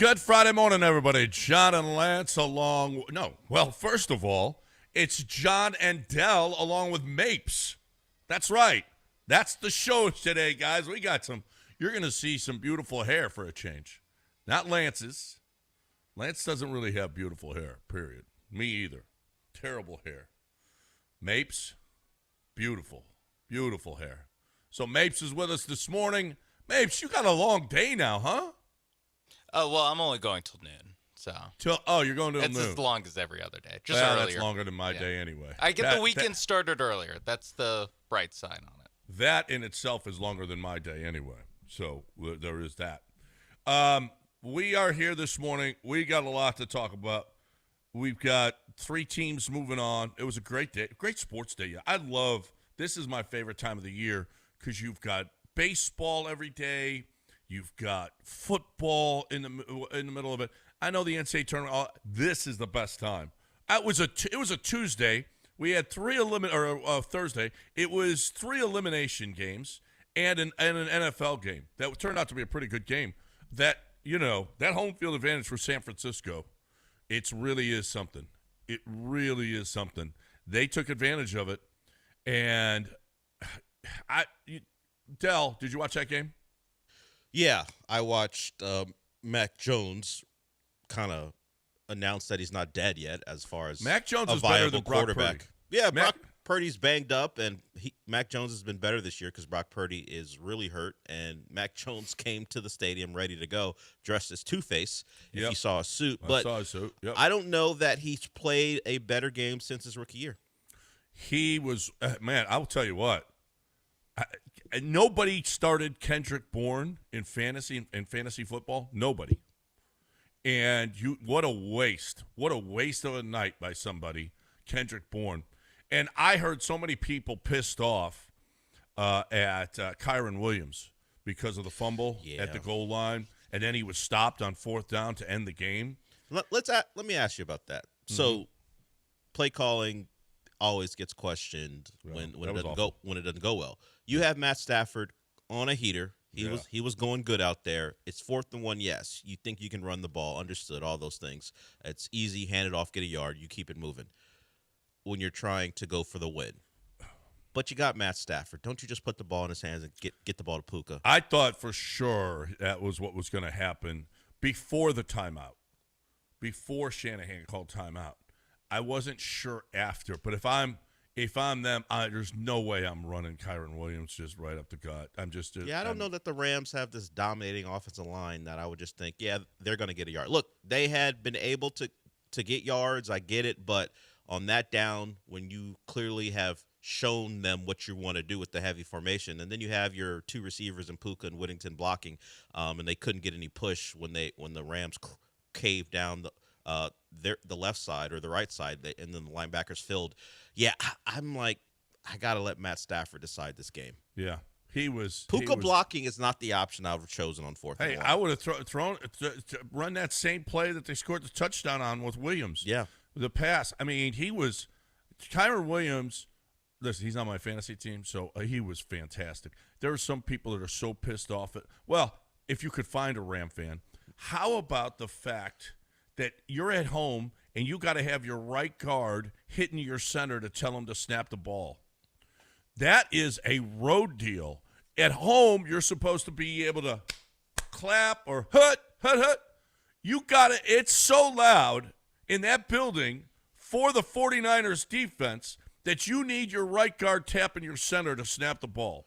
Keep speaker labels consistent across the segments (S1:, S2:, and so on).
S1: Good Friday morning, everybody. John and Lance along. No, well, first of all, it's John and Dell along with Mapes. That's right. That's the show today, guys. We got some. You're going to see some beautiful hair for a change. Not Lance's. Lance doesn't really have beautiful hair, period. Me either. Terrible hair. Mapes, beautiful, beautiful hair. So Mapes is with us this morning. Mapes, you got a long day now, huh?
S2: Oh, well, I'm only going till noon, so.
S1: You're going till
S2: it's
S1: noon.
S2: It's as long as every other day, just
S1: well,
S2: earlier.
S1: That's longer than my day anyway.
S2: I get the weekend started earlier. That's the bright side on it.
S1: That in itself is longer than my day anyway, so there is that. We are here this morning. We got a lot to talk about. We've got 3 teams moving on. It was a great day, great sports day. This is my favorite time of the year because you've got baseball every day. You've got football in the middle of it. I know the NCAA tournament. This is the best time. It was a Tuesday. We had Thursday. It was 3 elimination games and an NFL game that turned out to be a pretty good game. That home field advantage for San Francisco, it really is something. It really is something. They took advantage of it, and Dell, did you watch that game?
S3: Yeah, I watched Mac Jones kind of announce that he's not dead yet as far as
S1: Mac Jones
S3: a
S1: is better
S3: viable
S1: than Brock
S3: quarterback.
S1: Purdy.
S3: Yeah, Brock Purdy's banged up, and Mac Jones has been better this year because Brock Purdy is really hurt, and Mac Jones came to the stadium ready to go, dressed as Two-Face, if you saw a suit.
S1: I saw a suit. Yep.
S3: I don't know that he's played a better game since his rookie year.
S1: He was, man, I'll tell you what. Nobody started Kendrick Bourne in fantasy football. Nobody. And what a waste. What a waste of a night by somebody, Kendrick Bourne. And I heard so many people pissed off at Kyron Williams because of the fumble at the goal line, and then he was stopped on 4th down to end the game.
S3: Let me ask you about that. Mm-hmm. So, play calling always gets questioned when it doesn't go well. You have Matt Stafford on a heater. He was going good out there. It's 4th and 1. Yes, you think you can run the ball. Understood. All those things. It's easy. Hand it off. Get a yard. You keep it moving. When you're trying to go for the win, but you got Matt Stafford. Don't you just put the ball in his hands and get the ball to Puka?
S1: I thought for sure that was what was going to happen before the timeout, before Shanahan called timeout. I wasn't sure after, but if I'm them, there's no way I'm running Kyron Williams just right up the gut. I don't
S3: know that the Rams have this dominating offensive line that I would just think, they're going to get a yard. Look, they had been able to get yards. I get it, but on that down, when you clearly have shown them what you want to do with the heavy formation, and then you have your 2 receivers in Puka and Whittington blocking, and they couldn't get any push when the Rams caved down the left side or the right side, and then the linebackers filled. Yeah, I'm like, I got to let Matt Stafford decide this game.
S1: Yeah.
S3: Puka blocking is not the option I would have chosen on 4th.
S1: Hey, I would have run that same play that they scored the touchdown on with Williams.
S3: Yeah.
S1: The pass. I mean, Kyron Williams, listen, he's on my fantasy team, so he was fantastic. There are some people that are so pissed off if you could find a Ram fan, how about the fact that you're at home and you got to have your right guard hitting your center to tell him to snap the ball? That is a road deal. At home, you're supposed to be able to clap or hut. You got it. It's so loud in that building for the 49ers defense that you need your right guard tapping your center to snap the ball.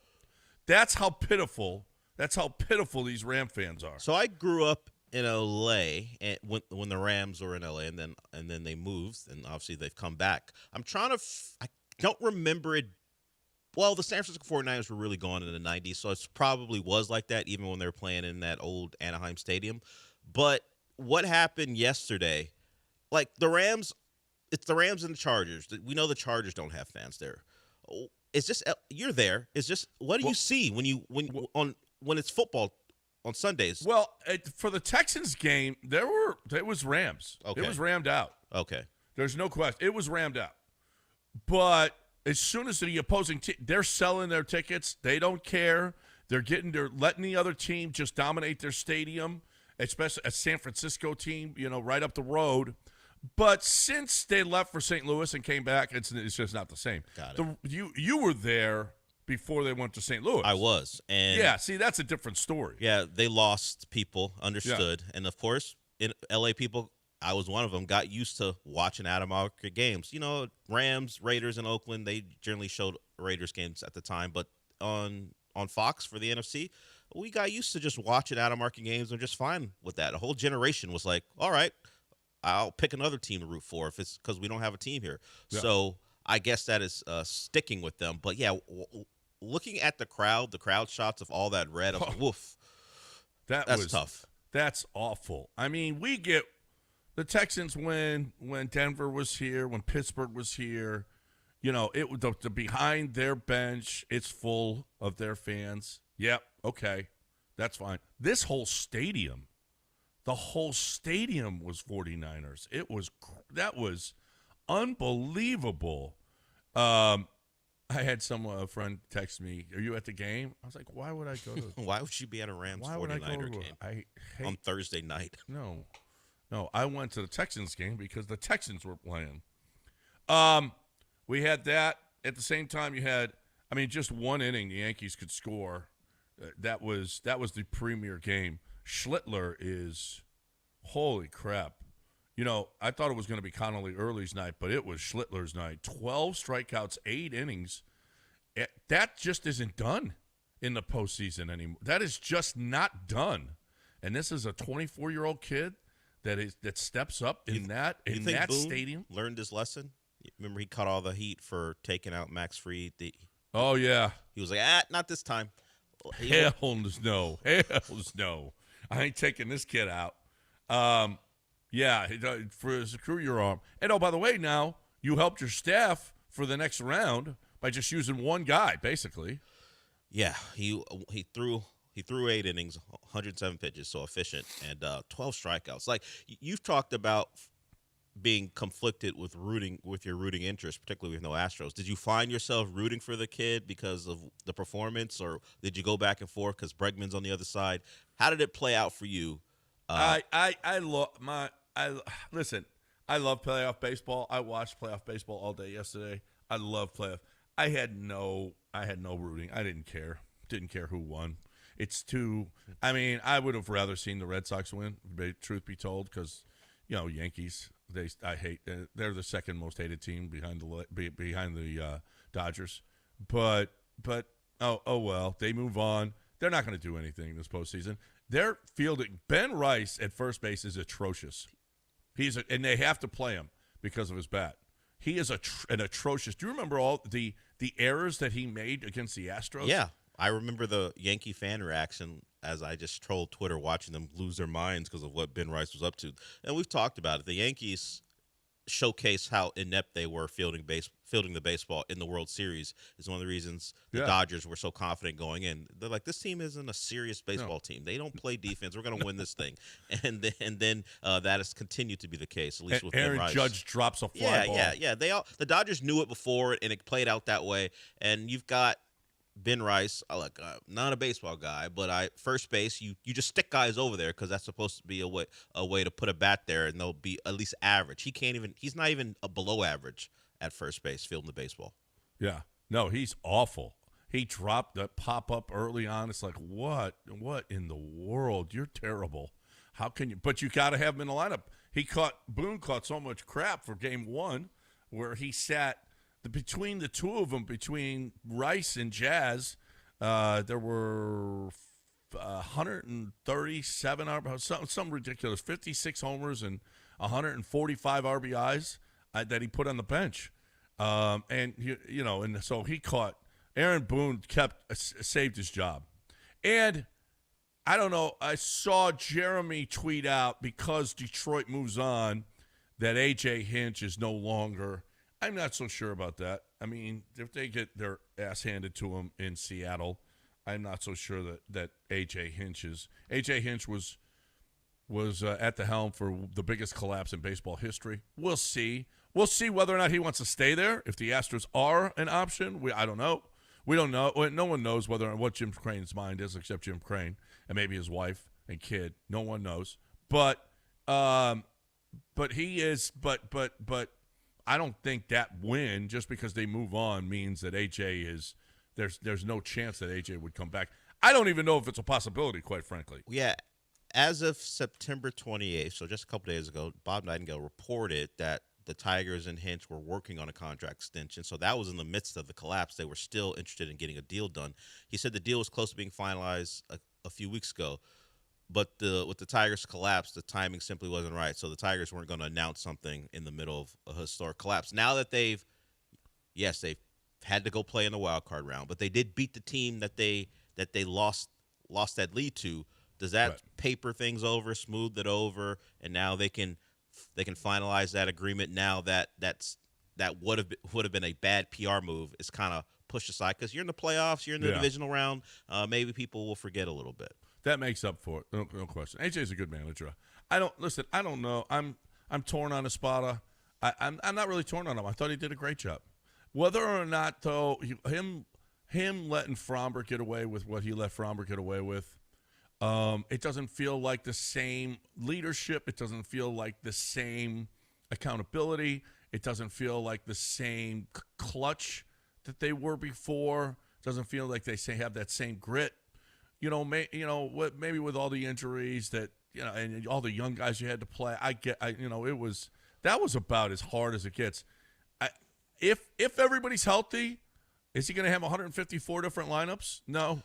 S1: That's how pitiful these Ram fans are.
S3: So I grew up in L.A. and when the Rams were in L.A. and then they moved, and obviously they've come back. I'm trying to I don't remember it. Well, the San Francisco 49ers were really gone in the 90s, so it probably was like that even when they were playing in that old Anaheim Stadium. But what happened yesterday, like the Rams, it's the Rams and the Chargers. We know the Chargers don't have fans there. It's just you're there. It's just what do you see when it's football on Sundays?
S1: Well, for the Texans game, it was Rams.
S3: Okay.
S1: It was rammed out.
S3: Okay.
S1: There's no question. It was rammed out. But as soon as the opposing team, they're selling their tickets. They don't care. They're letting the other team just dominate their stadium. especially a San Francisco team, right up the road. But since they left for St. Louis and came back, it's just not the same.
S3: Got it.
S1: You were there before they went to St. Louis.
S3: I was. And
S1: yeah, see, that's a different story.
S3: Yeah, they lost people, understood. Yeah. And, of course, in L.A. people, I was one of them, got used to watching out-of-market games. Rams, Raiders in Oakland, they generally showed Raiders games at the time. But on Fox for the NFC, we got used to just watching out-of-market games and just fine with that. A whole generation was like, all right, I'll pick another team to root for if it's because we don't have a team here. Yeah. So I guess that is sticking with them. But, yeah, looking at the crowd shots of all that red, I was like, woof. That's tough.
S1: That's awful. I mean, we get the Texans when Denver was here, when Pittsburgh was here. The behind their bench, it's full of their fans. Yep, okay, that's fine. This whole stadium. The whole stadium was 49ers. That was unbelievable. I had a friend text me, "Are you at the game?" I was like, "Why would I go to?"
S3: Why would you be at a Rams 49er game on Thursday night?
S1: No, I went to the Texans game because the Texans were playing. We had that at the same time. You had, just one inning the Yankees could score. That was the premier game. Schlittler is, holy crap. I thought it was going to be Connolly Early's night, but it was Schlittler's night. 12 strikeouts, 8 innings. That just isn't done in the postseason anymore. That is just not done. And this is a 24-year-old kid that steps up in that
S3: Boone
S1: stadium.
S3: Learned his lesson. Remember, he caught all the heat for taking out Max Fried.
S1: Oh yeah,
S3: he was like, not this time.
S1: Hells no. I ain't taking this kid out. Yeah, for screw your arm. And by the way, now you helped your staff for the next round by just using one guy, basically.
S3: Yeah, he threw 8 innings, 107 pitches, so efficient, and 12 strikeouts. Like you've talked about being conflicted with your rooting interest, particularly with no Astros. Did you find yourself rooting for the kid because of the performance, or did you go back and forth because Bregman's on the other side? How did it play out for you?
S1: Listen. I love playoff baseball. I watched playoff baseball all day yesterday. I love playoff. I had no rooting. I didn't care. Didn't care who won. It's too. I would have rather seen the Red Sox win. Truth be told, because Yankees. They're the second most hated team behind the Dodgers. But oh well, they move on. They're not going to do anything this postseason. They're fielding. Ben Rice at first base is atrocious. And they have to play him because of his bat. He is an atrocious. Do you remember all the errors that he made against the Astros?
S3: Yeah, I remember the Yankee fan reaction as I just trolled Twitter watching them lose their minds because of what Ben Rice was up to. And we've talked about it. The Yankees showcase how inept they were fielding the baseball in the World Series is one of the reasons the Dodgers were so confident going in. They're like, this team isn't a serious baseball team. They don't play defense. We're going to win this thing. And then that has continued to be the case, at least with
S1: Aaron
S3: Ben Rice.
S1: Judge drops a fly ball.
S3: Yeah. The Dodgers knew it before, and it played out that way. And you've got Ben Rice, not a baseball guy, but first base, you just stick guys over there because that's supposed to be a way to put a bat there, and they'll be at least average. He's not even a below average at first base fielding the baseball.
S1: Yeah. No, he's awful. He dropped that pop-up early on. It's like, what in the world? You're terrible. How can you? But you got to have him in the lineup. Boone caught so much crap for game one where he sat – between the two of them, between Rice and Jazz, there were 137 RBIs, some ridiculous, 56 homers and 145 RBIs that he put on the bench. And so he caught. Aaron Boone saved his job. And I don't know, I saw Jeremy tweet out because Detroit moves on that A.J. Hinch is no longer. I'm not so sure about that. If they get their ass handed to them in Seattle, I'm not so sure that A.J. Hinch is. A.J. Hinch was at the helm for the biggest collapse in baseball history. We'll see. We'll see whether or not he wants to stay there. If the Astros are an option, I don't know. We don't know. No one knows what Jim Crane's mind is except Jim Crane and maybe his wife. and kid. No one knows. But he is. But I don't think that win just because they move on means that AJ is. There's no chance that AJ would come back. I don't even know if it's a possibility, quite frankly.
S3: Yeah. As of September 28th, so just a couple days ago, Bob Nightingale reported that the Tigers and Hinch were working on a contract extension. So that was in the midst of the collapse. They were still interested in getting a deal done. He said the deal was close to being finalized a few weeks ago. But with the Tigers' collapse, the timing simply wasn't right. So the Tigers weren't going to announce something in the middle of a historic collapse. Now that they've had to go play in the wild card round, but they did beat the team that they lost that lead to. Does that paper things over, smooth it over, and now they can finalize that agreement? Now that would have been a bad PR move is kind of pushed aside because you're in the playoffs, you're in the divisional round. Maybe people will forget a little bit.
S1: That makes up for it, no question. AJ's a good manager. I don't know. I'm torn on Espada. I'm not really torn on him. I thought he did a great job. Whether or not though him letting Fromber get away with what he let Fromber get away with. It doesn't feel like the same leadership. It doesn't feel like the same accountability. It doesn't feel like the same clutch that they were before. It doesn't feel like they have that same grit. Maybe with all the injuries that and all the young guys you had to play. That was about as hard as it gets. If everybody's healthy, is he going to have 154 different lineups? No.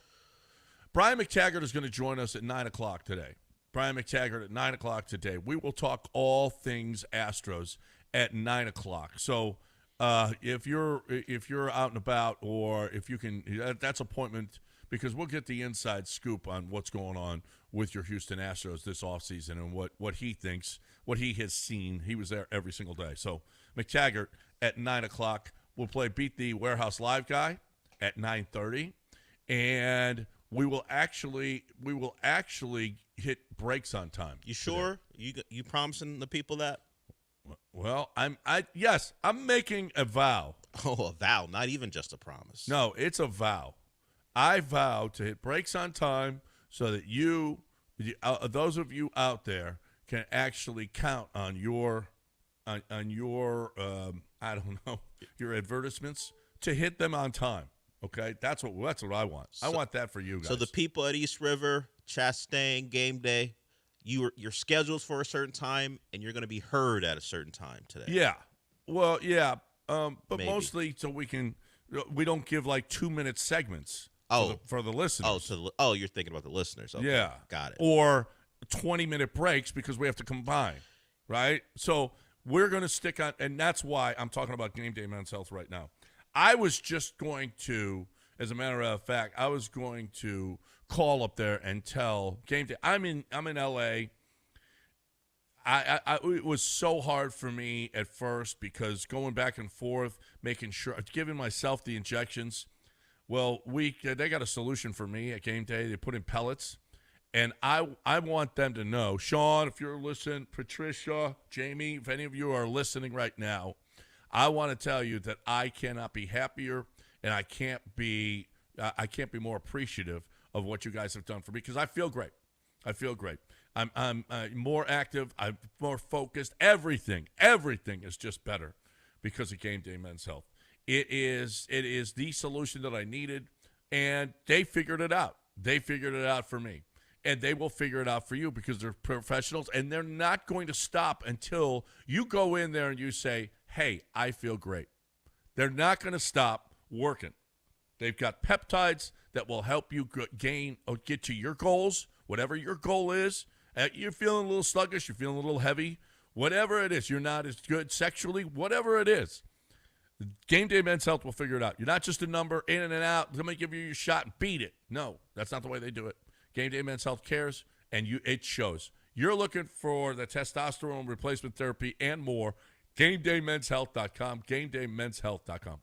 S1: Brian McTaggart is going to join us at 9 o'clock today. Brian McTaggart at 9 o'clock today. We will talk all things Astros at 9 o'clock. So if you're out and about, or if you can, that's appointment, because we'll get the inside scoop on what's going on with your Houston Astros this offseason and what he thinks, what he has seen. He was there every single day. So McTaggart at 9 o'clock. We'll play Beat the Warehouse Live Guy at 9:30, and we will actually hit breaks on time.
S3: You sure? Today. You promising the people that?
S1: Well, I'm making a vow.
S3: Oh, a vow, not even just a promise.
S1: No, it's a vow. I vow to hit breaks on time so that those of you out there, can actually count on your I don't know, your advertisements to hit them on time. Okay, that's what I want. I want that for you guys.
S3: So the people at East River, Chastain, game day, you're scheduled for a certain time, and you're going to be heard at a certain time today.
S1: Yeah, well, yeah, but
S3: Maybe.
S1: Mostly so we don't give like 2-minute segments. For the listeners.
S3: You're thinking about the listeners. Okay.
S1: Yeah,
S3: got it.
S1: Or 20-minute breaks because we have to combine, right? So we're going to stick on, and that's why I'm talking about Game Day Men's Health right now. I was just going to, as a matter of fact, I was going to call up there and tell Game Day. I'm in LA. It was so hard for me at first because going back and forth, making sure, giving myself the injections. Well, they got a solution for me at Game Day. They put in pellets, and I want them to know, Sean, if you're listening, Patricia, Jamie, if any of you are listening right now, I want to tell you that I cannot be happier, and I can't be more appreciative of what you guys have done for me because I feel great. I'm more active. I'm more focused. Everything is just better because of Game Day Men's Health. It is the solution that I needed, and they figured it out. They figured it out for me, and they will figure it out for you because they're professionals, and they're not going to stop until you go in there and you say, hey, I feel great. They're not going to stop working. They've got peptides that will help you gain or get to your goals, whatever your goal is. You're feeling a little sluggish, you're feeling a little heavy, whatever it is, you're not as good sexually, whatever it is. Game Day Men's Health will figure it out. You're not just a number in and out. Let me give you your shot and beat it. No, that's not the way they do it. Game Day Men's Health cares, and it shows. You're looking for the testosterone replacement therapy and more. GameDayMen'sHealth.com. GameDayMen'sHealth.com.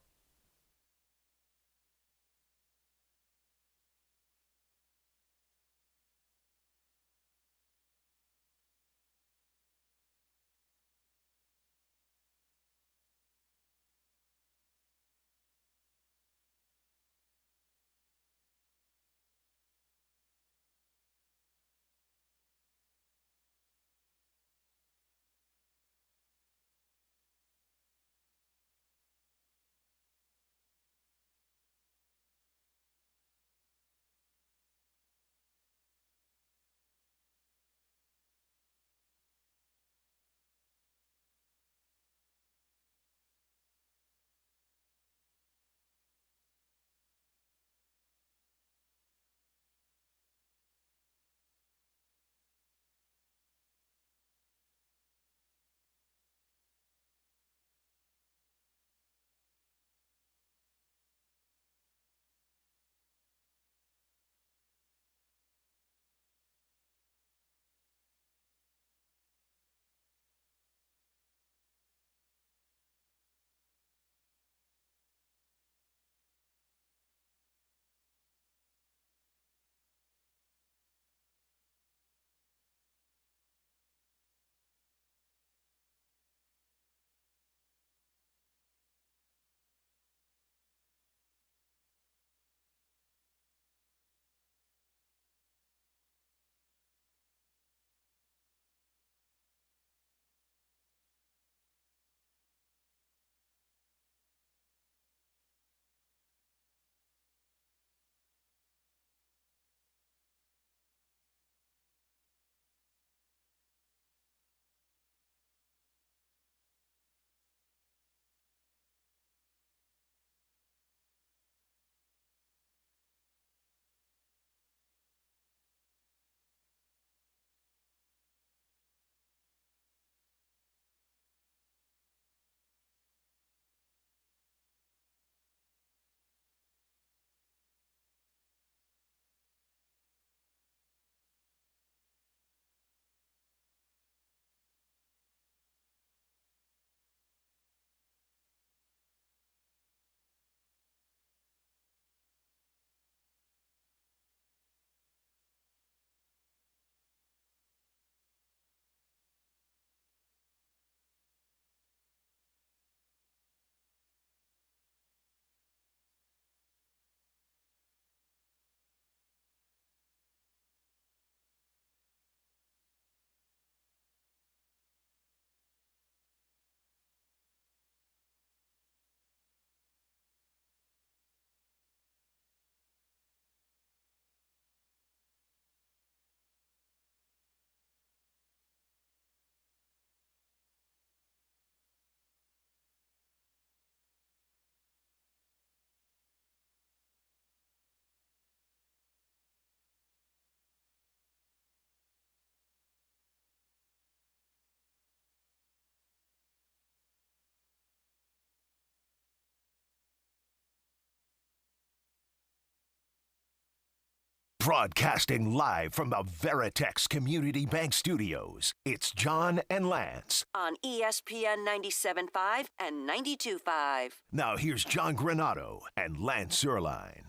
S4: Broadcasting live from the Veritex Community Bank Studios, it's John and Lance.
S5: On ESPN 97.5 and 92.5.
S4: Now here's John Granato and Lance Zierlein.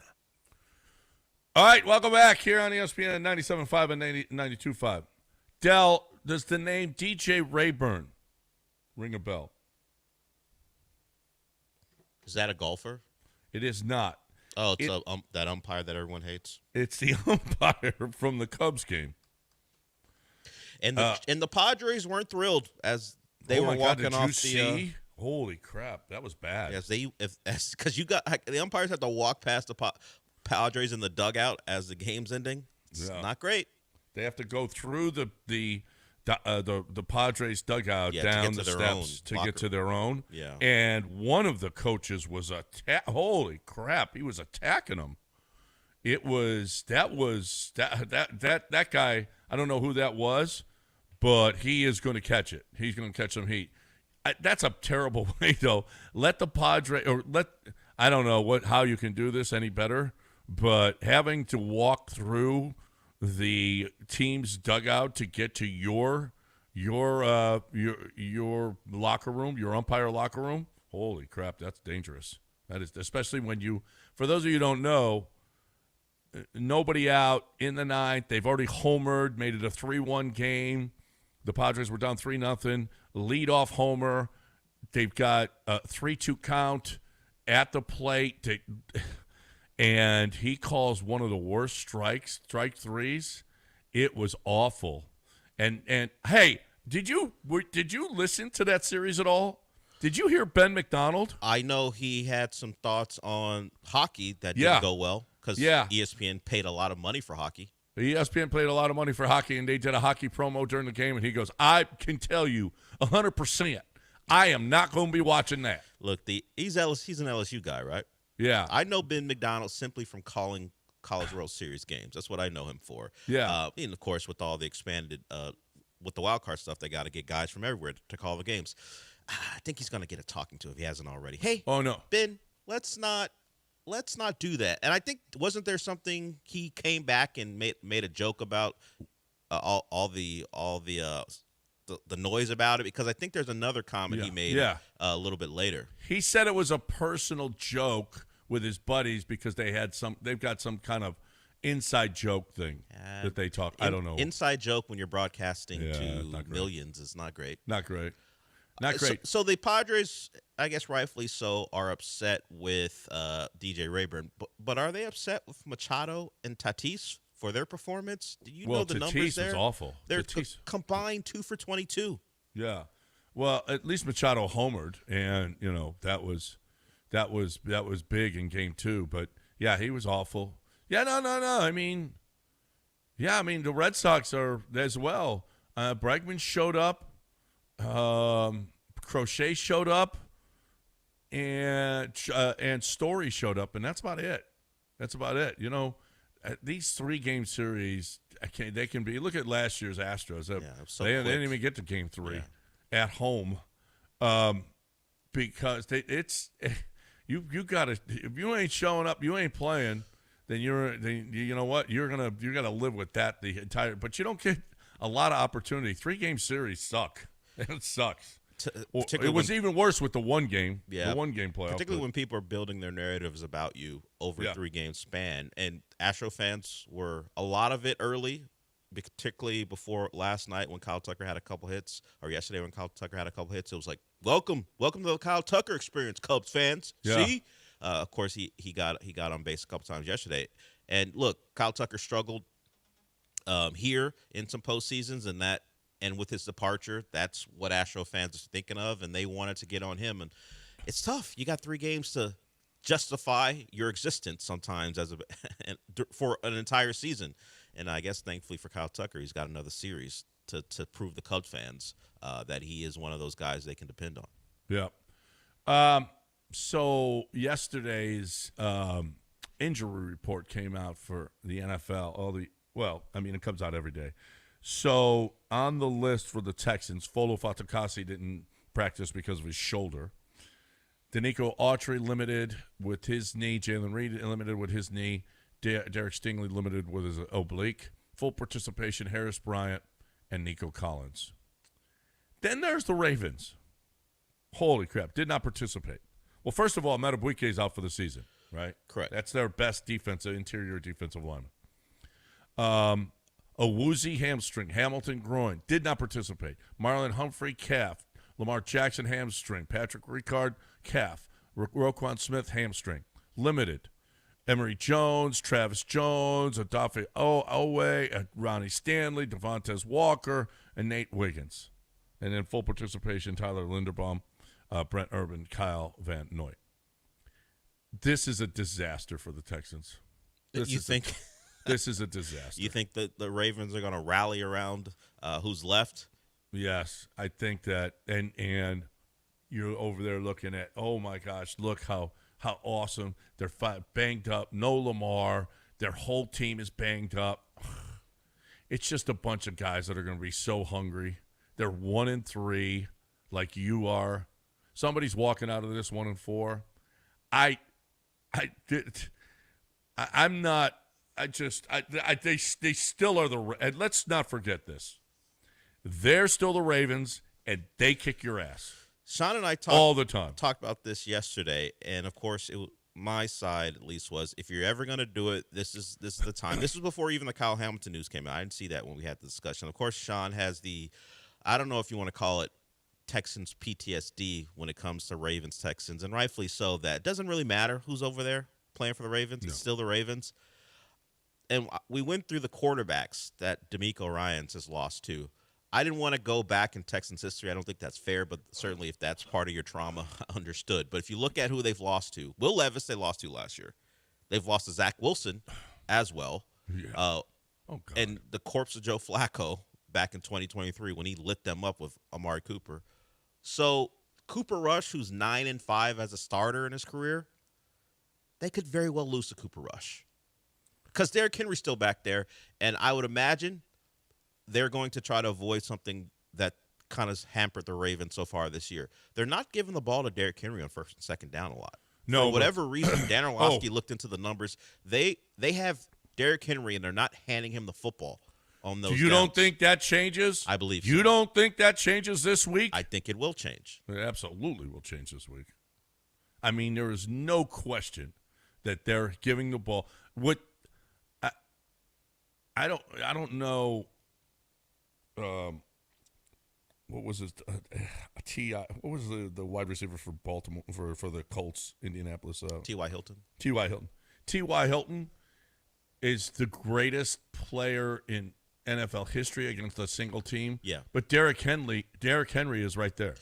S1: All right, welcome back here on ESPN 97.5 and 92.5. Del, does the name DJ Rayburn ring a bell?
S3: Is that a golfer?
S1: It is not.
S3: Oh, it's that umpire that everyone hates.
S1: It's the umpire from the Cubs game.
S3: And the Padres weren't thrilled as they were walking off the.
S1: Holy crap, that was bad.
S3: Yes, because the umpires have to walk past the Padres in the dugout as the game's ending. It's not great.
S1: They have to go through the Padres dugout down the steps to get to their own.
S3: Yeah.
S1: And one of the coaches was holy crap, he was attacking them. That guy, I don't know who that was, but he is going to catch it. He's going to catch some heat. That's a terrible way, though. Let the Padres I don't know how you can do this any better, but having to walk through the team's dugout to get to your locker room, your umpire locker room. Holy crap, that's dangerous. That is, especially when for those of you who don't know, nobody out in the ninth. They've already homered, made it a 3-1 game. The Padres were down 3-0. Lead-off homer. They've got a 3-2 count at the plate. And he calls one of the worst strike threes. It was awful. And hey, did you listen to that series at all? Did you hear Ben McDonald?
S3: I know he had some thoughts on hockey that didn't go well because ESPN paid a lot of money for hockey.
S1: ESPN paid a lot of money for hockey, and they did a hockey promo during the game, and he goes, I can tell you 100%, I am not going to be watching that.
S3: Look, he's an LSU guy, right?
S1: Yeah.
S3: I know Ben McDonald simply from calling College World Series games. That's what I know him for.
S1: Yeah.
S3: And, of course, with all the expanded with the wild card stuff, they got to get guys from everywhere to call the games. I think he's going to get a talking to if he hasn't already. Hey,
S1: oh no,
S3: Ben, let's not do that. And I think wasn't there something he came back and made a joke about all the noise about it, because I think there's another comment he made a little bit later.
S1: He said it was a personal joke with his buddies because they've got some kind of inside joke thing that they talk. I don't know.
S3: Inside joke when you're broadcasting to millions is not great.
S1: Not great. Not great.
S3: So the Padres, I guess rightfully so, are upset with DJ Rayburn. But are they upset with Machado and Tatis for their performance? Do you know the numbers there?
S1: Tatis was awful.
S3: They're combined 2 for 22.
S1: Yeah. Well, at least Machado homered, and that was big in Game 2. But yeah, he was awful. Yeah, no. I mean, the Red Sox are as well. Bregman showed up. Crochet showed up, and Story showed up, and that's about it. These 3-game series, they can be. Look at last year's Astros. They didn't even get to Game 3 at home, because you got to. If you ain't showing up, you ain't playing. Then you know what? You're gonna live with that the entire. But you don't get a lot of opportunity. 3-game series suck. It sucks. It was even worse with the 1-game.
S3: Yeah,
S1: the 1-game playoff.
S3: Particularly when people are building their narratives about you over a 3-game span. And Astro fans were a lot of it early, particularly before last night when Kyle Tucker had a couple hits, or yesterday when Kyle Tucker had a couple hits. It was like, welcome to the Kyle Tucker experience, Cubs fans.
S1: Yeah.
S3: See, of course he got on base a couple times yesterday. And look, Kyle Tucker struggled here in some postseasons, and with his departure, that's what Astro fans are thinking of, and they wanted to get on him. And it's tough. You got 3 games to justify your existence sometimes for an entire season. And I guess thankfully for Kyle Tucker, he's got another series to prove the Cubs fans that he is one of those guys they can depend on.
S1: Yeah. So yesterday's injury report came out for the NFL. It comes out every day. So on the list for the Texans, Folo Fatukasi didn't practice because of his shoulder. Danico Autry limited with his knee. Jalen Reed limited with his knee. Derek Stingley limited with his oblique. Full participation, Harris Bryant and Nico Collins. Then there's the Ravens. Holy crap, did not participate. Well, first of all, Matabuike's out for the season, right?
S3: Correct.
S1: That's their best interior defensive lineman. Owuzie hamstring, Hamilton groin, did not participate. Marlon Humphrey calf, Lamar Jackson hamstring, Patrick Ricard calf, Roquan Smith hamstring, limited. Emory Jones, Travis Jones, Odafe Owe, Ronnie Stanley, Devontae Walker, and Nate Wiggins. And then full participation, Tyler Linderbaum, Brent Urban, Kyle Van Noy. This is a disaster for the Texans. This is a disaster.
S3: You think that the Ravens are going to rally around who's left?
S1: Yes, I think that. And you're over there looking at, oh, my gosh, look how awesome. They're banged up. No Lamar. Their whole team is banged up. It's just a bunch of guys that are going to be so hungry. They're 1-3 like you are. Somebody's walking out of this 1-4. I'm not. They still are the. And let's not forget this. They're still the Ravens, and they kick your ass.
S3: Sean and I
S1: all the time.
S3: Talked about this yesterday, and of course, my side at least was, if you're ever going to do it, this is the time. This was before even the Kyle Hamilton news came out. I didn't see that when we had the discussion. Of course, Sean has the, I don't know if you want to call it Texans PTSD when it comes to Ravens Texans, and rightfully so. That it doesn't really matter who's over there playing for the Ravens. No. It's still the Ravens. And we went through the quarterbacks that DeMeco Ryans has lost to. I didn't want to go back in Texans history. I don't think that's fair, but certainly if that's part of your trauma, understood. But if you look at who they've lost to, Will Levis they lost to last year. They've lost to Zach Wilson as well. Yeah. And the corpse of Joe Flacco back in 2023 when he lit them up with Amari Cooper. So Cooper Rush, who's 9-5 as a starter in his career, they could very well lose to Cooper Rush. Because Derrick Henry's still back there, and I would imagine they're going to try to avoid something that kind of hampered the Ravens so far this year. They're not giving the ball to Derrick Henry on first and second down a lot.
S1: No,
S3: for whatever reason, Dan Orlovsky looked into the numbers. They have Derrick Henry, and they're not handing him the football on those
S1: You
S3: downs.
S1: don't think that changes?
S3: I believe so.
S1: You don't think that changes this week?
S3: I think it will change.
S1: It absolutely will change this week. I mean, there is no question that they're giving the ball. I don't know. What was his T.I.? What was the wide receiver for Baltimore for the Colts, Indianapolis?
S3: T.Y. Hilton.
S1: T.Y. Hilton. T.Y. Hilton is the greatest player in NFL history against a single team.
S3: Yeah.
S1: But Derrick Henry is right there.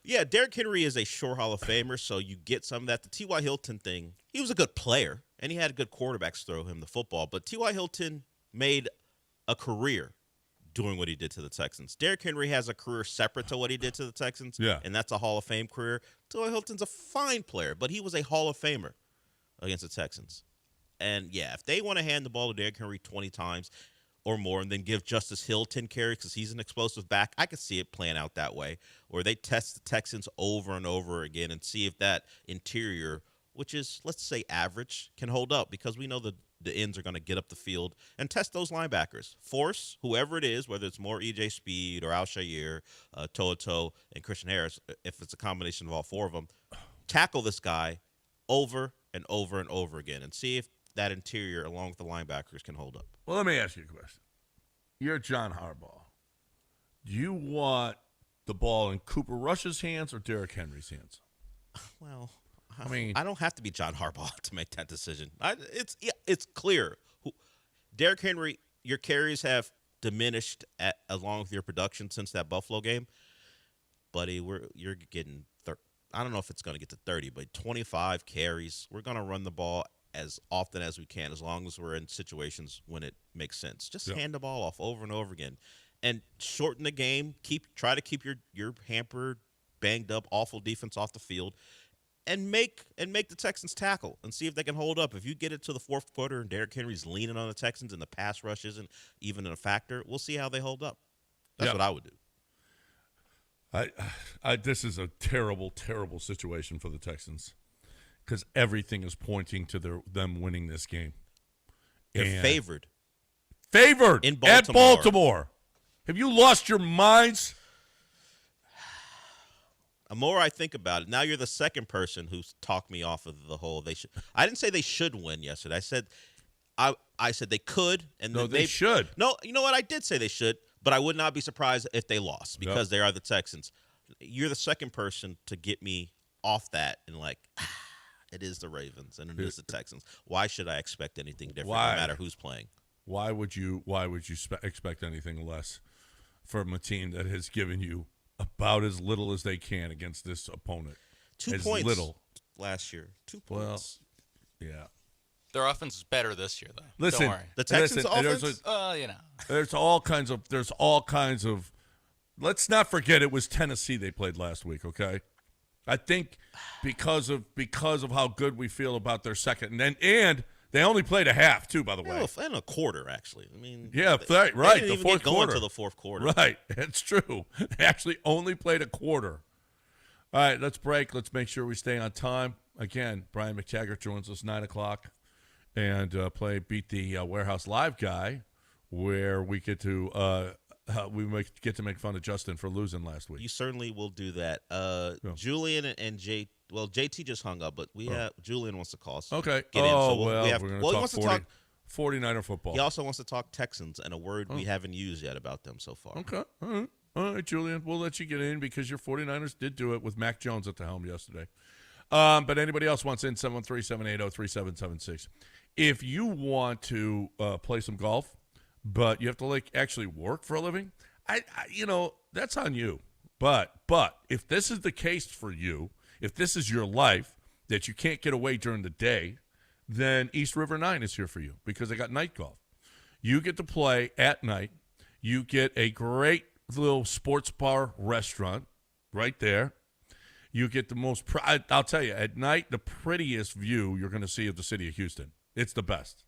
S3: Yeah, Derrick Henry is a sure Hall of Famer, so you get some of that. The T.Y. Hilton thing, he was a good player, and he had good quarterbacks throw him the football. But T.Y. Hilton made a career doing what he did to the Texans. Derrick Henry has a career separate to what he did to the Texans, and that's a Hall of Fame career. T.Y. Hilton's a fine player, but he was a Hall of Famer against the Texans. And, yeah, if they want to hand the ball to Derrick Henry 20 times or more and then give Justice Hill 10 carries because he's an explosive back, I could see it playing out that way, where they test the Texans over and over again and see if that interior, which is, let's say, average, can hold up, because we know the ends are going to get up the field and test those linebackers. Force whoever it is, whether it's more E.J. Speed or Al-Shaair, Toto, and Christian Harris, if it's a combination of all four of them, tackle this guy over and over and over again and see if that interior along with the linebackers can hold up.
S1: Well, let me ask you a question. You're John Harbaugh. Do you want the ball in Cooper Rush's hands or Derrick Henry's hands?
S3: Well,
S1: I mean,
S3: I don't have to be John Harbaugh to make that decision. It's clear. Derrick Henry, your carries have diminished along with your production since that Buffalo game. Buddy, you're getting I don't know if it's going to get to 30, but 25 carries. We're going to run the ball as often as we can, as long as we're in situations when it makes sense. Just hand the ball off over and over again, and shorten the game. Try to keep your hampered, banged up, awful defense off the field, and make the Texans tackle and see if they can hold up. If you get it to the fourth quarter and Derrick Henry's leaning on the Texans and the pass rush isn't even a factor, we'll see how they hold up. That's what I would do.
S1: This is a terrible, terrible situation for the Texans, because everything is pointing to them winning this game.
S3: They're
S1: And
S3: favored.
S1: Favored
S3: In
S1: at
S3: Baltimore.
S1: Baltimore. Have you lost your minds?
S3: The more I think about it, now you're the second person who's talked me off of the whole they should. I didn't say they should win yesterday. I said they could, and
S1: No,
S3: then
S1: they should.
S3: No, you know what? I did say they should, but I would not be surprised if they lost because they are the Texans. You're the second person to get me off that and it is the Ravens and it is the Texans. Why should I expect anything different no matter who's playing?
S1: Why would you expect anything less from a team that has given you about as little as they can against this opponent?
S3: 2
S1: as
S3: points
S1: little.
S3: last year. 2 points.
S1: Well, yeah.
S2: Their offense is better this year, though.
S1: Listen,
S2: Don't worry.
S3: The Texans' offense?
S1: There's all kinds of. Let's not forget it was Tennessee they played last week. Okay, I think because of how good we feel about their second, and they only played a half too, by the way,
S3: and a quarter actually. I mean,
S1: yeah, right.
S3: They didn't
S1: The
S3: even
S1: fourth
S3: get going
S1: quarter
S3: to the fourth quarter.
S1: Right, it's true. They actually only played a quarter. All right, let's break. Let's make sure we stay on time. Again, Brian McTaggart joins us 9:00, and beat the Warehouse Live guy, where we get to make fun of Justin for losing last week.
S3: You certainly will do that. Julian and JT just hung up, but Julian wants to call us.
S1: Okay.
S3: Get in. So
S1: we're going to talk 49er football.
S3: He also wants to talk Texans and a word we haven't used yet about them so far.
S1: Okay. All right, Julian. We'll let you get in because your 49ers did do it with Mac Jones at the helm yesterday. But anybody else wants in, 713-780-3776. If you want to play some golf, but you have to actually work for a living, I that's on you. But if this is the case for you, if this is your life that you can't get away during the day, then East River 9 is here for you because they got night golf. You get to play at night. You get a great little sports bar restaurant right there. You get the most I'll tell you, at night, the prettiest view you're going to see of the city of Houston. It's the best.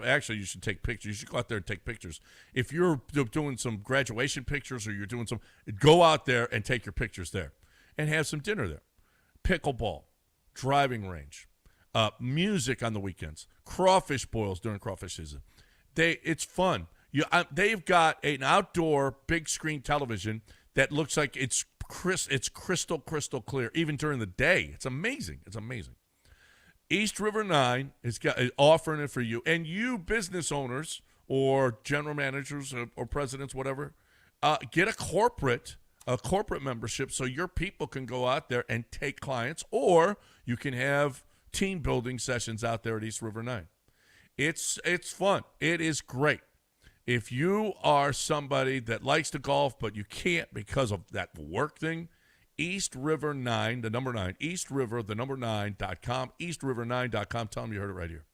S1: Actually, you should take pictures. You should go out there and take pictures. If you're doing some graduation pictures or you're doing go out there and take your pictures there and have some dinner there. Pickleball, driving range, music on the weekends, crawfish boils during crawfish season. It's fun. They've got an outdoor big screen television that looks like it's crystal clear even during the day. It's amazing. East River 9 is offering it for you. And you business owners or general managers or presidents, whatever, get a corporate membership so your people can go out there and take clients, or you can have team building sessions out there at East River 9. It's fun. It is great. If you are somebody that likes to golf but you can't because of that work thing, East River 9, the number 9, East River, the number 9.com, eastriver9.com. Tell them you heard it right here.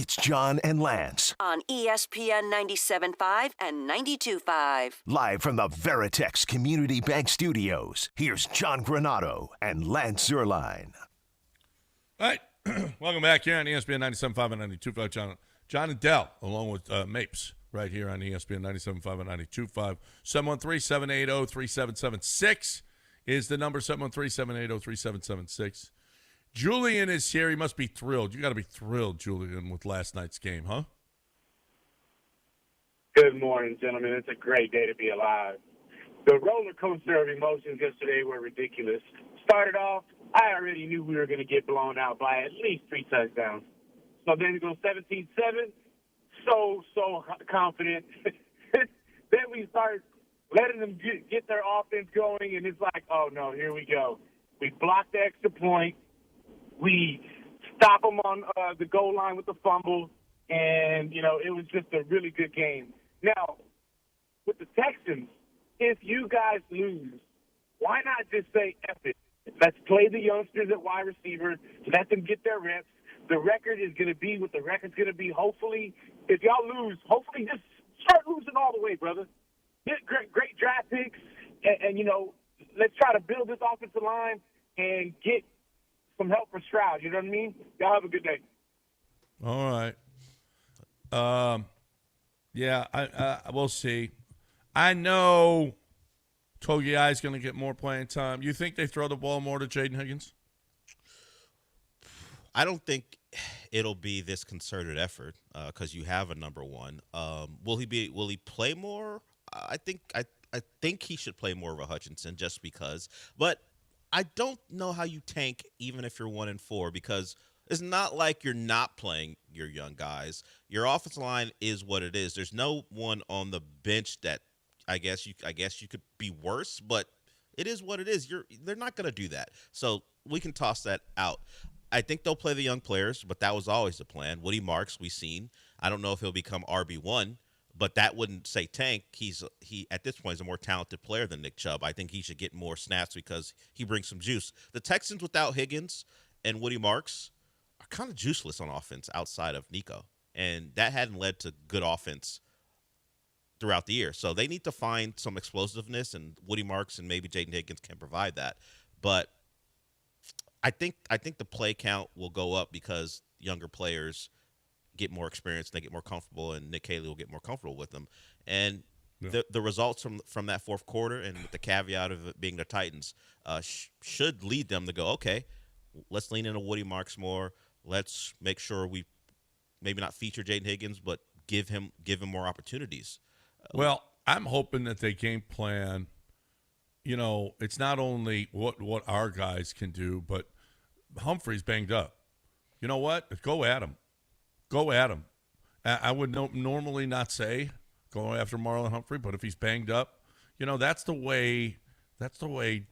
S4: It's John and Lance,
S5: on ESPN 97.5 and 92.5.
S4: live from the Veritex Community Bank Studios. Here's John Granato and Lance Zierlein.
S1: All right. Welcome back here on ESPN 97.5 and 92.5. John and Dell, along with Mapes, right here on ESPN 97.5 and 92.5. 713-780-3776 is the number, 713-780-3776. Julian is here. He must be thrilled. You got to be thrilled, Julian, with last night's game, huh?
S6: Good morning, gentlemen. It's a great day to be alive. The roller coaster of emotions yesterday were ridiculous. Started off, I already knew we were going to get blown out by at least 3 touchdowns. So then it goes 17-7. So confident. Then we start letting them get their offense going, and it's like, oh, no, here we go. We blocked the extra point. We stop them on the goal line with the fumble, and, it was just a really good game. Now, with the Texans, if you guys lose, why not just say, F it? Let's play the youngsters at wide receiver, let them get their reps. The record is going to be what the record's going to be. Hopefully, if y'all lose, hopefully just start losing all the way, brother. Get great draft picks, and let's try to build this offensive line and get some help for Stroud. You know what I mean? Y'all have a good day.
S1: All right. Yeah, we'll see. I know Togiai is going to get more playing time. You think they throw the ball more to Jaden Higgins?
S3: I don't think it'll be this concerted effort because you have a number one. Will he play more? I think he should play more of a Hutchinson just because. But I don't know how you tank even if you're 1-4 because it's not like you're not playing your young guys. Your offensive line is what it is. There's no one on the bench that I guess you could be worse, but it is what it is. They're not going to do that. So we can toss that out. I think they'll play the young players, but that was always the plan. Woody Marks, we've seen. I don't know if he'll become RB1, but that wouldn't say tank. He at this point is a more talented player than Nick Chubb. I think he should get more snaps because he brings some juice. The Texans without Higgins and Woody Marks are kind of juiceless on offense outside of Nico, and that hadn't led to good offense throughout the year. So they need to find some explosiveness, and Woody Marks and maybe Jaden Higgins can provide that. But I think the play count will go up because younger players get more experience, they get more comfortable, and Nick Haley will get more comfortable with them. And the results from that fourth quarter, and with the caveat of it being the Titans, should lead them to go, okay, let's lean into Woody Marks more. Let's make sure we maybe not feature Jaden Higgins, but give him more opportunities.
S1: Well, I'm hoping that they game plan. It's not only what our guys can do, but Humphrey's banged up. You know what? Go at him. Go at him. I would normally not say go after Marlon Humphrey, but if he's banged up, that's the way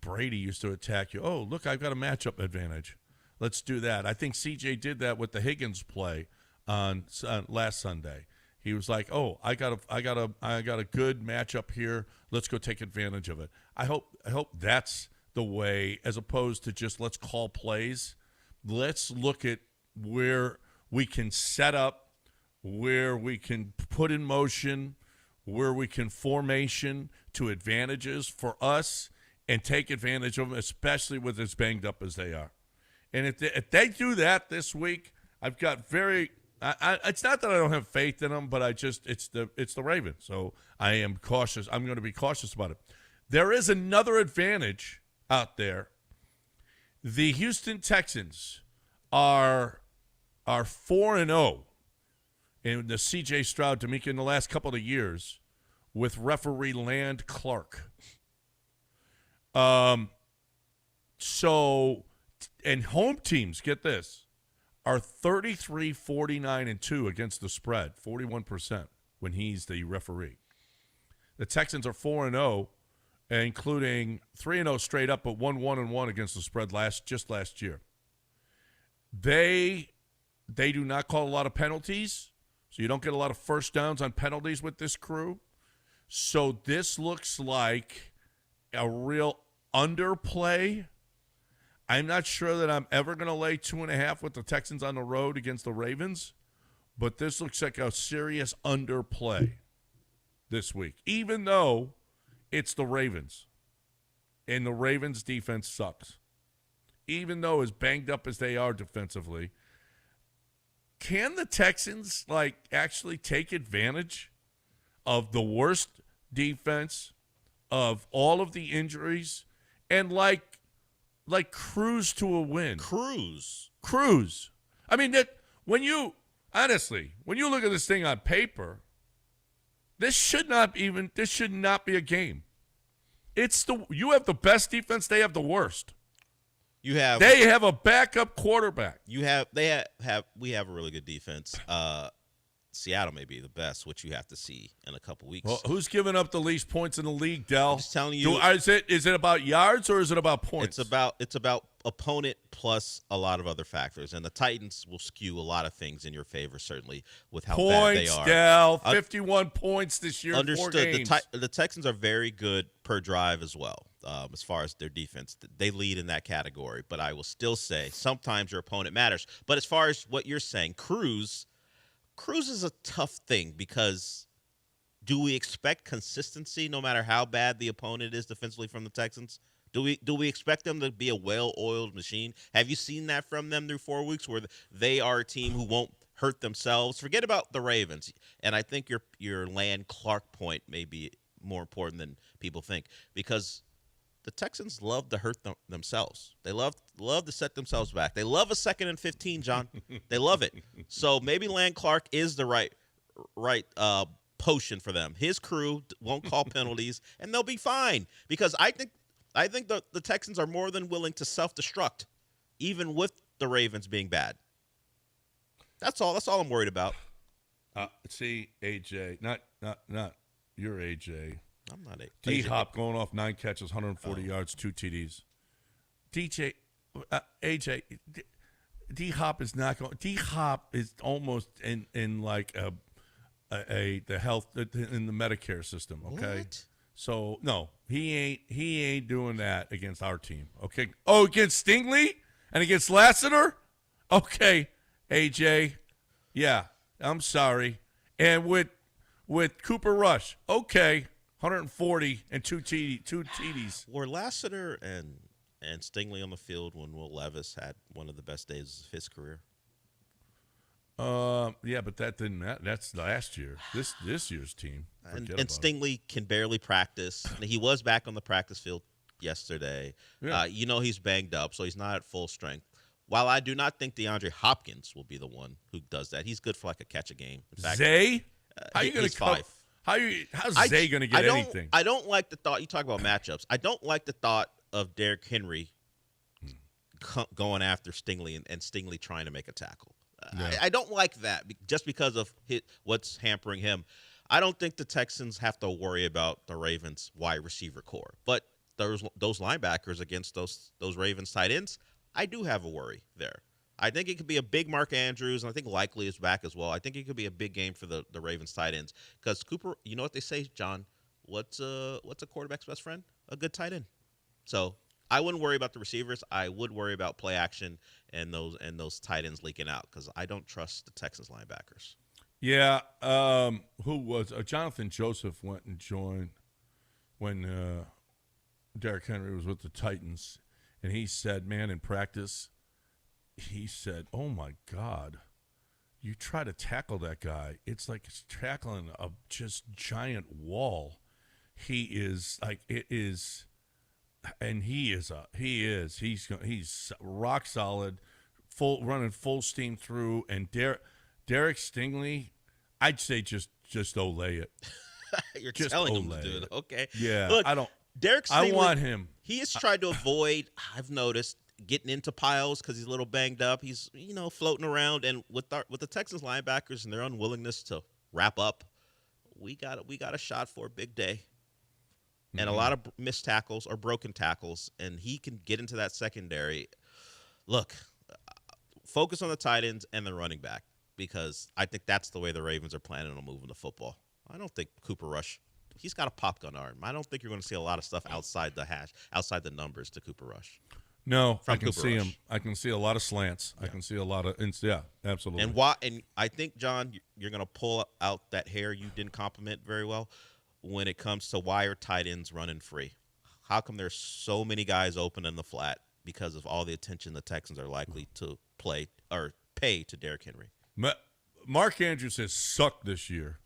S1: Brady used to attack you. Oh, look, I've got a matchup advantage. Let's do that. I think CJ did that with the Higgins play on last Sunday. He was like, "Oh, I got a good matchup here. Let's go take advantage of it." I hope that's the way, as opposed to just let's call plays. Let's look at where we can set up, where we can put in motion, where we can formation to advantages for us, and take advantage of them, especially with as banged up as they are. And if they do that this week, I've got very. It's not that I don't have faith in them, but it's the Ravens. So I am cautious. I'm going to be cautious about it. There is another advantage out there. The Houston Texans are 4-0 in the C.J. Stroud D'Amico in the last couple of years with referee Land Clark. So, and home teams, get this, are 33, 49, and 2 against the spread, 41% when he's the referee. The Texans are 4-0, including 3-0 straight up, but 1-1 against the spread last year. They do not call a lot of penalties, so you don't get a lot of first downs on penalties with this crew. So this looks like a real underplay. I'm not sure that I'm ever going to lay 2.5 with the Texans on the road against the Ravens, but this looks like a serious underplay this week, even though it's the Ravens. And the Ravens' defense sucks. Even though as banged up as they are defensively, can the Texans, actually take advantage of the worst defense, of all of the injuries, and, cruise to a win?
S3: Cruise.
S1: I mean, when you look at this thing on paper, this should not be a game. You have the best defense, they have the worst. They have a backup quarterback.
S3: We have a really good defense. Seattle may be the best, which you have to see in a couple weeks.
S1: Well, who's giving up the least points in the league, Dell?
S3: I'm just telling you.
S1: Is it about yards or is it about points?
S3: It's about opponent plus a lot of other factors, and the Titans will skew a lot of things in your favor, certainly with how bad they are.
S1: Dell, 51 points this year.
S3: Understood.
S1: 4 games.
S3: The Texans are very good per drive as well, as far as their defense. They lead in that category, but I will still say sometimes your opponent matters. But as far as what you're saying, Cruz is a tough thing because do we expect consistency no matter how bad the opponent is defensively from the Texans? Do we expect them to be a well-oiled machine? Have you seen that from them through 4 weeks where they are a team who won't hurt themselves? Forget about the Ravens. And I think your Land Clark point may be more important than people think because the Texans love to hurt themselves. They love to set themselves back. They love a 2nd and 15, John. They love it. So maybe Land Clark is the right potion for them. His crew won't call penalties, and they'll be fine because I think the Texans are more than willing to self-destruct, even with the Ravens being bad. That's all. That's all I'm worried about.
S1: See, AJ, not your AJ.
S3: I'm not a
S1: D-Hop going off 9 catches, 140 yards, 2 TDs. AJ, D-Hop is not going. D-Hop is almost in the health in the Medicare system. Okay,
S3: What?
S1: so no, he ain't doing that against our team. Okay. Oh, against Stingley and against Lassiter. Okay, AJ. Yeah, I'm sorry. And with Cooper Rush. Okay. 140 and 2 TDs.
S3: Were Lassiter and Stingley on the field when Will Levis had one of the best days of his career?
S1: Yeah, but that didn't matter. That's last year. This year's team.
S3: And Stingley can barely practice. He was back on the practice field yesterday.
S1: Yeah.
S3: He's banged up, so he's not at full strength. While I do not think DeAndre Hopkins will be the one who does that, he's good for like a catch a game. In fact,
S1: Zay? How are you going to
S3: 5?
S1: How's Zay going to get anything?
S3: I don't like the thought. You talk about matchups. I don't like the thought of Derrick Henry going after Stingley and Stingley trying to make a tackle.
S1: Yeah.
S3: I don't like that just because of what's hampering him. I don't think the Texans have to worry about the Ravens' wide receiver core. But those linebackers against those Ravens tight ends, I do have a worry there. I think it could be a big Mark Andrews, and I think Likely is back as well. I think it could be a big game for the Ravens tight ends because Cooper. You know what they say, John? What's a quarterback's best friend? A good tight end. So I wouldn't worry about the receivers. I would worry about play action and those tight ends leaking out because I don't trust the Texans linebackers.
S1: Yeah. Who was Jonathan Joseph went and joined when Derrick Henry was with the Titans, and he said, "Man, in practice." He said, "Oh my God, you try to tackle that guy. It's like it's tackling a just giant wall. He is like it is, and he's rock solid, running full steam through. And Derek Stingley, I'd say just olay it.
S3: You're
S1: Just
S3: telling him
S1: olay
S3: to do it,
S1: it.
S3: okay?
S1: Yeah,
S3: Look,
S1: I don't.
S3: Derek Stingley,
S1: I want him.
S3: He has tried to avoid. I've noticed getting into piles because he's a little banged up. He's floating around, and with the Texans linebackers and their unwillingness to wrap up, we got a shot for a big day, and a lot of missed tackles or broken tackles, and he can get into that secondary. Look, focus on the tight ends and the running back because I think that's the way the Ravens are planning on moving the football. I don't think Cooper Rush. He's got a pop gun arm. I don't think you're going to see a lot of stuff outside the numbers to Cooper Rush.
S1: No,
S3: From
S1: I can
S3: Cooper
S1: see
S3: Rush.
S1: him. I can see a lot of slants. I can see a lot of yeah, absolutely.
S3: And why? And I think, John, you're going to pull out that hair you didn't compliment very well when it comes to why are tight ends running free. How come there's so many guys open in the flat because of all the attention the Texans are likely to play or pay to Derrick Henry?
S1: Mark Andrews has sucked this year.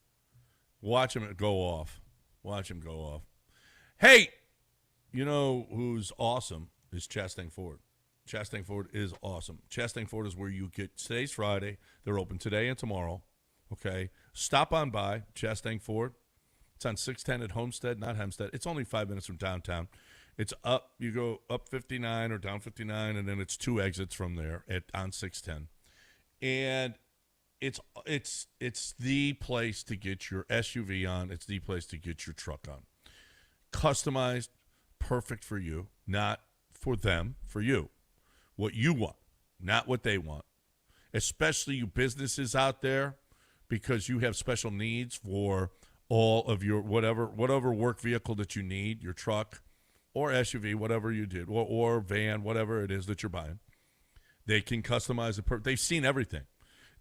S1: Watch him go off. Watch him go off. Hey, you know who's awesome is Chastain Ford. Chastain Ford is awesome. Chastain Ford is where you get, today's Friday. They're open today and tomorrow. Okay. Stop on by Chastain Ford. It's on 610 at Homestead, not Hempstead. It's only 5 minutes from downtown. It's up, you go up 59 or down 59, and then it's 2 exits from there on 610. And it's the place to get your SUV on. It's the place to get your truck on. Customized, perfect for you, not for them, for you. What you want, not what they want. Especially you businesses out there, because you have special needs for all of your whatever work vehicle that you need, your truck or SUV, whatever you did, or van, whatever it is that you're buying. They can customize it. They've seen everything.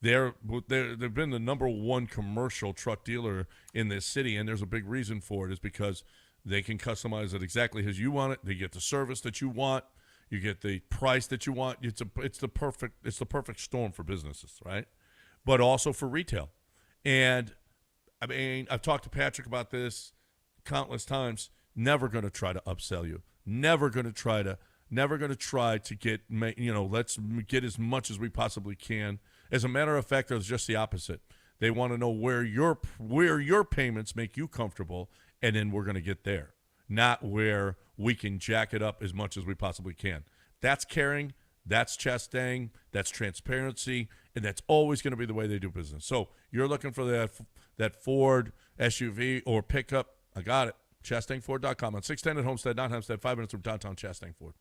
S1: They've been the number one commercial truck dealer in this city, and there's a big reason for it, is because they can customize it exactly as you want it. They get the service that you want. You get the price that you want. It's the perfect storm for businesses, right? But also for retail. And I mean, I've talked to Patrick about this countless times. Never going to try to upsell you. Never going to try to get, let's get as much as we possibly can. As a matter of fact, it's just the opposite. They want to know where your payments make you comfortable, and then we're going to get there. Not where we can jack it up as much as we possibly can. That's caring. That's Chastain. That's transparency. And that's always going to be the way they do business. So you're looking for that Ford SUV or pickup. I got it. ChastainFord.com on 610 at Homestead, not Hempstead, 5 minutes from downtown Chastain Ford.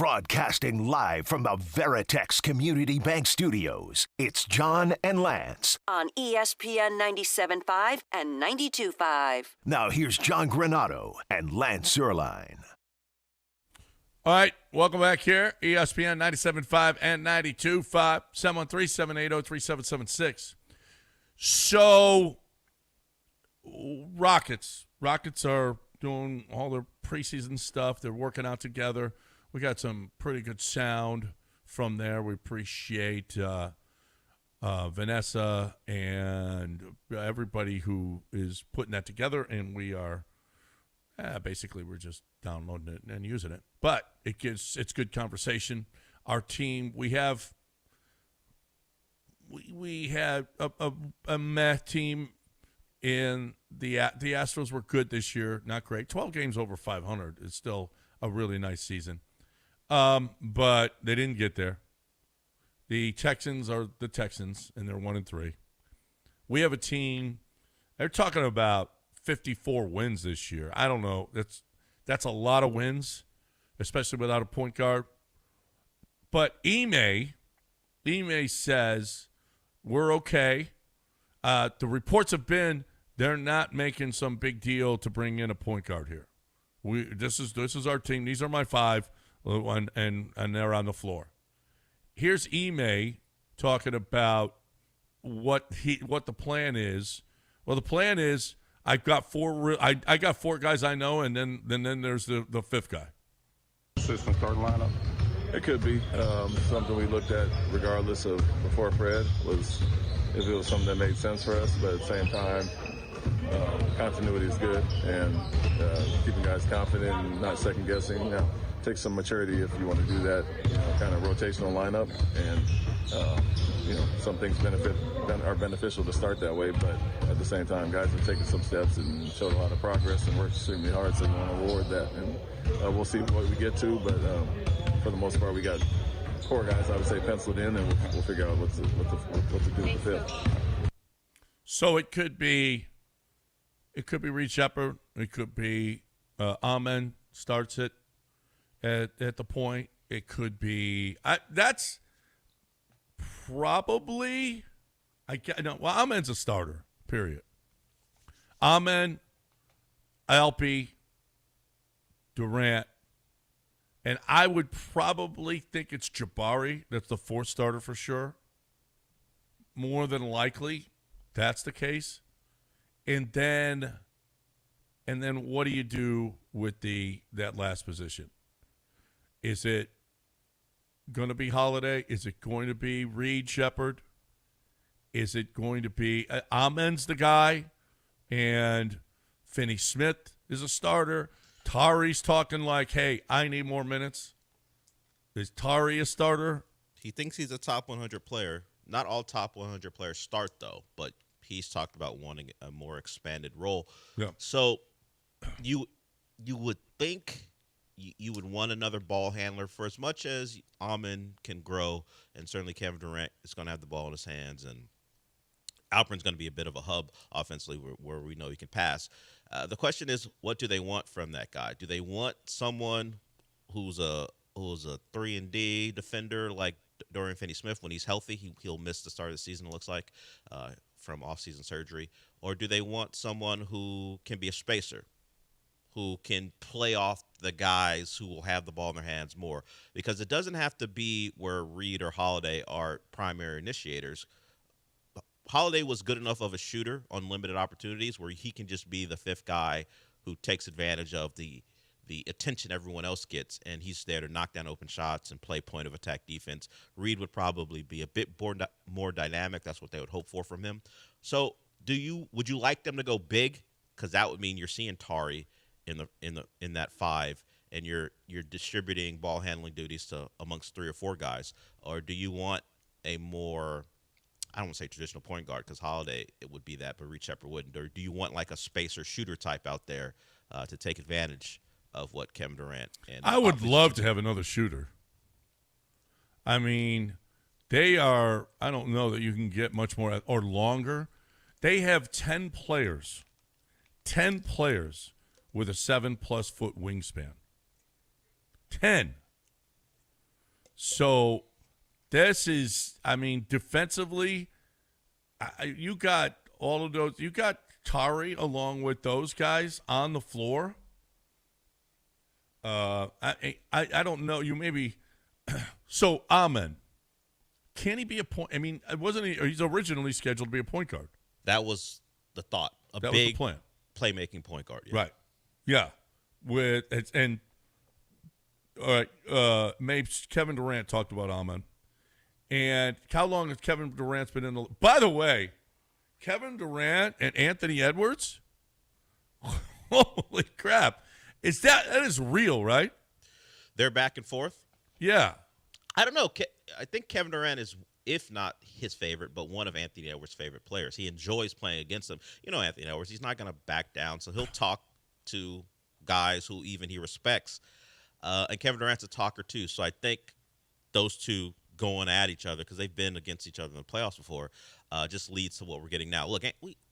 S4: Broadcasting live from the Veritex Community Bank Studios, it's John and Lance.
S5: On ESPN 97.5 and 92.5.
S4: Now here's John Granado and Lance Zierlein.
S1: All right, welcome back here. ESPN 97.5 and 92.5, 713-780-3776. So, Rockets are doing all their preseason stuff. They're working out together. We got some pretty good sound from there. We appreciate Vanessa and everybody who is putting that together, and we are basically we're just downloading it and using it. But it's good conversation. Our team, we had a meh team. In the Astros were good this year, not great. 12 games over 500 is still a really nice season, but they didn't get there. The Texans are the Texans, and they're 1-3. We have a team. They're talking about 54 wins this year. I don't know. That's a lot of wins, especially without a point guard. But Ime says we're okay. The reports have been they're not making some big deal to bring in a point guard here. This is our team. These are my five, and they're on the floor. Here's Ime talking about what the plan is. Well, the plan is I got four guys I know, and then there's the fifth guy.
S7: System starting lineup. It could be something we looked at regardless of before Fred was if it was something that made sense for us, but at the same time, continuity is good and keeping guys confident and not second guessing. Now, take some maturity if you want to do that, kind of rotational lineup, and some things are beneficial to start that way, but at the same time, guys have taken some steps and showed a lot of progress and worked extremely hard, so we want to reward that, and we'll see what we get to, but for the most part, we got core guys, I would say, penciled in, and we'll figure out what to do with the fifth.
S1: So it could be Reed Shepard. It could be Amen starts it at the point. It could be that's probably Amen's a starter. Period. Amen, Alpi, Durant. And I would probably think it's Jabari. That's the fourth starter for sure. More than likely, that's the case. And then what do you do with that last position? Is it going to be Holiday? Is it going to be Reed Shepard? Is it going to be Amen's the guy, and Finney Smith is a starter? Tari's talking like, hey, I need more minutes. Is Tari a starter?
S3: He thinks he's a top 100 player. Not all top 100 players start, though, but he's talked about wanting a more expanded role.
S1: Yeah.
S3: So you would think you would want another ball handler for as much as Amen can grow, and certainly Kevin Durant is going to have the ball in his hands, and Alperen's going to be a bit of a hub offensively where we know he can pass. The question is, what do they want from that guy? Do they want someone who's a 3-and-D defender like Dorian Finney-Smith? When he's healthy, he'll miss the start of the season, it looks like, from off-season surgery. Or do they want someone who can be a spacer, who can play off the guys who will have the ball in their hands more? Because it doesn't have to be where Reed or Holiday are primary initiators. Holiday was good enough of a shooter on limited opportunities where he can just be the fifth guy who takes advantage of the attention everyone else gets, and he's there to knock down open shots and play point of attack defense. Reed would probably be a bit more dynamic. That's what they would hope for from him. So would you like them to go big? Because that would mean you're seeing Tari in that five, and you're distributing ball handling duties to amongst three or four guys. Or do you want a more, I don't want to say traditional point guard, because Holiday, it would be that, but Reed Shepard wouldn't. Or do you want like a spacer shooter type out there to take advantage of what Kevin Durant and
S1: I would love to have another shooter. I mean, they are, I don't know that you can get much more or longer. They have 10 players with a 7+ foot wingspan. 10. So this is, I mean, defensively, you got all of those. You got Tari along with those guys on the floor. I don't know. You maybe so Amen. Can he be a point? I mean, wasn't he? He's originally scheduled to be a point guard.
S3: That was the thought.
S1: That was
S3: big
S1: the plan.
S3: playmaking point guard. Yeah.
S1: Right. Yeah. With and all right. Maybe Kevin Durant talked about Amen. And how long has Kevin Durant's been in the? By the way, Kevin Durant and Anthony Edwards. Holy crap! That is real, right?
S3: They're back and forth.
S1: Yeah.
S3: I don't know. I think Kevin Durant is, if not his favorite, but one of Anthony Edwards' favorite players. He enjoys playing against him. You know, Anthony Edwards, he's not going to back down, so he'll talk to guys who even he respects. And Kevin Durant's a talker too, so I think those two going at each other, because they've been against each other in the playoffs before, just leads to what we're getting now. Look,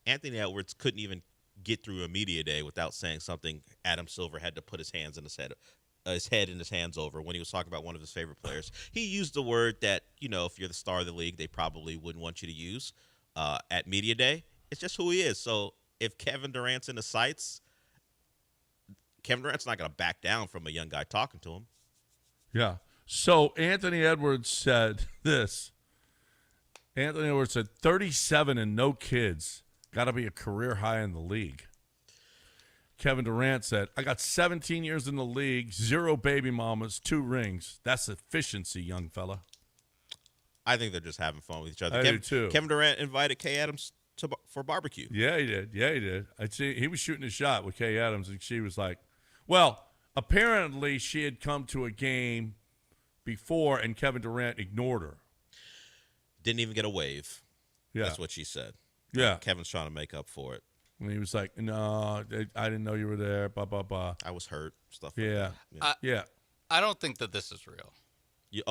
S3: Anthony Edwards couldn't even get through a media day without saying something Adam Silver had to put his head in his hands over when he was talking about one of his favorite players. He used the word that, you know, if you're the star of the league, they probably wouldn't want you to use at media day. It's just who he is. So if Kevin Durant's in the sights, Kevin Durant's not going to back down from a young guy talking to him.
S1: Yeah. So Anthony Edwards said this. Anthony Edwards said 37 and no kids. Got to be a career high in the league. Kevin Durant said, I got 17 years in the league, 0 baby mamas, 2 rings. That's efficiency, young fella.
S3: I think they're just having fun with each other.
S1: I do too.
S3: Kevin Durant invited Kay Adams for barbecue.
S1: Yeah, he did. Yeah, he did. I'd see he was shooting a shot with Kay Adams, and she was like, well, apparently she had come to a game before, and Kevin Durant ignored her.
S3: Didn't even get a wave.
S1: Yeah.
S3: That's what she said.
S1: Yeah.
S3: Kevin's trying to make up for it.
S1: And he was like, no, I didn't know you were there, blah, blah, blah.
S3: I was hurt, stuff like
S1: Yeah.
S3: that.
S1: Yeah.
S2: I don't think that this is real.
S3: You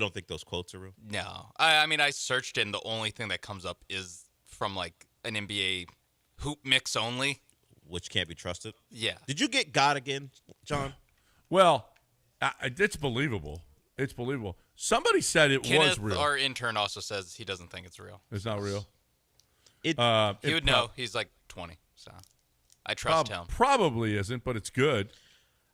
S3: don't think those quotes are real?
S2: No. I mean, I searched and the only thing that comes up is from like an NBA hoop mix only.
S3: Which can't be trusted?
S2: Yeah.
S3: Did you get God again, John?
S1: Well, it's believable. It's believable. Somebody said it
S2: Kenneth,
S1: was real.
S2: our intern, also says he doesn't think it's real.
S1: It's not real.
S2: He would know. He's like 20, so I trust him.
S1: Probably isn't, but it's good.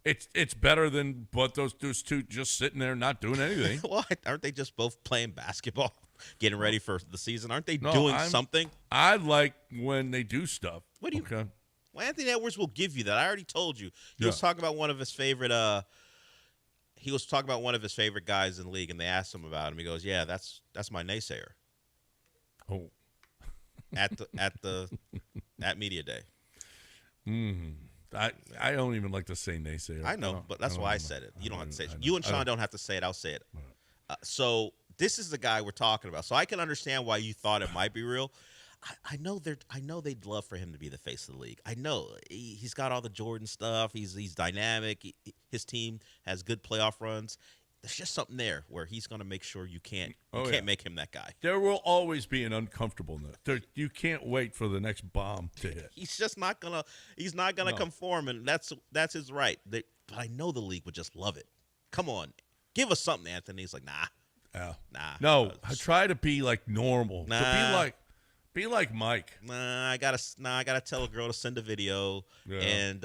S1: It's better than what those two just sitting there not doing anything.
S3: Well, aren't they just both playing basketball, getting ready for the season? Aren't they doing something?
S1: I like when they do stuff.
S3: What do you?
S1: Okay.
S3: Well, Anthony Edwards will give you that. I already told you. He
S1: Yeah.
S3: was talking about one of his favorite. He was talking about one of his favorite guys in the league, and they asked him about him. He goes, "Yeah, that's my naysayer."
S1: Oh.
S3: At media day.
S1: I don't even like to say naysayer.
S3: I know, but that's why I said it. You don't have to say it. You and Sean don't have to say it. I'll say it. So this is the guy we're talking about. So I can understand why you thought it might be real. I know they'd love for him to be the face of the league. I know he's got all the Jordan stuff. He's dynamic. His team has good playoff runs. There's just something there where he's going to make sure you can't make him that guy.
S1: There will always be an uncomfortableness. You can't wait for the next bomb to hit.
S3: He's just not gonna. He's not gonna conform, and that's his right. But I know the league would just love it. Come on, give us something, Anthony. He's like, nah, nah.
S1: No, I try to be like normal.
S3: Nah.
S1: To be like Mike.
S3: Nah, I gotta tell a girl to send a video and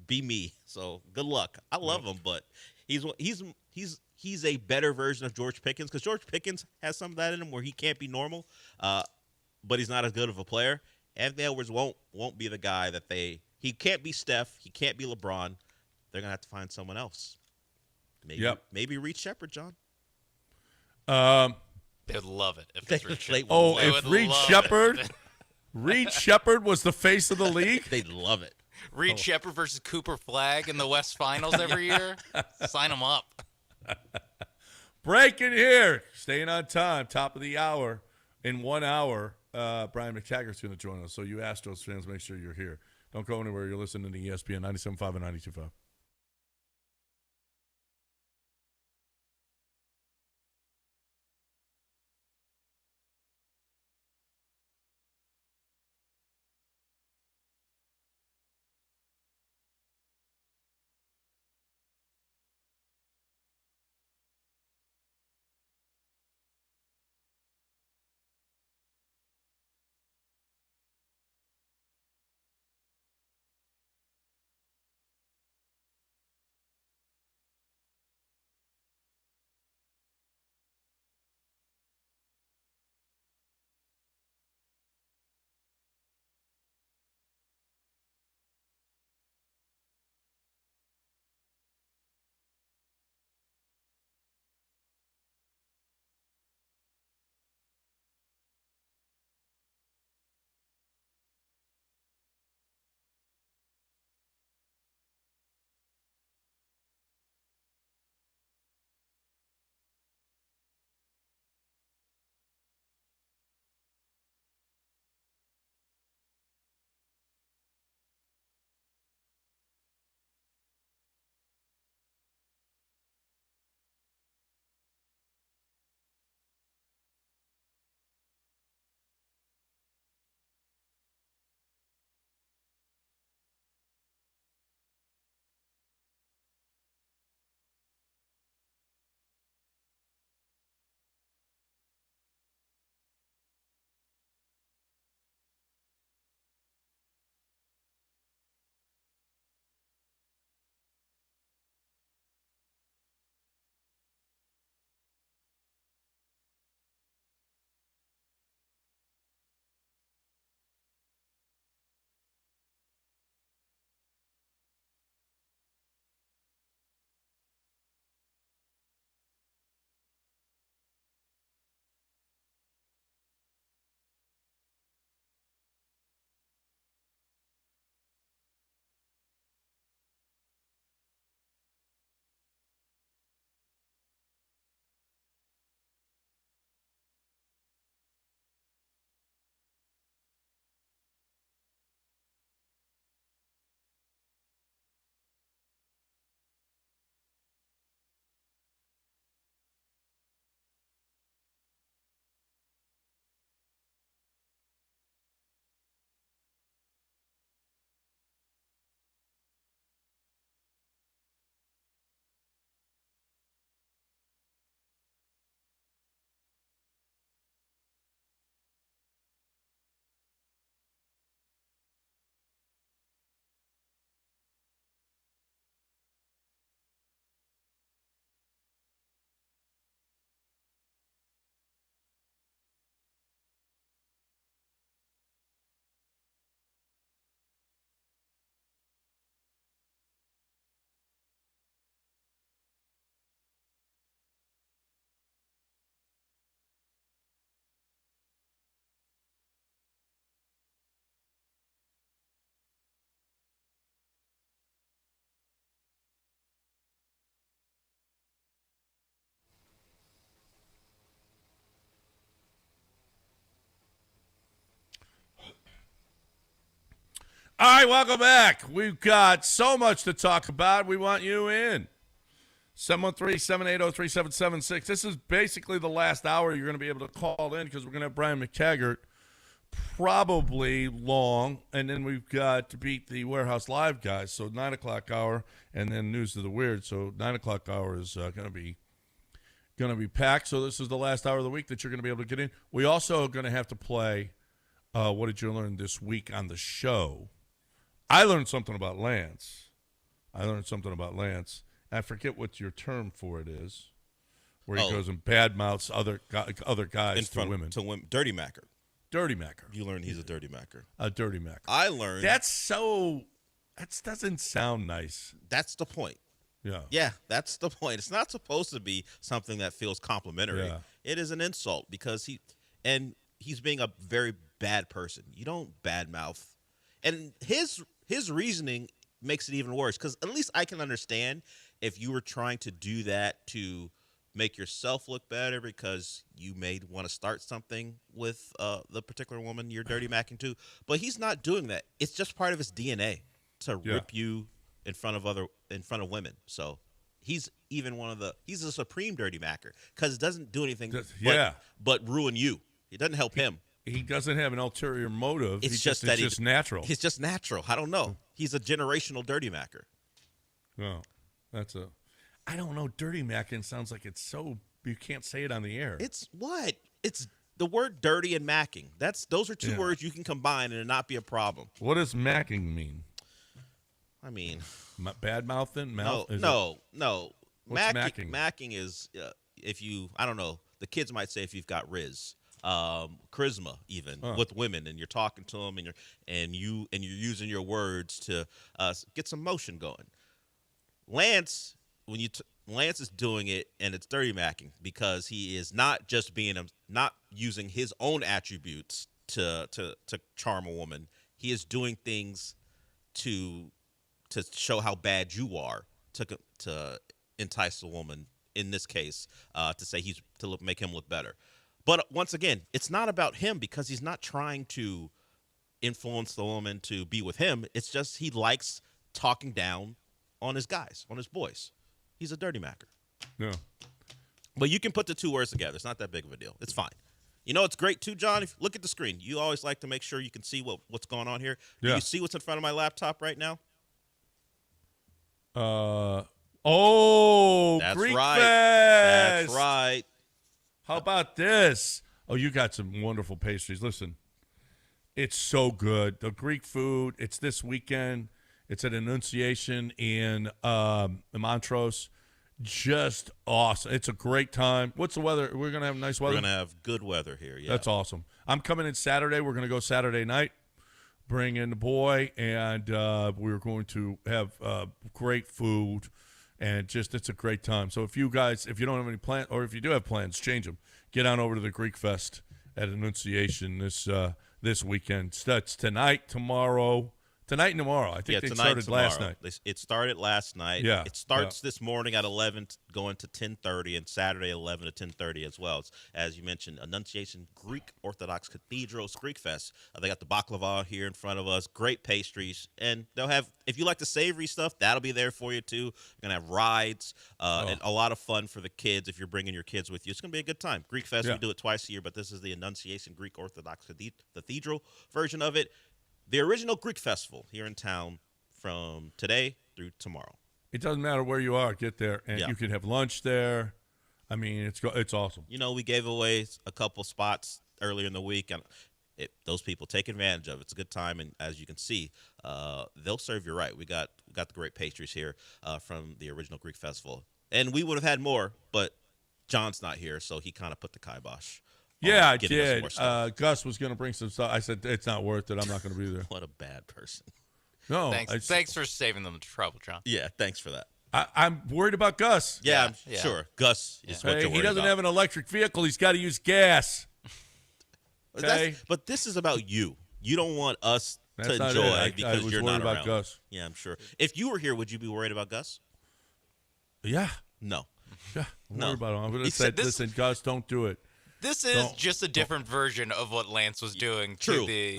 S3: be me. So good luck. I love him, but he's a better version of George Pickens, because George Pickens has some of that in him where he can't be normal, but he's not as good of a player. Anthony Edwards won't be the guy that he can't be Steph, he can't be LeBron. They're gonna have to find someone else. Maybe Reed Shepard, John.
S2: They'd love it if it's Reed Shepard.
S1: If Reed Shepard was the face of the league,
S3: they'd love it.
S2: Reed Shepard versus Cooper Flagg in the West Finals every year. Sign them up.
S1: Breaking here, staying on time, top of the hour. In 1 hour, Brian McTaggart's going to join us. So you Astros fans, make sure you're here. Don't go anywhere. You're listening to ESPN 97.5 and 92.5. All right, welcome back. We've got so much to talk about. We want you in. 713-780-3776. This is basically the last hour you're going to be able to call in because we're going to have Brian McTaggart probably long, and then we've got to beat the Warehouse Live guys. So 9 o'clock hour, and then News of the Weird. So 9 o'clock hour is going to be packed. So this is the last hour of the week that you're going to be able to get in. We also are going to have to play What Did You Learn This Week on the show. I learned something about Lance. I forget what your term for it is, where he goes and badmouths other guys to women.
S3: Dirty Macker.
S1: Dirty Macker.
S3: You learned he's a dirty Macker.
S1: A dirty Macker.
S3: I learned.
S1: That doesn't sound nice.
S3: That's the point.
S1: Yeah.
S3: Yeah, that's the point. It's not supposed to be something that feels complimentary.
S1: Yeah.
S3: It is an insult because he's being a very bad person. You don't badmouth. And his reasoning makes it even worse because at least I can understand if you were trying to do that to make yourself look better because you may want to start something with the particular woman you're dirty macking to. But he's not doing that. It's just part of his DNA to rip you in front of women. So he's he's a supreme dirty macker because it doesn't do anything but ruin you. It doesn't help him.
S1: He doesn't have an ulterior motive.
S3: It's
S1: just natural.
S3: He's just natural. I don't know. He's a generational dirty macker.
S1: No, I don't know. Dirty macking sounds like it's so you can't say it on the air.
S3: It's what? It's the word dirty and macking. Those are two words you can combine and it not be a problem.
S1: What does macking mean?
S3: I mean,
S1: bad mouthing?
S3: No.
S1: What's macking?
S3: Macking is if you, I don't know, the kids might say if you've got charisma even with women and you're talking to them and you're using your words to get some motion going. Lance is doing it and it's dirty macking because he is not just not using his own attributes to charm a woman. He is doing things to show how bad you are to entice a woman. In this case, to say make him look better. But once again, it's not about him because he's not trying to influence the woman to be with him. It's just he likes talking down on his guys, on his boys. He's a dirty macker.
S1: Yeah.
S3: But you can put the two words together. It's not that big of a deal. It's fine. You know, it's great too, John. If you look at the screen, you always like to make sure you can see what's going on here. Do you see what's in front of my laptop right now? That's
S1: Greek
S3: right.
S1: Fest.
S3: That's right.
S1: How about this? Oh, you got some wonderful pastries. Listen, it's so good. The Greek food, it's this weekend. It's at Annunciation in Montrose. Just awesome. It's a great time. What's the weather? We're going to have nice weather?
S3: We're going to have good weather here, yeah.
S1: That's awesome. I'm coming in Saturday. We're going to go Saturday night. Bring in the boy, and we're going to have great food. And it's a great time. So if you don't have any plans, or if you do have plans, change them. Get on over to the Greek Fest at Annunciation this weekend. That's tonight, tomorrow. Tonight and tomorrow. I think they started last night.
S3: It started last night.
S1: Yeah.
S3: It starts this morning at 11, going to 10:30, and Saturday 11 to 10:30 as well. It's, as you mentioned, Annunciation Greek Orthodox Cathedral's Greek Fest. They got the baklava here in front of us. Great pastries, and they'll have. If you like the savory stuff, that'll be there for you too. You're gonna have rides and a lot of fun for the kids if you're bringing your kids with you. It's gonna be a good time. Greek Fest, we do it twice a year, but this is the Annunciation Greek Orthodox Cathedral version of it. The original Greek festival here in town from today through tomorrow.
S1: It doesn't matter where you are. Get there, and you can have lunch there. I mean, it's awesome.
S3: You know, we gave away a couple spots earlier in the week, and those people take advantage of it. It's a good time, and as you can see, they'll serve you right. We got the great pastries here from the original Greek festival, and we would have had more, but John's not here, so he kind of put the kibosh.
S1: Yeah, I did. Gus was going to bring some stuff. I said, it's not worth it. I'm not going to be there.
S3: What a bad person.
S1: No.
S2: Thanks for saving them the trouble, John.
S3: Yeah, thanks for that.
S1: I'm worried about Gus.
S3: Yeah, I'm sure. Gus is what you're worried
S1: He doesn't
S3: about.
S1: have an electric vehicle. He's got to use gas. Okay?
S3: But this is about you. You don't want us
S1: That's
S3: to
S1: not
S3: enjoy
S1: it.
S3: because
S1: I was
S3: you're
S1: worried
S3: not
S1: about
S3: around.
S1: Gus.
S3: Yeah, I'm sure. If you were here, would you be worried about Gus?
S1: Yeah.
S3: No.
S1: Yeah. I'm
S3: No.
S1: worried about him. I'm going
S2: He
S1: to say,
S2: said this-
S1: listen, Gus, don't do it.
S2: This is just a different version of what Lance was doing
S3: True.
S2: to the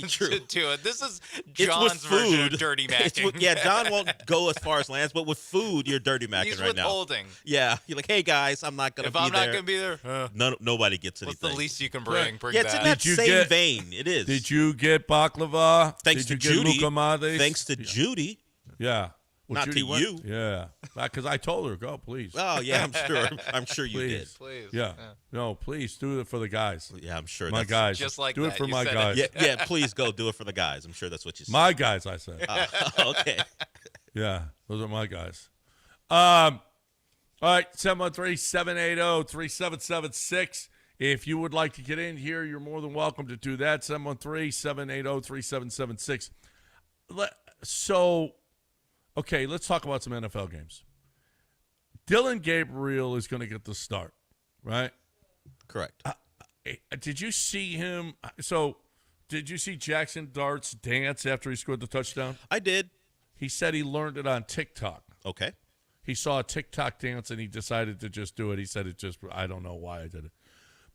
S3: True.
S2: to it. This is
S3: It's with
S2: John's version
S3: food.
S2: of dirty
S3: It's
S2: macking.
S3: with- John won't go as far as Lance, but with food, you're dirty macking
S2: He's
S3: right now.
S2: withholding.
S3: Yeah, you're like, hey guys, I'm not gonna
S2: If
S3: be
S2: I'm
S3: there.
S2: not gonna be there,
S3: Nobody gets
S2: what's
S3: anything.
S2: the least you can bring? Bring
S3: Yeah, it's in
S2: that.
S3: that
S1: Did you
S3: same
S1: get-
S3: vein. It is.
S1: Did you get baklava?
S3: Thanks
S1: Did
S3: to
S1: you
S3: Judy.
S1: get Lukamades?
S3: Thanks to Judy.
S1: Yeah. Well,
S3: Not
S1: Judy
S3: to
S1: went-
S3: you.
S1: Yeah. Because I told her, go, please.
S3: Oh yeah, I'm sure. I'm sure you did.
S2: Please.
S1: Yeah. No, please do it for the guys.
S3: Yeah, I'm sure.
S1: My
S3: that's,
S1: guys.
S2: Just like
S1: do it
S2: that,
S1: for
S2: you
S1: my
S2: said
S1: guys.
S2: it.
S3: Yeah, please go do it for the guys. I'm sure that's what you said.
S1: My guys, I said.
S3: Okay.
S1: Yeah, those are my guys. All right, 713-780-3776. If you would like to get in here, you're more than welcome to do that. 713-780-3776. So, okay, let's talk about some NFL games. Dylan Gabriel is going to get the start, right?
S3: Correct.
S1: Did you see him? So, did you see Jackson Dart's dance after he scored the touchdown?
S3: I did.
S1: He said he learned it on TikTok.
S3: Okay.
S1: He saw a TikTok dance and he decided to just do it. He said I don't know why I did it.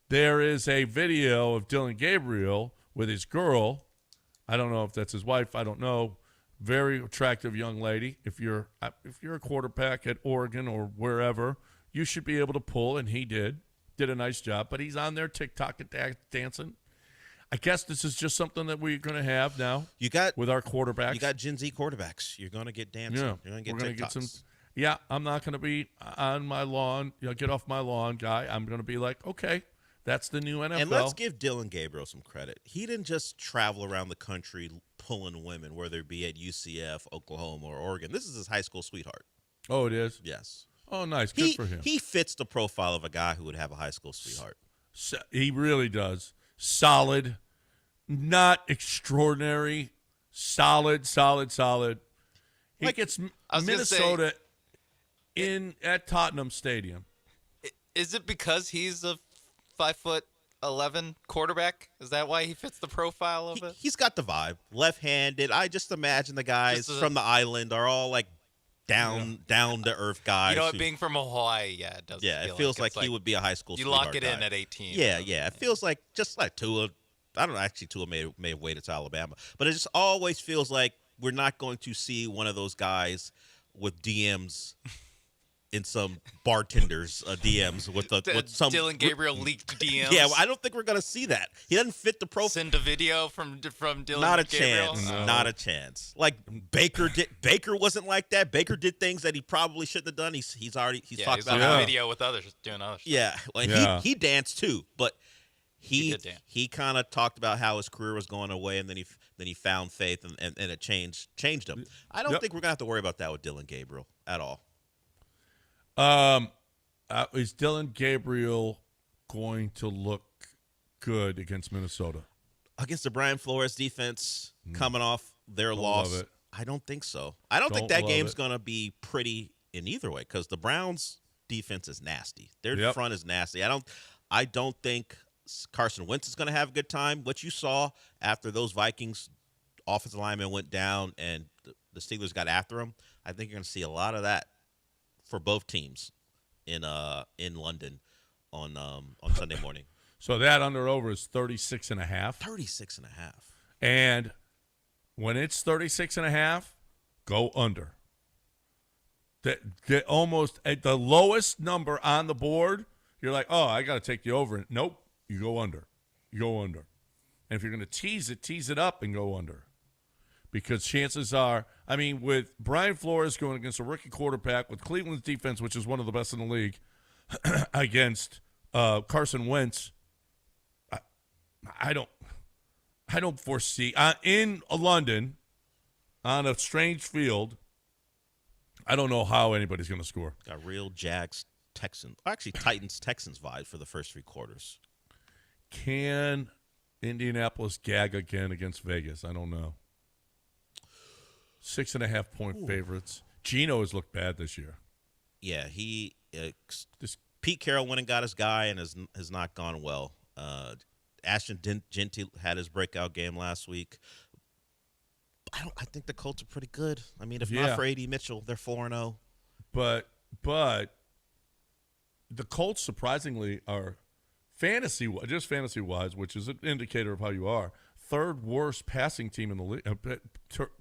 S1: There is a video of Dylan Gabriel with his girl. I don't know if that's his wife. I don't know. Very attractive young lady. If you're a quarterback at Oregon or wherever, you should be able to pull, and he did a nice job. But he's on there TikTok and dancing. I guess this is just something that we're going to have now. With our quarterbacks.
S3: You got Gen Z quarterbacks. You're going to get dancing.
S1: Yeah,
S3: You're going to
S1: we're
S3: get
S1: gonna get
S3: TikToks.
S1: some. Yeah, I'm not going to be on my lawn. Get off my lawn, guy. I'm going to be like, okay, that's the new NFL.
S3: And let's give Dylan Gabriel some credit. He didn't just travel around the country pulling women, whether it be at UCF, Oklahoma, or Oregon. This is his high school sweetheart.
S1: Oh, it is?
S3: Yes.
S1: Oh, nice. Good for him.
S3: He fits the profile of a guy who would have a high school sweetheart.
S1: He really does. Solid, not extraordinary. Solid. He gets
S2: I was gonna
S1: Minnesota at Tottenham Stadium.
S2: Is it because he's a 5'11" quarterback? Is that why he fits the profile of it?
S3: He's got the vibe. Left-handed. I just imagine the guys from the island are all like down to earth guys.
S2: You know, being from Hawaii, yeah, it does.
S3: Yeah, it feels like he would be a high school.
S2: You lock
S3: sweetheart
S2: it in
S3: guy.
S2: at 18.
S3: Yeah. It feels like just like Tua. I don't know. Actually, Tua may have waited to Alabama, but it just always feels like we're not going to see one of those guys with DMs in some bartenders DMs with some
S2: Dylan Gabriel leaked DMs.
S3: Yeah, well, I don't think we're going to see that. He doesn't fit the profile.
S2: Send a video from Dylan.
S3: Not a
S2: Gabriel?
S3: chance.
S2: No.
S3: Not a chance. Like Baker did. Baker wasn't like that. Baker did things that he probably shouldn't have done. He's talked
S2: He's
S3: about
S2: on
S3: how
S2: a video with others doing other stuff.
S3: Yeah, well, he danced too, but he kind of talked about how his career was going away, and then he found faith, and it changed him. I don't think we're gonna have to worry about that with Dylan Gabriel at all.
S1: Is Dylan Gabriel going to look good against Minnesota?
S3: Against the Brian Flores defense coming off their loss?
S1: Love it.
S3: I don't think so. I don't think that game's going to be pretty in either way because the Browns' defense is nasty. Their front is nasty. I don't think Carson Wentz is going to have a good time. What you saw after those Vikings offensive linemen went down and the Steelers got after them, I think you're going to see a lot of that for both teams in London on Sunday morning.
S1: So that under-over is 36.5.
S3: 36.5.
S1: And when it's 36.5, go under. The almost at the lowest number on the board, you're like, oh, I got to take the over. Nope, you go under. You go under. And if you're going to tease it up and go under. Because chances are, I mean, with Brian Flores going against a rookie quarterback, with Cleveland's defense, which is one of the best in the league, against Carson Wentz, I don't foresee in London on a strange field. I don't know how anybody's going to score.
S3: Got real Jags Texans, actually Titans Texans vibe for the first three quarters.
S1: Can Indianapolis gag again against Vegas? I don't know. 6.5 point favorites. Geno has looked bad this year.
S3: Yeah, Pete Carroll went and got his guy and has not gone well. Ashton Genty had his breakout game last week. I think the Colts are pretty good. I mean, if not for A.D. Mitchell, they're 4-0.
S1: But the Colts surprisingly are just fantasy wise, which is an indicator of how you are, third worst passing team in the league,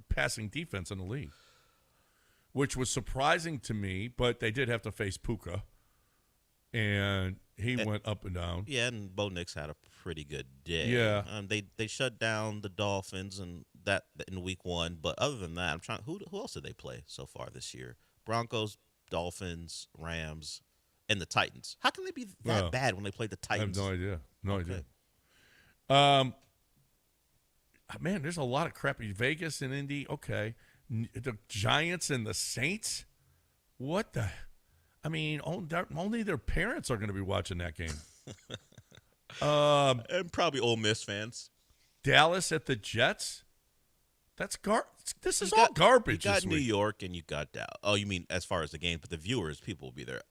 S1: passing defense in the league, which was surprising to me. But they did have to face Puka, and he went up and down.
S3: Yeah, and Bo Nix had a pretty good day.
S1: Yeah.
S3: They shut down the Dolphins and that in week 1. But other than that, I'm trying. Who else did they play so far this year? Broncos, Dolphins, Rams, and the Titans. How can they be that bad when they play the Titans?
S1: I have no idea. No
S3: Okay.
S1: idea. Man, there's a lot of crappy Vegas and Indy. Okay, the Giants and the Saints. What the? I mean, only their parents are going to be watching that game.
S3: And probably Ole Miss fans.
S1: Dallas at the Jets. That's This is all garbage.
S3: You got
S1: this
S3: New
S1: week.
S3: York and you got Dallas. Oh, you mean as far as the game, but the viewers, people will be there.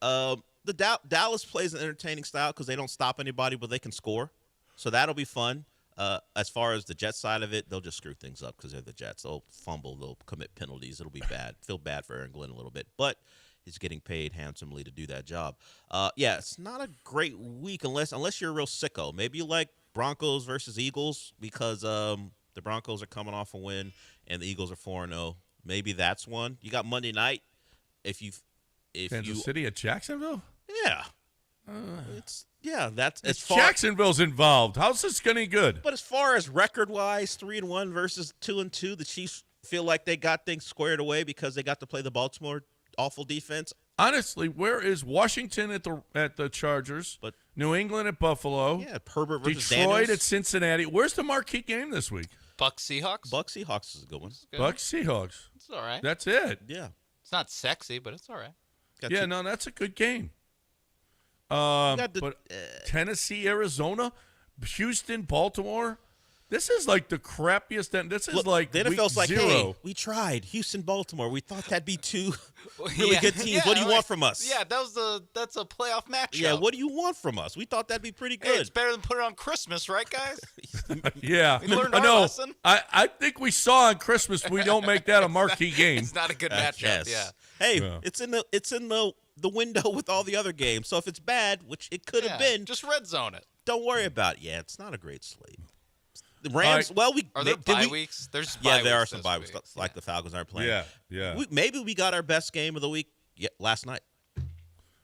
S3: Dallas plays an entertaining style because they don't stop anybody, but they can score. So that'll be fun. As far as the Jets side of it, they'll just screw things up because they're the Jets. They'll fumble. They'll commit penalties. It'll be bad. Feel bad for Aaron Glenn a little bit. But he's getting paid handsomely to do that job. Yeah, it's not a great week unless you're a real sicko. Maybe you like Broncos versus Eagles because the Broncos are coming off a win and the Eagles are 4-0. Maybe that's one. You got Monday night.
S1: Kansas City at Jacksonville.
S3: Yeah. That's as
S1: If
S3: far.
S1: Jacksonville's involved, how's this getting good?
S3: But as far as record-wise, 3-1 versus 2-2, the Chiefs feel like they got things squared away because they got to play the Baltimore awful defense.
S1: Honestly, where is Washington at the Chargers?
S3: But
S1: New England at Buffalo.
S3: yeah, Herbert versus
S1: Detroit
S3: Daniels.
S1: at Cincinnati. Where's the marquee game this week?
S2: Bucks Seahawks.
S3: Bucks Seahawks is a good one.
S2: Good.
S1: Bucks Seahawks.
S2: It's all right.
S1: That's it.
S3: Yeah.
S2: It's not sexy, but it's all right.
S3: Got
S1: No, that's a good game.
S3: got the-
S1: But Tennessee, Arizona, Houston, Baltimore. This is like the crappiest. This is like
S3: the
S1: week
S3: NFL's like,
S1: 0.
S3: hey, we tried Houston, Baltimore. We thought that'd be two really
S2: Yeah.
S3: good teams.
S2: Yeah,
S3: What do you
S2: like-
S3: want from us?
S2: Yeah, that's a playoff matchup.
S3: Yeah, what do you want from us? We thought that'd be pretty
S2: Hey,
S3: good.
S2: it's better than putting it on Christmas, right, guys?
S1: Yeah,
S2: We learned
S1: I
S2: our
S1: know.
S2: lesson.
S1: I think we saw on Christmas we don't make that a marquee game.
S2: It's not a good matchup.
S3: Yes.
S2: Yeah.
S3: Hey,
S1: Yeah.
S3: it's in the window with all the other games. So if it's bad, which it could have been,
S2: Just red zone it.
S3: don't worry about it. Yeah, it's not a great slate. The Rams. Well,
S2: Are there
S3: did
S2: bye
S3: we-
S2: weeks? There's
S3: Yeah,
S2: bye
S3: there are
S2: weeks
S3: some
S2: this
S3: bye weeks,
S2: week.
S3: like the Falcons aren't playing.
S1: Yeah.
S3: Maybe we got our best game of the week last night.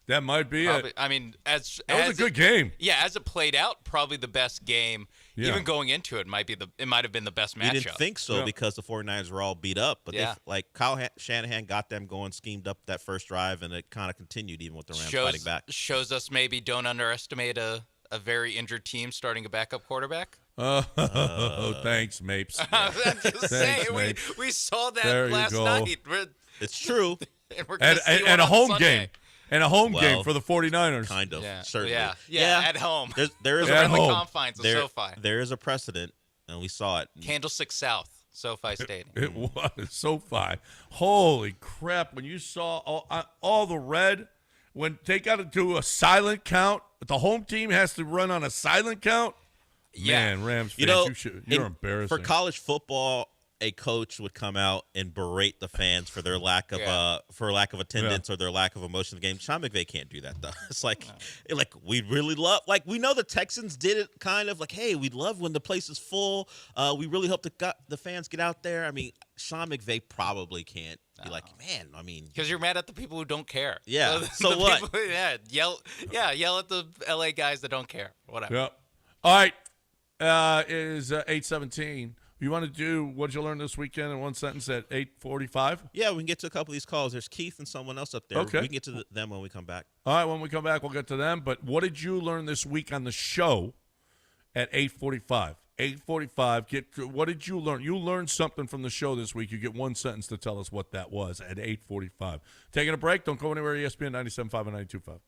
S1: That might be
S2: Probably,
S1: it.
S2: I mean,
S1: That was a good game.
S2: Yeah, as it played out, probably the best game.
S1: Yeah.
S2: Even going into it, might have been the best matchup.
S3: We didn't think so
S1: Yeah.
S3: because the 49ers were all beat up. But
S2: Yeah.
S3: Kyle Shanahan got them going, schemed up that first drive, and it kind of continued even with the Rams fighting back.
S2: Shows us maybe don't underestimate a very injured team starting a backup quarterback.
S1: Oh, thanks, Mapes.
S2: I'm just saying,
S1: mate.
S2: we saw that
S1: There you
S2: last
S1: go.
S2: night.
S3: It's true.
S2: And we're gonna see
S1: And
S2: one
S1: a
S2: on
S1: home
S2: Sunday.
S1: game. And a home
S3: Well,
S1: game for the 49ers.
S3: Kind of,
S2: Yeah,
S3: certainly.
S2: yeah, at home.
S3: There is
S1: At
S2: in
S3: a
S2: the
S1: home.
S2: confines of
S3: there,
S2: SoFi.
S3: there is a precedent, and we saw it.
S2: Candlestick South, SoFi Stadium.
S1: It was SoFi. Holy crap. When you saw all the red, when they got to do a silent count, the home team has to run on a silent count.
S2: Yeah.
S1: Man, Rams
S3: You
S1: fans,
S3: know,
S1: you're embarrassing.
S3: For college football, a coach would come out and berate the fans for their lack of attendance or their lack of emotion in the game. Sean McVay can't do that though. It's like we really love, like we know the Texans did it kind of like, hey, we love when the place is full. We really hope the fans get out there. I mean, Sean McVay probably can't be like, man. I mean,
S2: Because you're mad at the people who don't care.
S3: Yeah,
S2: The
S3: so what?
S2: people- yell at the LA guys that don't care. Whatever.
S1: Yep. All right. It is 8:17. You want to do what did you learn this weekend in one sentence at 8:45?
S3: yeah, we can get to a couple of these calls. There's Keith and someone else up there.
S1: Okay.
S3: We can get to them when we come back.
S1: All right, when we come back, we'll get to them. But what did you learn this week on the show at 8:45? 8:45. What did you learn? You learned something from the show this week. You get one sentence to tell us what that was at 8:45. Taking a break. Don't go anywhere. ESPN 97.5 and 92.5.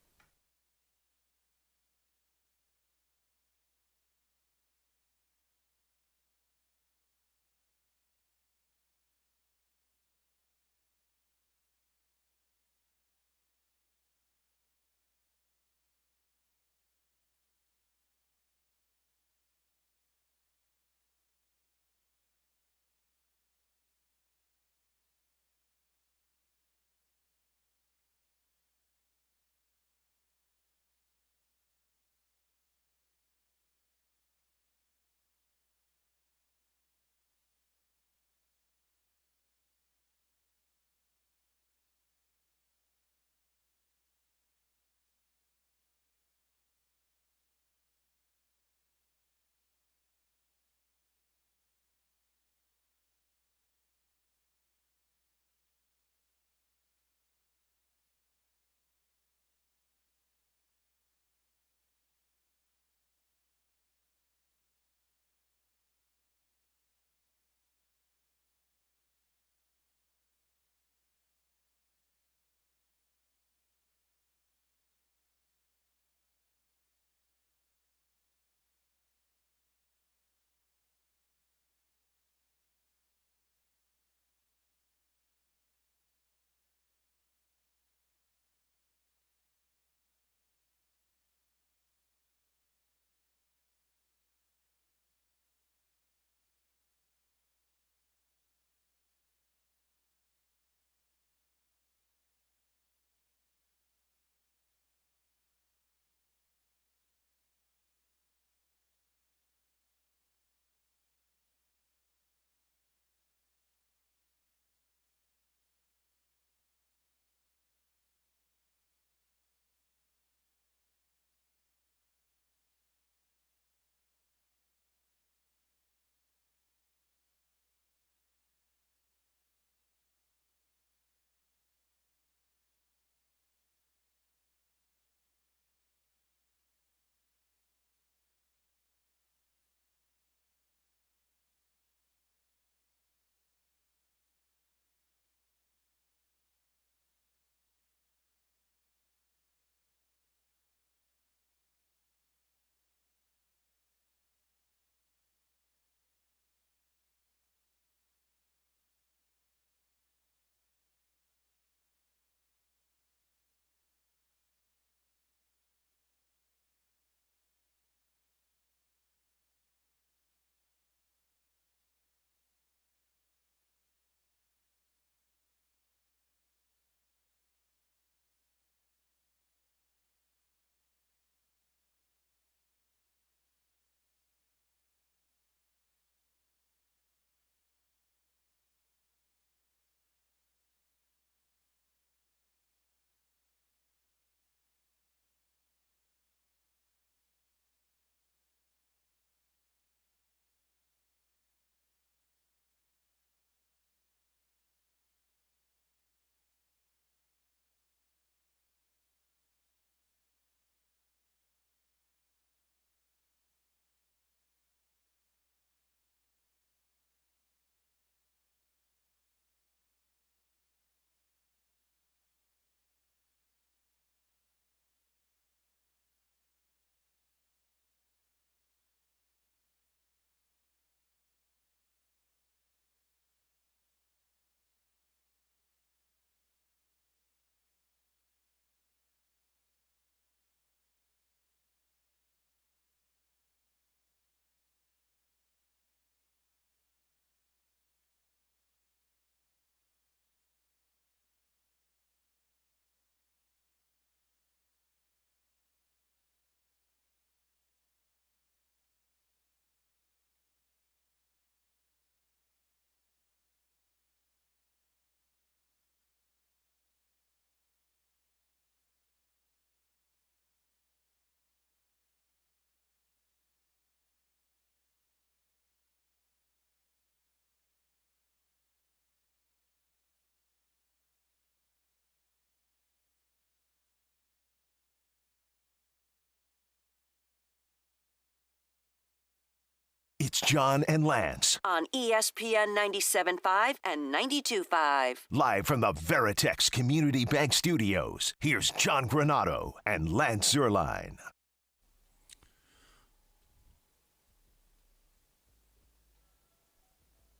S4: It's John and Lance,
S5: on ESPN 97.5 and 92.5.
S4: live from the Veritex Community Bank Studios. Here's John Granado and Lance Zierlein.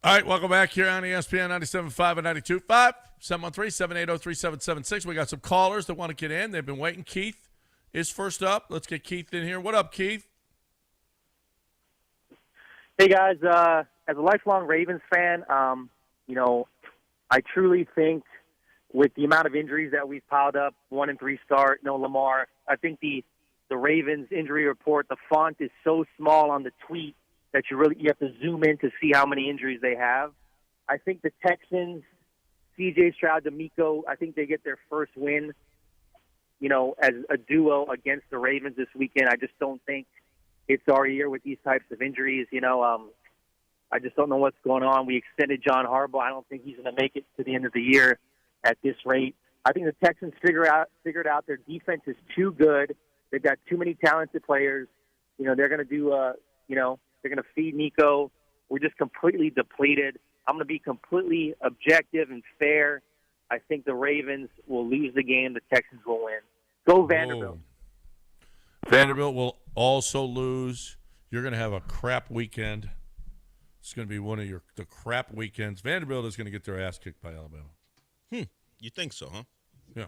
S1: All right, welcome back here on ESPN 97.5 and 92.5, 713-780-3776. We got some callers that want to get in. They've been waiting. Keith is first up. Let's get Keith in here. What up, Keith?
S8: Hey, guys. As a lifelong Ravens fan, I truly think with the amount of injuries that we've piled up, 1-3 start, no Lamar, I think the Ravens injury report, the font is so small on the tweet that you have to zoom in to see how many injuries they have. I think the Texans, C.J. Stroud, D'Amico, I think they get their first win, as a duo against the Ravens this weekend. I just don't think it's our year with these types of injuries. I just don't know what's going on. We extended John Harbaugh. I don't think he's going to make it to the end of the year at this rate. I think the Texans figured out their defense is too good. They've got too many talented players. They're going to do they're going to feed Nico. We're just completely depleted. I'm going to be completely objective and fair. I think the Ravens will lose the game. The Texans will win. Go Vanderbilt.
S1: Whoa. Vanderbilt will also lose. You're going to have a crap weekend. It's going to be one of the crap weekends. Vanderbilt is going to get their ass kicked by Alabama.
S3: You think so, huh?
S1: Yeah.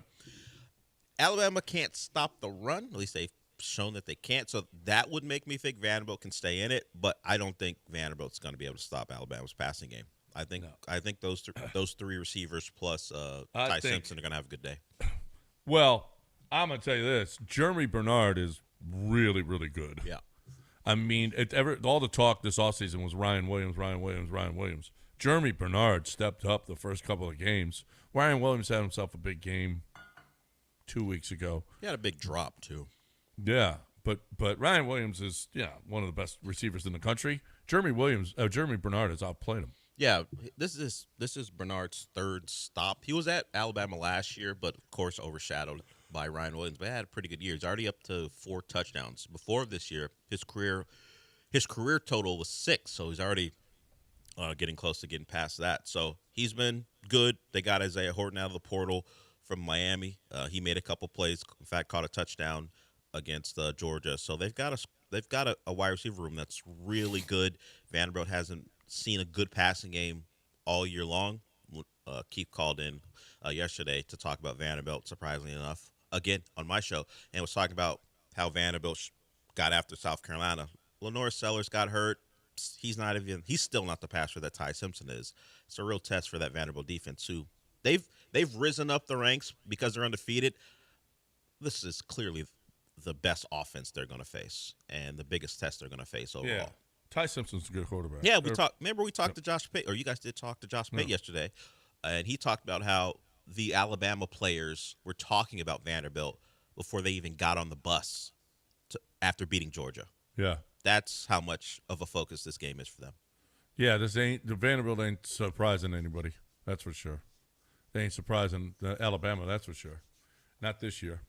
S3: Alabama can't stop the run. At least they've shown that they can't. So that would make me think Vanderbilt can stay in it. But I don't think Vanderbilt's going to be able to stop Alabama's passing game. I think those three receivers plus Ty Simpson are going to have a good day.
S1: Well, I'm going to tell you this. Jeremy Bernard is really, really good.
S3: Yeah.
S1: I mean, all the talk this offseason was Ryan Williams. Jeremy Bernard stepped up the first couple of games. Ryan Williams had himself a big game 2 weeks ago.
S3: He had a big drop, too.
S1: Yeah, but Ryan Williams is one of the best receivers in the country. Jeremy Bernard has outplayed him.
S3: Yeah, this is Bernard's third stop. He was at Alabama last year, but of course overshadowed by Ryan Williams. But he had a pretty good year. He's already up to 4 touchdowns. Before this year, his career total was 6, so he's already getting close to getting past that. So he's been good. They got Isaiah Horton out of the portal from Miami. He made a couple plays. In fact, caught a touchdown against Georgia. So they've got a wide receiver room that's really good. Vanderbilt hasn't seen a good passing game all year long. Keith called in yesterday to talk about Vanderbilt, surprisingly enough, again on my show, and was talking about how Vanderbilt got after South Carolina. Lenore Sellers got hurt. He's still not the passer that Ty Simpson is. It's a real test for that Vanderbilt defense too. They've risen up the ranks because they're undefeated. This is clearly the best offense they're going to face and the biggest test they're going to face overall.
S1: Yeah. Ty Simpson's a good quarterback.
S3: Yeah, we talked to Josh Pate, or you guys did talk to Josh Pate yesterday, and he talked about how the Alabama players were talking about Vanderbilt before they even got on the bus after beating Georgia.
S1: Yeah.
S3: That's how much of a focus this game is for them.
S1: Yeah, the Vanderbilt ain't surprising anybody. That's for sure. They ain't surprising Alabama, that's for sure. Not this year.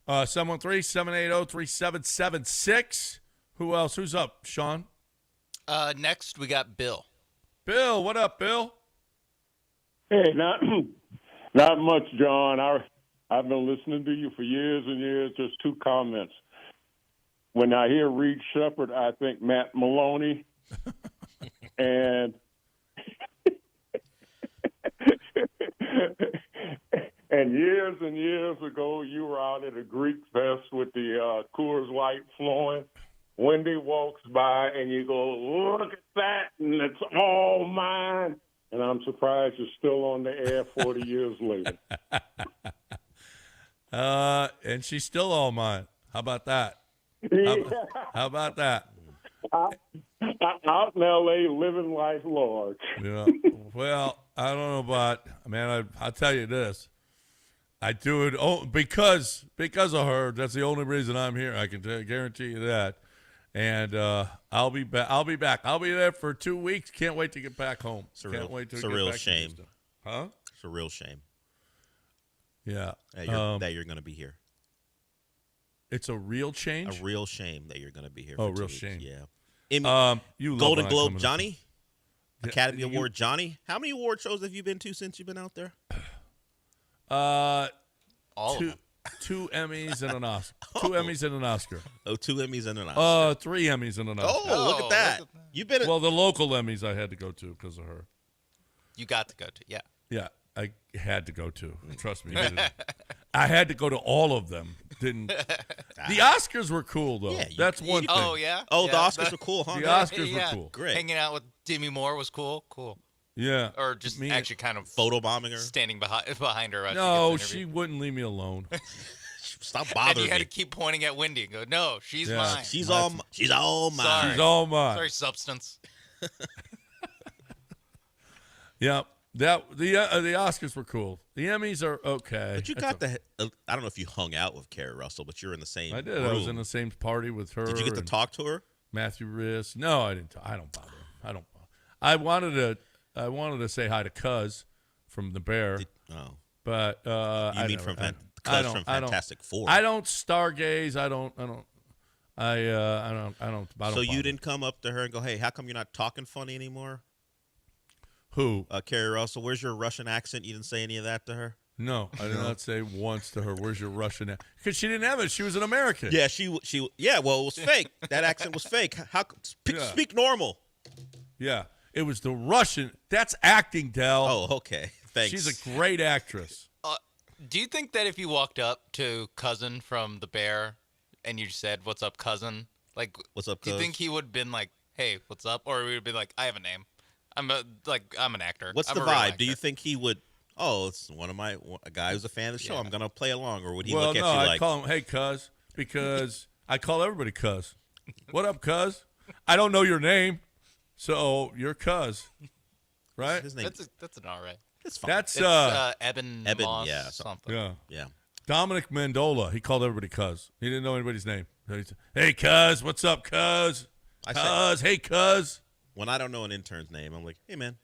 S1: 713-780-3776. Who else? Who's up? Sean?
S2: Next, we got Bill.
S1: Bill, what up, Bill?
S9: Hey, not much, John. I've been listening to you for years and years. Just 2 comments. When I hear Reed Shepherd, I think Matt Maloney. and years and years ago, you were out at a Greek fest with the Coors Light flowing. Wendy walks by, and you go, look at that, and it's all mine. And I'm surprised you're still on the air 40 years later.
S1: And she's still all mine. How about that?
S9: Yeah.
S1: How about that?
S9: Out in L.A., living life large.
S1: Yeah. Well, I don't know about, man, I'll tell you this. I do it because of her. That's the only reason I'm here. I can guarantee you that. And I'll be back. I'll be there for 2 weeks. Can't wait to get back home.
S3: It's a real shame.
S1: Huh?
S3: It's a real shame.
S1: Yeah.
S3: That you're going to be here.
S1: It's a real change?
S3: A real shame that you're going to be here.
S1: Oh,
S3: for 2
S1: real
S3: weeks.
S1: shame.
S3: Yeah. Emmy,
S1: You love
S3: Golden
S1: when I
S3: Globe
S1: come in
S3: Johnny,
S1: Yeah,
S3: Academy
S1: you-
S3: Award Johnny. How many award shows have you been to since you've been out there?
S2: All of
S1: two
S2: them.
S1: two Emmys and an Oscar. Two Emmys and an Oscar.
S3: Oh, 2 Emmys and an Oscar.
S1: 3 Emmys and an Oscar.
S3: Oh, look at that. You've been.
S1: Well, the local Emmys I had to go to because of her.
S2: You got to go to, yeah.
S1: Yeah, I had to go to. Trust me. I had to go to all of them. Didn't. The Oscars were cool though.
S3: Yeah,
S1: That's one thing.
S2: Oh, yeah?
S3: Oh,
S2: yeah,
S3: the Oscars were cool, huh?
S1: The Oscars were
S2: yeah.
S1: cool.
S3: Great.
S2: Hanging out with Demi Moore was cool. Cool.
S1: Yeah.
S2: Or just
S1: Me-
S2: actually kind of
S3: Photobombing her.
S2: standing behind her. As
S1: No,
S2: she gets
S1: she
S2: interviewed.
S1: wouldn't leave me alone.
S3: Stop
S2: And
S3: bothering
S2: you had
S3: me.
S2: to keep pointing at Wendy and go, no, she's
S1: Yeah.
S2: mine.
S3: She's all mine.
S2: Sorry.
S1: She's all mine.
S2: Sorry, substance.
S1: Yeah. The Oscars were cool. The Emmys are okay.
S3: But you
S1: That's
S3: got the. I don't know if you hung out with Carrie Russell, but you're in the same.
S1: I did.
S3: Room.
S1: I was in the same party with her.
S3: Did you get to
S1: and
S3: talk to her?
S1: Matthew Riss? No, I didn't. I don't bother. I don't. I wanted to say hi to Cuz from the Bear,
S3: Oh,
S1: but
S3: you
S1: I
S3: mean
S1: never-
S3: from
S1: I-
S3: Cuz
S1: I don't-
S3: from
S1: I don't-
S3: Fantastic Four?
S1: I don't stargaze. I don't.
S3: So you didn't come up to her and go, "Hey, how come you're not talking funny anymore?"
S1: Who?
S3: Carrie Russell, where's your Russian accent? You didn't say any of that to her?
S1: No, I did not say once to her, "Where's your Russian?" Because she didn't have it. She was an American.
S3: Yeah, yeah, well, it was fake. That accent was fake. Speak normal.
S1: Yeah. It was the Russian. That's acting, Del.
S3: Oh, okay. Thanks.
S1: She's a great actress.
S2: Do you think that if you walked up to Cousin from the Bear and you said, "What's up, Cousin?" Like,
S3: What's up,
S2: do you
S3: cuz?
S2: think he would have been like, "Hey, what's up?" Or he would be like, "I have a name. I'm an actor."
S3: What's
S2: I'm
S3: the
S2: a real
S3: vibe? Do you
S2: actor."
S3: think he would? Oh, it's a guy who's a fan of the show.
S2: Yeah.
S3: I'm gonna play along, or would he
S1: Well,
S3: look at
S1: no,
S3: you
S1: I
S3: like?
S1: call him, "Hey, Cuz," because I call everybody Cuz. What up, Cuz? I don't know your name, so you're Cuz, right?
S3: His name.
S2: That's an all right.
S3: It's fine.
S1: That's
S2: It's Eben Moss
S3: yeah,
S2: something.
S1: yeah.
S3: yeah.
S1: Dominic Mandola. He called everybody Cuz. He didn't know anybody's name. He said, "Hey, Cuz, what's up, Cuz?
S3: I say-
S1: Cuz, hey, Cuz.
S3: When I don't know an intern's name, I'm like, "Hey, man."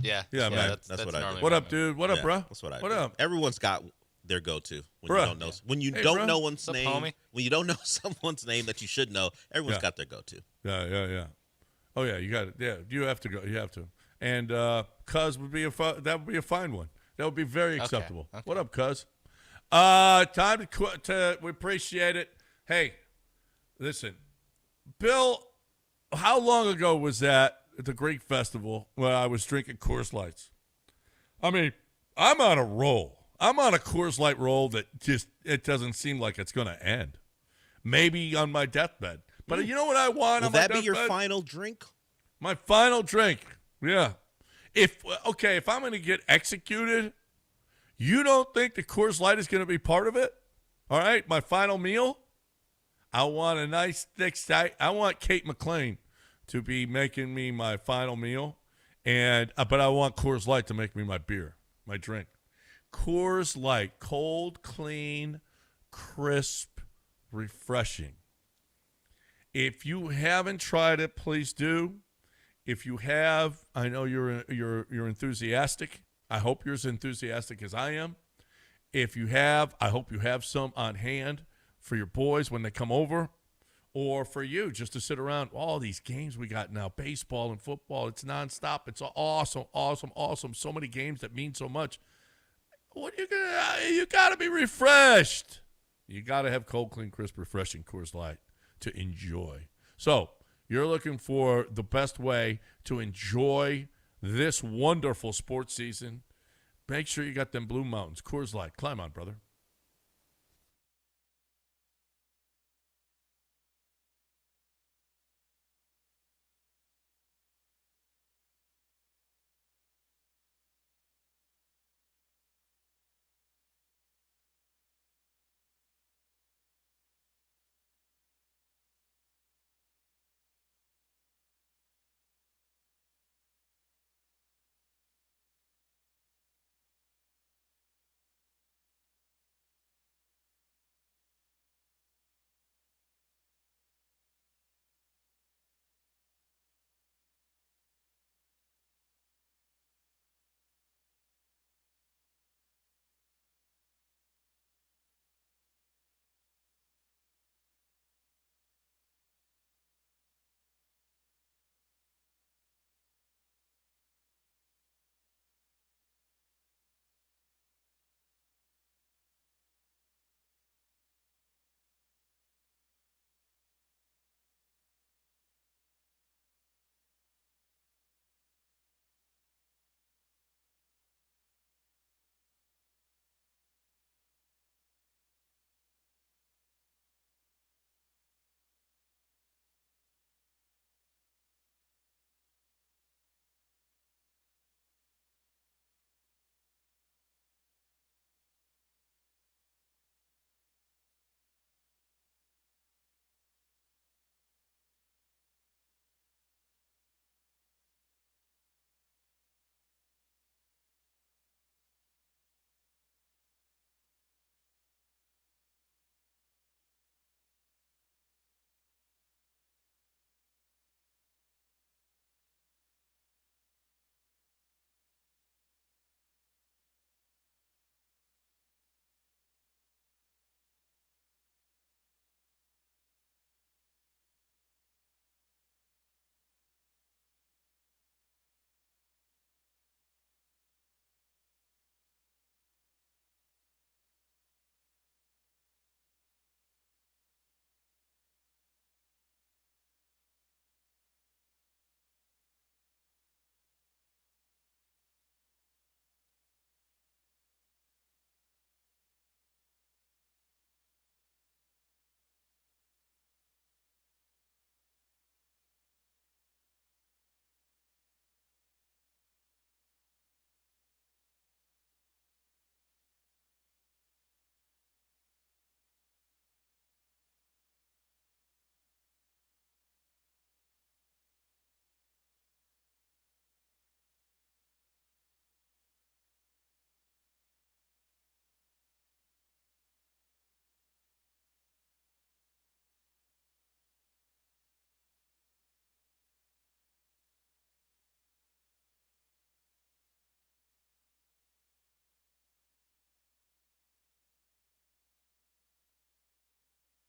S2: Yeah,
S1: Yeah, man.
S3: That's what I do.
S2: normally
S1: What
S2: what
S1: up, dude? What up,
S3: Yeah,
S1: bro?
S3: That's what I
S1: What
S3: do.
S1: up?
S3: Everyone's got their go-to when
S1: Bruh.
S3: you don't know. When you
S1: Hey,
S3: don't
S1: bruh.
S3: know one's
S2: What's up,
S3: name,
S2: homie?
S3: when you don't know someone's name that you should know, everyone's
S1: Yeah.
S3: got their go-to.
S1: Yeah. Oh yeah, you got it. Yeah, you have to go. You have to. And Cuz would be that would be a fine one. That would be very acceptable.
S2: Okay.
S1: What up, Cuz? Time to we appreciate it. Hey, listen, Bill. How long ago was that at the Greek Festival when I was drinking Coors Lights? I mean, I'm on a roll. I'm on a Coors Light roll that just it doesn't seem like it's going to end. Maybe on my deathbed. But you know what I want
S3: Will
S1: on my
S3: that be your
S1: deathbed?
S3: final drink?
S1: My final drink. Yeah. If I'm going to get executed, you don't think the Coors Light is going to be part of it? All right, my final meal. I want a nice thick steak. I want Kate McLean to be making me my final meal, but I want Coors Light to make me my beer, my drink. Coors Light, cold, clean, crisp, refreshing. If you haven't tried it, please do. If you have, I know you're enthusiastic. I hope you're as enthusiastic as I am. If you have, I hope you have some on hand for your boys when they come over, or for you just to sit around. All these games we got now, baseball and football, it's nonstop. It's awesome. So many games that mean so much. You got to be refreshed. You got to have cold, clean, crisp, refreshing Coors Light to enjoy. So you're looking for the best way to enjoy this wonderful sports season. Make sure you got them Blue Mountains, Coors Light. Climb on, brother.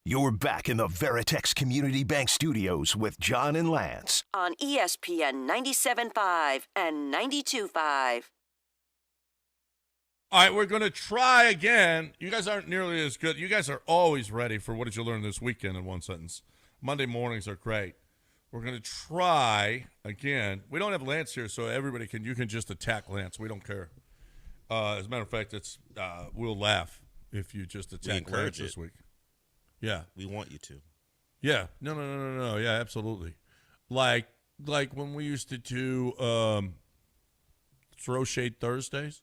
S4: You're back in the Veritex Community Bank Studios with John and Lance.
S5: On ESPN 97.5 and 92.5.
S1: All right, we're going to try again. You guys aren't nearly as good. You guys are always ready for what did you learn this weekend in one sentence. Monday mornings are great. We're going to try again. We don't have Lance here, so you can just attack Lance. We don't care. As a matter of fact, we'll laugh if you just attack Lance this week. Yeah.
S3: We want you to.
S1: Yeah. No. Yeah, absolutely. Like when we used to do Throw Shade Thursdays.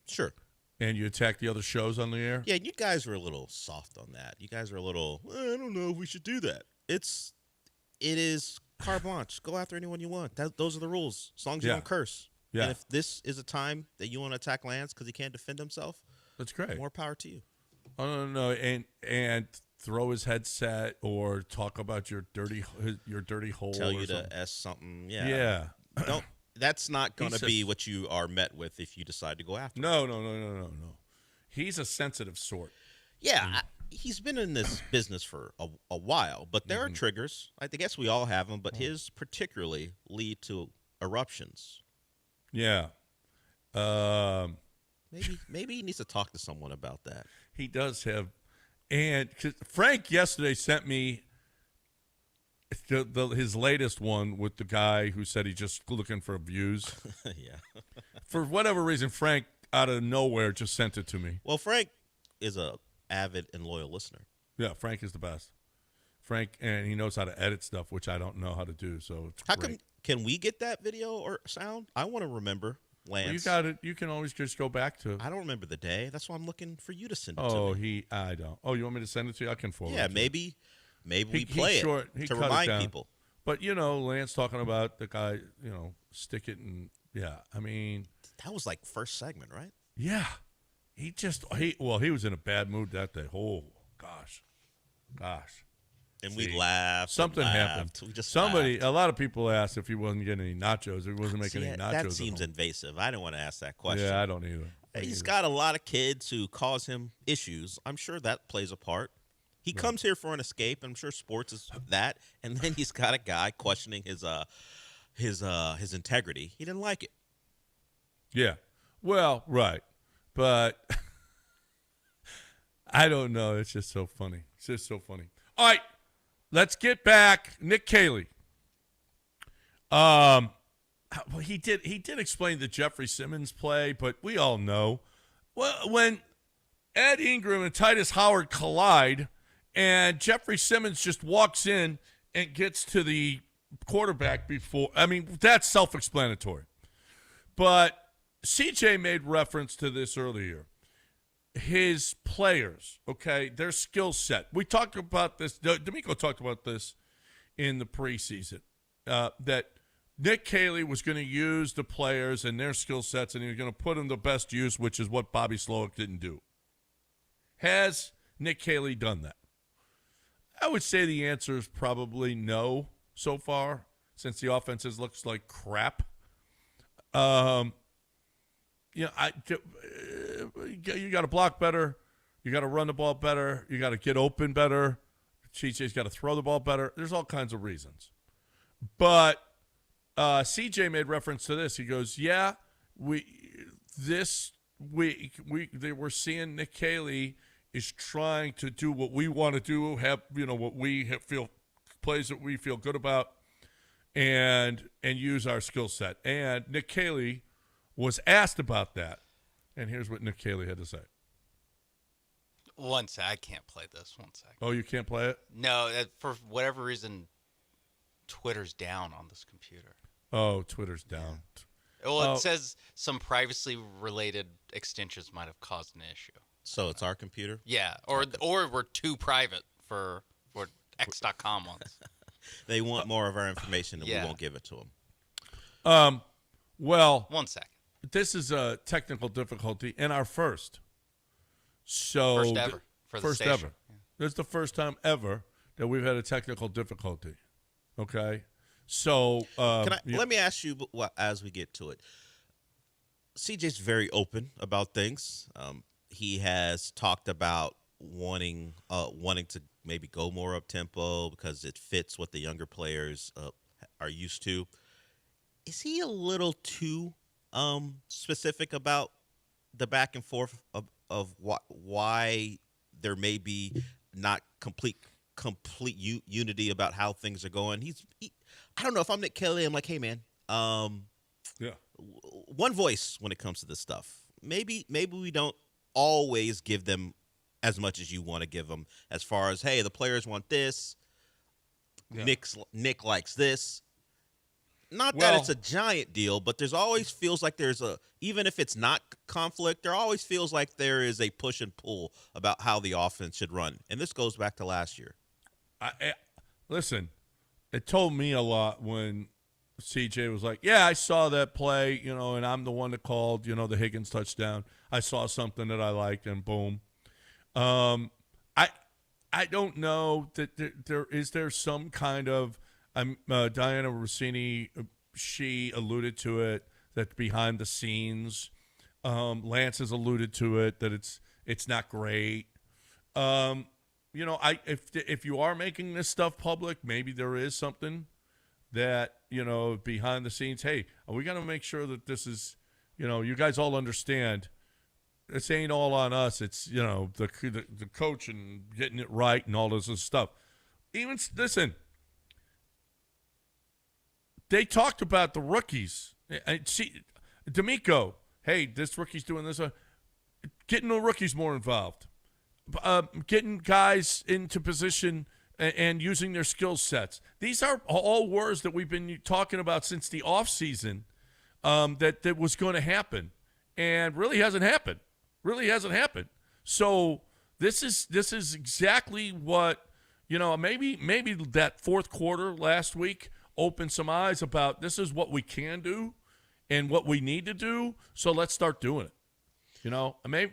S3: Sure.
S1: And you attack the other shows on the air?
S3: Yeah, you guys were a little soft on that. You guys are a little, I don't know if we should do that. It is carte blanche. Go after anyone you want. Those are the rules, as long as you don't curse. Yeah. And if this is a time that you want to attack Lance because he can't defend himself,
S1: that's great.
S3: More power to you.
S1: Oh, no. And throw his headset or talk about your dirty hole.
S3: Tell you
S1: something.
S3: to S something. Yeah.
S1: Yeah.
S3: That's not going to be what you are met with if you decide to go after him.
S1: No. He's a sensitive sort.
S3: Yeah, he's been in this business for a while, but there are triggers. I guess we all have them, but his particularly lead to eruptions.
S1: Yeah.
S3: Maybe he needs to talk to someone about that.
S1: He does have. And Frank yesterday sent me his latest one with the guy who said he's just looking for views.
S3: Yeah.
S1: For whatever reason, Frank out of nowhere just sent it to me.
S3: Well, Frank is a avid and loyal listener.
S1: Yeah, Frank is the best. Frank, and he knows how to edit stuff, which I don't know how to do. So it's great.
S3: Can we get that video or sound? I want to remember, Lance.
S1: Well, you got it. You can always just go back to.
S3: I don't remember the day. That's why I'm looking for you to send it to me.
S1: I don't. Oh, you want me to send it to you? I can forward it.
S3: Yeah, maybe we play it to remind people.
S1: But, Lance talking about the guy, stick it and, yeah, I mean.
S3: That was like first segment, right?
S1: Yeah. He was in a bad mood that day. Oh, gosh.
S3: And we laughed.
S1: Something happened.
S3: We just
S1: a lot of people asked if he wasn't getting any nachos. If he wasn't making any nachos.
S3: That seems invasive. I don't want to ask that question.
S1: Yeah, I don't either.
S3: He's got a lot of kids who cause him issues. I'm sure that plays a part. He comes here for an escape. I'm sure sports is that. And then he's got a guy questioning his integrity. He didn't like it.
S1: Yeah. Well, right. But I don't know. It's just so funny. All right. Let's get back. Nick Caley. Well, he did explain the Jeffrey Simmons play, but we all know. Well, when Ed Ingram and Titus Howard collide and Jeffrey Simmons just walks in and gets to the quarterback that's self-explanatory. But CJ made reference to this earlier. His players, okay, their skill set. We talked about this. D'Amico talked about this in the preseason, that Nick Caley was going to use the players and their skill sets, and he was going to put them to best use, which is what Bobby Slowick didn't do. Has Nick Caley done that? I would say the answer is probably no so far, since the offense looks like crap. You got to block better. You got to run the ball better. You got to get open better. CJ's got to throw the ball better. There's all kinds of reasons. But CJ made reference to this. He goes, yeah, this week we're seeing Nick Caley is trying to do what we want to do, have what we feel, plays that we feel good about, and use our skill set. And Nick Caley was asked about that, and here's what Nick Caley had to say.
S2: One sec, I can't play this. 1 second.
S1: Oh, you can't play it?
S2: No, for whatever reason, Twitter's down on this computer.
S1: Oh, Twitter's down.
S2: Well, it says some privacy-related extensions might have caused an issue.
S3: So it's our computer?
S2: Yeah, or we're too private for X.com ones.
S3: They want more of our information, and we won't give it to
S1: them. Well,
S2: 1 second.
S1: This is a technical difficulty in our first. So
S2: first ever for the
S1: first
S2: station.
S1: ever. Yeah. This is the first time ever that we've had a technical difficulty. Okay, so
S3: let me ask you as we get to it. CJ's very open about things. He has talked about wanting to maybe go more up tempo because it fits what the younger players are used to. Is he a little too specific about the back and forth of why there may be not complete unity about how things are going? I don't know, if I'm Nick Kelly, I'm like, hey man, one voice when it comes to this stuff. Maybe we don't always give them as much as you want to give them, as far as, hey, the players want this, Nick likes this. Not that it's a giant deal, but there's always feels like even if it's not conflict, there always feels like there is a push and pull about how the offense should run. And this goes back to last year.
S1: Listen, it told me a lot when CJ was like, yeah, I saw that play, and I'm the one that called, the Higgins touchdown. I saw something that I liked, and boom. I don't know that there some kind of Diana Rossini, she alluded to it, that behind the scenes, Lance has alluded to it, that it's not great. If you are making this stuff public, maybe there is something that, behind the scenes, hey, we got to make sure that this is, you guys all understand this ain't all on us. It's, the coach and getting it right and all this stuff. Listen, they talked about the rookies. See, D'Amico, hey, this rookie's doing this. Getting the rookies more involved. Getting guys into position and using their skill sets. These are all words that we've been talking about since the offseason, that was going to happen, and really hasn't happened. So this is exactly what, maybe that fourth quarter last week opened some eyes about this is what we can do and what we need to do. So let's start doing it.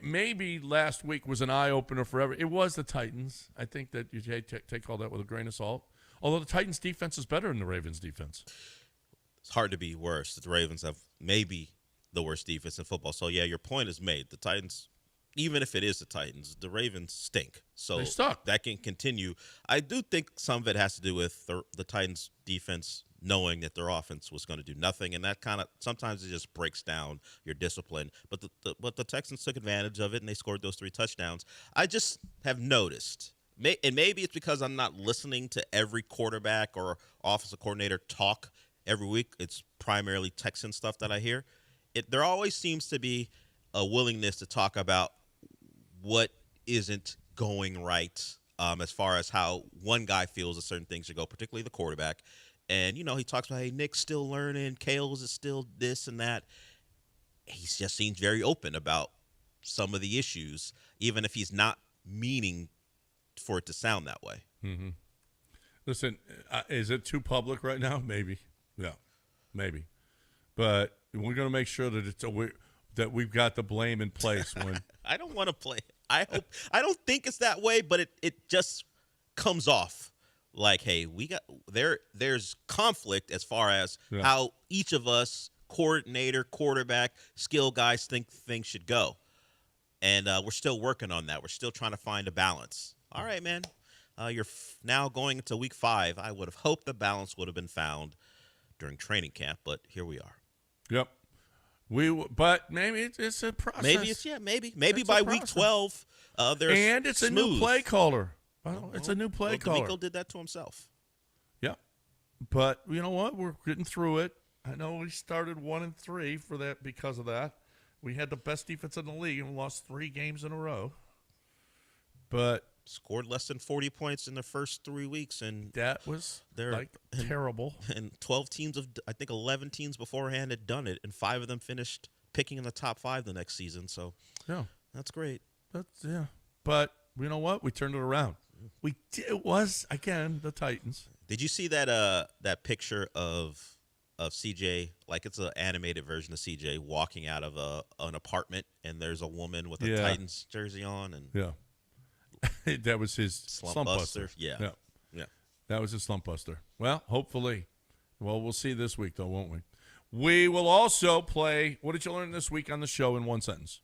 S1: Maybe last week was an eye-opener forever. It was the Titans. I think that you take all that with a grain of salt. Although the Titans' defense is better than the Ravens' defense.
S3: It's hard to be worse. The Ravens have maybe the worst defense in football. So, yeah, your point is made. The Titans, even if it is the Titans, the Ravens stink. So
S1: they suck.
S3: That can continue. I do think some of it has to do with the Titans' defense knowing that their offense was going to do nothing, and that kind of sometimes it just breaks down your discipline. But the Texans took advantage of it, and they scored those 3 touchdowns. I just have noticed, and maybe it's because I'm not listening to every quarterback or offensive coordinator talk every week. It's primarily Texan stuff that I hear. There always seems to be a willingness to talk about what isn't going right, as far as how one guy feels that certain things should go, particularly the quarterback. And, he talks about, hey, Nick's still learning, Kales is still this and that. He just seems very open about some of the issues, even if he's not meaning for it to sound that way.
S1: Mm-hmm. Listen, is it too public right now? Maybe. Yeah, maybe. But we're going to make sure that that we've got the blame in place when
S3: I don't want to play. I don't think it's that way, but it just comes off like, hey, there's conflict as far as how each of us, coordinator, quarterback, skill guys, think things should go. And we're still working on that. We're still trying to find a balance. All right, man. You're now going into week 5. I would have hoped the balance would have been found during training camp, but here we are.
S1: Yep. But maybe it's a process.
S3: Maybe by week 12, there's
S1: and it's
S3: smooth.
S1: A new play caller. Well, it's a new play caller.
S3: D'Amico did that to himself.
S1: Yeah, but you know what? We're getting through it. I know we started 1-3 for that because of that. We had the best defense in the league and lost 3 games in a row. But
S3: scored less than 40 points in the first 3 weeks, and
S1: that was terrible.
S3: And 11 teams beforehand had done it, and 5 of them finished picking in the top 5 the next season. So
S1: yeah,
S3: that's great.
S1: But you know what? We turned it around. It was again the Titans.
S3: Did you see that picture of CJ? Like, it's an animated version of CJ walking out of an apartment, and there's a woman with a Titans jersey on, and
S1: that was his slump buster.
S3: Yeah.
S1: That was his slump buster. Well, hopefully. Well, we'll see this week, though, won't we? We will also play. What did you learn this week on the show in one sentence?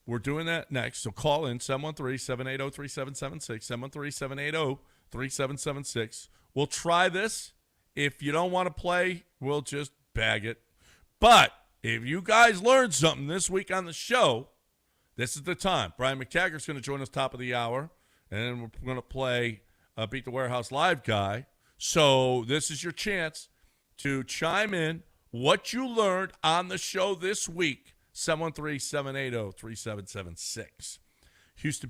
S1: We're doing that next. So call in 713-780-3776, 713-780-3776. We'll try this. If you don't want to play, we'll just bag it. But if you guys learned something this week on the show, this is the time. Brian McTaggart's going to join us top of the hour, and we're going to play Beat the Warehouse Live guy. So this is your chance to chime in what you learned on the show this week. 713-780-3776.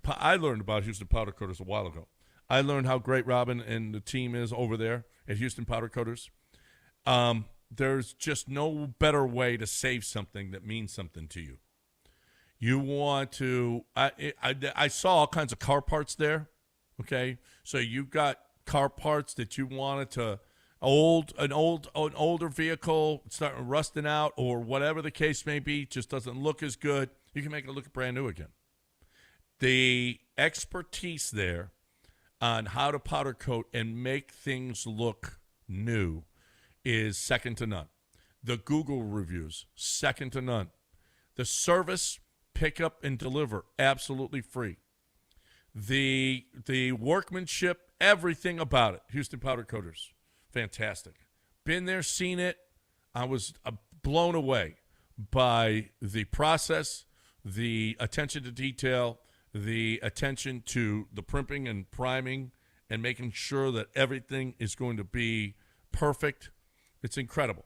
S1: I learned about Houston Powder Coaters a while ago. I learned how great Robin and the team is over there at Houston Powder Coaters. There's just no better way to save something that means something to you. You want to I saw all kinds of car parts there, okay? So you've got car parts that you wanted to an older vehicle starting rusting out or whatever the case may be, just doesn't look as good. You can make it look brand new again. The expertise there on how to powder coat and make things look new is second to none. The Google reviews, second to none. The service, pick up and deliver, absolutely free. The workmanship, everything about it. Houston Powder Coaters, fantastic. Been there, seen it. I was blown away by the process, the attention to detail, the attention to the primping and priming and making sure that everything is going to be perfect. It's incredible.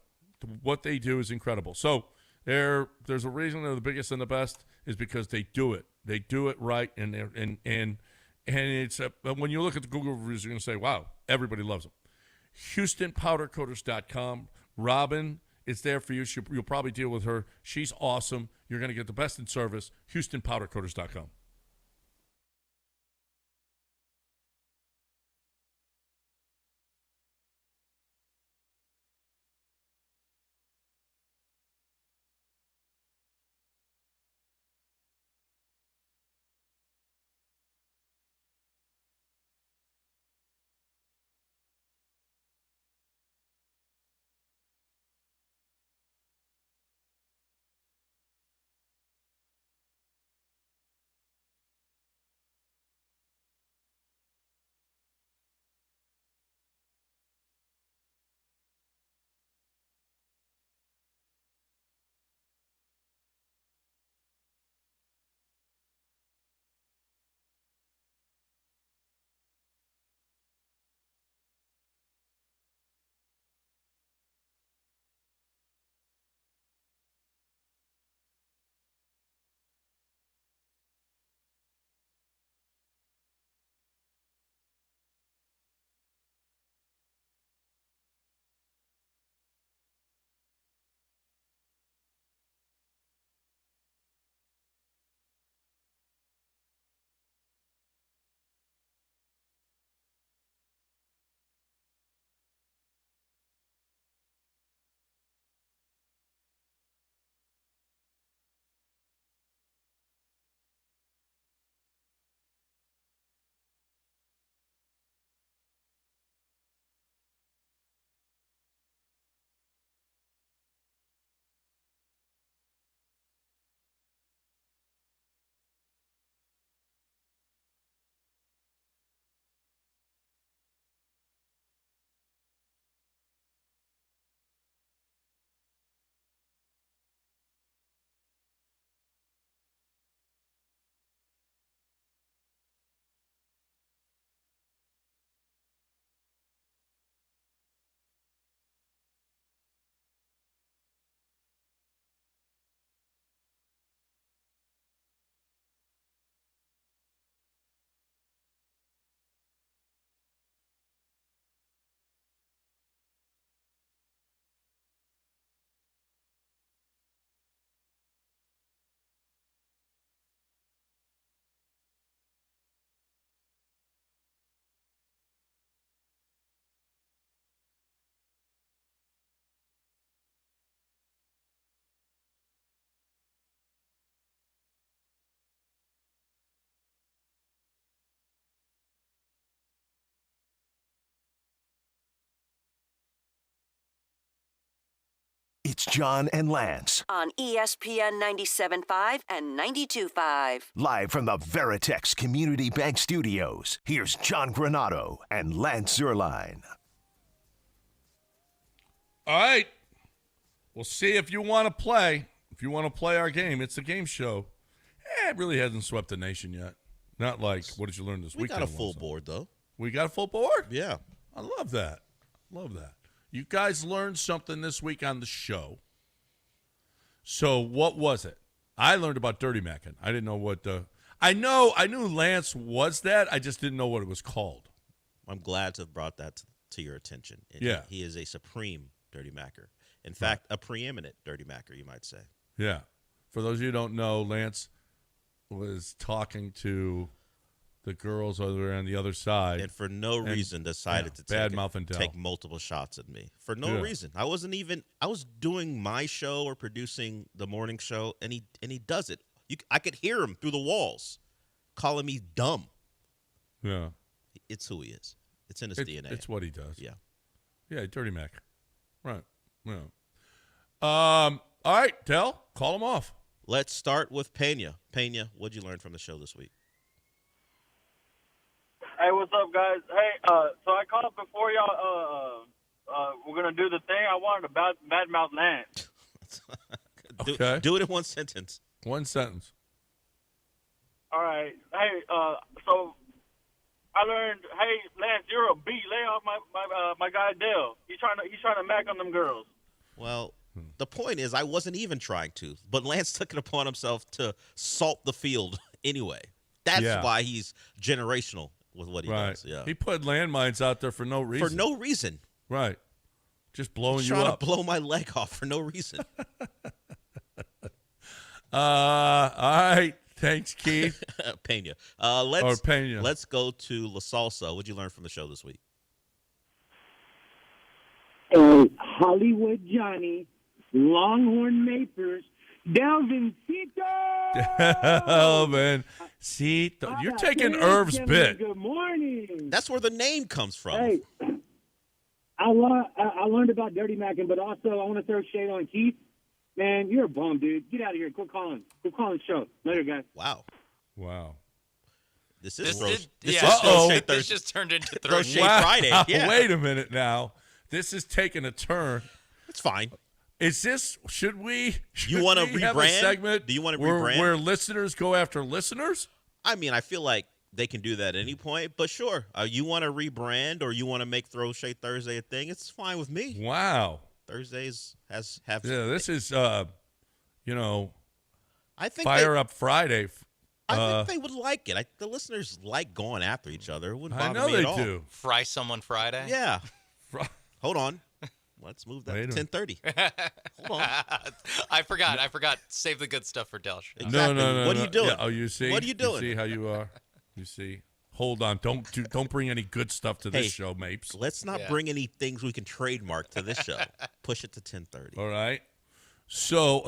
S1: What they do is incredible. So there's a reason they're the biggest and the best is because they do it. They do it right, and it's when you look at the Google reviews, you're going to say, wow, everybody loves them. HoustonPowderCoaters.com. Robin is there for you. You'll probably deal with her. She's awesome. You're going to get the best in service. HoustonPowderCoaters.com.
S4: It's John and Lance.
S5: On ESPN 97.5 and 92.5.
S4: Live from the Veritex Community Bank Studios, here's John Granado and Lance Zierlein.
S1: All right. We'll see if you want to play. If you want to play our game, it's a game show. It really hasn't swept the nation yet. Not like, what did you learn this weekend?
S3: We got a full board, though.
S1: We got a full board?
S3: Yeah.
S1: I love that. Love that. You guys learned something this week on the show. So what was it? I learned about Dirty Mackin. I didn't know what the – I knew Lance was that. I just didn't know what it was called.
S3: I'm glad to have brought that to your attention. And
S1: yeah.
S3: He is a supreme Dirty Macker. In fact, a preeminent Dirty Macker, you might say.
S1: Yeah. For those of you who don't know, Lance was talking to the girls over on the other side.
S3: And for no reason decided to take multiple shots at me. For no reason. I was doing my show or producing the morning show, and he does it. I could hear him through the walls calling me dumb.
S1: Yeah.
S3: It's who he is. It's in his DNA.
S1: It's what he does.
S3: Yeah.
S1: Yeah, Dirty Mac. Right. Yeah. All right, Del, call him off.
S3: Let's start with Pena. Pena, what'd you learn from the show this week?
S10: Hey, what's up, guys? Hey, so I called before y'all. We're gonna do the thing. I wanted to badmouth Lance.
S1: Okay.
S3: Do it in one sentence.
S1: One sentence.
S10: All right. Hey, so I learned. Hey, Lance, you're a B. Lay off my guy Dale. He's trying to mac on them girls.
S3: Well, the point is, I wasn't even trying to, but Lance took it upon himself to salt the field anyway. That's why he's generational with what he does. Yeah.
S1: He put landmines out there for no reason.
S3: For no reason.
S1: Right. Just blowing
S3: He's
S1: you
S3: trying
S1: up.
S3: to blow my leg off for no reason.
S1: All right. Thanks, Keith.
S3: Pena.
S1: Pena.
S3: Let's go to La Salsa. What'd you learn from the show this week?
S11: Hollywood Johnny, Longhorn Mapers, Delvincito.
S1: Delvincito. You're taking Irv's bit.
S11: Good morning.
S3: That's where the name comes from.
S11: Hey, I learned about Dirty Mackin, but also I want to throw shade on Keith. Man, you're a bum, dude. Get out of here. Quit calling the show. Later, guys.
S3: Wow. This
S2: just turned into Throw Shade
S3: Friday. Yeah.
S1: Wait a minute now. This is taking a turn.
S3: It's fine.
S1: Is this? Should we
S3: want to
S1: have a
S3: rebrand?
S1: segment?
S3: Do you want to rebrand
S1: where listeners go after listeners?
S3: I mean, I feel like they can do that at any point. But sure, you want to rebrand or you want to make Throw Shade Thursday a thing? It's fine with me.
S1: Wow.
S3: Thursdays have.
S1: Yeah, this is
S3: I think
S1: Fire Up Friday.
S3: I think they would like it. The listeners like going after each other. It wouldn't bother me
S1: they
S3: at all.
S1: do.
S2: Fry someone Friday?
S3: Yeah. Hold on. Let's move that to 10:30. Hold on.
S2: I forgot. Save the good stuff for Delsh.
S3: Exactly.
S1: No.
S3: What are you doing?
S1: Yeah, you see?
S3: What are you doing?
S1: You see how you are? You see? Hold on. Don't bring any good stuff to this show, Mapes.
S3: Let's not bring any things we can trademark to this show. Push it to 10:30.
S1: All right. So,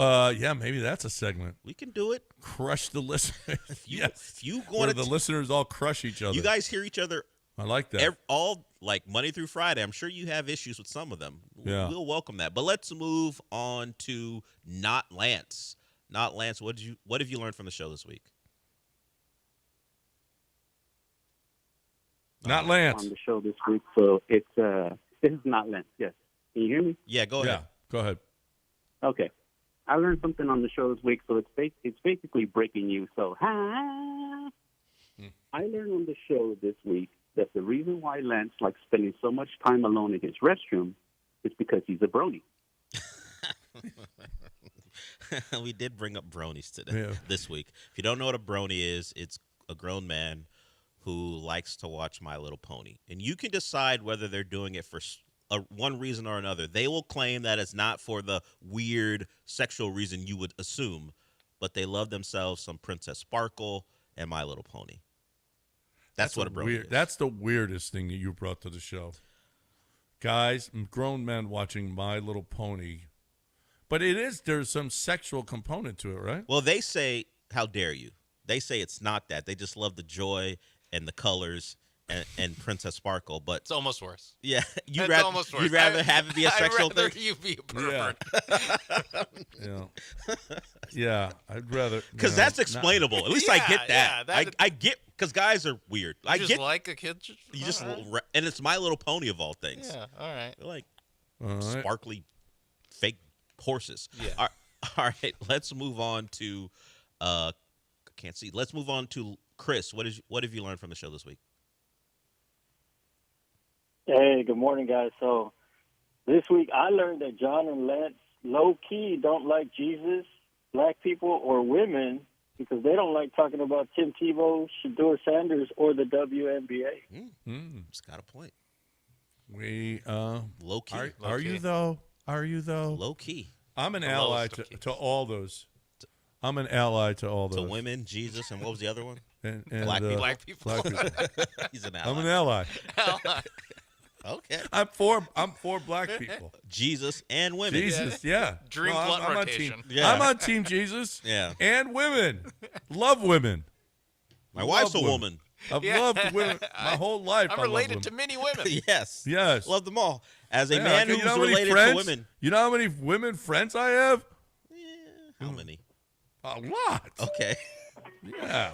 S1: maybe that's a segment.
S3: We can do it.
S1: Crush the listeners.
S3: If you go
S1: where the listeners all crush each other.
S3: You guys hear each other.
S1: I like that.
S3: All like Monday through Friday. I'm sure you have issues with some of them.
S1: Yeah.
S3: We'll welcome that. But let's move on to Not Lance. Not Lance. What have you learned from the show this week?
S1: Not Lance.
S12: On the show this week, so it's this is Not Lance. Yes. Can you hear me?
S3: Yeah, go ahead.
S1: Yeah, go ahead.
S12: Okay. I learned something on the show this week, so it's basically breaking news. So, I learned on the show this week that the reason why Lance likes spending so much time alone in his restroom is because he's a brony.
S3: We did bring up bronies today this week. If you don't know what a brony is, it's a grown man who likes to watch My Little Pony. And you can decide whether they're doing it for one reason or another. They will claim that it's not for the weird sexual reason you would assume, but they love themselves some Princess Sparkle and My Little Pony. That's what a brony is.
S1: That's the weirdest thing that you brought to the show. Guys, grown men watching My Little Pony. But there's some sexual component to it, right?
S3: Well, they say, how dare you? They say it's not that. They just love the joy and the colors and Princess Sparkle, but
S2: It's almost worse.
S3: yeah,
S2: It's almost worse.
S3: you'd rather have it be a sexual
S2: I'd rather
S3: thing.
S2: you be a pervert.
S1: Yeah, I'd rather
S3: Because that's explainable. At least I get that.
S2: Yeah,
S3: I get because guys are weird. I
S2: just
S3: get
S2: like a kid.
S3: you just
S2: all right.
S3: and it's My Little Pony of all things.
S2: Yeah, all right.
S3: They're like
S1: All right.
S3: sparkly fake horses.
S2: Yeah.
S3: All right, let's move on to can't see. Let's move on to Chris. What have you learned from the show this week?
S13: Hey, good morning, guys. So this week I learned that John and Lance low-key don't like Jesus, black people, or women because they don't like talking about Tim Tebow, Shedeur Sanders, or the WNBA.
S3: It's got a point.
S1: We
S3: Low-key.
S1: Are you though? Are you though?
S3: Low-key.
S1: I'm an
S2: The
S1: ally
S2: lowest of keys.
S1: to all those. I'm an ally to all those.
S3: To women, Jesus, and what was the other one?
S1: And,
S3: Black people.
S2: Black people.
S1: Black people.
S3: He's an ally.
S1: I'm an ally.
S3: Okay.
S1: I'm for black people.
S3: Jesus and women.
S1: Jesus, yeah.
S2: Dream
S1: No,
S2: blunt
S1: I'm on
S2: rotation.
S1: team.
S3: Yeah.
S1: I'm on team Jesus.
S3: Yeah.
S1: And women. Love women.
S3: My wife's a
S1: Love
S3: woman.
S1: I've
S2: Yeah.
S1: loved women my whole life.
S2: I'm
S1: I love
S2: related
S1: women.
S2: to many women.
S3: Yes.
S1: Yes.
S3: Love them all. As a
S1: Yeah,
S3: man
S1: okay,
S3: who's
S1: you know how many
S3: related
S1: friends?
S3: to women.
S1: You know how many women friends I have?
S3: How many?
S1: A lot.
S3: Okay.
S1: Yeah.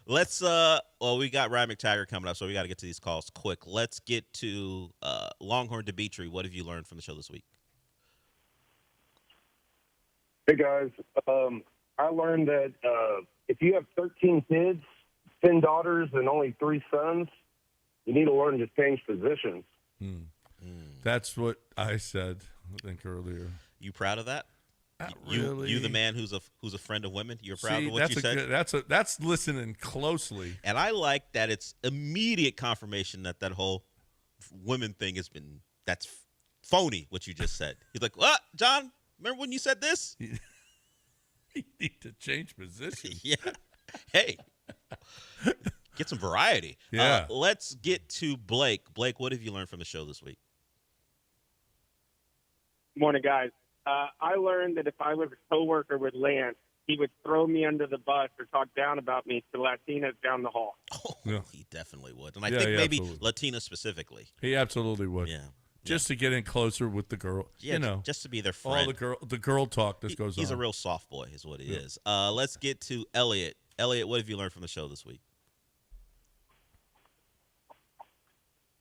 S3: Let's we got Ryan McTaggart coming up, so we got to get to these calls quick. Let's get to Longhorn Dimitri. What have you learned from the show this week?
S14: Hey guys, I learned that if you have 13 kids, 10 daughters, and only 3 sons, you need to learn to change positions.
S1: That's what I said, I think, earlier.
S3: You proud of that?
S1: Not
S3: You
S1: really.
S3: the man who's a friend of women. You're proud
S1: See,
S3: of what
S1: that's
S3: you said.
S1: that's listening closely.
S3: And I like that it's immediate confirmation that whole women thing that's phony. What you just said. He's like, what, John? Remember when you said this?
S1: You need to change position.
S3: Yeah. Hey, get some variety.
S1: Yeah.
S3: Let's get to Blake. Blake, what have you learned from the show this week?
S15: Morning, guys. I learned that if I was a coworker with Lance, he would throw me under the bus or talk down about me to Latinas down the hall.
S3: Oh,
S1: Yeah.
S3: He definitely would. And I
S1: Yeah,
S3: think
S1: yeah,
S3: maybe
S1: absolutely.
S3: Latina specifically.
S1: He absolutely would.
S3: Yeah.
S1: Just to get in closer with the girl.
S3: Yeah,
S1: you know,
S3: just to be their
S1: all
S3: friend.
S1: the girl talk that goes on.
S3: He's a real soft boy is what he
S1: Yeah.
S3: is. Let's get to Elliot. Elliot, what have you learned from the show this week?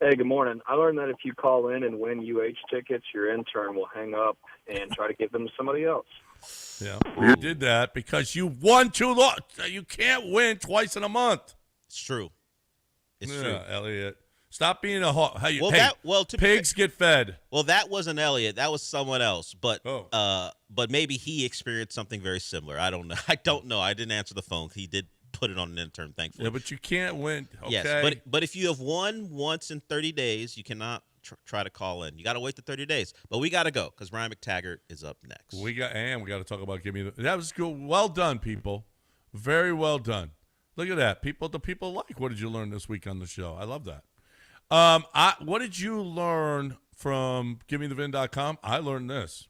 S16: Hey, good morning. I learned that if you call in and win UH tickets, your intern will hang up and try to give them to somebody else.
S1: Yeah, you did that because you won too long. You can't win twice in a month.
S3: It's true. It's
S1: yeah,
S3: true.
S1: Elliot. Stop being a hawk. Hey,
S3: Well,
S1: hey,
S3: to
S1: pigs get fed.
S3: Well, that wasn't Elliot. That was someone else. But
S1: Oh.
S3: but maybe he experienced something very similar. I don't know. I don't know. I didn't answer the phone. He did put it on an intern, thankfully.
S1: Yeah, but you can't win. Okay.
S3: Yes, but if you have won once in 30 days, you cannot try to call in. You got to wait the 30 days. But we got to go because Ryan McTaggart is up next.
S1: we got to talk about give me the. That was good. Well done, people. Very well done. Look at that. The people like. What did you learn this week on the show? I love that. What did you learn from GimmeTheVin.com? I learned this.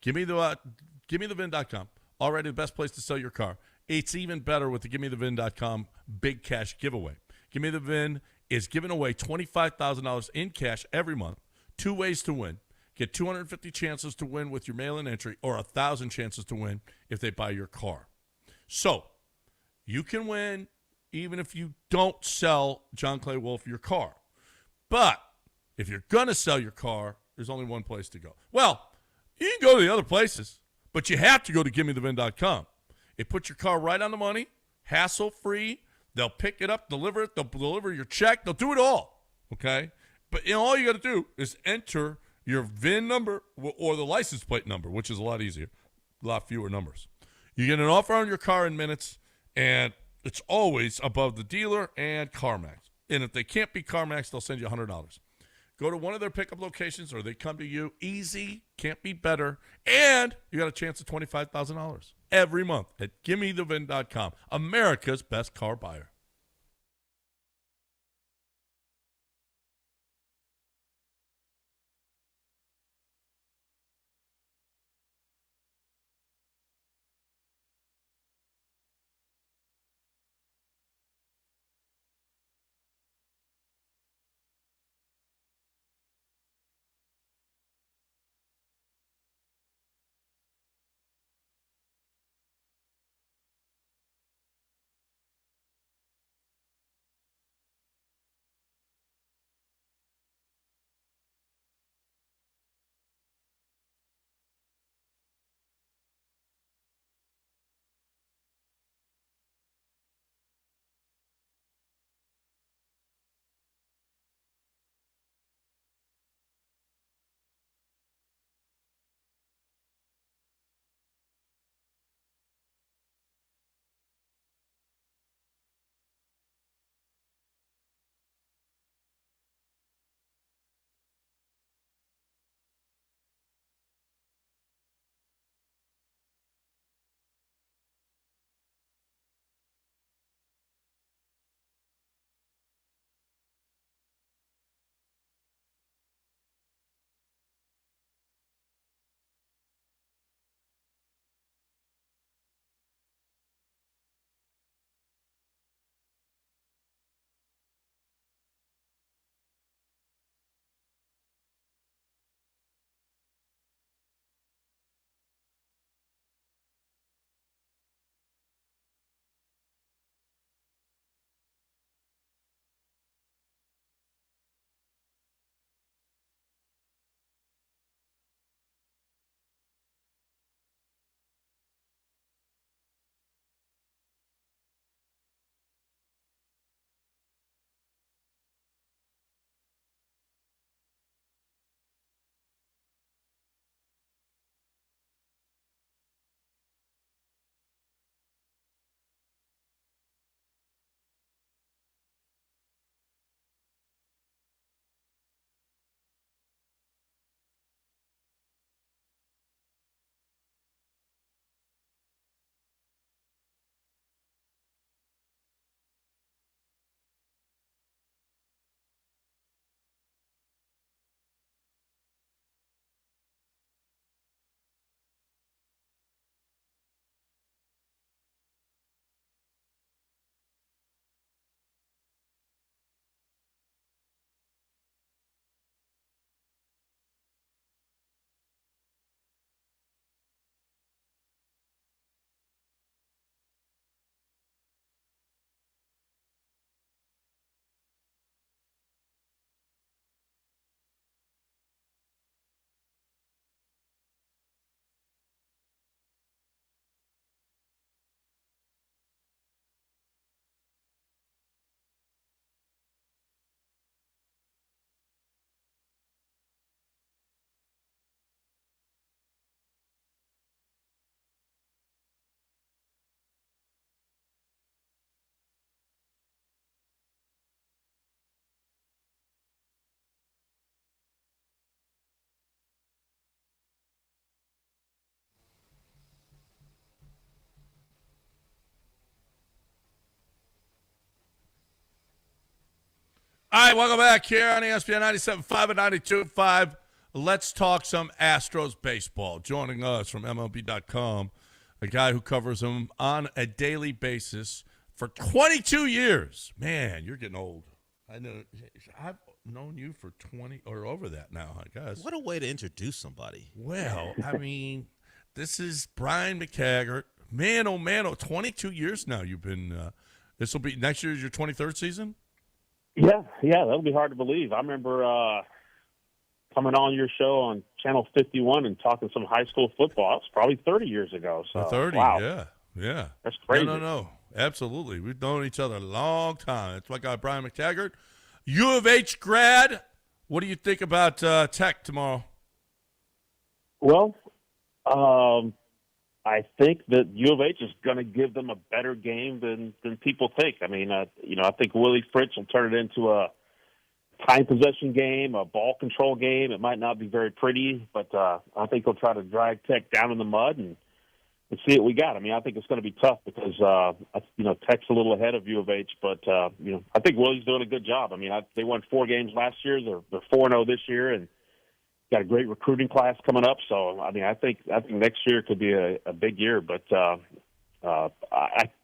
S1: GimmeTheVin.com. Already the best place to sell your car. It's even better with the GimmeTheVin.com big cash giveaway. Gimme the Vin is giving away $25,000 in cash every month. 2 ways to win. Get 250 chances to win with your mail-in entry or 1,000 chances to win if they buy your car. So you can win even if you don't sell John Clay Wolf your car. But if you're going to sell your car, there's only one place to go. Well, you can go to the other places, but you have to go to GimmeTheVin.com. It puts your car right on the money, hassle-free. They'll pick it up, deliver it. They'll deliver your check. They'll do it all, okay? But all you got to do is enter your VIN number or the license plate number, which is a lot easier, a lot fewer numbers. You get an offer on your car in minutes, and it's always above the dealer and CarMax. And if they can't be CarMax, they'll send you $100. Go to one of their pickup locations or they come to you. Easy, can't be better. And you got a chance at $25,000 every month at GimmeTheVin.com, America's best car buyer. All right, welcome back here on ESPN 97.5 and 92.5. Let's talk some Astros baseball. Joining us from MLB.com, a guy who covers them on a daily basis for 22 years. Man, you're getting old. I've known you for 20 or over that now, I guess.
S3: What a way to introduce somebody.
S1: Well, I mean, this is Brian McTaggart. Man, oh, 22 years now you've been this will be next year is your 23rd season?
S17: Yeah, that'll be hard to believe. I remember coming on your show on Channel 51 and talking some high school football. It's probably 30 years ago. So
S1: 30,
S17: wow.
S1: yeah.
S17: That's crazy.
S1: No. Absolutely. We've known each other a long time. It's my guy, Brian McTaggart. U of H grad. What do you think about Tech tomorrow?
S17: Well, I think that U of H is going to give them a better game than people think. I mean, I think Willie Fritz will turn it into a time possession game, a ball control game. It might not be very pretty, but I think he'll try to drag Tech down in the mud and see what we got. I mean, I think it's going to be tough because, Tech's a little ahead of U of H, but, I think Willie's doing a good job. I mean, they won 4 games last year. They're 4-0 this year, and got a great recruiting class coming up. So, I mean, I think next year could be a big year, but I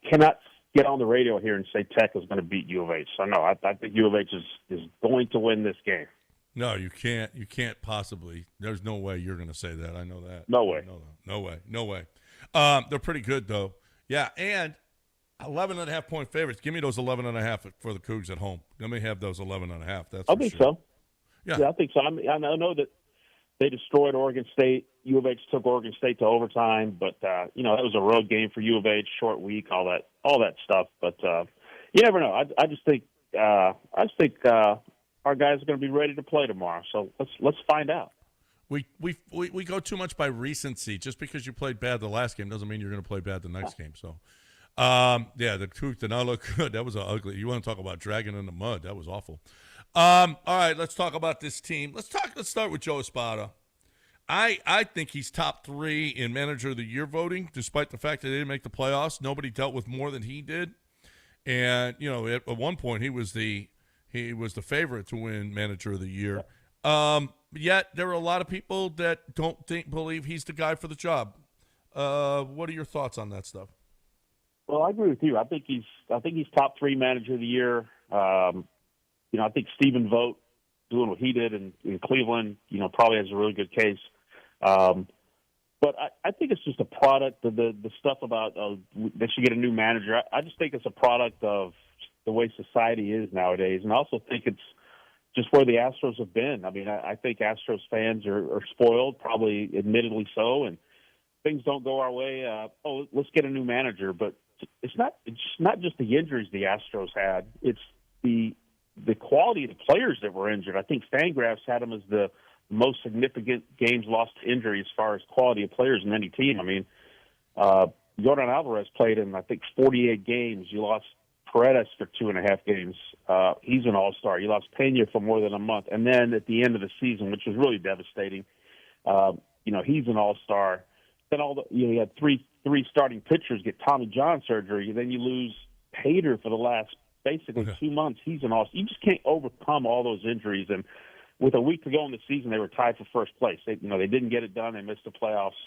S17: cannot get on the radio here and say Tech is going to beat U of H. So, no, I think U of H is going to win this game.
S1: No, you can't. You can't possibly. There's no way you're going to say that. I know that.
S17: No way.
S1: No way. They're pretty good, though. Yeah, and 11.5-point favorites. Give me those 11.5 for the Cougs at home. Let me have those 11.5. That's
S17: I think
S1: sure.
S17: so.
S1: Yeah,
S17: I think so. I know that they destroyed Oregon State. U of H took Oregon State to overtime, but that was a road game for U of H, short week, all that stuff. But you never know. I just think our guys are going to be ready to play tomorrow. So let's find out.
S1: We go too much by recency. Just because you played bad the last game doesn't mean you're going to play bad the next game. So, the Cougs did not look good. That was ugly. You want to talk about dragging in the mud? That was awful. All right, let's talk about this team. Let's start with Joe Espada. I think he's top 3 in Manager of the Year voting, despite the fact that they didn't make the playoffs. Nobody dealt with more than he did, and at one point he was the favorite to win Manager of the Year. Yet there are a lot of people that don't believe he's the guy for the job. What are your thoughts on that stuff?
S17: Well, I agree with you. I think he's top 3 Manager of the Year. I think Stephen Vogt doing what he did in Cleveland, probably has a really good case. But I think it's just a product of the stuff about they should get a new manager. I just think it's a product of the way society is nowadays, and I also think it's just where the Astros have been. I mean, I think Astros fans are spoiled, probably admittedly so, and things don't go our way. Let's get a new manager. But it's not just the injuries the Astros had. It's the quality of the players that were injured. I think Fangraphs had them as the most significant games lost to injury as far as quality of players in any team. I mean, Yordan Alvarez played in, I think, 48 games. You lost Paredes for 2.5 games. He's an all-star. You lost Pena for more than a month. And then at the end of the season, which was really devastating, he's an all-star. Then you had three starting pitchers get Tommy John surgery. Then you lose Pater for the last basically 2 months. He's an all-star. You just can't overcome all those injuries. And with a week to go in the season, they were tied for first place. They didn't get it done. They missed the playoffs.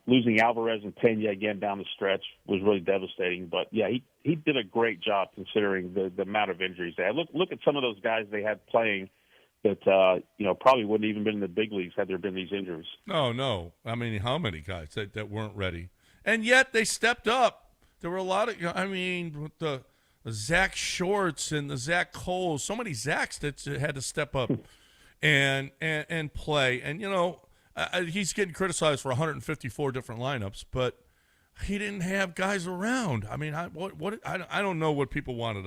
S17: Losing Alvarez and Pena again down the stretch was really devastating. But yeah, he did a great job considering the amount of injuries they had. Look at some of those guys they had playing that probably wouldn't even been in the big leagues had there been these injuries.
S1: No. I mean, how many guys that weren't ready, and yet they stepped up. There were a lot of. I mean, with the Zach Shorts and the Zach Coles, so many Zachs that had to step up and play. And he's getting criticized for 154 different lineups, but he didn't have guys around. I mean, I don't know what people wanted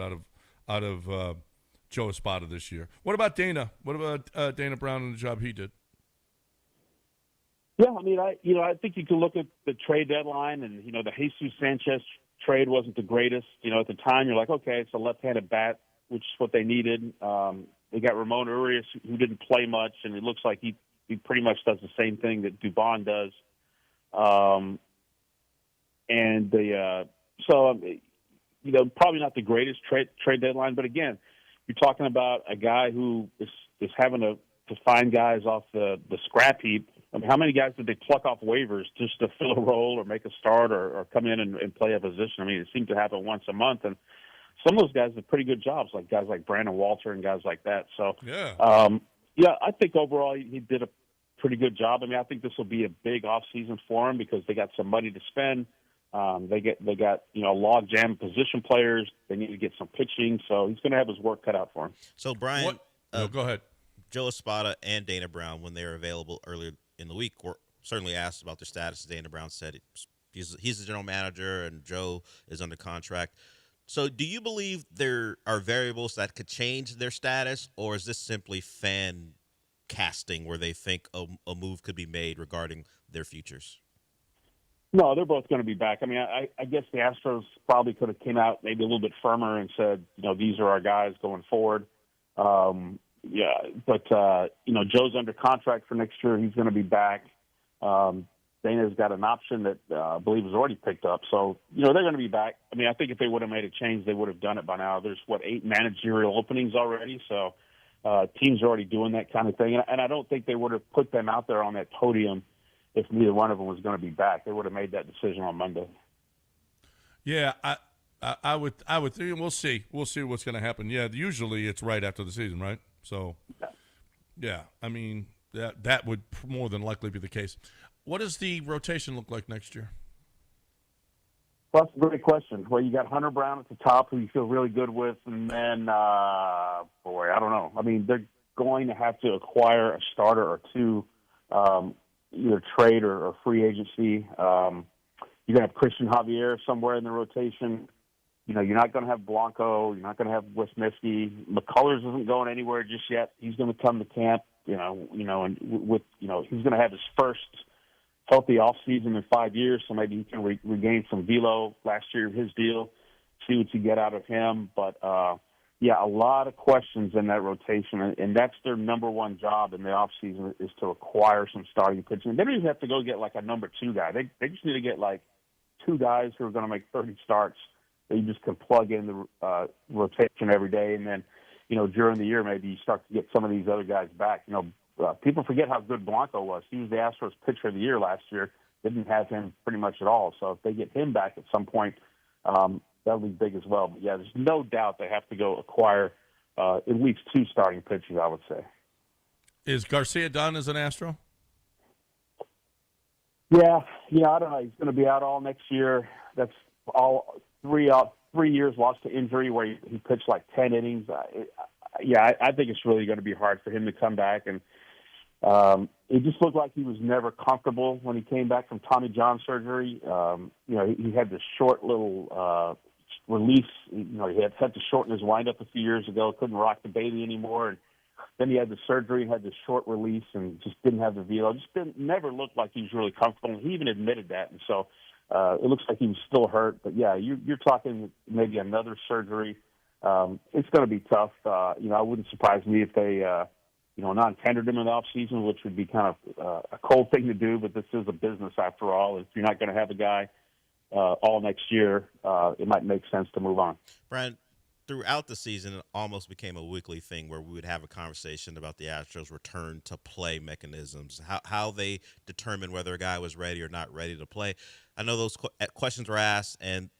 S1: out of Joe Espada this year. What about Dana? What about Dana Brown and the job he did?
S17: Yeah, I mean, I think you can look at the trade deadline, and the Jesus Sanchez trade wasn't the greatest. At the time, you're like, okay, it's a left-handed bat, which is what they needed. They got Ramon Urias, who didn't play much, and it looks like he pretty much does the same thing that Dubon does. Probably not the greatest trade deadline, but again, you're talking about a guy who is having to find guys off the scrap heap. I mean, how many guys did they pluck off waivers just to fill a role or make a start or come in and play a position? I mean, it seemed to happen once a month, and some of those guys did pretty good jobs, like guys like Brandon Walter and guys like that. So, I think overall he did a pretty good job. I mean, I think this will be a big off season for him because they got some money to spend. They got log jam position players. They need to get some pitching, so he's going to have his work cut out for him.
S3: So Brian,
S1: go ahead.
S3: Joe Espada and Dana Brown, when they were available earlier in the week, were certainly asked about their status. Dana Brown said he's the general manager and Joe is under contract. So do you believe there are variables that could change their status, or is this simply fan casting where they think a move could be made regarding their futures?
S17: No, they're both going to be back. I mean, I guess the Astros probably could have came out maybe a little bit firmer and said, these are our guys going forward. Joe's under contract for next year. He's going to be back. Dana's got an option that I believe is already picked up. So, they're going to be back. I mean, I think if they would have made a change, they would have done it by now. There's, 8 managerial openings already. So teams are already doing that kind of thing. And I don't think they would have put them out there on that podium if neither one of them was going to be back. They would have made that decision on Monday.
S1: Yeah, I would think we'll see. We'll see what's going to happen. Yeah, usually it's right after the season, right? So, yeah, I mean, that would more than likely be the case. What does the rotation look like next year?
S17: Well, that's a great question. Well, you got Hunter Brown at the top, who you feel really good with, and then, I don't know. I mean, they're going to have to acquire a starter or two, either trade or free agency. You're going to have Christian Javier somewhere in the rotation. You're not going to have Blanco. You're not going to have Wisniewski. McCullers isn't going anywhere just yet. He's going to come to camp, and he's going to have his first healthy offseason in 5 years, so maybe he can regain some velo last year of his deal, see what you get out of him. But, a lot of questions in that rotation, and that's their number one job in the offseason is to acquire some starting pitching. They don't even have to go get like a number 2 guy. They just need to get like 2 guys who are going to make 30 starts that you just can plug in the rotation every day. And then, during the year, maybe you start to get some of these other guys back. People forget how good Blanco was. He was the Astros pitcher of the year last year. They didn't have him pretty much at all. So if they get him back at some point, that'll be big as well. But, yeah, there's no doubt they have to go acquire at least 2 starting pitchers, I would say. Is
S1: Garcia done as an Astro?
S17: Yeah, I don't know. He's going to be out all next year. That's all 3 years lost to injury where he pitched like 10 innings. I think it's really going to be hard for him to come back. And it just looked like he was never comfortable when he came back from Tommy John surgery. He had this short little release. He had to shorten his windup a few years ago, couldn't rock the baby anymore. And then he had the surgery, had this short release, and just didn't have the velo. Never looked like he was really comfortable. He even admitted that. And so it looks like he was still hurt. But, yeah, you're talking maybe another surgery. It's going to be tough. It wouldn't surprise me if they, non-tendered him in the offseason, which would be kind of a cold thing to do, but this is a business after all. If you're not going to have a guy all next year, it might make sense to move on.
S3: Brian, throughout the season, it almost became a weekly thing where we would have a conversation about the Astros' return to play mechanisms, how they determine whether a guy was ready or not ready to play. I know those questions were asked, and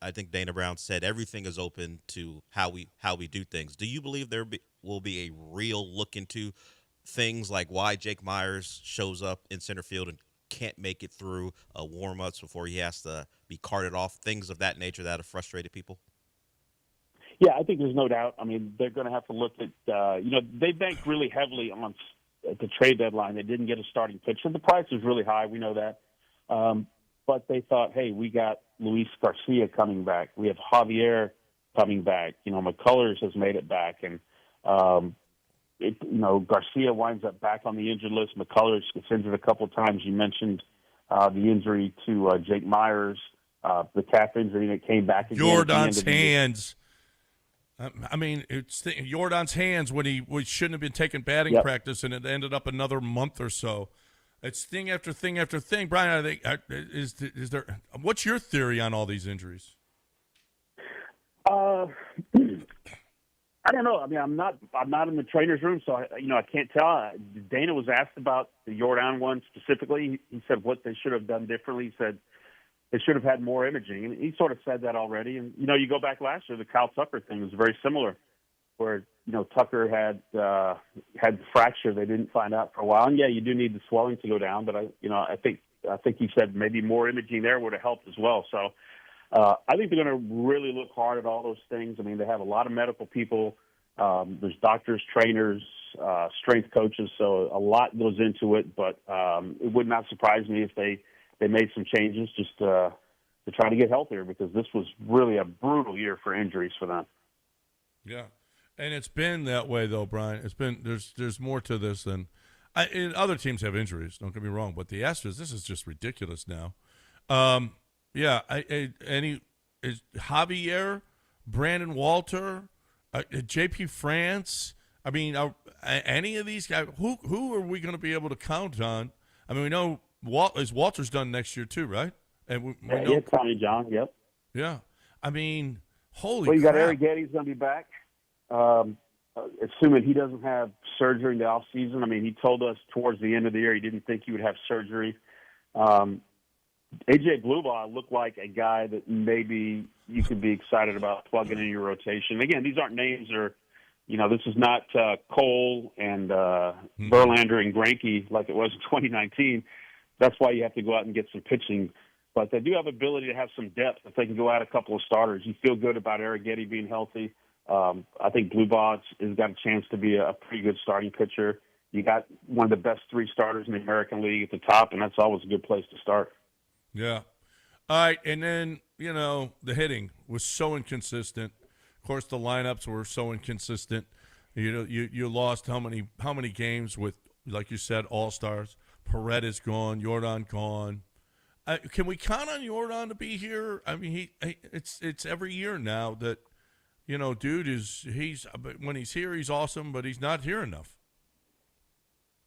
S3: I think Dana Brown said everything is open to how we do things. Do you believe will be a real look into things like why Jake Myers shows up in center field and can't make it through warm-ups before he has to be carted off, things of that nature that have frustrated people?
S17: Yeah, I think there's no doubt. I mean, they're going to have to look at, they banked really heavily on at the trade deadline. They didn't get a starting pitcher. The price was really high. We know that. But they thought, hey, we got Luis Garcia coming back. We have Javier coming back. McCullers has made it back. And, Garcia winds up back on the injured list. McCullers gets injured a couple of times. You mentioned the injury to Jake Myers, the calf injury that came back again.
S1: Jordan's hands. I mean, it's Jordan's hands when he shouldn't have been taking batting practice, and it ended up another month or so. It's thing after thing after thing. Brian, I think is there? What's your theory on all these injuries?
S17: I I don't know. I mean, I'm not in the trainer's room, so I can't tell. Dana was asked about the Jordan one specifically. He said what they should have done differently. He said they should have had more imaging, and he sort of said that already. And you go back last year, the Kyle Tucker thing was very similar, where Tucker had the fracture they didn't find out for a while. And yeah, you do need the swelling to go down, but I think he said maybe more imaging there would have helped as well. So. I think they're going to really look hard at all those things. I mean, they have a lot of medical people. There's doctors, trainers, strength coaches, so a lot goes into it. But it would not surprise me if they made some changes just to try to get healthier, because this was really a brutal year for injuries for them.
S1: Yeah, and it's been that way though, Brian. It's been there's more to this than and other teams have injuries. Don't get me wrong, but the Astros, this is just ridiculous now. Yeah, is Javier, Brandon Walter, JP France. I mean, any of these guys? Who are we going to be able to count on? I mean, we know Walter's done next year too, right? And we know
S17: Tommy John. Yep.
S1: Yeah, I mean, holy.
S17: Well, you
S1: crap.
S17: got Eric Getty's going to be back, assuming he doesn't have surgery in the off season. I mean, he told us towards the end of the year he didn't think he would have surgery. A.J. Blubaugh looked like a guy that maybe you could be excited about plugging in your rotation. Again, these aren't names this is not Cole and Verlander and Greinke like it was in 2019. That's why you have to go out and get some pitching. But they do have ability to have some depth if they can go out a couple of starters. You feel good about Eric Getty being healthy. I think Blubaugh has got a chance to be a pretty good starting pitcher. You got one of the best 3 starters in the American League at the top, and that's always a good place to start.
S1: Yeah. All right, and then, the hitting was so inconsistent. Of course, the lineups were so inconsistent. You lost how many games with, like you said, all-stars. Paredes gone, Jordan gone. Can we count on Jordan to be here? I mean, it's every year now that, dude when he's here, he's awesome, but he's not here enough.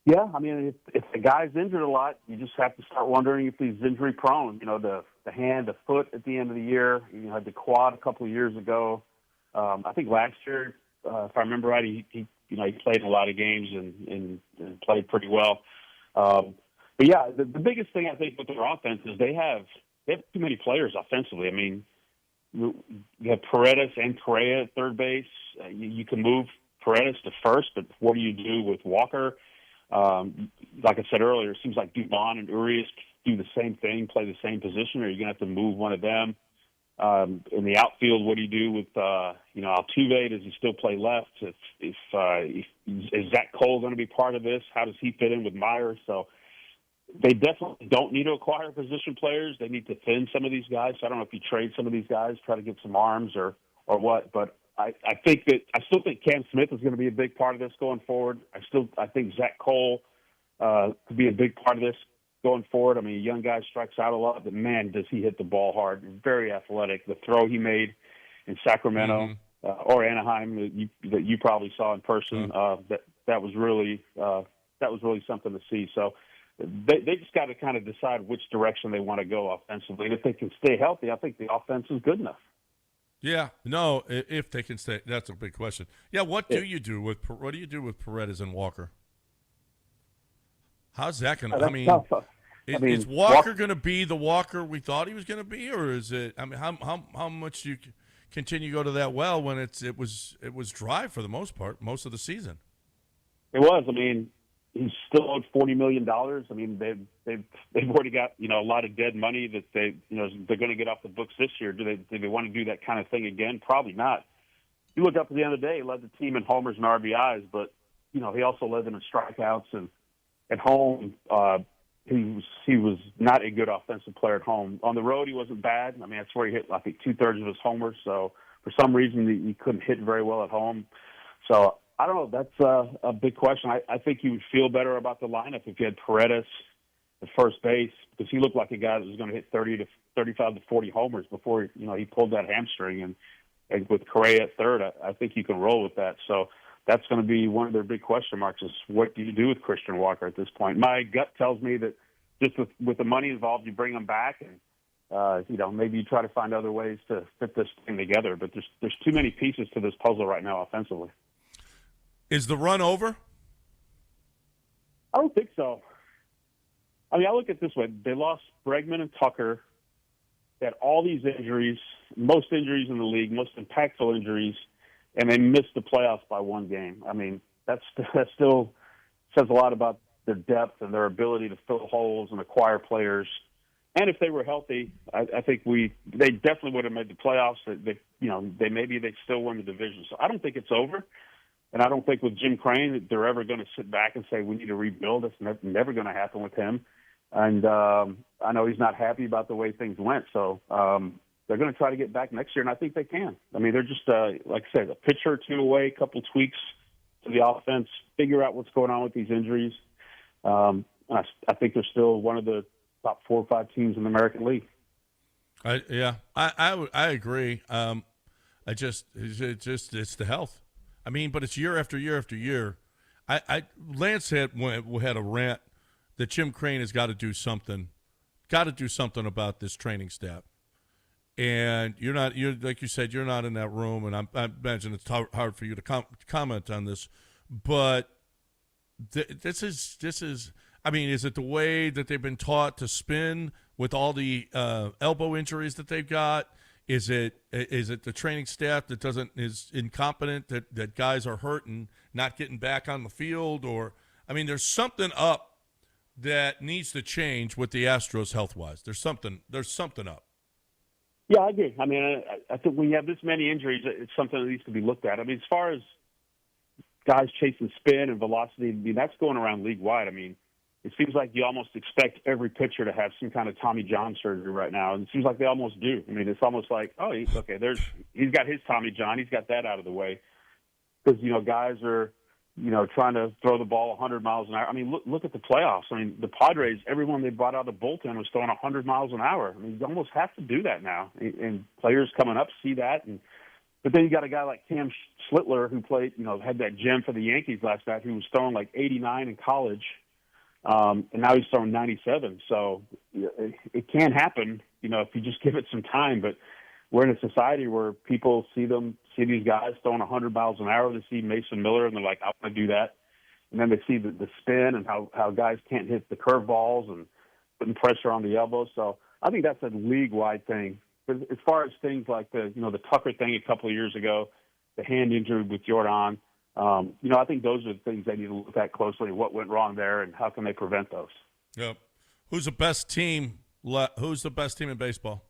S17: Yeah, I mean, if the guy's injured a lot, you just have to start wondering if he's injury prone. The hand, the foot at the end of the year. You had the quad a couple of years ago. I think last year, if I remember right, he played in a lot of games and played pretty well. But yeah, the biggest thing I think with their offense is they have too many players offensively. I mean, you have Paredes and Correa at third base. You can move Paredes to first, but what do you do with Walker? Like I said earlier, it seems like Dubon and Urias do the same thing, play the same position, or you're going to have to move one of them. In the outfield, what do you do with, Altuve? Does he still play left? Is Zach Cole going to be part of this? How does he fit in with Myers? So they definitely don't need to acquire position players. They need to thin some of these guys. So I don't know if you trade some of these guys, try to get some arms or what, but I still think Cam Smith is going to be a big part of this going forward. I think Zach Cole could be a big part of this going forward. I mean, a young guy strikes out a lot, but man, does he hit the ball hard. Very athletic. The throw he made in Sacramento or Anaheim that you probably saw in person, that was really something to see. So they just got to kind of decide which direction they want to go offensively. And if they can stay healthy, I think the offense is good enough. Yeah, no, if they can stay, that's a big question. Yeah, what do you do with Paredes and Walker? How's that going to? I mean, is Walker going to be the Walker we thought he was going to be, or is it? I mean, how much do you continue to go to that well when it was dry for the most part, most of the season? It was. I mean, he's still owed $40 million. I mean, they've already got a lot of dead money that they're going to get off the books this year. Do they want to do that kind of thing again? Probably not. You look up at the end of the day, he led the team in homers and RBIs, but he also led them in strikeouts, and at home he was not a good offensive player at home. On the road, he wasn't bad. I mean, that's where he hit I think 2/3 of his homers. So for some reason he couldn't hit very well at home. So I don't know. That's a big question. I think you would feel better about the lineup if you had Paredes at first base, because he looked like a guy that was going to hit 35 to 40 homers before he pulled that hamstring. And with Correa at third, I think you can roll with that. So that's going to be one of their big question marks is what do you do with Christian Walker at this point? My gut tells me that just with the money involved, you bring him back, and maybe you try to find other ways to fit this thing together. But there's too many pieces to this puzzle right now offensively.
S1: Is the run over?
S17: I don't think so. I mean, I look at it this way. They lost Bregman and Tucker. They had all these injuries, most injuries in the league, most impactful injuries, and they missed the playoffs by one game. I mean, that still says a lot about their depth and their ability to fill holes and acquire players. And if they were healthy, I think they definitely would have made the playoffs. They still win the division. So I don't think it's over. And I don't think with Jim Crane that they're ever going to sit back and say we need to rebuild. It's never going to happen with him. And I know he's not happy about the way things went. So they're going to try to get back next year, and I think they can. I mean, they're just, like I said, a pitcher or two away, a couple tweaks to the offense, figure out what's going on with these injuries. I think they're still one of the top 4 or 5 teams in the American League.
S1: I agree. It's the health. I mean, but it's year after year after year. Lance had a rant that Jim Crane has got to do something about this training staff. And you're like you said, you're not in that room, and I imagine it's hard for you to comment on this. But this is. I mean, is it the way that they've been taught to spin with all the elbow injuries that they've got? Is it the training staff that is incompetent, that guys are hurt and not getting back on the field? Or, I mean, there's something up that needs to change with the Astros health-wise. There's something up.
S17: Yeah, I agree. I mean, I think when you have this many injuries, it's something that needs to be looked at. I mean, as far as guys chasing spin and velocity, I mean, that's going around league-wide. I mean, it seems like you almost expect every pitcher to have some kind of Tommy John surgery right now, and it seems like they almost do. I mean, it's almost like, oh, he's got his Tommy John, he's got that out of the way, because guys are trying to throw the ball 100 miles an hour. I mean, look at the playoffs. I mean, the Padres, everyone they brought out of the bullpen was throwing 100 miles an hour. I mean, you almost have to do that now, and players coming up see that. But then you got a guy like Cam Schlittler who played, had that gem for the Yankees last night, who was throwing like 89 in college. And now he's throwing 97. So it can happen, if you just give it some time. But we're in a society where people see these guys throwing 100 miles an hour. They see Mason Miller, and they're like, I want to do that. And then they see the spin and how guys can't hit the curveballs and putting pressure on the elbows. So I think that's a league-wide thing. But as far as things like the Tucker thing a couple of years ago, the hand injury with Jordan, I think those are the things they need to look at closely, what went wrong there and how can they prevent those.
S1: Yep. Who's the best team in baseball?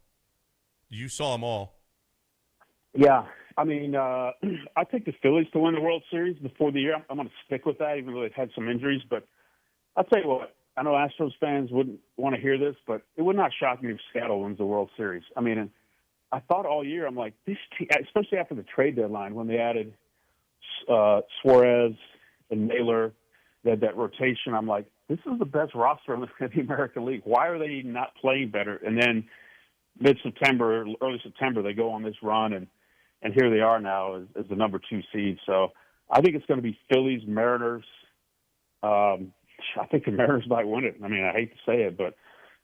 S1: You saw them all.
S17: Yeah. I mean, I take the Phillies to win the World Series before the year. I'm going to stick with that, even though they've had some injuries. But I'll tell you what, I know Astros fans wouldn't want to hear this, but it would not shock me if Seattle wins the World Series. I mean, I thought all year, I'm like, this team, especially after the trade deadline when they added Suarez and Naylor, that rotation, I'm like, this is the best roster in the American League. Why are they not playing better? And then mid-September, early September, they go on this run, and here they are now as the number 2 seed. So I think it's going to be Phillies, Mariners. I think the Mariners might win it. I mean, I hate to say it, but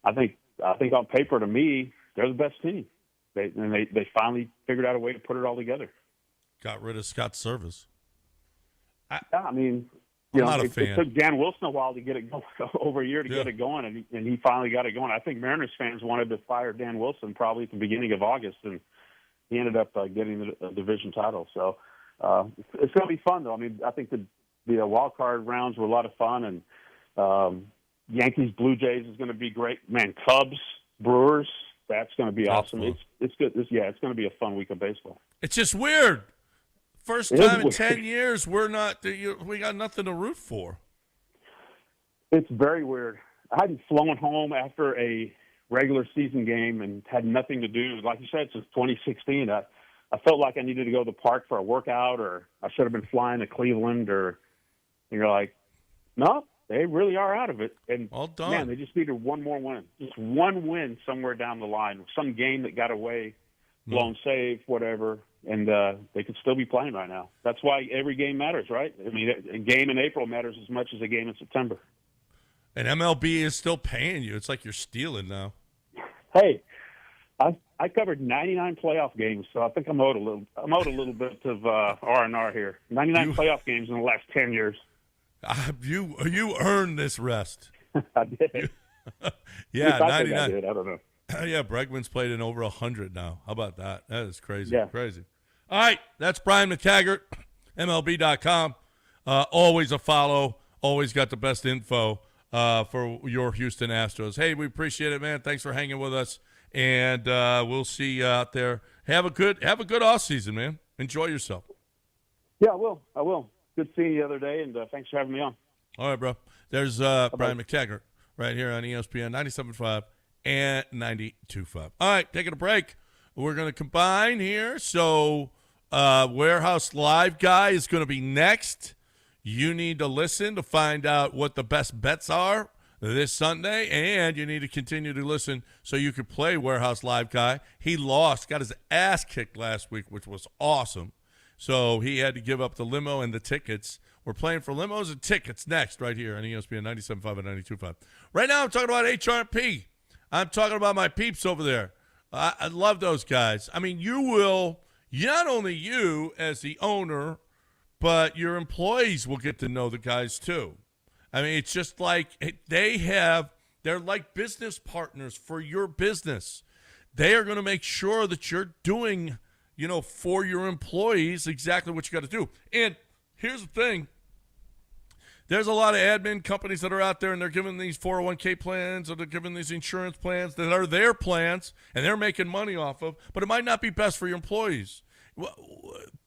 S17: I think on paper, to me, they're the best team. They finally figured out a way to put it all together.
S1: Got rid of Scott Service.
S17: I mean,
S1: it
S17: took Dan Wilson a while to get it going, over a year to get it going, and he finally got it going. I think Mariners fans wanted to fire Dan Wilson probably at the beginning of August, and he ended up getting the division title. So it's going to be fun, though. I mean, I think the wild card rounds were a lot of fun, and Yankees, Blue Jays is going to be great. Man, Cubs, Brewers, that's going to be awesome. It's good. It's going to be a fun week of baseball.
S1: It's just weird. First time in 10 years, we got nothing to root for.
S17: It's very weird. I hadn't flown home after a regular season game and had nothing to do. Like you said, since 2016, I felt like I needed to go to the park for a workout, or I should have been flying to Cleveland, and you're like, no, they really are out of it. And
S1: well done.
S17: Man, they just needed one more win. Just one win somewhere down the line. Some game that got away, blown save, whatever. And they could still be playing right now. That's why every game matters, right? I mean, a game in April matters as much as a game in September.
S1: And MLB is still paying you. It's like you're stealing now.
S17: Hey, I covered 99 playoff games, so I think I'm owed a little bit of R&R here. 99 playoff games in the last 10 years.
S1: You earned this rest.
S17: I did.
S1: Yeah,
S17: I
S1: 99.
S17: I did. I don't know.
S1: Yeah, Bregman's played in over 100 now. How about that? That is crazy.
S17: Yeah.
S1: Crazy. All right, that's Brian McTaggart, MLB.com. Always a follow. Always got the best info for your Houston Astros. Hey, we appreciate it, man. Thanks for hanging with us, and we'll see you out there. Have a good offseason, man. Enjoy yourself.
S17: Yeah, I will. Good seeing you the other day, and thanks for having me on.
S1: All right, bro. There's Brian McTaggart right here on ESPN 97.5 and 92.5. All right, taking a break. We're going to combine here. So Warehouse Live guy is going to be next. You need to listen to find out what the best bets are this Sunday, and you need to continue to listen so you could play Warehouse Live guy. He got his ass kicked last week, which was awesome. So he had to give up the limo and the tickets. We're playing for limos and tickets next right here on ESPN 97.5 and 92.5. Right now I'm talking about HRP. I'm talking about my peeps over there. I love those guys. I mean, not only you as the owner, but your employees will get to know the guys too. I mean, it's just like they're like business partners for your business. They are going to make sure that you're doing, for your employees exactly what you got to do. And here's the thing. There's a lot of admin companies that are out there, and they're giving these 401k plans or they're giving these insurance plans that are their plans, and they're making money off of, but it might not be best for your employees.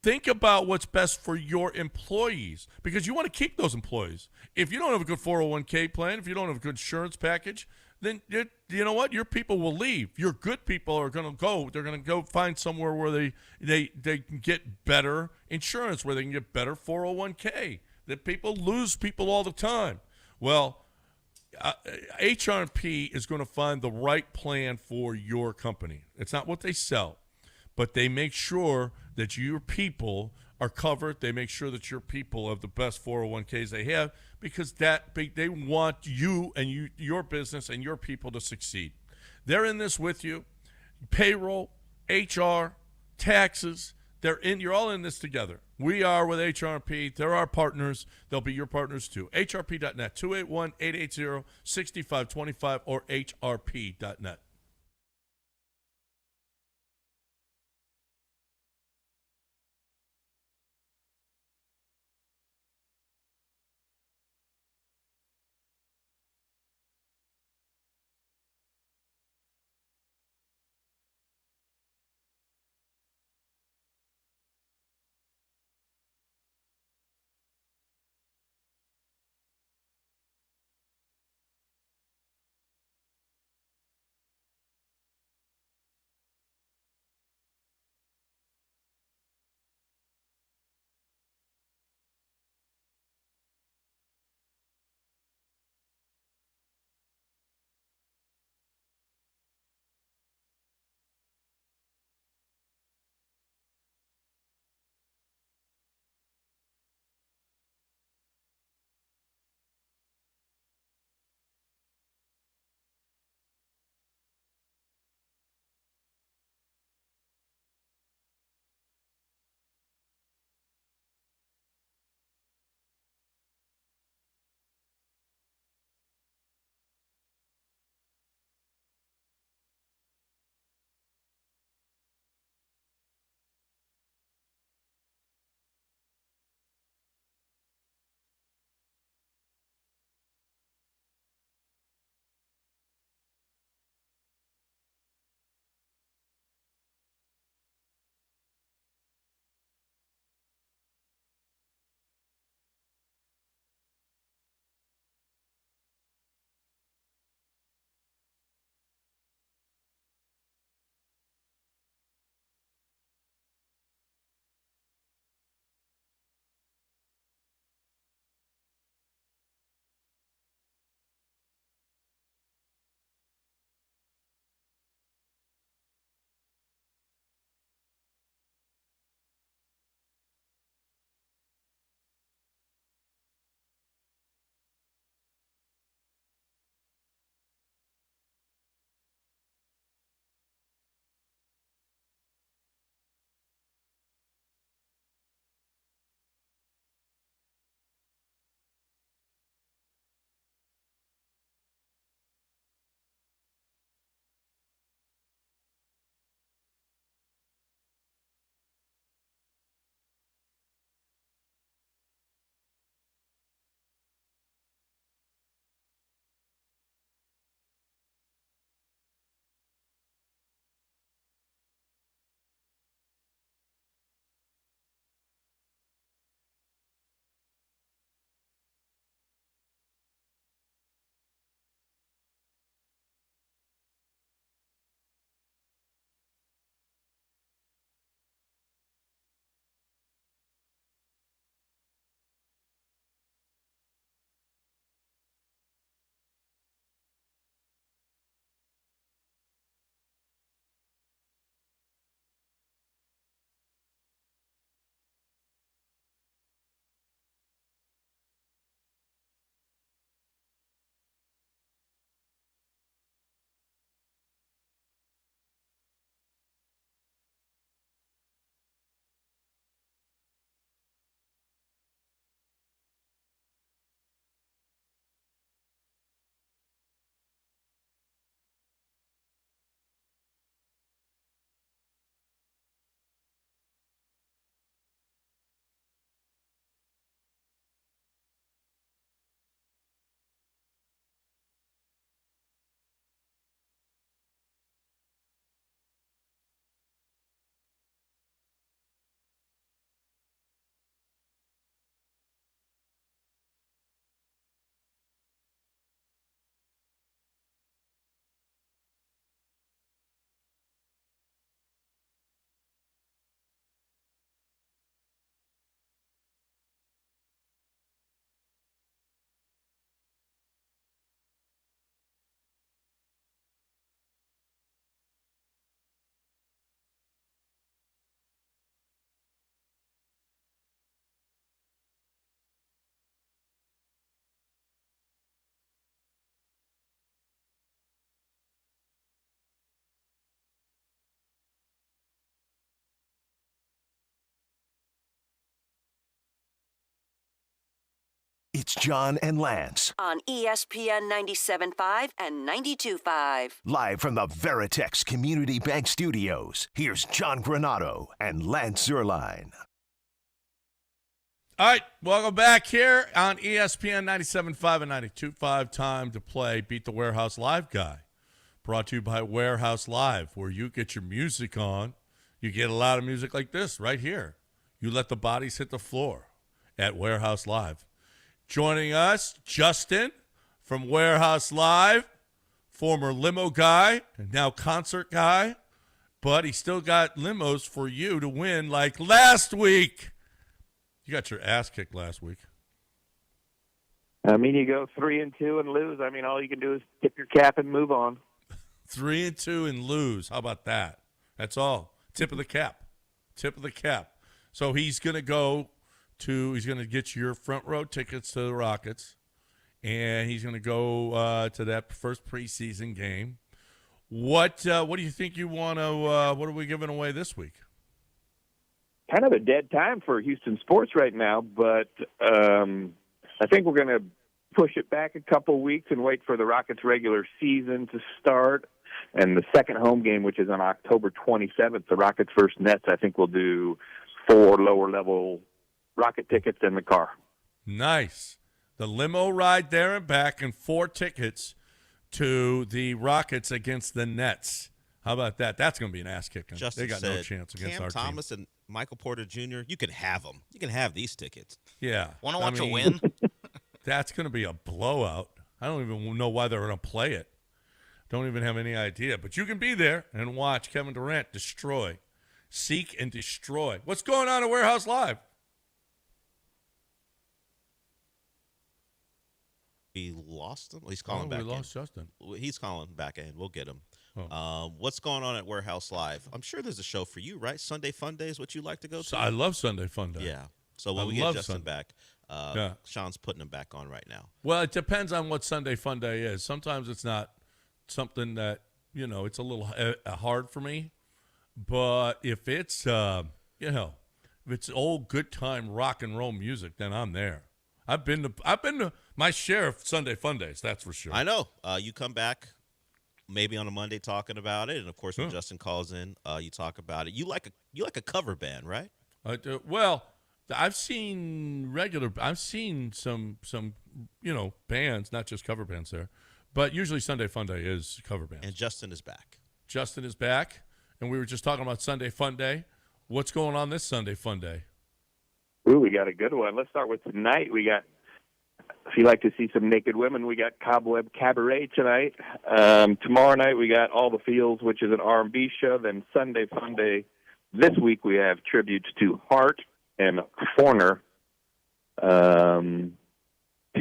S1: Think about what's best for your employees, because you want to keep those employees. If you don't have a good 401k plan, if you don't have a good insurance package, then you know what? Your people will leave. Your good people are going to go. They're going to go find somewhere where they can get better insurance, where they can get better 401k. That people lose people all the time. Well, HRP is going to find the right plan for your company. It's not what they sell, but they make sure that your people are covered. They make sure that your people have the best 401ks they have, because they want you and your business and your people to succeed. They're in this with you. Payroll, HR, taxes, you're all in this together. We are with HRP. They're our partners. They'll be your partners too. HRP.net, 281-880-6525 or HRP.net.
S4: It's John and Lance.
S5: On ESPN 97.5 and 92.5.
S4: Live from the Veritex Community Bank Studios, here's John Granado and Lance Zierlein.
S1: All right, welcome back here on ESPN 97.5 and 92.5. Time to play Beat the Warehouse Live Guy. Brought to you by Warehouse Live, where you get your music on. You get a lot of music like this right here. You let the bodies hit the floor at Warehouse Live. Joining us, Justin from Warehouse Live, former limo guy and now concert guy, but he still got limos for you to win like last week. You got your ass kicked last week.
S18: I mean, you go 3-2 and lose. I mean, all you can do is tip your cap and move on.
S1: 3-2 and lose. How about that? That's all. Tip of the cap. Tip of the cap. So he's going to get your front row tickets to the Rockets, and he's going to go to that first preseason game. What do you think you want to what are we giving away this week?
S18: Kind of a dead time for Houston sports right now, but I think we're going to push it back a couple weeks and wait for the Rockets' regular season to start. And the second home game, which is on October 27th, the Rockets versus Nets, I think we'll do 4 lower-level Rocket tickets in the car.
S1: Nice. The limo ride there and back and 4 tickets to the Rockets against the Nets. How about that? That's going to be an ass kicking.
S3: Justin
S1: They got
S3: said,
S1: no chance against
S3: Cam
S1: our
S3: Thomas
S1: team.
S3: and Michael Porter Jr., you can have them. You can have these tickets.
S1: Yeah.
S2: Want to watch a win?
S1: That's going to be a blowout. I don't even know why they're going to play it. Don't even have any idea. But you can be there and watch Kevin Durant destroy. Seek and destroy. What's going on at Warehouse Live?
S3: We lost him. He's calling back in.
S1: We lost Justin.
S3: He's calling back in. We'll get him. What's going on at Warehouse Live? I'm sure there's a show for you, right? Sunday Fun Day is what you like to go to?
S1: So I love Sunday Fun Day.
S3: Yeah. So when we get Justin back, Sean's putting him back on right now.
S1: Well, it depends on what Sunday Fun Day is. Sometimes it's not something that, it's a little hard for me. But if it's, if it's old good time rock and roll music, then I'm there. I've been to my share of Sunday Fun Days, that's for sure.
S3: I know. You come back maybe on a Monday talking about it, and of course when Justin calls in, you talk about it. You like a cover band, right?
S1: I do. Well, I've seen some bands, not just cover bands there, but usually Sunday Fun Day is cover bands.
S3: And Justin is back.
S1: Justin is back, and we were just talking about Sunday Fun Day. What's going on this Sunday Fun Day?
S18: Ooh, we got a good one. Let's start with tonight. We got, if you like to see some naked women, we got Cobweb Cabaret tonight. Tomorrow night we got All the Feels, which is an R&B show. Then Sunday Fun Day this week we have tributes to Hart and Foreigner.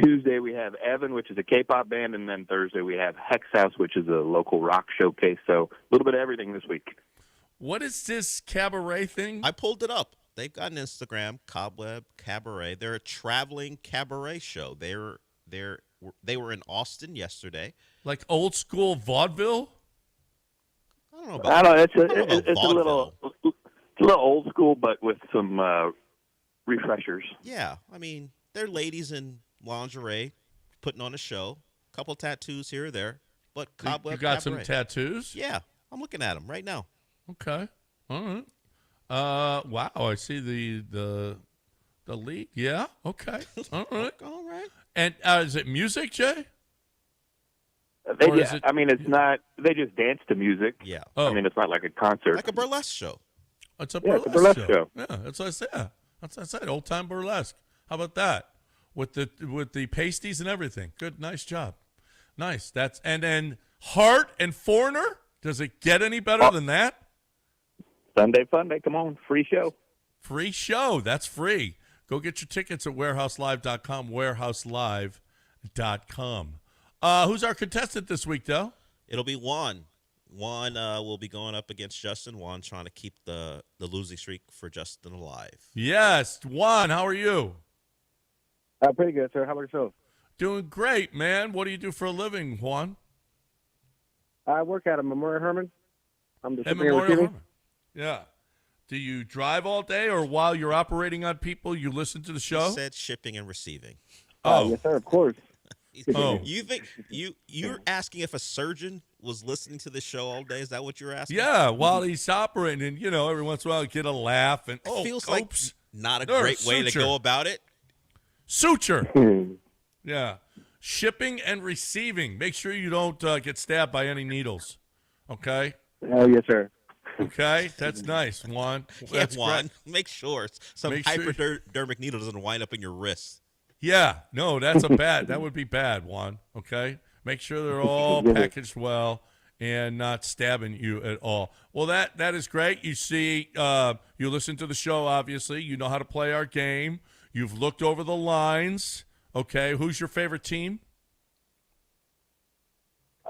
S18: Tuesday we have Evan, which is a K-pop band, and then Thursday we have Hex House, which is a local rock showcase. So a little bit of everything this week.
S1: What is this cabaret thing?
S3: I pulled it up. They've got an Instagram, Cobweb Cabaret. They're a traveling cabaret show. They were in Austin yesterday.
S1: Like old school vaudeville?
S3: I don't know about.
S18: It's a little old school, but with some refreshers.
S3: Yeah, I mean they're ladies in lingerie putting on a show. A couple tattoos here or there, but Cobweb.
S1: You got
S3: Cabaret.
S1: some tattoos?
S3: Yeah, I'm looking at them right now.
S1: Okay, all right. Wow, I see the lead. Yeah, okay, all right,
S3: all right.
S1: And is it music, Jay?
S18: It's not. They just dance to music.
S3: Yeah.
S18: I mean, it's not like a concert.
S3: Like a burlesque show.
S1: It's a
S18: burlesque,
S1: burlesque
S18: show.
S1: Yeah, that's what I said. That's what I said. Old time burlesque. How about that? With the pasties and everything. Good, nice job. Nice. And then Hart and Foreigner. Does it get any better than that?
S18: Sunday Fun Day. Come on, free show.
S1: Free show. That's free. Go get your tickets at warehouselive.com. Warehouselive.com. Who's our contestant this week, though?
S3: It'll be Juan. Juan will be going up against Justin. Juan trying to keep the losing streak for Justin alive.
S1: Yes. Juan, how are you?
S19: Pretty good, sir. How about yourself?
S1: Doing great, man. What do you do for a living, Juan?
S19: I work at a Memorial Herman. I'm the
S1: At
S19: shipping and
S1: Memorial
S19: receiving.
S1: Herman. Yeah. Do you drive all day, or while you're operating on people, you listen to the show?
S3: He said shipping and receiving.
S12: Yes, sir. Of course.
S1: Oh.
S3: You think you're asking if a surgeon was listening to this show all day? Is that what you're asking?
S1: Yeah, while he's operating, and every once in a while get a laugh and
S3: feels
S1: oops,
S3: like not a
S1: There's
S3: great way to
S1: suture.
S3: go about it.
S1: Suture. Yeah. Shipping and receiving. Make sure you don't get stabbed by any needles. Okay?
S12: Oh, yes, sir.
S1: Okay? That's nice, Juan.
S3: Yeah,
S1: That's
S3: Juan,
S1: great.
S3: make sure some
S1: Make sure-
S3: hypodermic needle doesn't wind up in your wrist.
S1: Yeah. No, that's that would be bad, Juan. Okay? Make sure they're all packaged well and not stabbing you at all. Well, that is great. You see, you listen to the show, obviously. You know how to play our game. You've looked over the lines. Okay, who's your favorite team?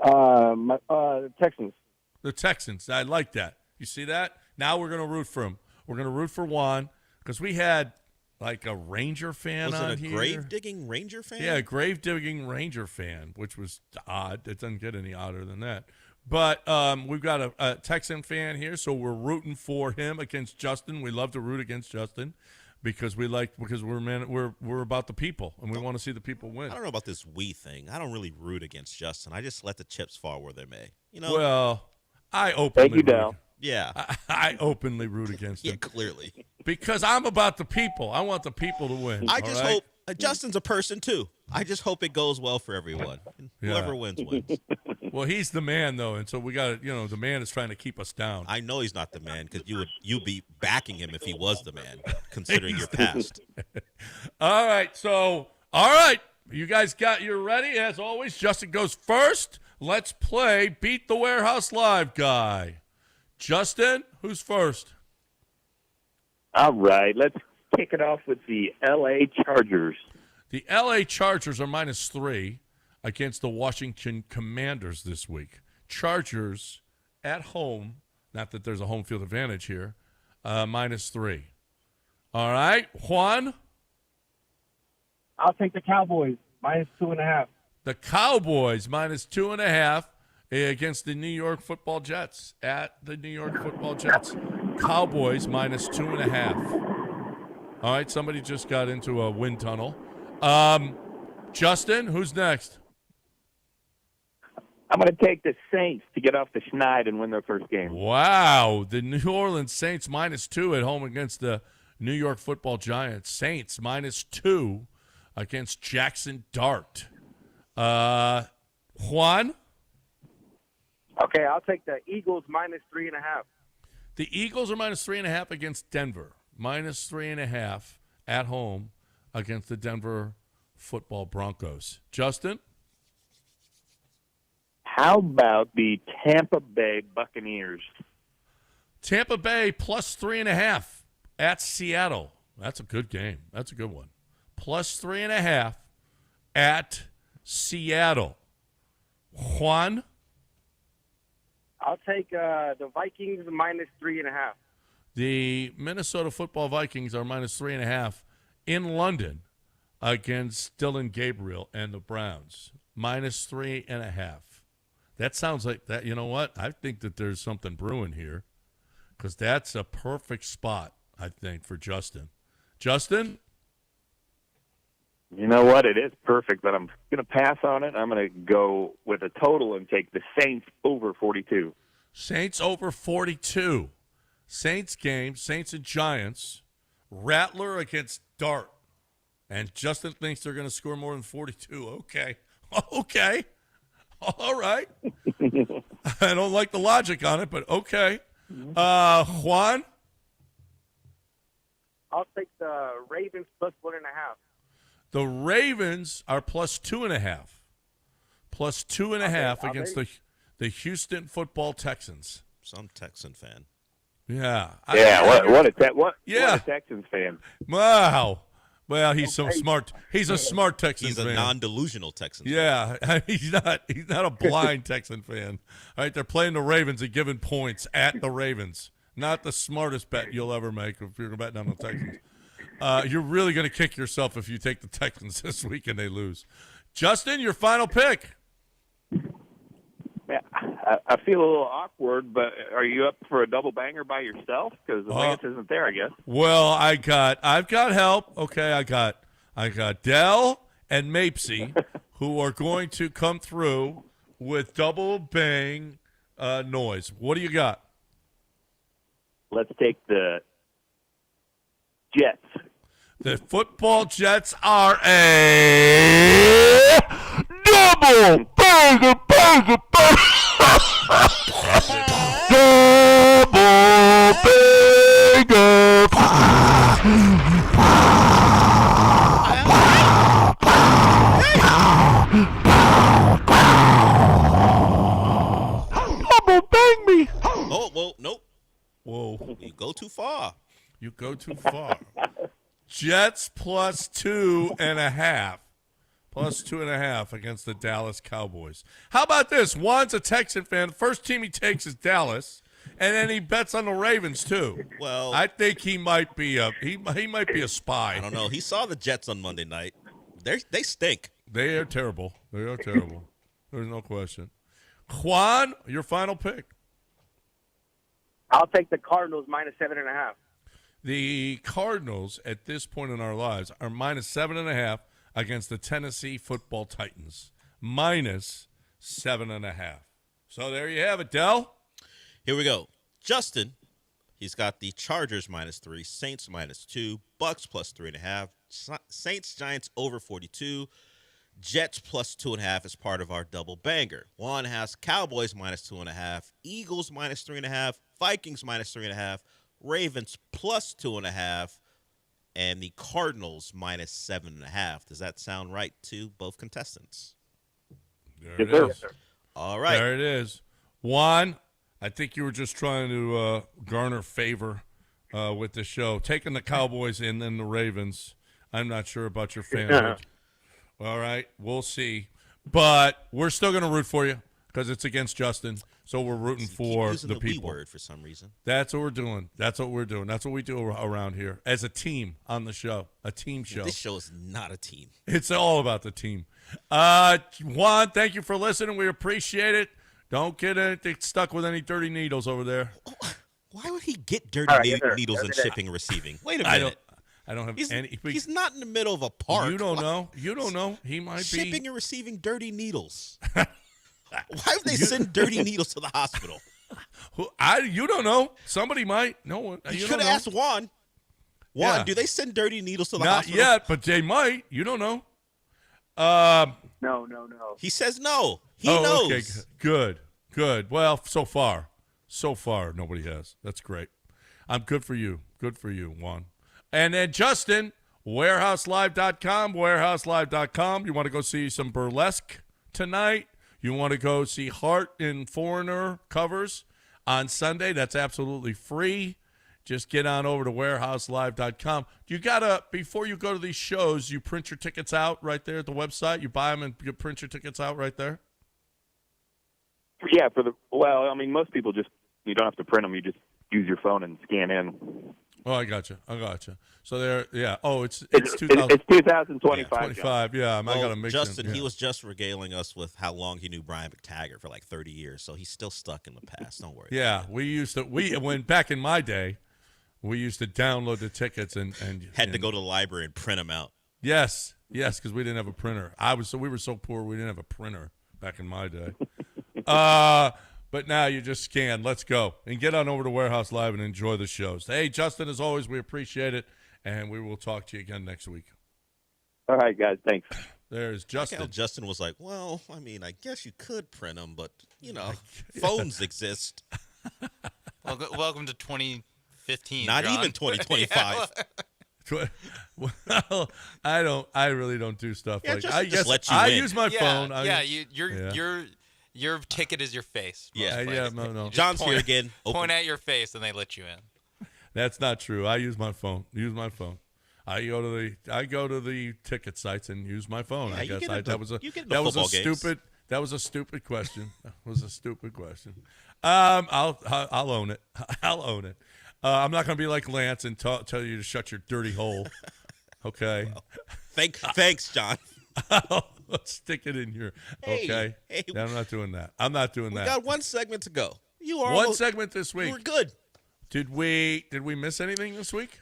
S12: Texans.
S1: The Texans. I like that. You see that? Now we're going to root for them. We're going to root for Juan because we had like a Ranger fan
S3: Was
S1: on
S3: it a
S1: here.
S3: grave-digging Ranger fan?
S1: Yeah, a grave-digging Ranger fan, which was odd. It doesn't get any odder than that. But we've got a Texan fan here, so we're rooting for him against Justin. We love to root against Justin because we're about the people, and we want to see the people win.
S3: I don't know about this we thing. I don't really root against Justin. I just let the chips fall where they may.
S1: Well, I openly
S12: Thank you, Dal.
S3: Yeah.
S1: I openly root against him.
S3: Yeah, clearly.
S1: Because I'm about the people. I want the people to win.
S3: I just hope Justin's a person too. I just hope it goes well for everyone. Whoever wins.
S1: Well, he's the man though, and so we got to. The man is trying to keep us down.
S3: I know he's not the man because you'd be backing him if he was the man, considering your past.
S1: All right. You guys you're ready as always. Justin goes first. Let's play Beat the Warehouse Live guy. Justin, who's first?
S18: All right, let's kick it off with the L.A. Chargers.
S1: The L.A. Chargers are -3 against the Washington Commanders this week. Chargers at home, not that there's a home field advantage here, -3. All right, Juan?
S11: I'll take the Cowboys, -2.5.
S1: The Cowboys -2.5 against the New York Football Jets at the New York Football Jets. Cowboys -2.5. All right, somebody just got into a wind tunnel. Justin, who's next?
S18: I'm going to take the Saints to get off the schneid and win their first game.
S1: Wow, the New Orleans Saints -2 at home against the New York Football Giants. Saints -2 against Jackson Dart. Juan?
S12: Okay, I'll take the Eagles -3.5.
S1: The Eagles are -3.5 against Denver. -3.5 at home against the Denver Football Broncos. Justin?
S18: How about the Tampa Bay Buccaneers?
S1: Tampa Bay +3.5 at Seattle. That's a good game. That's a good one. +3.5 at Seattle. Juan?
S12: I'll take the Vikings -3.5.
S1: The Minnesota Football Vikings are -3.5 in London against Dylan Gabriel and the Browns. -3.5. That sounds like that. You know what? I think that there's something brewing here because that's a perfect spot, I think, for Justin. Justin?
S18: You know what? It is perfect, but I'm going to pass on it. I'm going to go with a total and take the Saints over 42.
S1: Saints over 42. Saints game, Saints and Giants. Rattler against Dart. And Justin thinks they're going to score more than 42. Okay. All right. I don't like the logic on it, but okay. Juan?
S12: I'll take the Ravens +1.5.
S1: The Ravens are +2.5. +2.5 against the Houston Football Texans.
S3: Some Texan fan.
S1: Yeah.
S18: What a Texans fan.
S1: Wow. Well, he's so smart. He's a smart Texan fan.
S3: He's a non-delusional Texan fan.
S1: Yeah, he's not a blind Texan fan. All right, they're playing the Ravens and giving points at the Ravens. Not the smartest bet you'll ever make if you're betting on the Texans. You're really going to kick yourself if you take the Texans this week and they lose. Justin, your final pick.
S18: Yeah, I feel a little awkward, but are you up for a double banger by yourself? Because Lance isn't there, I guess.
S1: Well, I've got help. Okay, I got Dell and Mapesy, who are going to come through with double bang noise. What do you got?
S18: Let's take the Jets.
S1: The football Jets are a double banger, banger, banger. Double banger. Double bang me.
S3: Oh, well, nope.
S1: Whoa.
S3: You go too far.
S1: You go too far. Jets plus 2.5. Plus 2.5 against the Dallas Cowboys. How about this? Juan's a Texan fan. First team he takes is Dallas, and then he bets on the Ravens too.
S3: Well,
S1: I think he might be a he might be a spy.
S3: I don't know. He saw the Jets on Monday night. They stink.
S1: They are terrible. They are terrible. There's no question. Juan, your final pick.
S8: I'll take the Cardinals minus 7.5.
S1: The Cardinals, at this point in our lives, are minus 7.5 against the Tennessee Football Titans. Minus 7.5. So there you have it, Del.
S3: Here we go. Justin, he's got the Chargers minus 3, Saints minus 2, Bucks plus 3.5, Saints Giants over 42, Jets plus 2.5 as part of our double banger. Juan has Cowboys minus 2.5, Eagles minus 3.5, Vikings minus 3.5, Ravens plus 2.5, and the Cardinals minus 7.5. Does that sound right to both contestants?
S1: There it is.
S3: All right.
S1: There it is. Juan, I think you were just trying to garner favor with the show. Taking the Cowboys and then the Ravens. I'm not sure about your fanhood. All right. We'll see. But we're still going to root for you because it's against Justin. So we're rooting for the people.
S3: Word for some reason.
S1: That's what we're doing. That's what we're doing. That's what we do around here as a team on the show. A team show.
S3: This show is not a team.
S1: It's all about the team. Juan, thank you for listening. We appreciate it. Don't get anything stuck with any dirty needles over there.
S3: Why would he get dirty needles in shipping and receiving? Wait a minute.
S1: I don't have any.
S3: He's not in the middle of a park.
S1: You don't know. You don't know. He might be
S3: shipping and receiving dirty needles. Why would they send dirty needles to the hospital?
S1: You don't know. Somebody might. No one.
S3: You could have asked Juan. Juan, do they send dirty needles to the hospital?
S1: Not yet, but they might. You don't know.
S8: No.
S3: He says no. He knows.
S1: Okay. Good. Well, so far, nobody has. That's great. I'm good for you. Good for you, Juan. And then Justin, warehouselive.com. You want to go see some burlesque tonight? You want to go see Hart and Foreigner covers on Sunday? That's absolutely free. Just get on over to warehouselive.com. You got to, before you go to these shows, you print your tickets out right there at the website. You buy them and you print your tickets out right there?
S18: Yeah, most people you don't have to print them. You just use your phone and scan in.
S1: Oh, I got you. So there, yeah. Oh, it's
S18: 2025.
S1: 25. Yeah, I got to mix
S3: Justin,
S1: in, yeah.
S3: He was just regaling us with how long he knew Brian McTaggart for like 30 years, so he's still stuck in the past. Don't worry.
S1: Yeah, when back in my day, we used to download the tickets and
S3: had to go to the library and print them out.
S1: Yes, because we didn't have a printer. We were so poor we didn't have a printer back in my day. But now you just scan. Let's go. And get on over to Warehouse Live and enjoy the shows. Hey, Justin, as always, we appreciate it. And we will talk to you again next week.
S18: All right, guys. Thanks.
S1: There's Justin.
S3: Justin was like, well, I mean, I guess you could print them, but, phones exist.
S2: Welcome to 2015.
S3: Not
S2: John.
S3: even 2025.
S1: Well, I really don't do stuff like
S3: just
S1: I guess
S3: let you
S1: I
S3: in.
S1: use my phone.
S2: Your ticket is your face.
S1: No.
S3: John's here again.
S2: Point at your face, and they let you in.
S1: That's not true. I use my phone. I go to the ticket sites and use my phone. I guess that was a stupid question. I'll own it. I'm not going to be like Lance and tell you to shut your dirty hole. Okay.
S3: Well, thanks, John.
S1: Let's stick it in here.
S3: Hey,
S1: okay.
S3: Hey,
S1: no, I'm not doing that. We
S3: got one segment to go.
S1: One segment this week.
S3: You were good.
S1: Did we miss anything this week?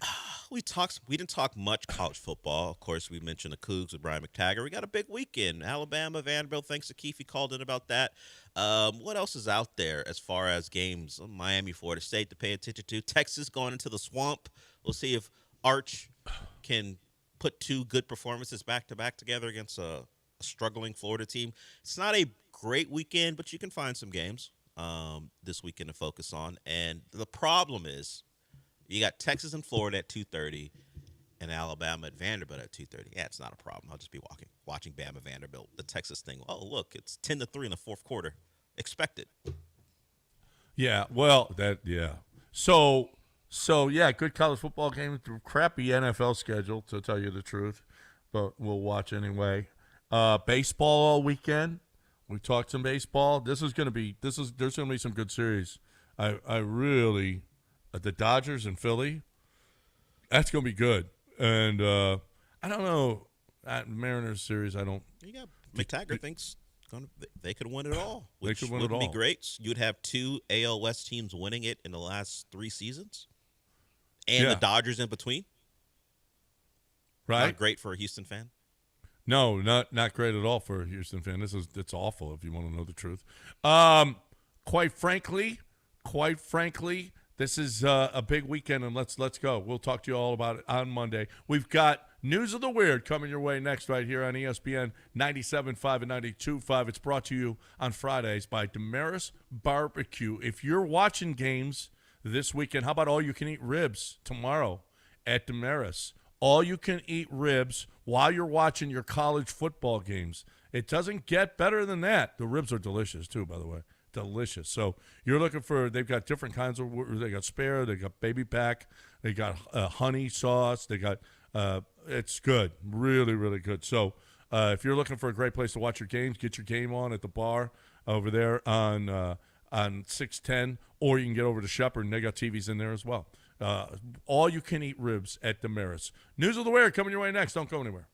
S3: We didn't talk much college football. Of course, we mentioned the Cougs with Brian McTaggart. We got a big weekend. Alabama, Vanderbilt. Thanks to Keefe, he called in about that. What else is out there as far as games? Miami, Florida State to pay attention to. Texas going into the swamp. We'll see if Arch can put two good performances back-to-back together against a struggling Florida team. It's not a great weekend, but you can find some games this weekend to focus on. And the problem is you got Texas and Florida at 2:30 and Alabama at Vanderbilt at 2:30. Yeah, it's not a problem. I'll just be watching Bama Vanderbilt. The Texas thing. Oh, look, it's 10-3 in the fourth quarter. Expect it.
S1: Yeah, well, So yeah, good college football game. Crappy NFL schedule, to tell you the truth, but we'll watch anyway. Baseball all weekend. We talked some baseball. There's gonna be some good series. I really, the Dodgers and Philly. That's gonna be good. And I don't know that Mariners series. I don't.
S3: You got McTaggart thinks they could win it all.
S1: They
S3: Which
S1: could win it
S3: would
S1: all.
S3: be great. You'd have two AL West teams winning it in the last 3 seasons, and the Dodgers in between.
S1: Right.
S3: Not great for a Houston fan.
S1: No, not great at all for a Houston fan. It's awful if you want to know the truth. Quite frankly, this is a big weekend, and let's go. We'll talk to you all about it on Monday. We've got News of the Weird coming your way next right here on ESPN 97.5 and 92.5. It's brought to you on Fridays by Damaris Barbecue. If you're watching games this weekend, how about all-you-can-eat ribs tomorrow at Damaris? All-you-can-eat ribs while you're watching your college football games. It doesn't get better than that. The ribs are delicious, too, by the way. Delicious. So you're looking for, they've got different kinds of, they got spare, they got baby back, they got honey sauce, they got, it's good. Really, really good. So if you're looking for a great place to watch your games, get your game on at the bar over there on 610, or you can get over to Shepherd, and they got TVs in there as well. All you can eat ribs at Damaris. News of the Weird coming your way next. Don't go anywhere.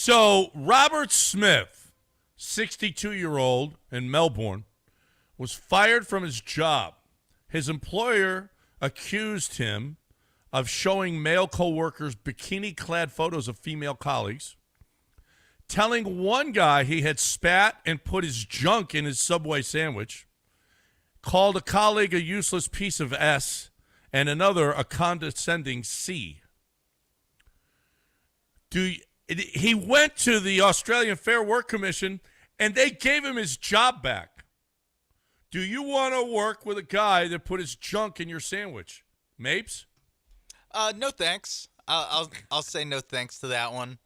S1: So Robert Smith, 62-year-old in Melbourne, was fired from his job. His employer accused him of showing male coworkers bikini-clad photos of female colleagues, telling one guy he had spat and put his junk in his Subway sandwich, called a colleague a useless piece of S, and another a condescending C. He went to the Australian Fair Work Commission, and they gave him his job back. Do you want to work with a guy that put his junk in your sandwich? Mapes?
S2: No thanks. I'll say no thanks to that one.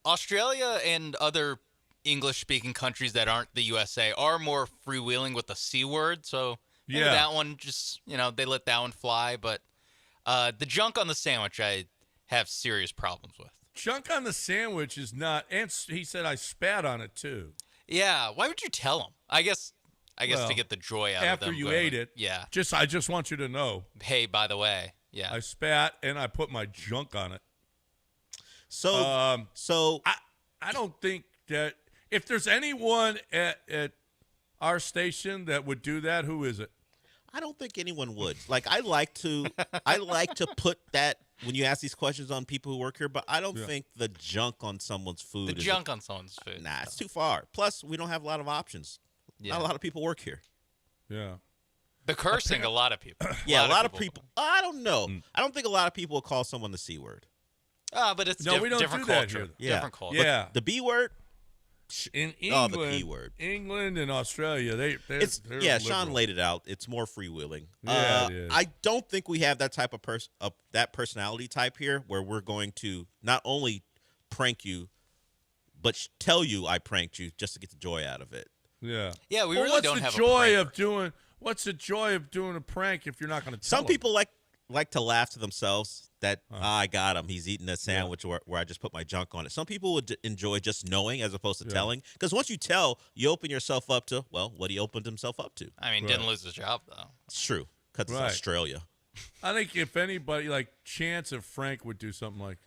S2: Australia and other English-speaking countries that aren't the USA are more freewheeling with the C word, so maybe that one just, they let that one fly. But the junk on the sandwich I have serious problems with.
S1: Junk on the sandwich is not, and he said I spat on it too.
S2: Yeah, why would you tell him? I guess
S1: Well,
S2: to get the joy out of
S1: after
S2: them.
S1: you
S2: going,
S1: ate it.
S2: Yeah.
S1: I just want you to know.
S2: Hey, by the way. Yeah.
S1: I spat and I put my junk on it.
S3: So
S1: I don't think that if there's anyone at our station that would do that, who is it?
S3: I don't think anyone would. Like I like to put that when you ask these questions on people who work here, but I don't think the junk on someone's food.
S2: On someone's food.
S3: Nah, it's too far. Plus, we don't have a lot of options.
S2: Yeah.
S3: Not a lot of people work here.
S1: Yeah.
S2: The cursing, a lot of people.
S3: Yeah, a lot of people. I don't know. I don't think a lot of people will call someone the C word.
S2: But it's
S1: we don't
S2: different
S1: do that
S2: culture.
S1: here.
S3: Yeah.
S2: Different culture.
S1: Yeah.
S3: But the B word.
S1: In England,
S3: the P word.
S1: England and Australia, they're
S3: Sean
S1: liberal.
S3: laid it out. It's more freewheeling.
S1: Yeah, it is.
S3: I don't think we have that type of that personality type here, where we're going to not only prank you, but tell you I pranked you just to get the joy out of it.
S1: Yeah.
S2: Yeah, we really don't have a prank.
S1: What's the joy of doing a prank if you're not going to tell
S3: Some
S1: them?
S3: people like to laugh to themselves that I got him. He's eating a sandwich where I just put my junk on it. Some people would enjoy just knowing as opposed to telling, because once you tell, you open yourself up to what he opened himself up to.
S2: I mean, didn't lose his job though.
S3: It's true because it's Australia.
S1: I think if anybody like Chance and Frank would do something like,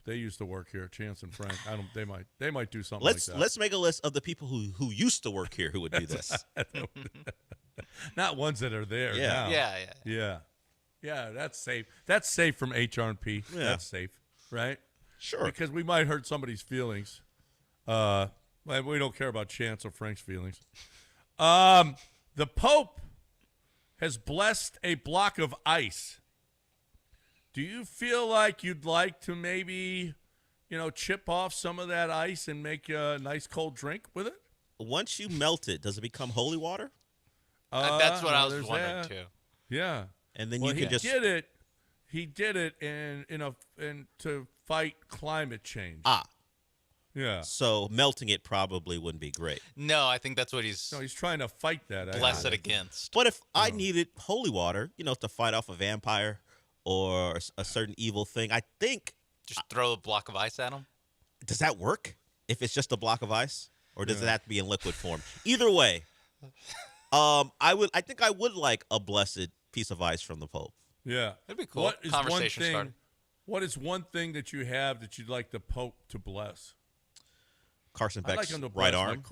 S1: they used to work here. Chance and Frank. They might do something like that.
S3: Let's make a list of the people who used to work here who would do this.
S1: Not ones that are there.
S3: Yeah.
S1: Now. Yeah, that's safe. That's safe from HRP.
S3: Yeah.
S1: That's safe, right?
S3: Sure.
S1: Because we might hurt somebody's feelings. We don't care about Chance or Frank's feelings. The Pope has blessed a block of ice. Do you feel like you'd like to maybe, chip off some of that ice and make a nice cold drink with it?
S3: Once you melt it, does it become holy water?
S2: That's what I was wondering too.
S1: Yeah.
S3: And then
S1: Well,
S3: you can just
S1: He did it in to fight climate change. Yeah.
S3: So melting it probably wouldn't be great.
S2: No, I think that's what he's
S1: trying to fight that.
S2: blessed against.
S3: But if I needed holy water, to fight off a vampire or a certain evil thing, I think
S2: Just throw a block of ice at him.
S3: does that work? If it's just a block of ice, or does it have to be in liquid form? Either way, I think I would like a blessed piece of ice from the Pope.
S1: Yeah.
S2: That'd be cool.
S1: What is
S2: Conversation starter.
S1: What is one thing that you have that you'd like the Pope to bless?
S3: Carson
S1: I'd like
S3: Beck's
S1: him to
S3: right
S1: bless
S3: arm.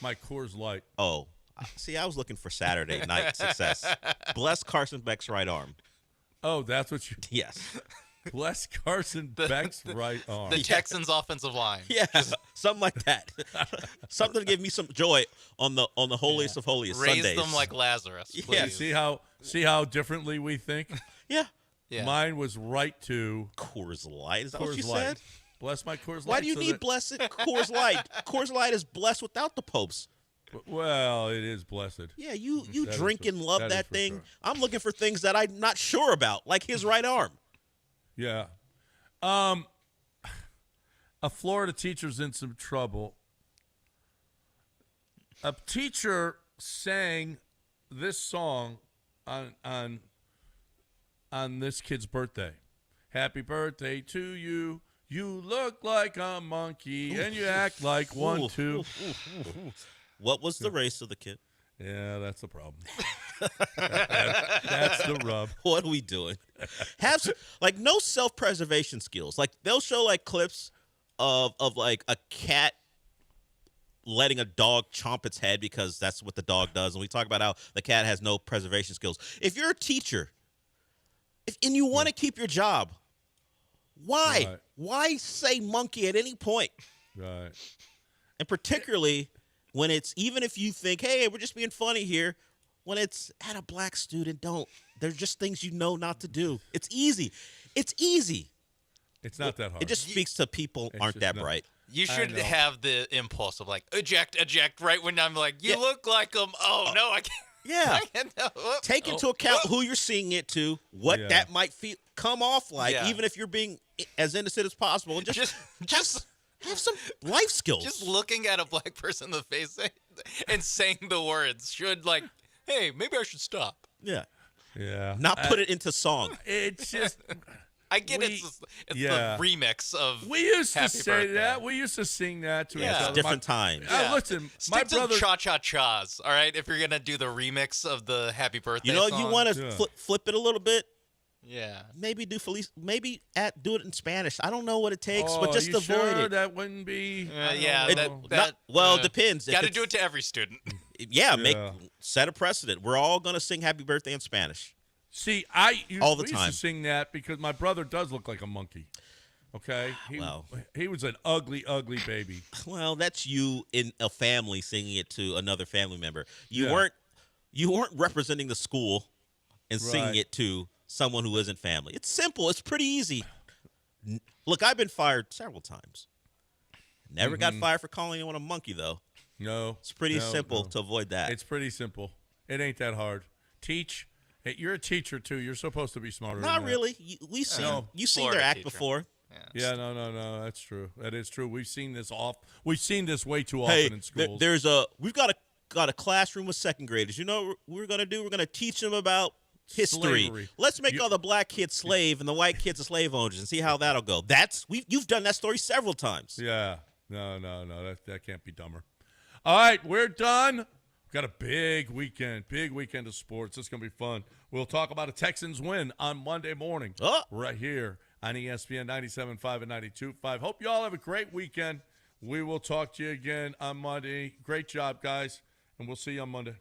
S1: my Coors Light.
S3: Oh, see, I was looking for Saturday night success. Bless Carson Beck's right arm.
S1: Oh, that's what you.
S3: Yes.
S1: Bless Carson Beck's right arm.
S2: The Texans' offensive line.
S3: Yeah, something like that. Something to give me some joy on the holiest of holiest
S2: Raise
S3: Sundays.
S2: them like Lazarus.
S3: Yeah.
S1: See how differently we think.
S3: Yeah.
S1: Mine was right to
S3: Coors Light. Is that
S1: Coors
S3: what you
S1: Light.
S3: said?
S1: Bless my Coors Light.
S3: Why do you need blessed Coors Light? Coors Light is blessed without the Popes.
S1: Well, it is blessed.
S3: Yeah, you
S1: That
S3: drink
S1: is
S3: and love
S1: that
S3: that
S1: is for
S3: thing.
S1: sure.
S3: I'm looking for things that I'm not sure about, like his right arm.
S1: Yeah. A Florida teacher's in some trouble. A teacher sang this song on this kid's birthday. Happy birthday to you. You look like a monkey and you act like one too.
S3: What was the race of the kid?
S1: Yeah, that's the problem. That's the rub.
S3: What are we doing? Have no self-preservation skills. Like they'll show like clips of like a cat letting a dog chomp its head because that's what the dog does. And we talk about how the cat has no preservation skills. If you're a teacher and you want to keep your job, why?
S1: Right.
S3: Why say monkey at any point?
S1: Right.
S3: And particularly when it's, even if you think, hey, we're just being funny here, when it's at a black student, don't. There's just things you know not to do. It's easy. It's easy.
S1: It's not that hard.
S3: It just speaks to people aren't that bright.
S2: You should have the impulse of like eject right when I'm like, you look like them. Oh no, I can't.
S3: Yeah.
S2: I can't, no.
S3: Take into account who you're seeing it to, what that might come off like, even if you're being as innocent as possible. And just have some life skills.
S2: Just looking at a black person in the face and saying the words should like, hey, maybe I should stop.
S3: Yeah.
S1: Yeah.
S3: Not put it into song.
S1: It's just.
S2: I get it's the remix of
S1: We used to
S2: Happy
S1: say
S2: Birthday.
S1: that. We used to sing that to each other.
S3: Different times.
S1: Listen,
S2: Stick
S1: my
S2: to
S1: brother.
S2: cha-cha-chas, all right? If you're going to do the remix of the Happy Birthday song.
S3: You want to flip it a little bit?
S2: Yeah.
S3: Maybe do Feliz. Maybe do it in Spanish. I don't know what it takes,
S1: Oh,
S3: but just
S1: you
S3: avoid
S1: sure
S3: it.
S1: That wouldn't be.
S3: It depends.
S2: Got to do it to every student.
S3: Set a precedent. We're all gonna sing Happy Birthday in Spanish.
S1: See,
S3: all the
S1: we
S3: time.
S1: used to sing that because my brother does look like a monkey. Okay, he was an ugly, ugly baby.
S3: Well, that's you in a family singing it to another family member. You weren't representing the school and singing it to someone who isn't family. It's simple. It's pretty easy. Look, I've been fired several times. Never got fired for calling anyone a monkey, though.
S1: No,
S3: it's pretty simple to avoid that.
S1: It's pretty simple. It ain't that hard. Teach. Hey, you're a teacher too. You're supposed to be smarter.
S3: Not
S1: than that.
S3: really. You've seen their act before.
S1: Yeah, no. That's true. That is true. We've seen this We've seen this way too often in schools.
S3: We've got a classroom with second graders. You know what we're gonna do? We're gonna teach them about history.
S1: Slavery.
S3: Let's make all the black kids slave and the white kids the slave owners and see how that'll go. You've done that story several times.
S1: Yeah. No. That can't be dumber. All right, we're done. We've got a big weekend of sports. It's going to be fun. We'll talk about a Texans win on Monday morning right here on ESPN 97.5 and 92.5. Hope you all have a great weekend. We will talk to you again on Monday. Great job, guys, and we'll see you on Monday.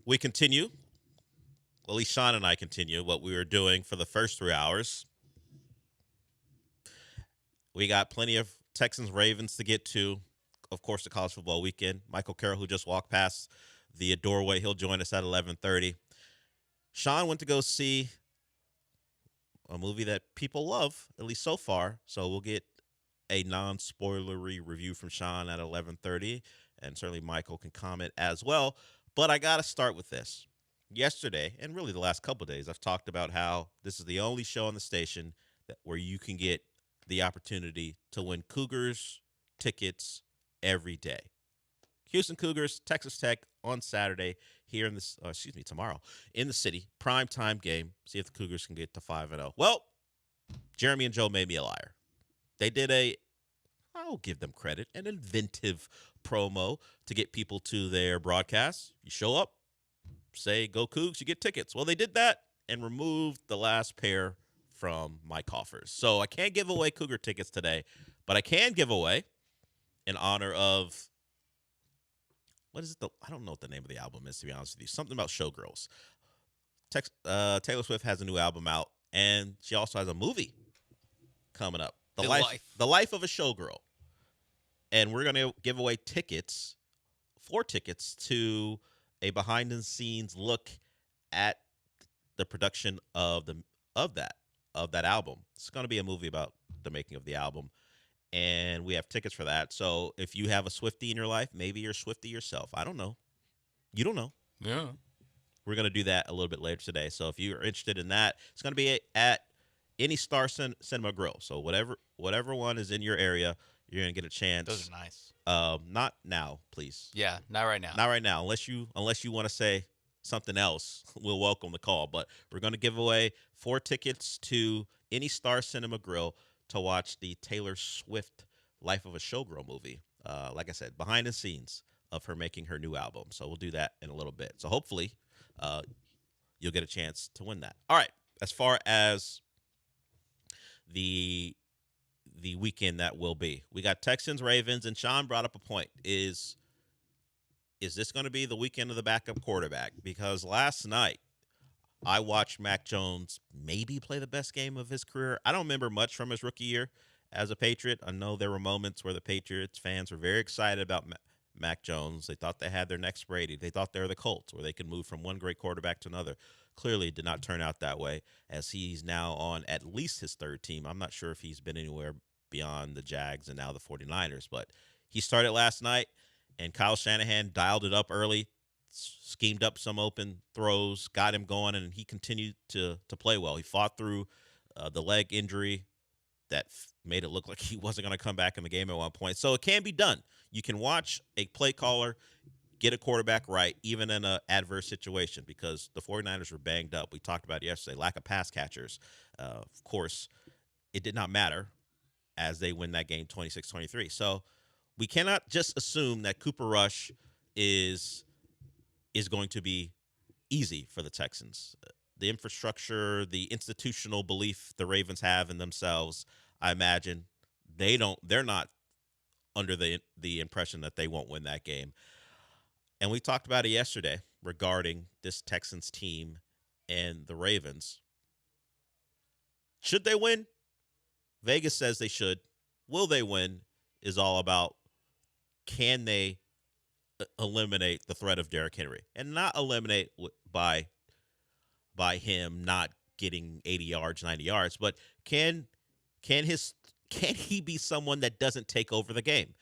S3: We continue. At least Sean and I continue what we were doing for the first 3 hours. We got plenty of Texans Ravens to get to. Of course, the college football weekend. Michael Carroll, who just walked past the doorway, he'll join us at 11:30. Sean went to go see a movie that people love, at least so far. So we'll get a non-spoilery review from Sean at 11:30, and certainly Michael can comment as well. But I got to start with this. Yesterday, and really the last couple of days, I've talked about how this is the only show on the station where you can get the opportunity to win Cougars tickets every day. Houston Cougars, Texas Tech on Saturday here in this, tomorrow in the city. Primetime game. See if the Cougars can get to 5-0. Well, Jeremy and Joe made me a liar. They did I'll give them credit, an inventive promo to get people to their broadcast. You show up, say, go Cougs, you get tickets. Well, they did that and removed the last pair from my coffers. So I can't give away Cougar tickets today, but I can give away in honor of, what is it? I don't know what the name of the album is, to be honest with you. Something about Showgirls. Taylor Swift has a new album out, and she also has a movie coming up. The Life of a Showgirl. And we're going to give away tickets, 4 tickets, to a behind-the-scenes look at the production of that album. It's going to be a movie about the making of the album, and we have tickets for that. So if you have a Swiftie in your life, maybe you're a Swiftie yourself. I don't know. You don't know.
S2: Yeah.
S3: We're going to do that a little bit later today. So if you're interested in that, it's going to be at any Star Cinema Grill. So whatever one is in your area, you're going to get a chance.
S2: Those are nice.
S3: Not now, please.
S2: Yeah, not right now.
S3: Not right now. Unless you want to say something else, we'll welcome the call. But we're going to give away 4 tickets to any Star Cinema Grill to watch the Taylor Swift Life of a Showgirl movie. Like I said, behind the scenes of her making her new album. So we'll do that in a little bit. So hopefully you'll get a chance to win that. All right. As far as the weekend that will be, we got Texans, Ravens, and Sean brought up a point. Is this going to be the weekend of the backup quarterback? Because last night I watched Mac Jones maybe play the best game of his career. I don't remember much from his rookie year as a Patriot. I know there were moments where the Patriots fans were very excited about Mac Jones. They thought they had their next Brady. They thought they were the Colts, where they could move from one great quarterback to another. Clearly did not turn out that way, as he's now on at least his 3rd team. I'm not sure if he's been anywhere beyond the Jags and now the 49ers, but he started last night, and Kyle Shanahan dialed it up early, schemed up some open throws, got him going, and he continued to play well. He fought through the leg injury that made it look like he wasn't going to come back in the game at one point. So it can be done. You can watch a play caller get a quarterback right, even in an adverse situation, because the 49ers were banged up. We talked about it yesterday, lack of pass catchers. Of course, it did not matter as they win that game 26-23. So we cannot just assume that Cooper Rush is going to be easy for the Texans. The infrastructure, the institutional belief the Ravens have in themselves, I imagine they're not under the impression that they won't win that game. And we talked about it yesterday regarding this Texans team and the Ravens. Should they win? Vegas says they should. Will they win is all about, can they eliminate the threat of Derrick Henry, and not eliminate by him not getting 80 yards, 90 yards, but can he be someone that doesn't take over the game?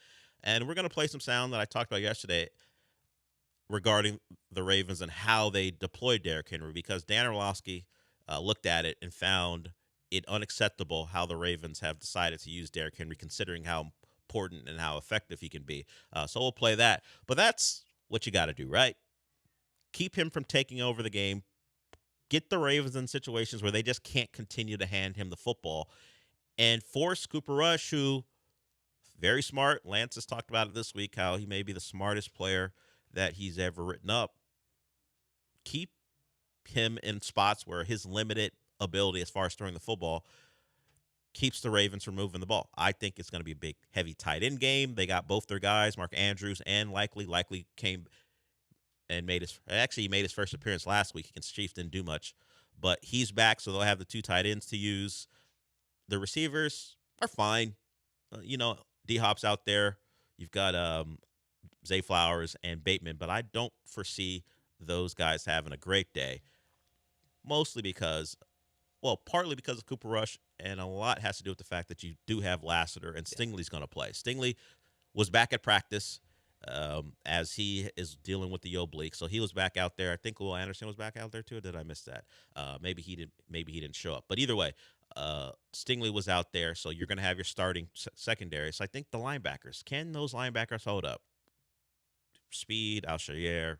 S3: And we're going to play some sound that I talked about yesterday regarding the Ravens and how they deployed Derrick Henry, because Dan Orlovsky looked at it and found it unacceptable how the Ravens have decided to use Derrick Henry, considering how important and how effective he can be. So we'll play that. But that's what you got to do, right? Keep him from taking over the game. Get the Ravens in situations where they just can't continue to hand him the football, and force Cooper Rush, who very smart. Lance has talked about it this week, how he may be the smartest player that he's ever written up. Keep him in spots where his limited ability as far as throwing the football keeps the Ravens from moving the ball. I think it's going to be a big, heavy tight end game. They got both their guys, Mark Andrews and Likely. Likely came and he made his first appearance last week against Chiefs. Didn't do much, but he's back, so they'll have the 2 tight ends to use. The receivers are fine. D-Hop's out there. You've got Zay Flowers and Bateman, but I don't foresee those guys having a great day, partly because of Cooper Rush, and a lot has to do with the fact that you do have Lassiter, and Stingley's going to play. Stingley was back at practice as he is dealing with the oblique, so he was back out there. I think Will Anderson was back out there too. Or did I miss that? Maybe he didn't show up. But either way, Stingley was out there, so you're going to have your starting secondary. So I think the linebackers, can those linebackers hold up? Speed, Alshire,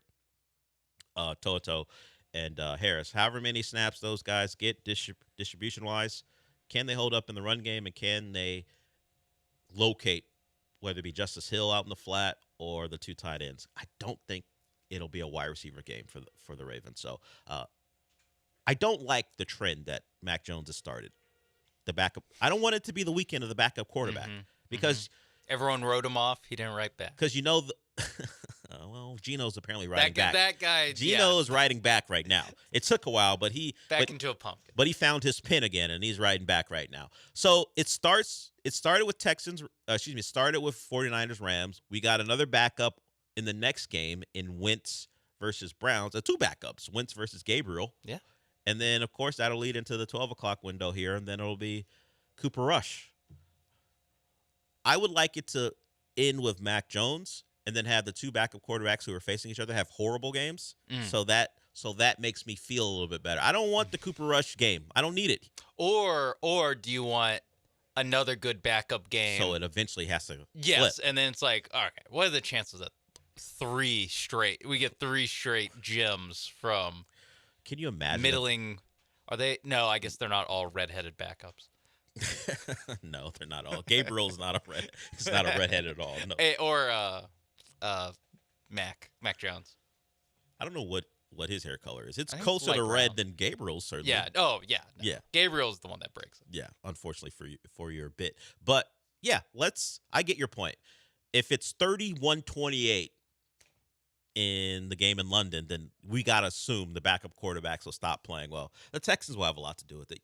S3: Toto, and Harris. However many snaps those guys get distribution-wise, can they hold up in the run game, and can they locate, whether it be Justice Hill out in the flat or the 2 tight ends? I don't think it'll be a wide receiver game for the Ravens. So I don't like the trend that Mac Jones has started. The backup. I don't want it to be the weekend of the backup quarterback because
S2: everyone wrote him off. He didn't write back.
S3: Because well, Gino's apparently writing back.
S2: That guy.
S3: Gino is writing back right now. It took a while, but
S2: into a pumpkin.
S3: But he found his pin again, and he's writing back right now. So it started with It started with 49ers Rams. We got another backup in the next game in Wentz versus Browns. 2 backups, Wentz versus Gabriel.
S2: Yeah.
S3: And then, of course, that'll lead into the 12 o'clock window here, and then it'll be Cooper Rush. I would like it to end with Mac Jones and then have the 2 backup quarterbacks who are facing each other have horrible games. So that makes me feel a little bit better. I don't want the Cooper Rush game. I don't need it.
S2: Or do you want another good backup game?
S3: So it eventually has to
S2: Yes,
S3: flip.
S2: and then it's like, okay, what are the chances that we get 3 straight gems from
S3: Can you imagine?
S2: middling? Are they? No, I guess they're not all redheaded backups.
S3: No, they're not all. Gabriel's not He's not a redhead at all. No.
S2: Or Mac Jones.
S3: I don't know what his hair color is. It's
S2: I think
S3: closer
S2: it's
S3: to
S2: light
S3: red
S2: brown.
S3: than Gabriel's, certainly.
S2: Yeah. Oh, yeah. No.
S3: Yeah.
S2: Gabriel's the one that breaks it.
S3: Yeah, unfortunately for your bit. But yeah, I get your point. If it's 31-28 in the game in London, then we got to assume the backup quarterbacks will stop playing well. The Texans will have a lot to do with it.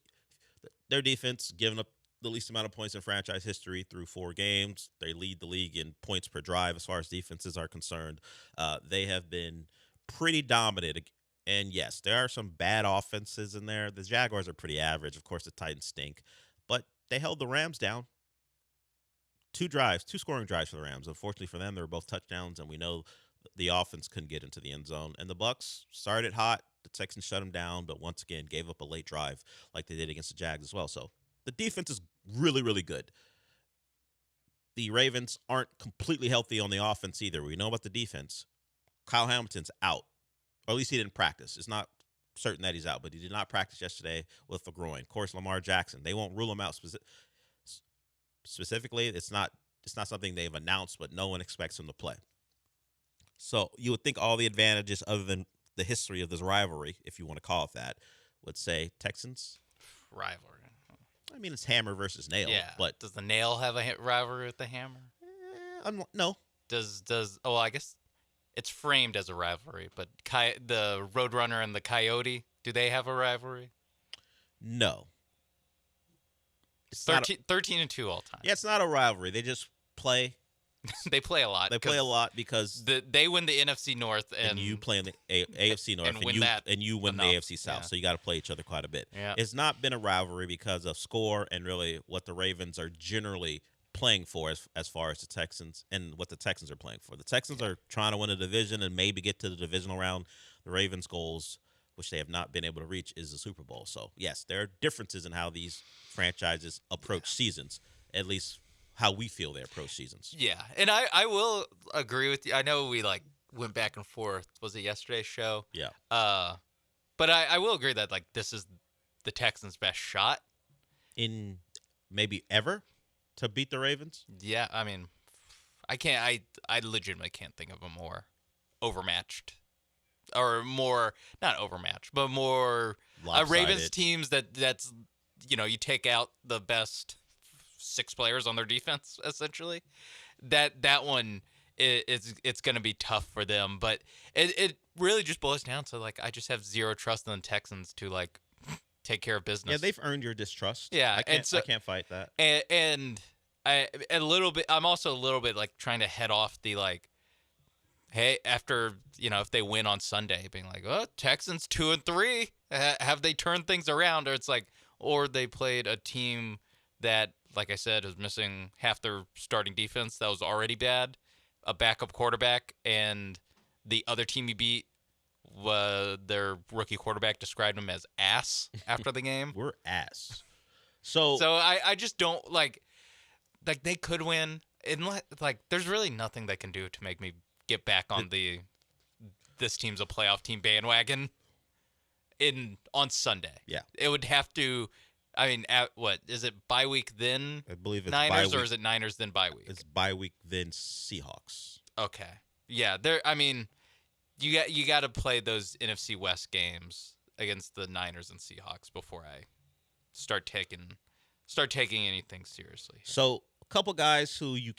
S3: Their defense giving up the least amount of points in franchise history through 4 games. They lead the league in points per drive as far as defenses are concerned. They have been pretty dominant. And yes, there are some bad offenses in there. The Jaguars are pretty average. Of course, the Titans stink. But they held the Rams down. 2 scoring drives for the Rams. Unfortunately for them, they were both touchdowns, and we know the offense couldn't get into the end zone. And the Bucs started hot. The Texans shut them down, but once again gave up a late drive like they did against the Jags as well. So the defense is really, really good. The Ravens aren't completely healthy on the offense either. We know about the defense. Kyle Hamilton's out, or at least he didn't practice. It's not certain that he's out, but he did not practice yesterday with a groin. Of course, Lamar Jackson, they won't rule him out specifically. It's not something they've announced, but no one expects him to play. So you would think all the advantages other than the history of this rivalry, if you want to call it that, would say Texans.
S2: Rivalry.
S3: I mean, it's hammer versus nail.
S2: Yeah.
S3: But
S2: does the nail have a rivalry with the hammer?
S3: No.
S2: I guess it's framed as a rivalry, but the Roadrunner and the Coyote, do they have a rivalry?
S3: No.
S2: It's 13-2 all time.
S3: Yeah, it's not a rivalry. They just play.
S2: They play a lot.
S3: They play a lot because
S2: they win the NFC North, and
S3: you play in the AFC North, and you win the AFC South. Yeah. So you got to play each other quite a bit.
S2: Yeah.
S3: It's not been a rivalry because of score and really what the Ravens are generally playing for as far as the Texans and what the Texans are playing for. The Texans are trying to win a division and maybe get to the divisional round. The Ravens' goals, which they have not been able to reach, is the Super Bowl. So yes, there are differences in how these franchises approach seasons, at least how we feel they approach seasons.
S2: Yeah, and I will agree with you. I know we went back and forth. Was it yesterday's show?
S3: Yeah.
S2: But I will agree that this is the Texans' best shot
S3: in maybe ever to beat the Ravens.
S2: Yeah, I mean, I legitimately can't think of a more overmatched, or more not overmatched, but more Ravens teams that's you take out the best 6 players on their defense, essentially. That one it's going to be tough for them. But it really just boils down to, like, I just have zero trust in the Texans to, like, take care of business.
S3: Yeah, they've earned your distrust.
S2: Yeah,
S3: I can't fight that.
S2: And I'm also a little bit, like, trying to head off the, like, hey, after, if they win on Sunday, being like, oh, Texans 2-3, have they turned things around? Or they played a team that, like I said, is missing half their starting defense. That was already bad. A backup quarterback, and the other team you beat, their rookie quarterback described them as ass after the game.
S3: We're ass. So
S2: I just don't like they could win. There's really nothing they can do to make me get back on this team's a playoff team bandwagon on Sunday.
S3: Yeah.
S2: It would have to. I mean, what is it? Bye week then?
S3: I believe it's
S2: Niners,
S3: bye
S2: or
S3: week.
S2: is it Niners then bye week?
S3: It's bye week then Seahawks.
S2: Okay. Yeah. I mean, you got to play those NFC West games against the Niners and Seahawks before I start taking anything seriously.
S3: So a couple guys who you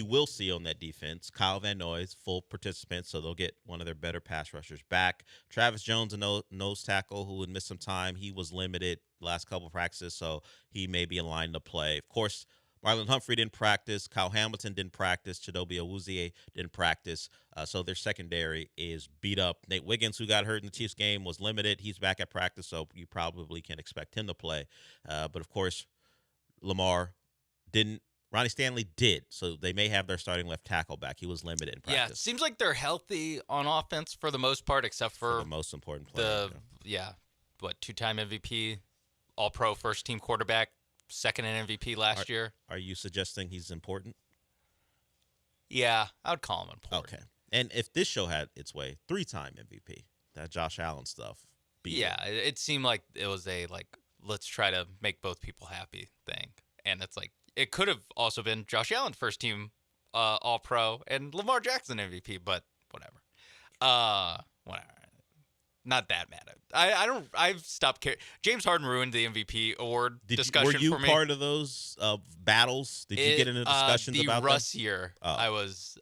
S3: will see on that defense. Kyle Van Noy's full participant, so they'll get one of their better pass rushers back. Travis Jones, a nose tackle who would miss some time. He was limited last couple of practices, so he may be in line to play. Of course, Marlon Humphrey didn't practice. Kyle Hamilton didn't practice. Chidobe Awuzie didn't practice. So their secondary is beat up. Nate Wiggins, who got hurt in the Chiefs game, was limited. He's back at practice, so you probably can expect him to play. But, of course, Lamar didn't. Ronnie Stanley did, so they may have their starting left tackle back. He was limited in practice.
S2: Yeah, it seems like they're healthy on offense for the most part, except for
S3: the most important player.
S2: Two-time MVP, All-Pro first-team quarterback, second in MVP last year.
S3: Are you suggesting he's important?
S2: Yeah, I would call him important.
S3: Okay. And if this show had its way, 3-time MVP, that Josh Allen stuff.
S2: It seemed like it was a, like, let's try to make both people happy thing. And it's like, it could have also been Josh Allen first-team All-Pro and Lamar Jackson MVP, but whatever. Whatever. Not that mad. I've stopped caring. James Harden ruined the MVP award discussion for me.
S3: Were you part of those battles? Did you get into discussions about
S2: Russ
S3: that?
S2: year?
S3: Oh.
S2: I was.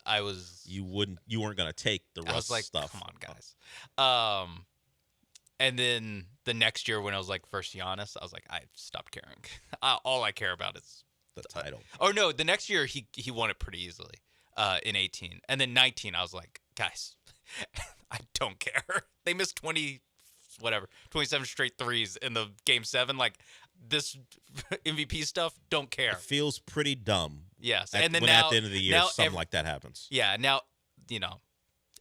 S2: You
S3: weren't gonna take the Russ
S2: was like,
S3: stuff.
S2: Come on, guys. And then the next year when I was like first Giannis, I was like, I stopped caring. All I care about is
S3: the title.
S2: Oh no, the next year he won it pretty easily. In 18, and then 19, I was like, guys, I don't care. They missed 27 straight threes in the game 7. Like, this MVP stuff, don't care.
S3: It feels pretty dumb.
S2: Yes,
S3: and then at the end of the year, something like that happens.
S2: Yeah, now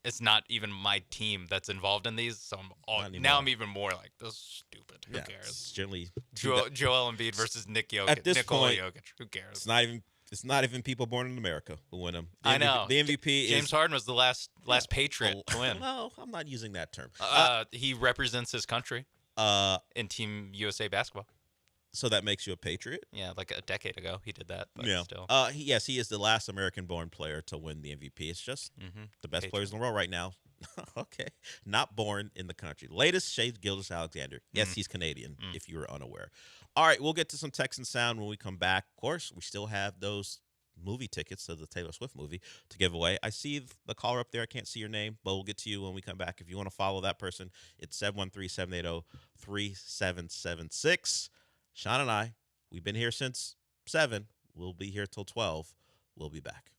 S2: it's not even my team that's involved in these, so I'm even more like, this is stupid. Who cares?
S3: Generally,
S2: Joel Embiid versus Nikola Jokic. Who cares?
S3: It's not even people born in America who win them.
S2: I know.
S3: The MVP is
S2: James Harden was the last Patriot to win.
S3: No, I'm not using that term.
S2: He represents his country in Team USA basketball.
S3: So that makes you a patriot?
S2: Yeah, like a decade ago he did that. But still.
S3: Yes, he is the last American-born player to win the MVP. It's just the best players in the world right now. Okay. Not born in the country. Latest, Shai Gilgeous-Alexander. Yes, he's Canadian, if you were unaware. All right, we'll get to some Texan sound when we come back. Of course, we still have those movie tickets to the Taylor Swift movie to give away. I see the caller up there. I can't see your name, but we'll get to you when we come back. If you want to follow that person, it's 713-780-3776. Sean and I, we've been here since 7. We'll be here till 12. We'll be back.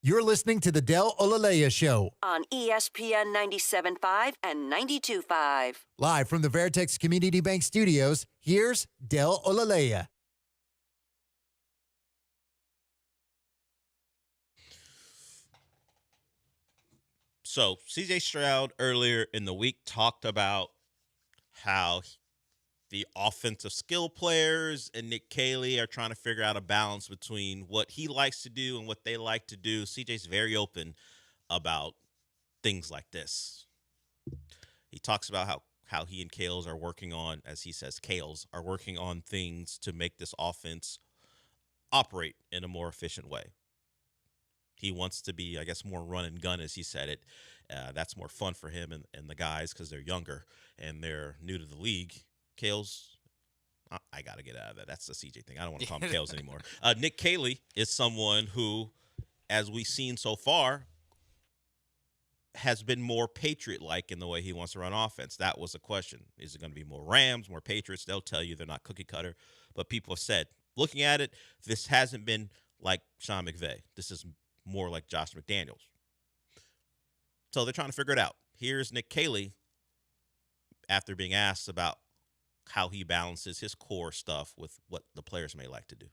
S20: You're listening to the Del Olalea Show.
S5: On ESPN 97.5 and 92.5.
S20: Live from the Veritex Community Bank Studios, here's Del Olalea.
S3: So, CJ Stroud earlier in the week talked about how the offensive skill players and Nick Caley are trying to figure out a balance between what he likes to do and what they like to do. CJ's very open about things like this. He talks about how he and Kales are working on, as he says, Kales are working on things to make this offense operate in a more efficient way. He wants to be, I guess, more run and gun, as he said it. That's more fun for him and the guys because they're younger and they're new to the league. Kales, I got to get out of that. That's the CJ thing. I don't want to call him Kales anymore. Nick Caley is someone who, as we've seen so far, has been more Patriot-like in the way he wants to run offense. That was the question. Is it going to be more Rams, more Patriots? They'll tell you they're not cookie cutter. But people have said, looking at it, this hasn't been like Sean McVay. This is more like Josh McDaniels. So they're trying to figure it out. Here's Nick Caley after being asked about how he balances his core stuff with what the players may like to do.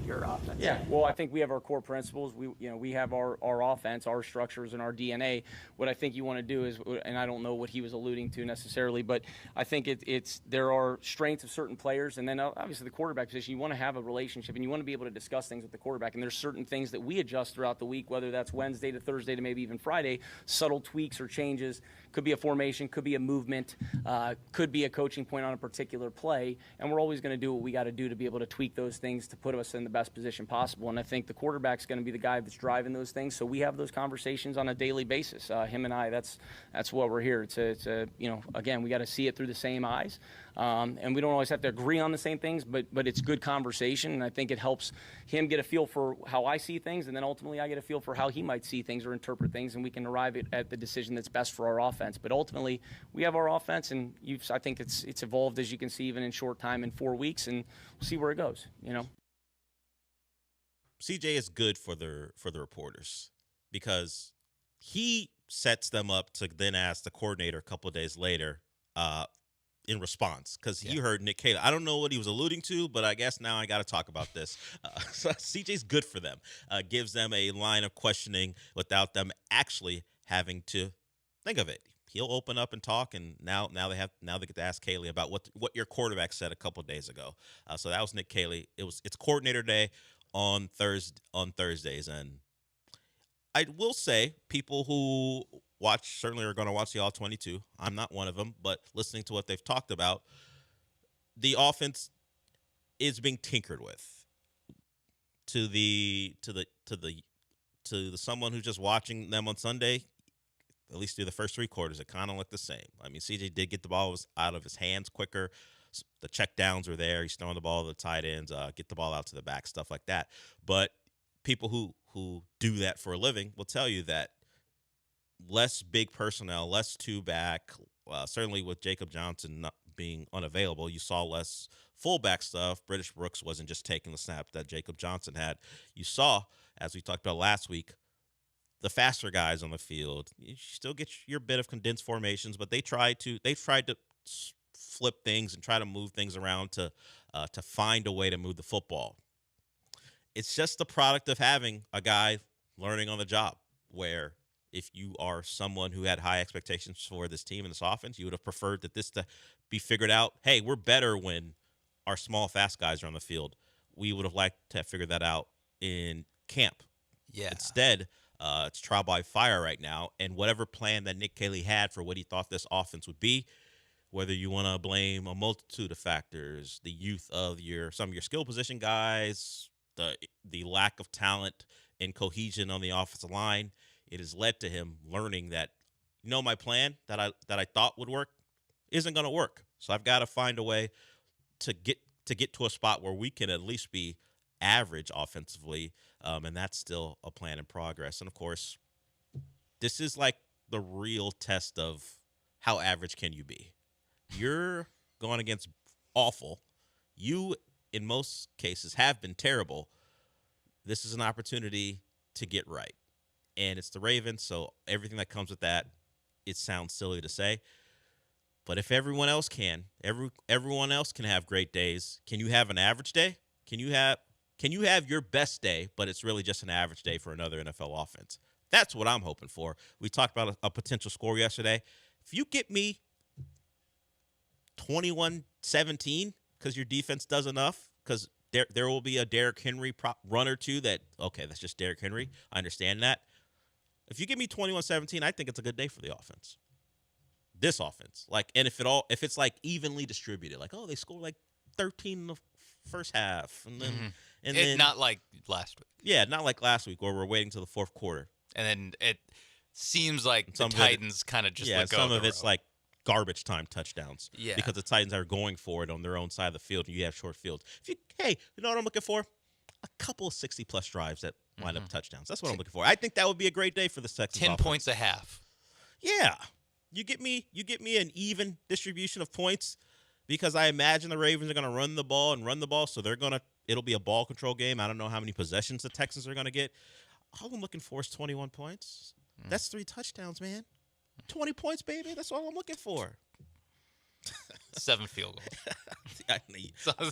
S21: Your offense. Yeah, well, I think we have our core principles. We have our offense, our structures, and our DNA. What I think you want to do is, and I don't know what he was alluding to necessarily, but I think there are strengths of certain players, and then obviously the quarterback position. You want to have a relationship, and you want to be able to discuss things with the quarterback. And there's certain things that we adjust throughout the week, whether that's Wednesday to Thursday to maybe even Friday, subtle tweaks or changes. Could be a formation, could be a movement, could be a coaching point on a particular play, and we're always going to do what we got to do to be able to tweak those things to put us in the best position possible. And I think the quarterback's going to be the guy that's driving those things. So we have those conversations on a daily basis. Him and I, that's what we're here. It's again, we got to see it through the same eyes. And we don't always have to agree on the same things, but it's good conversation, and I think it helps him get a feel for how I see things, and then ultimately I get a feel for how he might see things or interpret things, and we can arrive at the decision that's best for our offense. But ultimately, we have our offense, and I think it's evolved, as you can see, even in short time, in 4 weeks, and we'll see where it goes.
S3: CJ is good for the reporters because he sets them up to then ask the coordinator a couple of days later in response, because you heard Nick Caley. I don't know what he was alluding to, but I guess now I got to talk about this. So CJ's good for them, gives them a line of questioning without them actually having to think of it. He'll open up and talk, and now they get to ask Caley about what your quarterback said a couple of days ago. So that was Nick Caley. It's coordinator day on Thursdays, and I will say people who watch certainly are going to watch the All 22. I'm not one of them, but listening to what they've talked about, the offense is being tinkered with. To the someone who's just watching them on Sunday, at least through the first three quarters, it kind of looked the same. I mean, CJ did get the ball out of his hands quicker. The check downs were there. He's throwing the ball to the tight ends, get the ball out to the back, stuff like that. But people who do that for a living will tell you that less big personnel, less two back, certainly with Jacob Johnson not being unavailable, you saw less fullback stuff. British Brooks wasn't just taking the snap that Jacob Johnson had. You saw, as we talked about last week, the faster guys on the field. You still get your bit of condensed formations, but they tried to flip things and try to move things around to find a way to move the football. It's just the product of having a guy learning on the job, where if you are someone who had high expectations for this team and this offense, you would have preferred that this to be figured out. Hey, we're better when our small, fast guys are on the field. We would have liked to have figured that out in camp.
S2: Yeah.
S3: Instead, it's trial by fire right now, and whatever plan that Nick Caley had for what he thought this offense would be, whether you want to blame a multitude of factors, the youth of some of your skill position guys, the lack of talent and cohesion on the offensive line, it has led to him learning that, my plan that I thought would work isn't going to work. So I've got to find a way to get to a spot where we can at least be average offensively, and that's still a plan in progress. And of course, this is like the real test of how average can you be. You're going against awful. You, in most cases, have been terrible. This is an opportunity to get right. and it's the Ravens, so everything that comes with that, it sounds silly to say. But if everyone else can, everyone else can have great days. Can you have an average day? Can you have your best day, but it's really just an average day for another NFL offense? That's what I'm hoping for. We talked about a potential score yesterday. If you get me 21-17 because your defense does enough, because there will be a Derrick Henry run or two that, okay, that's just Derrick Henry. I understand that. If you give me 21-17, I think it's a good day for the offense. This offense. And if it's like evenly distributed, like, oh, they scored like 13 in the first half. And then then
S2: not like last week.
S3: Yeah, not like last week where we're waiting till the fourth quarter.
S2: And then it seems like the Titans kind of just let go.
S3: Some of it's like garbage time touchdowns.
S2: Yeah.
S3: Because the Titans are going for it on their own side of the field, and you have short fields. Hey, you know what I'm looking for? A couple of 60-plus drives that wind up touchdowns. That's what I'm looking for. I think that would be a great day for the Texans.
S2: 10 points a half.
S3: Yeah. You get me an even distribution of points, because I imagine the Ravens are going to run the ball, so it'll be a ball control game. I don't know how many possessions the Texans are going to get. All I'm looking for is 21 points. That's 3 touchdowns, man. 20 points, baby. That's all I'm looking for.
S2: 7 field goals.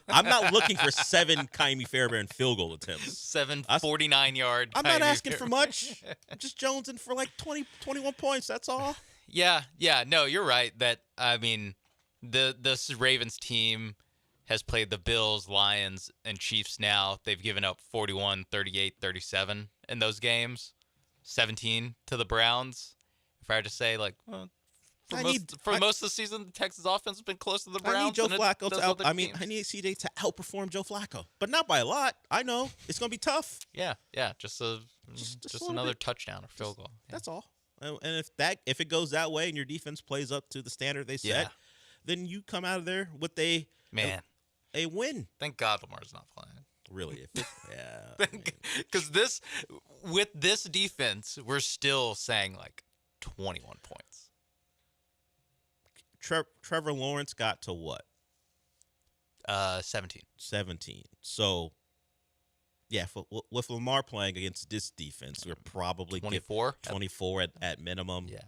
S3: I'm not looking for 7 Kaimi Fairbairn field goal attempts.
S2: 7 49-yard.
S3: I'm not asking for much. I'm just jonesing for like 20, 21 points. That's all.
S2: Yeah. No, you're right. This Ravens team has played the Bills, Lions, and Chiefs now. They've given up 41, 38, 37 in those games, 17 to the Browns. If I were to say, for most of the season, the Texans offense has been close to the Browns.
S3: I need Joe Flacco to I need
S2: CJ
S3: to outperform Joe Flacco, but not by a lot. I know it's going to be tough.
S2: Yeah, just another touchdown or field goal. Yeah.
S3: That's all. And if it goes that way and your defense plays up to the standard they set, then you come out of there with a win.
S2: Thank God Lamar's not playing.
S3: Really?
S2: Because with this defense, we're still saying like 21 points.
S3: Trevor Lawrence got to what?
S2: 17.
S3: 17. So, yeah, with Lamar playing against this defense, we're probably
S2: 24?
S3: 24 at minimum.
S2: Yeah.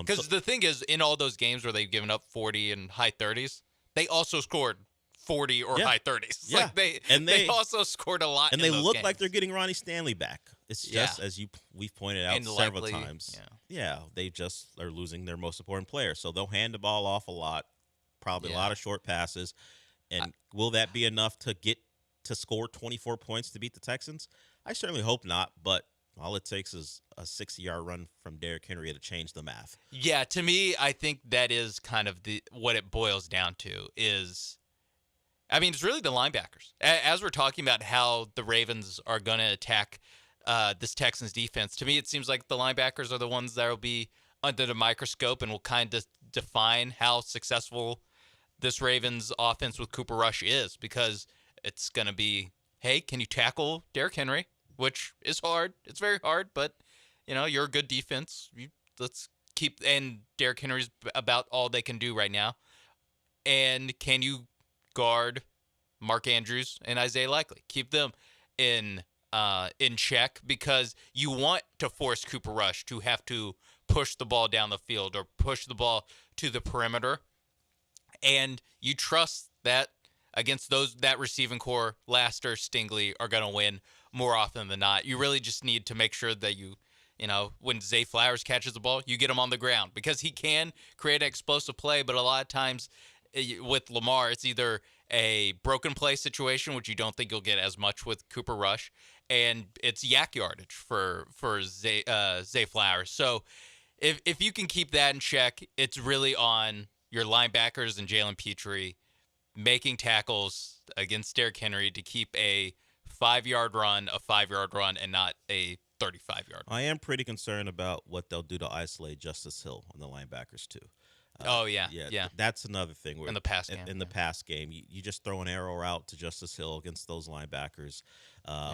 S2: Because the thing is, in all those games where they've given up 40 and high 30s, they also scored 40 or high 30s.
S3: Yeah.
S2: They also scored a lot.
S3: And
S2: in
S3: they
S2: those
S3: look
S2: games.
S3: like they're getting Ronnie Stanley back. It's just as we've pointed out several times. Yeah, they just are losing their most important player. So they'll hand the ball off a lot, probably a lot of short passes. And will that be enough to score 24 points to beat the Texans? I certainly hope not, but all it takes is a 60-yard run from Derrick Henry to change the math.
S2: Yeah, to me, I think that is kind of what it boils down to is, I mean, it's really the linebackers. As we're talking about how the Ravens are going to attack this Texans defense, to me it seems like the linebackers are the ones that will be under the microscope and will kind of define how successful this Ravens offense with Cooper Rush is, because it's going to be, hey, can you tackle Derrick Henry? Which is hard. It's very hard, but, you're a good defense. Let's keep – and Derrick Henry's about all they can do right now. And can you guard Mark Andrews and Isaiah Likely? Keep them in check, because you want to force Cooper Rush to have to push the ball down the field or push the ball to the perimeter. And you trust that against that receiving core, Laster, Stingley are going to win more often than not. You really just need to make sure that when Zay Flowers catches the ball, you get him on the ground, because he can create an explosive play, but a lot of times with Lamar, it's either a broken play situation, which you don't think you'll get as much with Cooper Rush, and it's yak yardage for Zay Flowers. So if you can keep that in check, it's really on your linebackers and Jalen Petrie making tackles against Derrick Henry to keep a 5-yard run, and not a 35-yard run.
S3: I am pretty concerned about what they'll do to isolate Justice Hill on the linebackers too.
S2: Yeah.
S3: That's another thing.
S2: In the pass game.
S3: In the pass game, you just throw an arrow route to Justice Hill against those linebackers.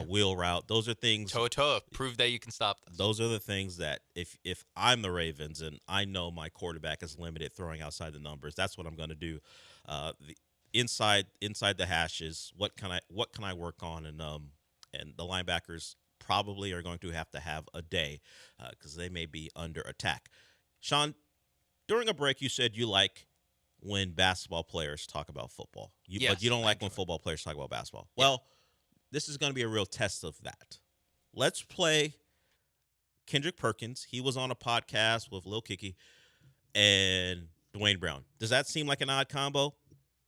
S3: Wheel route. Those are things.
S2: Toe. Prove that you can stop this.
S3: Those are the things that if I'm the Ravens and I know my quarterback is limited throwing outside the numbers, that's what I'm going to do. Inside the hashes, what can I work on, and the linebackers probably are going to have a day because they may be under attack. Sean, during a break, you said you like when basketball players talk about football. But you don't like when football players talk about basketball. Yeah. Well, this is going to be a real test of that. Let's play Kendrick Perkins. He was on a podcast with Lil Kiki and Dwayne Brown. Does that seem like an odd combo?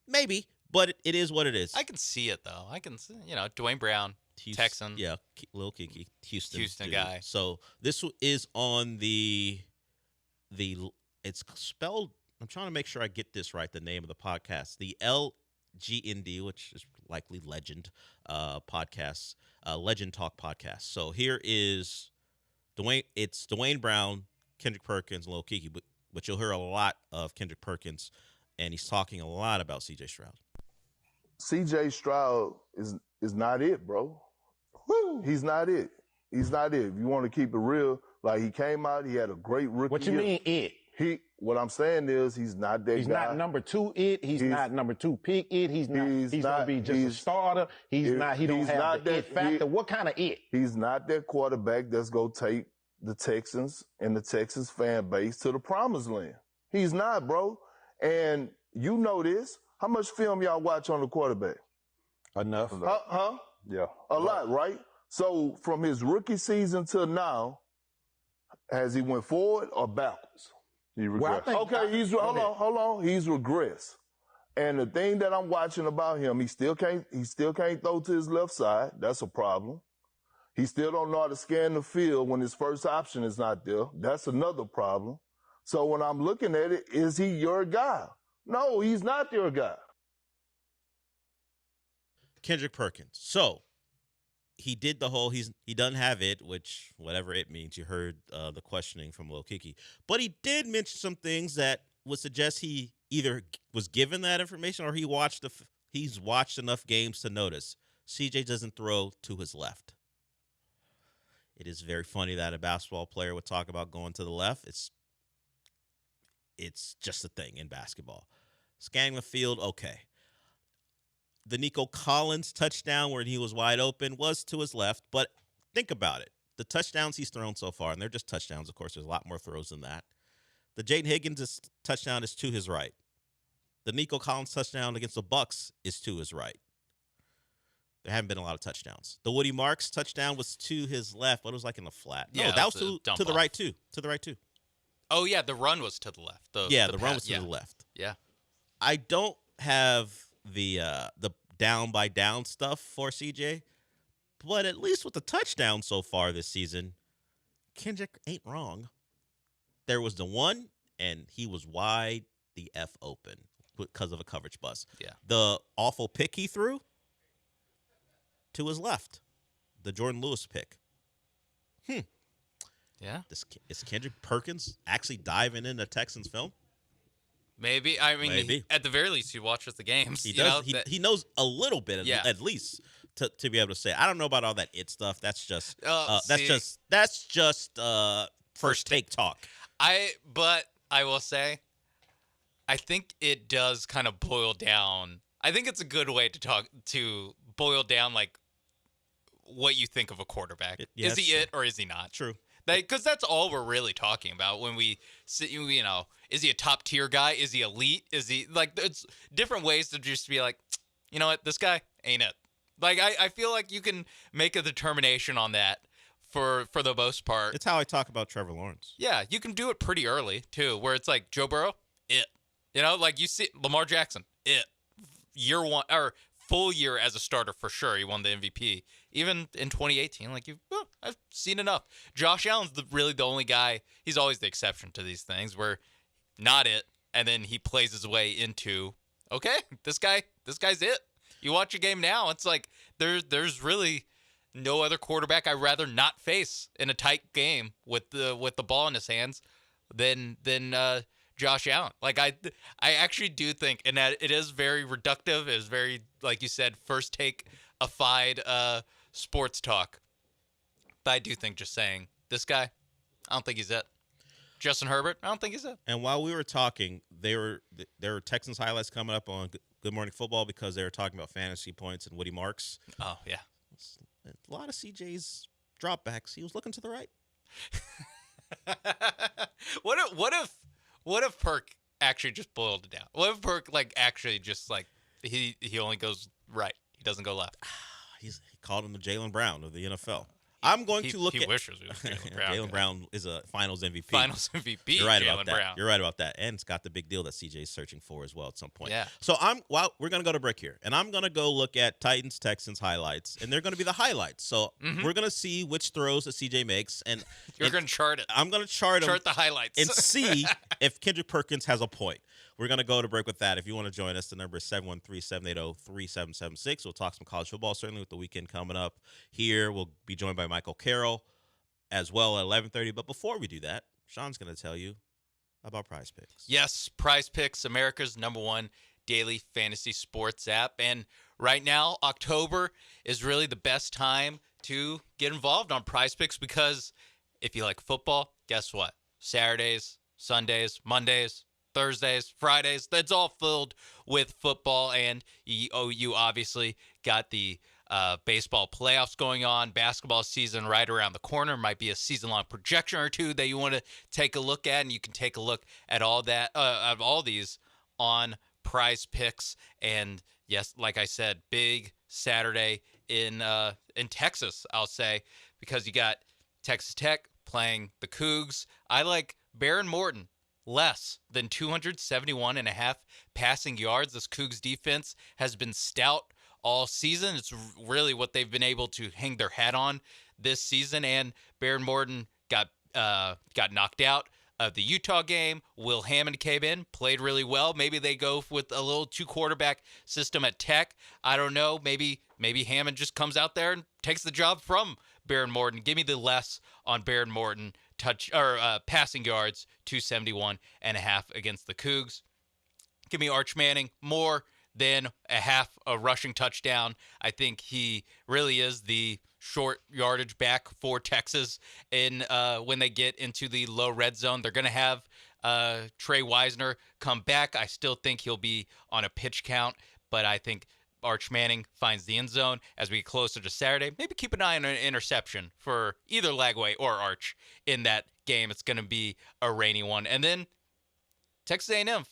S3: Maybe, but it is what it is.
S2: I can see it, though. I can see, Dwayne Brown, Texan.
S3: Yeah, Lil Kiki, Houston
S2: guy.
S3: So this is on the it's spelled, I'm trying to make sure I get this right, the name of the podcast, the LGND, which is likely Legend podcast, Legend Talk podcast. So here is it's Dwayne Brown, Kendrick Perkins, and Lil Kiki, but you'll hear a lot of Kendrick Perkins, and he's talking a lot about C.J. Stroud.
S6: C.J. Stroud is not it, bro. Woo. He's not it. He's not it. If you want to keep it real, like he came out, he had a great rookie
S22: What you
S6: year.
S22: mean it?
S6: What I'm saying is he's not that
S22: He's
S6: guy.
S22: not number 2 it. He's not number 2 pick it. He's going to be just a starter. He don't have the it factor. What kind of it?
S6: He's not that quarterback that's going to take the Texans and the Texans fan base to the promised land. He's not, bro. And you know this. How much film y'all watch on the quarterback?
S22: Enough.
S6: Huh?
S22: Yeah.
S6: A lot, right? So from his rookie season till now, has he went forward or backwards?
S22: He regressed.
S6: Hold on. He's regressed. And the thing that I'm watching about him, he still can't throw to his left side. That's a problem. He still don't know how to scan the field when his first option is not there. That's another problem. So when I'm looking at it, is he your guy? No, he's not your guy.
S3: Kendrick Perkins. So he did the whole, he doesn't have it, which whatever it means. You heard the questioning from Lil Kiki. But he did mention some things that would suggest he either was given that information or he's watched enough games to notice CJ doesn't throw to his left. It is very funny that a basketball player would talk about going to the left. It's just a thing in basketball. Scanning the field, okay. The Nico Collins touchdown where he was wide open was to his left, but think about it. The touchdowns he's thrown so far, and they're just touchdowns, of course, there's a lot more throws than that. The Jaden Higgins touchdown is to his right. The Nico Collins touchdown against the Bucks is to his right. There haven't been a lot of touchdowns. The Woody Marks touchdown was to his left, but it was like in the flat. No, that was to the right too. To the right too.
S2: Oh yeah, the run was to the left. The
S3: run was to the left.
S2: Yeah.
S3: I don't have the down by down stuff for CJ, but at least with the touchdown so far this season, Kendrick ain't wrong. There was the one, and he was wide the F open because of a coverage bust.
S2: Yeah.
S3: The awful pick he threw to his left, the Jordan Lewis pick.
S2: Yeah.
S3: Is Kendrick Perkins actually diving into Texans film?
S2: Maybe. I mean, at the very least, he watches the games.
S3: He does. He knows a little bit, at least, to be able to say. I don't know about all that it stuff. That's just first take talk.
S2: But I will say, I think it does kind of boil down. I think it's a good way to boil down like what you think of a quarterback. Is he it or is he not?
S3: True.
S2: Because that's all we're really talking about when we see, is he a top tier guy? Is he elite? Is he it's different ways to just be like, you know what, this guy ain't it. Like, I feel like you can make a determination on that for the most part.
S3: It's how I talk about Trevor Lawrence.
S2: Yeah, you can do it pretty early too, where it's like Joe Burrow, it. Like you see Lamar Jackson, it. Year one or full year as a starter for sure. He won the MVP. Even in 2018, I've seen enough. Josh Allen's really the only guy. He's always the exception to these things where not it, and then he plays his way into, okay, this guy's it. You watch a game now, it's like there's really no other quarterback I'd rather not face in a tight game with the ball in his hands than Josh Allen. Like I actually do think, and that it is very reductive. It is very, like you said, first take affied sports talk. But I do think just saying this guy, I don't think he's it. Justin Herbert, I don't think he's it.
S3: And while we were talking, there were Texans highlights coming up on Good Morning Football because they were talking about fantasy points and Woody Marks.
S2: Oh yeah,
S3: a lot of CJ's dropbacks, he was looking to the right.
S2: What if Perk actually just boiled it down? What if Perk actually just he only goes right, he doesn't go left?
S3: He called him the Jaylen Brown of the NFL. I'm going to look
S2: he
S3: at.
S2: He wishes it was Jaylen Brown.
S3: Jaylen Brown is a Finals MVP.
S2: Finals MVP.
S3: You're right
S2: Jaylen
S3: about that.
S2: Brown.
S3: You're right about that. And it's got the big deal that CJ is searching for as well at some point.
S2: Yeah.
S3: So we're gonna go to break here, and I'm gonna go look at Titans Texans highlights, and they're gonna be the highlights. So we're gonna see which throws that CJ makes, and
S2: You're gonna chart it.
S3: I'm gonna chart
S2: the highlights
S3: and see if Kendrick Perkins has a point. We're going to go to break with that. If you want to join us, the number is 713-780-3776. We'll talk some college football, certainly with the weekend coming up here. We'll be joined by Michael Carroll as well at 11:30. But before we do that, Sean's going to tell you about Prize Picks.
S2: Yes, Prize Picks, America's #1 daily fantasy sports app. And right now, October is really the best time to get involved on Prize Picks because if you like football, guess what? Saturdays, Sundays, Mondays, Thursdays, Fridays, that's all filled with football. And you obviously got the baseball playoffs going on, basketball season right around the corner. Might be a season-long projection or two that you want to take a look at, and you can take a look at all these on Prize Picks. And yes, like I said, big Saturday in Texas, I'll say, because you got Texas Tech playing the Cougs. I like Baron Morton less than 271.5 passing yards. This Cougs defense has been stout all season. It's really what they've been able to hang their hat on this season. And Baron Morton got knocked out of the Utah game. Will Hammond came in, played really well. Maybe they go with a little 2-quarterback system at Tech. I don't know. Maybe Hammond just comes out there and takes the job from Baron Morton. Give me the less on Baron Morton passing yards, 271.5 against the Cougs. Give me Arch Manning more than a rushing touchdown. I think he really is the short yardage back for Texas when they get into the low red zone. They're going to have Trey Wisner come back. I still think he'll be on a pitch count, but I think Arch Manning finds the end zone as we get closer to Saturday. Maybe keep an eye on an interception for either Lagway or Arch in that game. It's going to be a rainy one. And then Texas A&M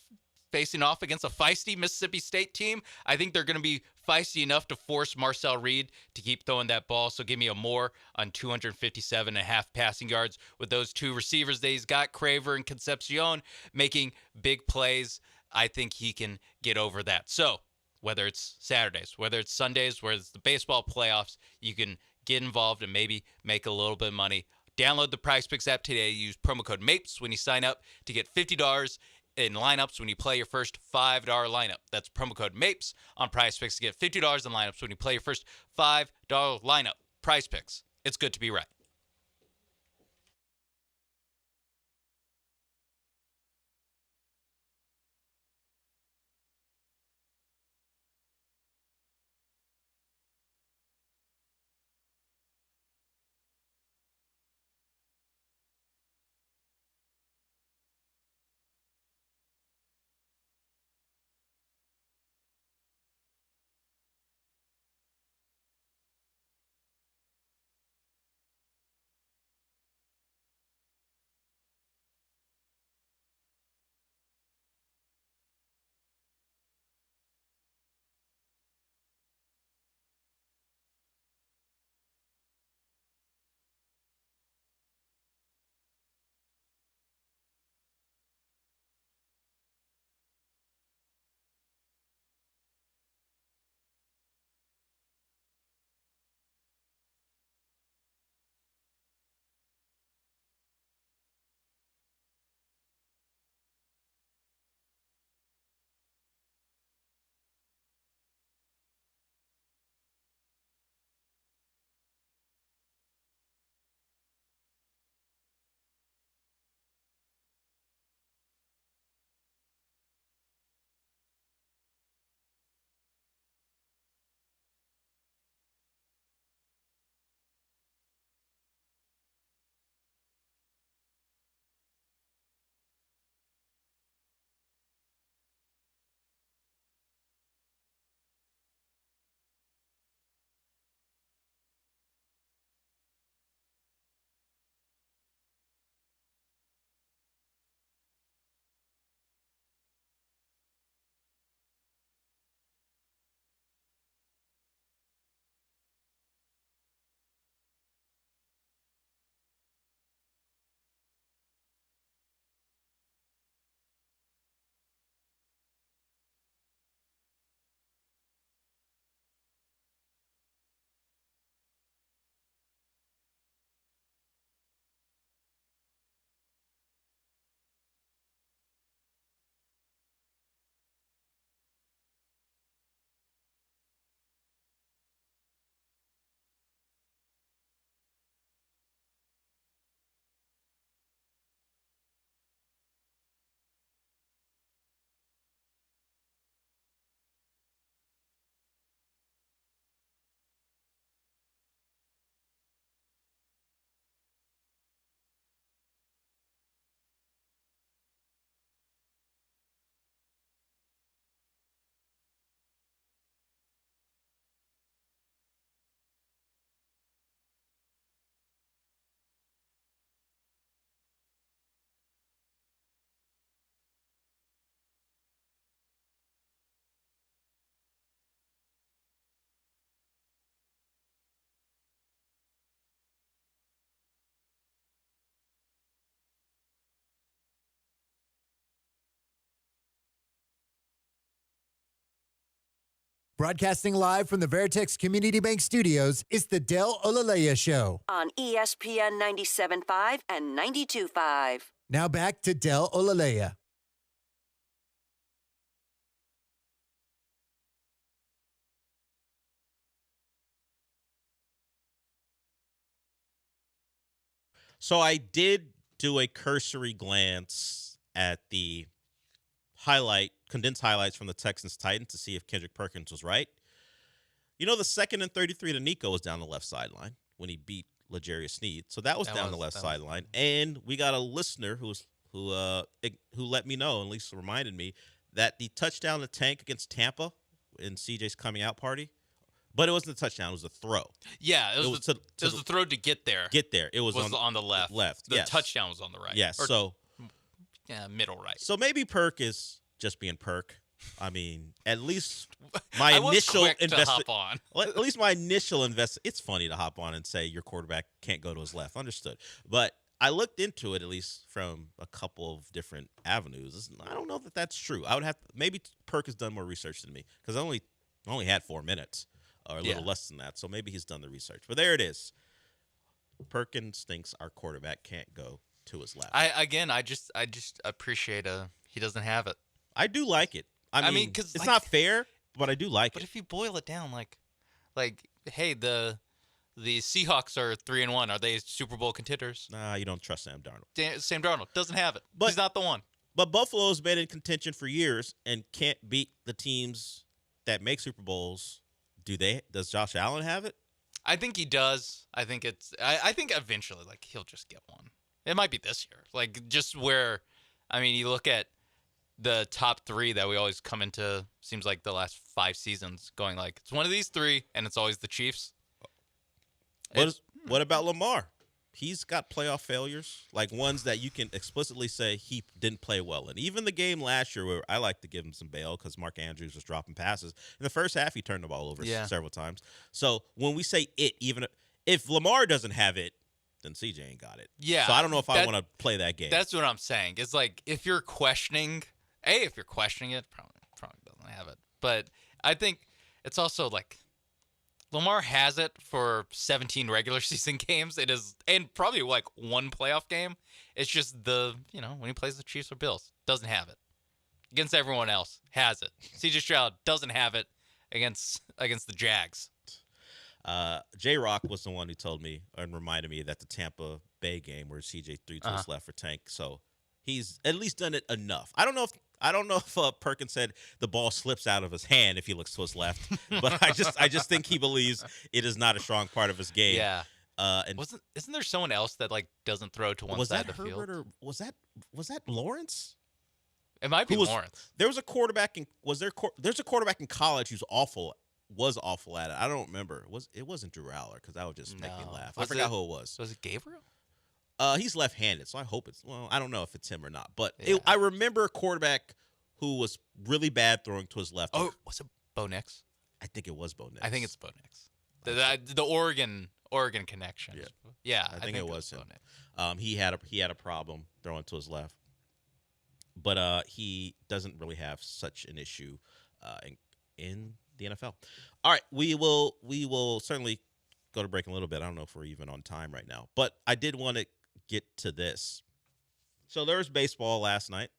S2: facing off against a feisty Mississippi State team. I think they're going to be feisty enough to force Marcel Reed to keep throwing that ball. So give me a more on 257.5 passing yards with those two receivers that he's got, Craver and Concepcion, making big plays. I think he can get over that. So whether it's Saturdays, whether it's Sundays, whether it's the baseball playoffs, you can get involved and maybe make a little bit of money. Download the Prize Picks app today. Use promo code MAPES when you sign up to get $50 in lineups when you play your first $5 lineup. That's promo code MAPES on Prize Picks to get $50 in lineups when you play your first $5 lineup. Prize Picks. It's good to be right.
S20: Broadcasting live from the Veritex Community Bank Studios, it's the Del Olalea Show.
S5: On ESPN 97.5 and 92.5.
S20: Now back to Del Olalea.
S3: So I did do a cursory glance at the condensed highlights from the Texans Titans to see if Kendrick Perkins was right. You know, the 2nd and 33 to Nico was down the left sideline when he beat L'Jarius Sneed. So that was down the left sideline. And we got a listener who let me know, at least reminded me, that the touchdown to Tank against Tampa in CJ's coming out party, but it wasn't a touchdown, it was a throw.
S2: Yeah, it was the throw to get there.
S3: It was
S2: on the left. The
S3: yes.
S2: touchdown was on the right.
S3: Yes,
S2: middle right.
S3: So maybe Perk is just being Perk. I mean, at least my initial
S2: hop on.
S3: At least my initial it's funny to hop on and say your quarterback can't go to his left. Understood. But I looked into it, at least from a couple of different avenues. I don't know that that's true. I would have maybe Perk has done more research than me because I only had 4 minutes or a little less than that. So maybe he's done the research. But there it is. Perkins thinks our quarterback can't go to his left.
S2: I just appreciate he doesn't have it.
S3: I do like it. I mean, because it's not fair, but I do like it.
S2: But if you boil it down, like, hey, the Seahawks are 3-1. Are they Super Bowl contenders?
S3: Nah, you don't trust Sam Darnold.
S2: Sam Darnold doesn't have it. He's not the one.
S3: But Buffalo's been in contention for years and can't beat the teams that make Super Bowls. Does Josh Allen have it?
S2: I think he does. I think eventually, he'll just get one. It might be this year. Just where, you look at the top 3 that we always come into, seems like the last 5 seasons, going it's one of these 3, and it's always the Chiefs.
S3: What about Lamar? He's got playoff failures, ones that you can explicitly say he didn't play well in. Even the game last year where I like to give him some bail because Mark Andrews was dropping passes. In the first half, he turned the ball over several times. So when we say it, even if Lamar doesn't have it, then CJ ain't got it.
S2: Yeah.
S3: So I don't know if I want to play that game.
S2: That's what I'm saying. It's if you're questioning it, probably doesn't have it. But I think it's also Lamar has it for 17 regular season games. It is, and probably one playoff game. It's just when he plays the Chiefs or Bills, doesn't have it. Against everyone else, has it. CJ Stroud doesn't have it against the Jags.
S3: J-Rock was the one who told me and reminded me that the Tampa Bay game where CJ threw to his left for Tank. So he's at least done it enough. I don't know if Perkins said the ball slips out of his hand if he looks to his left, but I just think he believes it is not a strong part of his game.
S2: Yeah. And isn't there someone else that doesn't throw to one side of the field?
S3: Or was that Lawrence?
S2: It might be Lawrence.
S3: There was a quarterback there's a quarterback in college who's was awful at it. I don't remember. It wasn't Drew Aller because that would just make me laugh. I forgot who it was.
S2: Was it Gabriel?
S3: He's left-handed, so I hope I don't know if it's him or not. But I remember a quarterback who was really bad throwing to his left.
S2: Oh, was it Bo Nix?
S3: I think it was Bo Nix.
S2: I think it's Bo Nix. The Oregon connection. Yeah.
S3: I think it was him. He had a problem throwing to his left, but he doesn't really have such an issue in the NFL. All right, we will certainly go to break in a little bit. I don't know if we're even on time right now, but I did want to get to this. So there was baseball last night,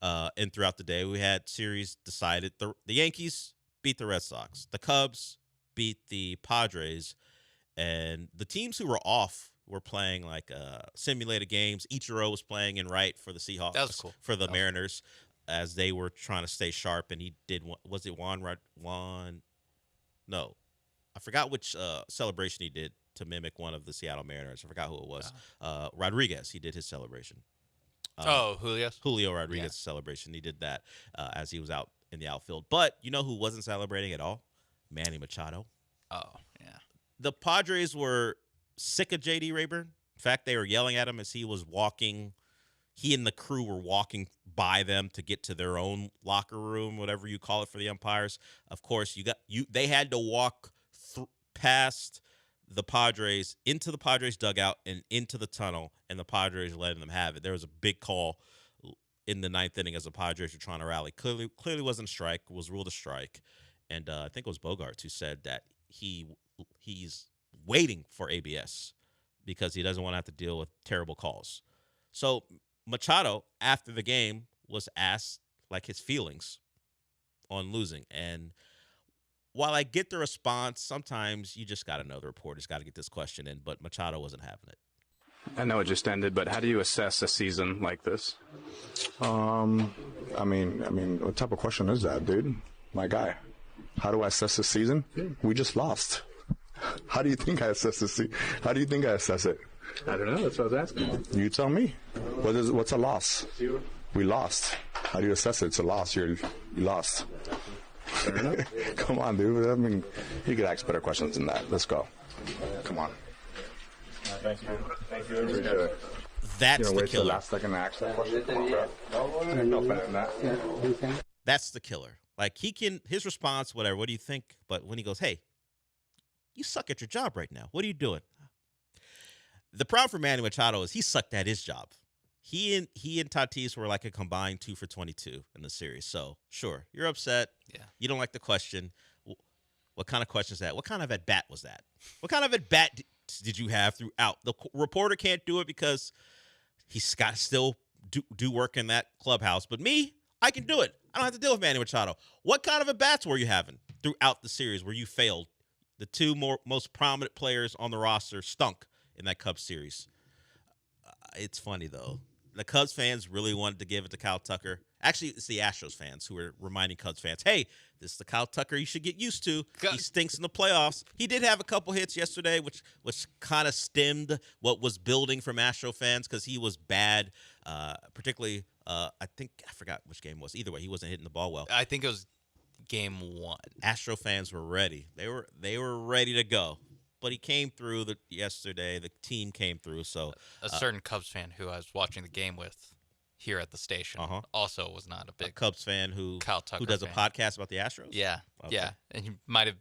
S3: and throughout the day we had series decided. The Yankees beat the Red Sox. The Cubs beat the Padres, and the teams who were off were playing simulated games. Ichiro was playing in right for the Seahawks.
S2: That was cool.
S3: For the Mariners, as they were trying to stay sharp, and he did. Was it Juan? No, I forgot which celebration he did to mimic one of the Seattle Mariners. I forgot who it was. Rodriguez. He did his celebration. Julio Rodriguez's celebration. He did that as he was out in the outfield. But you know who wasn't celebrating at all? Manny Machado.
S2: Oh, yeah.
S3: The Padres were sick of J.D. Rayburn. In fact, they were yelling at him as he was walking. He and the crew were walking by them to get to their own locker room, whatever you call it for the umpires. Of course, they had to walk past the Padres into the Padres dugout and into the tunnel, and the Padres letting them have it. There was a big call in the ninth inning as the Padres were trying to rally. Clearly wasn't a strike. Was ruled a strike. and I think it was Bogarts who said that he's waiting for ABS because he doesn't want to have to deal with terrible calls. So Machado, after the game, was asked like his feelings on losing. And while I get the response, sometimes you just got to know the reporter's got to get this question in, but Machado wasn't having it.
S7: I know it just ended, but how do you assess a season like this?
S9: I mean, what type of question is that, dude? My guy. How do I assess the season? We just lost. How do you think I assess the season? How do you think I assess it?
S7: I don't know. That's what I was asking.
S9: You tell me. What's a loss? We lost. How do you assess it? It's a loss. You lost.
S7: Fair enough.
S9: Come on, dude. I mean, you could ask better questions than that. Let's go. Come on.
S7: Thank you. Thank you.
S3: That's the
S9: wait till
S3: killer.
S9: last second to ask that question? Come on, bro. No offense in that.
S3: That's the killer. Like, his response, whatever, what do you think? But when he goes, hey, you suck at your job right now. What are you doing? The problem for Manny Machado is he sucked at his job. He and Tatis were like a combined 2 for 22 in the series. So, sure, you're upset.
S2: Yeah.
S3: You don't like the question. What kind of question is that? What kind of at-bat was that? What kind of at-bat did you have throughout? The reporter can't do it because he's got to still do work in that clubhouse. But me, I can do it. I don't have to deal with Manny Machado. What kind of at-bats were you having throughout the series where you failed? The two most prominent players on the roster stunk in that Cubs series. It's funny, though. The Cubs fans really wanted to give it to Kyle Tucker. Actually, it's the Astros fans who were reminding Cubs fans, hey, this is the Kyle Tucker you should get used to. He stinks in the playoffs. He did have a couple hits yesterday, which kind of stemmed what was building from Astro fans because he was bad, particularly, I forgot which game it was. Either way, he wasn't hitting the ball well.
S2: I think it was game 1.
S3: Astro fans were ready. They were ready to go. But he came through yesterday. The team came through. So
S2: a certain Cubs fan who I was watching the game with here at the station also was not a big
S3: Cubs fan who does
S2: fan.
S3: a podcast about the Astros.
S2: Yeah,
S3: Okay.
S2: yeah, and he might have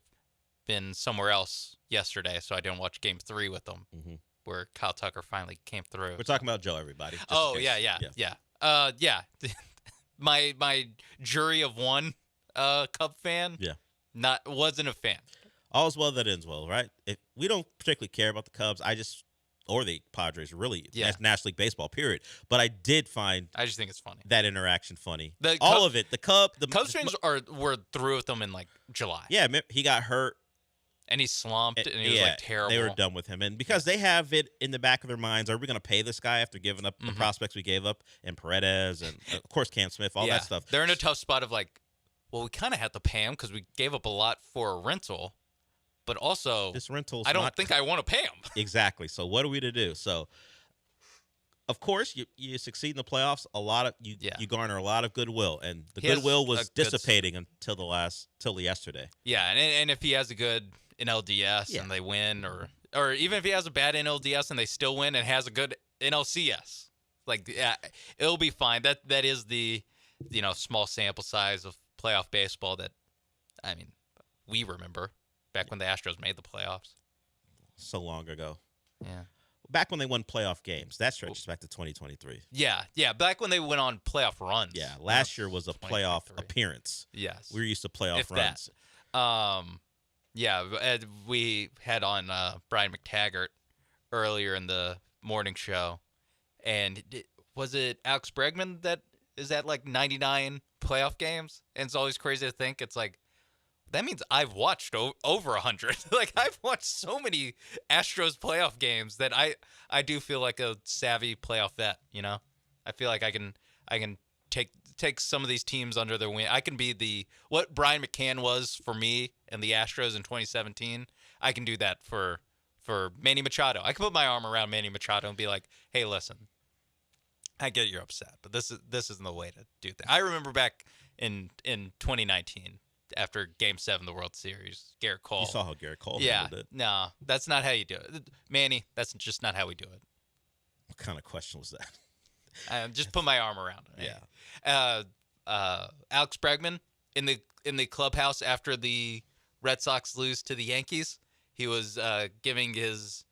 S2: been somewhere else yesterday, so I didn't watch Game 3 with them, where Kyle Tucker finally came through.
S3: We're talking about Joe, everybody. just
S2: Oh
S3: in case.
S2: yeah. My jury of one Cub fan.
S3: Yeah.
S2: Wasn't a fan.
S3: All's well that ends well, right? If we don't particularly care about the Cubs, or the Padres, really, National League Baseball, period. But I just
S2: think it's funny.
S3: That interaction funny.
S2: The
S3: All of it. The Cubs
S2: fans were through with them in like July.
S3: Yeah, he got hurt.
S2: And he slumped, and he was like terrible.
S3: They were done with him. And because they have it in the back of their minds, are we going to pay this guy after giving up the prospects we gave up? And Paredes, and of course Cam Smith, all that stuff.
S2: They're in a tough spot of like, well, we kind of have to pay him because we gave up a lot for a rental. But also,
S3: this rental,
S2: I don't think I want to pay him.
S3: Exactly. So what are we to do? So, of course, you succeed in the playoffs. You garner a lot of goodwill, and the goodwill was dissipating till yesterday.
S2: Yeah, and if he has a good NLDS and they win, or even if he has a bad NLDS and they still win and has a good NLCS, it'll be fine. That is the small sample size of playoff baseball that we remember. Back when the Astros made the playoffs.
S3: So long ago.
S2: Yeah.
S3: Back when they won playoff games. That stretches back to 2023.
S2: Yeah. Back when they went on playoff runs.
S3: Yeah. Last year was a playoff appearance.
S2: Yes.
S3: We were used to playoff runs.
S2: We had on Brian McTaggart earlier in the morning show. And was it Alex Bregman that is at like 99 playoff games? And it's always crazy to think it's like, that means I've watched over 100. Like, I've watched so many Astros playoff games that I do feel like a savvy playoff vet, I feel like I can take some of these teams under their wing. I can be what Brian McCann was for me and the Astros in 2017. I can do that for Manny Machado. I can put my arm around Manny Machado and be like, hey, listen, I get you're upset, but this isn't the way to do things. I remember back in 2019, after Game 7 of the World Series, Garrett Cole.
S3: You saw how Garrett Cole handled it.
S2: No, that's not how you do it. Manny, that's just not how we do it.
S3: What kind of question was that?
S2: Just put my arm around it.
S3: Yeah.
S2: Alex Bregman in the clubhouse after the Red Sox lose to the Yankees, he was giving his,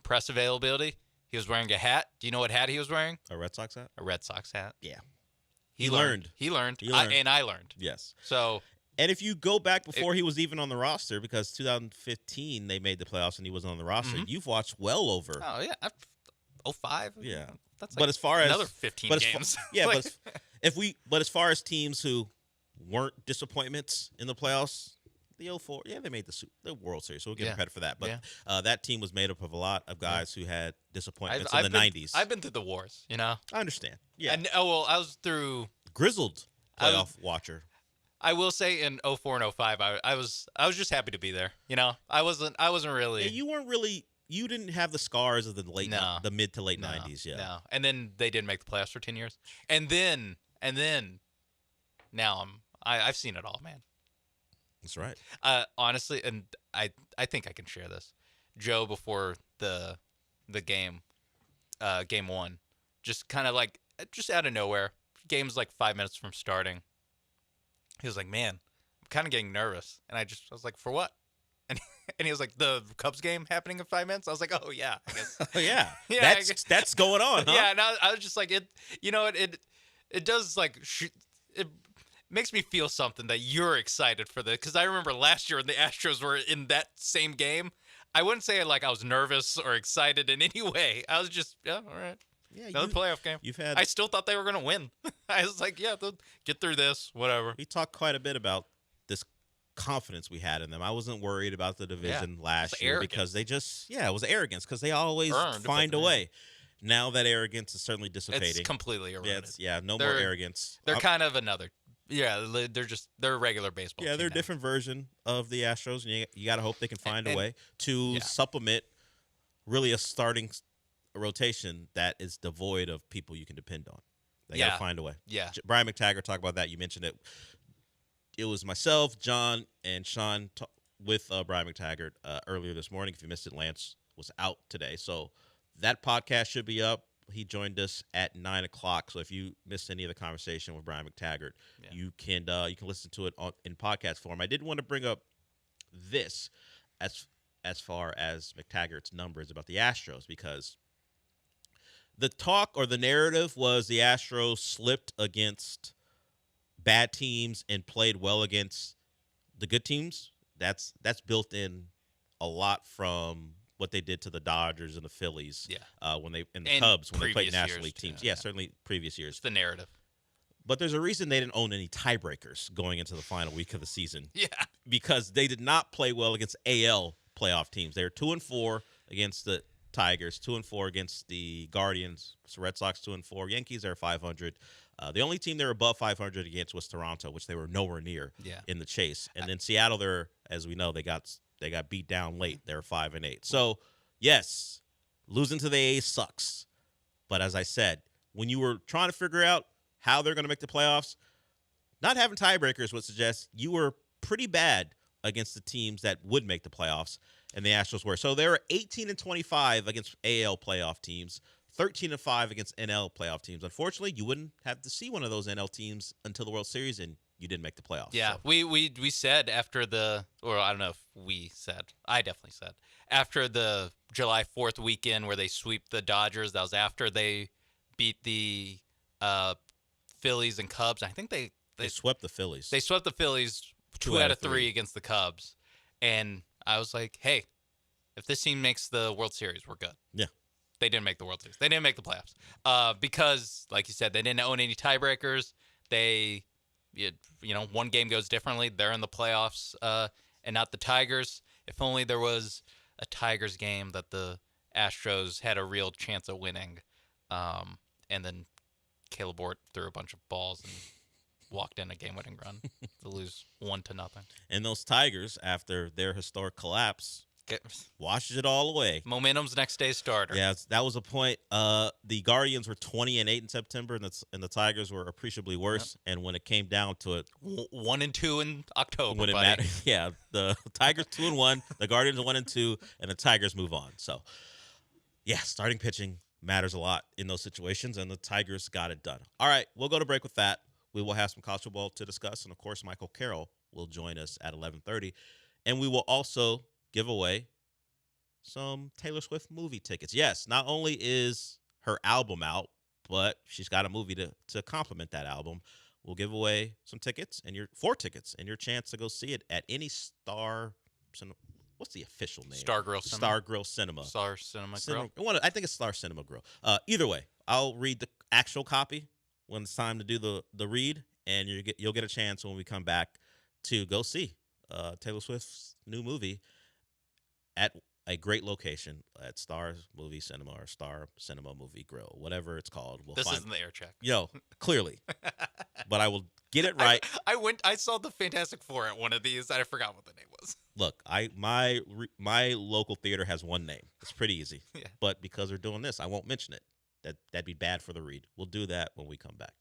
S2: press availability. He was wearing a hat. Do you know what hat he was wearing?
S3: A Red Sox hat?
S2: A Red Sox hat.
S3: Yeah.
S2: He learned. And I learned.
S3: Yes.
S2: So
S3: And if you go back before he was even on the roster, because 2015 they made the playoffs and he wasn't on the roster, you've watched well over.
S2: Oh yeah, 05.
S3: Yeah,
S2: that's
S3: but as far as
S2: another 15 games.
S3: Yeah,
S2: Like-
S3: but as far as teams who weren't disappointments in the playoffs, the 04, they made the World Series, so we'll give them credit for that. But that team was made up of a lot of guys who had disappointments in the 90s.
S2: I've been through the wars, you know.
S3: I understand. Yeah.
S2: And I was through
S3: grizzled playoff watcher.
S2: I will say in 04 and 05, I was just happy to be there. You know, I wasn't really.
S3: Yeah, you weren't really. You didn't have the scars of the mid to late 90s. Yeah.
S2: No. And then they didn't make the playoffs for 10 years. And then now I've seen it all, man.
S3: That's right.
S2: Honestly, and I think I can share this. Joe, before the game, game one, just kind of like just out of nowhere, game's like 5 minutes from starting. He was like, "Man, I'm kind of getting nervous," and I was like, "For what?" And he was like, "The Cubs game happening in 5 minutes." I was like, "Oh yeah, I guess."
S3: Oh yeah, yeah. That's going on, huh?
S2: Yeah, and I was just like, it does like it makes me feel something that you're excited for this, because I remember last year when the Astros were in that same game, I wouldn't say like I was nervous or excited in any way. I was just all right. Yeah, another playoff game. I still thought they were going to win. I was like, yeah, they'll get through this, whatever.
S3: We talked quite a bit about this confidence we had in them. I wasn't worried about the division last year because they just, it was arrogance because they always find a way. Now that arrogance is certainly dissipating.
S2: It's completely eroded.
S3: No more arrogance.
S2: They're kind of another. Yeah, they're a regular baseball.
S3: Yeah, they're a different version of the Astros, and you got to hope they can find a way to supplement really a starting rotation that is devoid of people you can depend on. They got to find a way.
S2: Yeah.
S3: Brian McTaggart talked about that. You mentioned it. It was myself, John, and Sean with Brian McTaggart earlier this morning. If you missed it, Lance was out today. So that podcast should be up. He joined us at 9 o'clock. So if you missed any of the conversation with Brian McTaggart, you can listen to it in podcast form. I did want to bring up this as far as McTaggart's numbers about the Astros, because the talk or the narrative was the Astros slipped against bad teams and played well against the good teams. That's built in a lot from what they did to the Dodgers and the Phillies. When they and the Cubs when they played National League teams. Yeah, certainly previous years.
S2: It's the narrative.
S3: But there's a reason they didn't own any tiebreakers going into the final week of the season.
S2: Yeah.
S3: Because they did not play well against AL playoff teams. They were 2-4 against the Tigers, 2-4 against the Guardians. So Red Sox 2-4. Yankees are 500. The only team they were above 500 against was Toronto, which they were nowhere near in the chase. And then Seattle, as we know, they got beat down late. They're 5-8. So yes, losing to the A's sucks. But as I said, when you were trying to figure out how they're going to make the playoffs, not having tiebreakers would suggest you were pretty bad against the teams that would make the playoffs, and the Astros were. So they were 18-25 against AL playoff teams, 13-5 against NL playoff teams. Unfortunately, you wouldn't have to see one of those NL teams until the World Series, and you didn't make the playoffs.
S2: Yeah,
S3: so.
S2: we said after I don't know if we said, I definitely said, after the July 4th weekend where they sweep the Dodgers, that was after they beat the Phillies and Cubs. I think they
S3: swept the Phillies.
S2: They swept the Phillies 2 out of 3 against the Cubs. And I was like, hey, if this team makes the World Series, we're good.
S3: Yeah.
S2: They didn't make the World Series. They didn't make the playoffs. Because, like you said, they didn't own any tiebreakers. One game goes differently. They're in the playoffs and not the Tigers. If only there was a Tigers game that the Astros had a real chance of winning. And then Caleb Ort threw a bunch of balls and walked in a game-winning run to lose 1-0.
S3: And those Tigers, after their historic collapse, washes it all away.
S2: Momentum's next day's starter.
S3: Yeah, that was a point. The Guardians were 20-8 in September, and the Tigers were appreciably worse. Yep. And when it came down to it,
S2: 1-2 in October.
S3: When it mattered, yeah, the Tigers 2-1, the Guardians 1-2, and the Tigers move on. So, yeah, starting pitching matters a lot in those situations, and the Tigers got it done. All right, we'll go to break with that. We will have some college football to discuss, and of course, Michael Carroll will join us at 11:30, and we will also give away some Taylor Swift movie tickets. Yes, not only is her album out, but she's got a movie to complement that album. we'll give away some tickets and four tickets and your chance to go see it at any Star. What's the official name?
S2: Star Grill Cinema.
S3: Star Grill Cinema.
S2: Star Cinema Grill.
S3: I think it's Star Cinema Grill. Either way, I'll read the actual copy when it's time to do the read, and you'll get a chance when we come back to go see Taylor Swift's new movie at a great location at Star Movie Cinema or Star Cinema Movie Grill, whatever it's called.
S2: This isn't the air check.
S3: Yo, clearly. But I will get it right.
S2: I saw the Fantastic Four at one of these. I forgot what the name was.
S3: Look, my local theater has one name. It's pretty easy.
S2: Yeah.
S3: But because we're doing this, I won't mention it. That'd be bad for the read. We'll do that when we come back.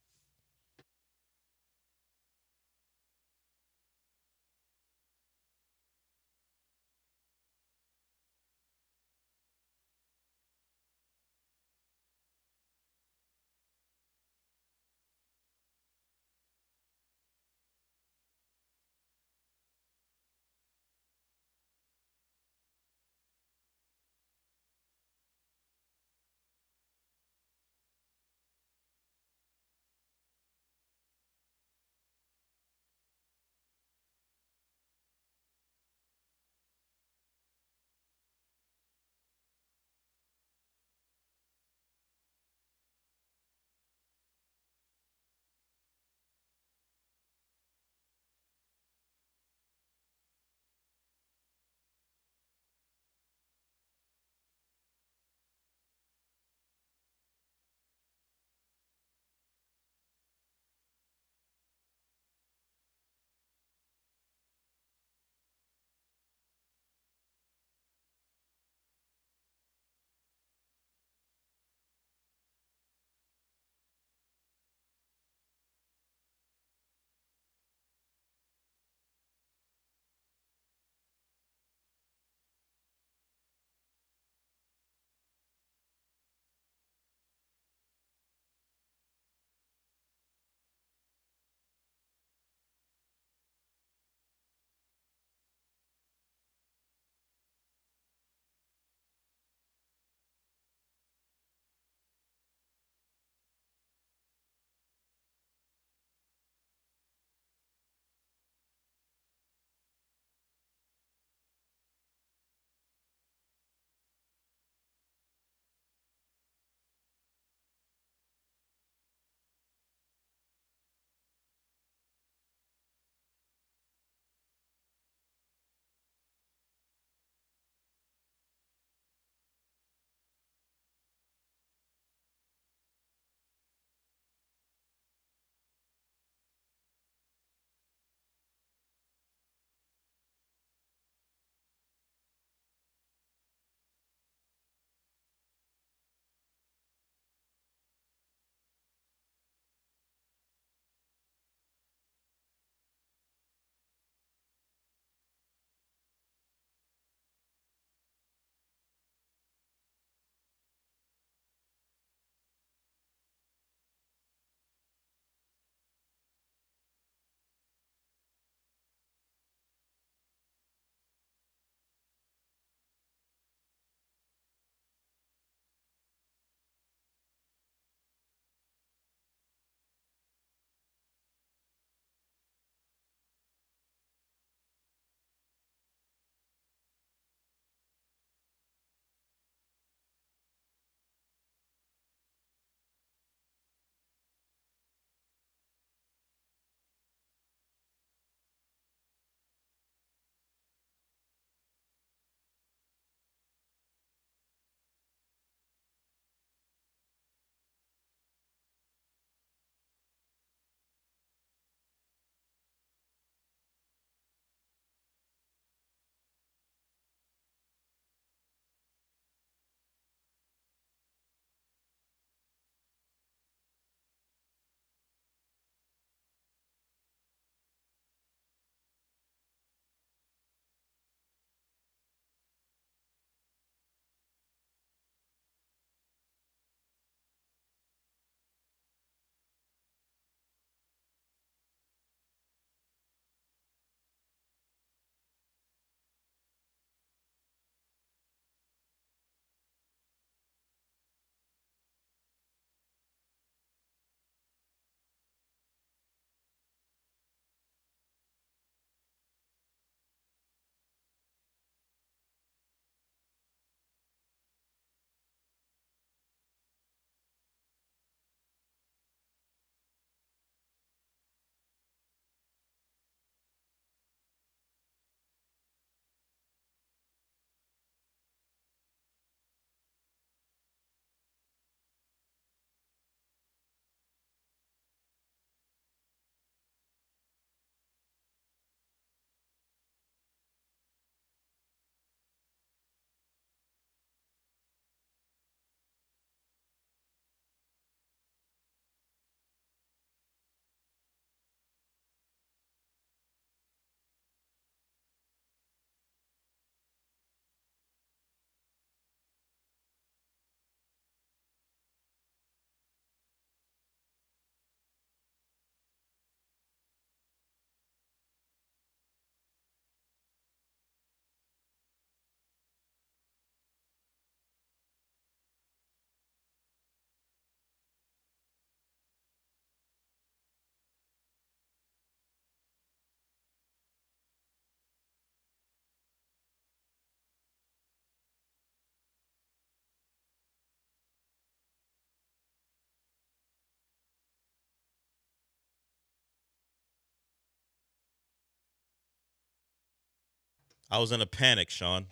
S3: I was in a panic, Sean,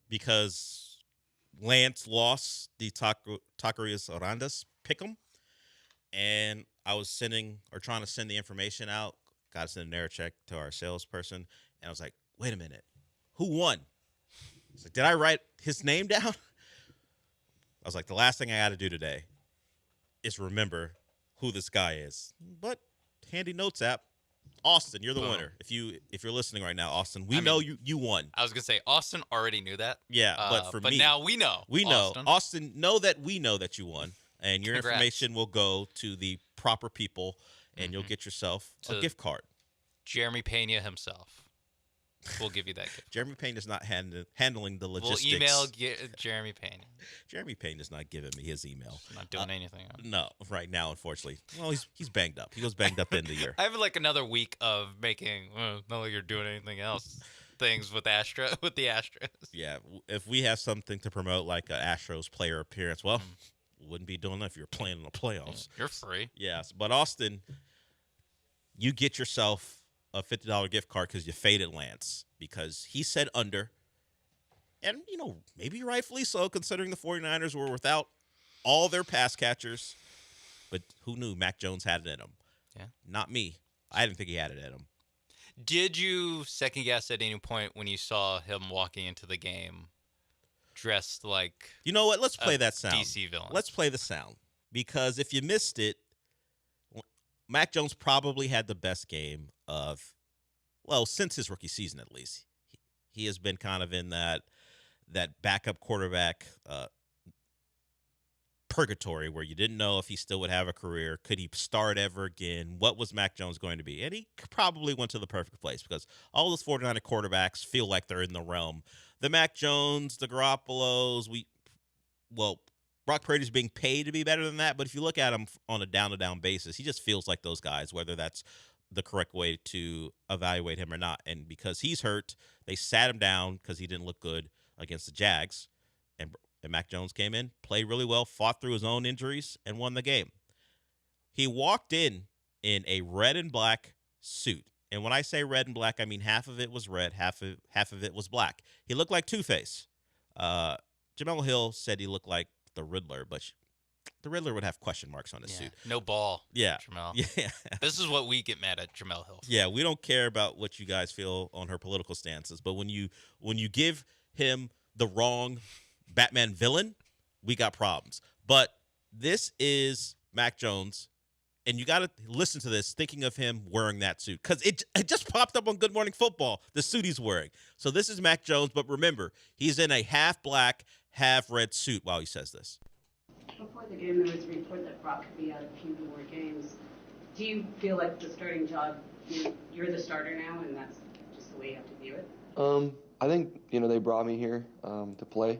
S3: because Lance lost the Taquerias Arandas pick'em, and I was trying to send the information out. Got to send an error check to our salesperson, and I was like, "Wait a minute, who won?" I was like, "Did I write his name down?" I was like, "The last thing I got to do today is remember who this guy is." But handy notes app. Austin, you're the winner. If you're listening right now, Austin, we know you won.
S2: I was gonna say Austin already knew that.
S3: Yeah, but
S2: but
S3: me,
S2: now we know.
S3: We know. Austin, know that we know that you won, and your
S2: Congrats.
S3: information will go to the proper people, and you'll get yourself a gift card.
S2: Jeremy Pena himself. We'll give you that gift.
S3: Jeremy Payne is not handling the logistics.
S2: We'll email Jeremy Payne.
S3: Jeremy Payne is not giving me his email.
S2: Not doing anything.
S3: No, right now, unfortunately. Well, he's banged up. He goes banged up in the year.
S2: I have like another week of making, not like you're doing anything else, things with the Astros.
S3: Yeah, if we have something to promote, like an Astros player appearance, well, wouldn't be doing that if you're playing in the playoffs.
S2: You're free.
S3: Yes, but Austin, you get yourself a $50 gift card because you faded Lance because he said under. And, maybe rightfully so, considering the 49ers were without all their pass catchers. But who knew Mac Jones had it in him?
S2: Yeah.
S3: Not me. I didn't think he had it in him.
S2: Did you second guess at any point when you saw him walking into the game dressed like
S3: You know what? Let's play that sound.
S2: DC villain?
S3: Let's play the sound. Because if you missed it, Mac Jones probably had the best game since his rookie season at least. He has been kind of in that backup quarterback purgatory where you didn't know if he still would have a career. Could he start ever again? What was Mac Jones going to be? And he probably went to the perfect place because all those 49er quarterbacks feel like they're in the realm. The Mac Jones, the Garoppolos, Brock Purdy's being paid to be better than that, but if you look at him on a down-to-down basis, he just feels like those guys, whether that's the correct way to evaluate him or not. And because he's hurt, they sat him down because he didn't look good against the Jags. And Mac Jones came in, played really well, fought through his own injuries, and won the game. He walked in a red and black suit. And when I say red and black, I mean half of it was red, half of it was black. He looked like Two-Face. Jamel Hill said he looked like the Riddler, but the Riddler would have question marks on his suit.
S2: No ball.
S3: Yeah.
S2: Jamel.
S3: Yeah.
S2: This is what we get mad at Jamel Hill for.
S3: Yeah, we don't care about what you guys feel on her political stances, but when you give him the wrong Batman villain, we got problems. But this is Mac Jones, and you got to listen to this thinking of him wearing that suit because it just popped up on Good Morning Football, the suit he's wearing. So this is Mac Jones, but remember, he's in a half black, half red suit while he says this.
S10: Before the game, there was a report that Brock could be out a few more games. Do you feel like the starting job, you're the starter now, and that's just the way you have to view it?
S13: I think, they brought me here to play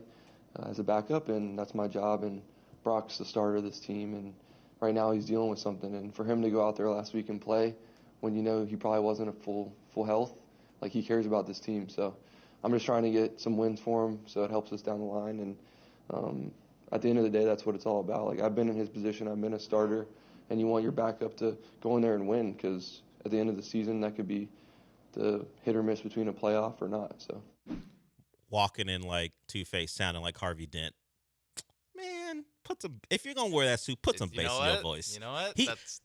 S13: as a backup, and that's my job, and Brock's the starter of this team, and right now he's dealing with something, and for him to go out there last week and play when he probably wasn't at full health, like he cares about this team, so I'm just trying to get some wins for him so it helps us down the line, and at the end of the day, that's what it's all about. Like, I've been in his position, I've been a starter, and you want your backup to go in there and win because at the end of the season, that could be the hit or miss between a playoff or not. So,
S3: walking in like Two-Face, sounding like Harvey Dent. Man, if you're gonna wear that suit, put some bass in your voice.
S2: You know what?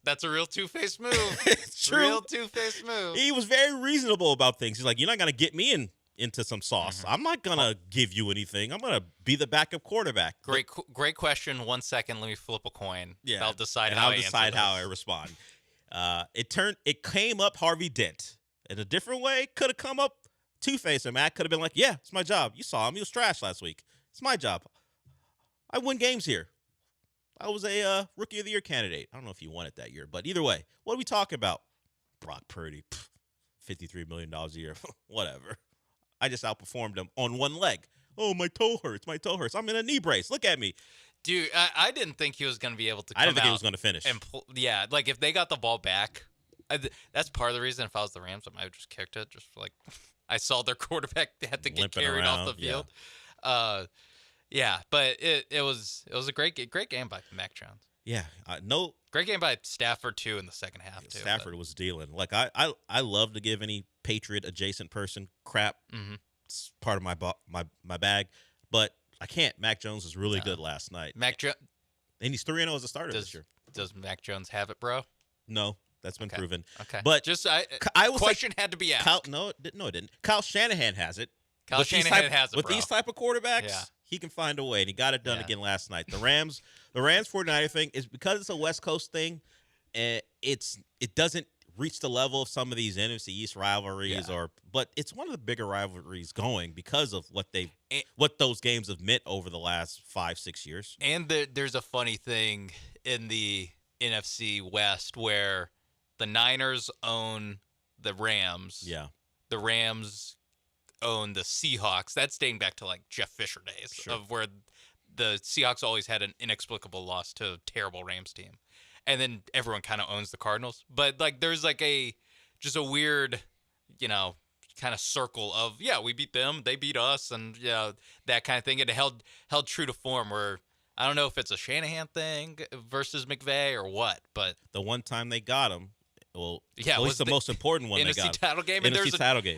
S2: That's a real Two-Face move.
S3: It's true.
S2: Real Two-Face move.
S3: He was very reasonable about things. He's like, you're not gonna get me into some sauce.
S2: Mm-hmm.
S3: I'm not gonna give you anything. I'm gonna be the backup quarterback.
S2: Great question. 1 second. Let me flip a coin.
S3: Yeah,
S2: I'll decide
S3: how I respond. It came up Harvey Dent in a different way. Could have come up Two-Face, and Matt could have been like, "Yeah, it's my job. You saw him. He was trash last week. It's my job. I win games here. I was a Rookie of the Year candidate. I don't know if you won it that year, but either way, what are we talking about? Brock Purdy, $53 million a year, whatever. I just outperformed him on one leg. Oh, my toe hurts. I'm in a knee brace. Look at me.
S2: Dude, I didn't think he was going to be able to come
S3: I didn't think
S2: out
S3: he was going to finish.
S2: Yeah, like if they got the ball back, that's part of the reason if I was the Rams, I might have just kicked it. Just like I saw their quarterback had to get
S3: Limping
S2: carried
S3: around,
S2: off the field. Yeah, but it was a great game by Mac Jones.
S3: Yeah,
S2: Great game by Stafford too in the second half too.
S3: Stafford was dealing. Like I love to give any Patriot adjacent person crap.
S2: Mm-hmm.
S3: It's part of my bag, but I can't. Mac Jones was really good last night.
S2: Mac Jones,
S3: and he's 3-0 as a starter this year.
S2: Does Mac Jones have it, bro?
S3: No, that's been proven.
S2: Okay,
S3: but
S2: just
S3: I was
S2: question had to be asked.
S3: No, it didn't. Kyle Shanahan has it.
S2: Kyle Shanahan has it,
S3: with
S2: bro.
S3: these type of quarterbacks. He can find a way, and he got it done again last night. The Rams 49er thing is because it's a West Coast thing, and it doesn't reach the level of some of these NFC East rivalries, but it's one of the bigger rivalries going because of what those games have meant over the last 5-6 years.
S2: And there's a funny thing in the NFC West where the Niners own the Rams.
S3: Yeah,
S2: the Rams own the Seahawks. That's dating back to like Jeff Fisher days of where the Seahawks always had an inexplicable loss to a terrible Rams team. And then everyone kind of owns the Cardinals. But like there's like just a weird, kind of circle of, we beat them, they beat us, and that kind of thing. It held true to form where I don't know if it's a Shanahan thing versus McVay or what, but
S3: the one time they got him,
S2: at
S3: least the most important one they got.
S2: NFC title game.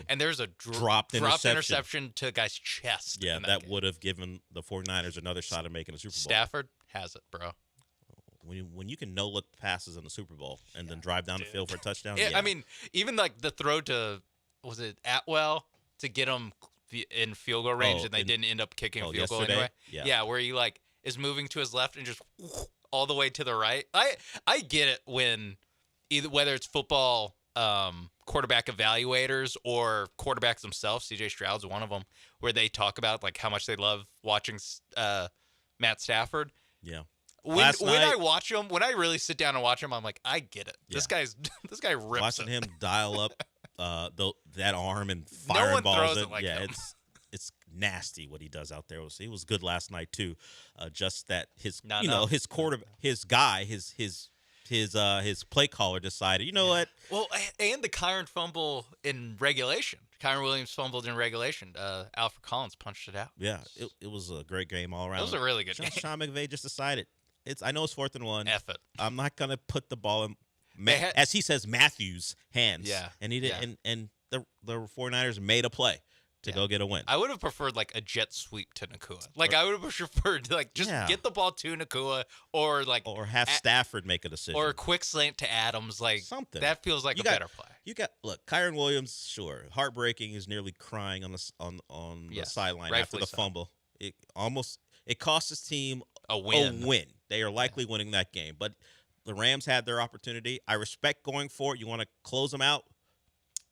S2: And there's a dropped interception to a guy's chest.
S3: Yeah, that would have given the 49ers another shot at making a Super Bowl.
S2: Stafford has it, bro.
S3: When you can no-look passes in the Super Bowl and then drive down the field for a touchdown.
S2: I mean, even like the throw to, was it Atwell to get him in field goal range and they didn't end up kicking a field goal anyway? Yeah, where he like is moving to his left and just all the way to the right. I get it when whether it's football quarterback evaluators or quarterbacks themselves, CJ Stroud's one of them, where they talk about like how much they love watching Matt Stafford.
S3: Yeah.
S2: When I watch him, when I really sit down and watch him, I'm like, I get it. This guy rips.
S3: Watching him dial up that arm and firing balls.
S2: Throws it like him.
S3: It's nasty what he does out there. He was good last night too. Just that his his play caller decided, you know what?
S2: Well, and the Kyron fumble in regulation. Kyron Williams fumbled in regulation. Alfred Collins punched it out.
S3: Yeah, it was a great game all around.
S2: It was a really good game.
S3: Sean McVay just decided. I know it's 4th and 1.
S2: F it.
S3: I'm not going to put the ball in, as he says, Matthews' hands.
S2: Yeah.
S3: And he did.
S2: Yeah.
S3: And the 49ers made a play to go get a win.
S2: I would have preferred like a jet sweep to Nakua. Like I would have preferred like just get the ball to Nakua or
S3: have Stafford make a decision.
S2: Or a quick slant to Adams. Like something. That feels like better play.
S3: Look, Kyron Williams, sure. Heartbreaking, is nearly crying on the sideline after the fumble. It cost his team
S2: a win.
S3: They are likely winning that game. But the Rams had their opportunity. I respect going for it. You want to close them out.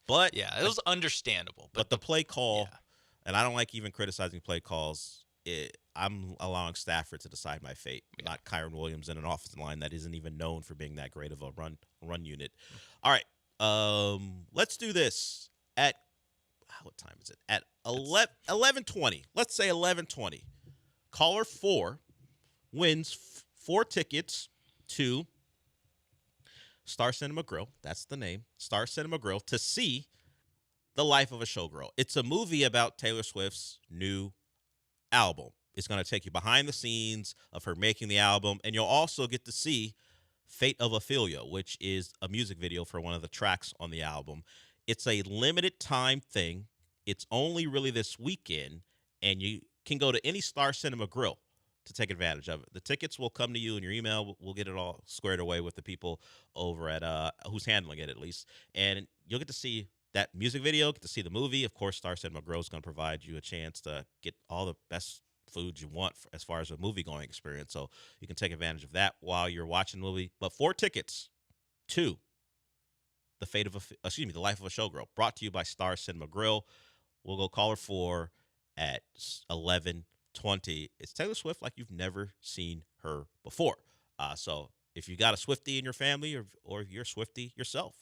S3: But
S2: it was understandable.
S3: But the play call, and I don't like even criticizing play calls, I'm allowing Stafford to decide my fate, not Kyron Williams in an offensive line that isn't even known for being that great of a run unit. All right, let's do this at what time is it? At 11:20. Let's say 11:20. Caller 4 wins 4 tickets to Star Cinema Grill. That's the name. Star Cinema Grill to see The Life of a Showgirl. It's a movie about Taylor Swift's new album. It's going to take you behind the scenes of her making the album, and you'll also get to see Fate of Ophelia, which is a music video for one of the tracks on the album. It's a limited time thing. It's only really this weekend, and you can go to any Star Cinema Grill to take advantage of it. The tickets will come to you in your email. We'll get it all squared away with the people over at who's handling it, at least. And you'll get to see that music video, get to see the movie. Of course, Star Cinema Grill is going to provide you a chance to get all the best food you want as far as a movie-going experience. So you can take advantage of that while you're watching the movie. But 4 tickets to The Life of a Showgirl, brought to you by Star Cinema Grill. We'll go caller 4 at 11:20. It's Taylor Swift like you've never seen her before. So if you got a Swiftie in your family or if you're a Swiftie yourself,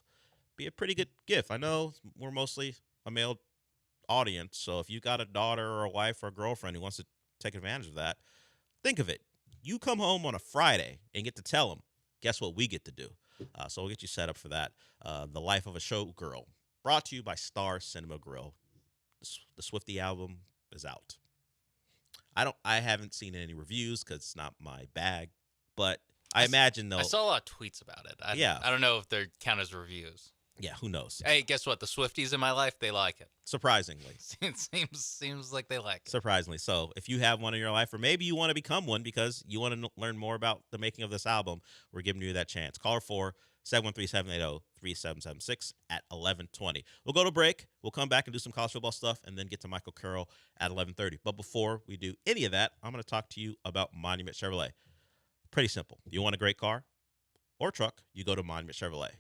S3: be a pretty good gift. I know we're mostly a male audience, so if you got a daughter or a wife or a girlfriend who wants to take advantage of that, think of it. You come home on a Friday and get to tell them, guess what we get to do? So we'll get you set up for that. The Life of a Showgirl, brought to you by Star Cinema Grill. The Swiftie album is out. I haven't seen any reviews because it's not my bag, but I imagine though.
S2: I saw a lot of tweets about it. I don't know if they count as reviews.
S3: Yeah, who knows?
S2: Hey, guess what? The Swifties in my life, they like it.
S3: Surprisingly.
S2: It seems like they like it.
S3: Surprisingly. So if you have one in your life, or maybe you want to become one because you want to learn more about the making of this album, we're giving you that chance. Call her 713-780-3776 at 11:20. We'll go to break. We'll come back and do some college football stuff and then get to Michael Carroll at 11:30. But before we do any of that, I'm going to talk to you about Monument Chevrolet. Pretty simple. You want a great car or truck, you go to Monument Chevrolet.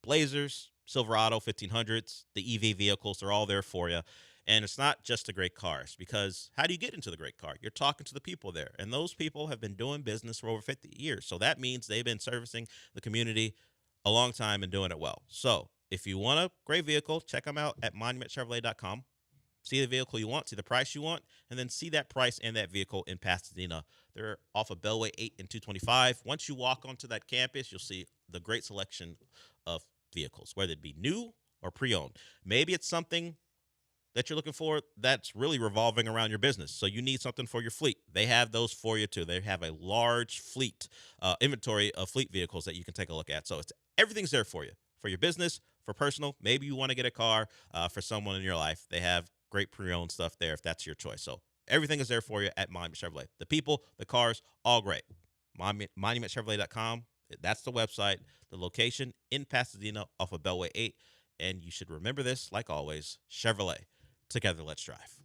S3: Blazers, Silverado 1500s, the EV vehicles, they're all there for you. And it's not just the great cars, because how do you get into the great car? You're talking to the people there, and those people have been doing business for over 50 years. So that means they've been servicing the community a long time and doing it well. So if you want a great vehicle, check them out at monumentchevrolet.com. See the vehicle you want, see the price you want, and then see that price and that vehicle in Pasadena. They're off of Bellway 8 and 225. Once you walk onto that campus, you'll see the great selection of vehicles, whether it be new or pre-owned. Maybe it's something that you're looking for that's really revolving around your business. So you need something for your fleet. They have those for you too. They have a large fleet inventory of fleet vehicles that you can take a look at. So everything's there for you, for your business, for personal. Maybe you want to get a car for someone in your life. They have great pre-owned stuff there if that's your choice. So everything is there for you at Monument Chevrolet. The people, the cars, all great. MonumentChevrolet.com. That's the website. The location in Pasadena off of Bellway 8. And you should remember this, like always, Chevrolet. Together, let's drive.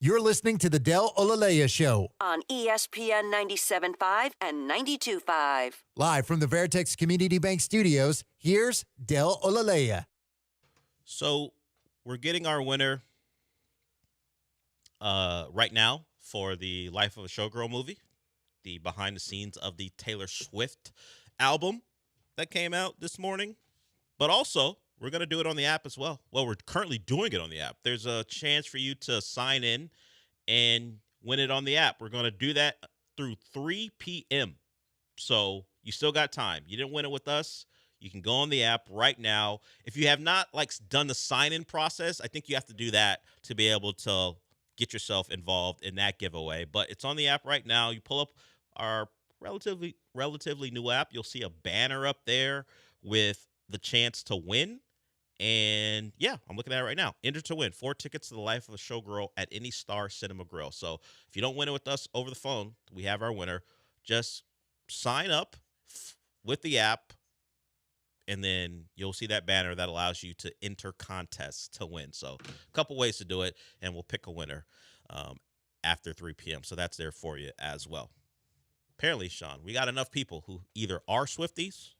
S20: You're listening to the Del Olalea Show.
S5: On ESPN 97.5 and 92.5.
S20: Live from the Veritex Community Bank Studios, here's Del Olalea.
S3: So we're getting our winner right now for the Life of a Showgirl movie, the behind the scenes of the Taylor Swift album that came out this morning. But also, we're going to do it on the app as well. Well, we're currently doing it on the app. There's a chance for you to sign in and win it on the app. We're going to do that through 3 p.m. So you still got time. You didn't win it with us. You can go on the app right now. If you have not done the sign-in process, I think you have to do that to be able to get yourself involved in that giveaway. But it's on the app right now. You pull up our relatively new app. You'll see a banner up there with the chance to win. And yeah, I'm looking at it right now. Enter to win 4 tickets to the Life of a Showgirl at any Star Cinema Grill. So if you don't win it with us over the phone, we have our winner. Just sign up with the app, and then you'll see that banner that allows you to enter contests to win. So a couple ways to do it, and we'll pick a winner after 3 p.m. So that's there for you as well. Apparently, Sean, we got enough people who either are Swifties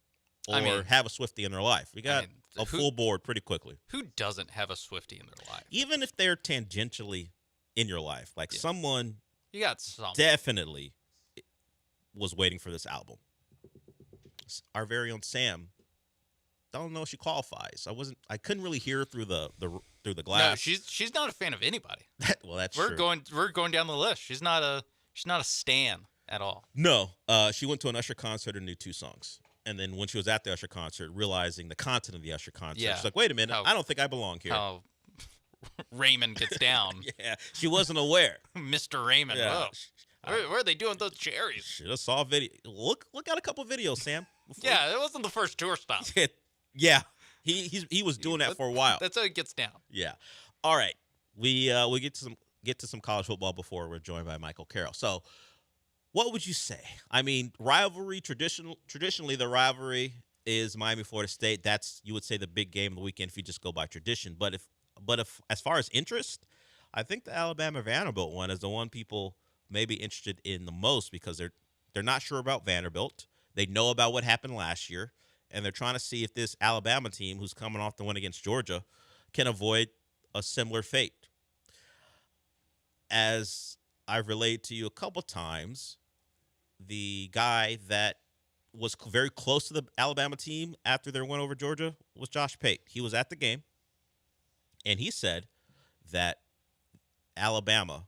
S3: or have a Swiftie in their life. We got a full board pretty quickly.
S2: Who doesn't have a Swiftie in their life?
S3: Even if they're tangentially in your life, someone
S2: you got some
S3: definitely was waiting for this album. Our very own Sam, I don't know if she qualifies. I couldn't really hear through the glass.
S2: No, she's not a fan of anybody.
S3: Well, that's
S2: we're
S3: true.
S2: We're going down the list. She's not a stan at all.
S3: No, she went to an Usher concert and knew 2 songs. And then when she was at the Usher concert, realizing the content of the Usher concert, she's like, wait a minute, I don't think I belong here.
S2: How Raymond gets down.
S3: Yeah, she wasn't aware.
S2: Mr. Raymond.
S3: Yeah.
S2: Where are they doing those cherries?
S3: Should have saw a video. Look at a couple videos, Sam.
S2: Yeah, it wasn't the first tour stop.
S3: Yeah, he was doing that for a while.
S2: That's how it gets down.
S3: Yeah. All right, we get to some college football before we're joined by Michael Carroll. So, what would you say? I mean, rivalry traditionally the rivalry is Miami-Florida State. That's, you would say, the big game of the weekend if you just go by tradition. But if as far as interest, I think the Alabama-Vanderbilt one is the one people may be interested in the most, because they're not sure about Vanderbilt. They know about what happened last year, and they're trying to see if this Alabama team, who's coming off the win against Georgia, can avoid a similar fate. As I've relayed to you a couple times, the guy that was very close to the Alabama team after their win over Georgia was Josh Pate. He was at the game, and he said that Alabama,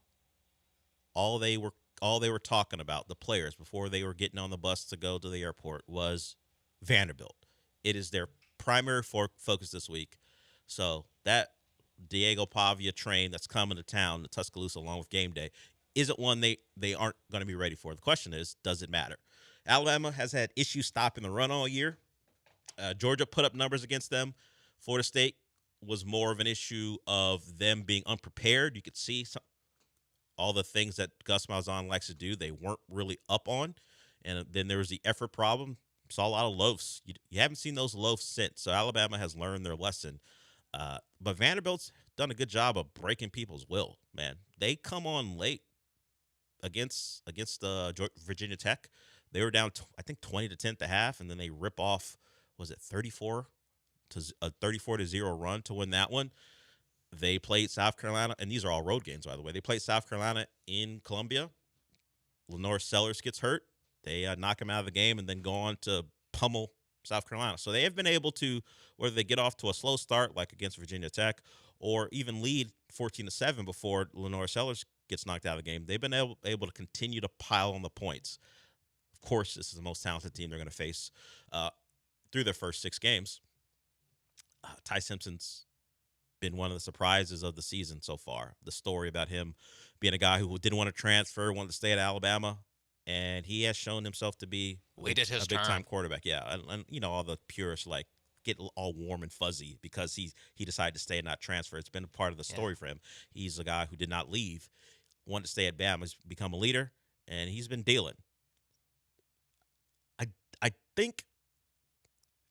S3: all they were talking about, the players, before they were getting on the bus to go to the airport, was Vanderbilt. It is their primary focus this week. So that Diego Pavia train that's coming to town, the Tuscaloosa, along with game day, isn't one they aren't going to be ready for. The question is, does it matter? Alabama has had issues stopping the run all year. Georgia put up numbers against them. Florida State was more of an issue of them being unprepared. You could see all the things that Gus Malzahn likes to do, they weren't really up on. And then there was the effort problem. Saw a lot of loafs. You haven't seen those loafs since. So Alabama has learned their lesson. But Vanderbilt's done a good job of breaking people's will, man. They come on late against Virginia Tech. They were down, I think, 20-10 at the half, and then they rip off, was it 34 to a 34-0 run to win that one. They played South Carolina, and these are all road games, by the way. They played South Carolina in Columbia. Lenore Sellers gets hurt. They knock him out of the game and then go on to pummel South Carolina. So they have been able to, whether they get off to a slow start like against Virginia Tech, or even lead 14-7 before Lenore Sellers gets knocked out of the game, they've been able to continue to pile on the points. Of course, this is the most talented team they're going to face through their first 6 games. Ty Simpson's been one of the surprises of the season so far. The story about him being a guy who didn't want to transfer, wanted to stay at Alabama, and he has shown himself to be a big-time quarterback. Yeah, and you know, all the purists get all warm and fuzzy because he decided to stay and not transfer. It's been a part of the story for him. He's a guy who did not leave, wanted to stay at Bama, has become a leader, and he's been dealing. I think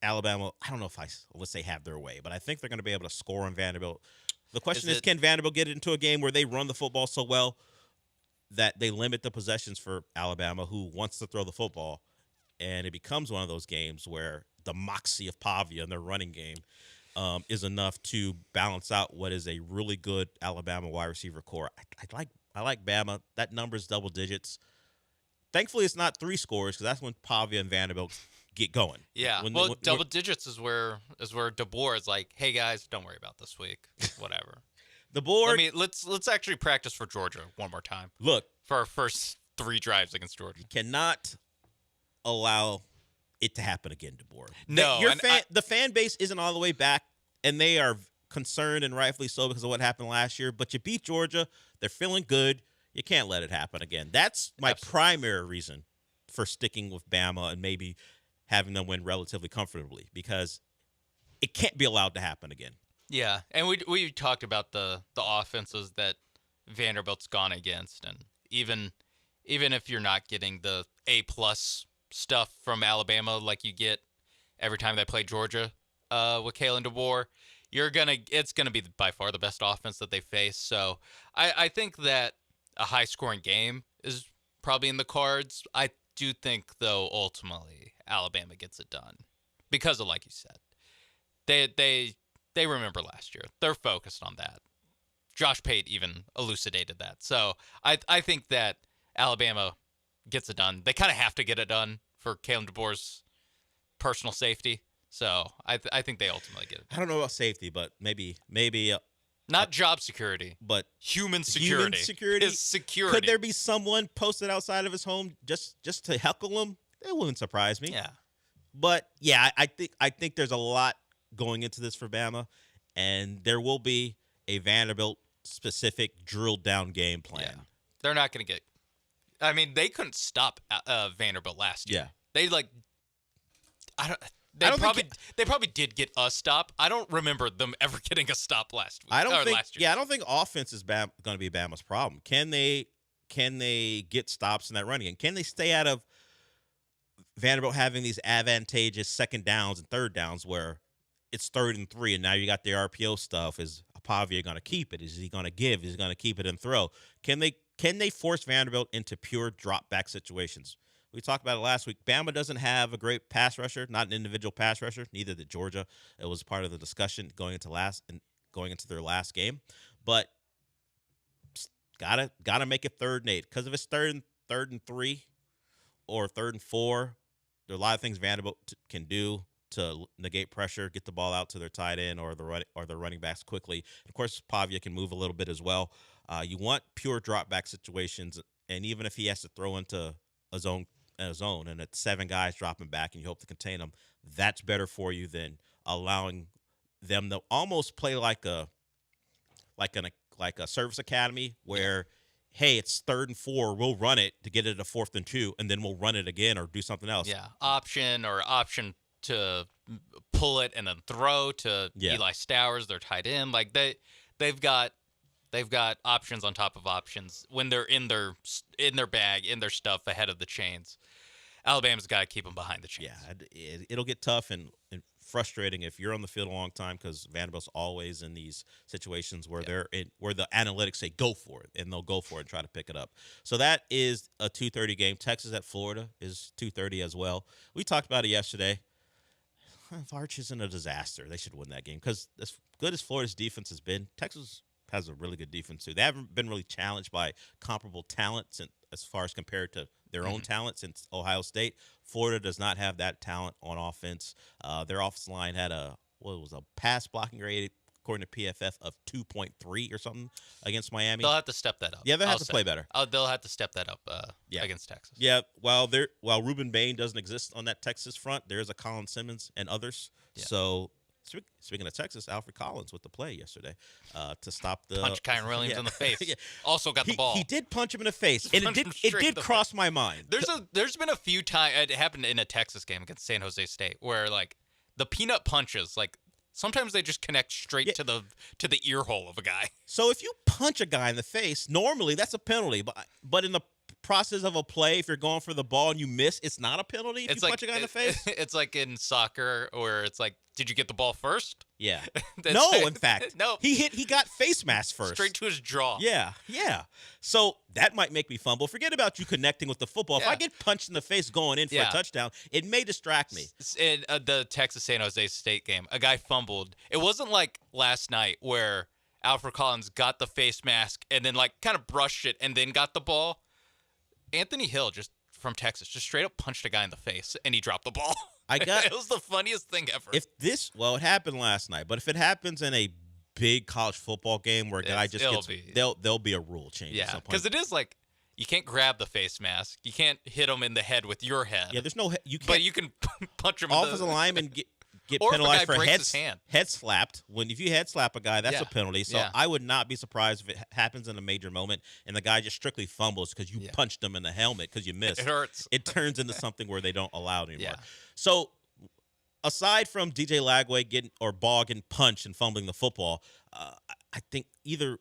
S3: Alabama, I don't know if I would say have their way, but I think they're going to be able to score on Vanderbilt. The question is, can Vanderbilt get into a game where they run the football so well that they limit the possessions for Alabama, who wants to throw the football, and it becomes one of those games where the moxie of Pavia in their running game is enough to balance out what is a really good Alabama wide receiver core. I like Bama. That number's double digits. Thankfully, it's not 3 scores, because that's when Pavia and Vanderbilt get going.
S2: Yeah. Double digits is where DeBoer is like, hey guys, don't worry about this week. Whatever.
S3: The board.
S2: Let's actually practice for Georgia one more time.
S3: Look,
S2: for our first 3 drives against Georgia.
S3: You cannot allow it to happen again, DeBoer.
S2: No,
S3: the fan base isn't all the way back, and they are concerned, and rightfully so, because of what happened last year. But you beat Georgia; they're feeling good. You can't let it happen again. That's my primary reason for sticking with Bama and maybe having them win relatively comfortably, because it can't be allowed to happen again.
S2: Yeah, and we talked about the offenses that Vanderbilt's gone against, and even if you're not getting the A+ stuff from Alabama like you get every time they play Georgia with Kalen DeBoer, it's gonna be by far the best offense that they face. So I think that a high-scoring game is probably in the cards. I do think, though, ultimately Alabama gets it done because of, like you said, they remember last year. They're focused on that. Josh Pate even elucidated that. So I think that Alabama gets it done. They kind of have to get it done for Kalen DeBoer's personal safety. So I think they ultimately get it done.
S3: I don't know about safety, but maybe
S2: not job security,
S3: but
S2: human security. His security.
S3: Could there be someone posted outside of his home just to heckle him? It wouldn't surprise me.
S2: Yeah.
S3: But yeah, I think there's a lot going into this for Bama, and there will be a Vanderbilt specific drilled down game plan.
S2: Yeah. They're not going to get. I mean, they couldn't stop Vanderbilt last year.
S3: Yeah.
S2: They probably did get a stop. I don't remember them ever getting a stop last week. Last year.
S3: Yeah, I don't think offense is going to be Bama's problem. Can they get stops in that running game? Can they stay out of Vanderbilt having these advantageous second downs and third downs where it's 3rd and 3, and now you got the RPO stuff? Is Pavia going to keep it? Is he going to give? Is he going to keep it and throw? Can they force Vanderbilt into pure drop back situations? We talked about it last week. Bama doesn't have a great pass rusher, not an individual pass rusher. Neither did Georgia. It was part of the discussion going into their last game. But gotta make it 3rd and 8, because if it's 3rd and 3 or 3rd and 4, there are a lot of things Vanderbilt can do to negate pressure, get the ball out to their tight end or their running backs quickly. Of course, Pavia can move a little bit as well. You want pure drop back situations, and even if he has to throw into a zone and it's 7 guys dropping back and you hope to contain them, that's better for you than allowing them to almost play like a service academy where, hey, it's 3rd and 4, we'll run it to get it to 4th and 2, and then we'll run it again or do something else.
S2: Yeah, option to pull it and then throw to Eli Stowers, their tight end. Like they've got options on top of options when they're in their bag, in their stuff ahead of the chains. Alabama's got to keep them behind the chains.
S3: Yeah, it'll get tough and frustrating if you're on the field a long time, because Vanderbilt's always in these situations where where the analytics say go for it, and they'll go for it and try to pick it up. So that is a 2:30 game. Texas at Florida is 2:30 as well. We talked about it yesterday. If Arch isn't a disaster, they should win that game, because as good as Florida's defense has been, Texas has a really good defense too. They haven't been really challenged by comparable talents as far as compared to their own talent since Ohio State. Florida does not have that talent on offense. Their offensive line had a pass blocking grade, according to PFF, of 2.3 or something against Miami.
S2: They'll have to step that up.
S3: Yeah, they'll have to play better.
S2: They'll have to step that up against Texas.
S3: Yeah, while Reuben Bain doesn't exist on that Texas front, there is a Colin Simmons and others. Yeah. So speaking of Texas, Alfred Collins with the play yesterday to stop the
S2: punch Kyron Williams in the face. Also got the ball.
S3: He did punch him in the face, and it did cross my mind.
S2: There's been a few times it happened in a Texas game against San Jose State where like the peanut punches, like sometimes they just connect straight to the ear hole of a guy.
S3: So if you punch a guy in the face, normally that's a penalty, but in the process of a play, if you're going for the ball and you miss, it's not a penalty if you punch a guy in the face?
S2: It's like in soccer where it's like, did you get the ball first?
S3: Yeah. No, in fact.
S2: No.
S3: He got face mask first.
S2: Straight to his jaw.
S3: Yeah. So that might make me fumble. Forget about you connecting with the football. If I get punched in the face going in for a touchdown, it may distract me.
S2: In the Texas San Jose State game, a guy fumbled. It wasn't like last night where Alfred Collins got the face mask and then like kind of brushed it and then got the ball. Anthony Hill from Texas just straight up punched a guy in the face and he dropped the ball. It was the funniest thing ever.
S3: It happened last night, but if it happens in a big college football game where a guy just gets, there'll be a rule change.
S2: Yeah, because it is like you can't grab the face mask, you can't hit him in the head with your head.
S3: Yeah, there's no you can't.
S2: But you can punch him.
S3: Offensive lineman get
S2: or
S3: penalized
S2: if a guy
S3: for
S2: breaks his hand.
S3: head slapped. If you head slap a guy, that's
S2: Yeah.
S3: a penalty. So
S2: Yeah.
S3: I would not be surprised if it happens in a major moment and the guy just strictly fumbles because you punched him in the helmet because you missed.
S2: It hurts.
S3: It turns into something where they don't allow it anymore.
S2: Yeah.
S3: So aside from DJ Lagway Ball getting punched and fumbling the football, I think even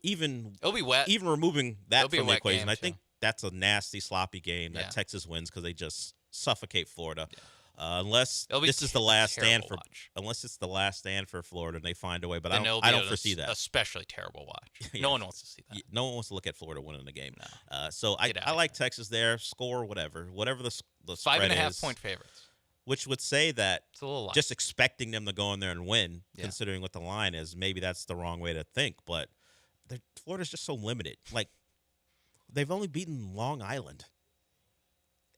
S2: it'll be wet.
S3: Even removing that
S2: It'll be
S3: from
S2: a
S3: the
S2: wet
S3: equation,
S2: game,
S3: I think that's a nasty, sloppy game that
S2: Yeah.
S3: Texas wins because they just suffocate Florida. Unless
S2: It'll be
S3: this is the last stand
S2: terrible
S3: for Florida and they find a way, but
S2: Then
S3: I
S2: it'll
S3: don't
S2: be
S3: foresee that.
S2: Especially terrible watch.
S3: Yeah.
S2: No one wants to see that.
S3: No one wants to look at Florida winning the game. So I like Texas there. Score whatever the spread
S2: 5.5
S3: is,
S2: point favorites.
S3: which would say that
S2: It's a little light.
S3: just expecting them to go in there and win, considering what the line is, maybe that's the wrong way to think. But Florida's just so limited. Like they've only beaten Long Island.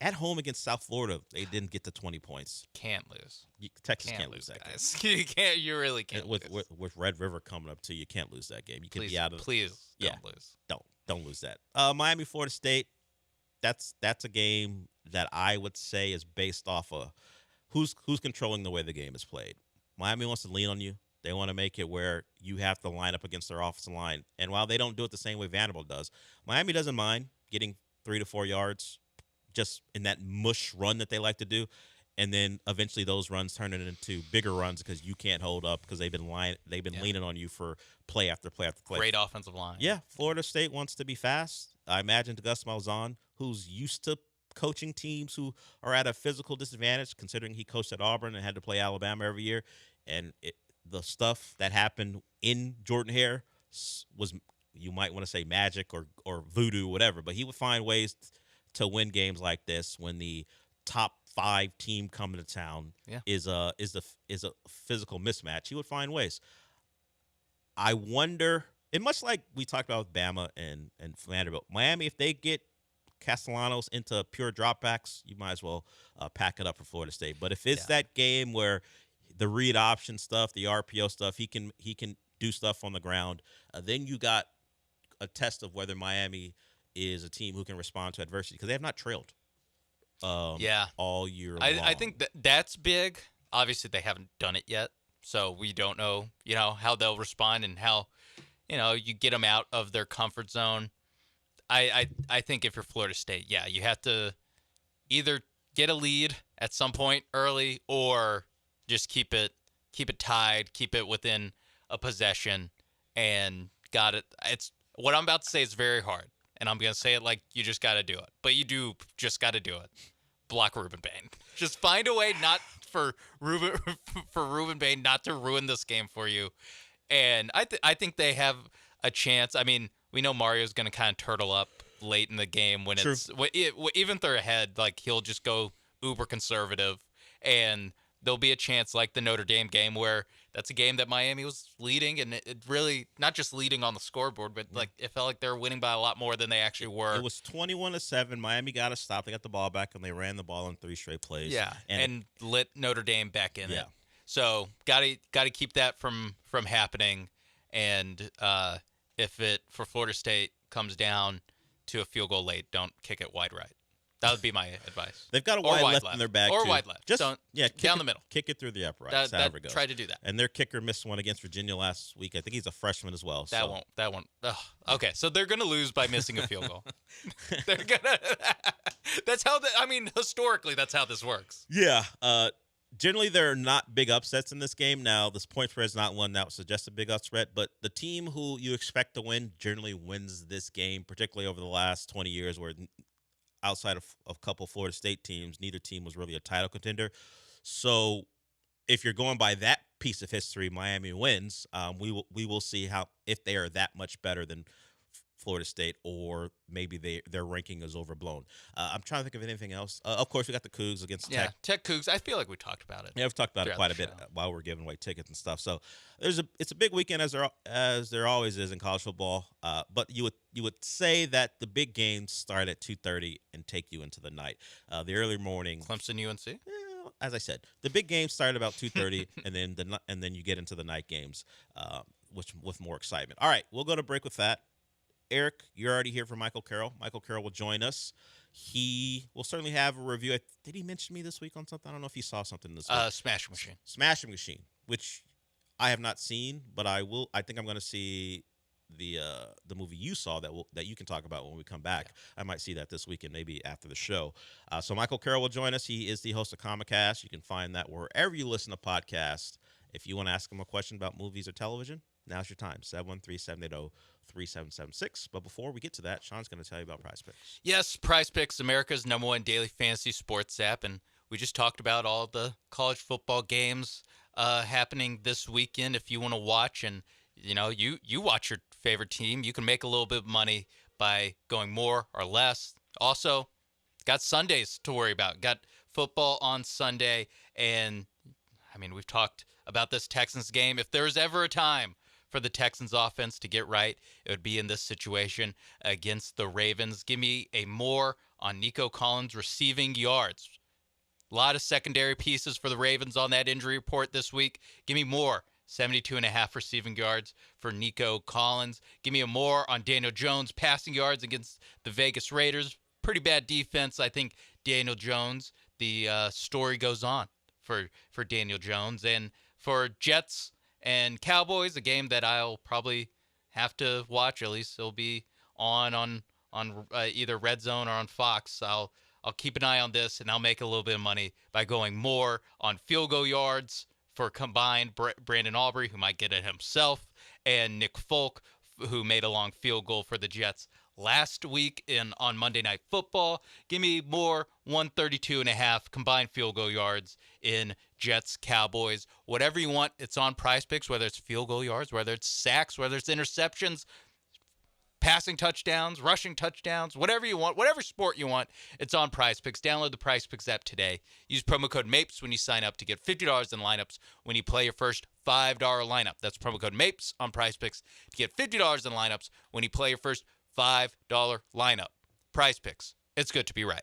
S3: At home against South Florida, they didn't get to 20 points.
S2: Can't lose.
S3: Texas can't lose that
S2: guys. You can't. You really can't.
S3: With Red River coming up too, you can't lose that game. You can be out of.
S2: Please don't lose.
S3: Don't lose that. Miami, Florida State. That's a game that I would say is based off of who's controlling the way the game is played. Miami wants to lean on you. They want to make it where you have to line up against their offensive line. And while they don't do it the same way Vanderbilt does, Miami doesn't mind getting 3 to 4 yards just in that mush run that they like to do. And then eventually those runs turn it into bigger runs because you can't hold up because they've been leaning on you for play after play after play.
S2: Great offensive line.
S3: Yeah, Florida State wants to be fast. I imagine Gus Malzahn, who's used to coaching teams who are at a physical disadvantage, considering he coached at Auburn and had to play Alabama every year. And the stuff that happened in Jordan-Hare was, you might want to say magic or voodoo, whatever, but he would find ways to win games like this when the top 5 team coming to town is a physical mismatch. He would find ways. I wonder, and much like we talked about with Bama and Vanderbilt, Miami, if they get Castellanos into pure dropbacks, you might as well pack it up for Florida State. But if it's that game where the read option stuff, the RPO stuff, he can do stuff on the ground, then you got a test of whether Miami is a team who can respond to adversity because they have not trailed all year long.
S2: I think that's big. Obviously, they haven't done it yet, so we don't know, how they'll respond and how, you get them out of their comfort zone. I think if you're Florida State, you have to either get a lead at some point early or just keep it tied, keep it within a possession, and got it. It's what I'm about to say is very hard. And I'm going to say it like you just got to do it. But you do just got to do it. Block Ruben Bain. Just find a way not for Ruben Bain not to ruin this game for you. And I think they have a chance. I mean, we know Mario's going to kind of turtle up late in the game when even if they're ahead, like he'll just go uber conservative. And there'll be a chance like the Notre Dame game where that's a game that Miami was leading, and it really not just leading on the scoreboard, but like it felt like they were winning by a lot more than they actually were.
S3: It was 21-7. Miami got a stop. They got the ball back, and they ran the ball in 3 straight plays.
S2: Yeah, and lit Notre Dame back in it. So got to keep that from happening. And if it for Florida State comes down to a field goal late, don't kick it wide right. That would be my advice.
S3: They've got a wide left in their bag,
S2: or
S3: too.
S2: wide left. Just down the middle.
S3: Kick it through the uprights.
S2: Try to do that.
S3: And their kicker missed one against Virginia last week. I think he's a freshman as well.
S2: That won't. Okay, so they're gonna lose by missing a field goal. They're gonna. That's how. Historically, that's how this works.
S3: Yeah. Generally, there are not big upsets in this game. Now, this point spread is not one that would suggest a big upset, but the team who you expect to win generally wins this game, particularly over the last 20 years where outside of a couple Florida State teams, neither team was really a title contender. So if you're going by that piece of history, Miami wins. We will see if they are that much better than Florida State, or maybe their ranking is overblown. I'm trying to think of anything else. Of course, we got the Cougs against Tech.
S2: Tech Cougs. I feel like we talked about it.
S3: Yeah, we've talked about it quite a bit while we're giving away tickets and stuff. So it's a big weekend as there always is in college football. But you would say that the big games start at 2:30 and take you into the night. The early morning.
S2: Clemson UNC.
S3: as I said, the big games start about 2:30, and then you get into the night games, which with more excitement. All right, we'll go to break with that. Eric, you're already here for Michael Carroll. Michael Carroll will join us. He will certainly have a review. Did he mention me this week on something? I don't know if he saw something this week.
S2: Smashing Machine.
S3: Smashing Machine, which I have not seen, but I will. I think I'm going to see the movie you saw that you can talk about when we come back. Yeah. I might see that this weekend, maybe after the show. So Michael Carroll will join us. He is the host of Comicast. You can find that wherever you listen to podcasts. If you want to ask him a question about movies or television, now's your time. 713-780-3776. But before we get to that, Sean's going to tell you about Prize Picks.
S2: Yes, Prize Picks, America's #1 daily fantasy sports app, and we just talked about all the college football games happening this weekend. If you want to watch, and you watch your favorite team, you can make a little bit of money by going more or less. Also, got Sundays to worry about. Got football on Sunday, and I mean, we've talked about this Texans game. If there's ever a time for the Texans offense to get right, it would be in this situation against the Ravens. Give me a more on Nico Collins receiving yards. A lot of secondary pieces for the Ravens on that injury report this week. Give me more. 72.5 receiving yards for Nico Collins. Give me a more on Daniel Jones passing yards against the Vegas Raiders. Pretty bad defense. I think Daniel Jones, the story goes on for Daniel Jones. And for Jets and Cowboys, a game that I'll probably have to watch. At least it'll be on either Red Zone or on Fox. I'll keep an eye on this, and I'll make a little bit of money by going more on field goal yards for combined Brandon Aubrey, who might get it himself, and Nick Folk, who made a long field goal for the Jets last week on Monday Night Football. Give me more 132.5 combined field goal yards in Jets Cowboys. Whatever you want, it's on Prize Picks, whether it's field goal yards, whether it's sacks, whether it's interceptions, passing touchdowns, rushing touchdowns, whatever you want, whatever sport you want, it's on Prize Picks. Download the Prize Picks app today. Use promo code MAPES when you sign up to get $50 in lineups when you play your first $5 lineup. That's promo code MAPES on Prize Picks to get $50 in lineups when you play your first $5 lineup. Prize Picks. It's good to be right.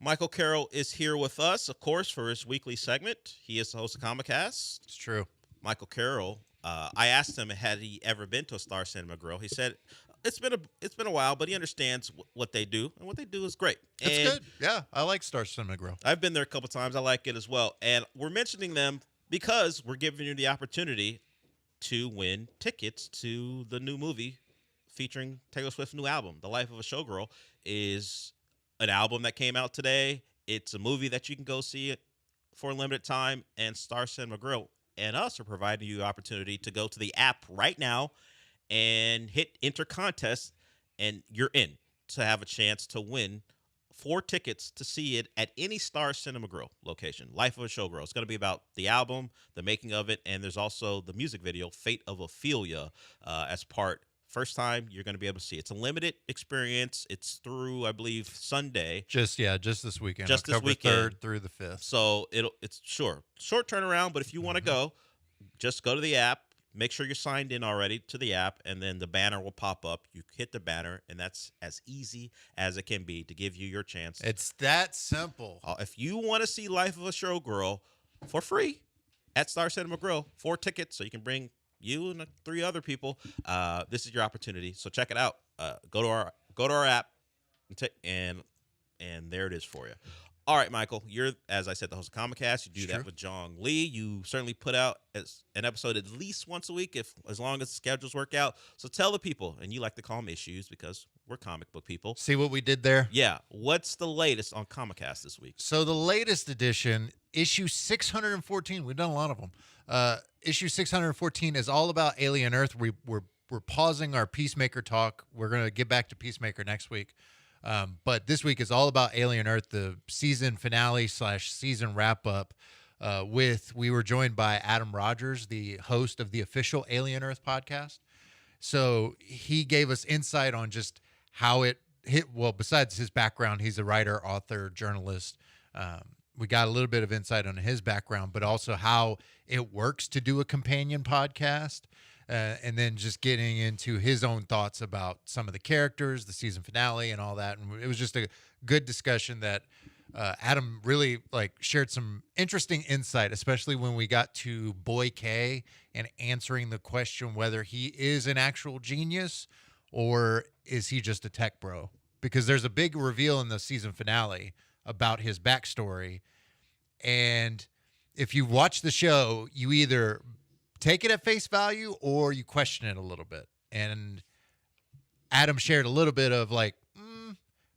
S3: Michael Carroll is here with us, of course, for his weekly segment. He is the host of Comicast.
S14: It's true.
S3: Michael Carroll. I asked him, had he ever been to a Star Cinema Grill? He said it's been a while, but he understands what they do, and what they do is great.
S14: It's good. Yeah, I like Star Cinema Grill.
S3: I've been there a couple times. I like it as well. And we're mentioning them because we're giving you the opportunity to win tickets to the new movie featuring Taylor Swift's new album. The Life of a Showgirl is an album that came out today. It's a movie that you can go see for a limited time, and Star Cinema Grill and us are providing you the opportunity to go to the app right now and hit enter contest, and you're in to have a chance to win 4 tickets to see it at any Star Cinema Grill location. Life of a Showgirl. It's going to be about the album, the making of it, and there's also the music video, Fate of Ophelia, as part. First time you're going to be able to see it. It's a limited experience. It's through, I believe, Sunday.
S14: Just this weekend.
S3: Just
S14: October
S3: this weekend.
S14: 3rd through the 5th.
S3: So it's short turnaround, but if you want to go, just go to the app. Make sure you're signed in already to the app, and then the banner will pop up. You hit the banner, and that's as easy as it can be to give you your chance.
S14: It's that simple.
S3: If you want to see Life of a Showgirl for free at Star Cinema Grill, 4 tickets, so you can bring you and 3 other people. This is your opportunity. So check it out. Go to our app, and there it is for you. All right, Michael, you're, as I said, the host of Comicast. You do that with John Lee. You certainly put out an episode at least once a week, as long as the schedules work out. So tell the people, and you like to call them issues because we're comic book people.
S14: See what we did there?
S3: Yeah. What's the latest on Comicast this week?
S14: So the latest edition, issue 614. We've done a lot of them. Issue 614 is all about Alien Earth. We're pausing our Peacemaker talk. We're going to get back to Peacemaker next week. But this week is all about Alien Earth, the season finale / season wrap up. We were joined by Adam Rogers, the host of the official Alien Earth podcast. So he gave us insight on just how it hit. Well, besides his background, he's a writer, author, journalist. We got a little bit of insight on his background, but also how it works to do a companion podcast. And then just getting into his own thoughts about some of the characters, the season finale, and all that. And it was just a good discussion that Adam really shared some interesting insight, especially when we got to Boy K and answering the question whether he is an actual genius or is he just a tech bro. Because there's a big reveal in the season finale about his backstory. And if you watch the show, you either take it at face value or you question it a little bit. And Adam shared a little bit of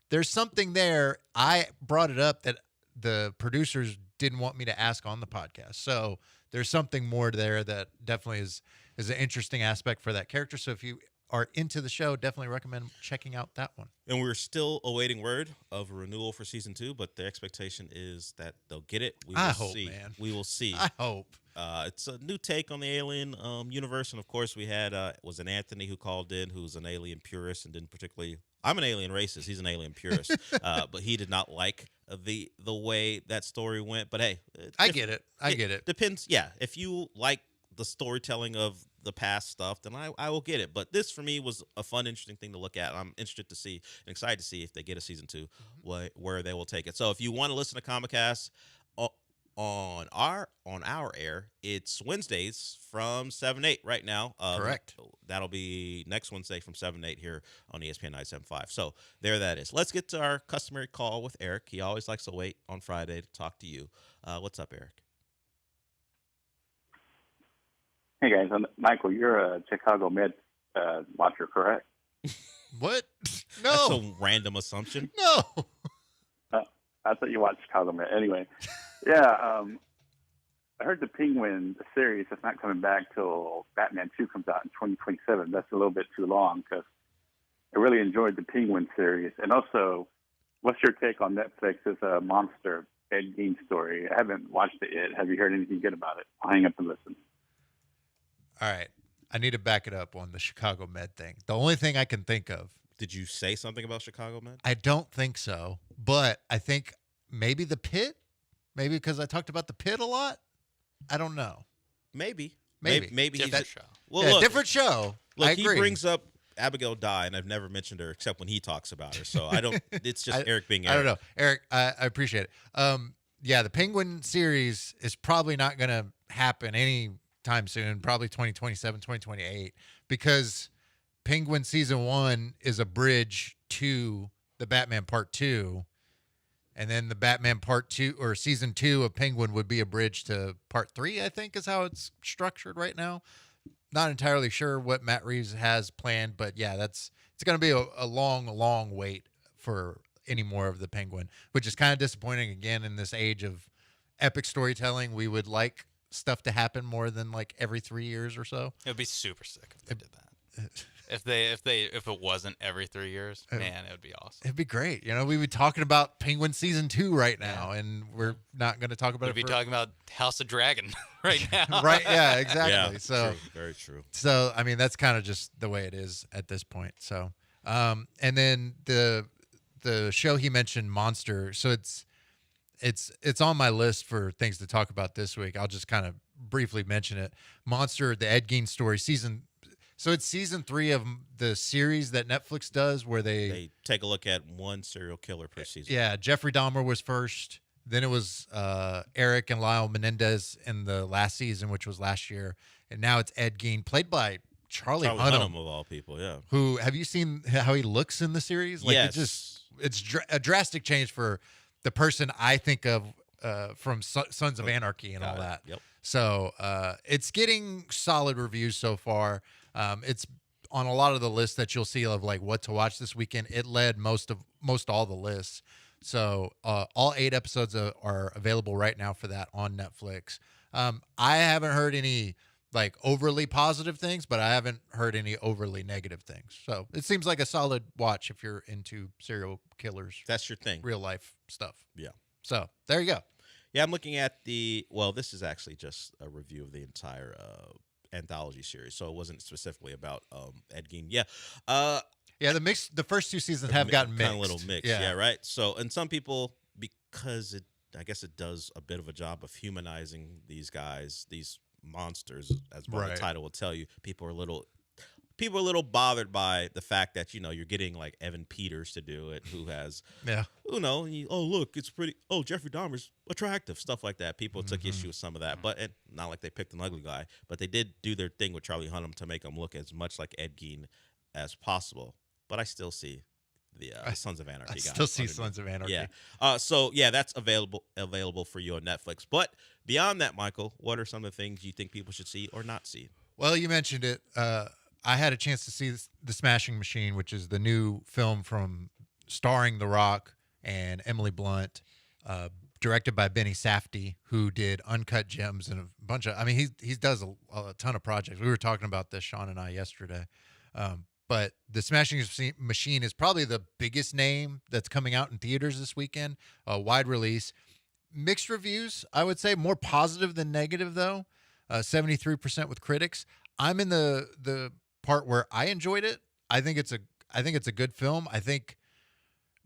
S14: there's something there. I brought it up that the producers didn't want me to ask on the podcast. So there's something more there that definitely is an interesting aspect for that character. So if you are into the show, definitely recommend checking out that one.
S3: And we're still awaiting word of a renewal for season 2, but the expectation is that they'll get it.
S14: I hope, man.
S3: We will see.
S14: I hope.
S3: It's a new take on the Alien universe, and of course we had was an Anthony who called in, who's an Alien purist and didn't particularly. I'm an Alien racist. He's an Alien purist, but he did not like the way that story went. But hey,
S14: I get it. I get it.
S3: Depends. Yeah, if you like the storytelling of the past stuff, then I will get it. But this for me was a fun, interesting thing to look at. I'm interested to see and excited to see if they get a season 2, where they will take it. So if you want to listen to Comicast on our air, it's Wednesdays from 7 to 8 right now.
S14: Correct.
S3: That'll be next Wednesday from 7 to 8 here on ESPN 975. So there that is. Let's get to our customary call with Eric. He always likes to wait on Friday to talk to you. What's up, Eric?
S15: Hey guys, Michael, you're a Chicago Med watcher, correct?
S14: What? No.
S3: That's a random assumption.
S14: No.
S15: I thought you watched Chicago Med. Anyway, yeah, I heard the Penguin series is not coming back till Batman 2 comes out in 2027. That's a little bit too long because I really enjoyed the Penguin series. And also, what's your take on Netflix's Monster Ed Gein story? I haven't watched it yet. Have you heard anything good about it? I'll hang up and listen.
S14: All right. I need to back it up on the Chicago Med thing. The only thing I can think of.
S3: Did you say something about Chicago Med?
S14: I don't think so, but I think maybe the Pit. Maybe because I talked about the Pit a lot. I don't know.
S3: Maybe
S14: he's
S3: different show.
S14: Well, yeah, look, different show.
S3: Look,
S14: I agree.
S3: He brings up Abigail Dye, and I've never mentioned her except when he talks about her. So I don't. It's just Eric being Eric.
S14: I don't know, Eric. I appreciate it. Yeah, the Penguin series is probably not going to happen anytime soon. Probably 2027, 2028, because Penguin season 1 is a bridge to the Batman Part 2. And then the Batman Part 2 or season 2 of Penguin would be a bridge to Part 3, I think is how it's structured right now. Not entirely sure what Matt Reeves has planned, but yeah, it's going to be a long wait for any more of the Penguin, which is kind of disappointing. Again, in this age of epic storytelling, we would like stuff to happen more than like every 3 years or so.
S2: It would be super sick if they did that. If it wasn't every 3 years, man, it would be awesome.
S14: It'd be great. You know, we'd be talking about Penguin season 2 right now, and we're not going to talk about
S2: We'd be talking about House of Dragon right now.
S14: Right? Yeah, exactly.
S3: Yeah,
S14: so
S3: true. Very true.
S14: So I mean, that's kind of just the way it is at this point. So, and then the show he mentioned, Monster. So it's on my list for things to talk about this week. I'll just kind of briefly mention it. Monster, the Ed Gein story, So it's season 3 of the series that Netflix does, where they
S3: take a look at one serial killer per season.
S14: Yeah, Jeffrey Dahmer was first. Then it was Eric and Lyle Menendez in the last season, which was last year, and now it's Ed Gein, played by Charlie Hunnam,
S3: of all people. Yeah.
S14: Who have you seen how he looks in the series? Like
S3: yes.
S14: It's a drastic change for the person I think of from Sons of Anarchy and all that.
S3: Yep.
S14: So it's getting solid reviews so far. It's on a lot of the lists that you'll see of like what to watch this weekend. It led most all the lists. So all 8 episodes are available right now for that on Netflix. I haven't heard any like overly positive things, but I haven't heard any overly negative things. So it seems like a solid watch if you're into serial killers.
S3: That's your thing.
S14: Real life stuff.
S3: Yeah.
S14: So there you go.
S3: Yeah, I'm looking at this is actually just a review of the entire anthology series, so it wasn't specifically about Ed Gein. Yeah.
S14: The first 2 seasons have gotten mixed.
S3: Kind of little mixed. Yeah, right. So, and some people, because I guess it does a bit of a job of humanizing these guys, these monsters, as the title will tell you. People are a little bothered by the fact that you're getting like Evan Peters to do it, who has look, it's pretty. Oh, Jeffrey Dahmer's attractive, stuff like that. People took issue with some of that, but not like they picked an ugly guy, but they did do their thing with Charlie Hunnam to make him look as much like Ed Gein as possible. But I still see the Sons of Anarchy guy.
S14: I still see Sons of Anarchy.
S3: Yeah. So yeah, that's available for you on Netflix. But beyond that, Michael, what are some of the things you think people should see or not see?
S14: Well, you mentioned it. I had a chance to see The Smashing Machine, which is the new film starring The Rock and Emily Blunt, directed by Benny Safdie, who did Uncut Gems and a bunch of. I mean, he does a ton of projects. We were talking about this, Sean and I, yesterday. But The Smashing Machine is probably the biggest name that's coming out in theaters this weekend. A wide release, mixed reviews. I would say more positive than negative, though. 73% with critics. I'm in the part where I enjoyed it. I think it's a good film. I think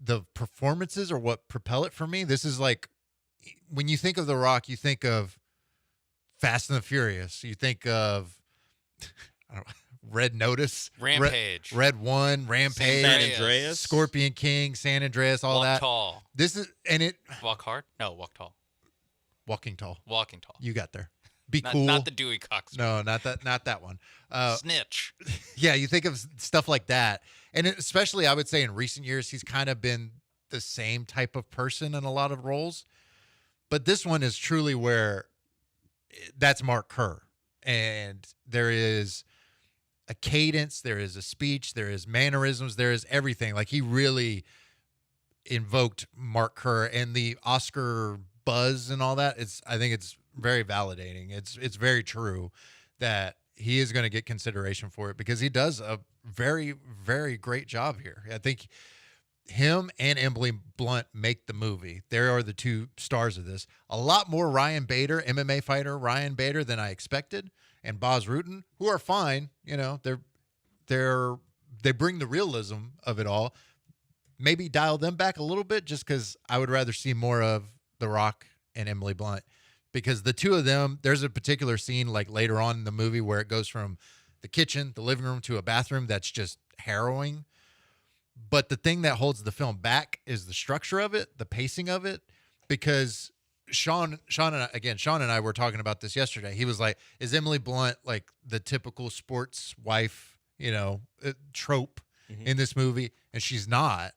S14: the performances are what propel it for me. This is like when you think of The Rock, you think of Fast and the Furious. You think of Red Notice,
S2: Rampage,
S14: Red One, Rampage,
S3: San Andreas,
S14: Scorpion King, San Andreas, all
S2: Walk
S14: that.
S2: Tall.
S14: This is
S2: Walk Hard? No, Walk Tall.
S14: Walking Tall.
S2: Walking Tall.
S14: You got there. Be
S2: not,
S14: cool.
S2: Not the Dewey Cox.
S14: No, not that one.
S2: Snitch.
S14: Yeah, you think of stuff like that. And especially, I would say in recent years, he's kind of been the same type of person in a lot of roles. But this one is truly where that's Mark Kerr. And there is a cadence, there is a speech, there is mannerisms, there is everything. Like he really invoked Mark Kerr and the Oscar buzz and all that. I think it's very validating. It's very true that he is going to get consideration for it because he does a very, very great job here. I think him and Emily Blunt make the movie. They are the 2 stars of this. A lot more Ryan Bader, MMA fighter Ryan Bader, than I expected, and Baz Rutten, who are fine. They bring the realism of it all. Maybe dial them back a little bit, just because I would rather see more of The Rock and Emily Blunt. Because the 2 of them, there's a particular scene like later on in the movie where it goes from the kitchen, the living room, to a bathroom that's just harrowing. But the thing that holds the film back is the structure of it, the pacing of it, because Sean and I were talking about this yesterday. He was like, is Emily Blunt like the typical sports wife, trope in this movie? And she's not.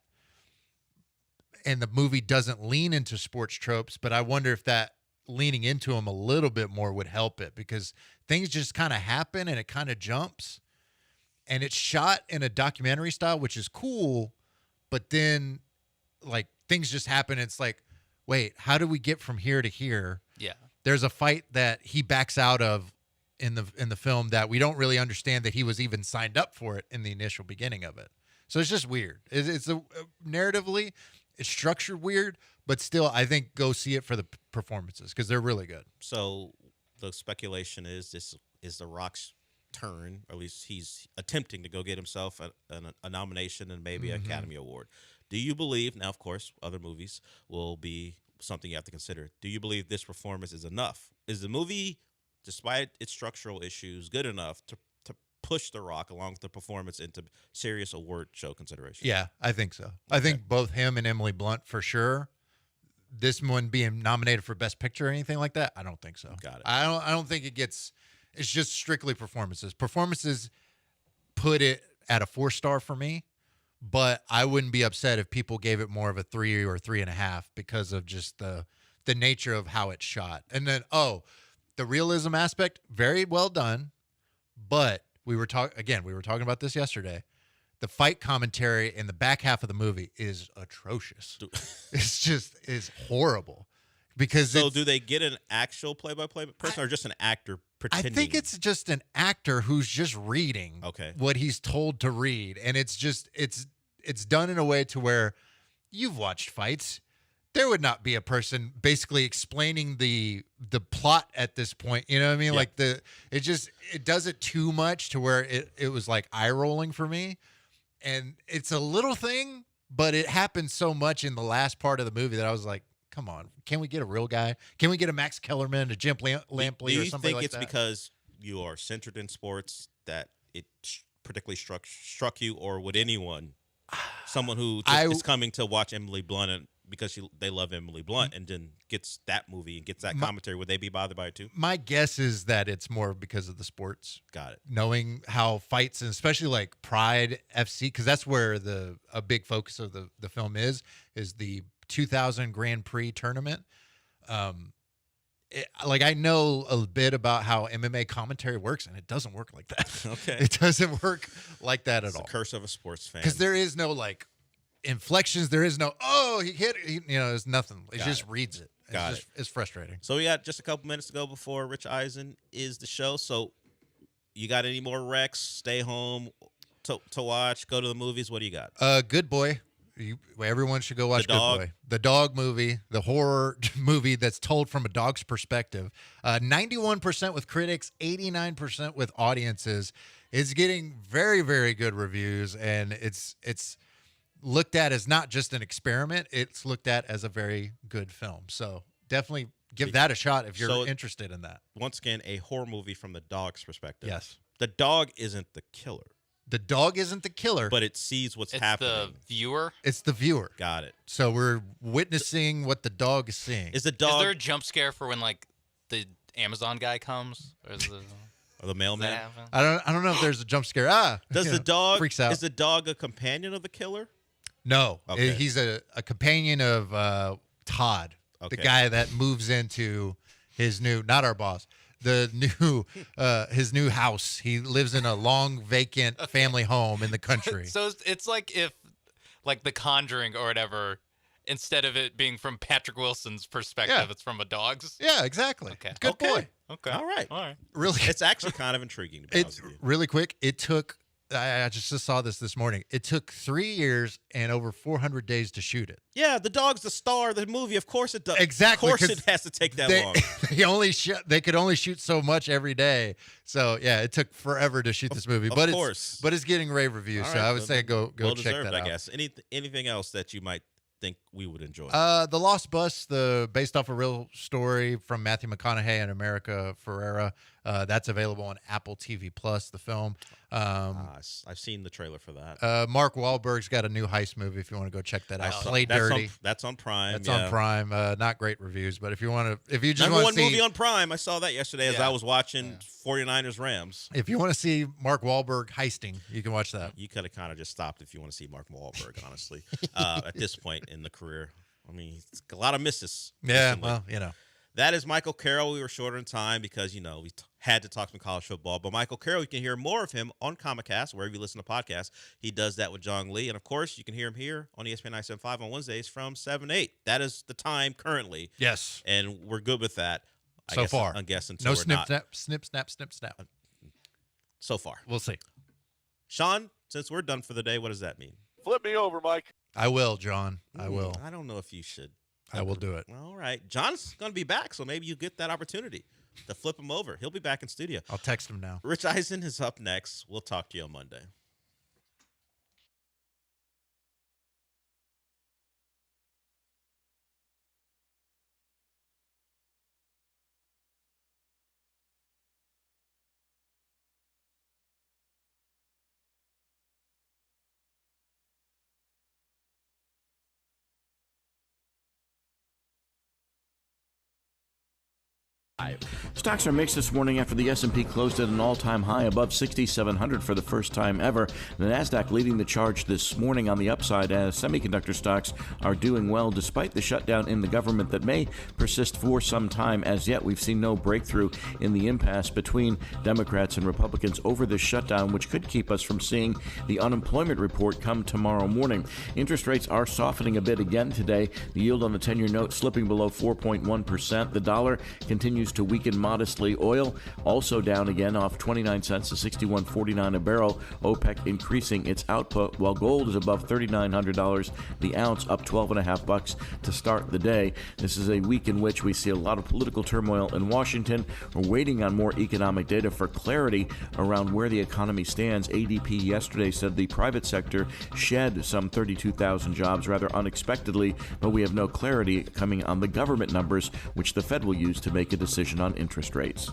S14: And the movie doesn't lean into sports tropes, but I wonder if that leaning into them a little bit more would help it, because things just kind of happen and it kind of jumps. And it's shot in a documentary style, which is cool, but then like things just happen. It's like, wait, how do we get from here to here?
S2: Yeah.
S14: There's a fight that he backs out of in the film that we don't really understand that he was even signed up for it in the initial beginning of it. So it's just weird. It's narratively, it's structured weird, but still, I think go see it for the performances because they're really good.
S3: So the speculation is this is The Rock's turn, or at least he's attempting to go get himself a nomination and maybe an Academy Award. Do you believe, now of course other movies will be something you have to consider, do you believe this performance is enough? Is the movie, despite its structural issues, good enough to push The Rock along with the performance into serious award show consideration?
S14: Yeah, I think so. I think both him and Emily Blunt for sure. This one being nominated for Best Picture or anything like that, I don't think so.
S3: Got it.
S14: I don't think it gets. It's just strictly performances. Performances put it at a 4-star for me, but I wouldn't be upset if people gave it more of a 3 or 3.5 because of just the nature of how it's shot. And then, the realism aspect, very well done, but we were talking about this yesterday. The fight commentary in the back half of the movie is atrocious. It's horrible. Because
S3: do they get an actual play-by-play person or just an actor pretending?
S14: I think it's just an actor who's just reading what he's told to read. And it's just it's done in a way to where you've watched fights. There would not be a person basically explaining the plot at this point. You know what I mean?
S3: Yeah.
S14: Like it does it too much to where it was like eye rolling for me. And it's a little thing, but it happened so much in the last part of the movie that I was like, come on, can we get a real guy? Can we get a Max Kellerman, a Jim Lampley, or something like that?
S3: Do you think it's because you are centered in sports that it particularly struck you, or would anyone, someone who is coming to watch Emily Blunt because they love Emily Blunt and then gets that movie and gets that commentary, would they be bothered by it too?
S14: My guess is that it's more because of the sports.
S3: Got it.
S14: Knowing how fights, and especially like Pride FC, because that's where a big focus of the film is the 2000 Grand Prix tournament. I know a bit about how MMA commentary works, and it doesn't work like that.
S3: Okay.
S14: It doesn't work like that at all.
S3: It's the curse of a sports fan.
S14: Because there is no like inflections. There is no, he hit it. There's nothing. It just reads it. It's frustrating.
S3: So we got just a couple minutes to go before Rich Eisen is the show. So you got any more recs? Stay home to watch, go to the movies. What do you got?
S14: Good Boy. Everyone should go watch Good Boy. The dog movie, the horror movie that's told from a dog's perspective. 91% with critics, 89% with audiences. It's getting very, very good reviews, and it's looked at as not just an experiment. It's looked at as a very good film. So definitely give that a shot if you're interested in that.
S3: Once again, a horror movie from the dog's perspective.
S14: Yes.
S3: The dog isn't the killer.
S14: The dog isn't the killer.
S3: But it sees what's happening.
S2: It's the viewer?
S14: It's the viewer.
S3: Got it.
S14: So we're witnessing what the dog is seeing.
S3: Is there
S2: a jump scare for when like the Amazon guy comes?
S3: Or the mailman?
S14: I don't know if there's a jump scare.
S3: Does the dog
S14: freaks out?
S3: Is the dog a companion of the killer?
S14: No.
S3: Okay.
S14: He's a companion of Todd, the guy that moves into his new, not our boss, his new house. He lives in a long vacant family home in the country.
S2: So it's like if like The Conjuring or whatever, instead of it being from Patrick Wilson's perspective, it's from a dog's.
S14: Yeah, exactly.
S2: Okay.
S14: Good boy.
S2: Okay.
S3: All right.
S14: Really,
S3: it's actually kind of intriguing. To be honest with you.
S14: Really quick. It took. I just saw this morning. It took 3 years and over 400 days to shoot it.
S3: Yeah, the dog's the star of the movie. Of course it does.
S14: Exactly.
S3: Of course it has to take that long.
S14: They could only shoot so much every day. So yeah, it took forever to shoot this movie. But it's getting rave reviews.
S3: All
S14: so
S3: right,
S14: I would say go
S3: well
S14: check
S3: deserved,
S14: that out.
S3: I guess. Anything else that you might think we would enjoy?
S14: The Lost Bus, based off a real story from Matthew McConaughey and America Ferrera. That's available on Apple TV Plus, the film.
S3: I've seen the trailer for that.
S14: Mark Wahlberg's got a new heist movie if you want to go check that out. Play Dirty.
S3: That's on Prime.
S14: That's on Prime. Not great reviews, but if you just
S3: number
S14: want
S3: one
S14: to see
S3: movie on Prime, I saw that yesterday as I was watching 49ers Rams.
S14: If you want to see Mark Wahlberg heisting, you can watch that.
S3: You could have kind of just stopped if you want to see Mark Wahlberg, honestly, at this point in the career. I mean, it's a lot of misses.
S14: Yeah,
S3: recently.
S14: well, you know.
S3: That is Michael Carroll. We were shorter in time because, we had to talk some college football. But Michael Carroll, you can hear more of him on Comicast, wherever you listen to podcasts. He does that with John Lee. And, of course, you can hear him here on ESPN 975 on Wednesdays from 7 to 8. That is the time currently.
S14: Yes.
S3: And we're good with that.
S14: So far.
S3: I guess until
S14: no
S3: we're
S14: snip,
S3: not.
S14: snap, snip, snap.
S3: So far.
S14: We'll see.
S3: Sean, since we're done for the day, what does that mean?
S16: Flip me over, Mike.
S14: I will, John. I will.
S3: I don't know if you should.
S14: I will do it.
S3: All right. John's going to be back, so maybe you get that opportunity to flip him over. He'll be back in studio.
S14: I'll text him now.
S3: Rich Eisen is up next. We'll talk to you on Monday.
S17: Stocks are mixed this morning after the S&P closed at an all-time high above 6,700 for the first time ever. The Nasdaq leading the charge this morning on the upside as semiconductor stocks are doing well despite the shutdown in the government that may persist for some time. As yet, we've seen no breakthrough in the impasse between Democrats and Republicans over this shutdown, which could keep us from seeing the unemployment report come tomorrow morning. Interest rates are softening a bit again today. The yield on the 10-year note slipping below 4.1%. The dollar continues to weaken modestly. Oil also down again off 29 cents to 61.49 a barrel. OPEC increasing its output while gold is above $3,900 the ounce, up $12.50 to start the day. This is a week in which we see a lot of political turmoil in Washington. We're waiting on more economic data for clarity around where the economy stands. ADP yesterday said the private sector shed some 32,000 jobs rather unexpectedly, but we have no clarity coming on the government numbers, which the Fed will use to make a decision on interest rates.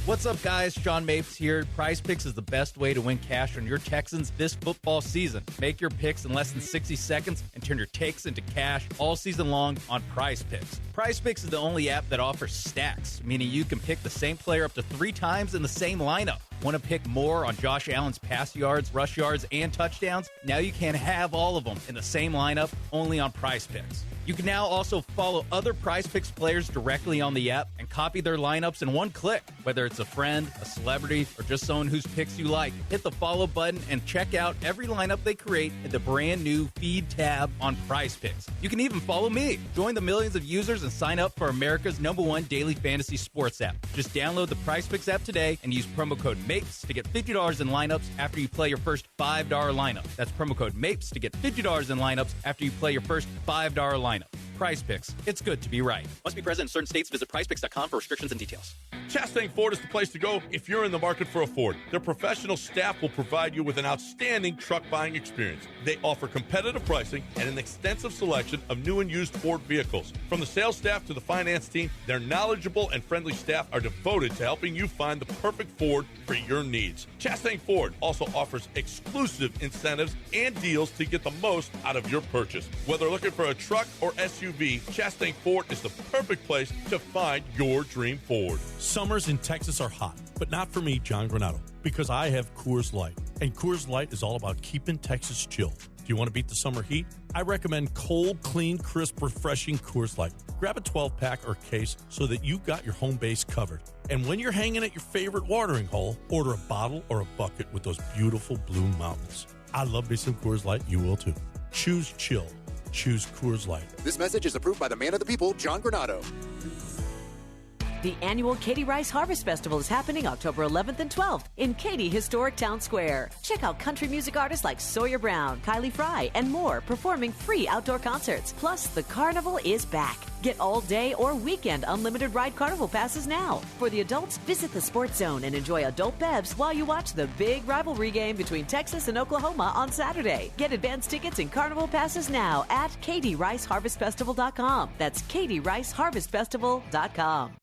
S23: What's up, guys? Sean Mapes here. Prize Picks is the best way to win cash on your Texans this football season. Make your picks in less than 60 seconds and turn your takes into cash all season long on Prize Picks. Prize Picks is the only app that offers stacks, meaning you can pick the same player up to 3 times in the same lineup. Want to pick more on Josh Allen's pass yards, rush yards, and touchdowns? Now you can have all of them in the same lineup, only on Prize Picks. You can now also follow other Prize Picks players directly on the app and copy their lineups in one click. Whether it's a friend, a celebrity, or just someone whose picks you like, hit the follow button and check out every lineup they create in the brand new Feed tab on Prize Picks. You can even follow me. Join the millions of users and sign up for America's #1 daily fantasy sports app. Just download the Prize Picks app today and use promo code MAPES to get $50 in lineups after you play your first $5 lineup. That's promo code MAPES to get $50 in lineups after you play your first $5 lineup. Prize Picks. It's good to be right.
S24: Must be present in certain states. Visit prizepicks.com for restrictions and details.
S1: Chastang Ford is the place to go if you're in the market for a Ford. Their professional staff will provide you with an outstanding truck buying experience. They offer competitive pricing and an extensive selection of new and used Ford vehicles. From the sales staff to the finance team, their knowledgeable and friendly staff are devoted to helping you find the perfect Ford for your needs. Chastang Ford also offers exclusive incentives and deals to get the most out of your purchase. Whether looking for a truck or SUV, Chastang Ford is the perfect place to find your dream Ford.
S25: Summers in Texas are hot, but not for me, John Granado, because I have Coors Light. And Coors Light is all about keeping Texas chill. Do you want to beat the summer heat? I recommend cold, clean, crisp, refreshing Coors Light. Grab a 12-pack or case so that you got your home base covered. And when you're hanging at your favorite watering hole, order a bottle or a bucket with those beautiful blue mountains. I love me some Coors Light. You will too. Choose chill. Choose Coors Light.
S26: This message is approved by the man of the people, John Granado.
S27: The annual Katy Rice Harvest Festival is happening October 11th and 12th in Katy Historic Town Square. Check out country music artists like Sawyer Brown, Kylie Fry, and more performing free outdoor concerts. Plus, the carnival is back. Get all day or weekend unlimited ride carnival passes now. For the adults, visit the Sports Zone and enjoy adult bevs while you watch the big rivalry game between Texas and Oklahoma on Saturday. Get advance tickets and carnival passes now at KatyRiceHarvestFestival.com. That's KatyRiceHarvestFestival.com.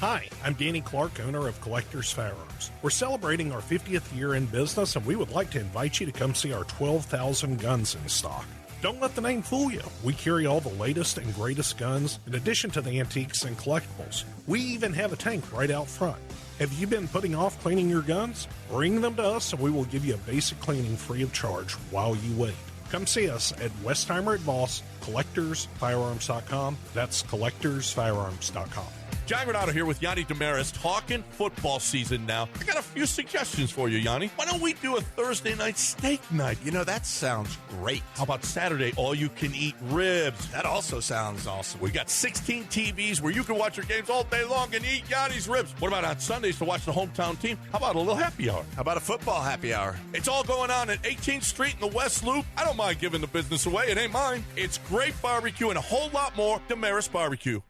S25: Hi, I'm Danny Clark, owner of Collectors Firearms. We're celebrating our 50th year in business, and we would like to invite you to come see our 12,000 guns in stock. Don't let the name fool you. We carry all the latest and greatest guns, in addition to the antiques and collectibles. We even have a tank right out front. Have you been putting off cleaning your guns? Bring them to us, and we will give you a basic cleaning free of charge while you wait. Come see us at Westheimer at Voss, CollectorsFirearms.com. That's CollectorsFirearms.com.
S1: John Granado here with Yanni Damaris, talking football season now. I got a few suggestions for you, Yanni. Why don't we do a Thursday night steak night?
S4: You know, that sounds great.
S1: How about Saturday, all-you-can-eat ribs?
S4: That also sounds awesome.
S1: We got 16 TVs where you can watch your games all day long and eat Yanni's ribs. What about on Sundays to watch the hometown team? How about a little happy hour?
S4: How about a football happy hour?
S1: It's all going on at 18th Street in the West Loop. I don't mind giving the business away. It ain't mine. It's great barbecue and a whole lot more. Damaris Barbecue.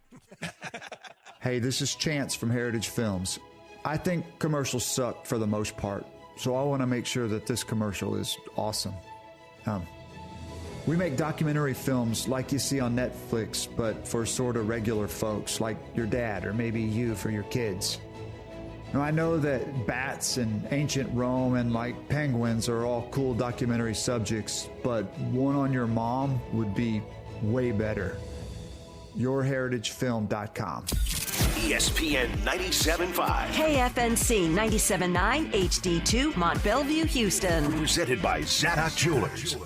S8: Hey, this is Chance from Heritage Films. I think commercials suck for the most part, so I want to make sure that this commercial is awesome. We make documentary films like you see on Netflix, but for sort of regular folks, like your dad or maybe you for your kids. Now, I know that bats and ancient Rome and like penguins are all cool documentary subjects, but one on your mom would be way better. YourHeritageFilm.com.
S11: ESPN 97.5.
S5: KFNC 97.9 HD2 Mont Bellevue, Houston.
S11: Presented by Zadok Jewelers.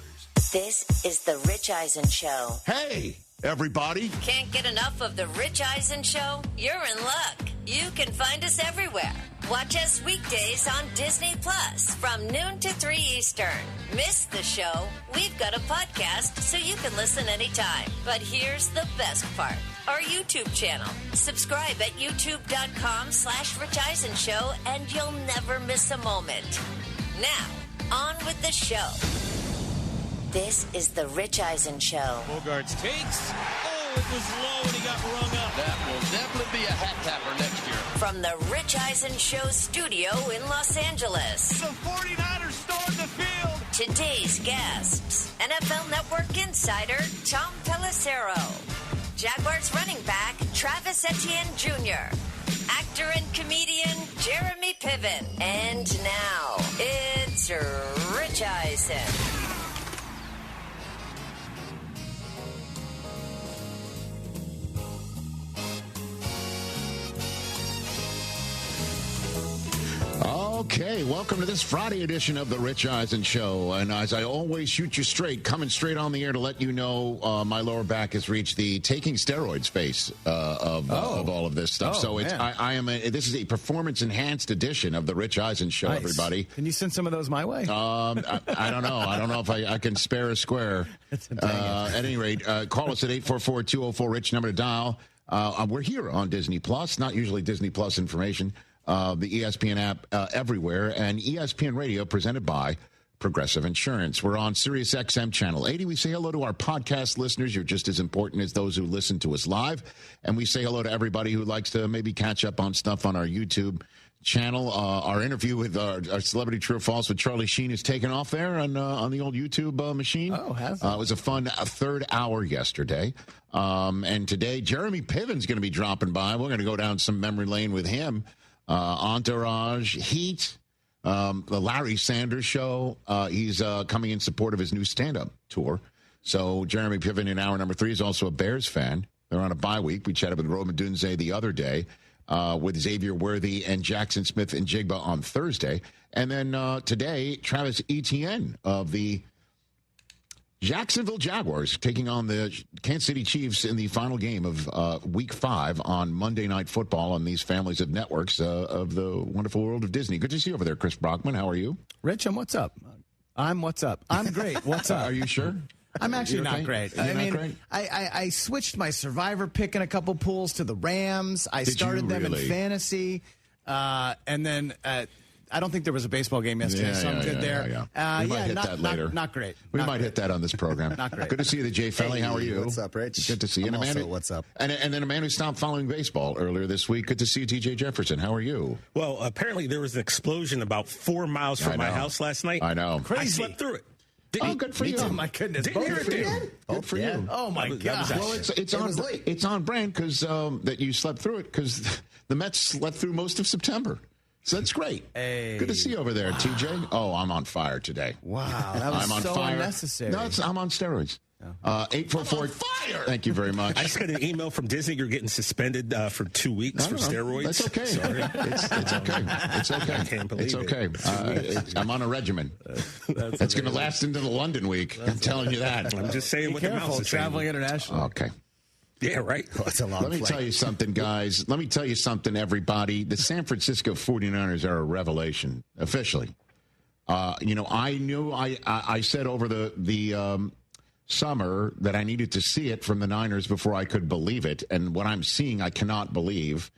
S12: This is the Rich Eisen Show.
S11: Hey, everybody.
S12: Can't get enough of the Rich Eisen Show? You're in luck. You can find us everywhere. Watch us weekdays on Disney Plus from noon to 3 Eastern. Miss the show? We've got a podcast so you can listen anytime. But here's the best part. Our YouTube channel. Subscribe at youtube.com/Rich Eisen Show and you'll never miss a moment. Now, on with the show. This is the Rich Eisen Show.
S16: Bogarts takes. Oh, it was low and he got rung up.
S18: That will definitely be a hat tapper next year.
S12: From the Rich Eisen Show studio in Los Angeles.
S16: The 49ers stormed the field.
S12: Today's guests. NFL Network insider Tom Pelissero. Jaguars running back Travis Etienne Jr. Actor and comedian Jeremy Piven. And now, it's Rich Eisen.
S19: Okay, welcome to this Friday edition of the Rich Eisen Show. And as I always shoot you straight, coming straight on the air to let you know my lower back has reached the taking steroids phase of all of this stuff. So it's this is a performance-enhanced edition of the Rich Eisen Show,
S28: nice.
S19: Everybody.
S28: Can you send some of those my way?
S19: I don't know. I don't know if I can spare a square. At any rate, call us at 844-204-RICH, number to dial. We're here on Disney Plus, not usually Disney Plus information. The ESPN app everywhere, and ESPN Radio presented by Progressive Insurance. We're on Sirius XM Channel 80. We say hello to our podcast listeners. You're just as important as those who listen to us live. And we say hello to everybody who likes to maybe catch up on stuff on our YouTube channel. Our interview with our Celebrity True or False with Charlie Sheen is taken off there on the old YouTube machine.
S28: Oh, has it?
S19: It was a fun third hour yesterday. And today, Jeremy Piven's going to be dropping by. We're going to go down some memory lane with him. Entourage, Heat, the Larry Sanders Show. He's coming in support of his new stand-up tour. So Jeremy Piven in hour number 3 is also a Bears fan. They're on a bye week. We chatted with Roman Dunze the other day with Xavier Worthy and Jackson Smith and Jigba on Thursday. And then today, Travis Etienne of the Jacksonville Jaguars taking on the Kansas City Chiefs in the final game of Week 5 on Monday Night Football on these families of networks of the wonderful world of Disney. Good to see you over there, Chris Brockman. How are you?
S28: Rich, what's up? I'm great. What's up?
S19: Are you sure?
S28: I'm actually not great.
S19: Great?
S28: I switched my Survivor pick in a couple pools to the Rams. I started them in fantasy. And then I don't think there was a baseball game yesterday, so I'm good there.
S19: We might hit that later.
S28: Not great.
S19: We might hit that on this program.
S28: Not great.
S19: Good to see you, the Jay Felly. How are you?
S29: What's up, Rich?
S19: Good to see you.
S29: What's up?
S19: And then a man who stopped following baseball earlier this week. Good to see you, TJ Jefferson. How are you?
S30: Well, apparently there was an explosion about 4 miles from my house last night.
S19: I know.
S30: Crazy. I slept through it.
S19: Good for you.
S28: Oh my goodness.
S6: Didn't hear it then.
S19: Good for you.
S28: Oh my God.
S19: Well, it's on brand because that you slept through it because the Mets slept through most of September. So that's great.
S28: Hey.
S19: Good to see you over there, TJ. Oh, I'm on fire today.
S28: Wow, that was
S19: I'm on
S28: so
S19: fire.
S28: unnecessary.
S19: No, I'm on steroids. 844.
S6: Fire!
S19: Thank you very much.
S6: I just got an email from Disney. You're getting suspended for 2 weeks for steroids.
S19: That's okay.
S6: Sorry.
S19: It's okay. It's okay.
S6: I can't believe
S19: it's okay. I'm on a regimen. It's going to last into the London week. I'm telling you that.
S6: I'm just saying what the mouse is
S28: traveling
S6: saying.
S28: international.
S19: Okay.
S6: Yeah, right.
S28: Well, it's a long
S19: Let me
S28: flight.
S19: tell you something, guys. Let me tell you something, everybody. The San Francisco 49ers are a revelation, officially. I said over the summer that I needed to see it from the Niners before I could believe it. And what I'm seeing, I cannot believe.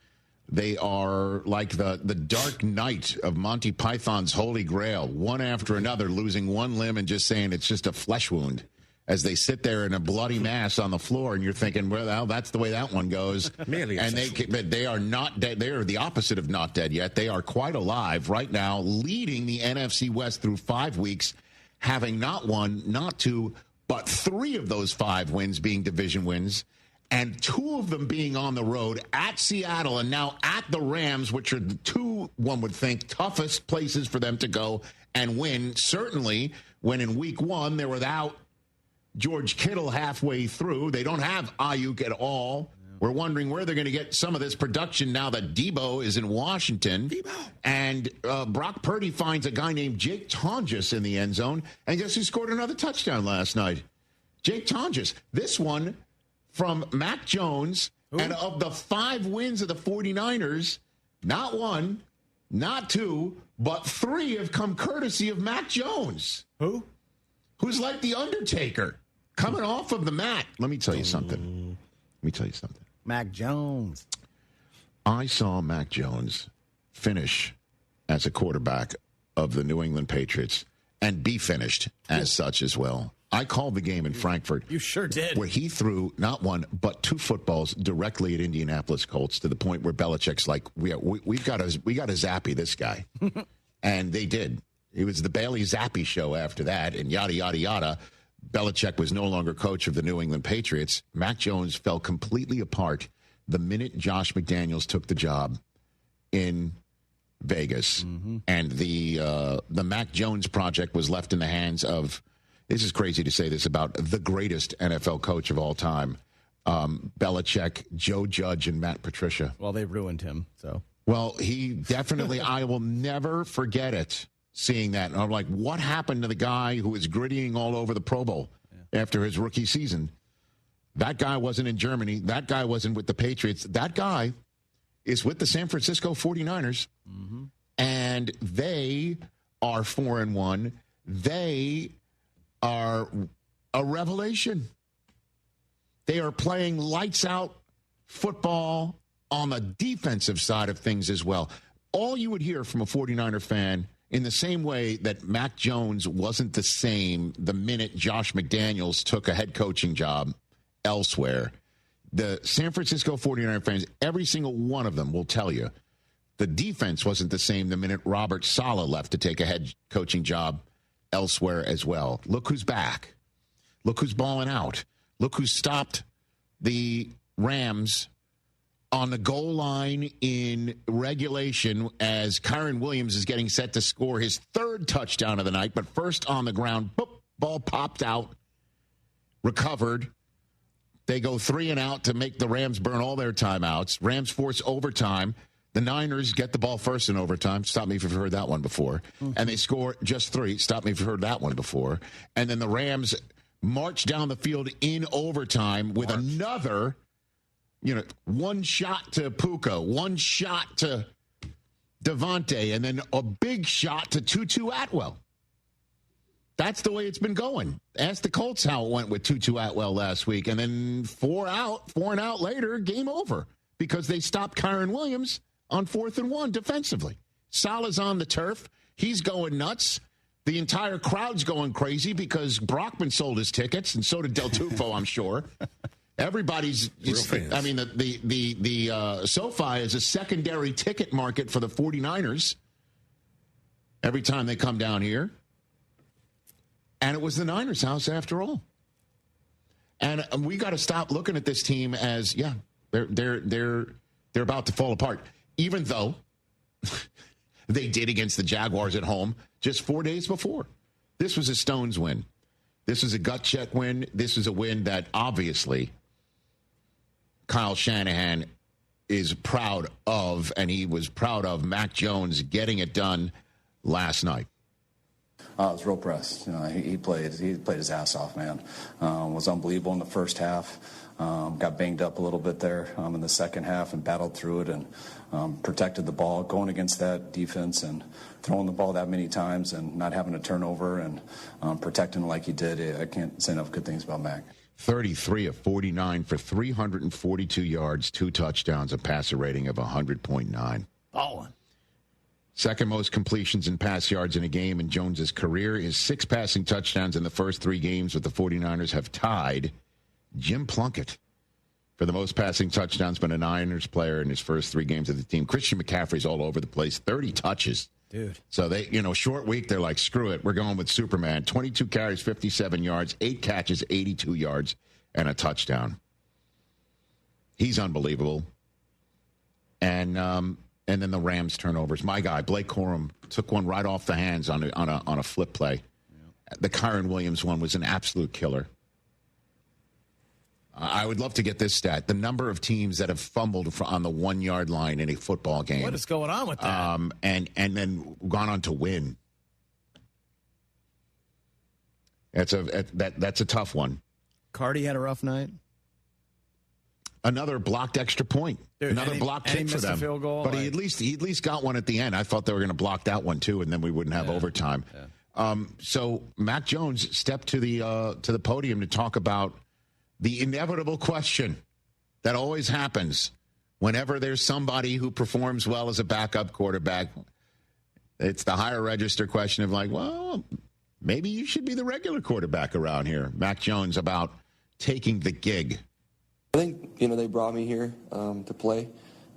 S19: They are like the dark night of Monty Python's Holy Grail, one after another, losing one limb and just saying it's just a flesh wound as they sit there in a bloody mass on the floor. And you're thinking, well, that's the way that one goes. But they are not dead. They are the opposite of not dead yet. They are quite alive right now, leading the NFC West through 5 weeks, having not one, not two, but 3 of those 5 wins being division wins, and 2 of them being on the road at Seattle and now at the Rams, which are the 2, one would think, toughest places for them to go and win. Certainly when in week 1 they're without George Kittle halfway through. They don't have Ayuk at all. We're wondering where they're going to get some of this production now that Debo is in Washington. And Brock Purdy finds a guy named Jake Tonjes in the end zone. And guess who scored another touchdown last night? Jake Tonjes. This one from Mac Jones. Ooh. And of the 5 wins of the 49ers, not 1, not 2, but 3 have come courtesy of Mac Jones.
S28: Who?
S19: Who's like the Undertaker. Coming off of the mat. Let me tell you something.
S28: Mac Jones.
S19: I saw Mac Jones finish as a quarterback of the New England Patriots and be finished as such as well. I called the game in Frankfurt.
S28: You sure did.
S19: Where he threw not 1, but 2 footballs directly at Indianapolis Colts to the point where Belichick's like, we got to zappy this guy. And they did. It was the Bailey Zappi show after that, and yada, yada, yada. Belichick was no longer coach of the New England Patriots. Mac Jones fell completely apart the minute Josh McDaniels took the job in Vegas. Mm-hmm. And the Mac Jones project was left in the hands of, this is crazy to say this about the greatest NFL coach of all time, Belichick, Joe Judge, and Matt Patricia.
S28: Well, they ruined him, so.
S19: Well, he definitely, I will never forget it. Seeing that, and I'm like, what happened to the guy who was grittying all over the Pro Bowl after his rookie season? That guy wasn't in Germany. That guy wasn't with the Patriots. That guy is with the San Francisco 49ers, and they are 4-1. They are a revelation. They are playing lights out football on the defensive side of things as well. All you would hear from a 49er fan, in the same way that Mac Jones wasn't the same the minute Josh McDaniels took a head coaching job elsewhere, the San Francisco 49er fans, every single one of them will tell you the defense wasn't the same the minute Robert Saleh left to take a head coaching job elsewhere as well. Look who's back. Look who's balling out. Look who stopped the Rams on the goal line in regulation as Kyren Williams is getting set to score his 3rd touchdown of the night. But first on the ground, boop, ball popped out, recovered. They go 3 and out to make the Rams burn all their timeouts. Rams force overtime. The Niners get the ball first in overtime. Stop me if you've heard that one before. And they score just 3. Stop me if you've heard that one before. And then the Rams march down the field in overtime with another, one shot to Puka, one shot to Devontae, and then a big shot to Tutu Atwell. That's the way it's been going. Ask the Colts how it went with Tutu Atwell last week. And then 4 and out later, game over. Because they stopped Kyren Williams on 4th and 1 defensively. Saleh's on the turf. He's going nuts. The entire crowd's going crazy because Brockman sold his tickets, and so did Del Tufo, I'm sure. Everybody's
S6: real fans.
S19: I mean, the SoFi is a secondary ticket market for the 49ers every time they come down here. And it was the Niners' house after all. And we got to stop looking at this team as, they're about to fall apart, even though they did against the Jaguars at home just 4 days before. This was a Stones win. This was a gut check win. This is a win that obviously Kyle Shanahan is proud of, and he was proud of Mac Jones getting it done last night.
S7: I was real impressed. He played his ass off, man. Was unbelievable in the first half. Got banged up a little bit there in the second half and battled through it and protected the ball, going against that defense and throwing the ball that many times and not having a turnover and protecting like he did. I can't say enough good things about Mac.
S19: 33 of 49 for 342 yards, 2 touchdowns, a passer rating of 100.9.
S28: Ballin'.
S19: Second most completions and pass yards in a game in Jones's career. His 6 passing touchdowns in the first 3 games with the 49ers have tied Jim Plunkett for the most passing touchdowns, been a Niners player in his first 3 games of the team. Christian McCaffrey's all over the place, 30 touches.
S28: Dude.
S19: So they, short week, they're like, screw it. We're going with Superman. 22 carries, 57 yards, 8 catches, 82 yards, and a touchdown. He's unbelievable. And then the Rams turnovers. My guy, Blake Corum, took one right off the hands on a flip play. Yeah. The Kyron Williams one was an absolute killer. I would love to get this stat. The number of teams that have fumbled on the 1-yard line in a football game.
S28: What is going on with that?
S19: And then gone on to win. That's a tough one.
S28: Cardi had a rough night.
S19: Another blocked extra point.
S28: Dude,
S19: another blocked kick for them.
S28: Field goal,
S19: but he at least got one at the end. I thought they were going to block that one too, and then we wouldn't have overtime. Yeah. So Mac Jones stepped to the podium to talk about the inevitable question that always happens whenever there's somebody who performs well as a backup quarterback. It's the higher register question of like, well, maybe you should be the regular quarterback around here. Mac Jones about taking the gig.
S9: I think, they brought me here to play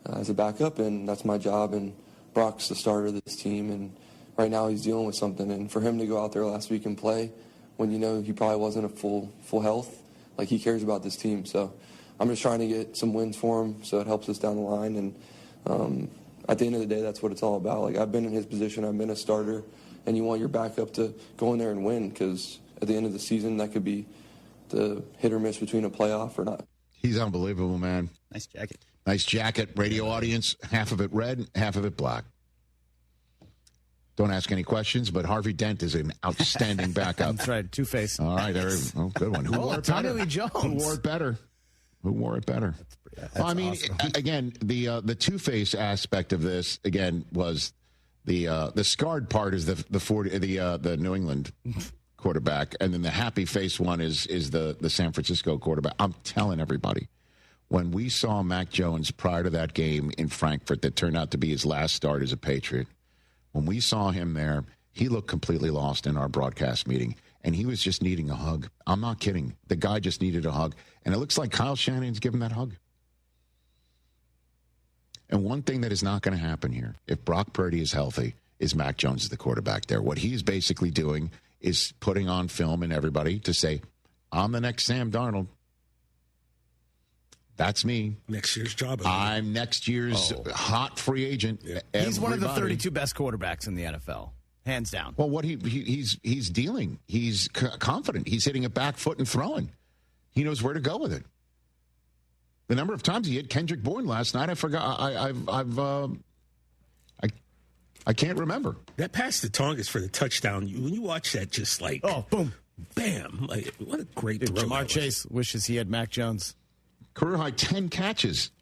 S9: as a backup, and that's my job. And Brock's the starter of this team, and right now he's dealing with something. And for him to go out there last week and play when he probably wasn't at full health, like he cares about this team. So I'm just trying to get some wins for him so it helps us down the line. And at the end of the day, that's what it's all about. Like, I've been in his position. I've been a starter, and you want your backup to go in there and win, because at the end of the season, that could be the hit or miss between a playoff or not.
S19: He's unbelievable, man.
S10: Nice jacket.
S19: Nice jacket. Radio audience, half of it red, half of it black. Don't ask any questions, but Harvey Dent is an outstanding backup.
S28: That's right. Two-Face.
S19: All right. Good one. Who wore it better?
S28: Tommy Lee Jones.
S19: Who wore it better? Who wore it better? Well, I mean, awesome. Again, the Two-Face aspect of this, again, was the scarred part is the New England quarterback, and then the happy face one is the San Francisco quarterback. I'm telling everybody, when we saw Mac Jones prior to that game in Frankfurt that turned out to be his last start as a Patriot, when we saw him there, he looked completely lost in our broadcast meeting, and he was just needing a hug. I'm not kidding. The guy just needed a hug, and it looks like Kyle Shanahan's giving that hug. And one thing that is not going to happen here, if Brock Purdy is healthy, is Mac Jones is the quarterback there. What he's basically doing is putting on film and everybody to say, I'm the next Sam Darnold. That's me.
S6: Next year's job.
S19: I'm next year's hot free agent.
S28: Yeah. He's one of the 32 best quarterbacks in the NFL, hands down.
S19: Well, what he's dealing. He's confident. He's hitting a back foot and throwing. He knows where to go with it. The number of times he hit Kendrick Bourne last night, I forgot. I can't remember.
S6: That pass to Tongas for the touchdown, when you watch that, just like,
S28: boom,
S6: bam. Like, what a great throw.
S28: Jamar Chase wishes he had Mac Jones.
S19: Career high 10 catches,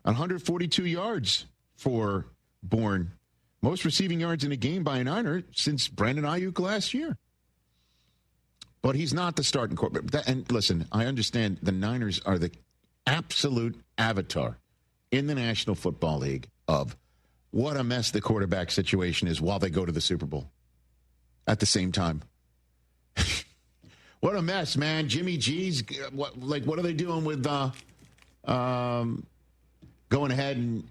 S19: 142 yards for Bourne. Most receiving yards in a game by a Niner since Brandon Ayuk last year. But he's not the starting quarterback. And listen, I understand the Niners are the absolute avatar in the National Football League of what a mess the quarterback situation is while they go to the Super Bowl at the same time. What a mess, man. Jimmy G's, what are they doing with going ahead and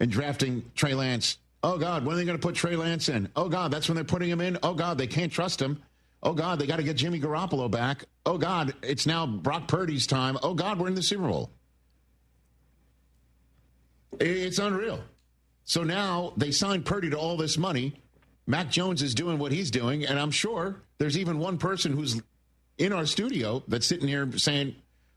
S19: drafting Trey Lance? Oh, God, when are they going to put Trey Lance in? Oh, God, that's when they're putting him in? Oh, God, they can't trust him. Oh, God, they got to get Jimmy Garoppolo back. Oh, God, it's now Brock Purdy's time. Oh, God, we're in the Super Bowl. It's unreal. So now they signed Purdy to all this money. Mac Jones is doing what he's doing, and I'm sure there's even one person who's in our studio that's sitting here saying,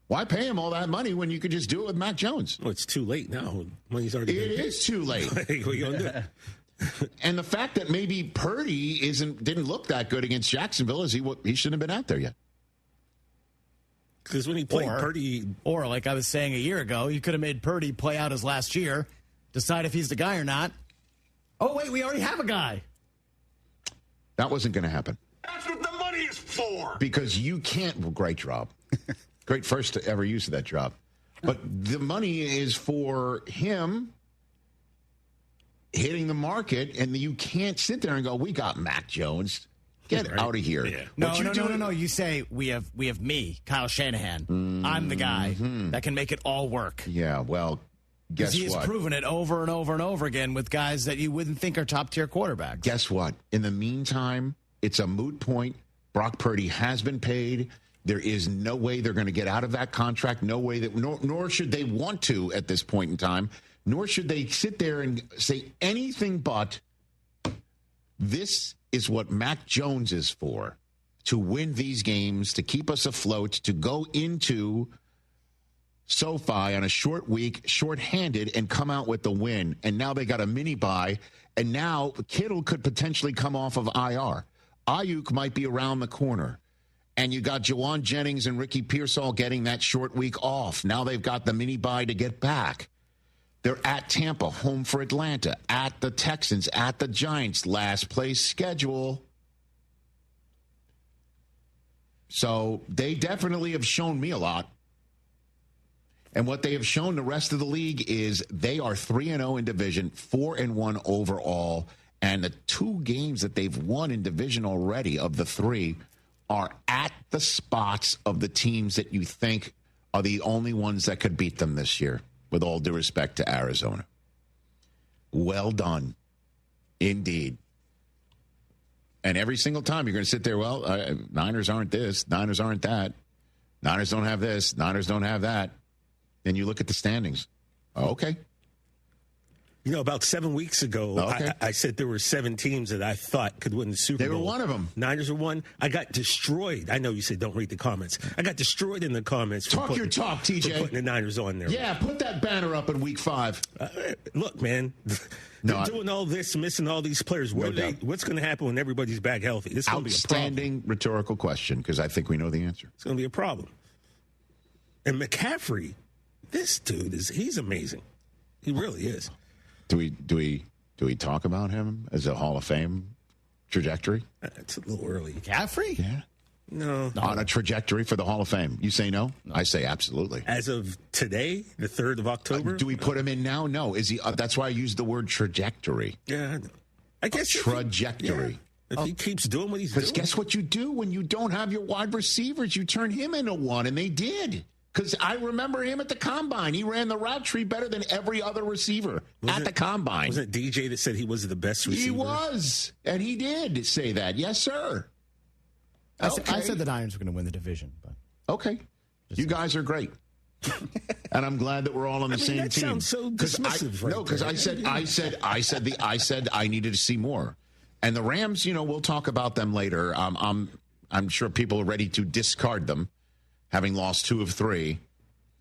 S19: why pay him all that money when you could just do it with Mac Jones?
S2: Well, it's too late now. Money's already been paid.
S19: It is too late.
S2: What are you going to do?
S19: And the fact that maybe Purdy didn't look that good against Jacksonville is he shouldn't have been out there yet.
S2: Because when he played Purdy,
S28: or like I was saying a year ago, you could have made Purdy play out his last year, decide if he's the guy or not. Oh wait, we already have a guy.
S19: That wasn't going to happen.
S11: That's what the money is for.
S19: Because you can't. Well, great job, great first ever use of that job. But the money is for him hitting the market, and you can't sit there and go, we got Mac Jones. Get out of here.
S28: Yeah. No. You say, we have me, Kyle Shanahan. I'm the guy that can make it all work.
S19: Yeah, well, guess what?
S28: He's proven it over and over and over again with guys that you wouldn't think are top-tier quarterbacks.
S19: Guess what? In the meantime, it's a moot point. Brock Purdy has been paid. There is no way they're going to get out of that contract. No way that, nor should they want to at this point in time. Nor should they sit there and say anything but, this is what Mac Jones is for, to win these games, to keep us afloat, to go into SoFi on a short week, shorthanded, and come out with the win. And now they got a mini bye, and now Kittle could potentially come off of IR. Ayuk might be around the corner. And you got Jawan Jennings and Ricky Pearsall getting that short week off. Now they've got the mini bye to get back. They're at Tampa, home for Atlanta, at the Texans, at the Giants, last place schedule. So they definitely have shown me a lot. And what they have shown the rest of the league is they are 3-0 in division, 4-1 overall. And the 2 games that they've won in division already of the 3 are at the spots of the teams that you think are the only ones that could beat them this year. With all due respect to Arizona. Well done. Indeed. And every single time you're going to sit there, well, Niners aren't this, Niners aren't that. Niners don't have this, Niners don't have that. Then you look at the standings. Okay.
S2: You know, about 7 weeks ago, I said there were 7 teams that I thought could win the Super Bowl.
S19: They were one of them.
S2: Niners were one. I got destroyed. I know you said don't read the comments. I got destroyed in the comments.
S19: Talk your talk, TJ.
S2: For putting the Niners on there.
S19: Yeah, put that banner up in week 5.
S2: Look, man, they're doing all this, missing all these players. What's going to happen when everybody's back healthy? This is going to be a problem.
S19: Outstanding rhetorical question, because I think we know the answer.
S2: It's going to be a problem. And McCaffrey, this dude he's amazing. He really is.
S19: Do we talk about him as a Hall of Fame trajectory?
S2: It's a little early.
S28: McCaffrey?
S19: Yeah.
S2: No.
S19: On a trajectory for the Hall of Fame. You say no? I say absolutely.
S2: As of today, the 3rd of October?
S19: Do we put him in now? No. Is he? That's why I used the word trajectory.
S2: Yeah. I guess
S19: trajectory.
S2: If he keeps doing what he's doing.
S19: Because guess what you do when you don't have your wide receivers? You turn him into one, and they did. Because I remember him at the Combine. He ran the route tree better than every other receiver at the Combine.
S2: Wasn't it DJ that said he was the best receiver?
S19: He was. And he did say that. Yes, sir.
S28: I said the Niners were going to win the division. But
S19: okay. You guys are great. And I'm glad that we're all on the same
S2: that
S19: team.
S2: Sounds so dismissive.
S19: Because I said I needed to see more. And the Rams, we'll talk about them later. I'm sure people are ready to discard them, having lost 2 of 3.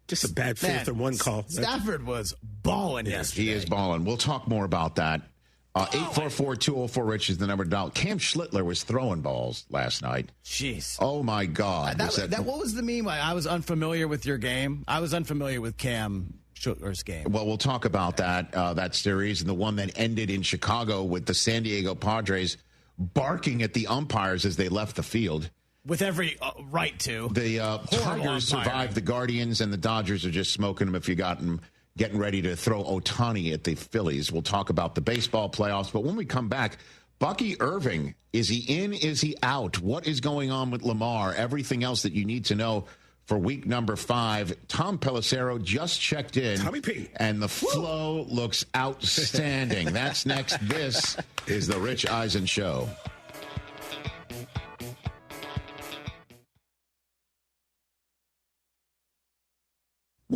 S2: Just a bad 4th and 1 call.
S28: Stafford was balling yesterday.
S19: He is balling. We'll talk more about that. 844-204-RICH is the number to dial. Cam Schlittler was throwing balls last night.
S28: Jeez.
S19: Oh, my God.
S28: What was the meme? I was unfamiliar with your game. I was unfamiliar with Cam Schlittler's game.
S19: Well, we'll talk about that series and the one that ended in Chicago with the San Diego Padres barking at the umpires as they left the field.
S28: With every right to.
S19: The Tigers survived the Guardians, and the Dodgers are just smoking them if you got them getting ready to throw Ohtani at the Phillies. We'll talk about the baseball playoffs. But when we come back, Bucky Irving, is he in? Is he out? What is going on with Lamar? Everything else that you need to know for week number 5. Tom Pelissero just checked in.
S2: Tommy P.
S19: And the flow looks outstanding. That's next. This is the Rich Eisen Show.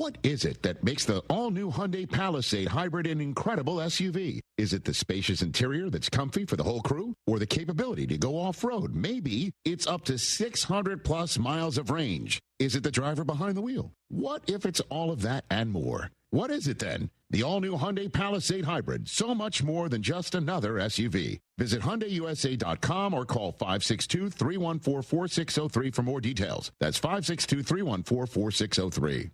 S19: What is it that makes the all-new Hyundai Palisade hybrid an incredible SUV? Is it the spacious interior that's comfy for the whole crew? Or the capability to go off-road? Maybe it's up to 600-plus miles of range. Is it the driver behind the wheel? What if it's all of that and more? What is it then? The all-new Hyundai Palisade Hybrid. So much more than just another SUV. Visit HyundaiUSA.com or call 562-314-4603 for more details. That's 562-314-4603.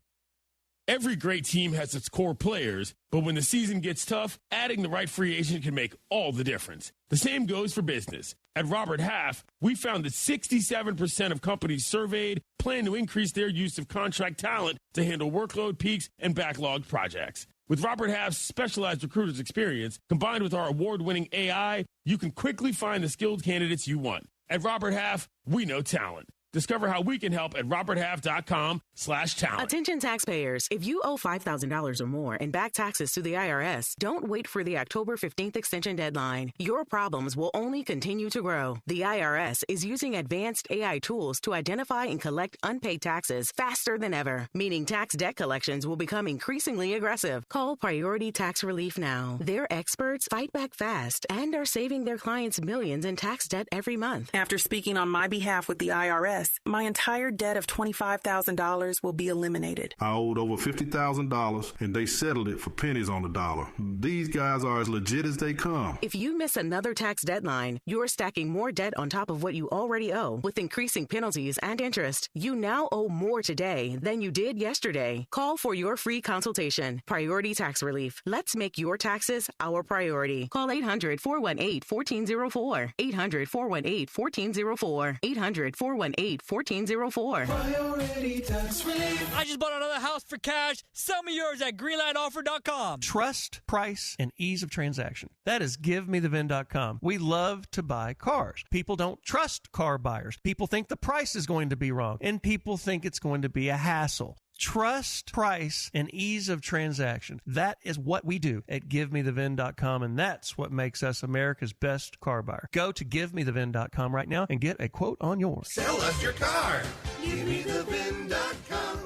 S3: Every great team has its core players, but when the season gets tough, adding the right free agent can make all the difference. The same goes for business. At Robert Half, we found that 67% of companies surveyed plan to increase their use of contract talent to handle workload peaks and backlogged projects. With Robert Half's specialized recruiters experience, combined with our award-winning AI, you can quickly find the skilled candidates you want. At Robert Half, we know talent. Discover how we can help at roberthalf.com/talent.
S10: Attention taxpayers. If you owe $5,000 or more in back taxes to the IRS, don't wait for the October 15th extension deadline. Your problems will only continue to grow. The IRS is using advanced AI tools to identify and collect unpaid taxes faster than ever, meaning tax debt collections will become increasingly aggressive. Call Priority Tax Relief now. Their experts fight back fast and are saving their clients millions in tax debt every month.
S13: After speaking on my behalf with the IRS, my entire debt of $25,000 will be eliminated.
S14: I owed over $50,000 and they settled it for pennies on the dollar. These guys are as legit as they come.
S10: If you miss another tax deadline, you're stacking more debt on top of what you already owe with increasing penalties and interest. You now owe more today than you did yesterday. Call for your free consultation. Priority Tax Relief. Let's make your taxes our priority. Call 800-418-1404. 800-418-1404. 800-418-1404.
S15: Priority Tax Relief. I just bought another house for cash. Sell me yours at greenlightoffer.com.
S20: Trust, price, and ease of transaction. That is givemethevin.com. We love to buy cars. People don't trust car buyers. People think the price is going to be wrong, and people think it's going to be a hassle. Trust, price, and ease of transaction. That is what we do at GiveMeTheVin.com, and that's what makes us America's best car buyer. Go to GiveMeTheVin.com right now and get a quote on yours.
S15: Sell us your car. GiveMeTheVin.com.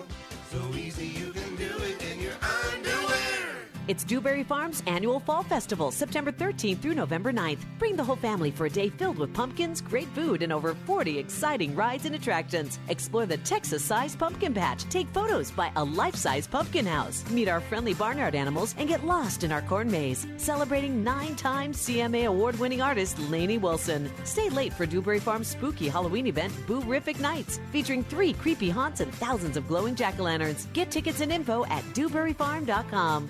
S15: So easy you can do it in your underwear.
S27: It's Dewberry Farm's annual Fall Festival, September 13th through November 9th. Bring the whole family for a day filled with pumpkins, great food, and over 40 exciting rides and attractions. Explore the Texas-sized pumpkin patch. Take photos by a life-size pumpkin house. Meet our friendly barnyard animals and get lost in our corn maze. Celebrating 9-time CMA award-winning artist Lainey Wilson. Stay late for Dewberry Farm's spooky Halloween event, Boo-rific Nights, featuring 3 creepy haunts and thousands of glowing jack-o'-lanterns. Get tickets and info at DewberryFarm.com.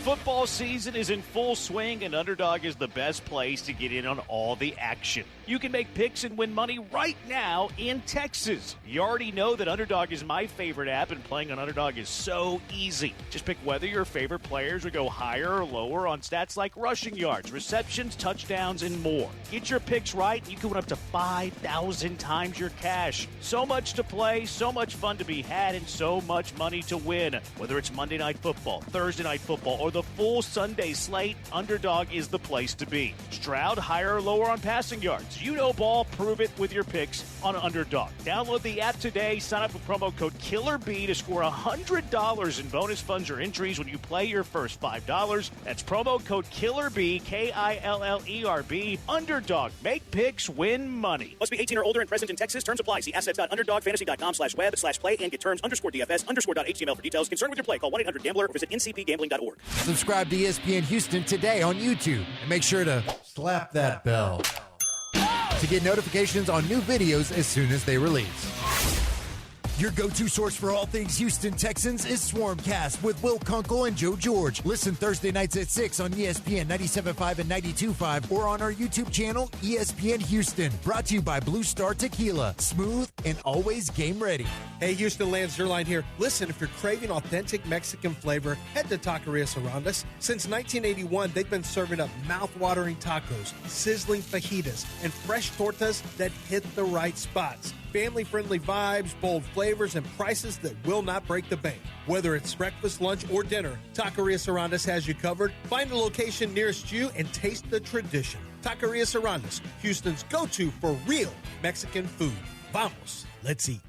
S21: Football season is in full swing, and Underdog is the best place to get in on all the action. You can make picks and win money right now in Texas. You already know that Underdog is my favorite app, and playing on Underdog is so easy. Just pick whether your favorite players will go higher or lower on stats like rushing yards, receptions, touchdowns, and more. Get your picks right, and you can win up to 5,000 times your cash. So much to play, so much fun to be had, and so much money to win. Whether it's Monday Night Football, Thursday Night Football, or the full Sunday slate, Underdog is the place to be. Stroud higher or lower on passing yards. You know ball, prove it with your picks on Underdog. Download the app today, sign up with promo code KILLERB to score $100 in bonus funds or entries when you play your first $5. That's promo code KILLERB, KILLERB. Underdog. Make picks, win money.
S20: Must be 18 or older and present in Texas. Terms apply. See assets.underdogfantasy.com/web/play and get terms _DFS_.html for details. Concerned with your play, call 1-800-GAMBLER or visit ncpgambling.org.
S22: Subscribe to ESPN Houston today on YouTube and make sure to slap that bell to get notifications on new videos as soon as they release. Your go-to source for all things Houston Texans is Swarmcast with Will Kunkel and Joe George. Listen Thursday nights at 6 on ESPN 97.5 and 92.5 or on our YouTube channel, ESPN Houston. Brought to you by Blue Star Tequila. Smooth and always game ready.
S29: Hey, Houston, Lance Zierlein here. Listen, if you're craving authentic Mexican flavor, head to Taquerias Arandas. Since 1981, they've been serving up mouth-watering tacos, sizzling fajitas, and fresh tortas that hit the right spots. Family-friendly vibes, bold flavors, and prices that will not break the bank. Whether it's breakfast, lunch, or dinner, Taquerias Arandas has you covered. Find a location nearest you and taste the tradition. Taquerias Arandas, Houston's go-to for real Mexican food. Vamos, let's eat.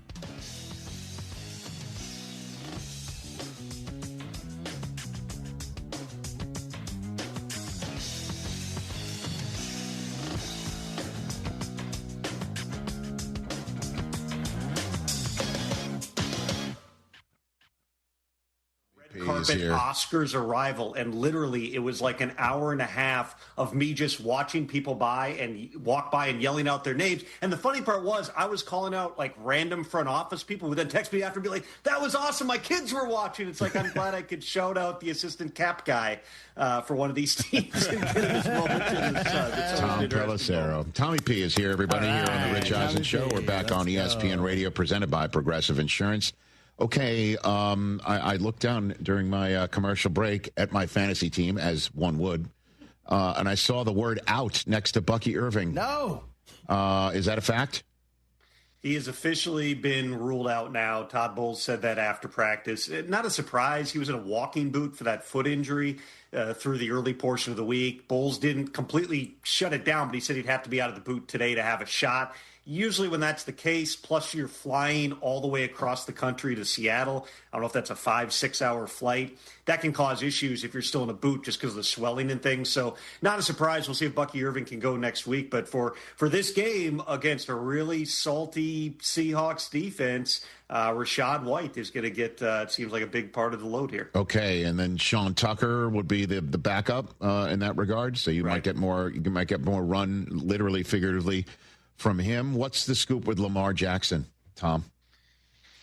S19: is here.
S1: Oscar's arrival, and literally it was like an hour and a half of me just watching people walk by and yelling out their names. And the funny part was I was calling out like random front office people who then text me after and be like, "That was awesome. My kids were watching." It's like, I'm glad I could shout out the assistant cap guy for one of these teams. And get this moment to the
S19: Tom Pelissero. Tommy P is here, everybody, here on the Rich Eisen Show. We're back on ESPN Radio, presented by Progressive Insurance. Okay, I looked down during my commercial break at my fantasy team, as one would, and I saw the word out next to Bucky Irving.
S28: No.
S19: Is that a fact?
S1: He has officially been ruled out now. Todd Bowles said that after practice. Not a surprise. He was in a walking boot for that foot injury through the early portion of the week. Bowles didn't completely shut it down, but he said he'd have to be out of the boot today to have a shot. Usually when that's the case, plus you're flying all the way across the country to Seattle, I don't know if that's a 5-6 hour flight, that can cause issues if you're still in a boot just because of the swelling and things. So not a surprise. We'll see if Bucky Irving can go next week. But for this game against a really salty Seahawks defense, Rachaad White is going to get, it seems like, a big part of the load here.
S19: Okay, and then Sean Tucker would be the backup in that regard. So you might get more run, literally, figuratively, from him. What's the scoop with Lamar Jackson, Tom?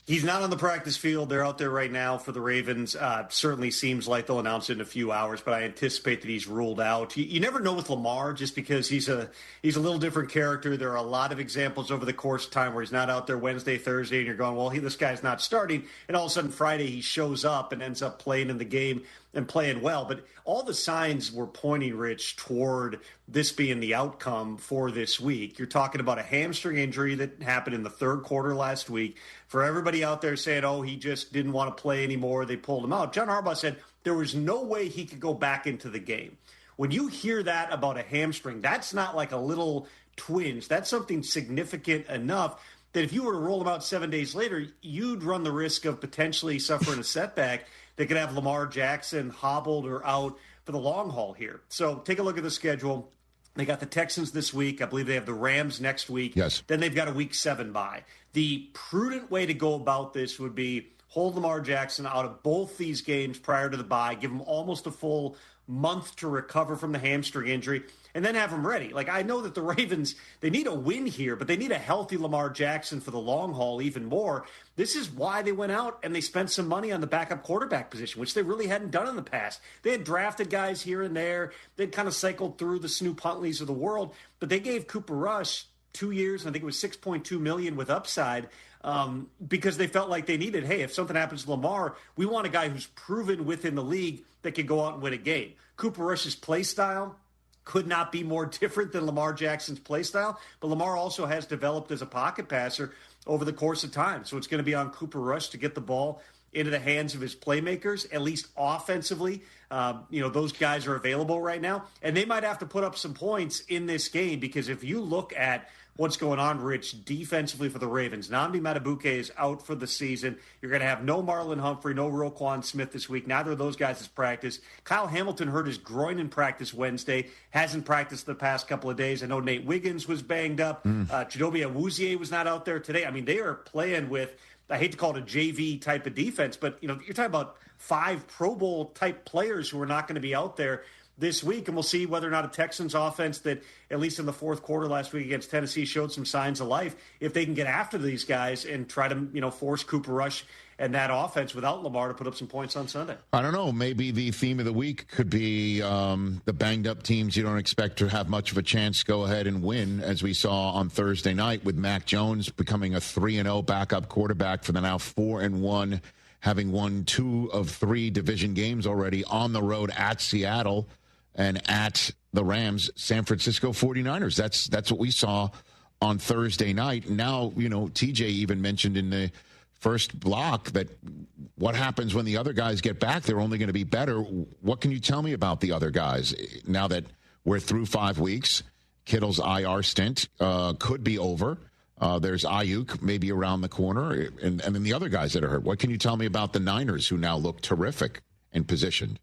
S1: He's not on the practice field. They're out there right now for the Ravens. Certainly seems like they'll announce it in a few hours, but I anticipate that he's ruled out. You never know with Lamar, just because he's a little different character. There are a lot of examples over the course of time where he's not out there Wednesday, Thursday, and you're going, well, this guy's not starting. And all of a sudden Friday he shows up and ends up playing in the game and playing well. But all the signs were pointing, Rich, toward this being the outcome for this week. You're talking about a hamstring injury that happened in the third quarter last week. For everybody out there saying, oh, he just didn't want to play anymore, they pulled him out. John Harbaugh said there was no way he could go back into the game. When you hear that about a hamstring, that's not like a little twinge. That's something significant enough that if you were to roll him out 7 days later, you'd run the risk of potentially suffering a setback that could have Lamar Jackson hobbled or out for the long haul here. So take a look at the schedule. They got the Texans this week. I believe they have the Rams next week.
S19: Yes.
S1: Then they've got a Week 7 bye. The prudent way to go about this would be hold Lamar Jackson out of both these games prior to the bye, give him almost a full month to recover from the hamstring injury, and then have him ready. Like, I know that the Ravens, they need a win here, but they need a healthy Lamar Jackson for the long haul even more. This is why they went out and they spent some money on the backup quarterback position, which they really hadn't done in the past. They had drafted guys here and there. They'd kind of cycled through the Snoop Huntleys of the world, but they gave Cooper Rush 2 years, and I think it was $6.2 million with upside, because they felt like they needed, hey, if something happens to Lamar, we want a guy who's proven within the league that can go out and win a game. Cooper Rush's play style could not be more different than Lamar Jackson's play style, but Lamar also has developed as a pocket passer over the course of time. So it's going to be on Cooper Rush to get the ball into the hands of his playmakers, at least offensively. Those guys are available right now, and they might have to put up some points in this game, because if you look at what's going on, Rich, defensively for the Ravens, Nnamdi Madubuike is out for the season. You're going to have no Marlon Humphrey, no Roquan Smith this week. Neither of those guys has practiced. Kyle Hamilton hurt his groin in practice Wednesday, hasn't practiced the past couple of days. I know Nate Wiggins was banged up. Chidobe Awuzie was not out there today. I mean, they are playing with, I hate to call it a JV type of defense, but you're talking about 5 Pro Bowl type players who are not going to be out there this week, and we'll see whether or not a Texans offense that, at least in the fourth quarter last week against Tennessee, showed some signs of life, if they can get after these guys and try to, force Cooper Rush and that offense without Lamar to put up some points on Sunday.
S19: I don't know. Maybe the theme of the week could be the banged-up teams you don't expect to have much of a chance go ahead and win, as we saw on Thursday night with Mac Jones becoming a 3-0 backup quarterback for the now 4-1, having won 2 of 3 division games already on the road at Seattle and at the Rams, San Francisco 49ers. That's what we saw on Thursday night. Now, TJ even mentioned in the first block that what happens when the other guys get back, they're only going to be better. What can you tell me about the other guys now that we're through 5 weeks? Kittle's IR stint could be over. There's Ayuk maybe around the corner, and then the other guys that are hurt. What can you tell me about the Niners, who now look terrific and positioned?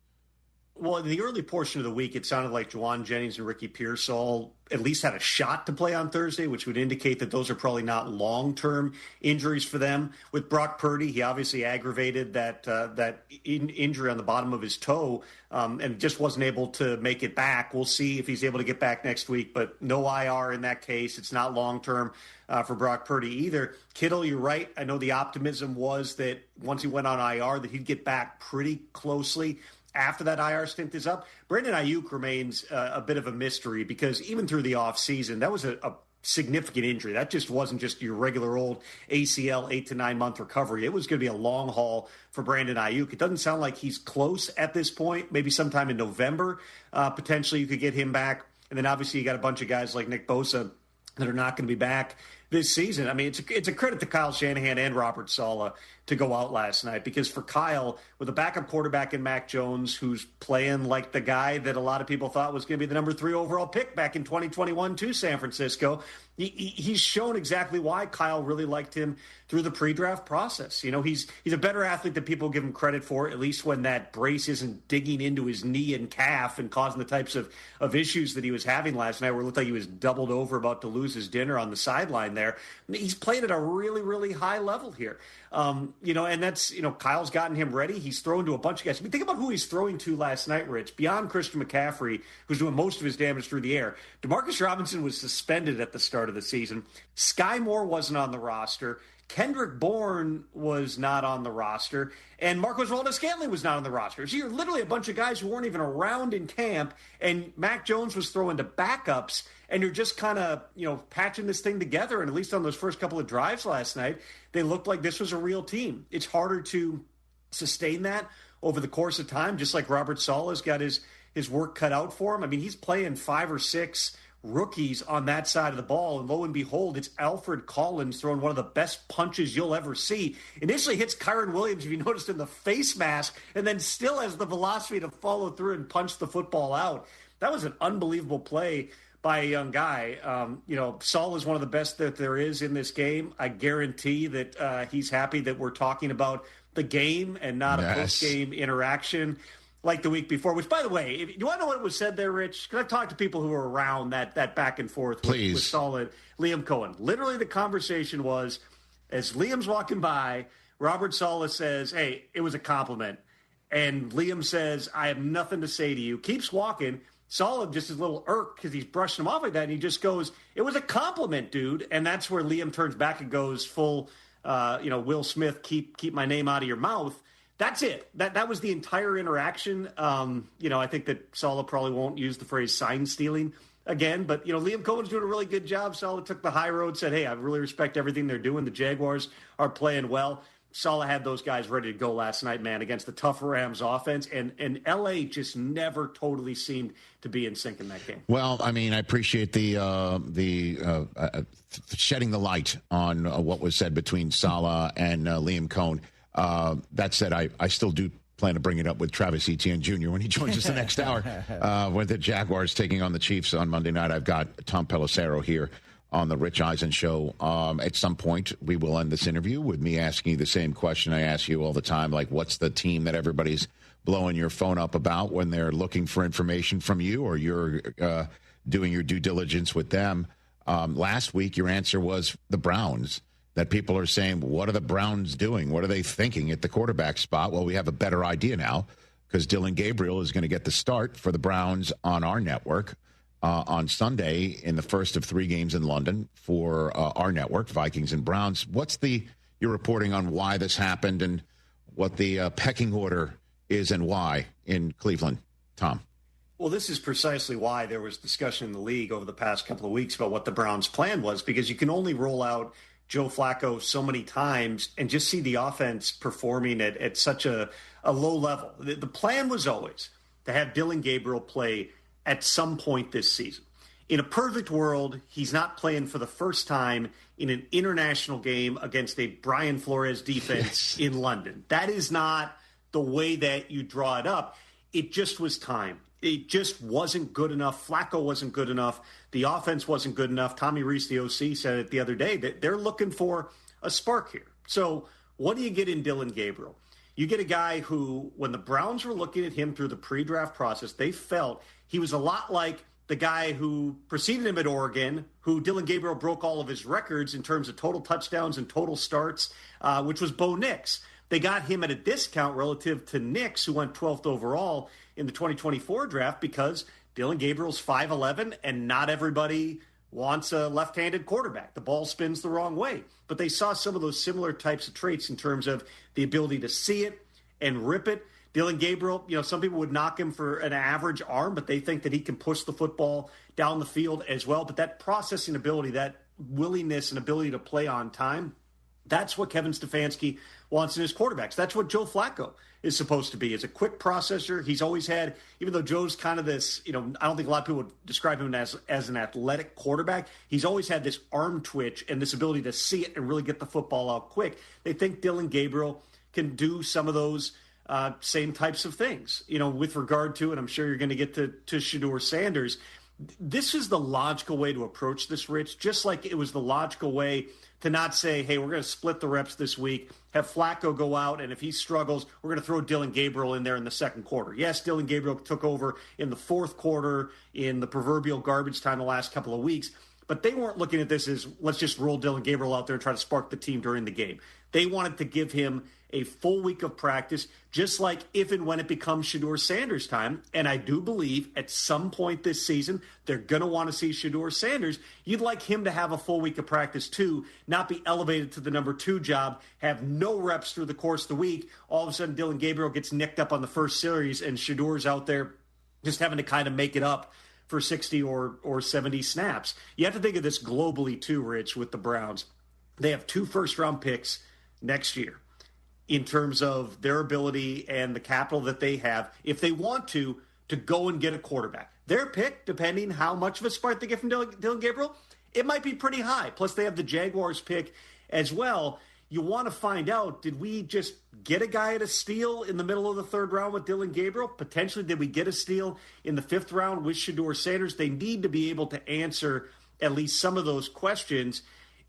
S1: Well, in the early portion of the week, it sounded like Juwan Jennings and Ricky Pierce all at least had a shot to play on Thursday, which would indicate that those are probably not long-term injuries for them. With Brock Purdy, he obviously aggravated that injury on the bottom of his toe and just wasn't able to make it back. We'll see if he's able to get back next week, but no IR in that case. It's not long-term for Brock Purdy either. Kittle, you're right. I know the optimism was that once he went on IR that he'd get back pretty closely after that IR stint is up. Brandon Ayuk remains a bit of a mystery because even through the offseason, that was a significant injury. That just wasn't just your regular old ACL 8 to 9 month recovery. It was going to be a long haul for Brandon Ayuk. It doesn't sound like he's close at this point. Maybe sometime in November, potentially you could get him back. And then obviously you got a bunch of guys like Nick Bosa that are not going to be back this season. I mean, it's a credit to Kyle Shanahan and Robert Saleh to go out last night, because for Kyle, with a backup quarterback in Mac Jones, who's playing like the guy that a lot of people thought was going to be the number 3 overall pick back in 2021 to San Francisco, he's shown exactly why Kyle really liked him through the pre-draft process. You know, he's a better athlete than people give him credit for, at least when that brace isn't digging into his knee and calf and causing the types of issues that he was having last night, where it looked like he was doubled over about to lose his dinner on the sideline there. He's played at a really, really high level here. You know, and that's, you know, Kyle's gotten him ready. He's thrown to a bunch of guys. I mean, think about who he's throwing to last night, Rich. Beyond Christian McCaffrey, who's doing most of his damage through the air, Demarcus Robinson was suspended at the start of the season. Sky Moore wasn't on the roster. Kendrick Bourne was not on the roster, and Marcos Valdes-Scantling was not on the roster. So you're literally a bunch of guys who weren't even around in camp, and Mac Jones was throwing to backups, and you're just kind of, you know, patching this thing together. And at least on those first couple of drives last night, they looked like this was a real team. It's harder to sustain that over the course of time, just like Robert Saleh's got his work cut out for him. I mean, he's playing 5 or 6 rookies on that side of the ball, and lo and behold, it's Alfred Collins throwing one of the best punches you'll ever see. Initially hits Kyron Williams, if you noticed, in the face mask, and then still has the velocity to follow through and punch the football out. That was an unbelievable play by a young guy. You know, Saul is one of the best that there is in this game. I guarantee that he's happy that we're talking about the game and not a post-game interaction like the week before, which, by the way, if you want to know what was said there, Rich? Because I've talked to people who were around that back and forth with Saul and Liam Cohen. Literally, the conversation was, as Liam's walking by, Robert Saleh says, "Hey, it was a compliment." And Liam says, "I have nothing to say to you." Keeps walking. Saleh just is a little irked because he's brushing him off like that, and he just goes, "It was a compliment, dude." And that's where Liam turns back and goes full, Will Smith, keep my name out of your mouth. That's it. That was the entire interaction. I think that Saleh probably won't use the phrase sign stealing again, but, Liam Cohen's doing a really good job. Saleh took the high road, said, "Hey, I really respect everything they're doing. The Jaguars are playing well." Saleh had those guys ready to go last night, man, against the tough Rams offense, and L.A. just never totally seemed to be in sync in that game.
S19: Well, I mean, I appreciate the shedding the light on what was said between Saleh and Liam Cohen. That said, I still do plan to bring it up with Travis Etienne Jr. when he joins us the next hour with the Jaguars taking on the Chiefs on Monday night. I've got Tom Pelissero here on the Rich Eisen Show. At some point, we will end this interview with me asking you the same question I ask you all the time, like, what's the team that everybody's blowing your phone up about when they're looking for information from you or you're doing your due diligence with them? Last week, your answer was the Browns. That people are saying, what are the Browns doing? What are they thinking at the quarterback spot? Well, we have a better idea now because Dylan Gabriel is going to get the start for the Browns on our network on Sunday in the first of 3 games in London for our network, Vikings and Browns. What's your reporting on why this happened and what the pecking order is and why in Cleveland, Tom?
S1: Well, this is precisely why there was discussion in the league over the past couple of weeks about what the Browns' plan was, because you can only roll out Joe Flacco so many times and just see the offense performing at such a low level. The plan was always to have Dylan Gabriel play at some point this season. In a perfect world, he's not playing for the first time in an international game against a Brian Flores defense in London. That is not the way that you draw it up. It just was time. It just wasn't good enough. Flacco wasn't good enough. The offense wasn't good enough. Tommy Rees, the OC, said it the other day that they're looking for a spark here. So what do you get in Dylan Gabriel? You get a guy who, when the Browns were looking at him through the pre-draft process, they felt he was a lot like the guy who preceded him at Oregon, who Dylan Gabriel broke all of his records in terms of total touchdowns and total starts, which was Bo Nix. They got him at a discount relative to Nix, who went 12th overall in the 2024 draft, because Dylan Gabriel's 5'11", and not everybody wants a left-handed quarterback. The ball spins the wrong way. But they saw some of those similar types of traits in terms of the ability to see it and rip it. Dylan Gabriel, some people would knock him for an average arm, but they think that he can push the football down the field as well. But that processing ability, that willingness and ability to play on time, that's what Kevin Stefanski wants in his quarterbacks. That's what Joe Flacco is supposed to be, is a quick processor. He's always had, even though Joe's kind of this, I don't think a lot of people would describe him as an athletic quarterback. He's always had this arm twitch and this ability to see it and really get the football out quick. They think Dylan Gabriel can do some of those same types of things, with regard to, and I'm sure you're going to get to Shedeur Sanders. This is the logical way to approach this, Rich, just like it was the logical way to not say, hey, we're going to split the reps this week, have Flacco go out, and if he struggles, we're going to throw Dylan Gabriel in there in the second quarter. Yes, Dylan Gabriel took over in the fourth quarter in the proverbial garbage time the last couple of weeks, but they weren't looking at this as, let's just roll Dylan Gabriel out there and try to spark the team during the game. They wanted to give him a full week of practice, just like if and when it becomes Shedeur Sanders time. And I do believe at some point this season, they're going to want to see Shedeur Sanders. You'd like him to have a full week of practice too, not be elevated to the number 2 job, have no reps through the course of the week. All of a sudden, Dylan Gabriel gets nicked up on the first series and Shedeur's out there just having to kind of make it up for 60 or 70 snaps. You have to think of this globally too, Rich, with the Browns. They have 2 first-round picks next year in terms of their ability and the capital that they have, if they want to go and get a quarterback. Their pick, depending how much of a spark they get from Dylan Gabriel, it might be pretty high. Plus, they have the Jaguars pick as well. You want to find out, did we just get a guy at a steal in the middle of the 3rd round with Dylan Gabriel? Potentially, did we get a steal in the 5th round with Shedeur Sanders? They need to be able to answer at least some of those questions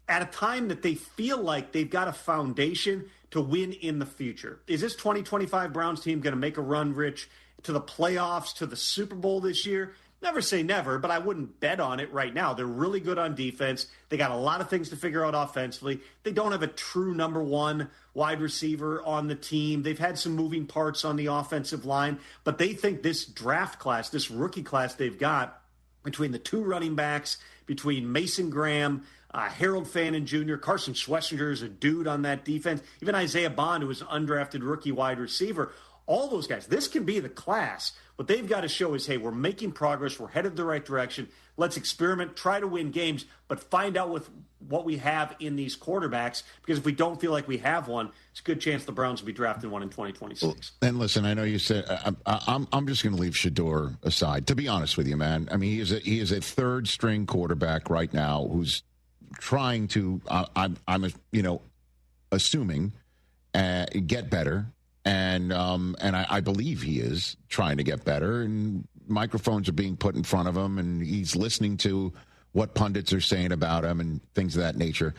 S1: at a time that they feel like they've got a foundation to win in the future. Is this 2025 Browns team going to make a run, Rich, to the playoffs, to the Super Bowl this year? Never say never, but I wouldn't bet on it right now. They're really good on defense. They got a lot of things to figure out offensively. They don't have a true number 1 wide receiver on the team. They've had some moving parts on the offensive line, but they think this draft class, this rookie class they've got, between the 2 running backs, between Mason Graham, Harold Fannin Jr., Carson Schlesinger is a dude on that defense, even Isaiah Bond, who was an undrafted rookie wide receiver. All those guys, this can be the class. What they've got to show is, hey, we're making progress. We're headed the right direction. Let's experiment, try to win games, but find out with what we have in these quarterbacks, because if we don't feel like we have one, it's a good chance the Browns will be drafting one in 2026.
S19: And listen, I know you said I'm just going to leave Shedeur aside. To be honest with you, man, I mean, he is a 3rd-string quarterback right now who's trying to, I'm assuming, get better. And I believe he is trying to get better, and microphones are being put in front of him, and he's listening to what pundits are saying about him and things of that nature.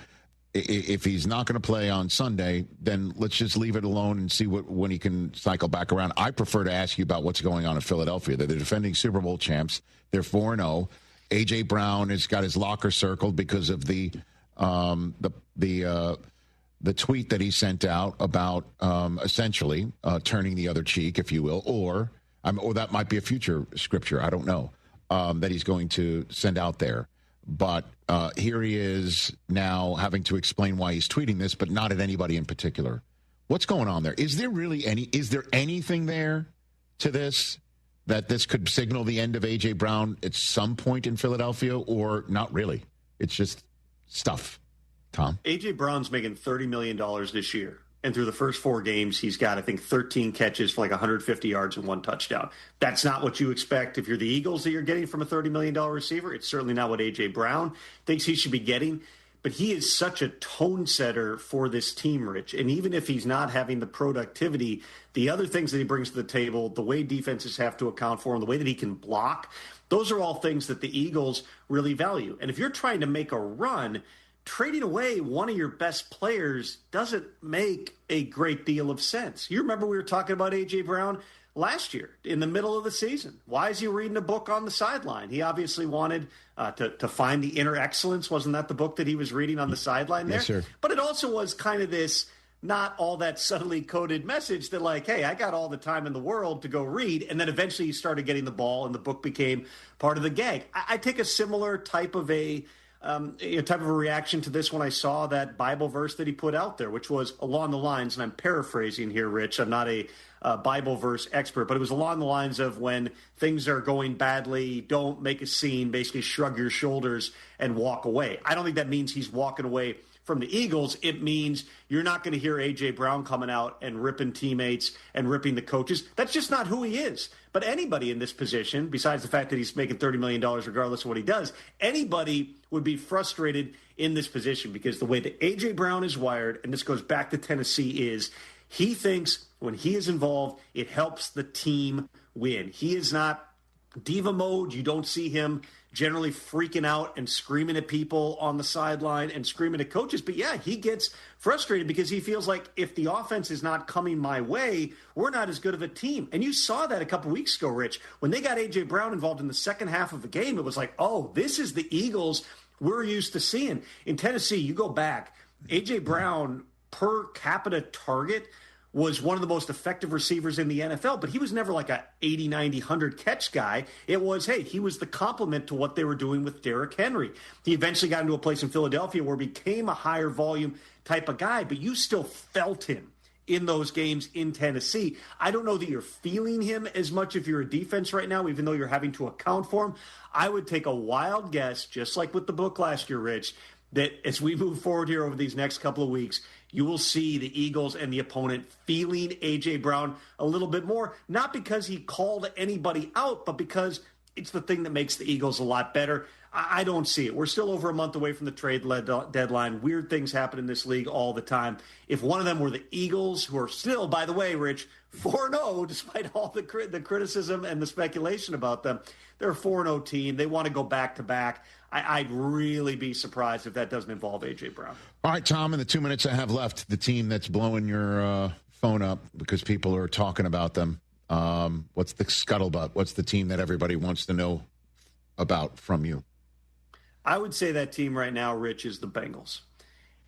S19: If he's not going to play on Sunday, then let's just leave it alone and see when he can cycle back around. I prefer to ask you about what's going on in Philadelphia. They're the defending Super Bowl champs. They're 4-0. A.J. Brown has got his locker circled because of the tweet that he sent out about essentially turning the other cheek, if you will, or that might be a future scripture. I don't know that he's going to send out there. But here he is now having to explain why he's tweeting this, but not at anybody in particular. What's going on there? Is there anything there to this that this could signal the end of A.J. Brown at some point in Philadelphia, or not really? It's just stuff. Tom?
S1: A.J. Brown's making $30 million this year. And through the first 4 games, he's got, I think, 13 catches for like 150 yards and 1 touchdown. That's not what you expect if you're the Eagles that you're getting from a $30 million receiver. It's certainly not what A.J. Brown thinks he should be getting. But he is such a tone setter for this team, Rich. And even if he's not having the productivity, the other things that he brings to the table, the way defenses have to account for him, the way that he can block, those are all things that the Eagles really value. And if you're trying to make a run, trading away one of your best players doesn't make a great deal of sense. You remember we were talking about A.J. Brown last year in the middle of the season. Why is he reading a book on the sideline? He obviously wanted to find the inner excellence. Wasn't that the book that he was reading on the sideline there?
S19: Yes, sir.
S1: But it also was kind of this not all that subtly coded message that like, hey, I got all the time in the world to go read. And then eventually you started getting the ball and the book became part of the gag. I take a similar type of a reaction to this when I saw that Bible verse that he put out there, which was along the lines, and I'm paraphrasing here, Rich, I'm not a Bible verse expert, but it was along the lines of when things are going badly, don't make a scene, basically shrug your shoulders and walk away. I don't think that means he's walking away from the Eagles. It means you're not going to hear A.J. Brown coming out and ripping teammates and ripping the coaches. That's just not who he is. But anybody in this position, besides the fact that he's making $30 million regardless of what he does, anybody would be frustrated in this position because the way that A.J. Brown is wired, and this goes back to Tennessee, is he thinks when he is involved, it helps the team win. He is not diva mode. You don't see him generally freaking out and screaming at people on the sideline and screaming at coaches. But yeah, he gets frustrated because he feels like if the offense is not coming my way, we're not as good of a team. And you saw that a couple weeks ago, Rich. When they got A.J. Brown involved in the second half of the game, it was like, oh, this is the Eagles we're used to seeing. In Tennessee, you go back, A.J. Brown per capita target was one of the most effective receivers in the NFL, but he was never like a 80, 90, 100 catch guy. It was, hey, he was the complement to what they were doing with Derrick Henry. He eventually got into a place in Philadelphia where he became a higher volume type of guy, but you still felt him in those games in Tennessee. I don't know that you're feeling him as much if you're a defense right now, even though you're having to account for him. I would take a wild guess, just like with the book last year, Rich, that as we move forward here over these next couple of weeks, you will see the Eagles and the opponent feeling A.J. Brown a little bit more, not because he called anybody out, but because it's the thing that makes the Eagles a lot better. I don't see it. We're still over a month away from the trade deadline. Weird things happen in this league all the time. If one of them were the Eagles, who are still, by the way, Rich, 4-0, despite all the criticism and the speculation about them, they're a 4-0 team. They want to go back-to-back. I'd really be surprised if that doesn't involve A.J. Brown.
S19: All right, Tom, in the 2 minutes I have left, the team that's blowing your phone up because people are talking about them, what's the scuttlebutt? What's the team that everybody wants to know about from you?
S1: I would say that team right now, Rich, is the Bengals.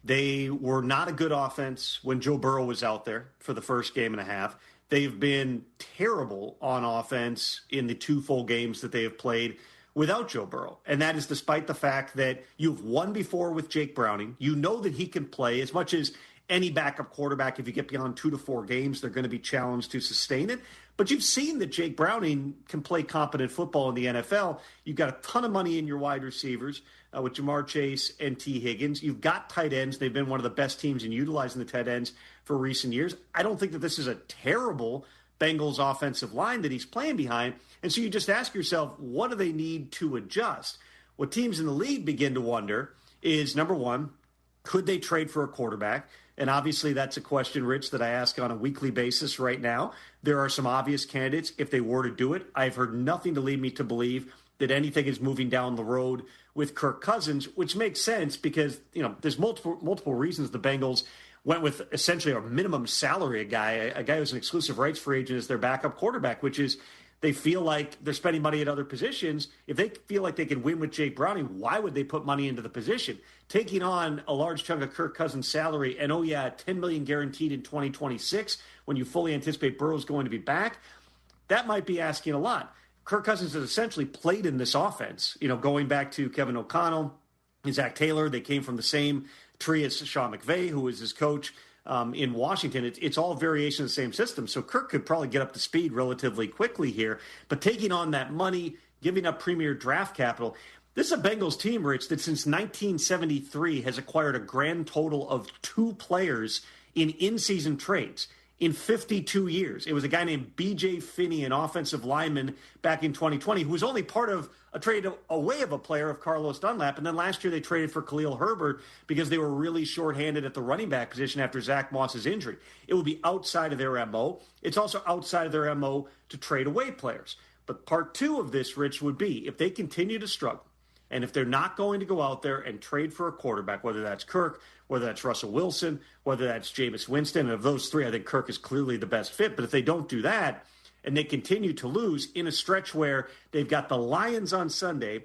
S1: They were not a good offense when Joe Burrow was out there for the first game and a half. They've been terrible on offense in the 2 full games that they have played without Joe Burrow. And that is despite the fact that you've won before with Jake Browning. You know that he can play as much as any backup quarterback. If you get beyond 2 to 4 games, they're going to be challenged to sustain it. But you've seen that Jake Browning can play competent football in the NFL. You've got a ton of money in your wide receivers with Jamar Chase and T. Higgins. You've got tight ends. They've been one of the best teams in utilizing the tight ends for recent years. I don't think that this is a terrible Bengals offensive line that he's playing behind. And so you just ask yourself, what do they need to adjust? What teams in the league begin to wonder is, number one, could they trade for a quarterback? And obviously that's a question, Rich, that I ask on a weekly basis right now. There are some obvious candidates if they were to do it. I've heard nothing to lead me to believe that anything is moving down the road with Kirk Cousins, which makes sense because, you know, there's multiple reasons the Bengals went with essentially a minimum salary, a guy who's an exclusive rights free agent as their backup quarterback, which is they feel like they're spending money at other positions. If they feel like they can win with Jake Browning, why would they put money into the position? Taking on a large chunk of Kirk Cousins' salary and, $10 million guaranteed in 2026 when you fully anticipate Burrow's going to be back, that might be asking a lot. Kirk Cousins has essentially played in this offense, going back to Kevin O'Connell and Zach Taylor. They came from the same tree as Sean McVay, who was his coach in Washington. It's all variation of the same system. So Kirk could probably get up to speed relatively quickly here. But taking on that money, giving up premier draft capital, this is a Bengals team, Rich, that since 1973 has acquired a grand total of 2 players in in-season trades in 52 years. It was a guy named B.J. Finney, an offensive lineman back in 2020, who was only part of a trade away of a player of Carlos Dunlap. And then last year they traded for Khalil Herbert because they were really shorthanded at the running back position after Zach Moss's injury. It would be outside of their MO. It's also outside of their MO to trade away players. But part 2 of this, Rich, would be if they continue to struggle, And if they're not going to go out there and trade for a quarterback, whether that's Kirk, whether that's Russell Wilson, whether that's Jameis Winston, and of those three, I think Kirk is clearly the best fit. But if they don't do that and they continue to lose in a stretch where they've got the Lions on Sunday,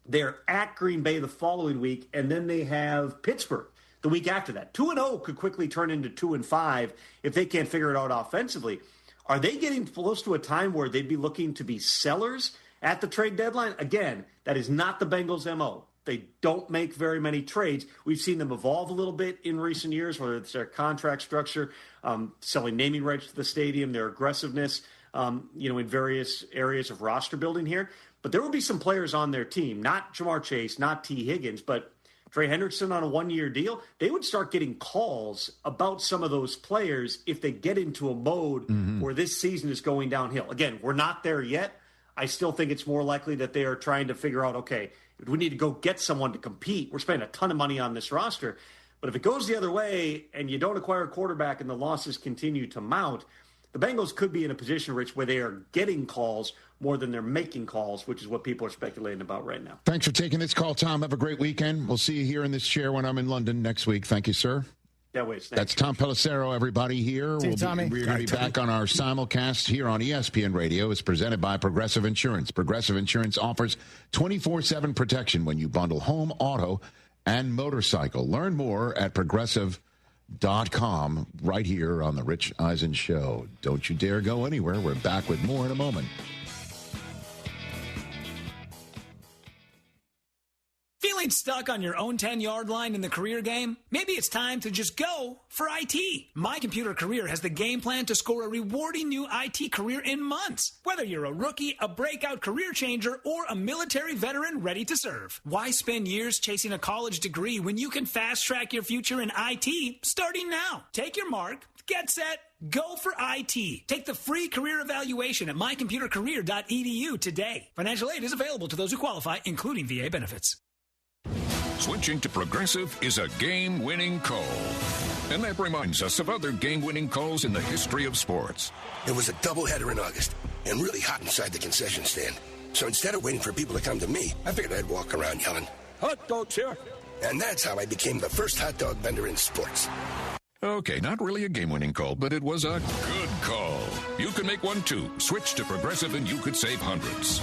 S1: they're at Green Bay the following week, and then they have Pittsburgh the week after that. 2-0 could quickly turn into 2-5 if they can't figure it out offensively. Are they getting close to a time where they'd be looking to be sellers at the trade deadline? Again, that is not the Bengals' MO. They don't make very many trades. We've seen them evolve a little bit in recent years, whether it's their contract structure, selling naming rights to the stadium, their aggressiveness, in various areas of roster building here. But there will be some players on their team, not Jamar Chase, not T. Higgins, but Trey Hendrickson on a one-year deal. They would start getting calls about some of those players if they get into a mode where this season is going downhill. Again, we're not there yet. I still think it's more likely that they are trying to figure out, okay, we need to go get someone to compete. We're spending a ton of money on this roster. But if it goes the other way and you don't acquire a quarterback and the losses continue to mount, the Bengals could be in a position, Rich, where they are getting calls more than they're making calls, which is what people are speculating about right now.
S19: Thanks for taking this call, Tom. Have a great weekend. We'll see you here in this chair when I'm in London next week. Thank you, sir. That's Tom Pelissero, everybody here. We're going to be back on our simulcast here on ESPN Radio. It's presented by Progressive Insurance. Progressive Insurance offers 24/7 protection when you bundle home, auto, and motorcycle. Learn more at progressive.com right here on The Rich Eisen Show. Don't you dare go anywhere. We're back with more in a moment.
S4: Feeling stuck on your own 10-yard line in the career game? Maybe it's time to just go for IT. My Computer Career has the game plan to score a rewarding new IT career in months. Whether you're a rookie, a breakout career changer, or a military veteran ready to serve. Why spend years chasing a college degree when you can fast-track your future in IT starting now? Take your mark, get set, go for IT. Take the free career evaluation at mycomputercareer.edu today. Financial aid is available to those who qualify, including VA benefits.
S5: Switching to Progressive is a game-winning call. And that reminds us of other game-winning calls in the history of sports.
S8: It was a doubleheader in August and really hot inside the concession stand. So instead of waiting for people to come to me, I figured I'd walk around yelling, "Hot dogs here!" And that's how I became the first hot dog vendor in sports.
S5: Okay, not really a game-winning call, but it was a good call. You can make one too. Switch to Progressive and you could save hundreds.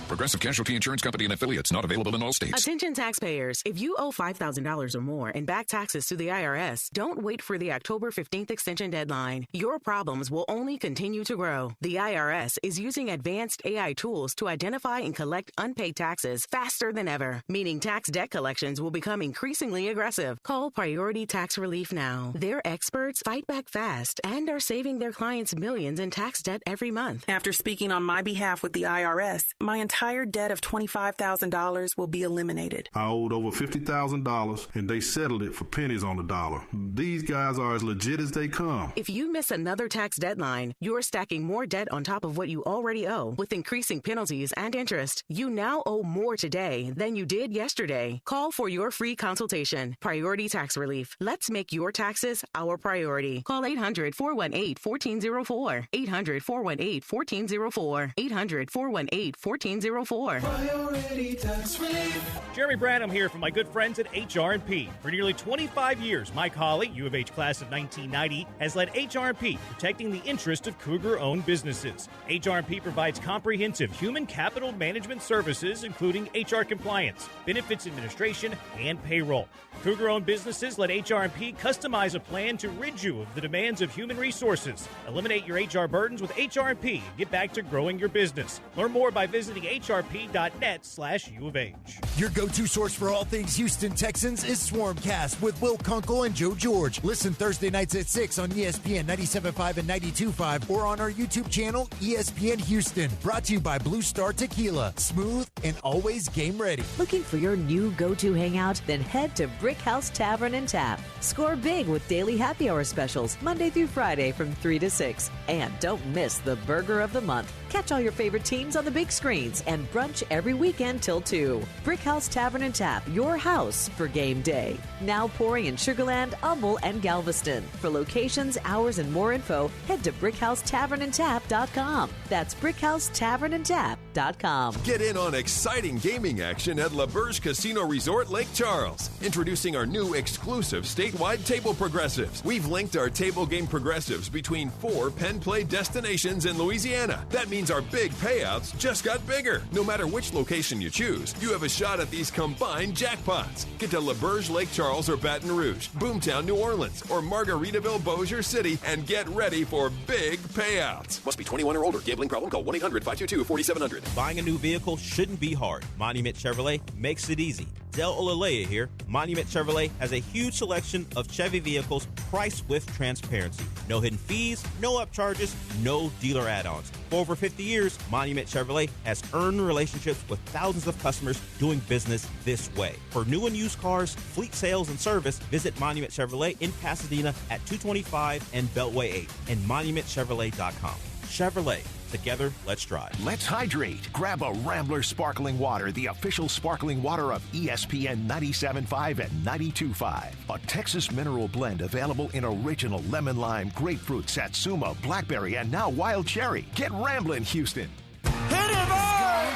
S5: Progressive Casualty Insurance Company and affiliates, not available in all states.
S10: Attention taxpayers. If you owe $5,000 or more and back taxes to the IRS, don't wait for the October 15th extension deadline. Your problems will only continue to grow. The IRS is using advanced AI tools to identify and collect unpaid taxes faster than ever, meaning tax debt collections will become increasingly aggressive. Call Priority Tax Relief now. Their experts fight back fast and are saving their clients millions in tax debt every month.
S13: After speaking on my behalf with the IRS, my entire debt of $25,000 will be eliminated.
S14: I owed over $50,000, and they settled it for pennies on the dollar. These guys are as legit as they come.
S10: If you miss another tax deadline, you're stacking more debt on top of what you already owe, with increasing penalties and interest. You now owe more today than you did yesterday. Call for your free consultation. Priority Tax Relief. Let's make your taxes our priority. Call 800-418-1404. 800-418-1404. 800-418-1404.
S21: Priority Tax Relief. Jeremy Branham here from my good friends at HR&P. For nearly 25 years, my colleague, U of H class of 1990, has led HR&P, protecting the interest of Cougar-owned businesses. HR&P provides comprehensive human capital management services, including HR compliance, benefits administration, and payroll. Cougar-owned businesses let HR&P customize a plan to rid you of the demands of human resources. Eliminate your HR burdens with HR&P and get back to growing your business. Learn more by visiting hrp.net/U of H.
S22: Your go-to source for all things Houston Texans is Swarmcast with Will Kunkel and Joe George. Listen Thursday nights at 6 on ESPN 97.5 and 92.5 or on our YouTube channel, ESPN Houston. Brought to you by Blue Star Tequila. Smooth and always game ready.
S27: Looking for your new go-to hangout? Then head to Brick House Tavern and Tap. Score big with daily happy hour specials Monday through Friday from 3 to 6. And don't miss the Burger of the Month. Catch all your favorite teams on the big screens and brunch every weekend till 2. Brick House Tavern and Tap, your house for game day. Now pouring in Sugarland, Humble, and Galveston. For locations, hours, and more info, head to BrickHouseTavernandTap.com. That's BrickHouseTavernandTap.com. LabergeCasino.com.
S7: Get in on exciting gaming action at LaBerge Casino Resort Lake Charles. Introducing our new exclusive statewide table progressives. We've linked our table game progressives between 4 Penn Play destinations in Louisiana. That means our big payouts just got bigger. No matter which location you choose, you have a shot at these combined jackpots. Get to LaBerge Lake Charles or Baton Rouge, Boomtown, New Orleans, or Margaritaville, Bossier City, and get ready for big payouts.
S12: Must be 21 or older. Gambling problem? Call 1-800-522-4700.
S16: Buying a new vehicle shouldn't be hard. Monument Chevrolet makes it easy. Del Olalea here. Monument Chevrolet has a huge selection of Chevy vehicles priced with transparency. No hidden fees, no upcharges, no dealer add-ons. For over 50 years, Monument Chevrolet has earned relationships with thousands of customers doing business this way. For new and used cars, fleet sales, and service, visit Monument Chevrolet in Pasadena at 225 and Beltway 8 and monumentchevrolet.com. Chevrolet. Together, let's drive.
S17: Let's hydrate. Grab a Rambler Sparkling Water, the official sparkling water of ESPN 97.5 and 92.5. A Texas mineral blend available in original lemon lime, grapefruit, satsuma, blackberry, and now wild cherry. Get Ramblin', Houston.
S18: Hit it, boy!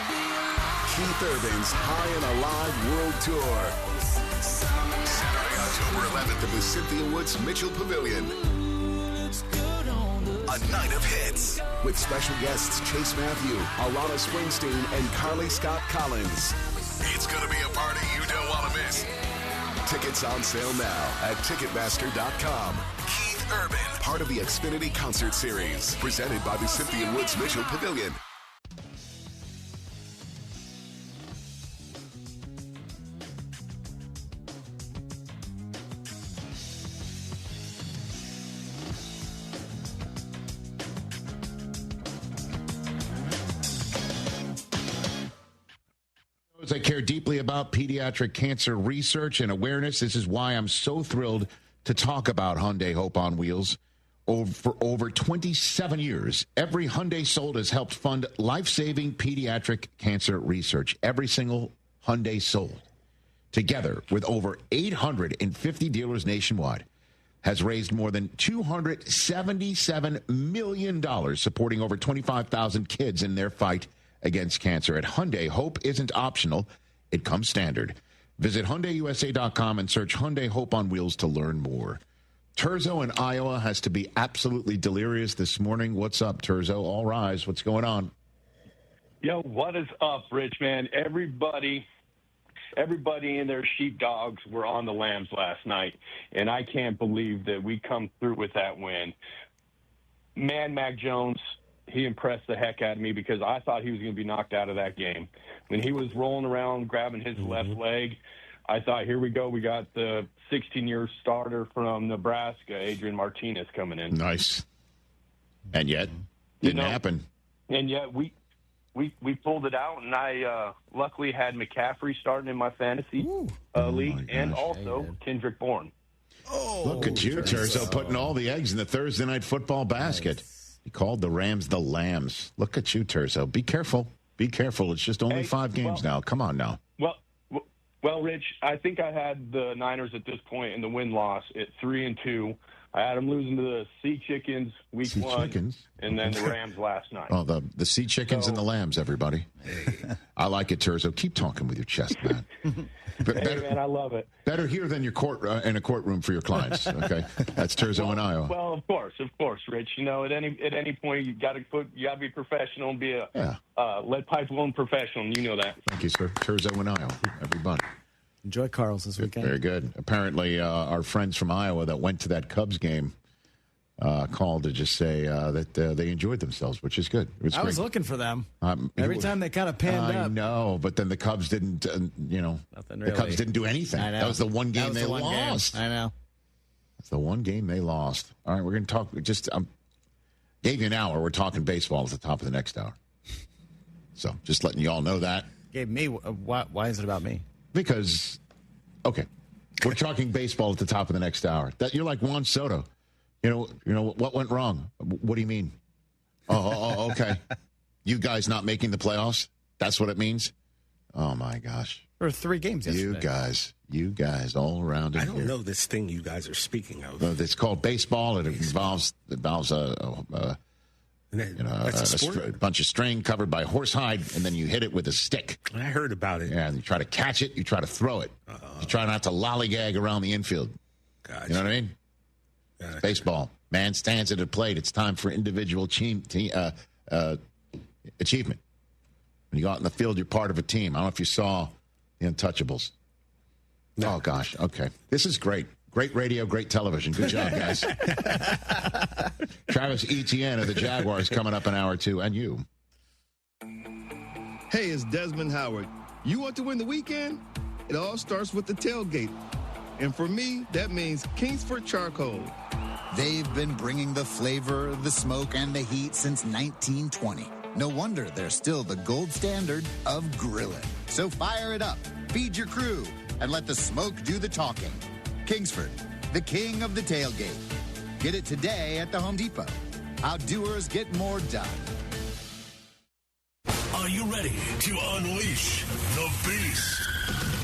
S18: Keith Urban's High and Alive World Tour. Saturday, October 11th at the Cynthia Woods Mitchell Pavilion. A night of hits with special guests Chase Matthew, Alana Springsteen, and Carly Scott Collins. It's going to be a party you don't want to miss. Tickets on sale now at Ticketmaster.com. Keith Urban, part of the Xfinity Concert Series, presented by the Cynthia Woods Mitchell Pavilion.
S19: I care deeply about pediatric cancer research and awareness. This is why I'm so thrilled to talk about Hyundai Hope on Wheels. For over 27 years, every Hyundai sold has helped fund life-saving pediatric cancer research. Every single Hyundai sold, together with over 850 dealers nationwide, has raised more than $277 million, supporting over 25,000 kids in their fight against cancer. At Hyundai, hope isn't optional. It comes standard. Visit HyundaiUSA.com and search Hyundai Hope on Wheels to learn more. Terzo in Iowa has to be absolutely delirious this morning. What's up, Terzo? All rise. What's going on?
S23: Yo, what is up, Rich, man? Everybody and their sheepdogs were on the Lambs last night, and I can't believe that we come through with that win. Man, Mac Jones, he impressed the heck out of me because I thought he was going to be knocked out of that game. When he was rolling around grabbing his left leg, I thought, here we go. We got the 16-year starter from Nebraska, Adrian Martinez, coming in.
S19: Nice. And yet, didn't happen.
S23: And yet we pulled it out, and I luckily had McCaffrey starting in my fantasy league, and also Kendrick Bourne.
S19: Oh, look at you, Terzo, putting all the eggs in the Thursday night football basket. Nice. He called the Rams the Lambs. Look at you, Terzo. Be careful. Be careful. It's just only 5 games now. Come on now.
S23: Well, Rich, I think I had the Niners at this point in the win-loss at 3-2. I had them losing to the Sea Chickens week 1, and then the Rams last night.
S19: Oh, the Sea Chickens and the Lambs, everybody. I like it, Terzo. Keep talking with your chest, man.
S23: Man, I love it.
S19: Better here than your in a courtroom for your clients. Okay, that's Terzo in Iowa.
S23: Well, of course, Rich. You know, at any point you got to be professional and be a lead pipe loan professional. And you know that.
S19: Thank you, sir. Terzo in Iowa, everybody.
S28: Enjoy Carl's this weekend.
S19: Very good. Apparently, our friends from Iowa that went to that Cubs game called to just say that they enjoyed themselves, which is good.
S28: I was looking for them. Every time they kind of panned up.
S19: I know, but then the Cubs didn't,
S28: Nothing really.
S19: The Cubs didn't do anything.
S28: I know.
S19: That was the one game they lost.
S28: I know.
S19: That's the one game they lost. All right, we're going to talk. Just gave you an hour. We're talking baseball at the top of the next hour. So just letting you all know that.
S28: Gave me. Why is it about me?
S19: Because, okay, we're talking baseball at the top of the next hour. You're like Juan Soto. You know what went wrong? What do you mean? Oh, okay. You guys not making the playoffs? That's what it means? Oh, my gosh.
S28: There were 3 games yesterday.
S19: You guys all around in here.
S2: I don't know this thing you guys are speaking of.
S19: It's called baseball. It involves A bunch of string covered by horsehide, and then you hit it with a stick.
S2: I heard about it.
S19: Yeah, and you try to catch it, you try to throw it. You try not to lollygag around the infield.
S2: Gotcha.
S19: You know what I mean? Gotcha. Baseball. Man stands at a plate. It's time for individual achievement. When you go out in the field, you're part of a team. I don't know if you saw The Untouchables. No. Oh, gosh. Okay. This is great. Great radio, great television. Good job, guys. Travis Etienne of the Jaguars coming up in hour 2, and you.
S3: Hey, it's Desmond Howard. You want to win the weekend? It all starts with the tailgate. And for me, that means Kingsford Charcoal.
S6: They've been bringing the flavor, the smoke, and the heat since 1920. No wonder they're still the gold standard of grilling. So fire it up, feed your crew, and let the smoke do the talking. Kingsford, the king of the tailgate. Get it today at the Home Depot. Outdoers get more done.
S9: Are you ready to unleash the beast?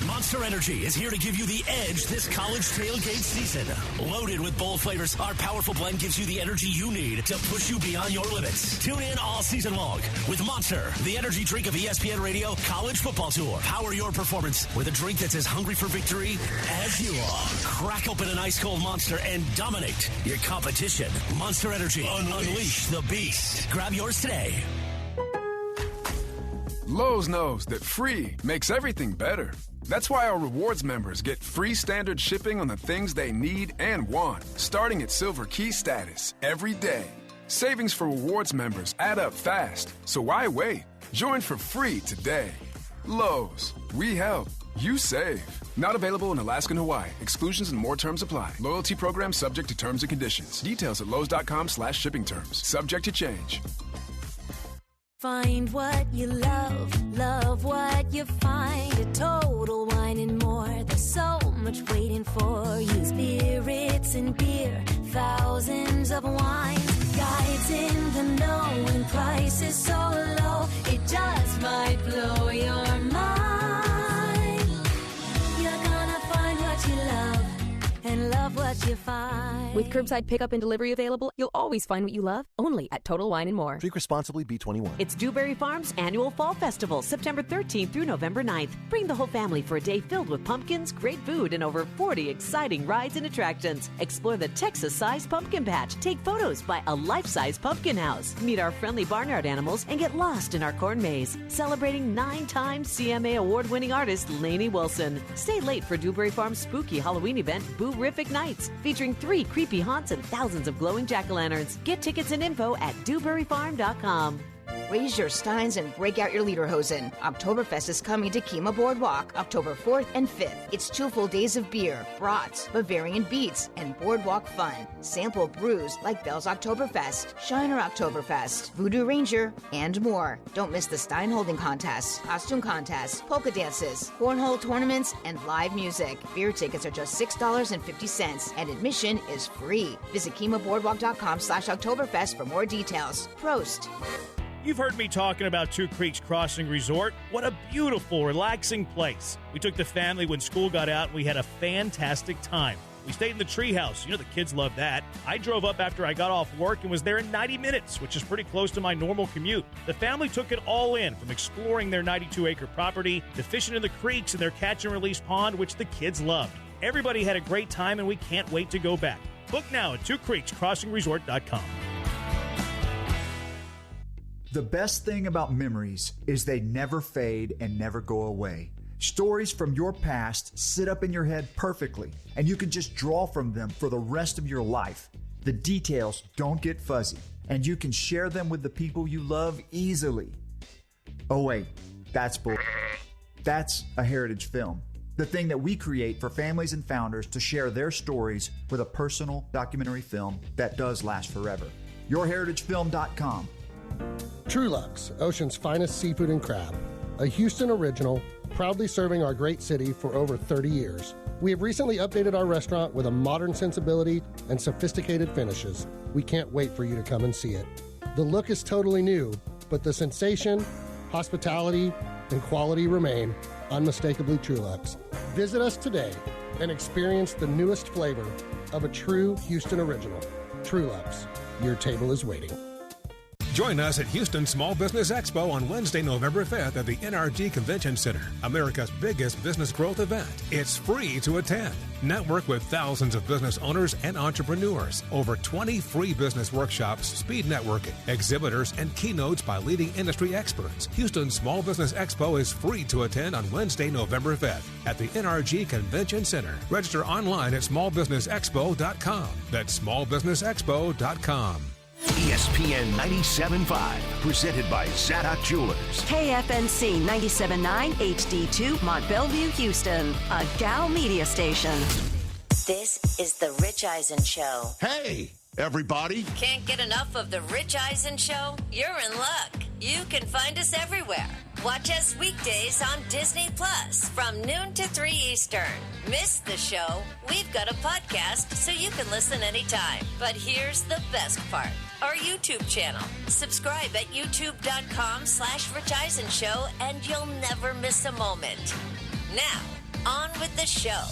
S9: Monster Energy is here to give you the edge this college tailgate season. Loaded with bold flavors, our powerful blend gives you the energy you need to push you beyond your limits. Tune in all season long with Monster, the energy drink of ESPN Radio College Football Tour. Power your performance with a drink that's as hungry for victory as you are. Crack open an ice-cold Monster and dominate your competition. Monster Energy. Unleash the beast. Grab yours today.
S11: Lowe's knows that free makes everything better. That's why our rewards members get free standard shipping on the things they need and want, starting at Silver Key status every day. Savings for rewards members add up fast, so why wait? Join for free today. Lowe's, we help, you save. Not available in Alaska and Hawaii. Exclusions and more terms apply. Loyalty program subject to terms and conditions. Details at lowes.com/shipping terms. Subject to change.
S15: Find what you love, love what you find. A Total Wine and More. There's so much waiting for you. Spirits and beer, thousands of wines. Guides in the know and prices so low. It just might blow your mind. You're gonna find what you love and love what you find.
S20: With curbside pickup and delivery available, you'll always find what you love, only at Total Wine and More.
S24: Drink responsibly, B21.
S27: It's Dewberry Farm's annual Fall Festival, September 13th through November 9th. Bring the whole family for a day filled with pumpkins, great food, and over 40 exciting rides and attractions. Explore the Texas-sized pumpkin patch. Take photos by a life-size pumpkin house. Meet our friendly barnyard animals and get lost in our corn maze. Celebrating 9-time CMA award-winning artist Lainey Wilson. Stay late for Dewberry Farm's spooky Halloween event, Boo-rific Nights, featuring 3 creepy haunts and thousands of glowing jack-o'-lanterns. Get tickets and info at dewberryfarm.com.
S25: Raise your steins and break out your lederhosen. Oktoberfest is coming to Kima Boardwalk, October 4th and 5th. It's 2 full days of beer, brats, Bavarian beats, and boardwalk fun. Sample brews like Bell's Oktoberfest, Shiner Oktoberfest, Voodoo Ranger, and more. Don't miss the stein holding contest, costume contests, polka dances, cornhole tournaments, and live music. Beer tickets are just $6.50, and admission is free. Visit KimaBoardwalk.com/Oktoberfest for more details. Prost.
S21: You've heard me talking about Two Creeks Crossing Resort. What a beautiful, relaxing place. We took the family when school got out, and we had a fantastic time. We stayed in the treehouse. You know the kids love that. I drove up after I got off work and was there in 90 minutes, which is pretty close to my normal commute. The family took it all in, from exploring their 92-acre property to fishing in the creeks and their catch-and-release pond, which the kids loved. Everybody had a great time, and we can't wait to go back. Book now at twocreekscrossingresort.com.
S26: The best thing about memories is they never fade and never go away. Stories from your past sit up in your head perfectly, and you can just draw from them for the rest of your life. The details don't get fuzzy, and you can share them with the people you love easily. Oh wait, that's bull. That's a heritage film. The thing that we create for families and founders to share their stories with a personal documentary film that does last forever. YourHeritageFilm.com.
S30: Trulux, Ocean's finest seafood and crab. A Houston original, proudly serving our great city for over 30 years. We have recently updated our restaurant with a modern sensibility and sophisticated finishes. We can't wait for you to come and see it. The look is totally new, but the sensation, hospitality, and quality remain unmistakably Trulux. Visit us today and experience the newest flavor of a true Houston original. Trulux, your table is waiting.
S1: Join us at Houston Small Business Expo on Wednesday, November 5th at the NRG Convention Center, America's biggest business growth event. It's free to attend. Network with thousands of business owners and entrepreneurs. Over 20 free business workshops, speed networking, exhibitors, and keynotes by leading industry experts. Houston Small Business Expo is free to attend on Wednesday, November 5th at the NRG Convention Center. Register online at smallbusinessexpo.com. That's smallbusinessexpo.com.
S17: ESPN 97.5, presented by Zadok Jewelers.
S4: KFNC 97.9 HD2, Mont Bellevue, Houston, a Gal media station.
S5: This is The Rich Eisen Show.
S19: Hey, everybody.
S5: Can't get enough of The Rich Eisen Show? You're in luck. You can find us everywhere. Watch us weekdays on Disney Plus from noon to 3 Eastern. Miss the show? We've got a podcast so you can listen anytime. But here's the best part. Our YouTube channel. Subscribe at youtube.com/Rich Eisen Show and you'll never miss a moment. Now, on with the show.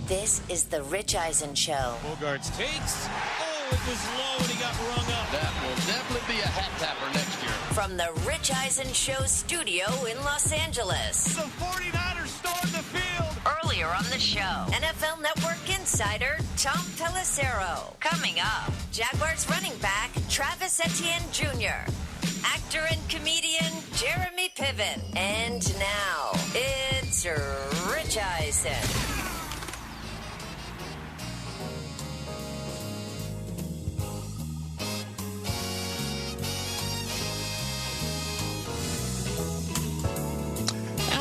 S5: This is The Rich Eisen Show.
S21: Bogarts takes. Oh, it was low and he got rung up.
S8: That will definitely be a hat tapper next year.
S5: From The Rich Eisen Show studio in Los Angeles.
S8: The 49ers stormed the field.
S5: Earlier on the show, NFL Network insider Tom Pelissero. Coming up, Jaguars running back Travis Etienne Jr., actor and comedian Jeremy Piven. And now, it's Rich Eisen.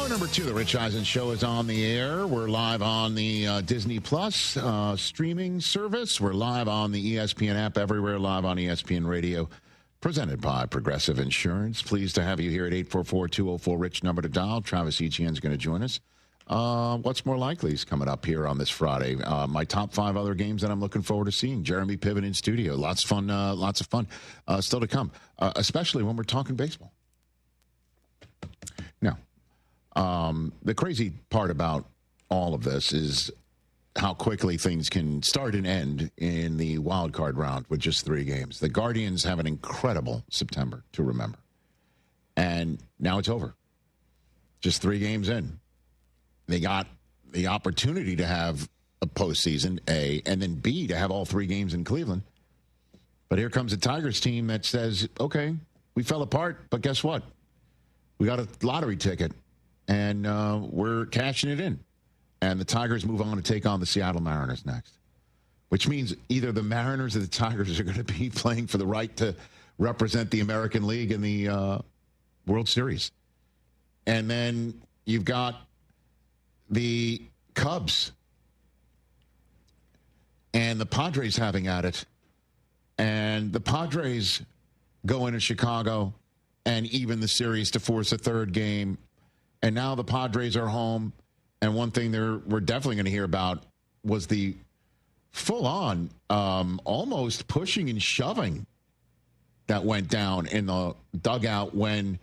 S19: Number 2, The Rich Eisen Show is on the air. We're live on the Disney Plus streaming service. We're live on the ESPN app everywhere, live on ESPN Radio, presented by Progressive Insurance. Pleased to have you here at 844-204-RICH, number to dial. Travis Etienne's going to join us. What's more likely is coming up here on this Friday. My top 5 other games that I'm looking forward to seeing. Jeremy Piven in studio. Lots of fun still to come, especially when we're talking baseball. Now, the crazy part about all of this is how quickly things can start and end in the wild card round with just 3 games. The Guardians have an incredible September to remember. And now it's over. Just 3 games in. They got the opportunity to have a postseason, A, and then B, to have all 3 games in Cleveland. But here comes a Tigers team that says, okay, we fell apart, but guess what? We got a lottery ticket. And we're cashing it in. And the Tigers move on to take on the Seattle Mariners next, which means either the Mariners or the Tigers are going to be playing for the right to represent the American League in the World Series. And then you've got the Cubs and the Padres having at it. And the Padres go into Chicago and even the series to force a 3rd game. And now the Padres are home, and one thing we're definitely going to hear about was the full-on, almost pushing and shoving that went down in the dugout when,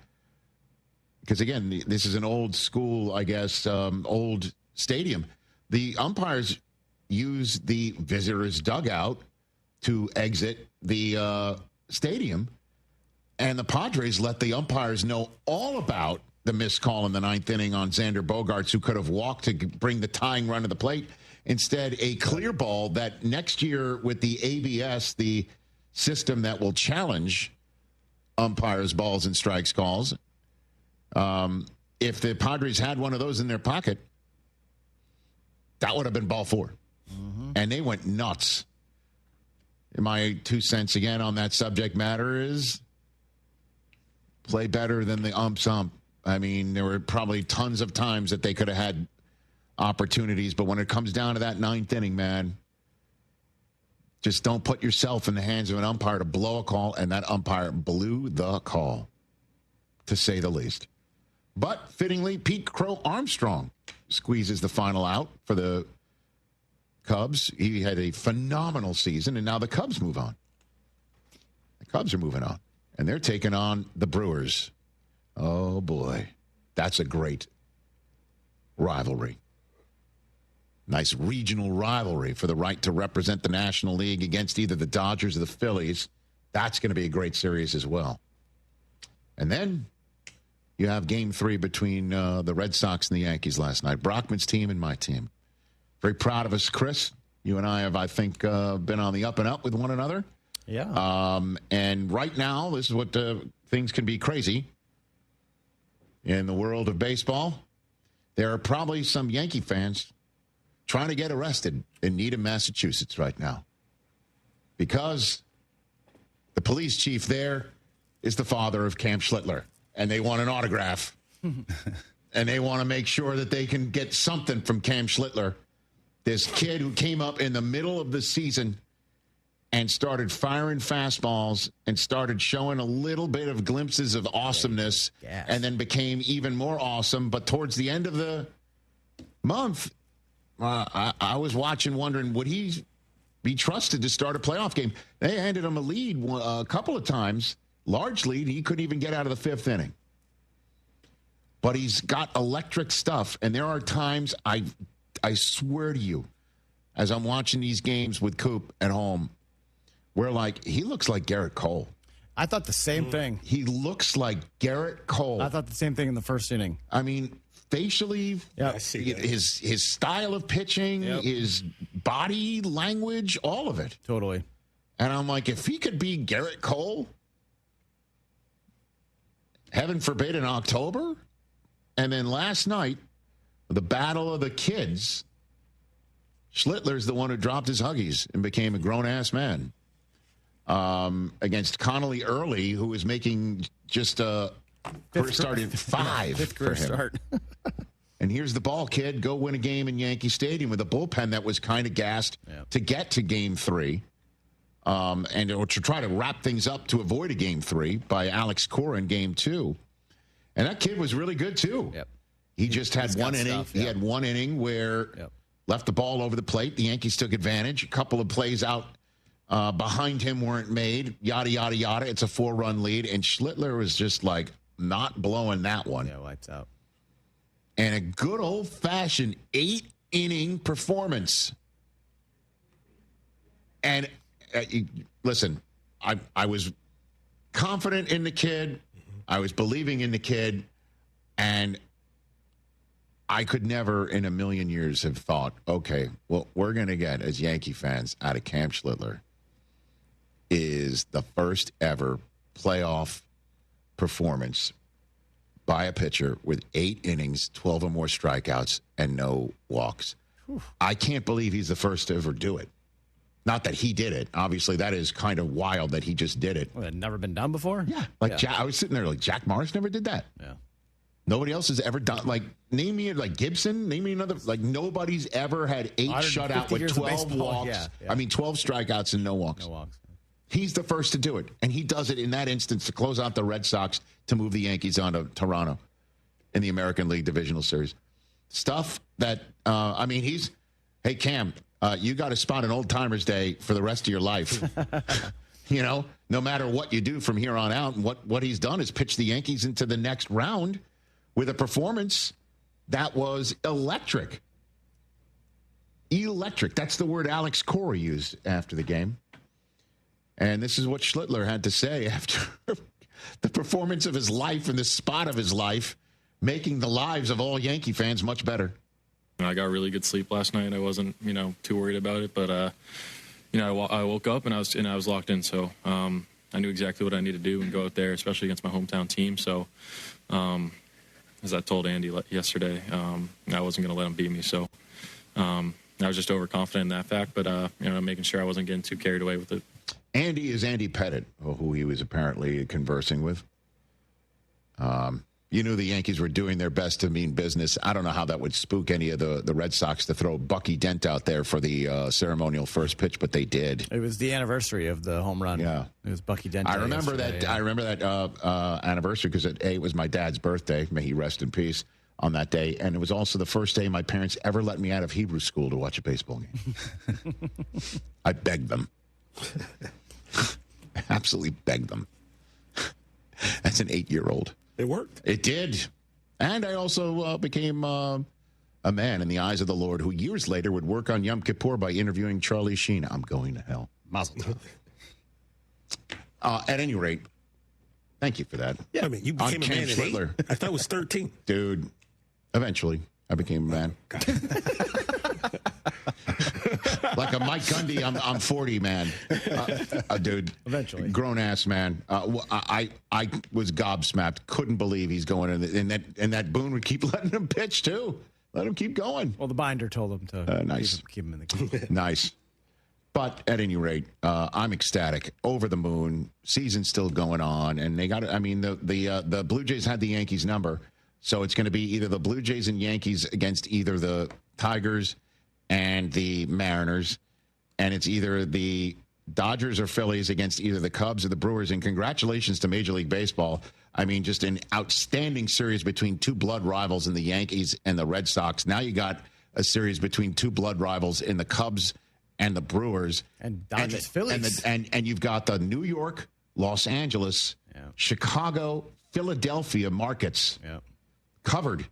S19: because again, this is an old school, I guess, old stadium. The umpires use the visitors' dugout to exit the stadium, and the Padres let the umpires know all about the missed call in the 9th inning on Xander Bogaerts, who could have walked to bring the tying run to the plate. Instead, a clear ball that next year with the ABS, the system that will challenge umpires' balls and strikes calls, if the Padres had one of those in their pocket, that would have been ball 4. Mm-hmm. And they went nuts. My 2 cents again on that subject matter is play better than the umps ump. I mean, there were probably tons of times that they could have had opportunities, but when it comes down to that 9th inning, man, just don't put yourself in the hands of an umpire to blow a call, and that umpire blew the call, to say the least. But fittingly, Pete Crow Armstrong squeezes the final out for the Cubs. He had a phenomenal season, and now the Cubs move on. The Cubs are moving on, and they're taking on the Brewers. Oh, boy. That's a great rivalry. Nice regional rivalry for the right to represent the National League against either the Dodgers or the Phillies That's going to be a great series as well. And then you have Game 3 between the Red Sox and the Yankees last night. Brockman's team and my team. Very proud of us, Chris. You and I have, I think, been on the up and up with one another.
S28: Yeah.
S19: And right now, this is what things can be crazy in the world of baseball. There are probably some Yankee fans trying to get arrested in Needham, Massachusetts right now, because the police chief there is the father of Cam Schlittler, and they want an autograph. And they want to make sure that they can get something from Cam Schlittler, this kid who came up in the middle of the season and started firing fastballs and started showing a little bit of glimpses of awesomeness, and then became even more awesome. But towards the end of the month, I was watching, wondering, would he be trusted to start a playoff game? They handed him a lead a couple of times, large lead. He couldn't even get out of the fifth inning. But he's got electric stuff, and there are times, I swear to you, as I'm watching these games with Coop at home, where, like, he looks like Garrett Cole.
S28: I thought the same thing.
S19: He looks like Garrett Cole.
S28: I thought the same thing in the first inning.
S19: I mean, facially, his style of pitching, his body language, all of it.
S28: Totally.
S19: And I'm like, if he could be Garrett Cole, heaven forbid, in October. And then last night, the battle of the kids, Schlittler's the one who dropped his Huggies and became a grown-ass man. Against Connolly Early, who was making just first started 5
S28: fifth
S19: for
S28: career
S19: him.
S28: start.
S19: And here's the ball, kid. Go win a game in Yankee Stadium with a bullpen that was kind of gassed to get to Game 3. Or to try to wrap things up to avoid a Game 3 by Alex Cora in Game 2. And that kid was really good, too.
S28: Yep.
S19: He just had one inning.
S28: Stuff,
S19: He had one inning where left the ball over the plate. The Yankees took advantage. A couple of plays out behind him weren't made. Yada, yada, yada. It's a 4-run lead. And Schlittler was just, like, not blowing that one.
S28: Yeah, lights out.
S19: And a good old-fashioned 8-inning performance. And listen, I was confident in the kid. I was believing in the kid. And I could never in a million years have thought, okay, what we're going to get as Yankee fans out of Cam Schlittler is the first ever playoff performance by a pitcher with 8 innings, 12 or more strikeouts, and no walks. Whew. I can't believe he's the first to ever do it. Not that he did it. Obviously, that is kind of wild that he just did it.
S28: Well, it had never been done before?
S19: Yeah. I was sitting there like, Jack Morris never did that.
S28: Yeah.
S19: Nobody else has ever done, like, name me, like, Gibson, name me another, like, nobody's ever had 8 shutout with 12 walks. I mean, 12 strikeouts and no walks.
S28: No walks.
S19: He's the first to do it, and he does it in that instance to close out the Red Sox to move the Yankees on to Toronto in the American League Divisional Series. Stuff that, hey, Cam, you got to spot an old-timers day for the rest of your life. You know, no matter what you do from here on out, and what he's done is pitch the Yankees into the next round with a performance that was electric. Electric. That's the word Alex Cora used after the game. And this is what Schlittler had to say after the performance of his life and the spot of his life, making the lives of all Yankee fans much better.
S7: I got really good sleep last night. I wasn't, too worried about it. But, I woke up and I was locked in. So I knew exactly what I needed to do and go out there, especially against my hometown team. So as I told Andy yesterday, I wasn't going to let him beat me. So I was just overconfident in that fact. But, making sure I wasn't getting too carried away with it.
S19: Andy is Andy Pettit, who he was apparently conversing with. You knew the Yankees were doing their best to mean business. I don't know how that would spook any of the Red Sox to throw Bucky Dent out there for the ceremonial first pitch, but they did.
S28: It was the anniversary of the home run.
S19: Yeah.
S28: It was Bucky Dent.
S19: I remember that. Yeah. I remember that anniversary because it was my dad's birthday. May he rest in peace on that day. And it was also the first day my parents ever let me out of Hebrew school to watch a baseball game. I begged them. Absolutely begged them. As an 8-year-old.
S2: It worked.
S19: It did. And I also became a man in the eyes of the Lord who years later would work on Yom Kippur by interviewing Charlie Sheen. I'm going to hell.
S28: Mazel tov.
S19: At any rate, thank you for that.
S2: Yeah, I mean, you became a man at 8. I thought it was 13.
S19: Dude, eventually, I became a man. Like a Mike Gundy, I'm 40, man. Dude.
S28: Eventually.
S19: Grown-ass man. I was gobsmacked. Couldn't believe he's going in. And that Boone would keep letting him pitch, too. Let him keep going.
S28: Well, the binder told him to
S19: nice.
S28: keep him in the game.
S19: Nice. But at any rate, I'm ecstatic. Over the moon. Season's still going on. And they got, I mean, the Blue Jays had the Yankees number. So it's going to be either the Blue Jays and Yankees against either the Tigers and the Mariners, and it's either the Dodgers or Phillies against either the Cubs or the Brewers. And congratulations to Major League Baseball. I mean, just an outstanding series between two blood rivals in the Yankees and the Red Sox. Now you got a series between two blood rivals in the Cubs and the Brewers.
S28: And Dodgers, Phillies.
S19: And you've got the New York, Los Angeles, Chicago, Philadelphia markets covered.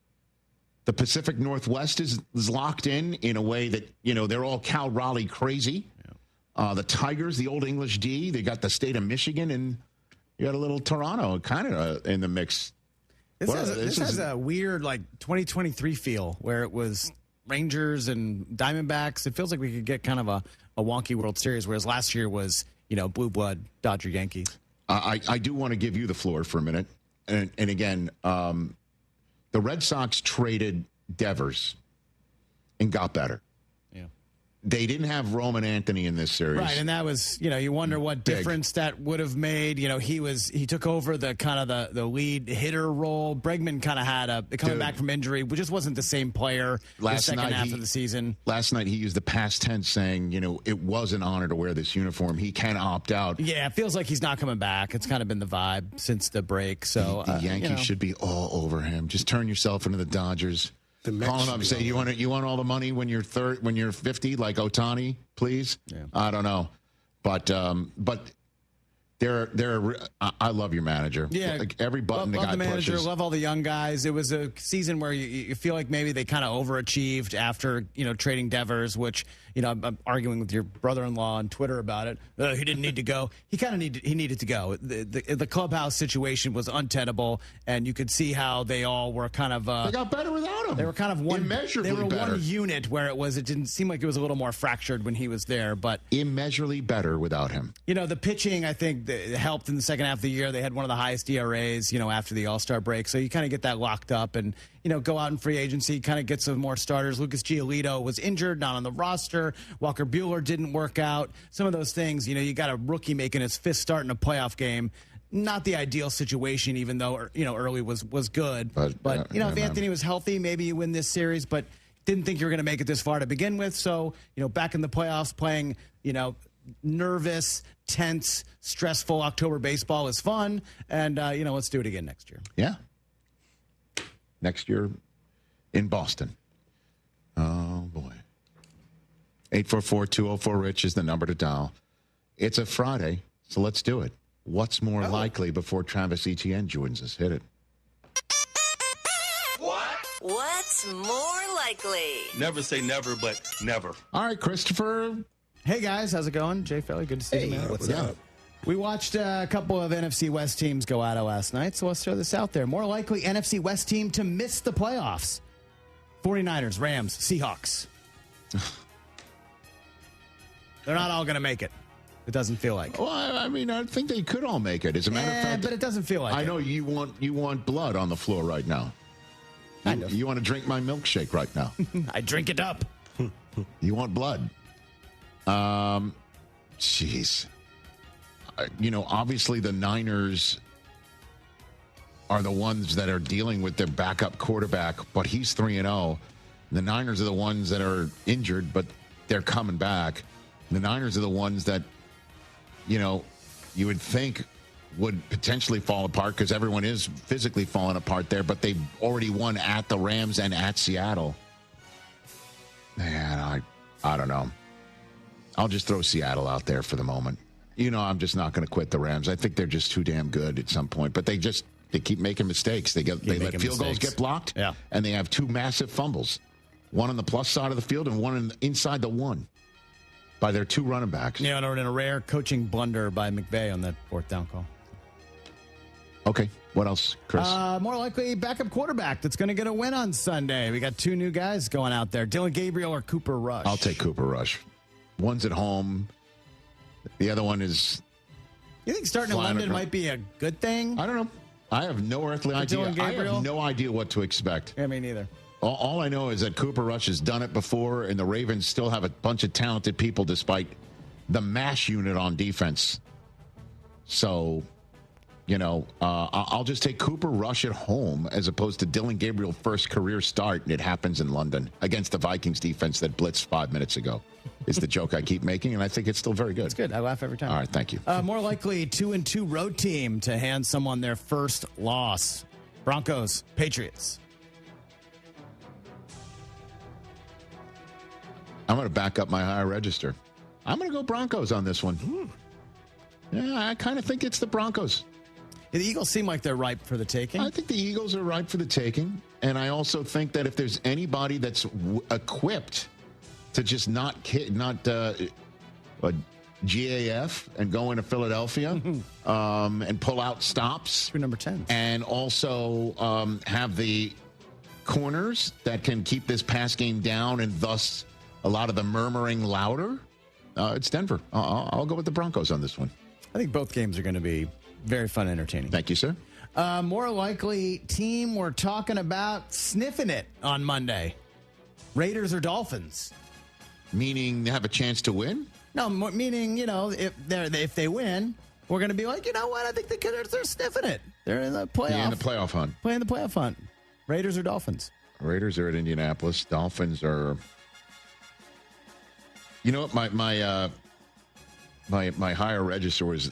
S19: The Pacific Northwest is locked in a way that, they're all Cal Raleigh crazy. The Tigers, the Old English D, they got the state of Michigan, and you got a little Toronto kind of in the mix.
S28: This has a weird, 2023 feel where it was Rangers and Diamondbacks. It feels like we could get kind of a wonky World Series, whereas last year was, blue blood, Dodger Yankees.
S19: I do want to give you the floor for a minute. And again, the Red Sox traded Devers and got better. Yeah. They didn't have Roman Anthony in this series.
S28: Right, and that was, you wonder what difference that would have made. He took over the kind of the lead hitter role. Bregman kind of had coming back from injury, which just wasn't the same player the second half of the season.
S19: Last night he used the past tense saying, it was an honor to wear this uniform. He can opt out.
S28: Yeah, it feels like he's not coming back. It's kind of been the vibe since the break. So
S19: the Yankees should be all over him. Just turn yourself into the Dodgers. Call him up and say, you want all the money when you're 50, like Ohtani, please? Yeah. I don't know. But I love your manager.
S28: Yeah.
S19: Every button the guy
S28: the manager,
S19: pushes.
S28: Love all the young guys. It was a season where you feel like maybe they kind of overachieved after, trading Devers, which, I'm arguing with your brother-in-law on Twitter about it. He didn't need to go. He needed to go. The clubhouse situation was untenable, and you could see how they all were kind of
S19: they got better without him.
S28: They were kind of one
S19: immeasurably better.
S28: One unit where it didn't seem like it was a little more fractured when he was there, but
S19: immeasurably better without him.
S28: The pitching, I think, helped in the second half of the year. They had one of the highest ERAs, after the All-Star break. So you kind of get that locked up and, go out in free agency, kind of get some more starters. Lucas Giolito was injured, not on the roster. Walker Buehler didn't work out. Some of those things, you got a rookie making his fifth start in a playoff game. Not the ideal situation, even though, early was good. But if Anthony was healthy, maybe you win this series, but didn't think you were going to make it this far to begin with. So, back in the playoffs playing, nervous, tense, stressful October baseball is fun. And, let's do it again next year.
S19: Yeah. Next year in Boston. Oh, boy. 844-204-RICH is the number to dial. It's a Friday, so let's do it. What's more likely before Travis Etienne joins us? Hit it.
S5: What's more likely?
S8: Never say never, but never.
S19: All right, Christopher.
S28: Hey, guys. How's it going? Jay Felly, good to see you, man.
S19: What's up?
S28: We watched a couple of NFC West teams go at it last night, so let's throw this out there. More likely NFC West team to miss the playoffs. 49ers, Rams, Seahawks. They're not all going to make it. It doesn't feel like.
S19: Well, I mean, I think they could all make it. As a matter of fact,
S28: but it doesn't feel like
S19: I know you want blood on the floor right now. You want to drink my milkshake right now.
S28: I drink it up.
S19: You want blood. Jeez. Obviously the Niners are the ones that are dealing with their backup quarterback, but he's 3-0. The Niners are the ones that are injured, but they're coming back. The Niners are the ones that, you would think would potentially fall apart because everyone is physically falling apart there, but they've already won at the Rams and at Seattle. Man, I don't know. I'll just throw Seattle out there for the moment. I'm just not going to quit the Rams. I think they're just too damn good at some point, but they keep making mistakes. They let field goals get blocked, and they have two massive fumbles, one on the plus side of the field and one inside the one. by their 2 running backs.
S28: Yeah, and a rare coaching blunder by McVay on that 4th down call.
S19: Okay, what else, Chris?
S28: More likely backup quarterback that's going to get a win on Sunday. We got 2 new guys going out there, Dylan Gabriel or Cooper Rush.
S19: I'll take Cooper Rush. One's at home. The other one is...
S28: You think starting in London might be a good thing?
S19: I don't know. I have no earthly idea. I have no idea what to expect.
S28: Yeah, me neither.
S19: All I know is that Cooper Rush has done it before, and the Ravens still have a bunch of talented people despite the MASH unit on defense. So, I'll just take Cooper Rush at home as opposed to Dylan Gabriel first career start, and it happens in London against the Vikings defense that blitzed 5 minutes ago. Is the joke I keep making, and I think it's still very good.
S28: It's good. I laugh every time.
S19: All right, thank you.
S28: More likely 2-2 road team to hand someone their first loss. Broncos, Patriots.
S19: I'm going to back up my higher register. I'm going to go Broncos on this one.
S28: Ooh.
S19: Yeah, I kind of think it's the Broncos.
S28: The Eagles seem like they're ripe for the taking.
S19: I think the Eagles are ripe for the taking, and I also think that if there's anybody that's equipped to just not GAF and go into Philadelphia and pull out stops.
S28: Through number 10.
S19: And also have the corners that can keep this pass game down and thus a lot of the murmuring louder. It's Denver. I'll go with the Broncos on this one.
S28: I think both games are going to be very fun and entertaining.
S19: Thank you, sir.
S28: More likely team we're talking about sniffing it on Monday. Raiders or Dolphins?
S19: Meaning they have a chance to win?
S28: No, meaning, if they win, we're going to be like, you know what? I think they're sniffing it. They're in the playoff.
S19: Yeah, in the playoff hunt.
S28: Playing the playoff hunt. Raiders or Dolphins?
S19: Raiders are at Indianapolis. Dolphins are... You know what? My higher register was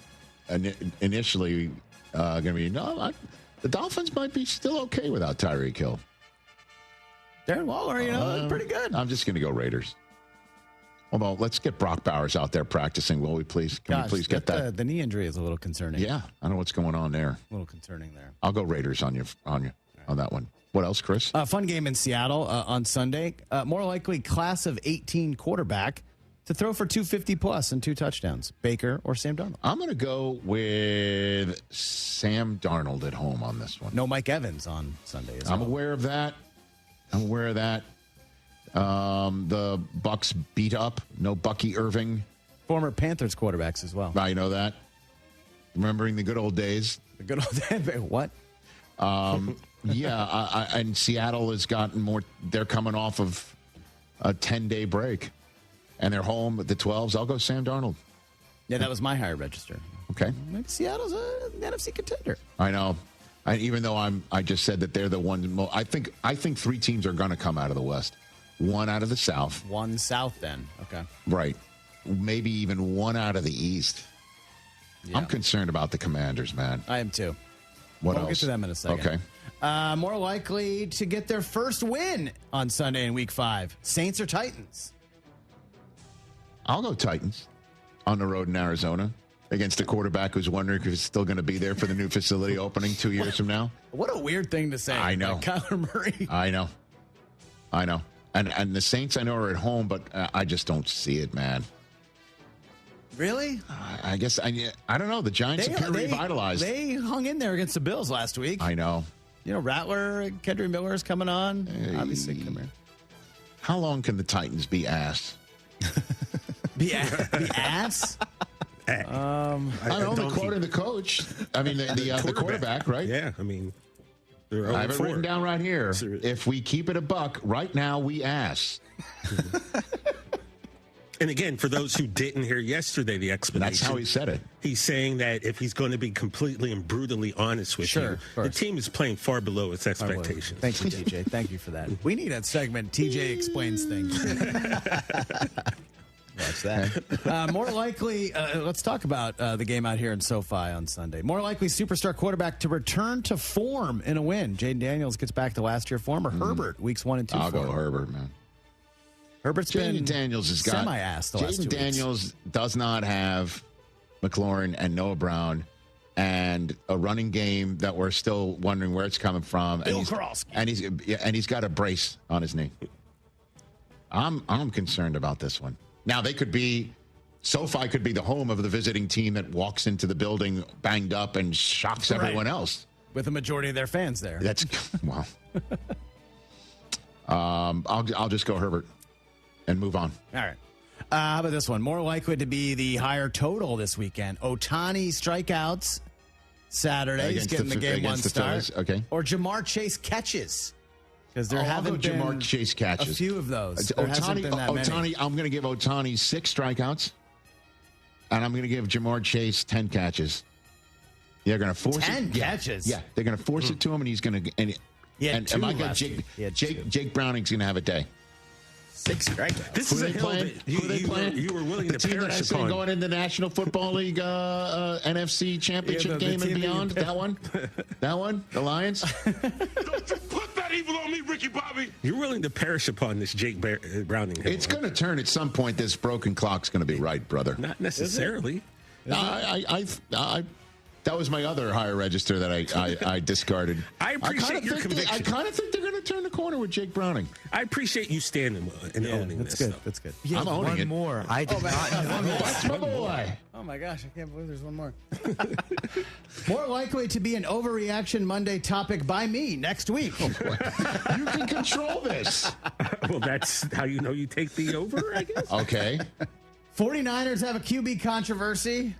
S19: initially going to be, the Dolphins might be still okay without Tyreek Hill.
S28: Darren Waller, pretty good.
S19: I'm just going to go Raiders. Although, let's get Brock Bowers out there practicing, will we please? Can we please get that?
S28: The knee injury is a little concerning.
S19: Yeah, I don't know what's going on there.
S28: A little concerning there.
S19: I'll go Raiders on that one. What else, Chris?
S28: Fun game in Seattle on Sunday. More likely class of 18 quarterback to throw for 250 plus and 2 touchdowns. Baker or Sam Darnold?
S19: I'm going to go with Sam Darnold at home on this one.
S28: No Mike Evans on Sunday as well.
S19: I'm aware of that. The Bucks beat up. No Bucky Irving.
S28: Former Panthers quarterbacks as well.
S19: I know that. Remembering the good old days.
S28: The good old days? What?
S19: Yeah, and Seattle has gotten more. They're coming off of a 10-day break, and they're home at the 12s. I'll go Sam Darnold.
S28: Yeah, that was my higher register.
S19: Okay.
S28: Maybe Seattle's an NFC contender.
S19: I know. Even though I just said that they're the one. I think 3 teams are going to come out of the West. 1 out of the South.
S28: 1 South, then. Okay.
S19: Right. Maybe even 1 out of the East. Yeah. I'm concerned about the Commanders, man.
S28: I am too.
S19: We'll
S28: get to them in a second.
S19: Okay.
S28: More likely to get their first win on Sunday in Week 5. Saints or Titans?
S19: I'll go Titans on the road in Arizona against a quarterback who's wondering if he's still going to be there for the new facility opening 2 years from now.
S28: What a weird thing to say.
S19: I know.
S28: Like Kyler Murray.
S19: I know. And the Saints, I know, are at home, but I just don't see it, man.
S28: Really?
S19: I guess, I don't know. The Giants appear revitalized.
S28: They hung in there against the Bills last week.
S19: I know.
S28: Rattler, Kendry Miller is coming on. Obviously, come here.
S19: How long can the Titans be ass?
S28: Be ass?
S19: I don't know, quoting the coach. I mean, the quarterback, right?
S2: Yeah, I mean...
S19: I have it written down right here. If we keep it a buck, right now we ass.
S2: And again, for those who didn't hear yesterday, the explanation.
S19: That's how he said it.
S2: He's saying that if he's going to be completely and brutally honest with you, the team is playing far below its expectations.
S28: Thank you, TJ. Thank you for that. We need that segment. TJ explains things. Watch that. More likely, let's talk about the game out here in SoFi on Sunday. More likely superstar quarterback to return to form in a win. Jaden Daniels gets back to last year form, or Herbert, weeks 1 and 2.
S19: I'll go Herbert, man.
S28: Herbert's been
S19: Daniels has got
S28: semi-ass the last 2 weeks.
S19: Jaden Daniels does not have McLaurin and Noah Brown and a running game that we're still wondering where it's coming from.
S28: Bill Karolski.
S19: And he's got a brace on his knee. I'm concerned about this one. Now, SoFi could be the home of the visiting team that walks into the building banged up and shocks everyone else.
S28: With a majority of their fans there.
S19: That's, wow. I'll just go Herbert and move on.
S28: All right. How about this one? More likely to be the higher total this weekend. Ohtani strikeouts Saturday. He's getting the game one start.
S19: Okay.
S28: Or Jamar Chase catches. Because there
S19: haven't been
S28: Jamar
S19: Chase catches.
S28: A few of those. There hasn't been that many.
S19: I'm going to give Ohtani 6 strikeouts. And I'm going to give Jamar Chase 10 catches. They're going to force
S28: 10 catches?
S19: Yeah, they're going to force it to him, and he's going to. And Jake Browning's going to have a day.
S28: 6 strikeouts.
S2: This is a hill that you were willing to perish upon.
S19: Going into the National Football League NFC Championship game and beyond. That one? The Lions?
S8: Don't you put that evil on me, Ricky Bobby.
S2: You're willing to perish upon this Jake Browning hill.
S19: It's going to turn at some point. This broken clock's going to be right, brother.
S2: Not necessarily.
S19: That was my other higher register that I discarded.
S2: I appreciate your conviction.
S19: I kind of think they're going to turn the corner with Jake Browning.
S2: I appreciate you standing and owning
S28: that's
S2: this.
S28: Good. That's good.
S19: I'm owning it.
S10: More. I did not know this.
S19: That's my boy.
S28: Oh, my gosh. I can't believe there's one more. More likely to be an overreaction Monday topic by me next week.
S19: You can control this.
S2: Well, that's how you know you take the over, I guess.
S19: Okay.
S28: 49ers have a QB controversy.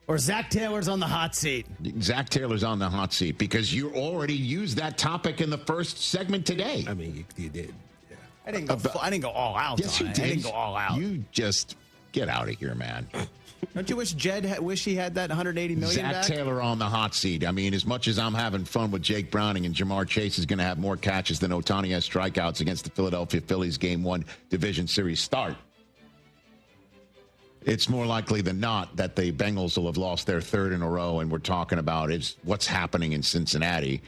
S28: Or Zach Taylor's on the hot seat.
S19: Zach Taylor's on the hot seat because you already used that topic in the first segment today.
S2: I mean, you did. Yeah.
S28: I didn't go all out.
S19: Yes, you did.
S28: I didn't go all out.
S19: You just get out of here, man.
S28: Don't you wish wish he had that $180 million
S19: Zach
S28: back?
S19: Taylor on the hot seat. I mean, as much as I'm having fun with Jake Browning and Jamar Chase is going to have more catches than Ohtani has strikeouts against the Philadelphia Phillies Game 1 Division Series start. It's more likely than not that the Bengals will have lost their 3rd in a row, and we're talking about is what's happening in Cincinnati.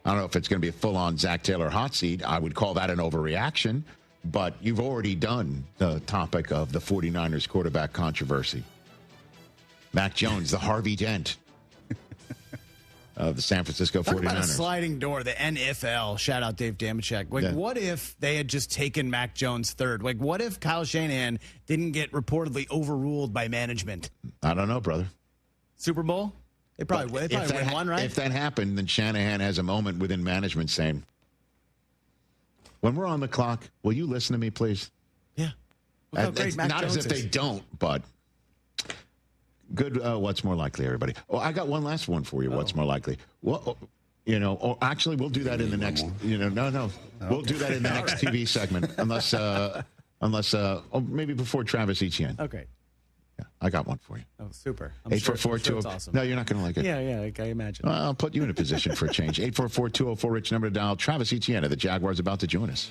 S19: I don't know if it's going to be a full-on Zach Taylor hot seat. I would call that an overreaction, but you've already done the topic of the 49ers quarterback controversy. Mac Jones, the Harvey Dent of the San Francisco 49ers.
S28: Talk about a sliding door, the NFL. Shout out Dave Damashek. What if they had just taken Mac Jones 3rd? What if Kyle Shanahan didn't get reportedly overruled by management?
S19: I don't know, brother.
S28: Super Bowl? They probably win one, right?
S19: If that happened, then Shanahan has a moment within management saying, when we're on the clock, will you listen to me, please?
S28: Yeah. Look how great Mac
S19: Not
S28: Jones
S19: as if they don't, but... Good. What's more likely, everybody? Oh, I got one last one for you. What's more likely? Well, actually, we'll do that in the next. No. We'll do that in the next TV segment, unless, maybe before Travis Etienne.
S28: Okay.
S19: Yeah, I got one for you.
S28: Oh, super.
S19: 844-2.
S28: Awesome.
S19: No, you're not going to like it.
S28: Yeah, I imagine.
S19: I'll put you in a position for a change. 844-204-RICH, number to dial. Travis Etienne of the Jaguars about to join us.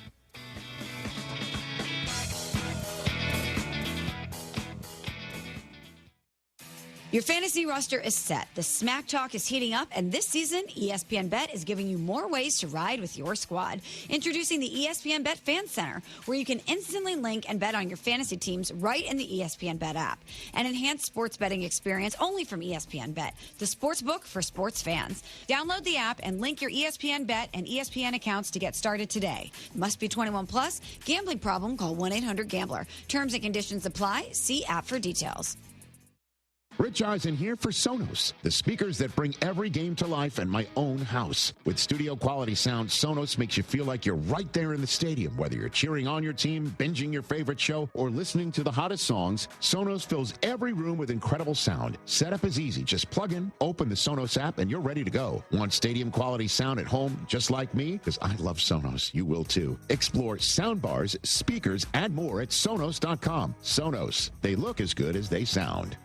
S12: Your fantasy roster is set. The Smack Talk is heating up, and this season, ESPN Bet is giving you more ways to ride with your squad. Introducing the ESPN Bet Fan Center, where you can instantly link and bet on your fantasy teams right in the ESPN Bet app. An enhanced sports betting experience only from ESPN Bet, the sports book for sports fans. Download the app and link your ESPN Bet and ESPN accounts to get started today. Must be 21 plus. Gambling problem? Call 1-800-GAMBLER. Terms and conditions apply. See app for details.
S19: Rich Eisen here for Sonos, the speakers that bring every game to life in my own house. With studio quality sound, Sonos makes you feel like you're right there in the stadium. Whether you're cheering on your team, binging your favorite show, or listening to the hottest songs, Sonos fills every room with incredible sound. Setup is easy. Just plug in, open the Sonos app, and you're ready to go. Want stadium quality sound at home just like me? Because I love Sonos. You will too. Explore soundbars, speakers, and more at Sonos.com. Sonos. They look as good as they sound.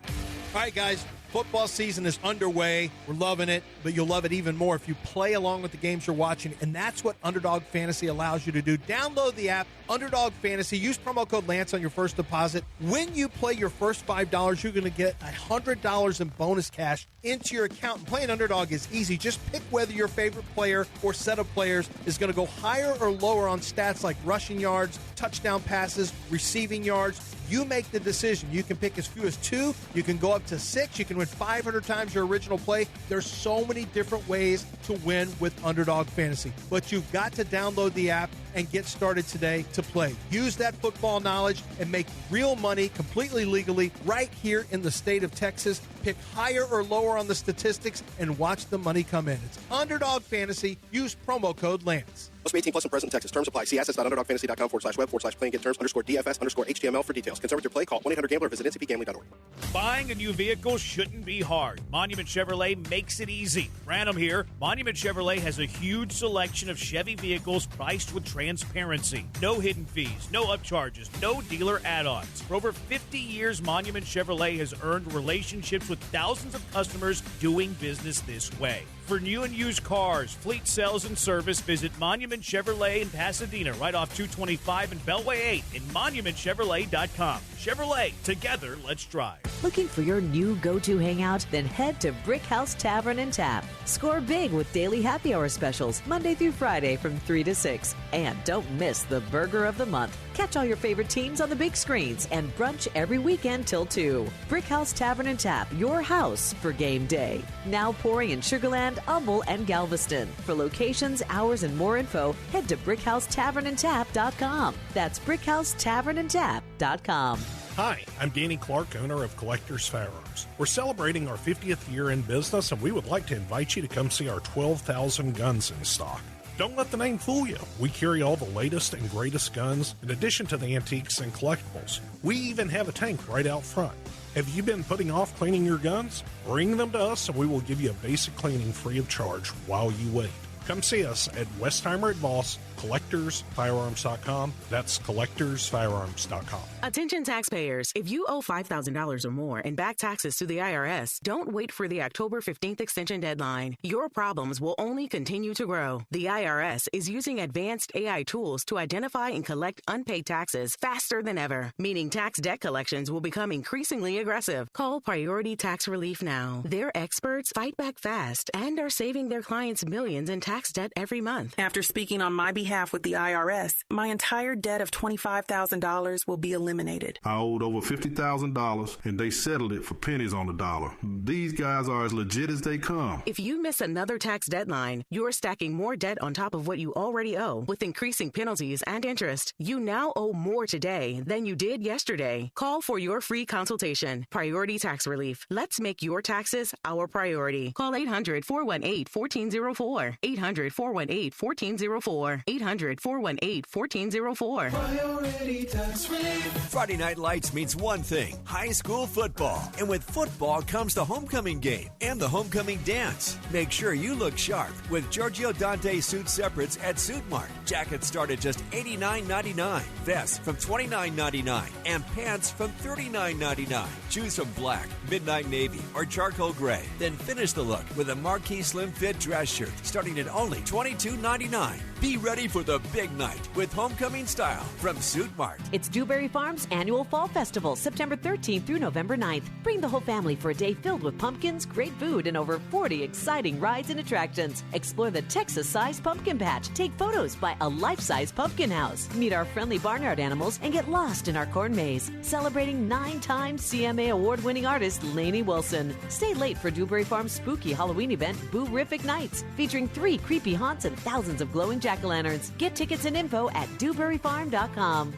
S13: All right, guys, football season is underway. We're loving it, but you'll love it even more if you play along with the games you're watching, and that's what Underdog Fantasy allows you to do. Download the app, Underdog Fantasy. Use promo code Lance on your first deposit. When you play your first $5, you're going to get $100 in bonus cash into your account. And playing Underdog is easy. Just pick whether your favorite player or set of players is going to go higher or lower on stats like rushing yards, touchdown passes, receiving yards. You make the decision. You can pick as few as 2. You can go up to 6. You can win 500 times your original play. There's so many different ways to win with Underdog Fantasy. But you've got to download the app and get started today to play. Use that football knowledge and make real money completely legally right here in the state of Texas. Pick higher or lower on the statistics and watch the money come in. It's Underdog Fantasy. Use promo code Lance.
S3: Must be 18 plus and present in Texas. Terms apply. See assets.underdogfantasy.com/web/play and get terms _DFS_HTML for details. Concern with your play. Call 1-800-GAMBLER. Visit ncpgambling.org.
S21: Buying a new vehicle shouldn't be hard. Monument Chevrolet makes it easy. Random here. Monument Chevrolet has a huge selection of Chevy vehicles priced with transparency. No hidden fees, no upcharges, no dealer add-ons. For over 50 years, Monument Chevrolet has earned relationships with thousands of customers doing business this way. For new and used cars, fleet sales, and service, visit Monument Chevrolet in Pasadena, right off 225 and Beltway 8, and monumentchevrolet.com. Chevrolet, together, let's drive.
S27: Looking for your new go-to hangout? Then head to Brick House Tavern and Tap. Score big with daily happy hour specials, Monday through Friday from 3 to 6. And don't miss the Burger of the Month. Catch all your favorite teams on the big screens and brunch every weekend till 2. Brick House Tavern and Tap, your house for game day. Now pouring in Sugar Land, Humble, and Galveston. For locations, hours, and more info, head to BrickHouseTavernandTap.com. That's BrickHouseTavernandTap.com.
S6: Hi, I'm Danny Clark, owner of Collectors Firearms. We're celebrating our 50th year in business, and we would like to invite you to come see our 12,000 guns in stock. Don't let the name fool you. We carry all the latest and greatest guns, in addition to the antiques and collectibles. We even have a tank right out front. Have you been putting off cleaning your guns? Bring them to us and we will give you a basic cleaning free of charge while you wait. Come see us at Westheimer at Voss, CollectorsFirearms.com. That's CollectorsFirearms.com.
S10: Attention taxpayers. If you owe $5,000 or more in back taxes to the IRS, don't wait for the October 15th extension deadline. Your problems will only continue to grow. The IRS is using advanced AI tools to identify and collect unpaid taxes faster than ever, meaning tax debt collections will become increasingly aggressive. Call Priority Tax Relief now. Their experts fight back fast and are saving their clients millions in tax debt every month.
S14: After speaking on my behalf with the IRS, my entire debt of $25,000 will be eliminated.
S8: I owed over $50,000 and they settled it for pennies on the dollar. These guys are as legit as they come.
S10: If you miss another tax deadline, you're stacking more debt on top of what you already owe with increasing penalties and interest. You now owe more today than you did yesterday. Call for your free consultation. Priority Tax Relief. Let's make your taxes our priority. Call 800-418-1404. 800-418-1404. 800-418-1404.
S16: Priority Tax Relief. Friday Night Lights means one thing: high school football. And with football comes the homecoming game and the homecoming dance. Make sure you look sharp with Giorgio Dante suit separates at Suit Mart. Jackets start at just $89.99. Vests from $29.99. And pants from $39.99. Choose from black, midnight navy, or charcoal gray. Then finish the look with a marquee slim fit dress shirt starting at only $22.99. Be ready for the big night with homecoming style from Suit Mart.
S27: It's Dewberry Farm's annual Fall Festival, September 13th through November 9th. Bring the whole family for a day filled with pumpkins, great food, and over 40 exciting rides and attractions. Explore the Texas-sized pumpkin patch. Take photos by a life-size pumpkin house. Meet our friendly barnyard animals and get lost in our corn maze. Celebrating 9-time CMA award-winning artist Lainey Wilson. Stay late for Dewberry Farm's spooky Halloween event, Boo-rific Nights, featuring 3 creepy haunts and thousands of glowing jack-o'-lanterns. Get tickets and info at DewberryFarm.com.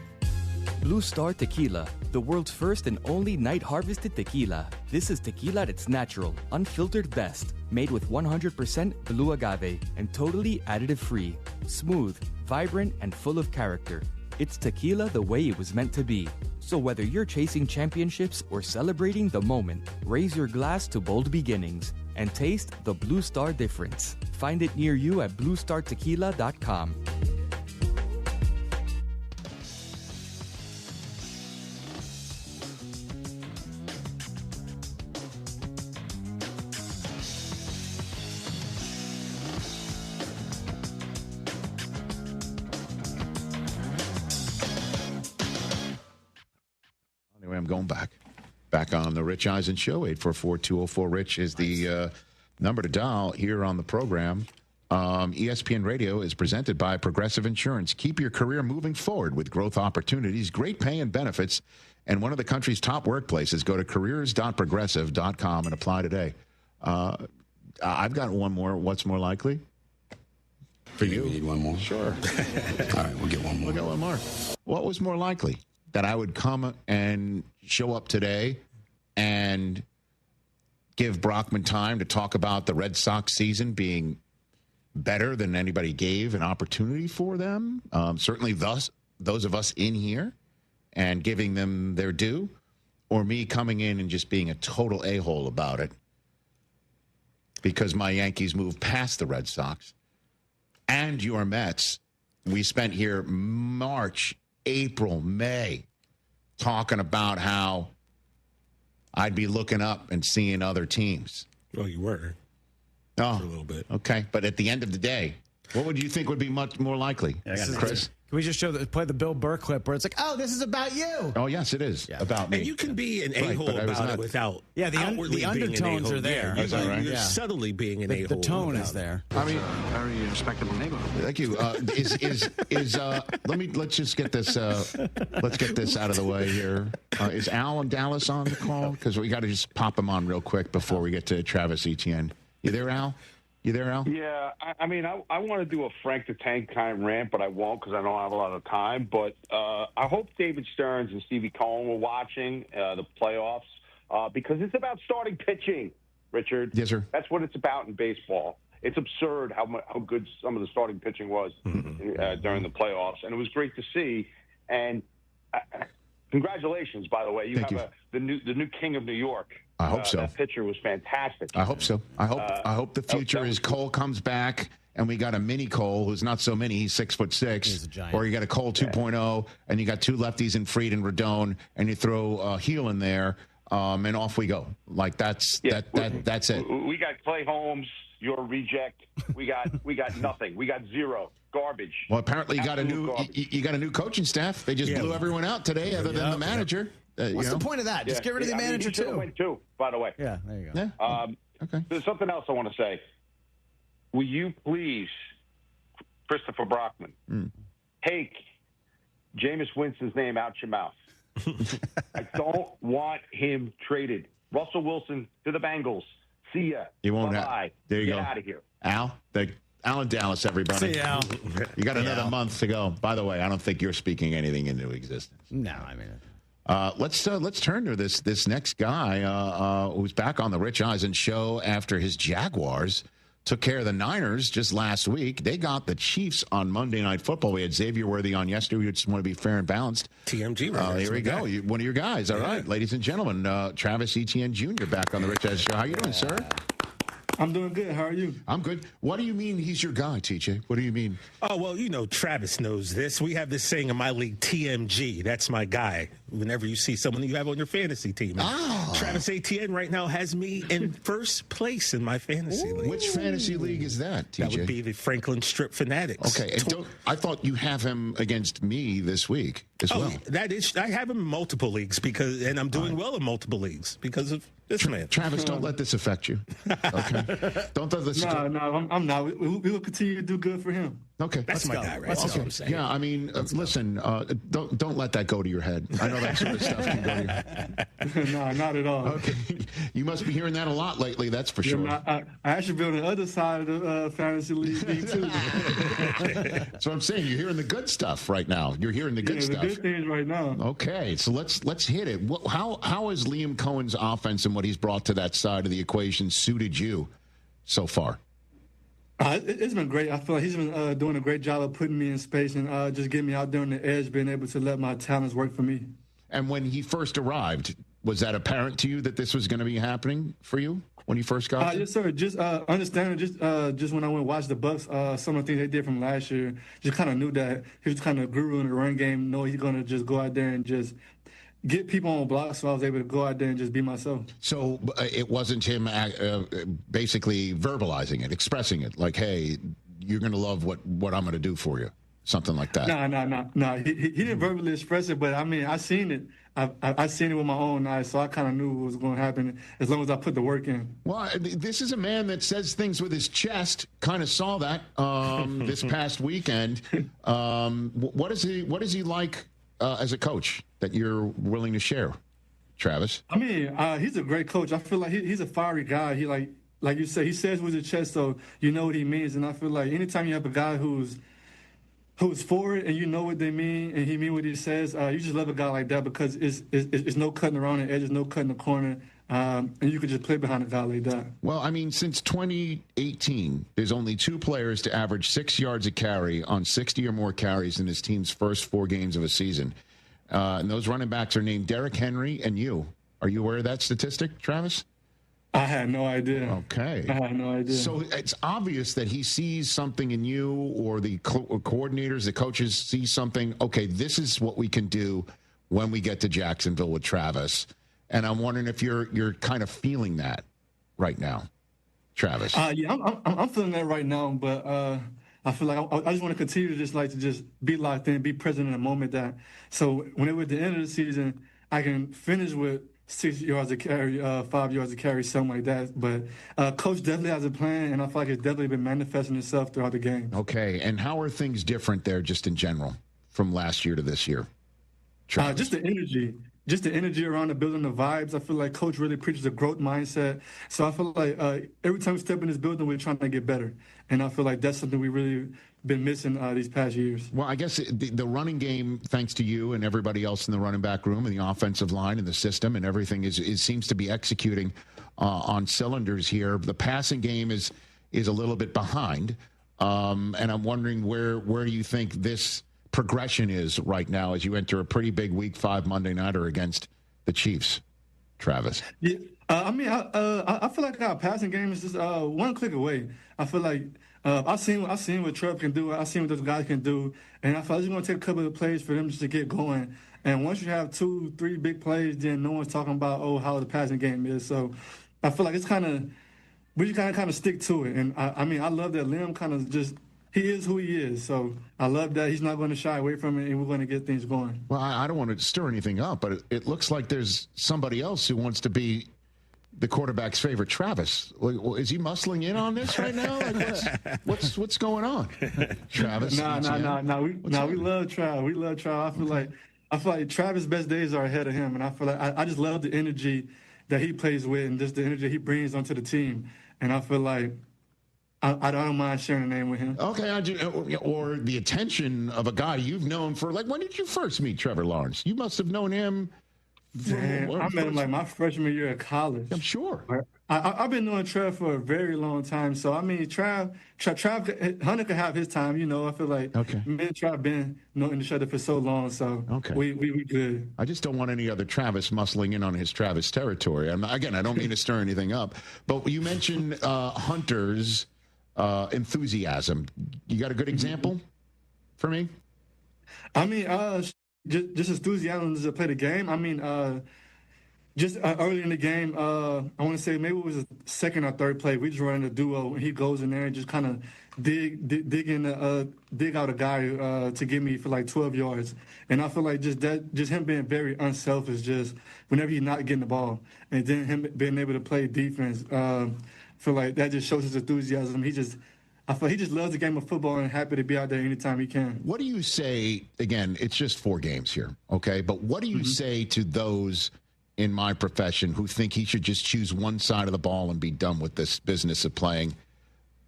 S18: Blue Star Tequila, the world's first and only night-harvested tequila. This is tequila at its natural, unfiltered best, made with 100% blue agave and totally additive-free. Smooth, vibrant, and full of character. It's tequila the way it was meant to be. So whether you're chasing championships or celebrating the moment, raise your glass to bold beginnings and taste the Blue Star difference. Find it near you at bluestartequila.com.
S19: Anyway, I'm going back on the Rich Eisen Show. 844-204-RICH is the number to dial here on the program. ESPN Radio is presented by Progressive Insurance. Keep your career moving forward with growth opportunities, great pay and benefits, and one of the country's top workplaces. Go to careers.progressive.com and apply today. I've got one more. What's more likely? For you?
S9: We need one more?
S19: Sure.
S9: All right, we'll get one more.
S19: We'll get one more. What was more likely? That I would come and show up today and give Brockman time to talk about the Red Sox season being better than anybody gave an opportunity for them, certainly those of us in here, and giving them their due, or me coming in and just being a total a-hole about it because my Yankees moved past the Red Sox and your Mets. We spent here March, April, May talking about how I'd be looking up and seeing other teams.
S2: Well, you were.
S19: Oh,
S2: for a little bit.
S19: Okay, but at the end of the day, what would you think would be much more likely, Chris?
S28: Can we just play the Bill Burr clip where it's like, oh, this is about you?
S19: Oh, yes, it is about me.
S2: And you can be an a-hole about it without outwardly
S28: the undertones
S2: being
S28: are there.
S2: You're subtly being an a-hole.
S28: The tone is there.
S9: I mean, very respectable neighborhood.
S19: Thank you. Let's just get this. Let's get this out of the way here. Is Al and Dallas on the call? Because we got to just pop them on real quick before we get to Travis Etienne. You there, Al? You there, Al?
S11: Yeah, I mean, I want to do a Frank the Tank kind of rant, but I won't because I don't have a lot of time. But I hope David Stearns and Stevie Cohen were watching the playoffs because it's about starting pitching, Richard.
S19: Yes, sir.
S11: That's what it's about in baseball. It's absurd how good some of the starting pitching was during the playoffs, and it was great to see. And congratulations, by the way. You have the new king of New York.
S19: I hope so.
S11: That pitcher was fantastic.
S19: I hope so. I hope the future is Cole comes back and we got a mini Cole who's not so mini. He's 6'6". He's a giant. Or you got a Cole 2.0 and you got two lefties in Fried and Rodon and you throw Heel in there and off we go. Like that's it.
S11: We got Clay Holmes. You're a reject. We got nothing. We got zero. Garbage.
S19: Well, apparently you got a new coaching staff. They just blew everyone out today, other than the manager.
S28: What's the point of that? Just get rid of the manager
S11: too. Went too, by the way.
S28: Yeah, there you go.
S19: Yeah. Okay.
S11: There's something else I want to say. Will you please, Christopher Brockman, take Jameis Winston's name out your mouth? I don't want him traded. Russell Wilson to the Bengals. See ya.
S19: You won't
S11: Bye-bye.
S19: There you
S11: Get
S19: go.
S11: out of here.
S19: Al, Alan Dallas, everybody.
S28: See Al.
S19: You got another month to go. By the way, I don't think you're speaking anything into existence.
S28: No, I mean.
S19: Let's turn to this next guy who's back on the Rich Eisen show after his Jaguars took care of the Niners just last week. They got the Chiefs on Monday Night Football. We had Xavier Worthy on yesterday. We just want to be fair and balanced.
S2: TMG.
S19: Here we go. One of your guys. All right, ladies and gentlemen, Travis Etienne Jr. back on the Rich Eisen show. How you doing, sir?
S15: I'm doing good. How are you?
S19: I'm good. What do you mean he's your guy, TJ? What do you mean?
S2: Oh, well, Travis knows this. We have this saying in my league, TMG. That's my guy. Whenever you see someone you have on your fantasy team. Travis Etienne right now has me in first place in my fantasy league.
S19: Which fantasy league is that, TJ?
S2: That would be the Franklin Strip Fanatics.
S19: Okay. And I thought you have him against me this week as well.
S2: I have him in multiple leagues and I'm doing well in multiple leagues because of this man.
S19: Travis, don't let this affect you. Okay. Don't let this.
S15: No, I'm not. We will continue to do good for him.
S19: Okay,
S2: that's my guy, right? That's what I'm saying.
S19: Yeah, I mean, listen, don't let that go to your head. I know that sort of stuff can go to your head.
S15: No, not at all.
S19: Okay, you must be hearing that a lot lately. That's for sure.
S15: I actually been on the other side of the fantasy league too.
S19: That's what I'm saying. You're hearing the good stuff right now. You're hearing the good stuff.
S15: The good things right now.
S19: Okay, so let's hit it. How has Liam Cohen's offense and what he's brought to that side of the equation suited you so far?
S15: It's been great. I feel like he's been doing a great job of putting me in space and just getting me out there on the edge, being able to let my talents work for me.
S19: And when he first arrived, was that apparent to you that this was going to be happening for you when you first got there?
S15: Yes, sir. Just understanding, just when I went and watched the Bucks, some of the things they did from last year, just kind of knew that he was kind of guru in the run game. Know he's going to just go out there and just get people on blocks, so I was able to go out there and just be myself.
S19: So it wasn't him basically verbalizing it, expressing it, like, hey, you're going to love what I'm going to do for you, something like that.
S15: No. He didn't verbally express it, but, I mean, I seen it. I seen it with my own eyes, so I kind of knew what was going to happen as long as I put the work in.
S19: Well, this is a man that says things with his chest. Kind of saw that this past weekend. What is he like as a coach that you're willing to share, Travis?
S15: I mean, he's a great coach. I feel like he's a fiery guy. He like you said, he says with his chest, so you know what he means. And I feel like anytime you have a guy who's for it and you know what they mean and he mean what he says, you just love a guy like that because it's no cutting around the edges, no cutting the corner, and you could just play behind a guy like that.
S19: Well, I mean, since 2018, there's only 2 players to average 6 yards a carry on 60 or more carries in his team's first 4 games of a season. And those running backs are named Derrick Henry and you. Are you aware of that statistic, Travis?
S15: I had no idea.
S19: Okay.
S15: I had no idea.
S19: So it's obvious that he sees something in you, or the coordinators, the coaches see something. Okay, this is what we can do when we get to Jacksonville with Travis. And I'm wondering if you're kind of feeling that right now, Travis.
S15: Yeah, I'm feeling that right now, but I feel like I just want to continue to just be locked in, be present in the moment. So whenever at the end of the season, I can finish with 6 yards a carry, 5 yards a carry, something like that. But Coach definitely has a plan, and I feel like it's definitely been manifesting itself throughout the game.
S19: Okay, and how are things different there just in general from last year to this year?
S15: Just the energy around the building, the vibes. I feel like Coach really preaches a growth mindset. So I feel like every time we step in this building, we're trying to get better. And I feel like that's something we really been missing these past years.
S19: Well, I guess the running game, thanks to you and everybody else in the running back room and the offensive line and the system and everything, seems to be executing on cylinders here. The passing game is a little bit behind, and I'm wondering where you think this progression is right now as you enter a pretty big Week 5 Monday nighter against the Chiefs, Travis.
S15: Yeah, I mean, I feel like our passing game is just one click away. I feel like I've seen what Trev can do. I've seen what those guys can do, and I feel like it's going to take a couple of plays for them just to get going. And once you have 2-3 big plays, then no one's talking about how the passing game is. So I feel like it's we just kind of stick to it. And I mean, I love that Lim kind of just. He is who he is, so I love that he's not going to shy away from it, and we're going to get things going.
S19: Well, I don't want to stir anything up, but it looks like there's somebody else who wants to be the quarterback's favorite, Travis. Is he muscling in on this right now? Like what's going on, Travis?
S15: No. We love Trav. We love Trav. I feel like Travis' best days are ahead of him, and I feel like I just love the energy that he plays with and just the energy he brings onto the team, and I feel like. I don't mind sharing a name with him.
S19: Okay, or the attention of a guy you've known for, when did you first meet Trevor Lawrence? You must have known him.
S15: I met him like my freshman year at college.
S19: I'm sure.
S15: I've been knowing Trev for a very long time. So, I mean, Hunter could have his time, I feel like me and Trev been knowing each other for so long. So, we good.
S19: I just don't want any other Travis muscling in on his Travis territory. I don't mean to stir anything up. But you mentioned Hunter's enthusiasm. You got a good example for me?
S15: I mean, just enthusiasm to play the game. I mean, just early in the game, I want to say maybe it was the second or third play. We just ran a duo, and he goes in there and just kind of dig out a guy to give me for like 12 yards. And I feel like just him being very unselfish, just whenever he's not getting the ball, and then him being able to play defense. Feel like that just shows his enthusiasm. I feel he just loves the game of football and happy to be out there anytime he can.
S19: What do you say, again, it's just 4 games here, okay? But what do you say to those in my profession who think he should just choose one side of the ball and be done with this business of playing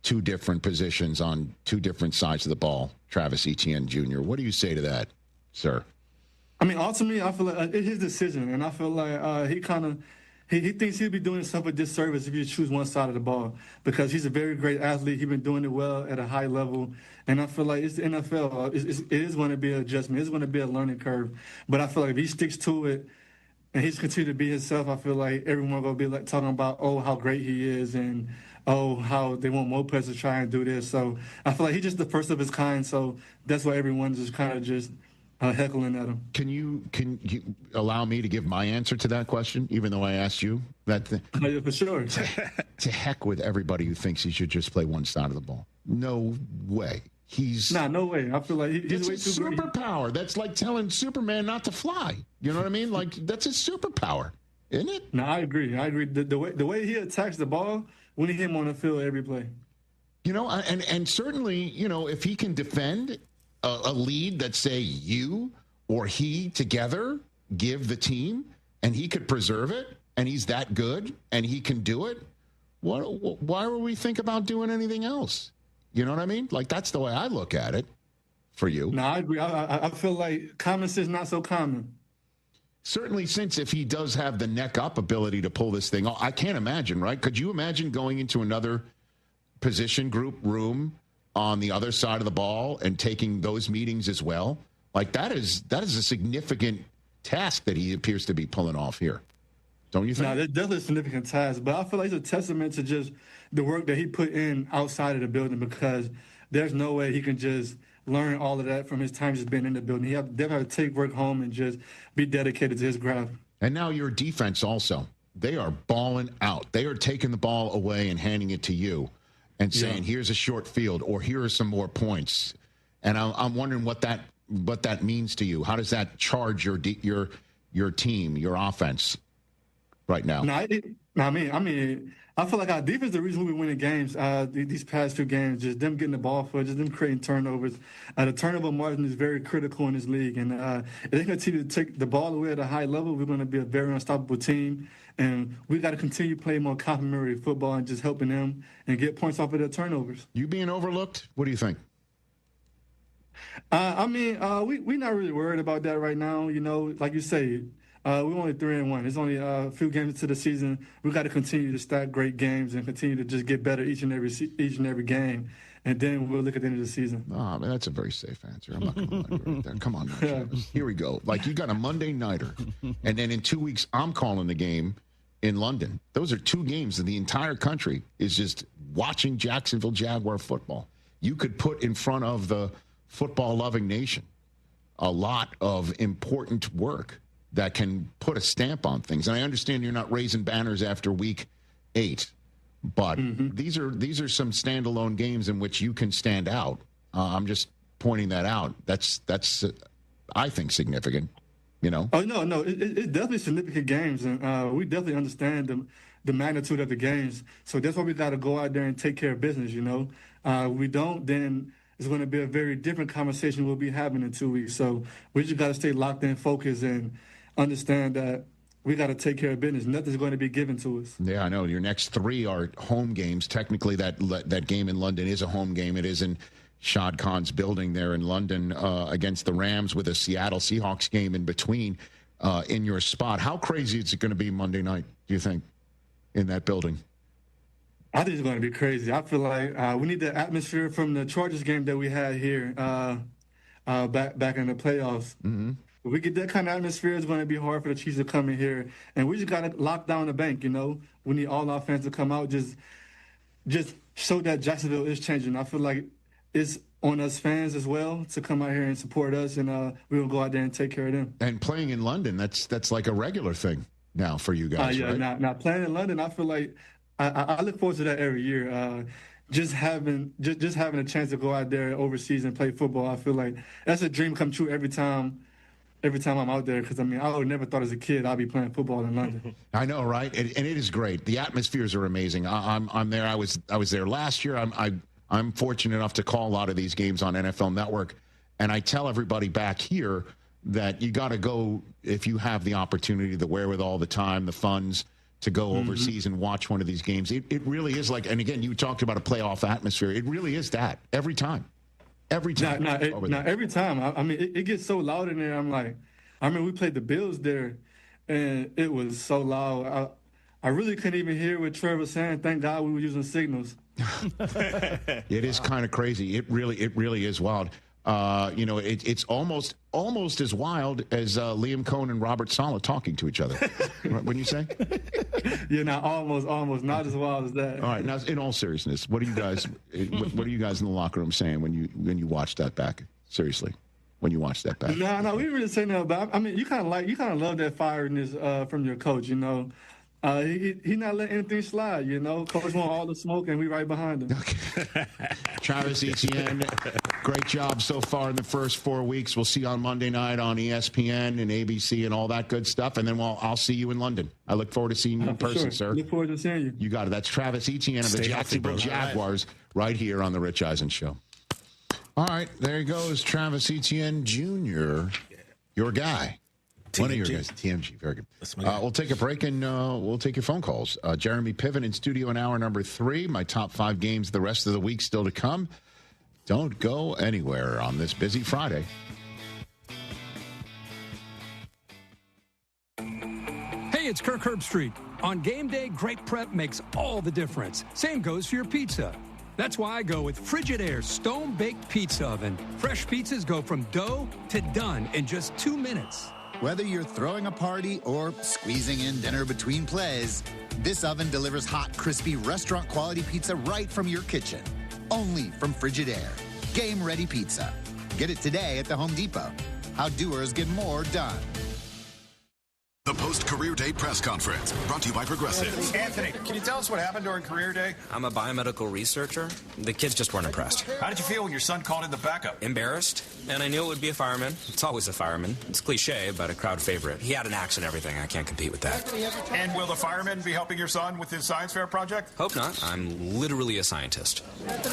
S19: 2 different positions on 2 different sides of the ball, Travis Etienne Jr.? What do you say to that, sir?
S15: I mean, ultimately, I feel like it's his decision, and I feel like he thinks he'll be doing himself a disservice if you choose one side of the ball because he's a very great athlete. He's been doing it well at a high level. And I feel like it's the NFL. It is going to be an adjustment. It's going to be a learning curve. But I feel like if he sticks to it and he's continued to be himself, I feel like everyone going to be talking about, how great he is and, how they want more players to try and do this. So I feel like he's just the first of his kind. So that's why everyone's just kind of just heckling at him.
S19: Can you allow me to give my answer to that question, even though I asked you that thing?
S15: Yeah, for sure.
S19: To heck with everybody who thinks he should just play one side of the ball. No way He's
S15: no way. I feel like he's way
S19: it's a
S15: too great.
S19: superpower. That's like telling Superman not to fly. You know what I mean? Like that's his superpower, isn't it?
S15: No, I agree. The way he attacks the ball, winning him on the field every play.
S19: You know, and certainly, you know, if he can defend a lead that, say, you or he together give the team, and he could preserve it, and he's that good, and he can do it, why would we think about doing anything else? You know what I mean? Like, that's the way I look at it for you.
S15: No, I agree. I feel like common sense not so common.
S19: Certainly, since if he does have the neck-up ability to pull this thing off, I can't imagine, right? Could you imagine going into another position group room on the other side of the ball and taking those meetings as well? Like that is a significant task that he appears to be pulling off here. Don't you think?
S15: No, that's definitely a significant task, but I feel like it's a testament to just the work that he put in outside of the building, because there's no way he can just learn all of that from his time just being in the building. He definitely have to take work home and just be dedicated to his craft.
S19: And now your defense also. They are balling out. They are taking the ball away and handing it to you and saying, here's a short field, or here are some more points. And I'm wondering what that means to you. How does that charge your team, your offense right now?
S15: I feel like our defense is the reason we've been winning games these past few games. Just them getting the ball for, just them creating turnovers. The turnover margin is very critical in this league. And if they continue to take the ball away at a high level, we're going to be a very unstoppable team. And we got to continue playing more complementary football and just helping them and get points off of their turnovers.
S19: You being overlooked? What do you think?
S15: We're not really worried about that right now. You know, like you say, we're only 3-1. It's only a few games into the season. We got to continue to stack great games and continue to just get better each and every game, and then we'll look at the end of the season.
S19: Oh, man, that's a very safe answer. I'm not going to lie to you right there. Come on, now, Travis. Here we go. Like, you got a Monday nighter, and then in 2 weeks, I'm calling the game in London. Those are two games that the entire country is just watching Jacksonville Jaguar football. You could put in front of the football-loving nation a lot of important work that can put a stamp on things. And I understand you're not raising banners after week 8, but these are some standalone games in which you can stand out. I'm just pointing that out. That's I think, significant, you know?
S15: Oh, no. It's definitely significant games, and we definitely understand the magnitude of the games. So that's why we got to go out there and take care of business, you know? We don't, then it's going to be a very different conversation we'll be having in 2 weeks. So we just got to stay locked in, focused, and understand that we got to take care of business. Nothing's going to be given to us.
S19: Yeah, I know. Your next 3 are home games. Technically, that game in London is a home game. It is in Shad Khan's building there in London against the Rams, with a Seattle Seahawks game in between in your spot. How crazy is it going to be Monday night, do you think, in that building?
S15: I think it's going to be crazy. I feel like we need the atmosphere from the Chargers game that we had here back in the playoffs. Mm-hmm. If we get that kind of atmosphere, it's going to be hard for the Chiefs to come in here. And we just got to lock down the bank, you know. We need all our fans to come out, just show that Jacksonville is changing. I feel like it's on us fans as well to come out here and support us, and we will go out there and take care of them.
S19: And playing in London, that's like a regular thing now for you guys, right?
S15: Now playing in London, I feel like I look forward to that every year. Just having a chance to go out there overseas and play football, I feel like that's a dream come true every time I'm out there, because, I mean, I would never thought as a kid I'd be playing football in London.
S19: I know, right? And it is great. The atmospheres are amazing. I'm there. I was there last year. I'm fortunate enough to call a lot of these games on NFL Network, and I tell everybody back here that you got to go if you have the opportunity, the wherewithal, the time, the funds to go overseas and watch one of these games. It really is like, and again, you talked about a playoff atmosphere. It really is that every time. Every time.
S15: Every time. I mean, it gets so loud in there. I'm like, we played the Bills there, and it was so loud. I really couldn't even hear what Trevor was saying. Thank God we were using signals.
S19: It is kind of crazy. It really is wild. It's almost as wild as Liam Cohen and Robert Saleh talking to each other. Wouldn't you say?
S15: Yeah, almost not as wild as that.
S19: All right, now in all seriousness, what are you guys in the locker room saying when you watch that back? Seriously, when you watch that back?
S15: No, we didn't really say nothing about. I mean, you kind of love that fireness from your coach. You know, He not letting anything slide, you know. Coach want all the smoke, and we right behind him.
S19: Travis Etienne, great job so far in the first 4 weeks. We'll see you on Monday night on ESPN and ABC and all that good stuff. And then I'll see you in London. I look forward to seeing you in person, sir.
S15: Look forward to seeing you.
S19: You got it. That's Travis Etienne of the Jacksonville Jaguars right here on the Rich Eisen Show. All right, there he goes, Travis Etienne Jr., your guy. TMG. One of your guys, TMG. Very good. We'll take a break and we'll take your phone calls. Jeremy Piven in studio in hour number 3. My top 5 games the rest of the week still to come. Don't go anywhere on this busy Friday.
S1: Hey, it's Kirk Herbstreit. On game day, great prep makes all the difference. Same goes for your pizza. That's why I go with Frigidaire Stone-Baked Pizza Oven. Fresh pizzas go from dough to done in just 2 minutes.
S17: Whether you're throwing a party or squeezing in dinner between plays, this oven delivers hot, crispy, restaurant-quality pizza right from your kitchen. Only from Frigidaire. Game-ready pizza. Get it today at the Home Depot. How doers get more done.
S20: The post-career day press conference, brought to you by Progressive.
S22: Anthony, can you tell us what happened during career day?
S23: I'm a biomedical researcher. The kids just weren't impressed.
S22: How did you feel when your son called in the backup?
S23: Embarrassed, and I knew it would be a fireman. It's always a fireman. It's cliche, but a crowd favorite. He had an axe and everything. I can't compete with that.
S22: And will the fireman be helping your son with his science fair project?
S23: Hope not. I'm literally a scientist.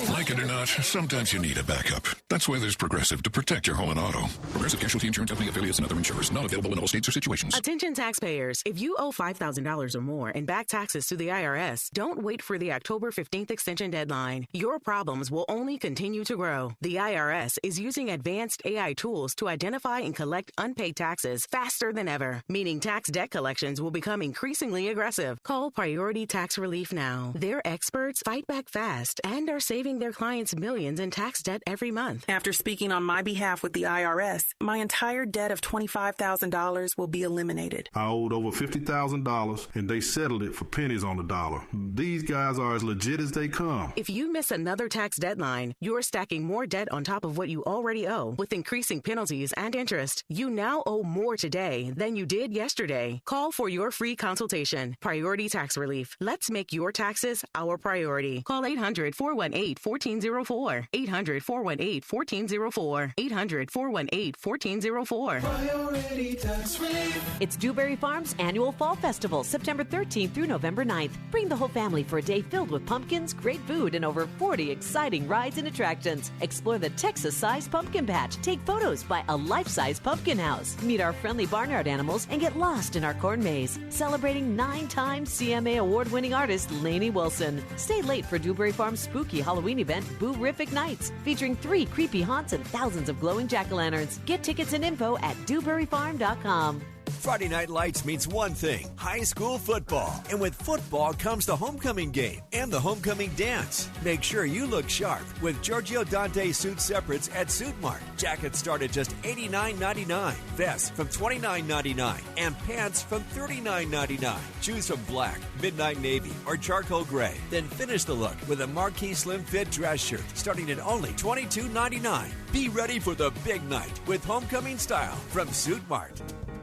S20: Like it or not, sometimes you need a backup. That's why there's Progressive to protect your home and auto. Progressive Casualty Insurance Company affiliates and other insurers. Not available in all states or situations.
S10: Attention taxpayers. If you owe $5,000 or more and back taxes to the IRS, don't wait for the October 15th extension deadline. Your problems will only continue to grow. The IRS is using advanced AI tools to identify and collect unpaid taxes faster than ever, meaning tax debt collections will become increasingly aggressive. Call Priority Tax Relief now. Their experts fight back fast and are saving their clients millions in tax debt every month.
S14: After speaking on my behalf with the IRS, my entire debt of $25,000 will be eliminated.
S8: I owed over $50,000, and they settled it for pennies on the dollar. These guys are as legit as they come.
S10: If you miss another tax deadline, you're stacking more debt on top of what you already owe with increasing penalties and interest. You now owe more today than you did yesterday. Call for your free consultation. Priority Tax Relief. Let's make your taxes our priority. Call 800-418-1404. 800-418-1404. 800-418-1404.
S24: Priority Tax Relief.
S27: It's Dewberry Farm's annual Fall Festival, September 13th through November 9th. Bring the whole family for a day filled with pumpkins, great food, and over 40 exciting rides and attractions. Explore the Texas-sized pumpkin patch. Take photos by a life-size pumpkin house. Meet our friendly barnyard animals and get lost in our corn maze. Celebrating 9-time CMA award-winning artist Lainey Wilson. Stay late for Dewberry Farm's spooky Halloween event, Boo-rific Nights, featuring 3 creepy haunts and thousands of glowing jack-o'-lanterns. Get tickets and info at DewberryFarm.com.
S16: Friday Night Lights means one thing, high school football. And with football comes the homecoming game and the homecoming dance. Make sure you look sharp with Giorgio Dante suit separates at Suit Mart. Jackets start at just $89.99, vests from $29.99, and pants from $39.99. Choose from black, midnight navy, or charcoal gray. Then finish the look with a marquee slim fit dress shirt starting at only $22.99. Be ready for the big night with homecoming style from Suit Mart.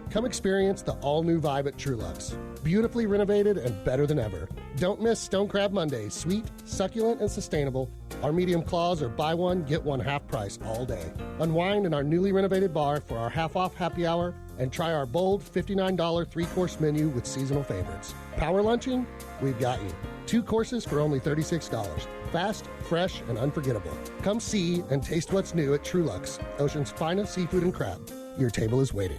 S25: Come experience the all-new vibe at Trulux. Beautifully renovated and better than ever. Don't miss Stone Crab Mondays. Sweet, succulent, and sustainable. Our medium claws are buy one, get one half price all day. Unwind in our newly renovated bar for our half-off happy hour and try our bold $59 3-course menu with seasonal favorites. Power lunching? We've got you. 2 courses for only $36. Fast, fresh, and unforgettable. Come see and taste what's new at Trulux, Ocean's finest seafood and crab. Your table is waiting.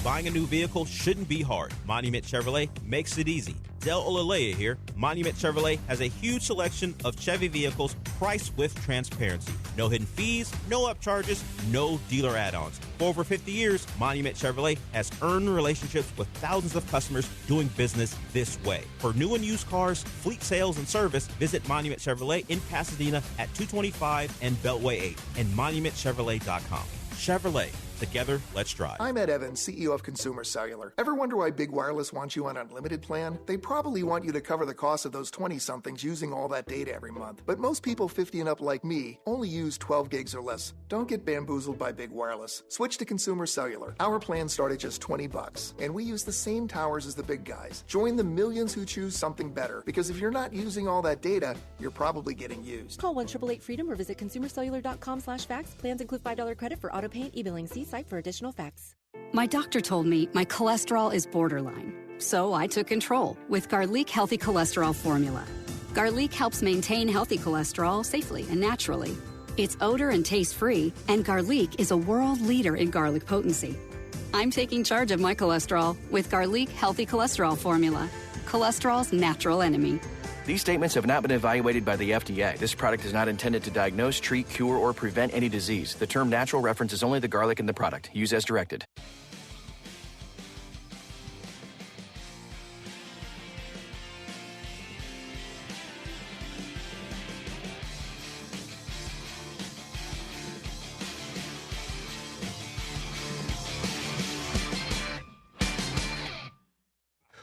S26: Buying a new vehicle shouldn't be hard. Monument Chevrolet makes it easy. Del Olalea here. Monument Chevrolet has a huge selection of Chevy vehicles priced with transparency. No hidden fees, no upcharges, no dealer add-ons. For over 50 years, Monument Chevrolet has earned relationships with thousands of customers doing business this way. For new and used cars, fleet sales, and service, visit Monument Chevrolet in Pasadena at 225 and Beltway 8 and monumentchevrolet.com. Chevrolet, Together, let's drive.
S3: I'm Ed Evans, CEO of Consumer Cellular. Ever wonder why Big Wireless wants you on unlimited plan? They probably want you to cover the cost of those 20-somethings using all that data every month. But most people 50 and up like me only use 12 gigs or less. Don't get bamboozled by Big Wireless. Switch to Consumer Cellular. Our plans start at just $20, and we use the same towers as the big guys. Join the millions who choose something better, because if you're not using all that data, you're probably getting used.
S4: Call 1-888-FREEDOM or visit consumercellular.com/facts. Plans include $5 credit for auto pay and e-billing. See site for additional facts.
S5: My doctor told me my cholesterol is borderline, so I took control with Garlic Healthy Cholesterol Formula. Garlic helps maintain healthy cholesterol safely and naturally. It's odor and taste-free, and Garlic is a world leader in garlic potency. I'm taking charge of my cholesterol with Garlic Healthy Cholesterol Formula, cholesterol's natural enemy.
S6: These statements have not been evaluated by the FDA. This product is not intended to diagnose, treat, cure, or prevent any disease. The term natural references only the garlic in the product. Use as directed.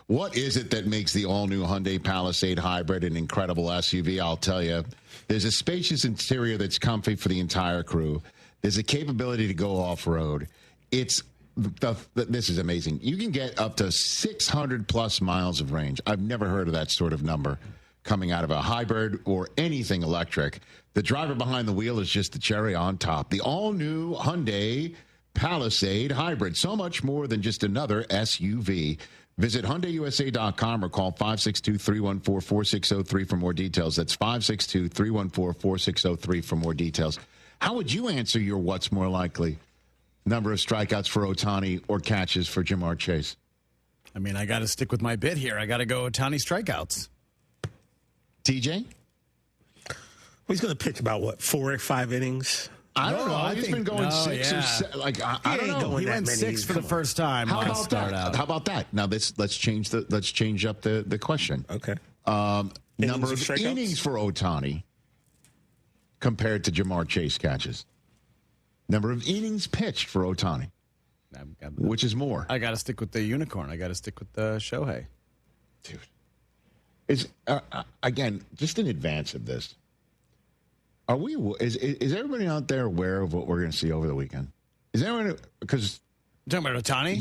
S19: What is it that makes the all-new Hyundai Palisade Hybrid an incredible SUV? I'll tell you. There's a spacious interior that's comfy for the entire crew. There's a capability to go off-road. This is amazing. You can get up to 600-plus miles of range. I've never heard of that sort of number coming out of a hybrid or anything electric. The driver behind the wheel is just the cherry on top. The all-new Hyundai Palisade Hybrid. So much more than just another SUV. Visit HyundaiUSA.com or call 562-314-4603 for more details. That's 562-314-4603 for more details. How would you answer your what's more likely? Number of strikeouts for Ohtani or catches for Jamar Chase?
S28: I mean, I got to stick with my bid here. I got to go Ohtani strikeouts.
S19: TJ?
S2: Well, he's going to pitch about, 4 or 5 innings?
S19: I don't know. He's been going 6 or 7. I don't know.
S28: He went 6 for the first time.
S19: How about that? Now let's change up the question.
S2: Okay.
S19: Number of innings for Ohtani compared to Jamar Chase catches. Number of innings pitched for Ohtani. Which is more?
S28: I got to stick with the unicorn. I got to stick with the Shohei.
S19: Dude. Again, just in advance of this, is everybody out there aware of what we're going to see over the weekend? Is everyone, because
S28: talking about Ohtani?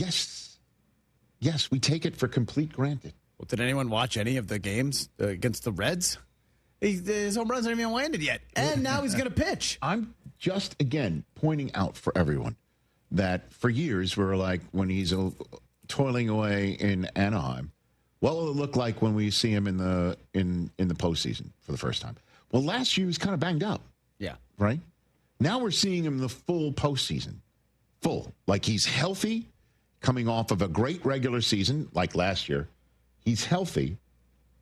S19: Yes, we take it for complete granted.
S28: Well, did anyone watch any of the games against the Reds? His home runs haven't even landed yet, and now he's going to pitch.
S19: I'm just again pointing out for everyone that for years we're like, when he's toiling away in Anaheim, what will it look like when we see him in the postseason for the first time? Well, last year he was kind of banged up.
S28: Yeah.
S19: Right? Now we're seeing him in the full postseason. Full. Like he's healthy, coming off of a great regular season, like last year. He's healthy.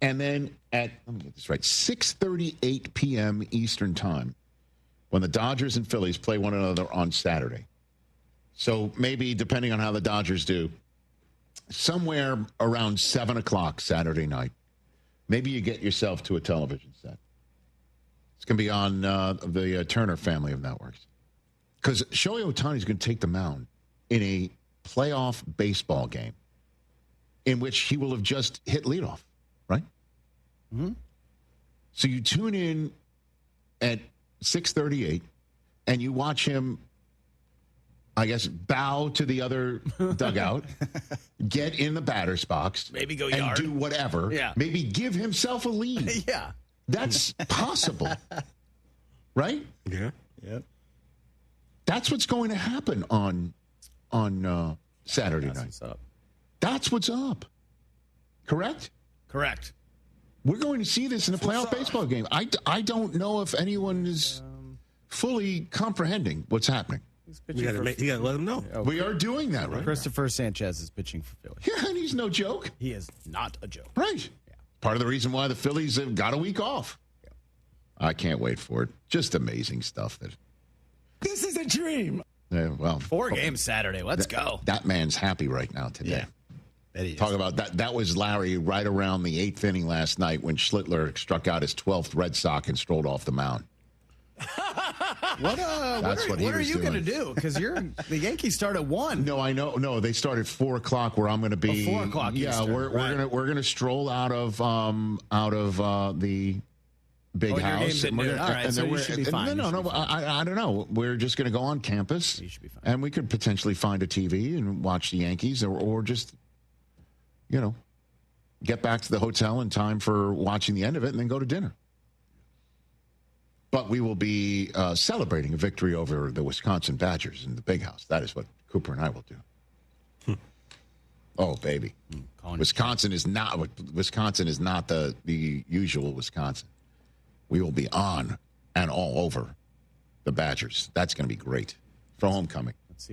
S19: And then let me get this right, 6:38 p.m. Eastern time, when the Dodgers and Phillies play one another on Saturday. So maybe, depending on how the Dodgers do, somewhere around 7 o'clock Saturday night, maybe you get yourself to a television set. It's going to be on the Turner family of networks. Because Shohei Ohtani is going to take the mound in a playoff baseball game in which he will have just hit leadoff, right?
S28: Mm-hmm.
S19: So you tune in at 6:38 and you watch him, I guess, bow to the other dugout, get in the batter's box,
S28: maybe go
S19: and
S28: yard,
S19: do whatever.
S28: Yeah.
S19: Maybe give himself a lead.
S28: Yeah.
S19: That's possible, right?
S2: Yeah.
S28: Yep.
S19: That's what's going to happen on Saturday night.
S28: What's up.
S19: That's what's up. Correct?
S28: Correct.
S19: We're going to see this in a playoff baseball game. I don't know if anyone is fully comprehending what's happening.
S2: You got to let them know.
S19: We are doing that, right?
S28: Christopher Sanchez is pitching for Philly.
S19: Yeah, and he's no joke.
S28: He is not a joke.
S19: Right. Yeah. Part of the reason why the Phillies have got a week off. Yeah. I can't wait for it. Just amazing stuff.
S28: This is a dream.
S19: Well,
S28: 4 games Saturday. Let's go.
S19: That man's happy right now today.
S28: Yeah.
S19: Talk about that. That was Larry right around the 8th inning last night when Schlittler struck out his 12th Red Sox and strolled off the mound.
S28: What are you going to do? Because the Yankees start at 1.
S19: No, I know. No, they start at 4 o'clock. Where I'm going to be.
S28: 4 o'clock.
S19: Yeah,
S28: Eastern,
S19: we're gonna stroll out of the big house.
S28: All right, so you should be fine.
S19: No. I don't know. We're just going to go on campus.
S28: You should be fine.
S19: And we could potentially find a TV and watch the Yankees, or just, get back to the hotel in time for watching the end of it, and then go to dinner. But we will be celebrating a victory over the Wisconsin Badgers in the big house. That is what Cooper and I will do. Oh, baby. Wisconsin is not the usual Wisconsin. We will be on and all over the Badgers. That's going to be great for homecoming.
S28: Let's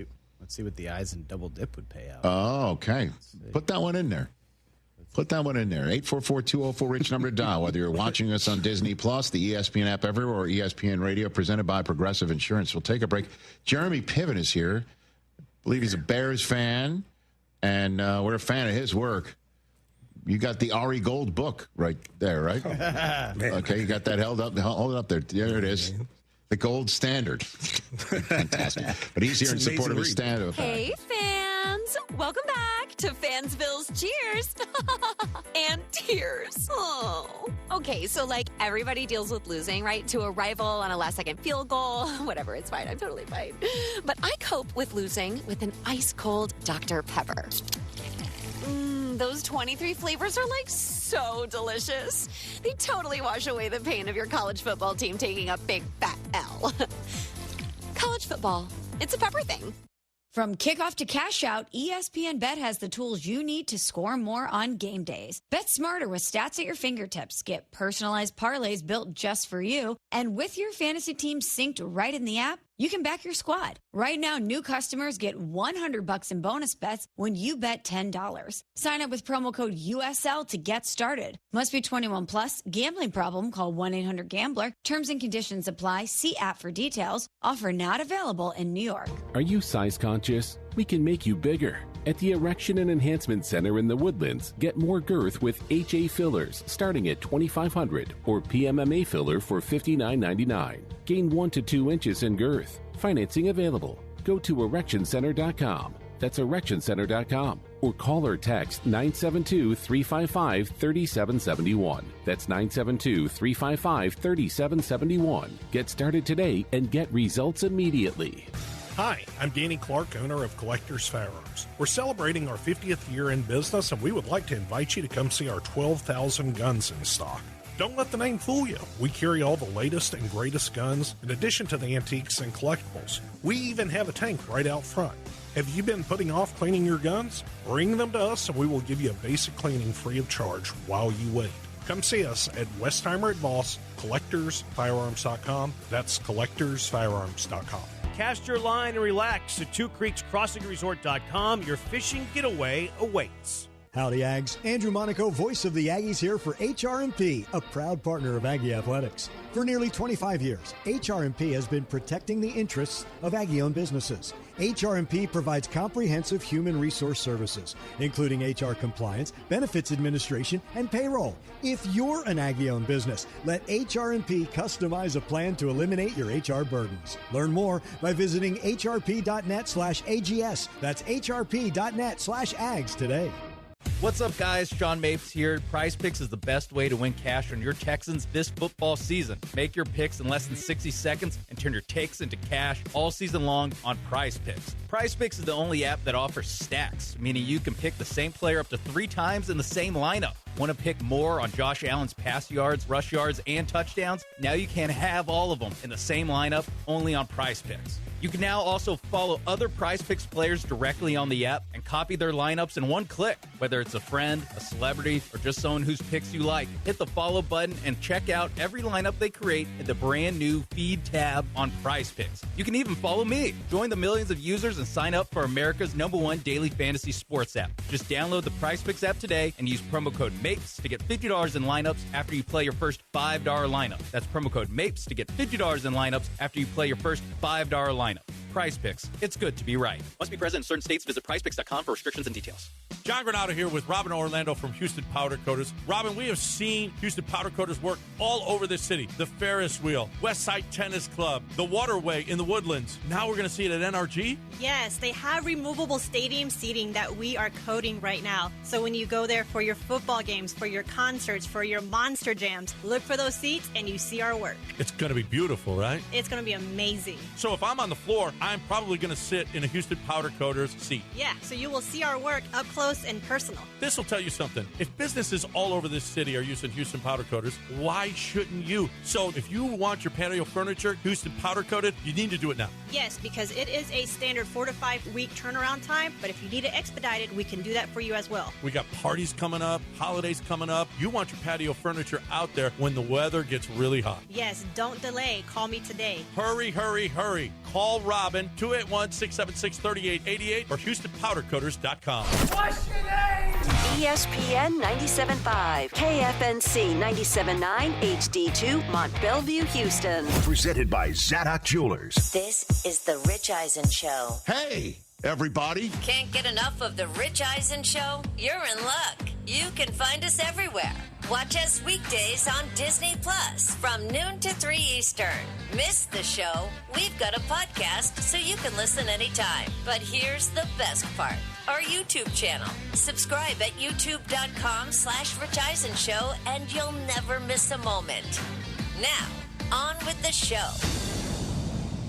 S28: see what the eyes and double dip would pay out.
S19: Oh, okay. Put that one in there. 844-204-RICH number to dial. Whether you're watching us on Disney Plus, the ESPN app everywhere, or ESPN Radio, presented by Progressive Insurance. We'll take a break. Jeremy Piven is here. I believe he's a Bears fan, and we're a fan of his work. You got the Ari Gold book right there, right? Okay, you got that held up. Hold it up there. There it is. The gold standard. Fantastic. But he's here in support of his stand-up.
S7: Hey, fans. Welcome back to Fansville's Cheers and Tears. Oh. Okay, so everybody deals with losing, right? To a rival on a last-second field goal. Whatever, it's fine. I'm totally fine. But I cope with losing with an ice-cold Dr. Pepper. Those 23 flavors are so delicious. They totally wash away the pain of your college football team taking a big fat L. College football, it's a pepper thing.
S9: From kickoff to cash out, ESPN Bet has the tools you need to score more on game days. Bet smarter with stats at your fingertips. Get personalized parlays built just for you. And with your fantasy team synced right in the app, you can back your squad. Right now, new customers get $100 in bonus bets when you bet $10. Sign up with promo code USL to get started. Must be 21 plus. Gambling problem? Call 1-800-GAMBLER. Terms and conditions apply. See app for details. Offer not available in New York.
S11: Are you size conscious? We can make you bigger. At the Erection and Enhancement Center in the Woodlands, get more girth with HA fillers starting at $2,500 or PMMA filler for $59.99. Gain 1 to 2 inches in girth. Financing available. Go to erectioncenter.com. That's erectioncenter.com. Or call or text 972-355-3771. That's 972-355-3771. Get started today and get results immediately.
S12: Hi, I'm Danny Clark, owner of Collector's Firearms. We're celebrating our 50th year in business, and we would like to invite you to come see our 12,000 guns in stock. Don't let the name fool you. We carry all the latest and greatest guns, in addition to the antiques and collectibles. We even have a tank right out front. Have you been putting off cleaning your guns? Bring them to us, and we will give you a basic cleaning free of charge while you wait. Come see us at Westheimer at Voss, CollectorsFirearms.com. That's CollectorsFirearms.com.
S13: Cast your line and relax at TwoCreeksCrossingResort.com. Your fishing getaway awaits.
S15: Howdy, Ags. Andrew Monaco, voice of the Aggies, here for HRMP, a proud partner of Aggie Athletics. For nearly 25 years, HRMP has been protecting the interests of Aggie-owned businesses. HRMP provides comprehensive human resource services, including HR compliance, benefits administration, and payroll. If you're an Aggie-owned business, let HRMP customize a plan to eliminate your HR burdens. Learn more by visiting hrp.net/AGS. That's hrp.net/AGS today.
S18: What's up, guys? Sean Mapes here. Prize Picks is the best way to win cash on your Texans this football season. Make your picks in less than 60 seconds and turn your takes into cash all season long on Prize Picks. Prize Picks is the only app that offers stacks, meaning you can pick the same player up to 3 times in the same lineup. Want to pick more on Josh Allen's pass yards, rush yards, and touchdowns? Now you can have all of them in the same lineup, only on Prize Picks. You can now also follow other Prize Picks players directly on the app and copy their lineups in one click. Whether it's a friend, a celebrity, or just someone whose picks you like, hit the follow button and check out every lineup they create in the brand new Feed tab on Prize Picks. You can even follow me. Join the millions of users and sign up for America's #1 daily fantasy sports app. Just download the Prize Picks app today and use promo code MAPES to get $50 in lineups after you play your first $5 lineup. That's promo code MAPES to get $50 in lineups after you play your first $5 lineup. Prize Picks. It's good to be right. Must be present in certain states. Visit prizepicks.com for restrictions and details.
S1: John Granado here with Robin Orlando from Houston Powder Coaters. Robin, we have seen Houston Powder Coaters work all over the city. The Ferris Wheel, Westside Tennis Club, the Waterway in the Woodlands. Now we're going to see it at NRG?
S8: Yes, they have removable stadium seating that we are coating right now. So when you go there for your football games, for your concerts, for your monster jams, look for those seats and you see our work.
S1: It's going to be beautiful, right?
S8: It's going to be amazing.
S1: So if I'm on the floor, I'm probably going to sit in a Houston Powder Coaters seat.
S8: Yeah, so you will see our work up close and personal.
S1: This will tell you something. If businesses all over this city are using Houston Powder Coaters, why shouldn't you? So if you want your patio furniture Houston Powder Coated, you need to do it now.
S8: Yes, because it is a standard 4 to 5 week turnaround time, but if you need it expedited, we can do that for you as well.
S1: We got parties coming up, holidays coming up. You want your patio furniture out there when the weather gets really hot.
S8: Yes, don't delay. Call me today.
S1: Hurry, hurry, hurry. Call Robin, 281-676-3888 or HoustonPowderCoaters.com.
S14: What's your name? ESPN 97.5, KFNC 97.9, HD2, Mont Bellevue, Houston.
S17: Presented by Zadok Jewelers.
S14: This is the Rich Eisen Show.
S19: Hey, everybody.
S14: Can't get enough of the Rich Eisen Show? You're in luck. You can find us everywhere. Watch us weekdays on Disney Plus from noon to 3 Eastern. Miss the show? We've got a podcast so you can listen anytime. But here's the best part. Our YouTube channel. Subscribe at youtube.com/Rich Eisen Show and you'll never miss a moment. Now, on with the show.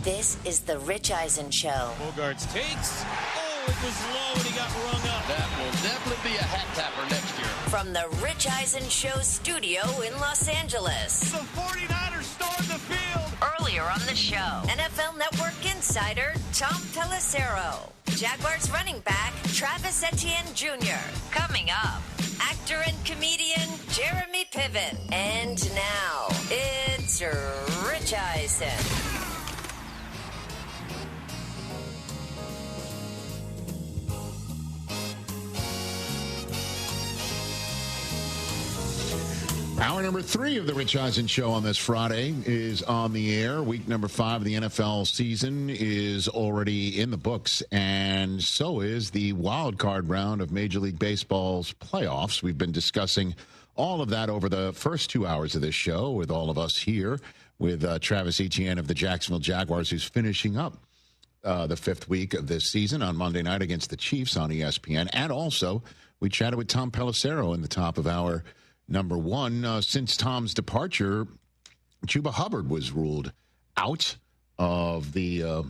S14: This is the Rich Eisen Show.
S20: Bogarts takes. Oh, it was low and he got rung up. That will definitely be a hat tapper next year.
S14: From the Rich Eisen Show studio in Los Angeles.
S20: The 49ers stormed the field.
S14: Earlier on the show, NFL Network insider Tom Pelissero. Jaguars running back Travis Etienne Jr. Coming up, actor and comedian Jeremy Piven. And now, it's Rich Eisen.
S19: Hour number 3 of the Rich Eisen Show on this Friday is on the air. Week number 5 of the NFL season is already in the books, and so is the wild card round of Major League Baseball's playoffs. We've been discussing all of that over the first 2 hours of this show with all of us here, with Travis Etienne of the Jacksonville Jaguars, who's finishing up the 5th week of this season on Monday night against the Chiefs on ESPN. And also, we chatted with Tom Pelissero in the top of hour number 1. Since Tom's departure, Chuba Hubbard was ruled out of the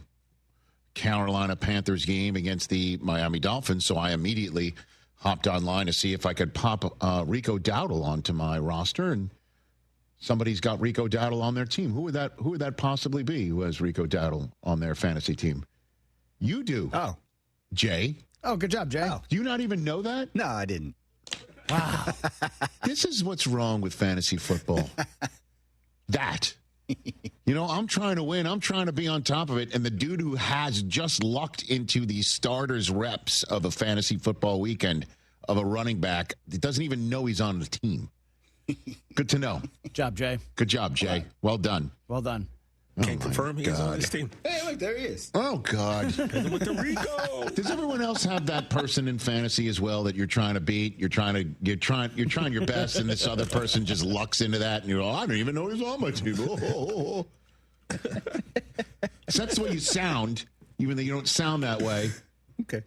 S19: Carolina Panthers game against the Miami Dolphins, so I immediately hopped online to see if I could pop Rico Dowdle onto my roster, and somebody's got Rico Dowdle on their team. Who would that possibly be who has Rico Dowdle on their fantasy team? You do.
S21: Oh.
S19: Jay.
S28: Oh, good job, Jay.
S19: Oh. Do you not even know that?
S21: No, I didn't.
S19: Wow. This is what's wrong with fantasy football. That. You know, I'm trying to win. I'm trying to be on top of it. And the dude who has just lucked into the starters reps of a fantasy football weekend of a running back doesn't even know he's on the team. Good to know.
S28: Good job, Jay.
S19: Good job, Jay. Well done.
S28: Well done.
S2: Can't confirm he's on this team.
S21: Hey, look, there he is.
S19: Oh, God.
S2: With the Rico.
S19: Does everyone else have that person in fantasy as well that you're trying to beat? You're trying your best, and this other person just lucks into that, and you're like, I don't even know he's on my team. So that's the way you sound, even though you don't sound that way.
S21: Okay.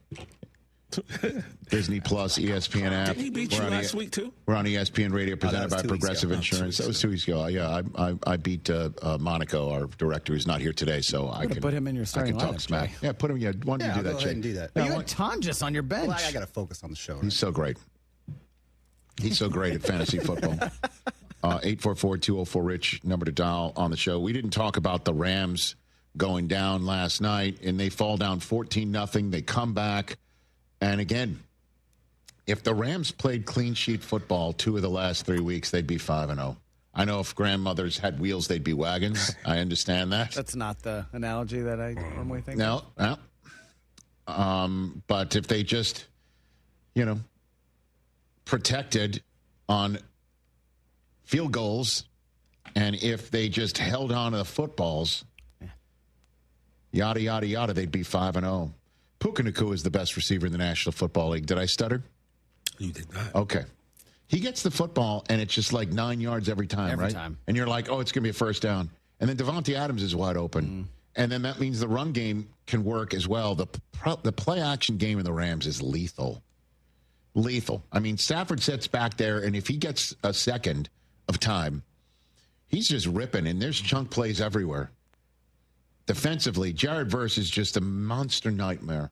S19: Disney Plus, ESPN app.
S2: Didn't he beat you last week, too?
S19: We're on ESPN Radio, presented by Progressive Insurance. That was 2 weeks ago. Yeah, I beat Monaco, our director, who's not here today, so I can
S28: put him in your starting lineup,
S19: talk smack.
S28: Jay.
S19: Yeah, put him. Yeah, why don't you do that,
S21: go
S19: Jay?
S21: ahead and do that.
S28: You had Tonjes on your bench.
S21: Well, I got to focus on the show. Right?
S19: He's so great. He's so great at fantasy football. 844-204-RICH, number to dial on the show. We didn't talk about the Rams going down last night, and they fall down 14-0. They come back, and again, if the Rams played clean sheet football 2 of the last 3 weeks, they'd be 5-0. I know if grandmothers had wheels, they'd be wagons. I understand that.
S28: That's not the analogy that I normally think
S19: of. No. But if they just, protected on field goals, and if they just held on to the footballs, yada, yada, yada, they'd be 5-0. Puka Nacua is the best receiver in the National Football League. Did I stutter?
S2: You did not.
S19: Okay. He gets the football, and it's just like 9 yards every time, right?
S28: Every time.
S19: And you're like, oh, it's going to be a first down. And then Devontae Adams is wide open. And then that means the run game can work as well. The play-action game in the Rams is lethal. Lethal. I mean, Stafford sits back there, and if he gets a second of time, he's just ripping, and there's chunk plays everywhere. Defensively, Jared Verse is just a monster nightmare.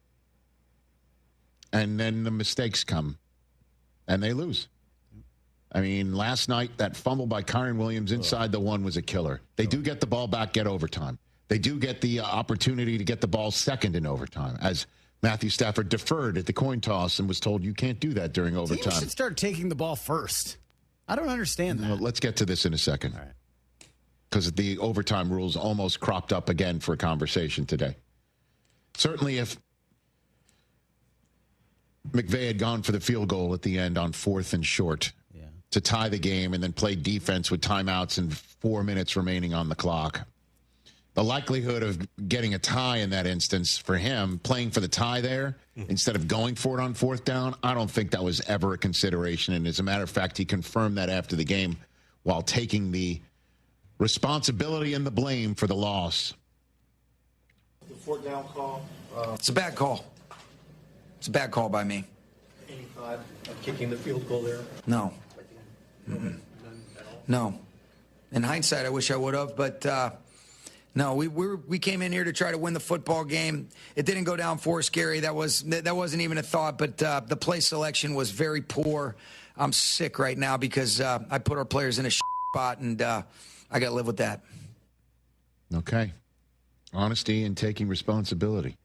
S19: And then the mistakes come, and they lose. I mean, last night, that fumble by Kyron Williams inside the one was a killer. They do get the ball back, get overtime. They do get the opportunity to get the ball second in overtime, as Matthew Stafford deferred at the coin toss and was told you can't do that during overtime.
S28: Teams should start taking the ball first. I don't understand that.
S19: Well, let's get to this in a second.
S28: All right.
S19: Because the overtime rules almost cropped up again for a conversation today. Certainly if McVay had gone for the field goal at the end on 4th and short to tie the game and then play defense with timeouts and 4 minutes remaining on the clock, the likelihood of getting a tie in that instance for him, playing for the tie there instead of going for it on 4th down, I don't think that was ever a consideration. And as a matter of fact, he confirmed that after the game while taking the responsibility and the blame for the loss.
S10: The 4th down call.
S16: It's a bad call. It's a bad call by me.
S10: Any thought of kicking the field goal there?
S16: No. No. In hindsight, I wish I would have, but no. We came in here to try to win the football game. It didn't go down for us, Gary. That wasn't even a thought. But the play selection was very poor. I'm sick right now because I put our players in a spot, and I got to live with that.
S19: Okay. Honesty and taking responsibility.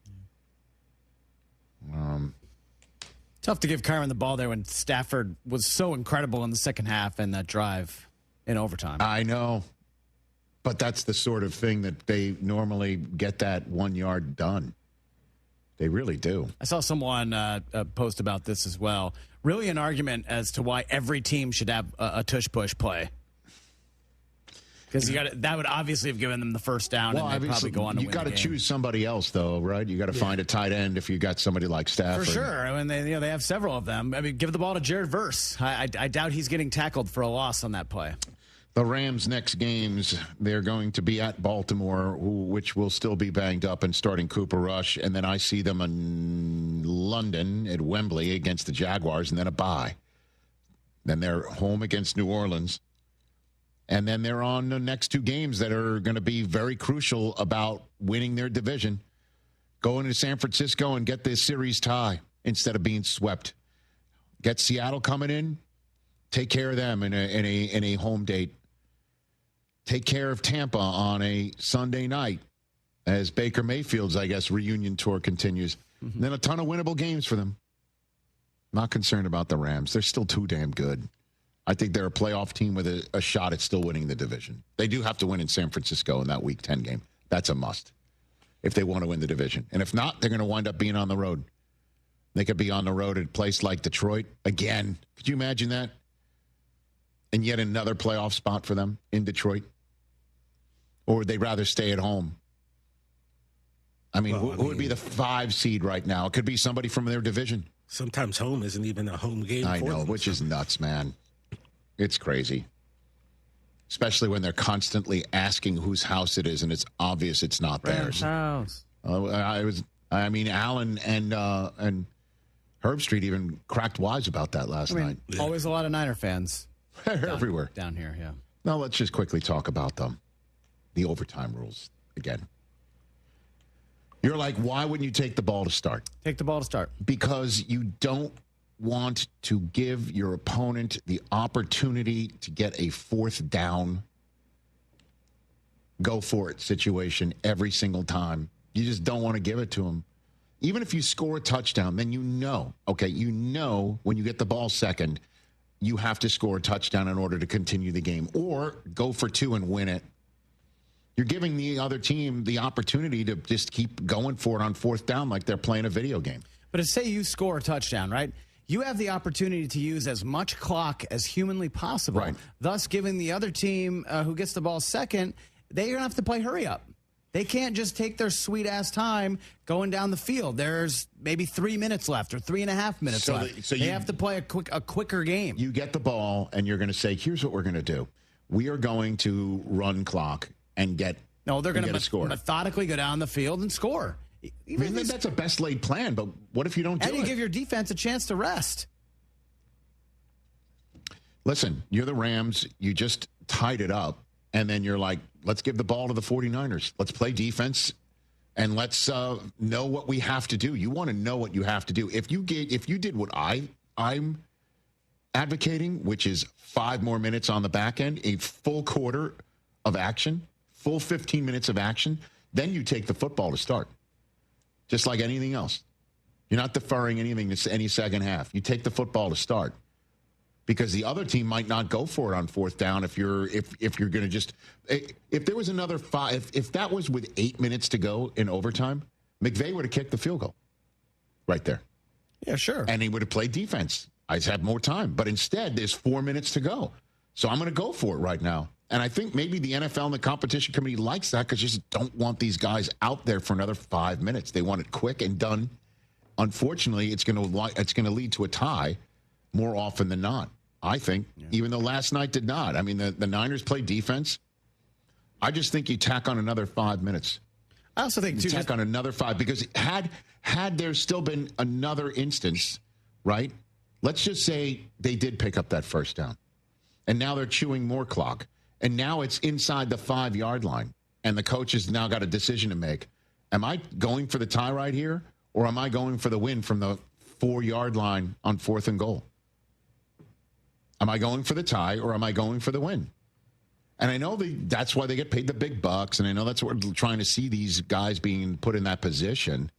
S28: Tough to give Kyron the ball there when Stafford was so incredible in the second half and that drive in overtime.
S19: I know. But that's the sort of thing that they normally get that 1 yard done. They really do.
S28: I saw someone post about this as well. Really an argument as to why every team should have a tush-push play. Because that would obviously have given them the first down, and they'd probably go on to win the game.
S19: You got to choose somebody else, though, right? You got to find a tight end if you got somebody like Stafford.
S28: For sure. I mean, they have several of them. I mean, give the ball to Jared Verse. I doubt he's getting tackled for a loss on that play.
S19: The Rams' next games, they're going to be at Baltimore, which will still be banged up and starting Cooper Rush. And then I see them in London at Wembley against the Jaguars, and then a bye. Then they're home against New Orleans. And then they're on the next 2 games that are going to be very crucial about winning their division. Going to San Francisco and get this series tie instead of being swept. Get Seattle coming in. Take care of them in a home date. Take care of Tampa on a Sunday night as Baker Mayfield's, I guess, reunion tour continues. Mm-hmm. And then a ton of winnable games for them. Not concerned about the Rams. They're still too damn good. I think they're a playoff team with a shot at still winning the division. They do have to win in San Francisco in that Week 10 game. That's a must if they want to win the division. And if not, they're going to wind up being on the road. They could be on the road at a place like Detroit. Again, could you imagine that? And yet another playoff spot for them in Detroit? Or would they rather stay at home? I mean, who would be the 5 seed right now? It could be somebody from their division.
S2: Sometimes home isn't even a home game.
S19: I know, which is nuts, man. It's crazy. Especially when they're constantly asking whose house it is, and it's obvious it's not theirs.
S28: House.
S19: Allen and Herb Street even cracked wise about that last night.
S28: Always a lot of Niner fans.
S19: Everywhere.
S28: Down here, yeah.
S19: Now let's just quickly talk about them. The overtime rules again. You're like, why wouldn't you take the ball to start?
S28: Take the ball to start.
S19: Because you don't want to give your opponent the opportunity to get a 4th down, go for it situation every single time. You just don't want to give it to them. Even if you score a touchdown, then you know when you get the ball second, you have to score a touchdown in order to continue the game or go for 2 and win it. You're giving the other team the opportunity to just keep going for it on 4th down like they're playing a video game.
S28: But say you score a touchdown, right? You have the opportunity to use as much clock as humanly possible, thus giving the other team who gets the ball second, they're going to have to play hurry up. They can't just take their sweet-ass time going down the field. There's maybe 3 minutes left or 3.5 minutes left. They have to play a quicker game.
S19: You get the ball, and you're going to say, here's what we're going to do. We are going to run clock and get
S28: they're going to
S19: score.
S28: Methodically go down the field and score.
S19: Even that's a best-laid plan, but what if you don't do it?
S28: And you give your defense a chance to rest.
S19: Listen, you're the Rams. You just tied it up, and then you're like, let's give the ball to the 49ers. Let's play defense, and let's know what we have to do. You want to know what you have to do. If you did what I'm advocating, which is 5 more minutes on the back end, a full quarter of action, full 15 minutes of action, then you take the football to start. Just like anything else. You're not deferring anything to any second half. You take the football to start. Because the other team might not go for it on fourth down if you're going to just if there was another 5 if that was with 8 minutes to go in overtime, McVay would have kicked the field goal right there.
S28: Yeah, sure.
S19: And he would have played defense. I'd have more time, but instead there's 4 minutes to go. So I'm going to go for it right now. And I think maybe the NFL and the competition committee likes that because you just don't want these guys out there for another 5 minutes. They want it quick and done. Unfortunately, it's going to lead to a tie more often than not, I think, even though last night did not. I mean, the Niners played defense. I just think you tack on another 5 minutes.
S28: I also think,
S19: you tack on another 5 because had there still been another instance, right? Let's just say they did pick up that first down, and now they're chewing more clock, and now it's inside the 5-yard line, and the coach has now got a decision to make. Am I going for the tie right here, or am I going for the win from the 4-yard line on 4th and goal? Am I going for the tie, or am I going for the win? And I know that's why they get paid the big bucks, and I know that's what we're trying to see these guys being put in that position.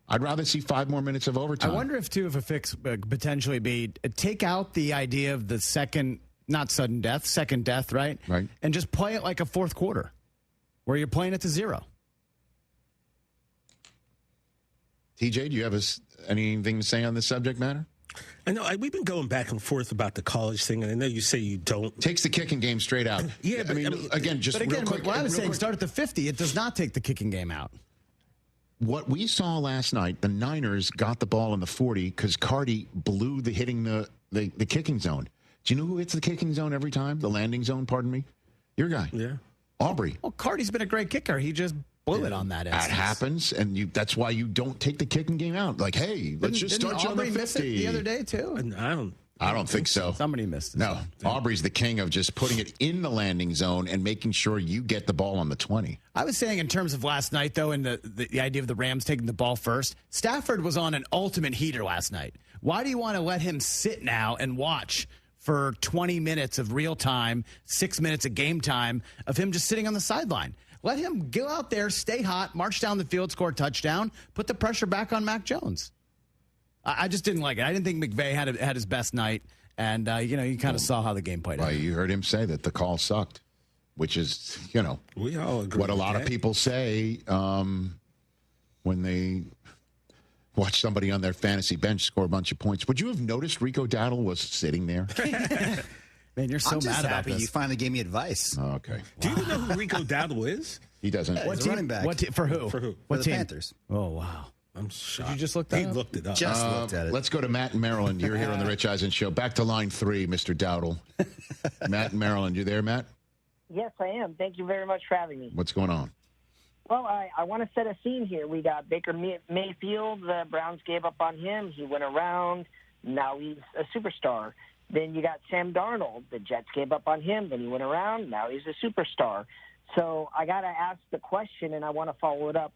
S19: I'd rather see 5 more minutes of overtime.
S28: I wonder if a fix could potentially be take out the idea of the second death, right?
S19: Right.
S28: And just play it like a fourth quarter where you're playing it to 0.
S19: TJ, do you have anything to say on this subject matter?
S2: I know we've been going back and forth about the college thing, and I know you say you don't.
S19: Takes the kicking game straight out.
S2: Yeah, but
S19: I mean, again, real quick.
S28: What I was saying, start at the 50. It does not take the kicking game out.
S19: What we saw last night, the Niners got the ball in the 40 because Cardi blew hitting the kicking zone. Do you know who hits the kicking zone every time? The landing zone, pardon me? Your guy.
S2: Yeah.
S19: Aubrey.
S28: Well, Cardi's been a great kicker. He just blew it on that instance.
S19: That happens, and that's why you don't take the kicking game out. Like, hey, let's just start you on the 50.
S28: Miss it the other day, too?
S19: I don't think so.
S28: Somebody missed it.
S19: No. Aubrey's the king of just putting it in the landing zone and making sure you get the ball on the 20.
S28: I was saying in terms of last night, though, and the idea of the Rams taking the ball first, Stafford was on an ultimate heater last night. Why do you want to let him sit now and watch for 20 minutes of real time, 6 minutes of game time of him just sitting on the sideline? Let him go out there, stay hot, march down the field, score a touchdown, put the pressure back on Mac Jones. I just didn't like it. I didn't think McVay had his best night, and you kind of saw how the game played out.
S19: You heard him say that the call sucked, which is
S2: we all agree
S19: what a lot of people say when they watch somebody on their fantasy bench score a bunch of points. Would you have noticed Rico Dowdle was sitting there?
S28: Man, you're so mad about this.
S21: You finally gave me advice.
S19: Oh, okay.
S2: Do you know who Rico Dowdle is?
S19: He doesn't.
S21: He's a running back.
S28: For who?
S2: For who?
S28: What
S21: the
S28: team?
S21: Panthers.
S28: Oh, wow.
S2: I'm shocked.
S28: Did you just look that up?
S2: He looked it up.
S21: Just looked at it.
S19: Let's go to Matt in Maryland. You're here on the Rich Eisen Show. Back to line 3, Mr. Dowdle. Matt in Maryland. You there, Matt?
S3: Yes, I am. Thank you very much for having me.
S19: What's going on?
S3: Well, I want to set a scene here. We got Baker Mayfield. The Browns gave up on him. He went around. Now he's a superstar. Then you got Sam Darnold. The Jets gave up on him. Then he went around. Now he's a superstar. So I got to ask the question, and I want to follow it up.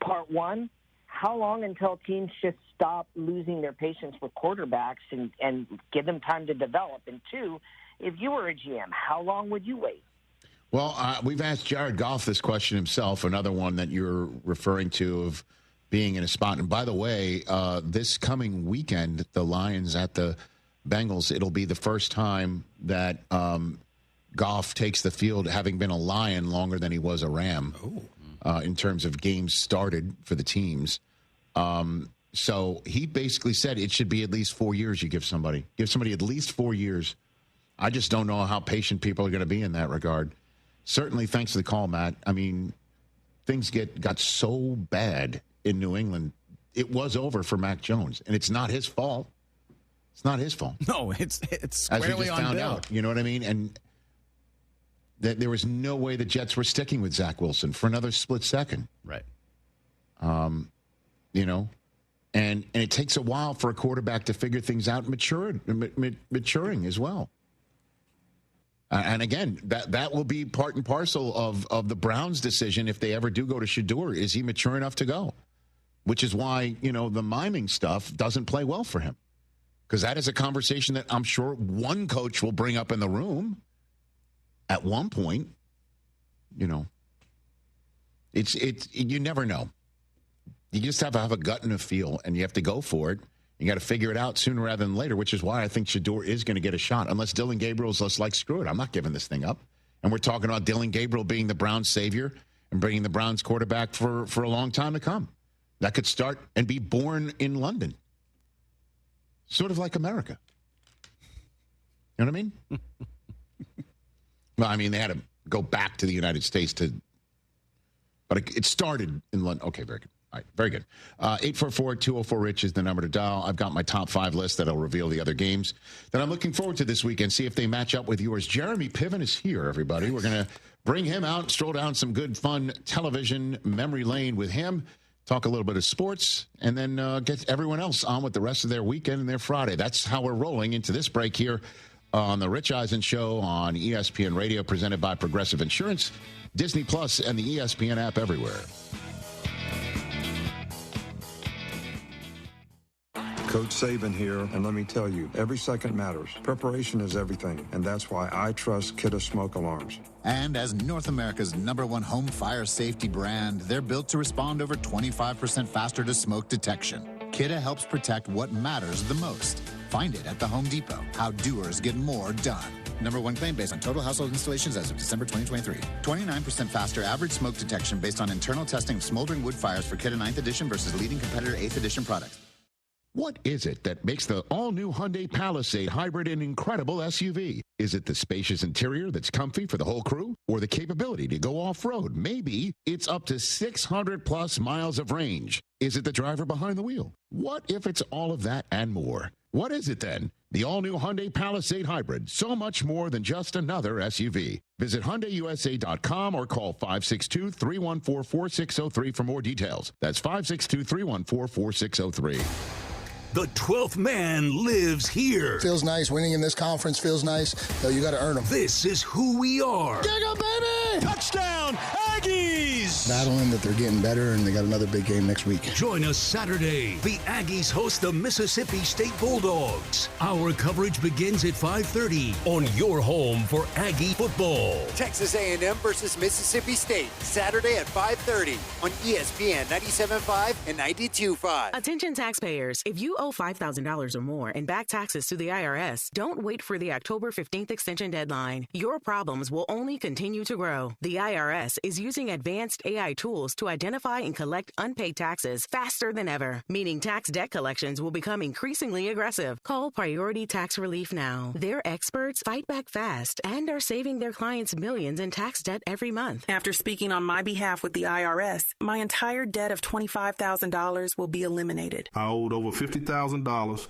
S3: Part 1, how long until teams just stop losing their patience with quarterbacks and give them time to develop? And 2, if you were a GM, how long would you wait?
S19: Well, we've asked Jared Goff this question himself, another one that you're referring to of being in a spot. And by the way, this coming weekend, the Lions at the Bengals, it'll be the first time that Goff takes the field having been a Lion longer than he was a Ram in terms of games started for the teams. So he basically said it should be at least 4 years you give somebody. Give somebody at least 4 years. I just don't know how patient people are going to be in that regard. certainly thanks for the call, Matt. I mean, things got so bad in New England. It was over for Mac Jones, and it's not his fault. It's not his fault.
S28: No, it's
S19: as we
S28: squarely
S19: just
S28: on
S19: found
S28: Bill.
S19: out. You know what I mean? And that there was no way the Jets were sticking with Zach Wilson for another split second.
S28: Right.
S19: You know, and it takes a while for a quarterback to figure things out, maturing as well. And again, that will be part and parcel of the Browns' decision if they ever do go to Shador. Is he mature enough to go? Which is why, you know, the miming stuff doesn't play well for him. Because that is a conversation that I'm sure one coach will bring up in the room at one point. You know, it's you never know. You just have to have a gut and a feel, and you have to go for it. You got to figure it out sooner rather than later, which is why I think Shador is going to get a shot, unless Dylan Gabriel's just like, screw it, I'm not giving this thing up. And we're talking about Dylan Gabriel being the Browns' savior and bringing the Browns quarterback for a long time to come. That could start and be born in London. Sort of like America. You know what I mean? Well, I mean, they had to go back to the United States but it started in London. Okay, very good. All right, very good. 844-204-RICH is the number to dial. I've got my top 5 list that'll reveal the other games that I'm looking forward to this weekend, see if they match up with yours. Jeremy Piven is here, everybody. We're going to bring him out, stroll down some good, fun television memory lane with him, talk a little bit of sports, and then get everyone else on with the rest of their weekend and their Friday. That's how we're rolling into this break here on the Rich Eisen Show on ESPN Radio, presented by Progressive Insurance, Disney Plus, and the ESPN app everywhere.
S4: Coach Saban here, and let me tell you, every second matters. Preparation is everything, and that's why I trust Kidde Smoke Alarms.
S5: And as North America's #1 home fire safety brand, they're built to respond over 25% faster to smoke detection. Kidde helps protect what matters the most. Find it at the Home Depot. How doers get more done. #1 claim based on total household installations as of December 2023. 29% faster average smoke detection based on internal testing of smoldering wood fires for Kidde 9th edition versus leading competitor 8th edition products.
S19: What is it that makes the all-new Hyundai Palisade hybrid an incredible SUV? Is it the spacious interior that's comfy for the whole crew? Or the capability to go off-road? Maybe it's up to 600-plus miles of range. Is it the driver behind the wheel? What if it's all of that and more? What is it then? The all-new Hyundai Palisade hybrid. So much more than just another SUV. Visit HyundaiUSA.com or call 562-314-4603 for more details. That's 562-314-4603.
S22: The 12th man lives here.
S23: Feels nice. Winning in this conference feels nice. Though you got to earn them.
S22: This is who we are.
S23: Go, baby!
S22: Touchdown, Aggies!
S23: Battling that they're getting better, and they got another big game next week.
S22: Join us Saturday. The Aggies host the Mississippi State Bulldogs. Our coverage begins at 5:30 on your home for Aggie football.
S24: Texas A&M versus Mississippi State, Saturday at 5:30 on ESPN 97.5 and 92.5.
S25: Attention taxpayers, if you owe $5,000 or more and back taxes to the IRS, don't wait for the October 15th extension deadline. Your problems will only continue to grow. The IRS is using advanced AI tools to identify and collect unpaid taxes faster than ever, meaning tax debt collections will become increasingly aggressive. Call Priority Tax Relief now. Their experts fight back fast and are saving their clients millions in tax debt every month.
S26: After speaking on my behalf with the IRS, my entire debt of $25,000 will be eliminated.
S27: I owed over $50,000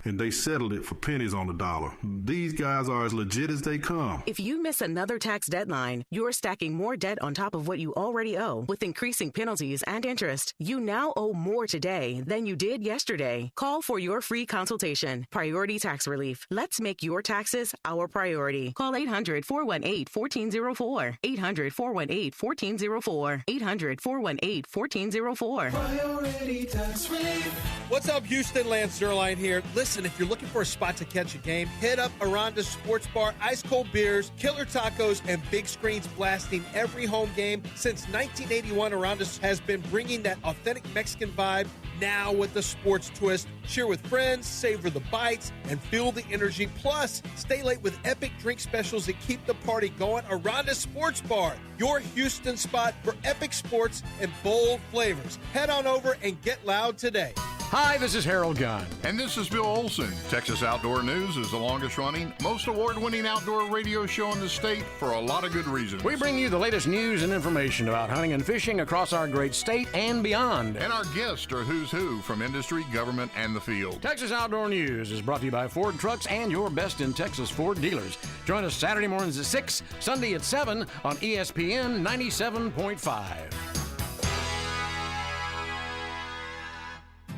S27: and they settled it for pennies on the dollar. These guys are as legit as they come.
S25: If you miss another tax deadline, you're stacking more debt on top of what you already owe with increasing penalties and interest. You now owe more today than you did yesterday. Call for your free consultation. Priority Tax Relief. Let's make your taxes our priority. Call 800-418-1404. 800-418-1404. 800-418-1404.
S29: Priority Tax Relief.
S13: What's up, Houston? Lance Zerline here. Listen, if you're looking for a spot to catch a game, hit up Aranda's Sports Bar. Ice cold beers, killer tacos, and big screens blasting every home game. Since 1981, Aranda's has been bringing that authentic Mexican vibe, now with the sports twist. Cheer with friends, savor the bites, and feel the energy. Plus, stay late with epic drink specials that keep the party going. Aranda's Sports Bar, your Houston spot for epic sports and bold flavors. Head on over and get loud today.
S1: Hi, this is Harold Gunn.
S6: And this is Bill Olson. Texas Outdoor News is the longest-running, most award-winning outdoor radio show in the state for a lot of good reasons.
S1: We bring you the latest news and information about hunting and fishing across our great state and beyond.
S6: And our guests are who's who from industry, government, and the field.
S1: Texas Outdoor News is brought to you by Ford Trucks and your best in Texas Ford dealers. Join us Saturday mornings at 6, Sunday at 7 on ESPN 97.5.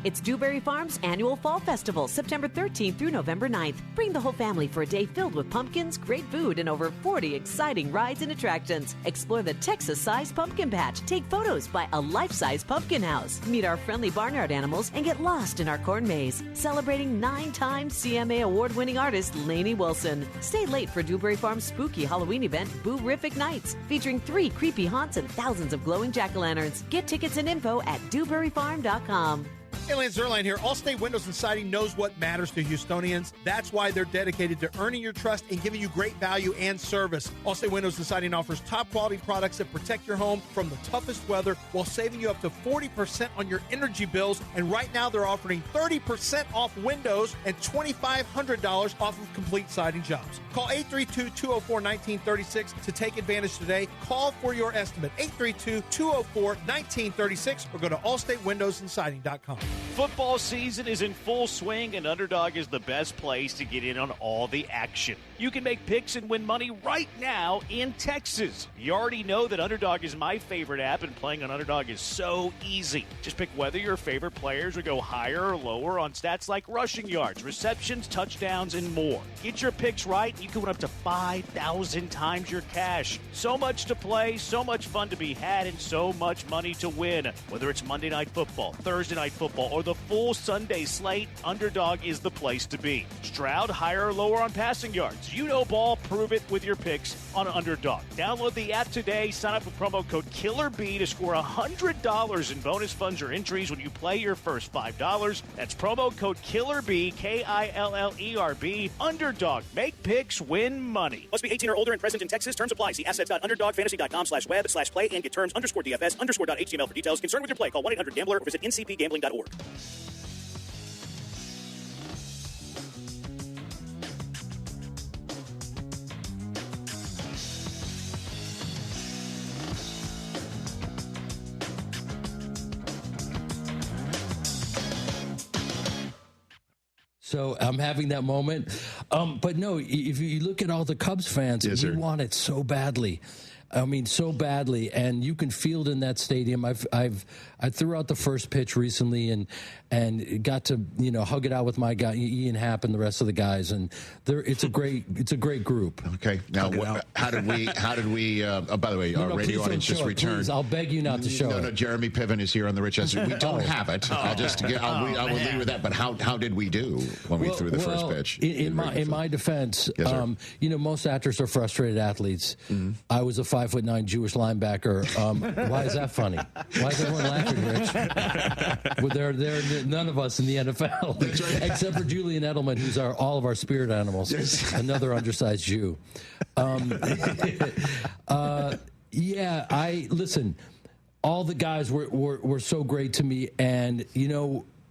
S7: It's Dewberry Farm's annual Fall Festival, September 13th through November 9th. Bring the whole family for a day filled with pumpkins, great food, and over 40 exciting rides and attractions. Explore the Texas-sized pumpkin patch. Take photos by a life-size pumpkin house. Meet our friendly barnyard animals and get lost in our corn maze. Celebrating 9-time CMA award-winning artist Lainey Wilson. Stay late for Dewberry Farm's spooky Halloween event, Boo-rific Nights, featuring 3 creepy haunts and thousands of glowing jack-o'-lanterns. Get tickets and info at dewberryfarm.com.
S13: Hey, Lance Zerline here. Allstate Windows and Siding knows what matters to Houstonians. That's why they're dedicated to earning your trust and giving you great value and service. Allstate Windows and Siding offers top-quality products that protect your home from the toughest weather while saving you up to 40% on your energy bills. And right now, they're offering 30% off windows and $2,500 off of complete siding jobs. Call 832-204-1936 to take advantage today. Call for your estimate, 832-204-1936, or go to allstatewindowsandsiding.com.
S8: Football season is in full swing, and Underdog is the best place to get in on all the action. You can make picks and win money right now in Texas. You already know that Underdog is my favorite app, and playing on Underdog is so easy. Just pick whether your favorite players would go higher or lower on stats like rushing yards, receptions, touchdowns, and more. Get your picks right, and you can win up to 5,000 times your cash. So much to play, so much fun to be had, and so much money to win. Whether it's Monday Night Football, Thursday Night Football, or the full Sunday slate, Underdog is the place to be. Stroud higher or lower on passing yards. You know ball, prove it with your picks on Underdog. Download the app today, sign up with promo code KILLERB to score $100 in bonus funds or entries when you play your first $5. That's promo code KILLERB, KILLERB. Underdog. Make picks, win money.
S9: Must be 18 or older and present in Texas. Terms apply. See assets.underdogfantasy.com/web/play and get terms _DFS_.html for details. Concerned with your play, call 1-800-GAMBLER or visit ncpgambling.org.
S11: So I'm having that moment. But no, if you look at all the Cubs fans, we want it so badly. I mean, so badly, and you can feel it in that stadium. I threw out the first pitch recently, and got to hug it out with my guy Ian Happ and the rest of the guys, and it's a great group.
S19: Okay, now how did we? By the way, our radio audience just returned.
S11: Please, I'll beg you not to show it.
S19: No, Jeremy Piven is here on the Rich Eisen. We don't have it. I will leave with that. But how did we do when we threw the first pitch?
S11: In my defense,
S19: yes,
S11: most actors are frustrated athletes. Mm-hmm. I was a 5'9" Jewish linebacker. Why is that funny? Why is everyone laughing, Rich? Well, there are none of us in the NFL, except for Julian Edelman, who's all of our spirit animals. Another undersized Jew. Listen. All the guys were so great to me, and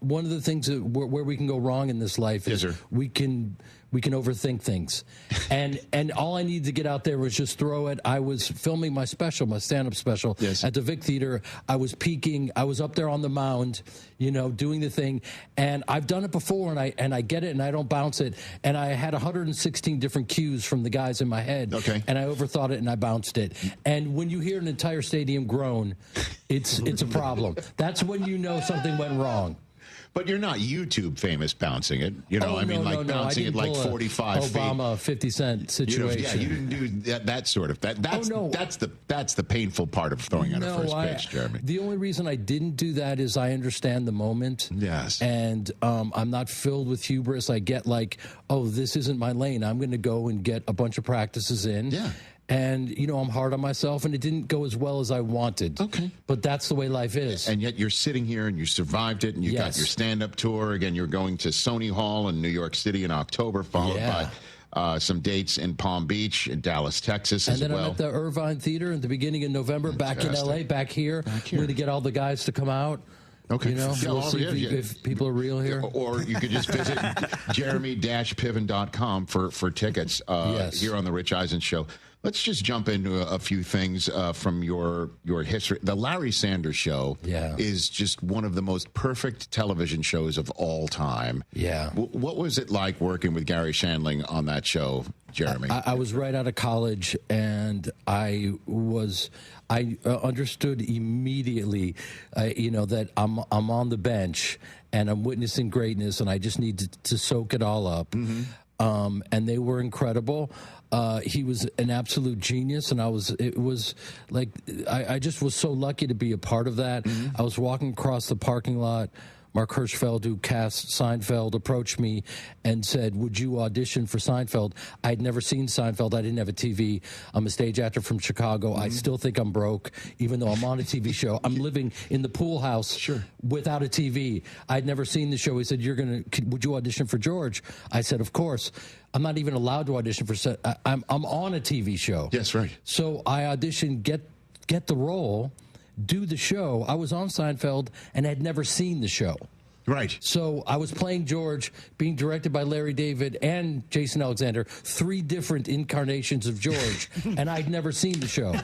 S11: one of the things where we can go wrong in this life is we can overthink things. And all I needed to get out there was just throw it. I was filming my stand-up special at the Vic Theater. I was peaking. I was up there on the mound, doing the thing. And I've done it before, and I get it, and I don't bounce it. And I had 116 different cues from the guys in my head. Okay. And I overthought it, and I bounced it. And when you hear an entire stadium groan, it's a problem. That's when you know something went wrong.
S19: But you're not YouTube famous bouncing it. Bouncing it like 45 feet.
S11: Obama 50 Cent situation.
S19: You didn't do that sort of that. That's the painful part of throwing out a first pitch, Jeremy.
S11: The only reason I didn't do that is I understand the moment.
S19: Yes.
S11: And I'm not filled with hubris. I get this isn't my lane. I'm going to go and get a bunch of practices in.
S19: Yeah.
S11: And, I'm hard on myself, and it didn't go as well as I wanted.
S19: Okay.
S11: But that's the way life is.
S19: And yet you're sitting here, and you survived it, and you got your stand-up tour. Again, you're going to Sony Hall in New York City in October, followed by some dates in Palm Beach, in Dallas, Texas as well.
S11: And then I'm at the Irvine Theater at the beginning of November, back in L.A., back here. We're going to get all the guys to come out.
S19: Okay.
S11: You know, we'll see if people are real here.
S19: Or you could just visit jeremy-piven.com for tickets here on the Rich Eisen Show. Let's just jump into a few things from your history. The Larry Sanders Show is just one of the most perfect television shows of all time.
S11: Yeah.
S19: What was it like working with Gary Shandling on that show, Jeremy?
S11: I was right out of college, and I understood immediately, that I'm on the bench and I'm witnessing greatness, and I just need to soak it all up. Mm-hmm. And they were incredible. He was an absolute genius, and I just was so lucky to be a part of that. Mm-hmm. I was walking across the parking lot. Mark Hirschfeld, who cast Seinfeld, approached me and said, would you audition for Seinfeld? I'd never seen Seinfeld. I didn't have a TV. I'm a stage actor from Chicago. Mm-hmm. I still think I'm broke, even though I'm on a TV show. I'm living in the pool house without a TV. I'd never seen the show. He said, would you audition for George? I said, of course. I'm not even allowed to audition for I'm on a TV show.
S19: Yes, right.
S11: So I auditioned, get the role, do the show. I was on Seinfeld and had never seen the show.
S19: Right.
S11: So I was playing George, being directed by Larry David and Jason Alexander, 3 different incarnations of George, and I'd never seen the show.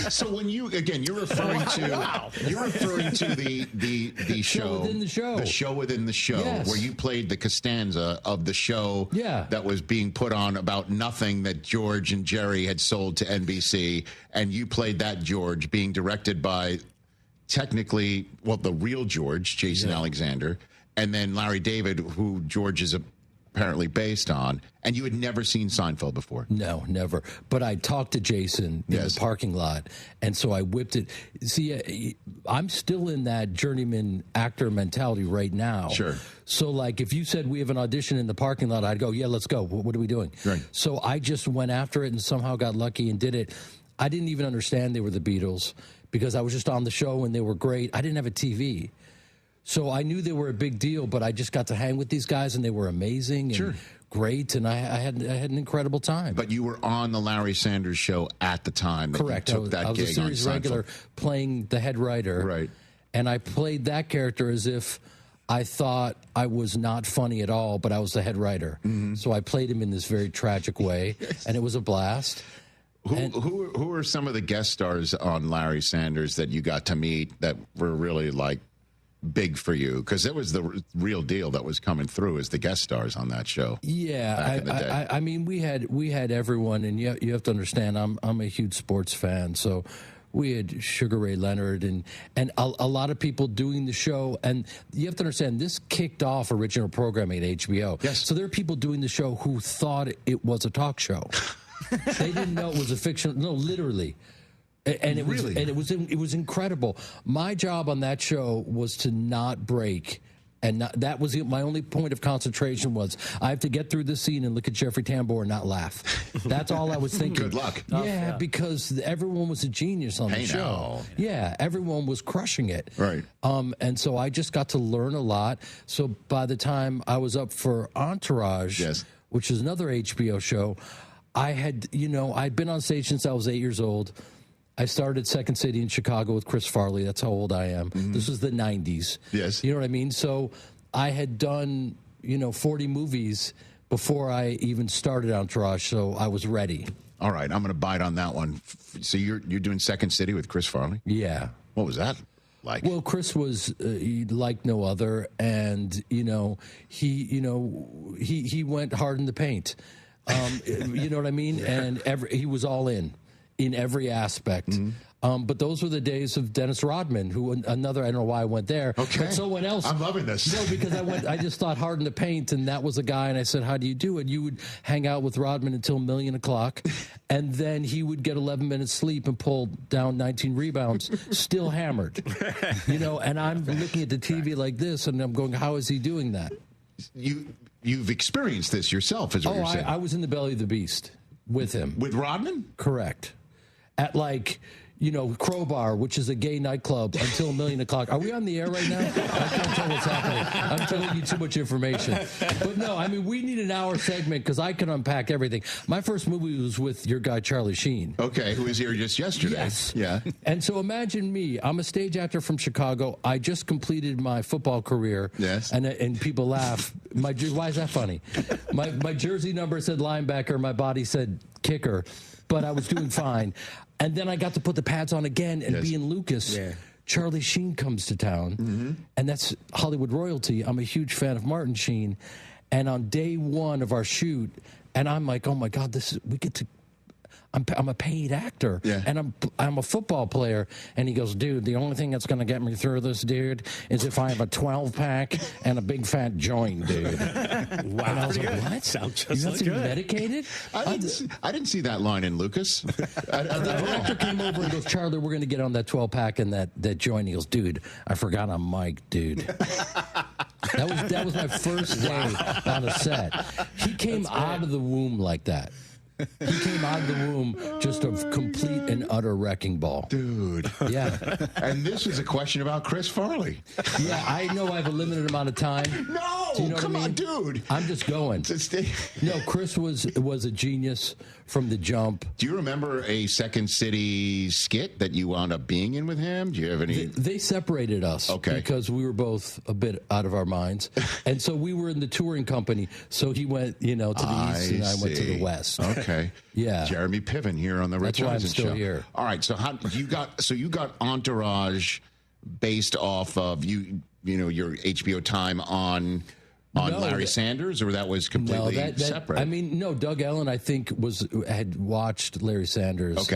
S19: So when you're referring to the show
S11: within the show,
S19: the show within the show, where you played the Costanza of the show that was being put on about nothing that George and Jerry had sold to NBC, and you played that George being directed by technically, the real George, Jason Alexander, and then Larry David, who George is apparently based on, and you had never seen Seinfeld before.
S11: No, but I talked to Jason in the parking lot, and so I whipped it. See, I'm still in that journeyman actor mentality right now.
S19: Sure.
S11: So, like, if you said we have an audition in the parking lot, I'd go, yeah, let's go. What are we doing?
S19: Right.
S11: So I just went after it and somehow got lucky and did it. I didn't even understand they were the Beatles, because I was just on the show and they were great. I didn't have a TV. So I knew they were a big deal, but I just got to hang with these guys, and they were amazing and great, and I had an incredible time.
S19: But you were on the Larry Sanders Show at the time that
S11: Correct.
S19: you took that
S11: gig on Seinfeld. I was a series regular playing the head writer.
S19: Right.
S11: And I played that character as if I thought I was not funny at all, but I was the head writer. Mm-hmm. So I played him in this very tragic way, and it was a blast.
S19: Who are some of the guest stars on Larry Sanders that you got to meet that were really like big for you? Because it was the real deal that was coming through as the guest stars on that show.
S11: Yeah, I mean, we had everyone, and you have to understand, I'm a huge sports fan, so we had Sugar Ray Leonard and a lot of people doing the show. And you have to understand, this kicked off original programming at HBO.
S19: Yes.
S11: So there are people doing the show who thought it was a talk show. They didn't know it was a fiction. No, literally. And it was incredible. My job on that show was to not break. And that was my only point of concentration was I have to get through this scene and look at Jeffrey Tambor and not laugh. That's all I was thinking.
S19: Good luck.
S11: Yeah, because everyone was a genius on the show.
S19: No.
S11: Yeah, everyone was crushing it.
S19: Right.
S11: And so I just got to learn a lot. So by the time I was up for Entourage, which is another HBO show, I had, I'd been on stage since I was 8 years old. I started Second City in Chicago with Chris Farley. That's how old I am. Mm-hmm. This was the 90s.
S19: Yes.
S11: You know what I mean? So I had done, 40 movies before I even started Entourage, so I was ready.
S19: All right, I'm going to bite on that one. So you're doing Second City with Chris Farley?
S11: Yeah.
S19: What was that like?
S11: Well, Chris was like no other, and, he went hard in the paint. You know what I mean? And he was all in every aspect. Mm-hmm. But those were the days of Dennis Rodman, who I don't know why I went there.
S19: Okay.
S11: But someone else.
S19: I'm loving this.
S11: No, because I just thought hard in the paint, and that was a guy, and I said, how do you do it? You would hang out with Rodman until 1:00 and then he would get 11 minutes sleep and pull down 19 rebounds, still hammered. And I'm looking at the TV like this, and I'm going, how is he doing that?
S19: You've experienced this yourself, is what you're saying.
S11: I was in the belly of the beast with him.
S19: With Rodman?
S11: Correct. At Crowbar, which is a gay nightclub, until 1:00,000. Are we on the air right now? I can't tell what's happening. I'm telling you too much information. But no, I mean, we need an hour segment because I can unpack everything. My first movie was with your guy, Charlie Sheen.
S19: Okay, who was here just yesterday.
S11: Yes.
S19: Yeah.
S11: And so imagine me. I'm a stage actor from Chicago. I just completed my football career.
S19: Yes.
S11: And people laugh. Why is that funny? My jersey number said linebacker. My body said kicker. But I was doing fine. And then I got to put the pads on again and be in Lucas. Yeah. Charlie Sheen comes to town, and that's Hollywood royalty. I'm a huge fan of Martin Sheen. And on day one of our shoot, and I'm like, oh, my God, we get to... I'm a paid actor, and I'm a football player. And he goes, dude, the only thing that's going to get me through this, dude, is if I have a 12-pack and a big fat joint, dude.
S2: Wow.
S11: And I was like, what?
S2: Sounds
S11: You
S2: just
S11: have
S2: like
S11: to be
S2: good.
S11: medicated?
S19: I didn't see that line in Lucas.
S11: The director came over and goes, Charlie, we're going to get on that 12-pack and that joint. He goes, dude, I forgot I'm Mike, dude. That was my first day on a set. He came out of the womb like that. He came out of the womb just a complete and utter wrecking ball.
S19: Dude.
S11: Yeah.
S19: And this was a question about Chris Farley.
S11: Yeah, I know I have a limited amount of time.
S19: No,
S11: Do you know
S19: come
S11: what I mean?
S19: on, dude.
S11: I'm just going. No, Chris was a genius from the jump.
S19: Do you remember a Second City skit that you wound up being in with him? Do you have any?
S11: They separated us because we were both a bit out of our minds. And so we were in the touring company. So he went, to the east and I went to the west.
S19: Okay.
S11: Yeah.
S19: Jeremy Piven here on the Rich
S11: That's why I'm
S19: Eisen
S11: still
S19: Show.
S11: here.
S19: All right. So you got Entourage based off of your HBO time on Larry Sanders, or that was completely separate?
S11: I mean, no. Doug Ellen, I think, had watched Larry Sanders,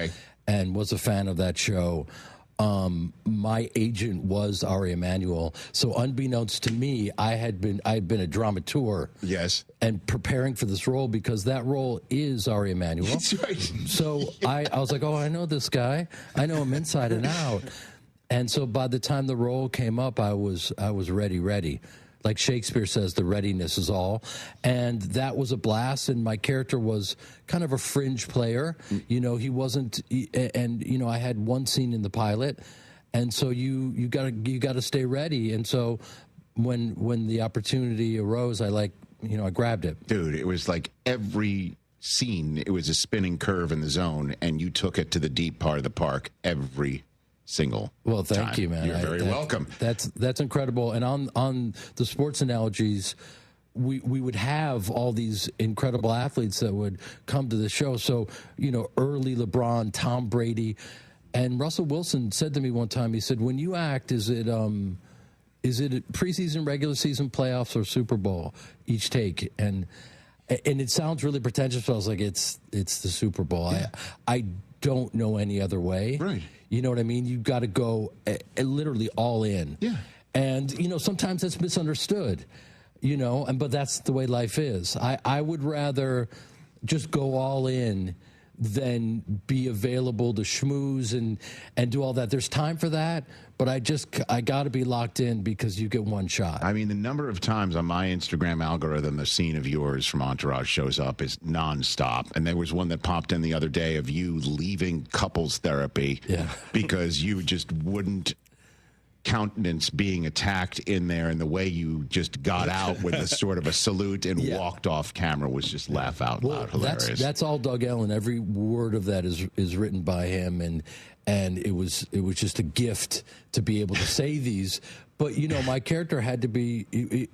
S11: and was a fan of that show. My agent was Ari Emanuel, so unbeknownst to me, I had been a dramaturg.
S19: Yes,
S11: and preparing for this role because that role is Ari Emanuel.
S19: That's right.
S11: So I was like, oh, I know this guy. I know him inside and out. And so by the time the role came up, I was ready. Like Shakespeare says, the readiness is all. And that was a blast. And my character was kind of a fringe player. He wasn't, and I had one scene in the pilot. And so you gotta stay ready. And so when the opportunity arose, I grabbed it.
S19: Dude, it was like every scene, it was a spinning curve in the zone, and you took it to the deep part of the park every single
S11: thank you, man.
S19: You're very welcome.
S11: That's incredible. And on the sports analogies, we would have all these incredible athletes that would come to the show. So, early LeBron, Tom Brady, and Russell Wilson said to me one time, he said, when you act, is it preseason, regular season, playoffs, or Super Bowl each take? And it sounds really pretentious, but I was like, it's the Super Bowl. Yeah. I don't know any other way.
S19: Right.
S11: You know what I mean? You've got to go literally all in.
S19: Yeah.
S11: And, sometimes that's misunderstood, but that's the way life is. I would rather just go all in than be available to schmooze and do all that. There's time for that, but I got to be locked in because you get one shot.
S19: I mean, the number of times on my Instagram algorithm the scene of yours from Entourage shows up is nonstop. And there was one that popped in the other day of you leaving couples therapy because you just wouldn't countenance being attacked in there, and the way you just got out with a sort of a salute and walked off camera was just laugh out loud hilarious.
S11: That's all Doug Ellen. Every word of that is written by him, and it was just a gift to be able to say these. But my character had to be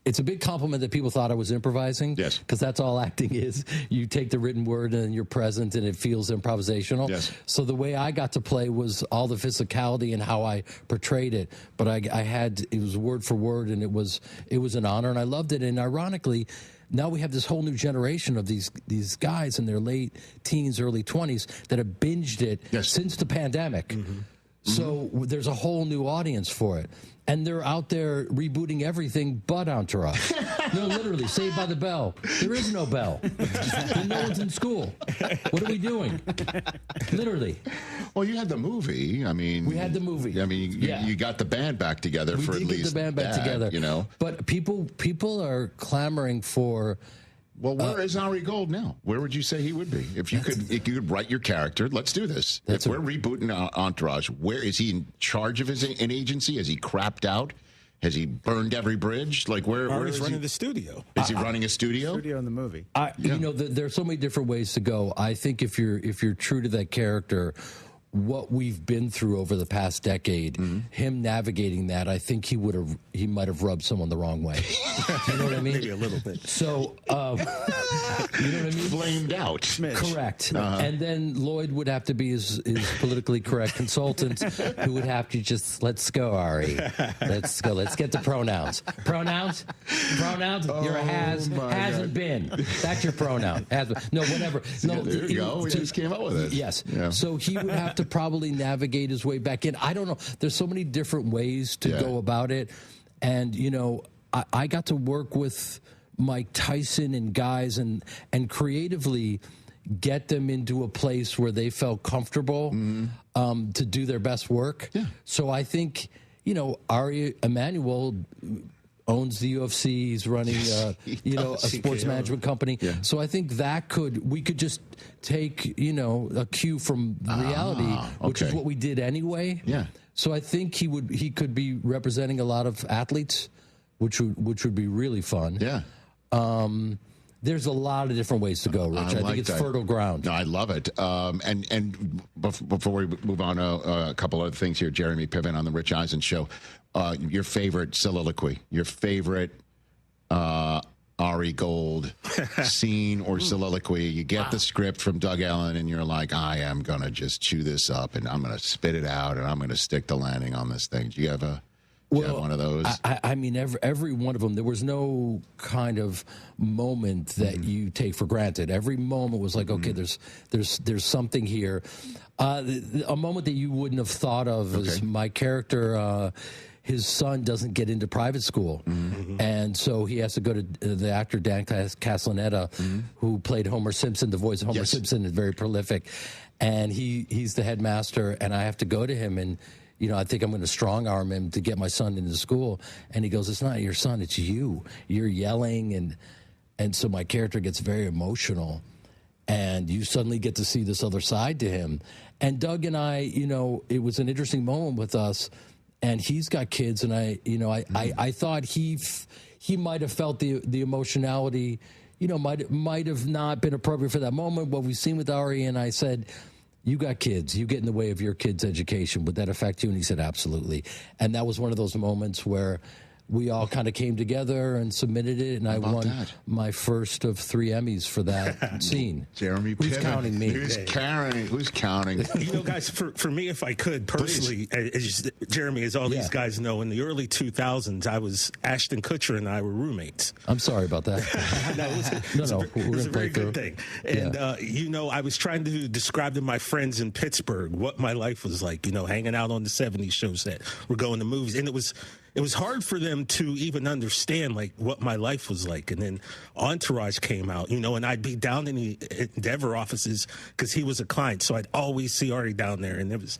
S11: it's a big compliment that people thought I was improvising.
S19: Yes.
S11: Because that's all acting is. You take the written word and you're present and it feels improvisational.
S19: Yes.
S11: So the way I got to play was all the physicality and how I portrayed it. But it was word for word, and it was an honor, and I loved it. And ironically, now we have this whole new generation of these guys in their late teens, early 20s that have binged it since the pandemic. Mm-hmm. So there's a whole new audience for it. And they're out there rebooting everything but Entourage. No, literally, Saved by the Bell. There is no bell. No one's in school. What are we doing? Literally.
S19: Well, you had the movie. I mean,
S11: we had the movie.
S19: I mean, you got the band back together for at least
S11: get the band back together.
S19: You know.
S11: But people are clamoring for
S19: Well, where is Ari Gold now? Where would you say he would be? If you could write your character, let's do this. If we're rebooting Entourage, where is he in charge of an agency? Has he crapped out? Has he burned every bridge? Like where is
S2: running the studio?
S19: Is he running a studio?
S28: Studio in the movie.
S11: You know, there's so many different ways to go. I think if you're true to that character, what we've been through over the past decade, him navigating that, I think he might have rubbed someone the wrong way. You know what I mean?
S2: Maybe a little bit.
S11: So, you know what I mean?
S19: Blamed out.
S11: Correct. And then Lloyd would have to be his politically correct consultant, who would have to just, let's go, Ari. Let's go. Let's get the pronouns. Pronouns? You're a hasn't been. That's your pronoun. No, whatever. No,
S19: there you go. We just came up with it.
S11: Yes.
S19: Yeah.
S11: So he would have to probably navigate his way back in. I don't know. There's so many different ways to go about it. And, you know, I got to work with Mike Tyson and guys and creatively get them into a place where they felt comfortable to do their best work. Yeah. So I think, you know, Ari Emanuel owns the UFC. He's running, a sports management company. Yeah. So I think we could just take, you know, a cue from reality, which is what we did anyway.
S19: Yeah.
S11: So I think he could be representing a lot of athletes, which would be really fun.
S19: Yeah.
S11: There's a lot of different ways to go, Rich. I think it's fertile ground.
S19: No, I love it. And before we move on, a couple other things here. Jeremy Piven on the Rich Eisen Show. Your favorite soliloquy, your favorite Ari Gold scene or soliloquy. You get the script from Doug Ellen, and you're like, I am going to just chew this up, and I'm going to spit it out, and I'm going to stick the landing on this thing. Do you have one of those?
S11: I mean, every one of them. There was no kind of moment that you take for granted. Every moment was like, okay, there's something here. A moment that you wouldn't have thought of is my character. His son doesn't get into private school, and so he has to go to the actor Dan Castellaneta, who played Homer Simpson. The voice of Homer Simpson is very prolific, and he's the headmaster, and I have to go to him and. You know, I think I'm going to strong-arm him to get my son into school. And he goes, it's not your son, it's you. You're yelling. And so my character gets very emotional. And you suddenly get to see this other side to him. And Doug and I, you know, it was an interesting moment with us. And he's got kids. And I thought he might have felt the emotionality, you know, might have not been appropriate for that moment. What we've seen with Ari, and I said, you got kids. You get in the way of your kids' education. Would that affect you? And he said, absolutely. And that was one of those moments where we all kind of came together and submitted it, and I won my first of 3 Emmys for that scene.
S19: Jeremy
S11: Who's
S19: Piven.
S11: counting me?
S19: Who's counting?
S2: You know, guys, for me, if I could, personally, as Jeremy, as all these guys know, in the early 2000s, I was Ashton Kutcher and I were roommates.
S11: I'm sorry about that.
S2: It was a very good thing. And, you know, I was trying to describe to my friends in Pittsburgh what my life was like, you know, hanging out on the 70s show set. We're going to movies. And it was hard for them to even understand, like, what my life was like. And then Entourage came out, you know, and I'd be down in the Endeavor offices because he was a client. So I'd always see Ari down there. And it was,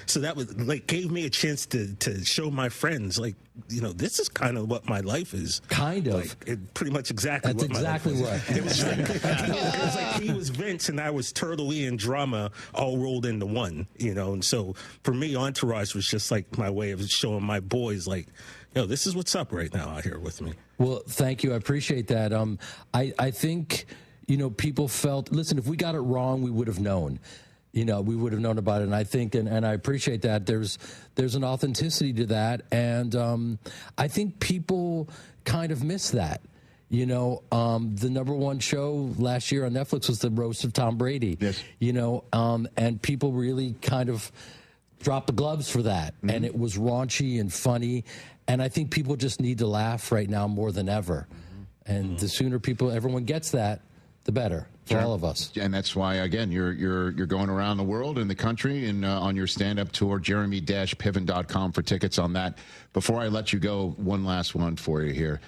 S2: so that was, like, gave me a chance to show my friends, like, you know, this is kind of what my life is.
S11: Kind of.
S2: Like, pretty much exactly
S11: That's
S2: what my
S11: exactly
S2: life was. It was like, it was like he was Vince and I was Turtle E and Drama all rolled into one, you know. And so for me, Entourage was just like my way of showing my boys, like, yo, this is what's up right now out here with me.
S11: Well, thank you. I appreciate that. I think, you know, people felt, listen, if we got it wrong, we would have known. You know, we would have known about it. And I think, and I appreciate that, there's an authenticity to that. And I think people kind of miss that. You know, the #1 show last year on Netflix was the roast of Tom Brady. Yes. You know, and people really kind of dropped the gloves for that. And it was raunchy and funny. And I think people just need to laugh right now more than ever. And the sooner everyone gets that, the better for all of us.
S19: And that's why, again, you're going around the world and the country and on your stand-up tour, jeremy-piven.com for tickets on that. Before I let you go, one last one for you here.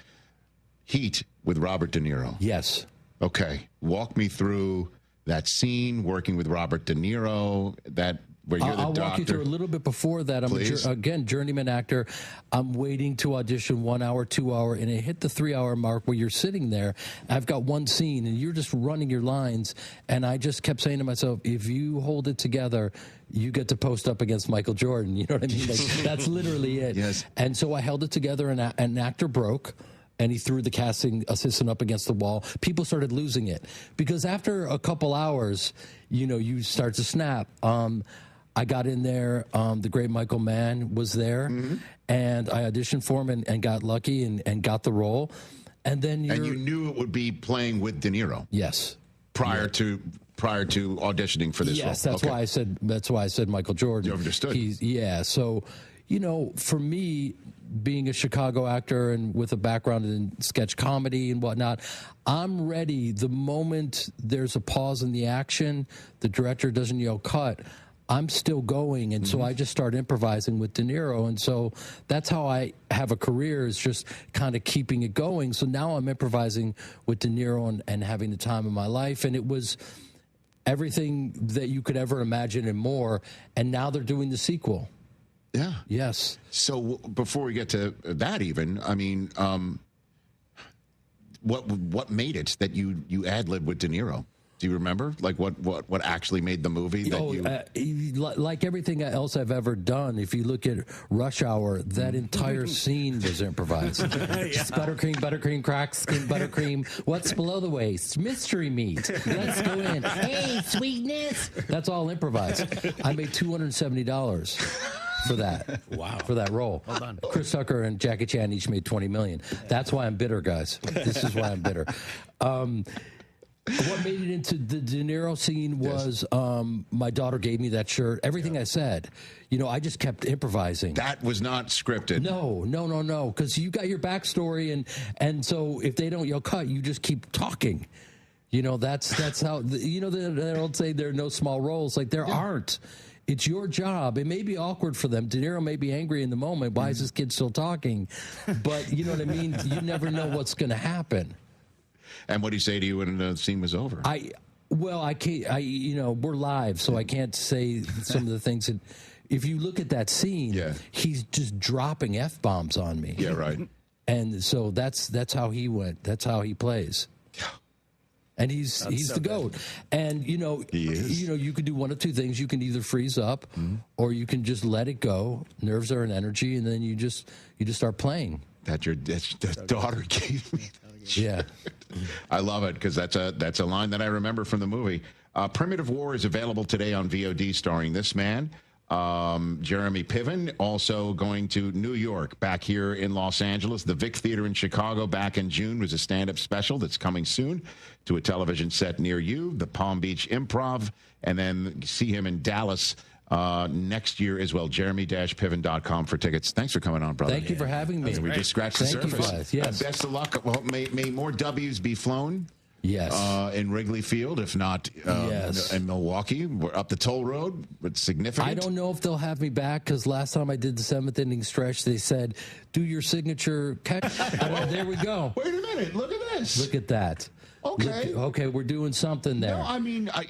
S19: Heat with Robert De Niro.
S11: Yes.
S19: Okay. Walk me through that scene, working with Robert De Niro, that where you're the
S11: I'll
S19: doctor.
S11: walk you through a little bit before that. I'm again journeyman actor. I'm waiting to audition 1 hour, 2 hour, and it hit the 3 hour mark where you're sitting there. I've got one scene, and you're just running your lines. And I just kept saying to myself, if you hold it together, you get to post up against Michael Jordan. You know what I mean? Like, that's literally it.
S19: Yes.
S11: And so I held it together, and an actor broke. And he threw the casting assistant up against the wall. People started losing it because after a couple hours, you start to snap. I got in there. The great Michael Mann was there, and I auditioned for him and got lucky and got the role. And then
S19: you knew it would be playing with De Niro.
S11: Yes.
S19: Prior to auditioning for this role.
S11: Yes, that's why I said. That's why I said Michael Jordan.
S19: You understood.
S11: So, for me, being a Chicago actor and with a background in sketch comedy and whatnot, I'm ready. The moment there's a pause in the action, the director doesn't yell cut, I'm still going. And so I just start improvising with De Niro. And so that's how I have a career, is just kind of keeping it going. So now I'm improvising with De Niro and having the time of my life. And it was everything that you could ever imagine and more. And now they're doing the sequel.
S19: Yeah.
S11: Yes.
S19: So before we get to that, even, I mean, what made it that you ad-lib with De Niro? Do you remember? Like what actually made the movie?
S11: Like everything else I've ever done, if you look at Rush Hour, that entire scene was improvised. Just buttercream, crack skin, buttercream. What's below the waist? Mystery meat. Let's go in. Hey, sweetness. That's all improvised. I made $270 for that.
S28: Wow.
S11: For that role.
S28: Well done.
S11: Chris Tucker and Jackie Chan each made $20 million. That's why I'm bitter, guys. This is why I'm bitter. What made it into the De Niro scene was my daughter gave me that shirt. Everything I said, I just kept improvising.
S19: That was not scripted.
S11: No. Because you got your backstory, and so if they don't yell cut, you just keep talking. That's how. They don't say there are no small roles. Like there aren't. It's your job. It may be awkward for them. De Niro may be angry in the moment. Why is this kid still talking? But you know what I mean? You never know what's going to happen.
S19: And what did he say to you when the scene was over?
S11: I can't. We're live, so I can't say some of the things that. If you look at that scene, he's just dropping F-bombs on me.
S19: Yeah, right.
S11: And so that's how he went. That's how he plays. And he's the GOAT. And he is. You can do one of two things. You can either freeze up, or you can just let it go. Nerves are an energy, and then you just start playing.
S19: That daughter gave me.
S11: Yeah.
S19: I love it because that's a line that I remember from the movie. Primitive War is available today on VOD, starring this man, Jeremy Piven, also going to New York, back here in Los Angeles. The Vic Theater in Chicago back in June was a stand-up special that's coming soon to a television set near you, the Palm Beach Improv, and then see him in Dallas next year as well. Jeremy-Piven.com for tickets. Thanks for coming on, brother.
S11: Thank you for having me.
S19: We just scratched the surface.
S11: You guys. Yes.
S19: Best of luck. Well, may more W's be flown.
S11: Yes.
S19: In Wrigley Field, if not in Milwaukee. We're up the toll road. It's significant.
S11: I don't know if they'll have me back because last time I did the 7th inning stretch, they said, do your signature catch. There we go.
S19: Wait a minute. Look at this.
S11: Look at that.
S19: Okay.
S11: Okay, we're doing something there.
S19: No, I mean I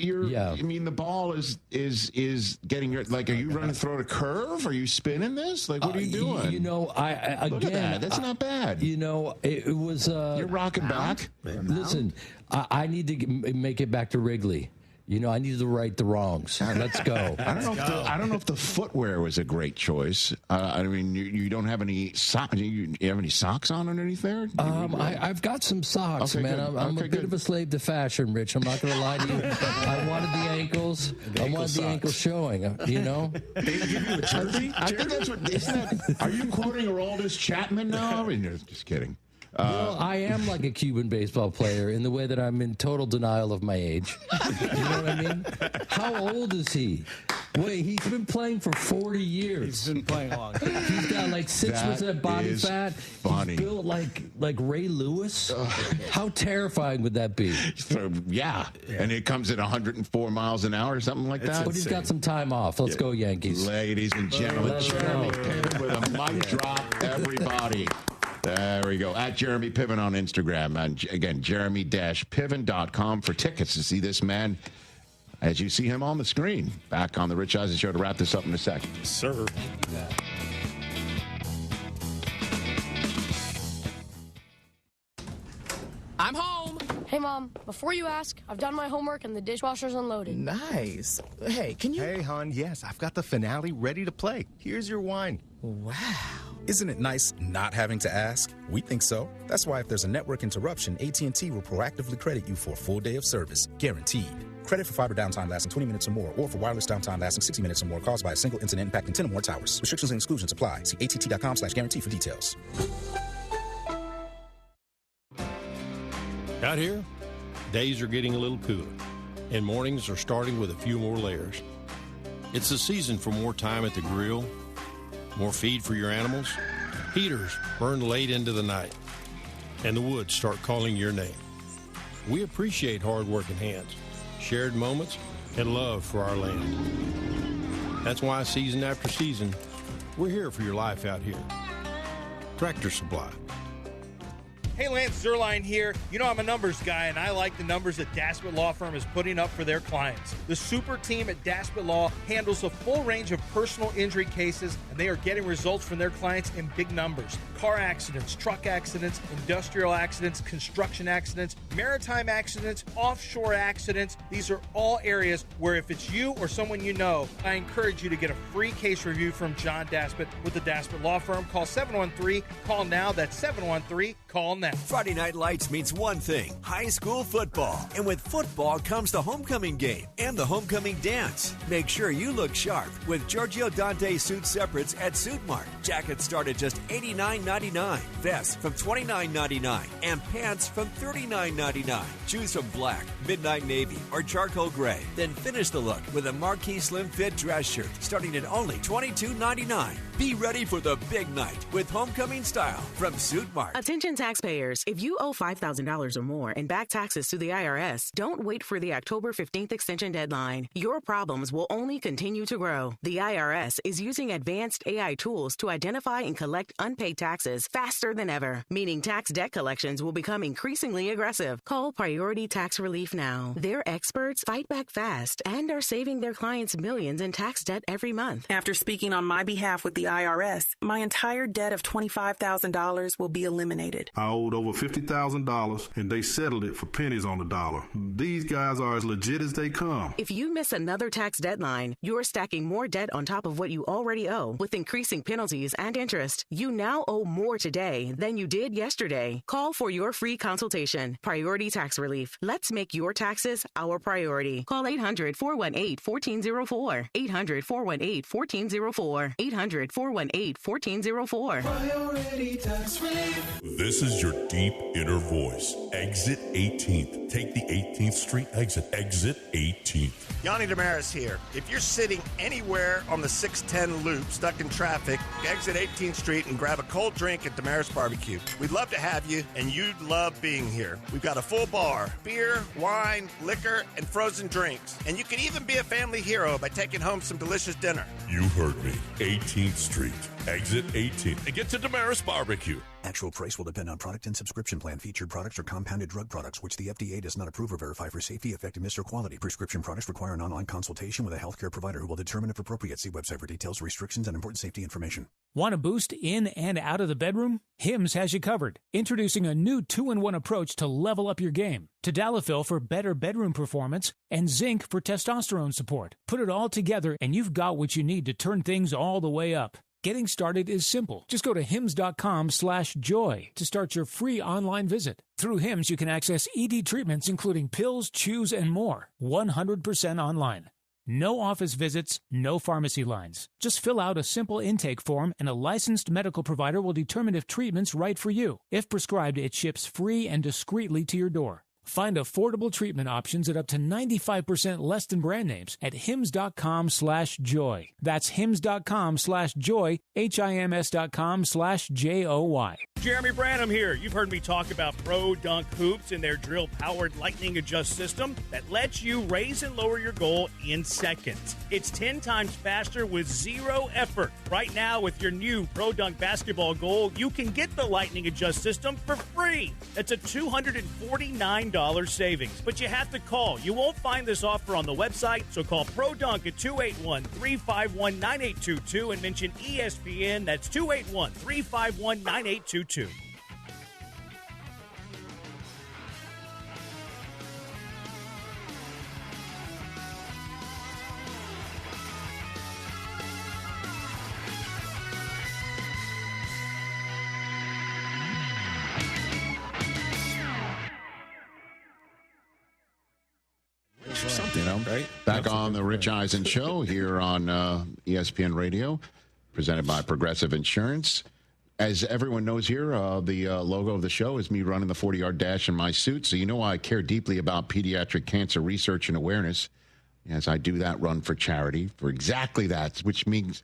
S19: mean the ball is getting your, like, are you running through a curve? Are you spinning this? Like, what are you doing?
S11: I
S19: look at that. That's not bad.
S11: It was.
S19: You're rocking back.
S11: Listen, I need to make it back to Wrigley. I need to right the wrongs. Let's go.
S19: I don't know if the footwear was a great choice. I mean, you don't have any socks. You have any socks on underneath there?
S11: I've got some socks,
S19: okay,
S11: man.
S19: good.
S11: I'm a bit of a slave to fashion, Rich. I'm not going to lie to you. I wanted the ankles. I wanted the ankles showing.
S19: They give you a jersey? I think that's what. Isn't that? Are you quoting Aroldis Chapman now? Just kidding.
S11: Well, I am like a Cuban baseball player in the way that I'm in total denial of my age. You know what I mean? How old is he? Wait, he's been playing for 40 years.
S28: He's been playing a long time.
S11: He's got like 6% body fat.
S19: Funny.
S11: He's built like Ray Lewis. How terrifying would that be?
S19: Yeah. And it comes at 104 miles an hour or something like that.
S11: But he's got some time off. Let's go, Yankees.
S19: Ladies and gentlemen, Jeremy Piven with a mic drop, everybody. There we go. At Jeremy Piven on Instagram. And again, Jeremy-Piven.com for tickets to see this man as you see him on the screen. Back on the Rich Eisen Show to wrap this up in a second.
S2: Sir.
S10: I'm home. Hey, Mom, before you ask, I've done my homework and the dishwasher's unloaded.
S12: Nice. Hey, can you... Hey, hon, yes, I've got the finale ready to play. Here's your wine.
S14: Wow. Isn't it nice not having to ask? We think so. That's why if there's a network interruption, AT&T will proactively credit you for a full day of service. Guaranteed. Credit for fiber downtime lasting 20 minutes or more, or for wireless downtime lasting 60 minutes or more caused by a single incident impacting 10 or more towers. Restrictions and exclusions apply. See att.com/guarantee for details.
S15: Out here, days are getting a little cooler, and mornings are starting with a few more layers. It's the season for more time at the grill, more feed for your animals. Heaters burn late into the night, and the woods start calling your name. We appreciate hard-working hands, shared moments, and love for our land. That's why season after season, we're here for your life out here. Tractor Supply.
S13: Hey, Lance Zerline here. You know I'm a numbers guy, and I like the numbers that Daspit Law Firm is putting up for their clients. The super team at Daspit Law handles a full range of personal injury cases, and they are getting results from their clients in big numbers. Car accidents, truck accidents, industrial accidents, construction accidents, maritime accidents, offshore accidents. These are all areas where if it's you or someone you know, I encourage you to get a free case review from John Daspit with the Daspit Law Firm. Call 713. Call now. That's 713. Call now.
S16: Friday Night Lights means one thing, high school football. And with football comes the homecoming game and the homecoming dance. Make sure you look sharp with Giorgio Dante suit separates at Suit Mart. Jackets start at just $89.99, vests from $29.99, and pants from $39.99. Choose from black, midnight navy, or charcoal gray. Then finish the look with a marquee slim fit dress shirt starting at only $22.99. Be ready for the big night with homecoming style from Suit Mart.
S25: Attention taxpayers, if you owe $5,000 or more and back taxes to the IRS, don't wait for the October 15th extension deadline. Your problems will only continue to grow. The IRS is using advanced AI tools to identify and collect unpaid taxes faster than ever, meaning tax debt collections will become increasingly aggressive. Call Priority Tax Relief now. Their experts fight back fast and are saving their clients millions in tax debt every month.
S26: After speaking on my behalf with the IRS, my entire debt of $25,000 will be eliminated.
S27: I owed over $50,000, and they settled it for pennies on the dollar. These guys are as legit as they come.
S25: If you miss another tax deadline, you're stacking more debt on top of what you already owe, with increasing penalties and interest. You now owe more today than you did yesterday. Call for your free consultation. Priority Tax Relief. Let's make your taxes our priority. Call 800-418-1404. 800-418-1404. 800-418-1404.
S17: Priority Tax Relief.
S18: This is your deep inner voice. Exit 18th. Take the 18th Street exit. Exit 18th.
S20: Yanni Damaris here. If you're sitting anywhere on the 610 loop, stuck in traffic, exit 18th Street and grab a cold drink at Damaris Barbecue. We'd love to have you, and you'd love being here. We've got a full bar, beer, wine, liquor, and frozen drinks. And you can even be a family hero by taking home some delicious dinner.
S18: You heard me. 18th Street. Exit 18th. And get to Damaris Barbecue.
S21: Actual price will depend on product and subscription plan. Featured products are compounded drug products, which the FDA does not approve or verify for safety, effectiveness, or quality. Prescription products require an online consultation with a healthcare provider who will determine if appropriate. See website for details, restrictions, and important safety information.
S30: Want a boost in and out of the bedroom? Hims has you covered. Introducing a new 2-in-1 approach to level up your game. Tadalafil for better bedroom performance and zinc for testosterone support. Put it all together and you've got what you need to turn things all the way up. Getting started is simple. Just go to hims.com/joy to start your free online visit. Through Hims, you can access ED treatments including pills, chews, and more. 100% online. No office visits, no pharmacy lines. Just fill out a simple intake form and a licensed medical provider will determine if treatment's right for you. If prescribed, it ships free and discreetly to your door. Find affordable treatment options at up to 95% less than brand names at hims.com/joy. That's hims.com/joy, HIMS.com/JOY.
S8: Jeremy Branham here. You've heard me talk about Pro Dunk Hoops and their drill-powered lightning adjust system that lets you raise and lower your goal in seconds. It's 10 times faster with zero effort. Right now, with your new Pro Dunk basketball goal, you can get the lightning adjust system for free. That's a $249
S9: $1,000 savings. But you have to call. You won't find this offer on the website, so call ProDunk at 281-351-9822 and mention ESPN. That's 281-351-9822.
S19: Right? Back on the Rich Eisen Show here on ESPN Radio, presented by Progressive Insurance. As everyone knows here, the logo of the show is me running the 40-yard dash in my suit, so you know I care deeply about pediatric cancer research and awareness, as I do that run for charity, for exactly that, which means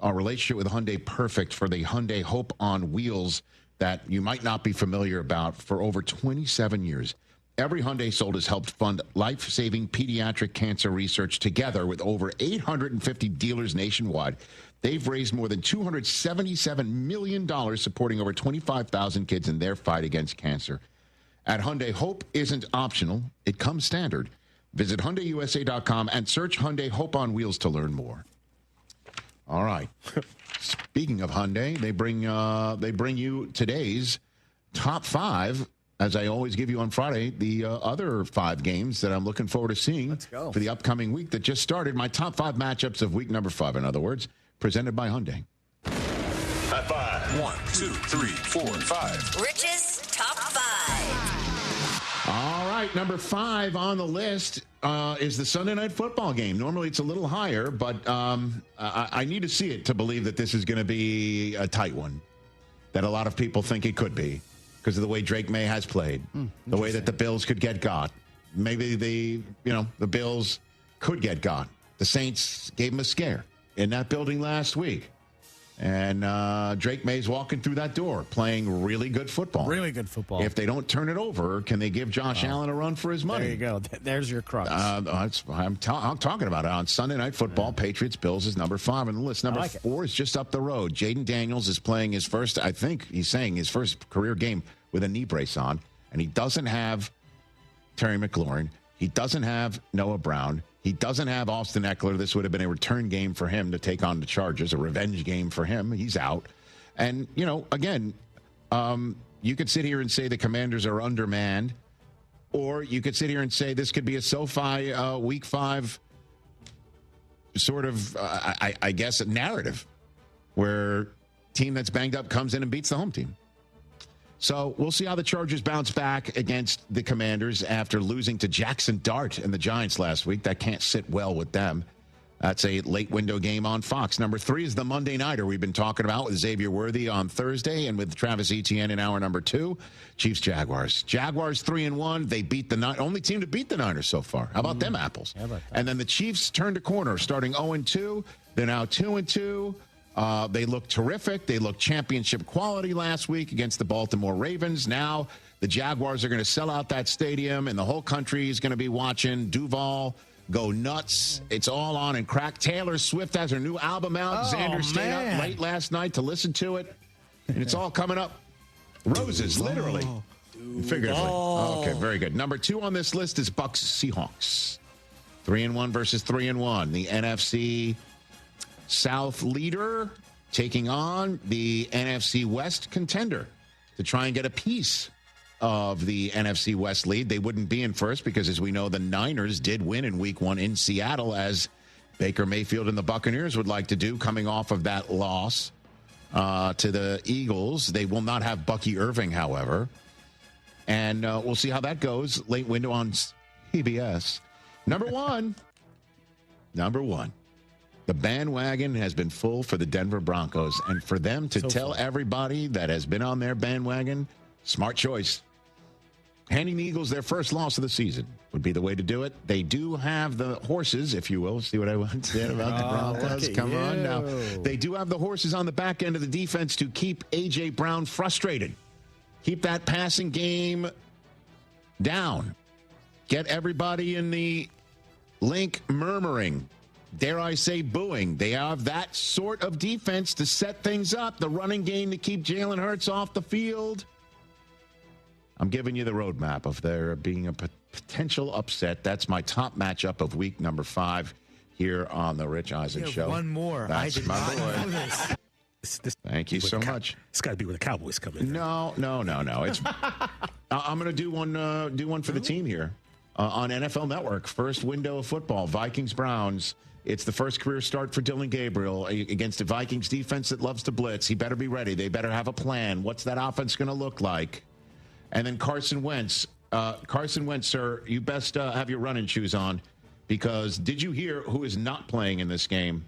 S19: our relationship with Hyundai Perfect for the Hyundai Hope on Wheels that you might not be familiar about for over 27 years. Every Hyundai sold has helped fund life-saving pediatric cancer research together with over 850 dealers nationwide. They've raised more than $277 million supporting over 25,000 kids in their fight against cancer. At Hyundai, hope isn't optional. It comes standard. Visit HyundaiUSA.com and search Hyundai Hope on Wheels to learn more. All right. Speaking of Hyundai, they bring you today's top 5. As I always give you on Friday, the other 5 games that I'm looking forward to seeing for the upcoming week that just started. My top 5 matchups of week number 5, in other words, presented by Hyundai.
S18: At 5. 1, 2, 3, 4, 5.
S1: Rich's top 5.
S19: All right, number 5 on the list is the Sunday Night Football game. Normally it's a little higher, but I need to see it to believe that this is going to be a tight one, that a lot of people think it could be, because of the way Drake May has played, the way that the Bills could get got. Maybe the Bills could get got. The Saints gave them a scare in that building last week. And Drake May's walking through that door playing really good football.
S28: Really good football.
S19: If they don't turn it over, can they give Josh Allen a run for his money?
S28: There you go. There's your crux.
S19: I'm talking about it. On Sunday Night Football, Patriots, Bills is number 5 on the list. Number 4 is just up the road. Jaden Daniels is playing his first, I think he's saying, his first career game with a knee brace on. And he doesn't have Terry McLaurin. He doesn't have Noah Brown. He doesn't have Austin Eckler. This would have been a return game for him to take on the Chargers, a revenge game for him. He's out. And, again, you could sit here and say the Commanders are undermanned, or you could sit here and say this could be a SoFi Week 5 sort of, I guess, a narrative where team that's banged up comes in and beats the home team. So we'll see how the Chargers bounce back against the Commanders after losing to Jackson Dart and the Giants last week. That can't sit well with them. That's a late window game on Fox. Number 3 is the Monday Nighter we've been talking about with Xavier Worthy on Thursday and with Travis Etienne in hour number 2. Chiefs-Jaguars. Jaguars 3-1. They beat the only team to beat the Niners so far. How about them apples?
S28: How about that?
S19: And then the Chiefs turned a corner, starting 0-2. They're now 2-2. They looked terrific. They looked championship quality last week against the Baltimore Ravens. Now the Jaguars are going to sell out that stadium, and the whole country is going to be watching Duval go nuts. It's all on and crack. Taylor Swift has her new album out. Xander stayed up late last night to listen to it, and it's all coming up. Roses, literally. Figuratively. Okay, very good. Number 2 on this list is Bucs Seahawks. 3-1 versus 3-1. The NFC South leader taking on the NFC West contender to try and get a piece of the NFC West lead. They wouldn't be in first because, as we know, the Niners did win in Week 1 in Seattle, as Baker Mayfield and the Buccaneers would like to do, coming off of that loss to the Eagles. They will not have Bucky Irving, however. And we'll see how that goes. Late window on CBS. Number 1. The bandwagon has been full for the Denver Broncos, and for them to tell everybody that has been on their bandwagon, smart choice. Handing the Eagles their first loss of the season would be the way to do it. They do have the horses, if you will. See what I said about the Broncos? Come on now. They do have the horses on the back end of the defense to keep A.J. Brown frustrated. Keep that passing game down. Get everybody in the link murmuring. Dare I say booing. They have that sort of defense to set things up. The running game to keep Jalen Hurts off the field. I'm giving you the roadmap of there being a potential upset. That's my top matchup of week number 5 here on the Rich Eisen Show.
S3: One more.
S19: That's my boy. Thank you so much.
S2: It's got to be where the Cowboys come in.
S19: No. It's I'm going to do one for the team here on NFL Network. First window of football, Vikings-Browns. It's the first career start for Dylan Gabriel against a Vikings defense that loves to blitz. He better be ready. They better have a plan. What's that offense going to look like? And then Carson Wentz. Carson Wentz, sir, you best have your running shoes on, because did you hear who is not playing in this game?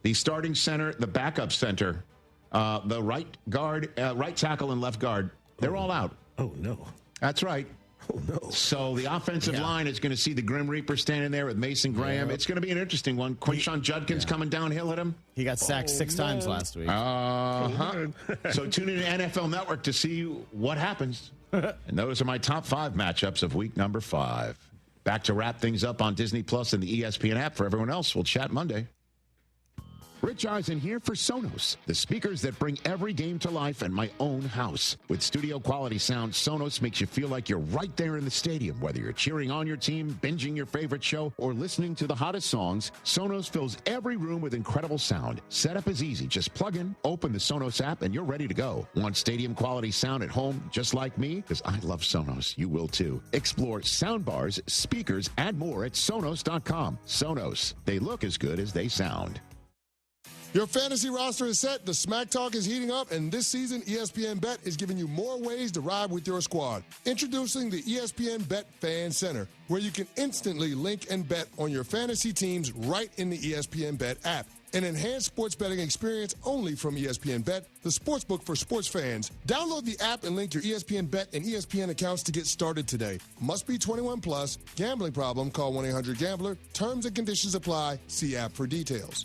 S19: The starting center, the backup center, the right guard, right tackle and left guard, they're all out.
S2: Oh, no.
S19: That's right.
S2: Oh, no.
S19: So the offensive line is going to see the Grim Reaper standing there with Mason Graham. It's going to be an interesting one. Quinshon Judkins coming downhill at him.
S28: He got sacked 6 times last week.
S19: So tune in to NFL Network to see what happens. And those are my top 5 matchups of week number 5. Back to wrap things up on Disney Plus and the ESPN app. For everyone else, we'll chat Monday. Rich Eisen here for Sonos, the speakers that bring every game to life in my own house. With studio quality sound, Sonos makes you feel like you're right there in the stadium. Whether you're cheering on your team, binging your favorite show, or listening to the hottest songs, Sonos fills every room with incredible sound. Setup is easy. Just plug in, open the Sonos app, and you're ready to go. Want stadium quality sound at home just like me? Because I love Sonos. You will too. Explore soundbars, speakers, and more at Sonos.com. Sonos. They look as good as they sound.
S4: Your fantasy roster is set, the Smack Talk is heating up, and this season, ESPN Bet is giving you more ways to ride with your squad. Introducing the ESPN Bet Fan Center, where you can instantly link and bet on your fantasy teams right in the ESPN Bet app. An enhanced sports betting experience only from ESPN Bet, the sportsbook for sports fans. Download the app and link your ESPN Bet and ESPN accounts to get started today. Must be 21 plus. Gambling problem? Call 1-800-GAMBLER. Terms and conditions apply. See app for details.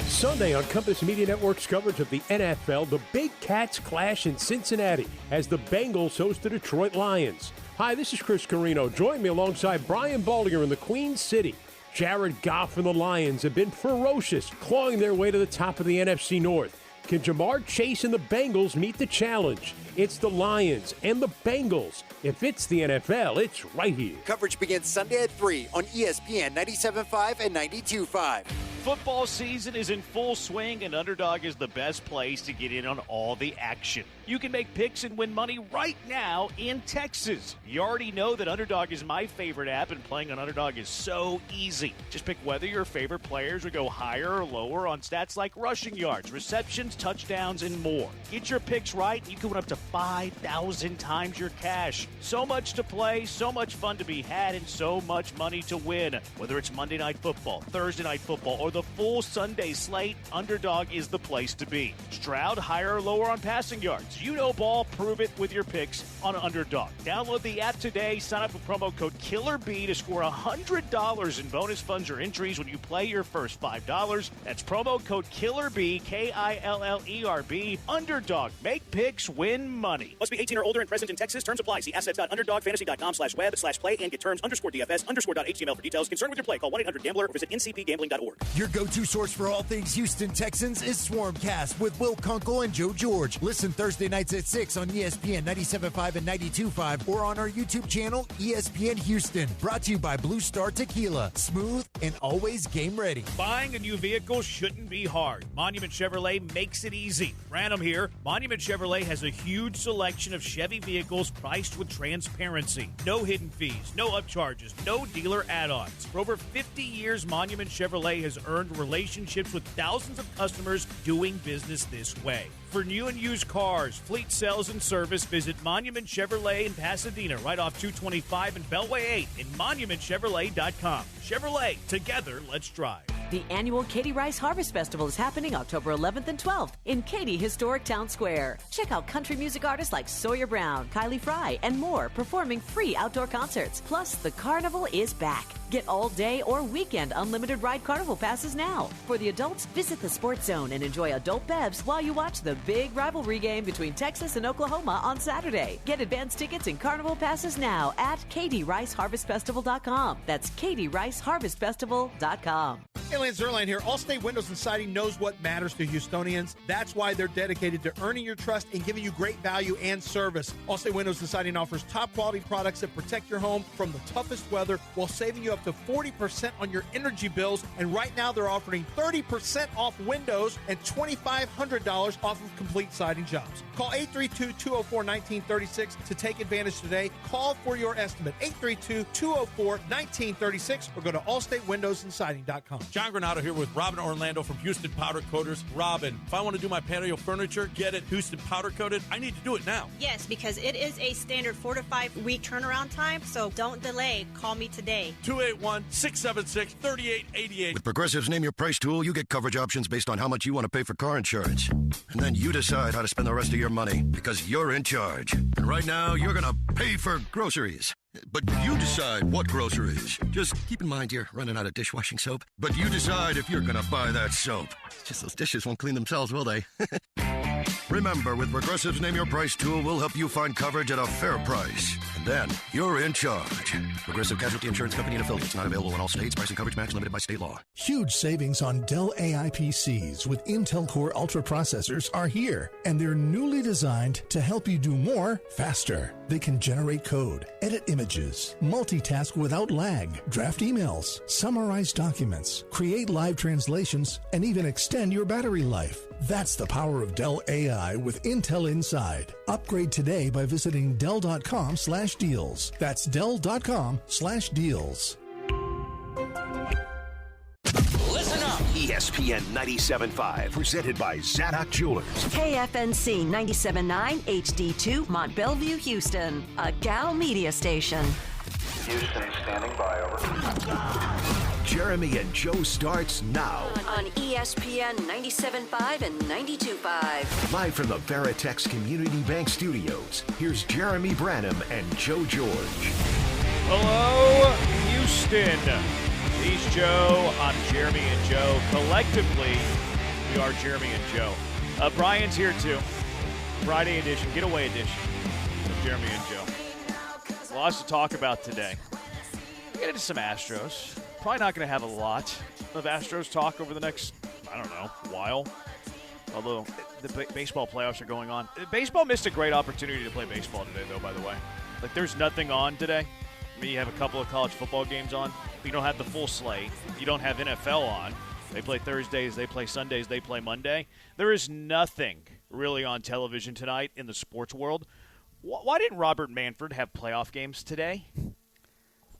S5: Sunday on Compass Media Network's coverage of the NFL, the Big Cats clash in Cincinnati as the Bengals host the Detroit Lions. Hi, this is Chris Carino. Join me alongside Brian Baldinger in the Queen City. Jared Goff and the Lions have been ferocious, clawing their way to the top of the NFC North. Can Jamar Chase and the Bengals meet the challenge? It's the Lions and the Bengals. If it's the NFL, it's right here.
S6: Coverage begins Sunday at 3 on ESPN 97.5 and 92.5.
S8: Football season is in full swing, and Underdog is the best place to get in on all the action. You can make picks and win money right now in Texas. You already know that Underdog is my favorite app, and playing on Underdog is so easy. Just pick whether your favorite players would go higher or lower on stats like rushing yards, receptions, touchdowns, and more. Get your picks right, and you can win up to 5,000 times your cash. So much to play, so much fun to be had, and so much money to win. Whether it's Monday Night Football, Thursday Night Football, or the full Sunday slate, Underdog is the place to be. Stroud higher or lower on passing yards. You know ball, prove it with your picks on Underdog. Download the app today, sign up with promo code KILLERB to score $100 in bonus funds or entries when you play your first $5. That's promo code KILLERB, KILLERB. Underdog. Make picks, win money.
S9: Must be 18 or older and present in Texas. Terms apply. See assets.underdogfantasy.com/web/play and get terms _DFS_.html for details. Concerned with your play, call 1-800-GAMBLER or visit ncpgambling.org.
S7: Your go-to source for all things Houston Texans is Swarmcast with Will Kunkel and Joe George. Listen Thursday nights at 6 on ESPN 97.5 and 92.5 or on our YouTube channel, ESPN Houston. Brought to you by Blue Star Tequila. Smooth and always game ready.
S8: Buying a new vehicle shouldn't be hard. Monument Chevrolet makes it easy. Random here. Monument Chevrolet has a huge selection of Chevy vehicles priced with transparency. No hidden fees, no upcharges, no dealer add-ons. For over 50 years, Monument Chevrolet has earned relationships with thousands of customers doing business this way. For new and used cars, fleet sales, and service, visit Monument Chevrolet in Pasadena, right off 225 and Beltway 8 and monumentchevrolet.com. Chevrolet, together, let's drive.
S11: The annual Katy Rice Harvest Festival is happening October 11th and 12th in Katy Historic Town Square. Check out country music artists like Sawyer Brown, Kylie Frey, and more performing free outdoor concerts. Plus, the carnival is back. Get all day or weekend unlimited ride Carnival passes now. For the adults, visit the Sports Zone and enjoy adult bevs while you watch the big rivalry game between Texas and Oklahoma on Saturday. Get advance tickets and Carnival passes now at KDRiceHarvestFestival.com. That's KDRiceHarvestFestival.com.
S3: Hey, Lance Zerline here. Allstate Windows and Siding knows what matters to Houstonians. That's why they're dedicated to earning your trust and giving you great value and service. Allstate Windows and Siding offers top quality products that protect your home from the toughest weather while saving you up to 40% on your energy bills. And right now they're offering 30% off windows and $2,500 off of complete siding jobs. Call 832-204-1936 to take advantage today. Call for your estimate, 832-204-1936, or go to allstatewindowsandsiding.com.
S10: John Granado here with Robin Orlando from Houston Powder Coaters. Robin, if I want to do my patio furniture, get it Houston powder coated, I need to do it now.
S12: Yes, because it is a standard 4 to 5 week turnaround time, so don't delay. Call me today.
S10: 281-676-3888.
S13: With Progressive's Name Your Price tool, you get coverage options based on how much you want to pay for car insurance. And then you decide how to spend the rest of your money because you're in charge. And right now, you're going to pay for groceries. But you decide what groceries. Just keep in mind you're running out of dishwashing soap. But you decide if you're going to buy that soap. It's just those dishes won't clean themselves, will they? Remember, with Progressive's Name Your Price tool, we'll help you find coverage at a fair price. And then you're in charge. Progressive Casualty Insurance Company and affiliates. Not available in all states. Price and coverage match limited by state law.
S14: Huge savings on Dell AI PCs with Intel Core Ultra processors are here. And they're newly designed to help you do more faster. They can generate code, edit images, multitask without lag, draft emails, summarize documents, create live translations, and even extend your battery life. That's the power of Dell AI with Intel inside. Upgrade today by visiting Dell.com/deals. That's Dell.com/deals.
S15: Listen up. ESPN 97.5, presented by Zadok Jewelers.
S1: KFNC 97.9 HD2 Mont Bellevue, Houston, a Gal media station.
S15: Houston standing by, over. Jeremy and Joe starts now.
S1: On ESPN 97.5 and 92.5.
S15: Live from the Veritex Community Bank Studios, here's Jeremy Branham and Joe George.
S8: Hello, Houston. He's Joe. I'm Jeremy and Joe. Collectively, we are Jeremy and Joe. Brian's here too. Friday edition, getaway edition of Jeremy and Joe. Lots to talk about today. We'll get into some Astros. Probably not going to have a lot of Astros talk over the next, while. Although the baseball playoffs are going on. Baseball missed a great opportunity to play baseball today, though, by the way. Like, there's nothing on today. I mean, you have a couple of college football games on. But you don't have the full slate. You don't have NFL on. They play Thursdays, they play Sundays, they play Monday. There is nothing really on television tonight in the sports world. Why didn't Robert Manfred have playoff games today?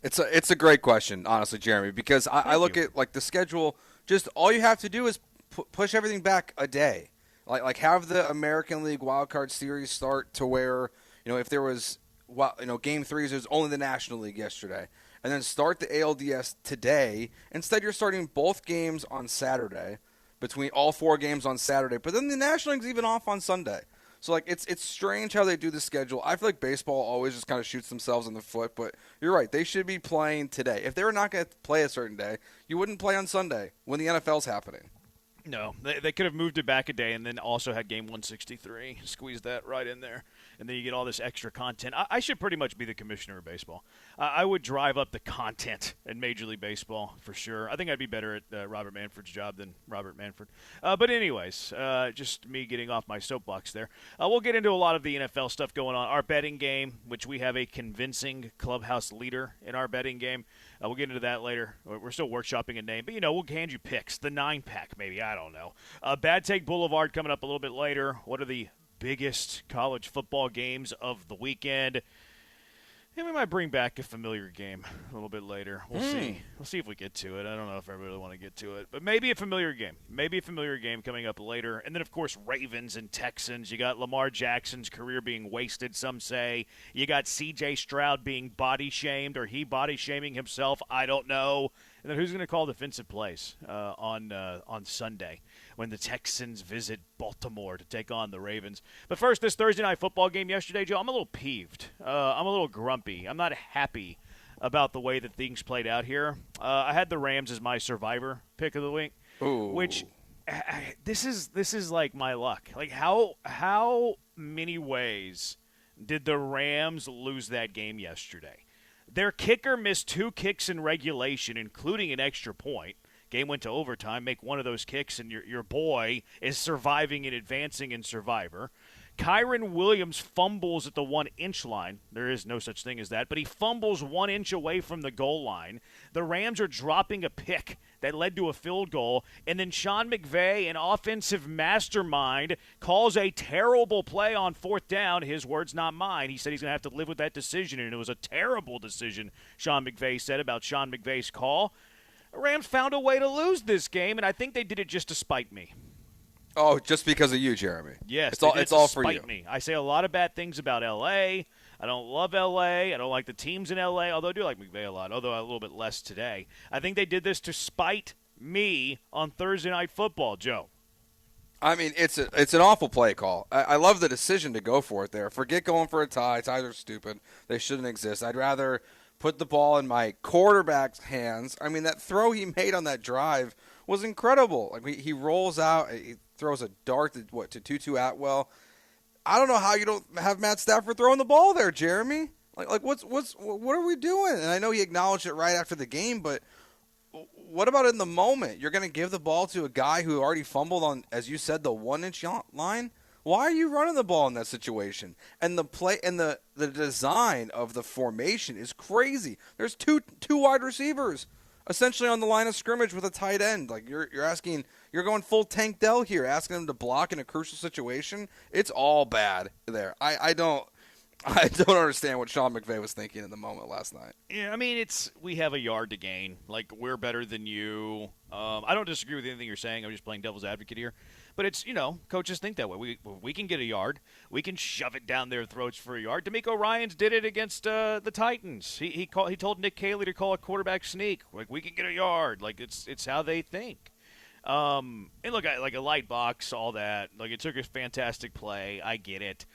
S22: It's a great question, honestly, Jeremy, because I look at like the schedule. Just all you have to do is push everything back a day, like have the American League Wild Card Series start to where if there was Game 3s, there's only the National League yesterday, and then start the ALDS today. Instead, you're starting both games on Saturday, between all 4 games on Saturday, but then the National League's even off on Sunday. So, it's strange how they do the schedule. I feel like baseball always just kind of shoots themselves in the foot, but you're right. They should be playing today. If they were not going to play a certain day, you wouldn't play on Sunday when the NFL's happening.
S8: No, they could have moved it back a day and then also had Game 163, squeeze that right in there, and then you get all this extra content. I should pretty much be the commissioner of baseball. I would drive up the content in Major League Baseball for sure. I think I'd be better at Robert Manfred's job than Robert Manfred. But anyways, just me getting off my soapbox there. We'll get into a lot of the NFL stuff going on. Our betting game, which we have a convincing clubhouse leader in our betting game. We'll get into that later. We're still workshopping a name, but we'll hand you picks. The 9-pack, maybe. I don't know. Bad Take Boulevard coming up a little bit later. What are the biggest college football games of the weekend? And we might bring back a familiar game a little bit later. We'll see. We'll see if we get to it. I don't know if I really want to get to it. But maybe a familiar game. Maybe a familiar game coming up later. And then, of course, Ravens and Texans. You got Lamar Jackson's career being wasted, some say. You got C.J. Stroud being body-shamed, or he body-shaming himself. I don't know. And then who's going to call defensive plays on Sunday when the Texans visit Baltimore to take on the Ravens? But first, this Thursday night football game yesterday, Joe, I'm a little peeved. I'm a little grumpy. I'm not happy about the way that things played out here. I had the Rams as my survivor pick of the week, which this is like my luck. Like how many ways did the Rams lose that game yesterday? Their kicker missed 2 kicks in regulation, including an extra point. Game went to overtime. Make one of those kicks, and your boy is surviving and advancing in Survivor. Kyron Williams fumbles at the 1-inch line. There is no such thing as that, but he fumbles 1 inch away from the goal line. The Rams are dropping a pick that led to a field goal, and then Sean McVay, an offensive mastermind, calls a terrible play on 4th down. His words, not mine. He said he's going to have to live with that decision, and it was a terrible decision, Sean McVay said about Sean McVay's call. The Rams found a way to lose this game, and I think they did it just to spite me.
S22: Oh, just because of you, Jeremy.
S8: Yes,
S22: it's all for you.
S8: Me. I say a lot of bad things about L.A. I don't love L.A. I don't like the teams in L.A., although I do like McVay a lot, although a little bit less today. I think they did this to spite me on Thursday Night Football, Joe.
S22: I mean, it's an awful play call. I love the decision to go for it there. Forget going for a tie. Ties are stupid. They shouldn't exist. I'd rather put the ball in my quarterback's hands. I mean, that throw he made on that drive was incredible. Like he rolls out, he throws a dart to Tutu Atwell. I don't know how you don't have Matt Stafford throwing the ball there, Jeremy. Like what are we doing? And I know he acknowledged it right after the game, but what about in the moment? You're going to give the ball to a guy who already fumbled on, as you said, the 1-inch line? Why are you running the ball in that situation? And the play and the design of the formation is crazy. There's two wide receivers essentially on the line of scrimmage with a tight end. Like you're going full Tank Dell here, asking him to block in a crucial situation. It's all bad there. I don't understand what Sean McVay was thinking in the moment last night.
S8: Yeah, I mean, we have a yard to gain. Like, we're better than you. I don't disagree with anything you're saying. I'm just playing devil's advocate here. But it's, coaches think that way. We can get a yard. We can shove it down their throats for a yard. DeMeco Ryans did it against the Titans. He told Nick Caley to call a quarterback sneak. Like, we can get a yard. Like, it's how they think. And look, like a light box, all that. Like, it took a fantastic play. I get it.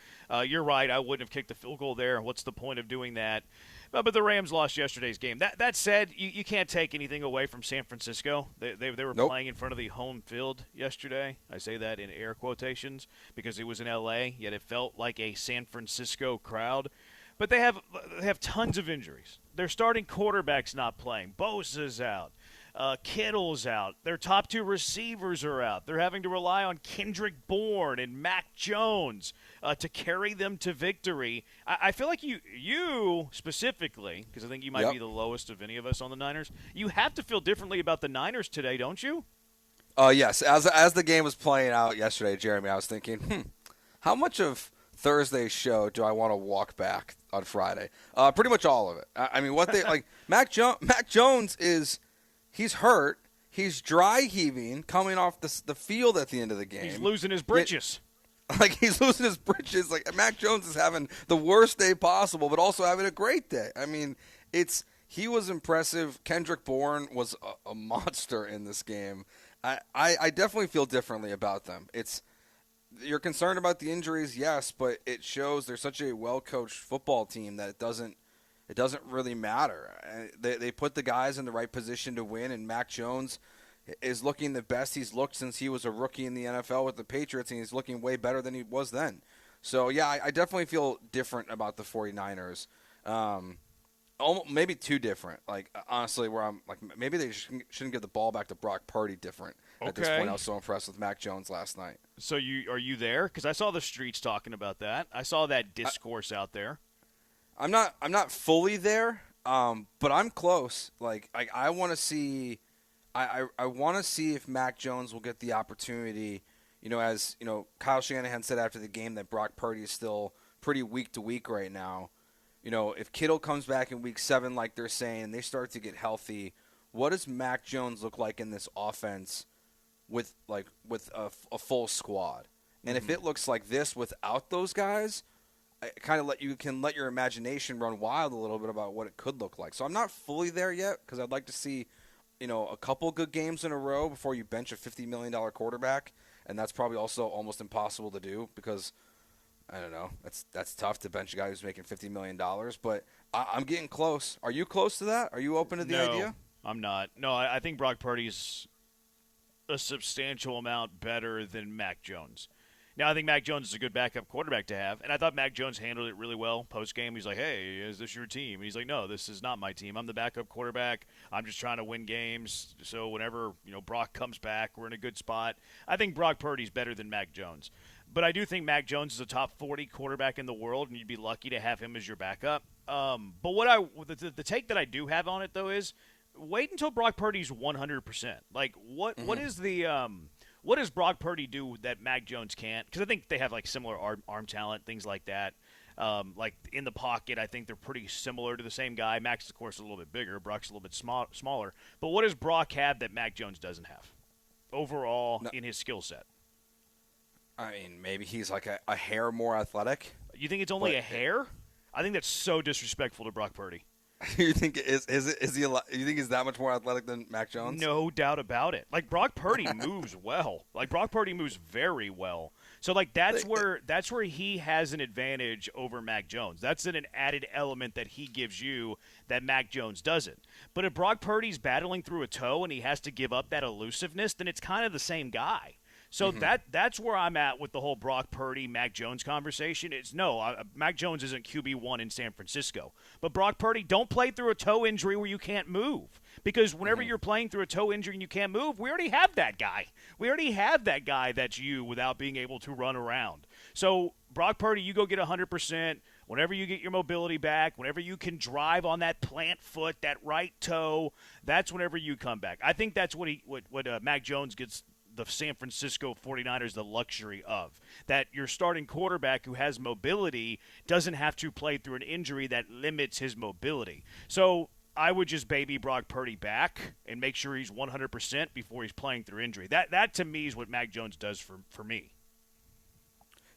S8: You're right. I wouldn't have kicked the field goal there. What's the point of doing that? But the Rams lost yesterday's game. That said, you can't take anything away from San Francisco. They were playing in front of the home field yesterday. I say that in air quotations because it was in L.A., yet it felt like a San Francisco crowd. But they have tons of injuries. Their starting quarterback's not playing. Bosa's out. Kittle's out. Their top 2 receivers are out. They're having to rely on Kendrick Bourne and Mac Jones to carry them to victory. I feel like you specifically, because I think you might be the lowest of any of us on the Niners, you have to feel differently about the Niners today, don't you?
S22: Yes. As the game was playing out yesterday, Jeremy, I was thinking, how much of Thursday's show do I want to walk back on Friday? Pretty much all of it. I mean, what they like. Mac Jones is. He's hurt. He's dry heaving coming off the field at the end of the game.
S8: He's losing his britches.
S22: He's losing his britches. Like Mac Jones is having the worst day possible, but also having a great day. I mean, he was impressive. Kendrick Bourne was a monster in this game. I definitely feel differently about them. You're concerned about the injuries, yes, but it shows they're such a well-coached football team that it doesn't really matter. They put the guys in the right position to win, and Mac Jones is looking the best he's looked since he was a rookie in the NFL with the Patriots, and he's looking way better than he was then. So, yeah, I definitely feel different about the 49ers. Maybe too different. Like, honestly, where I'm like, maybe they shouldn't give the ball back to Brock Purdy different. At this point, I was so impressed with Mac Jones last night.
S8: So are you there? Because I saw the streets talking about that. I saw that discourse out there.
S22: I'm not fully there, but I'm close. Like I want to see, I want to see if Mac Jones will get the opportunity. As Kyle Shanahan said after the game that Brock Purdy is still pretty week to week right now. If Kittle comes back in week 7, like they're saying, and they start to get healthy, what does Mac Jones look like in this offense with a full squad? And if it looks like this without those guys, kind of let your imagination run wild a little bit about what it could look like. So I'm not fully there yet because I'd like to see, a couple good games in a row before you bench a $50 million quarterback, and that's probably also almost impossible to do because I don't know. That's tough to bench a guy who's making $50 million, but I'm getting close. Are you close to that? Are you open to the idea?
S8: No, I'm not. No, I think Brock Purdy's a substantial amount better than Mac Jones. Now, I think Mac Jones is a good backup quarterback to have, and I thought Mac Jones handled it really well post-game. He's like, hey, is this your team? And he's like, no, this is not my team. I'm the backup quarterback. I'm just trying to win games, so whenever Brock comes back, we're in a good spot. I think Brock Purdy's better than Mac Jones. But I do think Mac Jones is a top 40 quarterback in the world, and you'd be lucky to have him as your backup. But the take that I do have on it, though, is wait until Brock Purdy's 100%. Like, what is the what does Brock Purdy do that Mac Jones can't? Because I think they have like similar arm talent, things like that. Like in the pocket, I think they're pretty similar to the same guy. Mac's, of course, a little bit bigger. Brock's a little bit smaller. But what does Brock have that Mac Jones doesn't have overall in his skill set?
S22: I mean, maybe he's like a hair more athletic.
S8: You think it's only a hair? I think that's so disrespectful to Brock Purdy.
S22: You think you think he's that much more athletic than Mac Jones?
S8: No doubt about it. Like Brock Purdy moves well. Like Brock Purdy moves very well. So like that's where he has an advantage over Mac Jones. That's an added element that he gives you that Mac Jones doesn't. But if Brock Purdy's battling through a toe and he has to give up that elusiveness, then it's kind of the same guy. So that's where I'm at with the whole Brock Purdy, Mac Jones conversation. It's Mac Jones isn't QB1 in San Francisco. But Brock Purdy, don't play through a toe injury where you can't move. Because whenever you're playing through a toe injury and you can't move, we already have that guy. We already have that guy that's you without being able to run around. So Brock Purdy, you go get 100%. Whenever you get your mobility back, whenever you can drive on that plant foot, that right toe, that's whenever you come back. I think that's what Mac Jones gets the San Francisco 49ers the luxury of, that your starting quarterback who has mobility doesn't have to play through an injury that limits his mobility. So I would just baby Brock Purdy back and make sure he's 100% before he's playing through injury. That to me is what Mac Jones does for me.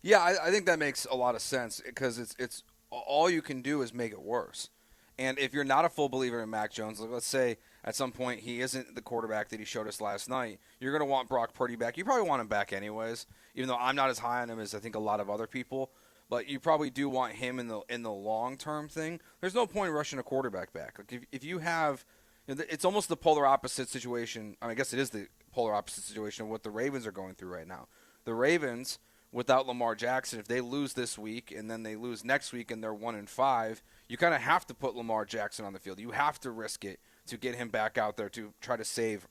S22: Yeah, I think that makes a lot of sense because it's all you can do is make it worse. And if you're not a full believer in Mac Jones, like let's say at some point he isn't the quarterback that he showed us last night, you're going to want Brock Purdy back. You probably want him back anyways, even though I'm not as high on him as I think a lot of other people. But you probably do want him in the long-term thing. There's no point in rushing a quarterback back. Like if you have it's almost the polar opposite situation. I guess it is the polar opposite situation of what the Ravens are going through right now. The Ravens, without Lamar Jackson, if they lose this week and then they lose next week and they're 1-5, you kind of have to put Lamar Jackson on the field. You have to risk it to get him back out there to try to save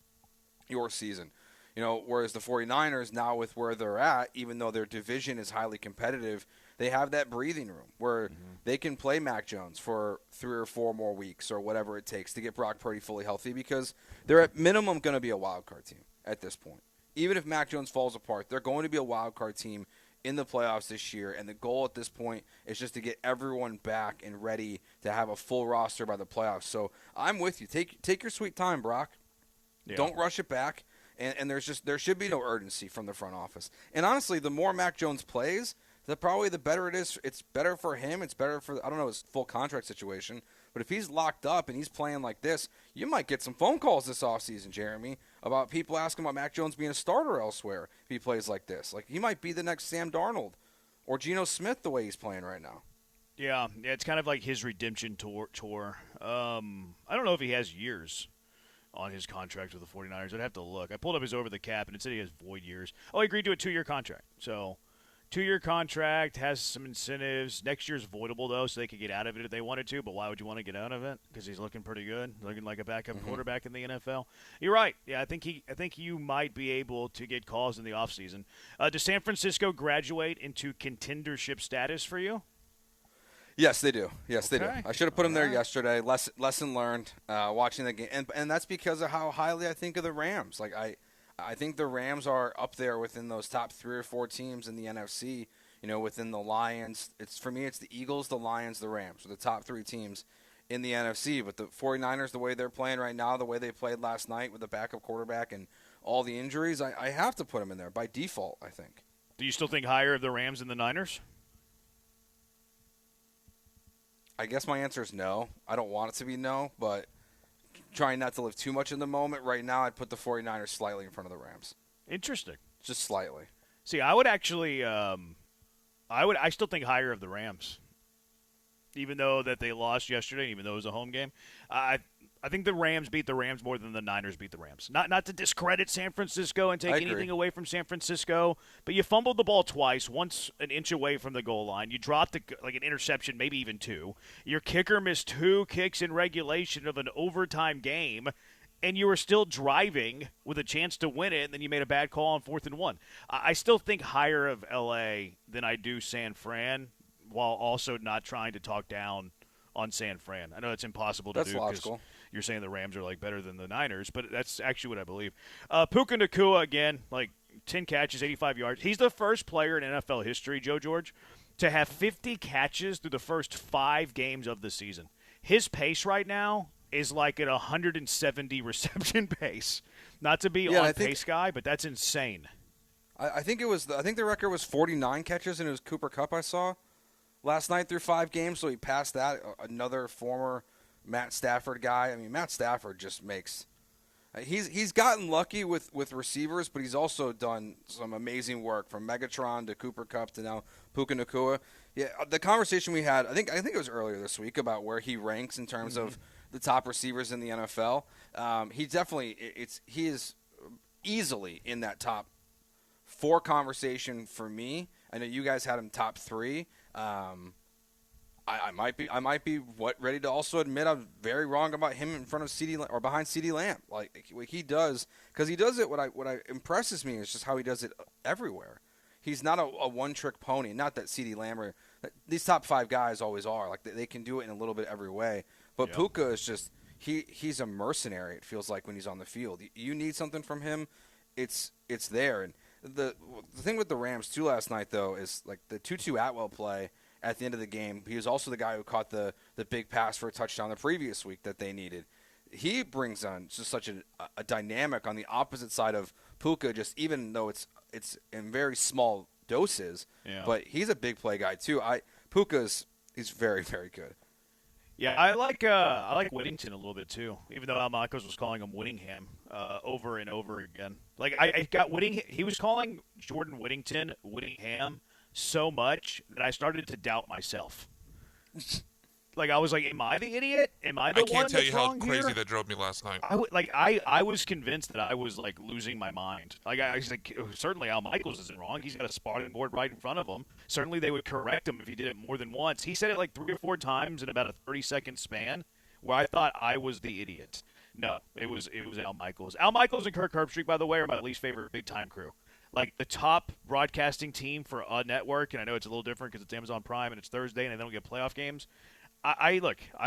S22: your season. Whereas the 49ers now with where they're at, even though their division is highly competitive, they have that breathing room where they can play Mac Jones for 3 or 4 more weeks or whatever it takes to get Brock Purdy fully healthy because they're at minimum going to be a wild card team at this point. Even if Mac Jones falls apart, they're going to be a wild card team in the playoffs this year, and the goal at this point is just to get everyone back and ready to have a full roster by the playoffs. So I'm with you. Take your sweet time, Brock. Yeah. Don't rush it back, and there should be no urgency from the front office. And honestly, the more Mac Jones plays, probably the better it is. It's better for him. It's better for, I don't know, his full contract situation. But if he's locked up and he's playing like this, you might get some phone calls this offseason, Jeremy, about people asking about Mac Jones being a starter elsewhere if he plays like this. Like, he might be the next Sam Darnold or Geno Smith the way he's playing right now.
S8: Yeah, it's kind of like his redemption tour. I don't know if he has years on his contract with the 49ers. I'd have to look. I pulled up his over the cap, and it said he has void years. Oh, he agreed to a 2-year contract. So 2-year contract, has some incentives. Next year's voidable, though, so they could get out of it if they wanted to. But why would you want to get out of it? Because he's looking pretty good, looking like a backup quarterback in the NFL. You're right. Yeah, I think you might be able to get calls in the offseason. Does San Francisco graduate into contendership status for you?
S22: Yes, they do. Yes, they do. I should have put them there yesterday. Lesson learned watching the game. And that's because of how highly I think of the Rams. Like, I think the Rams are up there within those top 3 or 4 teams in the NFC, within the Lions. For me, it's the Eagles, the Lions, the Rams are the top 3 teams in the NFC. But the 49ers, the way they're playing right now, the way they played last night with the backup quarterback and all the injuries, I have to put them in there by default, I think.
S8: Do you still think higher of the Rams than the Niners?
S22: I guess my answer is no. I don't want it to be no, but trying not to live too much in the moment. Right now, I'd put the 49ers slightly in front of the Rams.
S8: Interesting.
S22: Just slightly.
S8: See, I would actually I still think higher of the Rams, even though that they lost yesterday, even though it was a home game. I think the Rams beat the Rams more than the Niners beat the Rams. Not to discredit San Francisco and take anything away from San Francisco, but you fumbled the ball twice, once an inch away from the goal line. You dropped an interception, maybe even 2. Your kicker missed 2 kicks in regulation of an overtime game, and you were still driving with a chance to win it, and then you made a bad call on 4th and 1. I still think higher of L.A. than I do San Fran, while also not trying to talk down on San Fran. I know it's impossible to do because you're saying the Rams are better than the Niners, but that's actually what I believe. Puka Nacua, again, 10 catches, 85 yards. He's the first player in NFL history, Joe George, to have 50 catches through the first 5 games of the season. His pace right now is at 170 reception pace. Not to be on pace guy, but that's insane.
S22: I think the record was 49 catches, and it was Cooper Kupp I saw last night through 5 games, so he passed that. Another former Matt Stafford guy. I mean, Matt Stafford just makes he's gotten lucky with receivers, but he's also done some amazing work from Megatron to Cooper Kupp to now Puka Nacua. Yeah, the conversation we had, I think it was earlier this week about where he ranks in terms of the top receivers in the NFL. He is easily in that top 4 conversation for me. I know you guys had him top 3. I might be ready to also admit I'm very wrong about him in front of CD or behind CD Lamb. What he does, because he does it. What impresses me is just how he does it everywhere. He's not a one-trick pony. Not that CD Lamb or these top 5 guys always are. They can do it in a little bit every way. But Puka is just he's a mercenary. It feels like when he's on the field. You need something from him, it's there. And the thing with the Rams too last night though is the Tutu Atwell play at the end of the game. He was also the guy who caught the big pass for a touchdown the previous week that they needed. He brings on just such a dynamic on the opposite side of Puka, just even though it's in very small doses. Yeah. But he's a big play guy too. He's very, very good.
S8: Yeah, I like Whittington a little bit too, even though Al Michaels was calling him Whittingham over and over again. I got Whittingham. He was calling Jordan Whittington Whittingham so much that I started to doubt myself. I was like, am I the idiot? Am I the one
S16: can't tell you how
S8: crazy
S16: here? That drove me last night.
S8: I was convinced that I was losing my mind. I was certainly Al Michaels isn't wrong. He's got a spotting board right in front of him. Certainly they would correct him if he did it more than once. He said it 3 or 4 times in about a 30-second span where I thought I was the idiot. No, it was Al Michaels. Al Michaels and Kirk Herbstreit, by the way, are my least favorite big-time crew. The top broadcasting team for a network, and I know it's a little different because it's Amazon Prime and it's Thursday and they don't get playoff games. I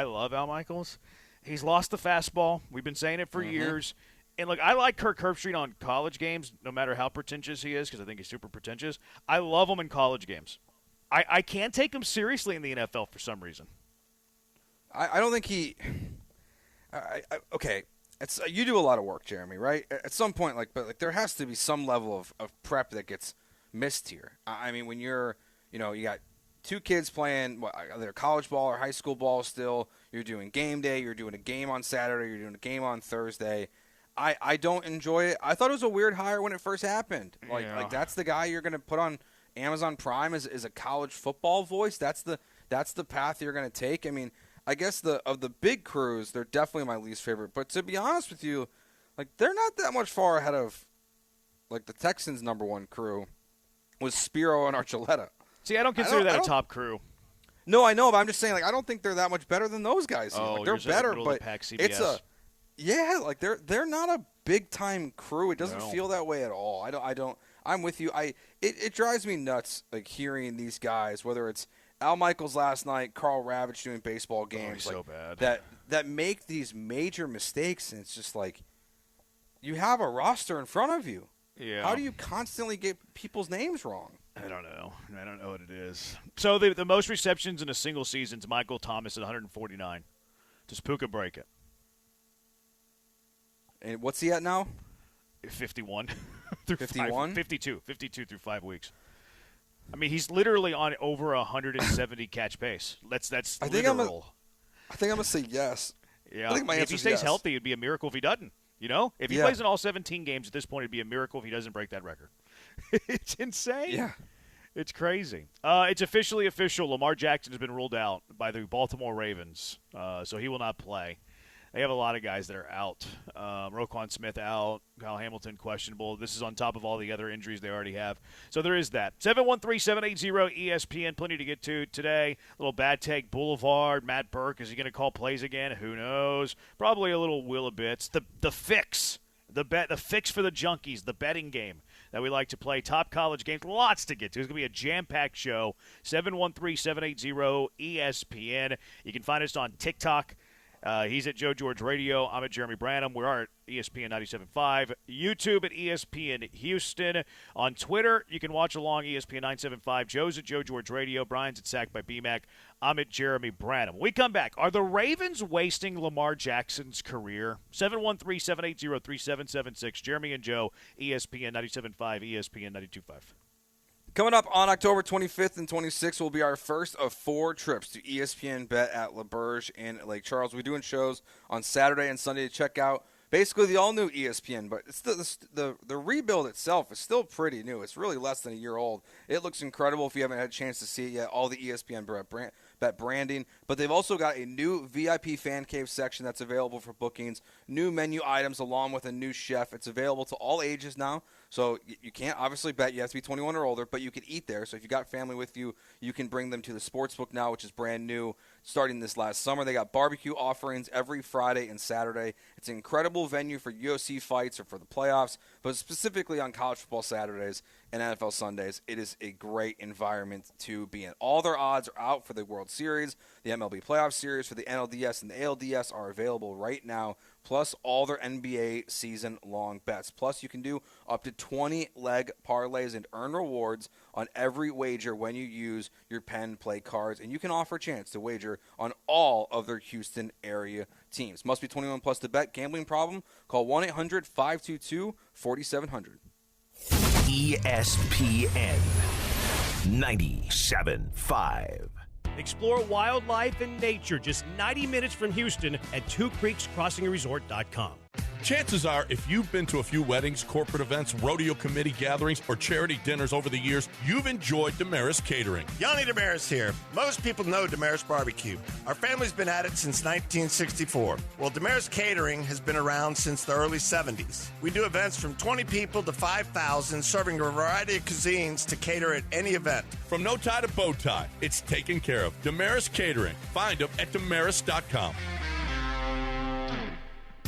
S8: love Al Michaels. He's lost the fastball. We've been saying it for years. And, I like Kirk Herbstreit on college games, no matter how pretentious he is, because I think he's super pretentious. I love him in college games. I can't take him seriously in the NFL for some reason.
S22: I don't think he okay. You do a lot of work, Jeremy, right? At some point, but there has to be some level of prep that gets missed here. I mean, when you got 2 kids playing either college ball or high school ball still, you're doing game day, you're doing a game on Saturday, you're doing a game on Thursday. I don't enjoy it. I thought it was a weird hire when it first happened. That's the guy you're going to put on Amazon Prime as a college football voice. That's the path you're going to take. I mean, I guess of the big crews, they're definitely my least favorite. But to be honest with you, they're not that much far ahead of the Texans' number 1 crew was Spiro and Archuleta.
S8: See, I don't consider that a top crew.
S22: No, I know, but I'm just saying, I don't think they're that much better than those guys. They're better, but they're not a big time crew. It doesn't feel that way at all. I don't. I'm with you. It drives me nuts hearing these guys, whether it's Al Michaels last night, Carl Ravitch doing baseball games,
S8: so bad.
S22: that make these major mistakes, and it's just you have a roster in front of you.
S8: Yeah.
S22: How do you constantly get people's names wrong?
S8: I don't know what it is. So the most receptions in a single season is Michael Thomas at 149. Does Puka break it?
S22: And what's he at now?
S8: 51.
S22: 51?
S8: 52 through 5 weeks. I mean, he's literally on over 170 catch pace. That's literal.
S22: I think I'm gonna say yes.
S8: Yeah.
S22: I think my
S8: if he stays
S22: yes.
S8: healthy, it'd be a miracle if he doesn't. If he plays in all 17 games at this point, it'd be a miracle if he doesn't break that record. It's insane.
S22: Yeah.
S8: It's crazy. It's officially official. Lamar Jackson has been ruled out by the Baltimore Ravens, so he will not play. They have a lot of guys that are out. Roquan Smith out. Kyle Hamilton questionable. This is on top of all the other injuries they already have. So there is that. 713-780-ESPN. Plenty to get to today. Little Bad Take Boulevard. Matt Burke, is he going to call plays again? Who knows? Probably a little Will-a-bits. The fix. The fix for the junkies. The betting game that we like to play. Top college games. Lots to get to. It's going to be a jam-packed show. 713-780-ESPN. You can find us on TikTok. He's at Joe George Radio. I'm at Jeremy Branham. We are at ESPN 97.5. YouTube at ESPN Houston. On Twitter, you can watch along ESPN 975. Joe's at Joe George Radio. Brian's at Sacked by BMAC. I'm at Jeremy Branham. When we come back, are the Ravens wasting Lamar Jackson's career? 713-780-3776. Jeremy and Joe, ESPN 97.5, ESPN 92.5.
S22: Coming up on October 25th and 26th will be our first of 4 trips to ESPN Bet at LaBerge in Lake Charles. We're doing shows on Saturday and Sunday to check out basically the all-new ESPN, but it's the rebuild itself is still pretty new. It's really less than a year old. It looks incredible if you haven't had a chance to see it yet, all the ESPN Bet branding. But they've also got a new VIP fan cave section that's available for bookings, new menu items along with a new chef. It's available to all ages now. So you can't obviously bet. You have to be 21 or older, but you can eat there. So if you got family with you, you can bring them to the Sportsbook now, which is brand new starting this last summer. They got barbecue offerings every Friday and Saturday. It's an incredible venue for UFC fights or for the playoffs, but specifically on college football Saturdays and NFL Sundays. It is a great environment to be in. All their odds are out for the World Series. The MLB Playoff Series for the NLDS and the ALDS are available right now, plus all their NBA season-long bets. Plus, you can do up to 20-leg parlays and earn rewards on every wager when you use your Penn Play cards. And you can offer a chance to wager on all of their Houston area teams. Must be 21 plus to bet. Gambling problem? Call 1-800-522-4700.
S15: ESPN 97.5.
S9: Explore wildlife and nature just 90 minutes from Houston at twocreekscrossingresort.com.
S10: Chances are, if you've been to a few weddings, corporate events, rodeo committee gatherings, or charity dinners over the years, you've enjoyed Damaris Catering.
S16: Yanni Damaris here. Most people know Damaris Barbecue. Our family's been at it since 1964. Well, Damaris Catering has been around since the early 70s. We do events from 20 people to 5,000, serving a variety of cuisines to cater at any event.
S10: From no tie to bow tie, it's taken care of. Damaris Catering. Find them at damaris.com.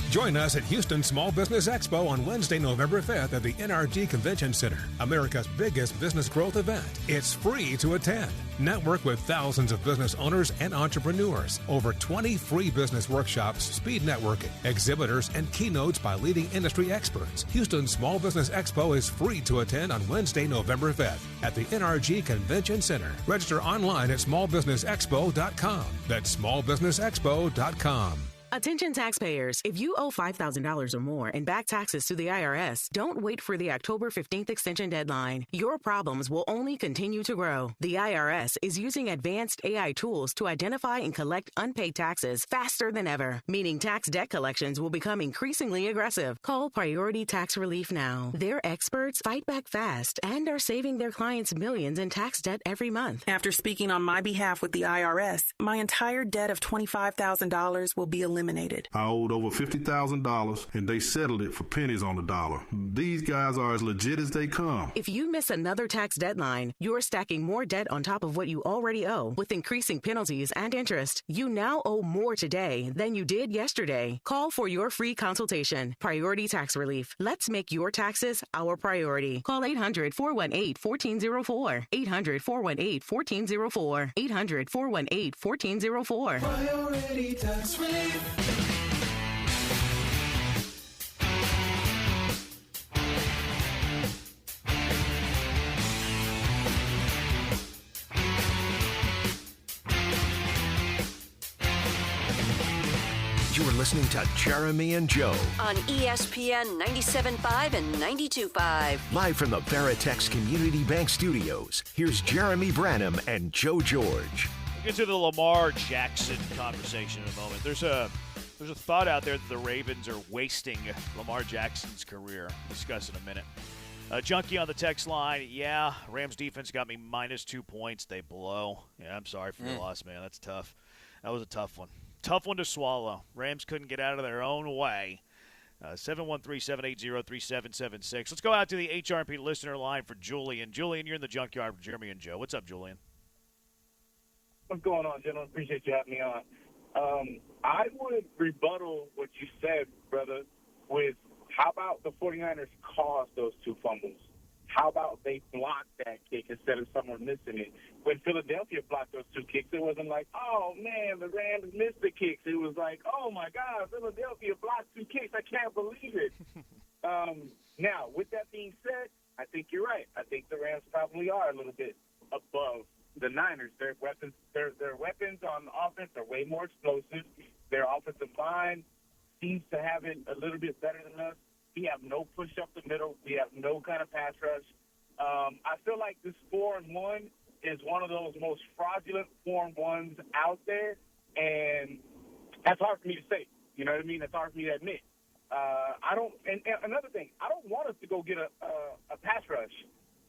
S17: Join us at Houston Small Business Expo on Wednesday, November 5th at the NRG Convention Center, America's biggest business growth event. It's free to attend. Network with thousands of business owners and entrepreneurs. Over 20 free business workshops, speed networking, exhibitors, and keynotes by leading industry experts. Houston Small Business Expo is free to attend on Wednesday, November 5th at the NRG Convention Center. Register online at smallbusinessexpo.com. That's smallbusinessexpo.com.
S20: Attention taxpayers, if you owe $5,000 or more in back taxes to the IRS, don't wait for the October 15th extension deadline. Your problems will only continue to grow. The IRS is using advanced AI tools to identify and collect unpaid taxes faster than ever, meaning tax debt collections will become increasingly aggressive. Call Priority Tax Relief now. Their experts fight back fast and are saving their clients millions in tax debt every month.
S21: After speaking on my behalf with the IRS, my entire debt of $25,000 will be eliminated.
S23: I owed over $50,000 and they settled it for pennies on the dollar. These guys are as legit as they come.
S20: If you miss another tax deadline, you're stacking more debt on top of what you already owe with increasing penalties and interest. You now owe more today than you did yesterday. Call for your free consultation. Priority Tax Relief. Let's make your taxes our priority. Call 800-418-1404. 800-418-1404. 800-418-1404.
S24: Priority Tax Relief.
S15: You're listening to Jeremy and Joe
S1: on ESPN 97.5 and 92.5.
S15: Live from the Veritex Community Bank Studios, here's Jeremy Branham and Joe George.
S8: We'll get to the Lamar Jackson conversation in a moment. There's a thought out there that the Ravens are wasting Lamar Jackson's career. We'll discuss in a minute. Junkie on the text line. Yeah, Rams defense got me -2 points. They blow. Yeah, I'm sorry for your loss, man. That's tough. That was a tough one. Tough one to swallow. Rams couldn't get out of their own way. 713-780-3776. Let's go out to the HRP listener line for Julian. Julian, you're in the junkyard with Jeremy and Joe. What's up, Julian?
S2: What's going on, gentlemen? Appreciate you having me on. I would rebuttal what you said, brother, with how about the 49ers caused those 2 fumbles? How about they blocked that kick instead of someone missing it? When Philadelphia blocked those 2 kicks, it wasn't like, oh, man, the Rams missed the kicks. It was like, oh, my God, Philadelphia blocked 2 kicks. I can't believe it. Now, with that being said, I think you're right. I think the Rams probably are a little bit above the Niners. Their weapons on offense are way more explosive. Their offensive line seems to have it a little bit better than us. We have no push up the middle. We have no kind of pass rush. I feel like this 4-1 is one of those most fraudulent 4-1s out there, and that's hard for me to say. You know what I mean? That's hard for me to admit. And another thing, I don't want us to go get a pass rush.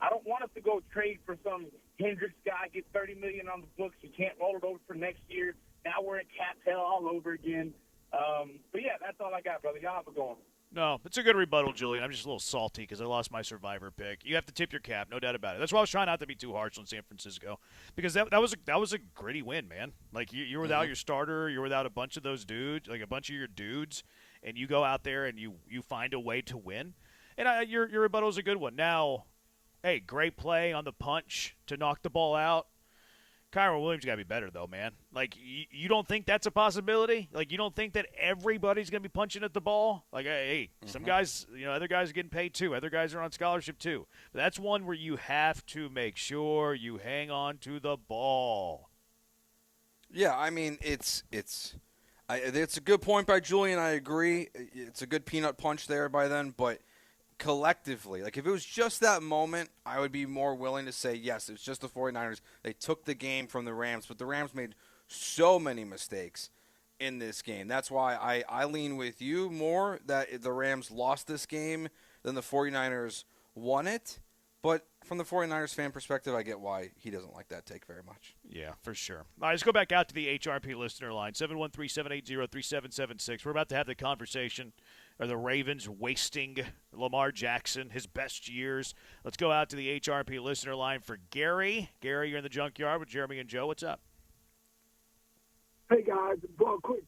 S2: I don't want us to go trade for some Hendricks guy, get $30 million on the books. We can't roll it over for next year. Now we're in cap hell all over again. But yeah, that's all I got, brother. Y'all have a go on.
S8: No, it's a good rebuttal, Julian. I'm just a little salty because I lost my survivor pick. You have to tip your cap, no doubt about it. That's why I was trying not to be too harsh on San Francisco, because that was a gritty win, man. Like you're without your starter, you're without a bunch of those dudes, like a bunch of your dudes, and you go out there and you find a way to win. And your rebuttal is a good one. Now, hey, great play on the punch to knock the ball out. Kyron Williams got to be better, though, man. Like, you don't think that's a possibility? Like, you don't think that everybody's going to be punching at the ball? Like, hey, some guys, other guys are getting paid too. Other guys are on scholarship too. But that's one where you have to make sure you hang on to the ball.
S22: Yeah, I mean, it's a good point by Julian. I agree. It's a good peanut punch there by then, but collectively, like if it was just that moment, I would be more willing to say, yes, it's just the 49ers. They took the game from the Rams, but the Rams made so many mistakes in this game. That's why I lean with you more that the Rams lost this game than the 49ers won it. But from the 49ers fan perspective, I get why he doesn't like that take very much.
S8: Yeah, for sure. All right, let's go back out to the HRP listener line, 713-780-3776. We're about to have the conversation. Are the Ravens wasting Lamar Jackson, his best years? Let's go out to the HRP listener line for Gary. Gary, you're in the junkyard with Jeremy and Joe. What's up?
S4: Hey, guys. Well, quick.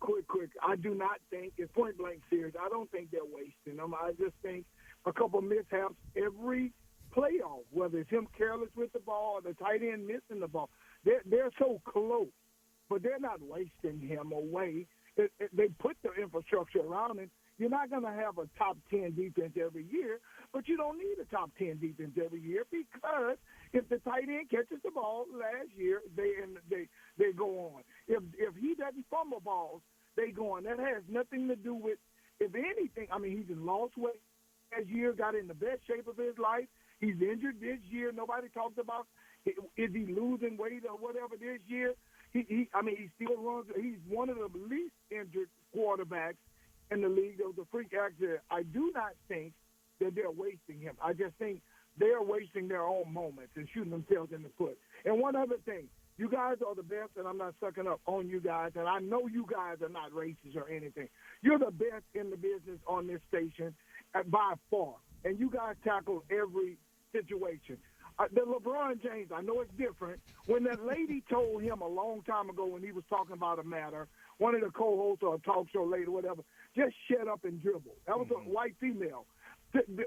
S4: I do not think, it's point-blank serious, I don't think they're wasting them. I just think a couple mishaps every playoff, whether it's him careless with the ball or the tight end missing the ball. They're so close, but they're not wasting him away. They put the infrastructure around him. You're not going to have a top 10 defense every year, but you don't need a top 10 defense every year because if the tight end catches the ball last year, they go on. If he doesn't fumble balls, they go on. That has nothing to do with, if anything, I mean, he's lost weight last year, got in the best shape of his life. He's injured this year. Nobody talks about is he losing weight or whatever this year. He still runs. He's one of the least injured quarterbacks in the league. There was a freak accident. I do not think that they're wasting him. I just think they're wasting their own moments and shooting themselves in the foot. And one other thing, you guys are the best, and I'm not sucking up on you guys, and I know you guys are not racist or anything. You're the best in the business on this station by far, and you guys tackle every situation. The LeBron James, I know it's different. When that lady told him a long time ago when he was talking about a matter, one of the co-hosts or a talk show lady, whatever, just shut up and dribble. That was a white female.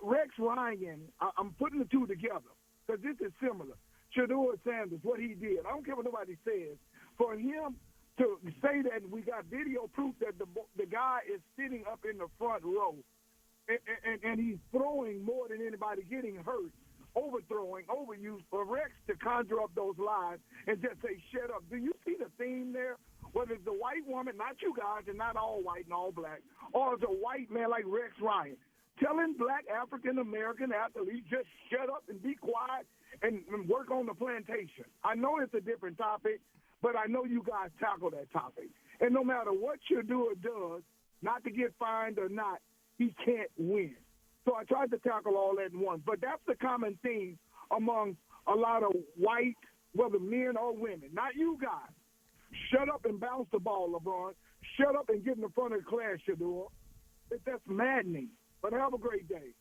S4: Rex Ryan, I'm putting the two together because this is similar. Shedeur Sanders, what he did, I don't care what nobody says, for him to say that we got video proof that the guy is sitting up in the front row and he's throwing more than anybody getting hurt, overthrowing, overuse, for Rex to conjure up those lines and just say, shut up. Do you see the theme there? Whether it's the white woman, not you guys, and not all white and all black, or it's a white man like Rex Ryan, telling black African-American athletes, just shut up and be quiet and work on the plantation. I know it's a different topic, but I know you guys tackle that topic. And no matter what Shedeur does, not to get fined or not, he can't win. So I tried to tackle all that in one. But that's the common theme among a lot of white, whether men or women. Not you guys. Shut up and bounce the ball, LeBron. Shut up and get in the front of the class, Shador. That's maddening. But have a great day.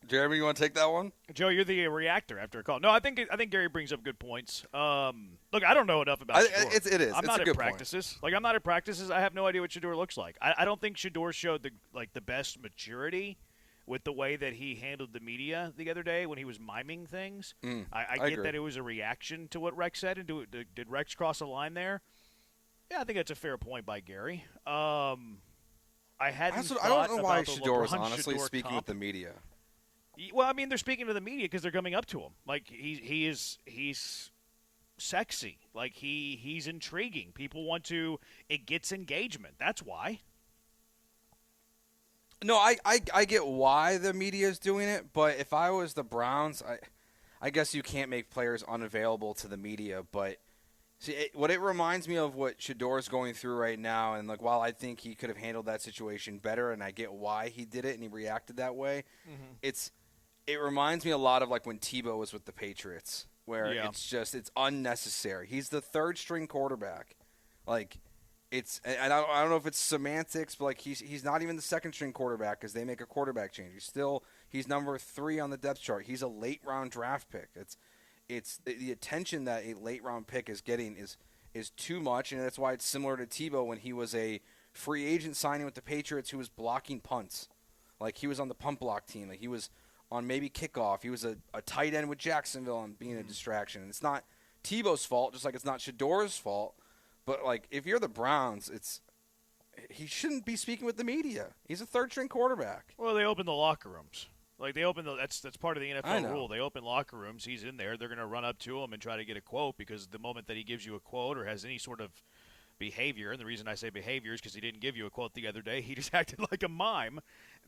S22: Jeremy, you want to take that one?
S8: Joe, you're the reactor after a call. No, I think Gary brings up good points. Look, I don't know enough about Shador.
S22: It is.
S8: I'm not
S22: at
S8: practices.
S22: Point.
S8: Like, I'm not at practices. I have no idea what Shador looks like. I don't think Shador showed the best maturity with the way that he handled the media the other day when he was miming things. I get
S22: agree.
S8: that it was a reaction to what Rex said. And did Rex cross a line there? Yeah, I think that's a fair point by Gary. I
S22: don't know why Shador was honestly speaking with the media.
S8: Well, I mean, they're speaking to the media because they're coming up to him. Like, he's sexy. Like, he's intriguing. People want to – it gets engagement. That's why.
S22: No, I get why the media is doing it, but if I was the Browns, I guess you can't make players unavailable to the media. But see, what it reminds me of what Shador's going through right now, and like while I think he could have handled that situation better, and I get why he did it and he reacted that way, it reminds me a lot of like when Tebow was with the Patriots, where it's unnecessary. He's the third string quarterback, like. And I don't know if it's semantics, but like he's not even the second string quarterback because they make a quarterback change. He's number 3 on the depth chart. He's a late round draft pick. It's the attention that a late round pick is getting is too much, and that's why it's similar to Tebow when he was a free agent signing with the Patriots who was blocking punts. Like he was on the punt block team. Like he was on maybe kickoff. He was a tight end with Jacksonville and being a distraction. And it's not Tebow's fault, just like it's not Shador's fault. But, like, if you're the Browns, he shouldn't be speaking with the media. He's a third-string quarterback.
S8: Well, they open the locker rooms. Like, that's part of the NFL rule. They open locker rooms. He's in there. They're going to run up to him and try to get a quote because the moment that he gives you a quote or has any sort of behavior, and the reason I say behavior is because he didn't give you a quote the other day, he just acted like a mime,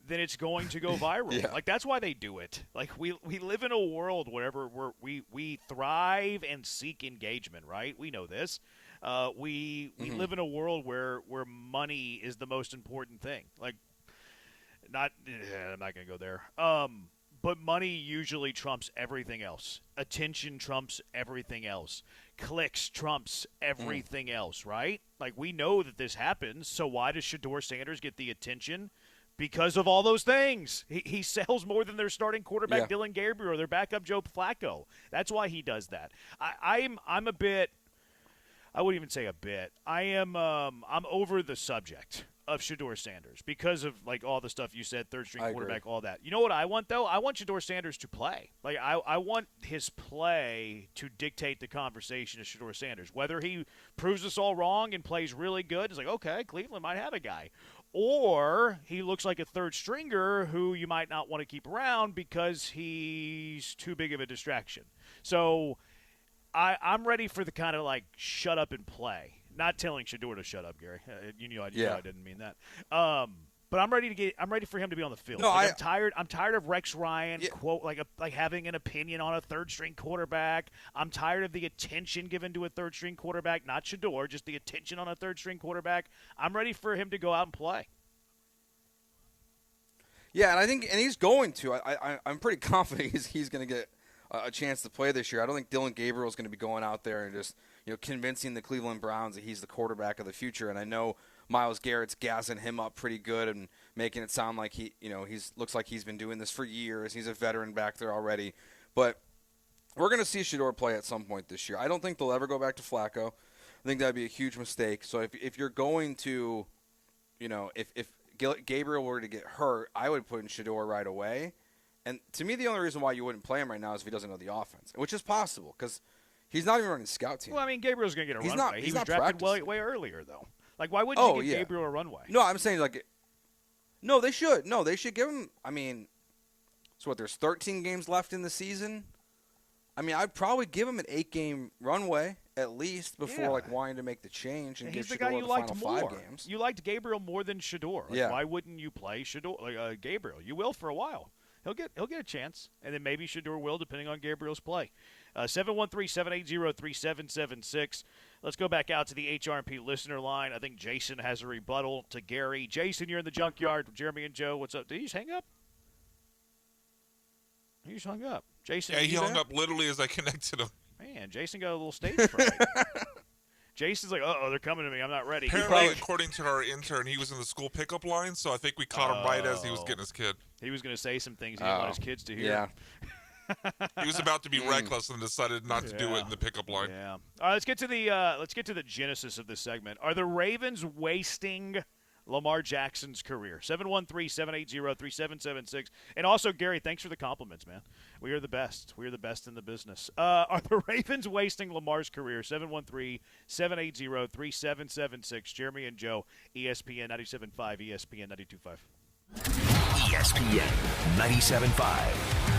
S8: then it's going to go viral.
S22: Yeah.
S8: Like, that's why they do it. Like, we live in a world where we thrive and seek engagement, right? We know this. We live in a world where money is the most important thing. Like, I'm not going to go there. But money usually trumps everything else. Attention trumps everything else. Clicks trumps everything else, right? Like, we know that this happens, so why does Shador Sanders get the attention? Because of all those things. He sells more than their starting quarterback, Dylan Gabriel, or their backup, Joe Flacco. That's why he does that. I'm a bit – I wouldn't even say a bit. I'm over the subject of Shador Sanders because of like all the stuff you said, third string quarterback, all that. You know what I want though? I want Shador Sanders to play. Like I want his play to dictate the conversation of Shador Sanders. Whether he proves us all wrong and plays really good, it's like okay, Cleveland might have a guy, or he looks like a third stringer who you might not want to keep around because he's too big of a distraction. So. I'm ready for the kind of like shut up and play. Not telling Shador to shut up, Gary. You know I didn't mean that. But I'm ready for him to be on the field.
S22: No,
S8: I'm tired. I'm tired of Rex Ryan quote like having an opinion on a third string quarterback. I'm tired of the attention given to a third string quarterback, not Shador, just the attention on a third string quarterback. I'm ready for him to go out and play.
S22: Yeah, and he's going to. I'm pretty confident he's going to get a chance to play this year. I don't think Dylan Gabriel is going to be going out there and just convincing the Cleveland Browns that he's the quarterback of the future. And I know Myles Garrett's gassing him up pretty good and making it sound like he's looks like he's been doing this for years. He's a veteran back there already. But we're going to see Shador play at some point this year. I don't think they'll ever go back to Flacco. I think that'd be a huge mistake. So if you're going to, if Gabriel were to get hurt, I would put in Shador right away. And to me, the only reason why you wouldn't play him right now is if he doesn't know the offense, which is possible because he's not even running the scout team.
S8: Well, I mean, Gabriel's going to get a runway. He was drafted way earlier, though. Like, why wouldn't you give Gabriel a runway?
S22: No, I'm saying, no, they should. No, they should give him, so there's 13 games left in the season? I'd probably give him an 8-game runway at least before, wanting to make the change and give Shador the final 5 games.
S8: You liked Gabriel more than Shador. Why wouldn't you play Shador, Gabriel? You will for a while. He'll get a chance, and then maybe Shador will, depending on Gabriel's play. 713-780-3776. Let's go back out to the HRP listener line. I think Jason has a rebuttal to Gary. Jason, you're in the junkyard with Jeremy and Joe. What's up? Did he just hang up? He just hung up. Jason,
S5: yeah, he hung up literally as I connected him.
S8: Man, Jason got a little stage fright. Jason's like, uh-oh, they're coming to me. I'm not ready.
S5: Apparently, according to our intern, he was in the school pickup line, so I think we caught him right as he was getting his kid.
S8: He was going to say some things he didn't want his kids to hear.
S22: Yeah.
S5: He was about to be reckless and decided not to do it in the pickup line.
S8: Yeah. All right, let's get to the genesis of this segment. Are the Ravens wasting Lamar Jackson's career? 713-780-3776. And also, Gary, thanks for the compliments, man. We are the best. We are the best in the business. Are the Ravens wasting Lamar's career? 713-780-3776. Jeremy and Joe, ESPN 97.5, ESPN 92.5.
S15: ESPN 97.5.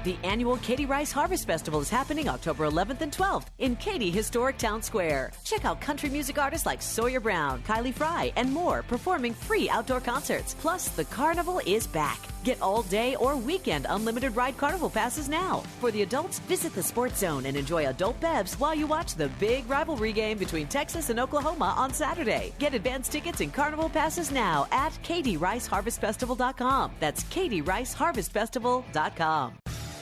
S11: The annual Katie Rice Harvest Festival is happening October 11th and 12th in Katy Historic Town Square. Check out country music artists like Sawyer Brown, Kylie Fry, and more performing free outdoor concerts. Plus, the carnival is back. Get all day or weekend unlimited ride carnival passes now. For the adults, visit the Sports Zone and enjoy adult bevs while you watch the big rivalry game between Texas and Oklahoma on Saturday. Get advance tickets and carnival passes now at KatieRiceHarvestFestival.com. That's KatieRiceHarvestFestival.com.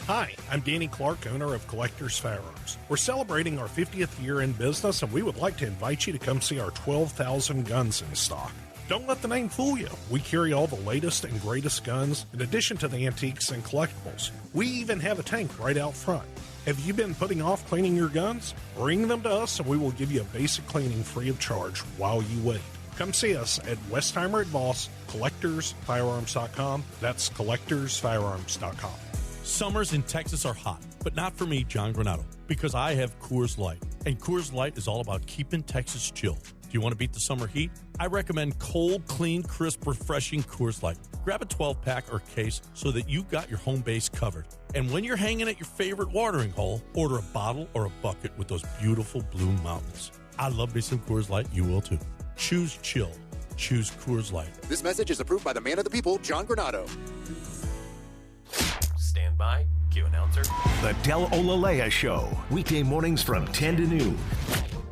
S6: Hi, I'm Danny Clark, owner of Collectors Firearms. We're celebrating our 50th year in business, and we would like to invite you to come see our 12,000 guns in stock. Don't let the name fool you. We carry all the latest and greatest guns, in addition to the antiques and collectibles. We even have a tank right out front. Have you been putting off cleaning your guns? Bring them to us, and we will give you a basic cleaning free of charge while you wait. Come see us at Westheimer at Voss, CollectorsFirearms.com. That's CollectorsFirearms.com.
S10: Summers in Texas are hot, but not for me, John Granado, because I have Coors Light. And Coors Light is all about keeping Texas chill. Do you want to beat the summer heat? I recommend cold, clean, crisp, refreshing Coors Light. Grab a 12-pack or case so that you got your home base covered. And when you're hanging at your favorite watering hole, order a bottle or a bucket with those beautiful blue mountains. I love me some Coors Light. You will too. Choose chill. Choose Coors Light.
S18: This message is approved by the man of the people, John Granado.
S15: Stand by. Cue announcer. The Del Olalea Show. Weekday mornings from 10 to noon.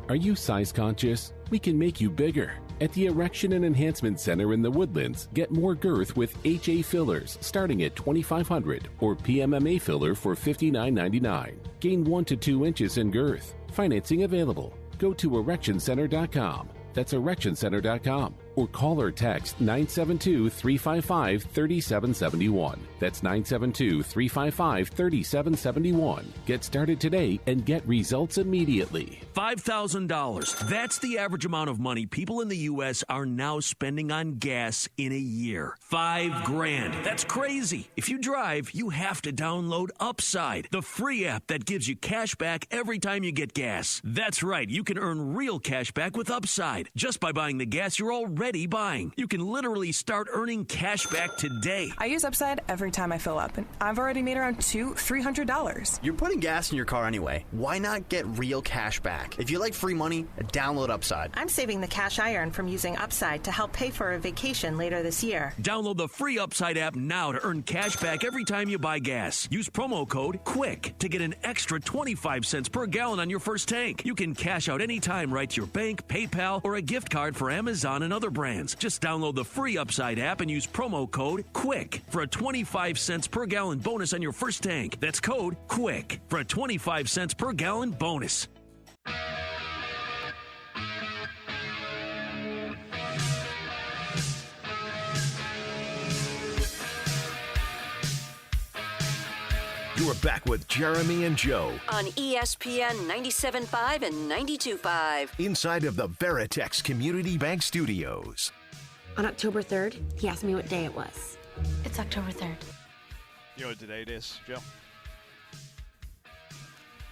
S19: Are you size conscious? We can make you bigger. At the Erection and Enhancement Center in the Woodlands, get more girth with HA fillers starting at $2,500 or PMMA filler for $59.99. Gain 1 to 2 inches in girth. Financing available. Go to ErectionCenter.com. That's ErectionCenter.com. Or call or text 972-355-3771. That's 972-355-3771. Get started today and get results immediately.
S25: $5,000. That's the average amount of money people in the U.S. are now spending on gas in a year. $5,000. That's crazy. If you drive, you have to download Upside, the free app that gives you cash back every time you get gas. That's right. You can earn real cash back with Upside just by buying the gas you're already buying. You can literally start earning cash back today.
S26: I use Upside every time I fill up, and I've already made around $300.
S27: You're putting gas in your car anyway. Why not get real cash back? If you like free money, download Upside.
S28: I'm saving the cash I earn from using Upside to help pay for a vacation later this year.
S25: Download the free Upside app now to earn cash back every time you buy gas. Use promo code QUICK to get an extra 25 cents per gallon on your first tank. You can cash out anytime right to your bank, PayPal, or a gift card for Amazon and other brands. Just download the free Upside app and use promo code QUICK for a 25 cents per gallon bonus on your first tank. That's code QUICK for a 25 cents per gallon bonus.
S15: You are back with Jeremy and Joe
S1: on ESPN 97.5 and 92.5.
S15: inside of the Veritex Community Bank Studios.
S29: On October 3rd, he asked me what day it was. It's October 3rd.
S8: You know what today it is, Joe?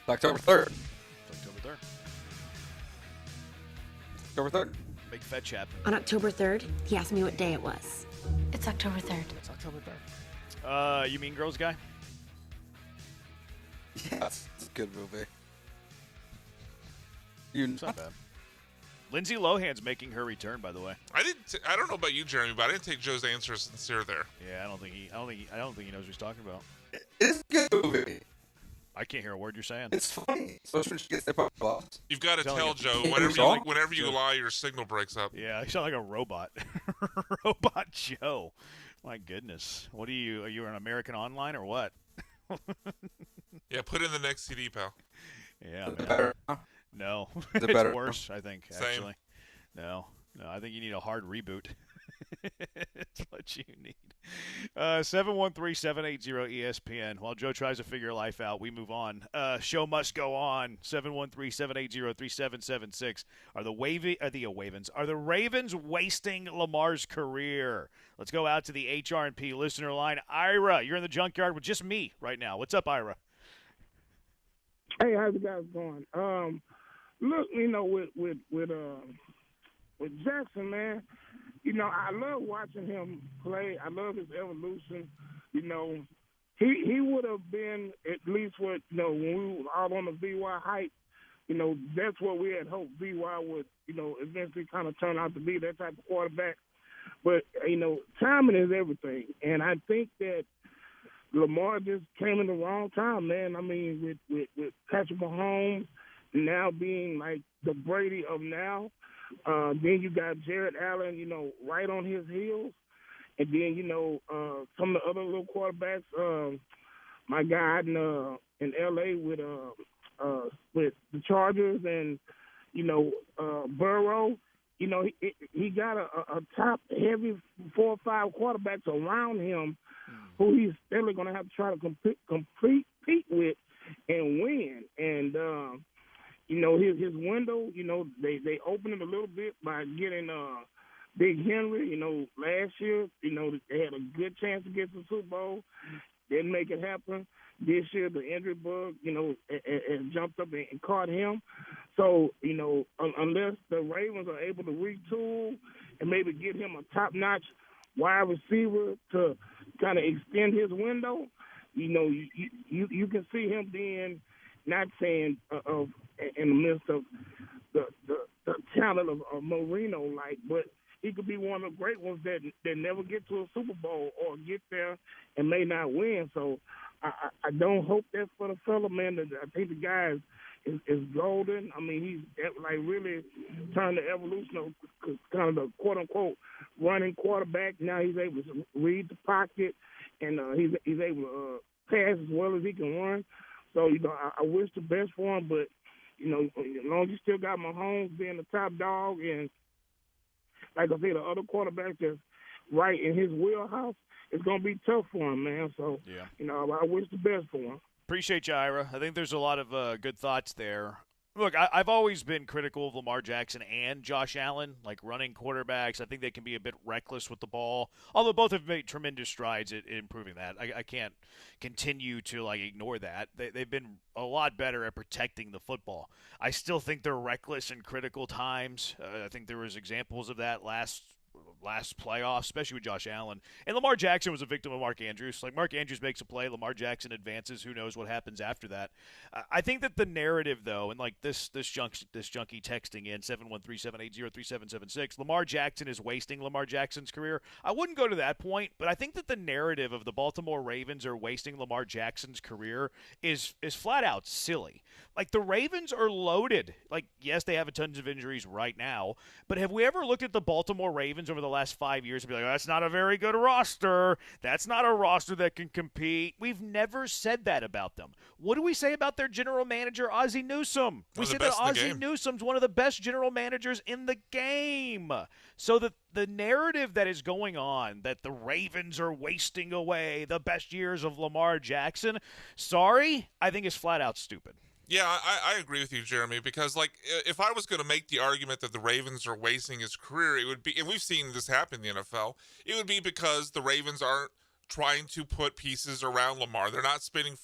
S22: October 3rd.
S8: October 3rd.
S22: October 3rd.
S8: Big fetch happened.
S29: On October 3rd, he asked me what day it was. It's October 3rd.
S8: It's October 3rd. You Mean Girls guy?
S22: Yeah, it's a good movie.
S8: It's not bad. Lindsay Lohan's making her return, by the way.
S5: I don't know about you, Jeremy, but I didn't take Joe's answer as sincere there.
S8: Yeah, I don't think he knows what he's talking about.
S22: It's a good movie.
S8: I can't hear a word you're saying.
S22: It's funny. Especially when she gets hit by a bus.
S5: You've got to tell Joe, whenever you lie, your signal breaks up.
S8: Yeah, you sound like a robot. Robot Joe. My goodness. What are you an American Online or what?
S5: Yeah, put in the next CD, pal.
S8: Yeah, man.
S22: Better?
S8: No.
S22: Is it
S8: It's
S22: better?
S8: worse, I think,
S5: Same.
S8: actually. No, I think you need a hard reboot. It's what you need. 713-780-ESPN. While Joe tries to figure life out, we move on. Show must go on. 713-780-3776. Are the Ravens wasting Lamar's career? Let's go out to the HR&P listener line. Ira, you're in the junkyard with just me right now. What's up, Ira?
S4: Hey, how's you guys going? Look, with Jackson, man, I love watching him play. I love his evolution. He would have been at least what, when we were all on the VY hype, that's what we had hoped VY would, eventually kind of turn out to be, that type of quarterback. But, timing is everything. And I think that Lamar just came in the wrong time, man. I mean, with Patrick Mahomes now being like the Brady of now, then you got Jared Allen, right on his heels. And then, some of the other little quarterbacks, my guy in L.A. with the Chargers and, Burrow, he got a top-heavy 4 or 5 quarterbacks around him who he's still going to have to try to compete with and win. And, his window, they opened it a little bit by getting Big Henry. Last year, they had a good chance to get to the Super Bowl. Didn't make it happen. This year, the injury bug, and jumped up and caught him. So, unless the Ravens are able to retool and maybe get him a top-notch wide receiver to kind of extend his window, you can see him being, not saying in the midst of the talent of Marino, but he could be one of the great ones that never get to a Super Bowl or get there and may not win. So I don't hope that for the fella, man. I think the guy is golden. I mean, he's like really turned the evolution of kind of the quote-unquote running quarterback. Now he's able to read the pocket, and he's able to pass as well as he can run. So, I wish the best for him, but, as long as you still got Mahomes being the top dog and, like I said, the other quarterbacks that's right in his wheelhouse, it's going to be tough for him, man. So,
S8: yeah.
S4: I wish the best for him.
S8: Appreciate you, Ira. I think there's a lot of good thoughts there. Look, I've always been critical of Lamar Jackson and Josh Allen, like running quarterbacks. I think they can be a bit reckless with the ball, although both have made tremendous strides in improving that. I can't continue to ignore that. They've been a lot better at protecting the football. I still think they're reckless in critical times. I think there was examples of that last playoff, especially with Josh Allen. And Lamar Jackson was a victim of Mark Andrews. Like, Mark Andrews makes a play, Lamar Jackson advances. Who knows what happens after that? I think that the narrative, though, and this junkie texting in 713-780-3776, Lamar Jackson is wasting Lamar Jackson's career. I wouldn't go to that point, but I think that the narrative of the Baltimore Ravens are wasting Lamar Jackson's career is flat out silly. Like, the Ravens are loaded. Like, yes, they have a tons of injuries right now, but have we ever looked at the Baltimore Ravens over the last 5 years and be like, oh, that's not a very good roster. That's not a roster that can compete. We've never said that about them. What do we say about their general manager, Ozzie Newsome? We say that Ozzie Newsome's one of the best general managers in the game. So the narrative that is going on, that the Ravens are wasting away the best years of Lamar Jackson, sorry, I think is flat out stupid.
S5: Yeah, I agree with you, Jeremy, because, if I was going to make the argument that the Ravens are wasting his career, it would be, and we've seen this happen in the NFL, it would be because the Ravens aren't trying to put pieces around Lamar. They're not spending,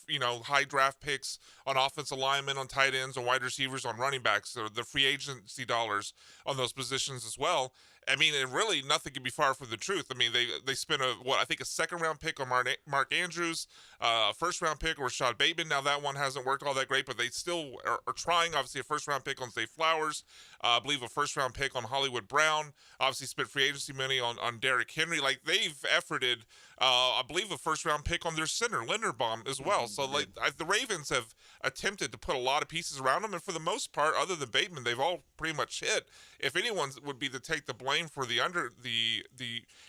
S5: high draft picks on offensive linemen, on tight ends, on wide receivers, on running backs, or the free agency dollars on those positions as well. I mean, and really nothing could be far from the truth. I mean, they spent I think a second-round pick on Mark Andrews, a first-round pick on Rashad Bateman. Now that one hasn't worked all that great, but they still are trying. Obviously, a first-round pick on Zay Flowers. I believe a first-round pick on Hollywood Brown. Obviously, spent free agency money on Derrick Henry. Like, they've efforted, I believe, a first-round pick on their center, Linderbaum, as well. So, like, the Ravens have attempted to put a lot of pieces around them, and for the most part, other than Bateman, they've all pretty much hit. If anyone would be to take the blame for the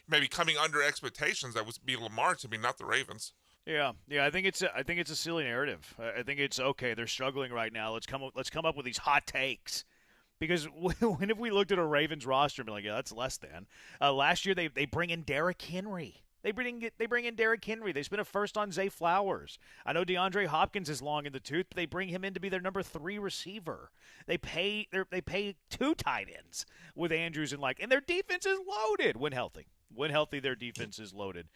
S5: maybe coming under expectations, that would be Lamar to me, not the Ravens.
S8: Yeah. I think it's a silly narrative. I think it's okay. They're struggling right now. Let's come up with these hot takes. Because when have we looked at a Ravens roster and be like, yeah, that's less than. Last year they bring in Derrick Henry. They bring in Derrick Henry. They spent a first on Zay Flowers. I know DeAndre Hopkins is long in the tooth, but they bring him in to be their number 3 receiver. They pay 2 tight ends with Andrews and their defense is loaded when healthy. When healthy, their defense is loaded.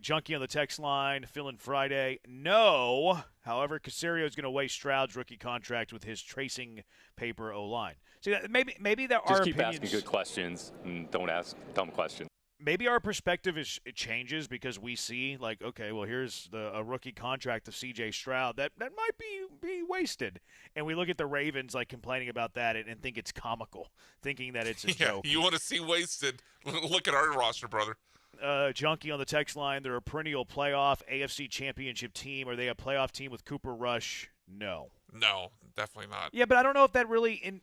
S8: Junkie on the text line, Philin Friday. No. However, Caserio is going to waste Stroud's rookie contract with his tracing paper O-line. See, maybe there are
S3: Just keep
S8: opinions.
S3: asking good questions and don't ask dumb questions.
S8: Maybe our perspective it changes because we see okay, well, here's a rookie contract of C.J. Stroud that might be wasted, and we look at the Ravens complaining about that and think it's comical, thinking that it's a joke.
S5: You want to see wasted? Look at our roster, brother.
S8: Junkie on the text line. They're a perennial playoff AFC championship team. Are they a playoff team with Cooper Rush? No,
S5: definitely not.
S8: Yeah, but I don't know if that really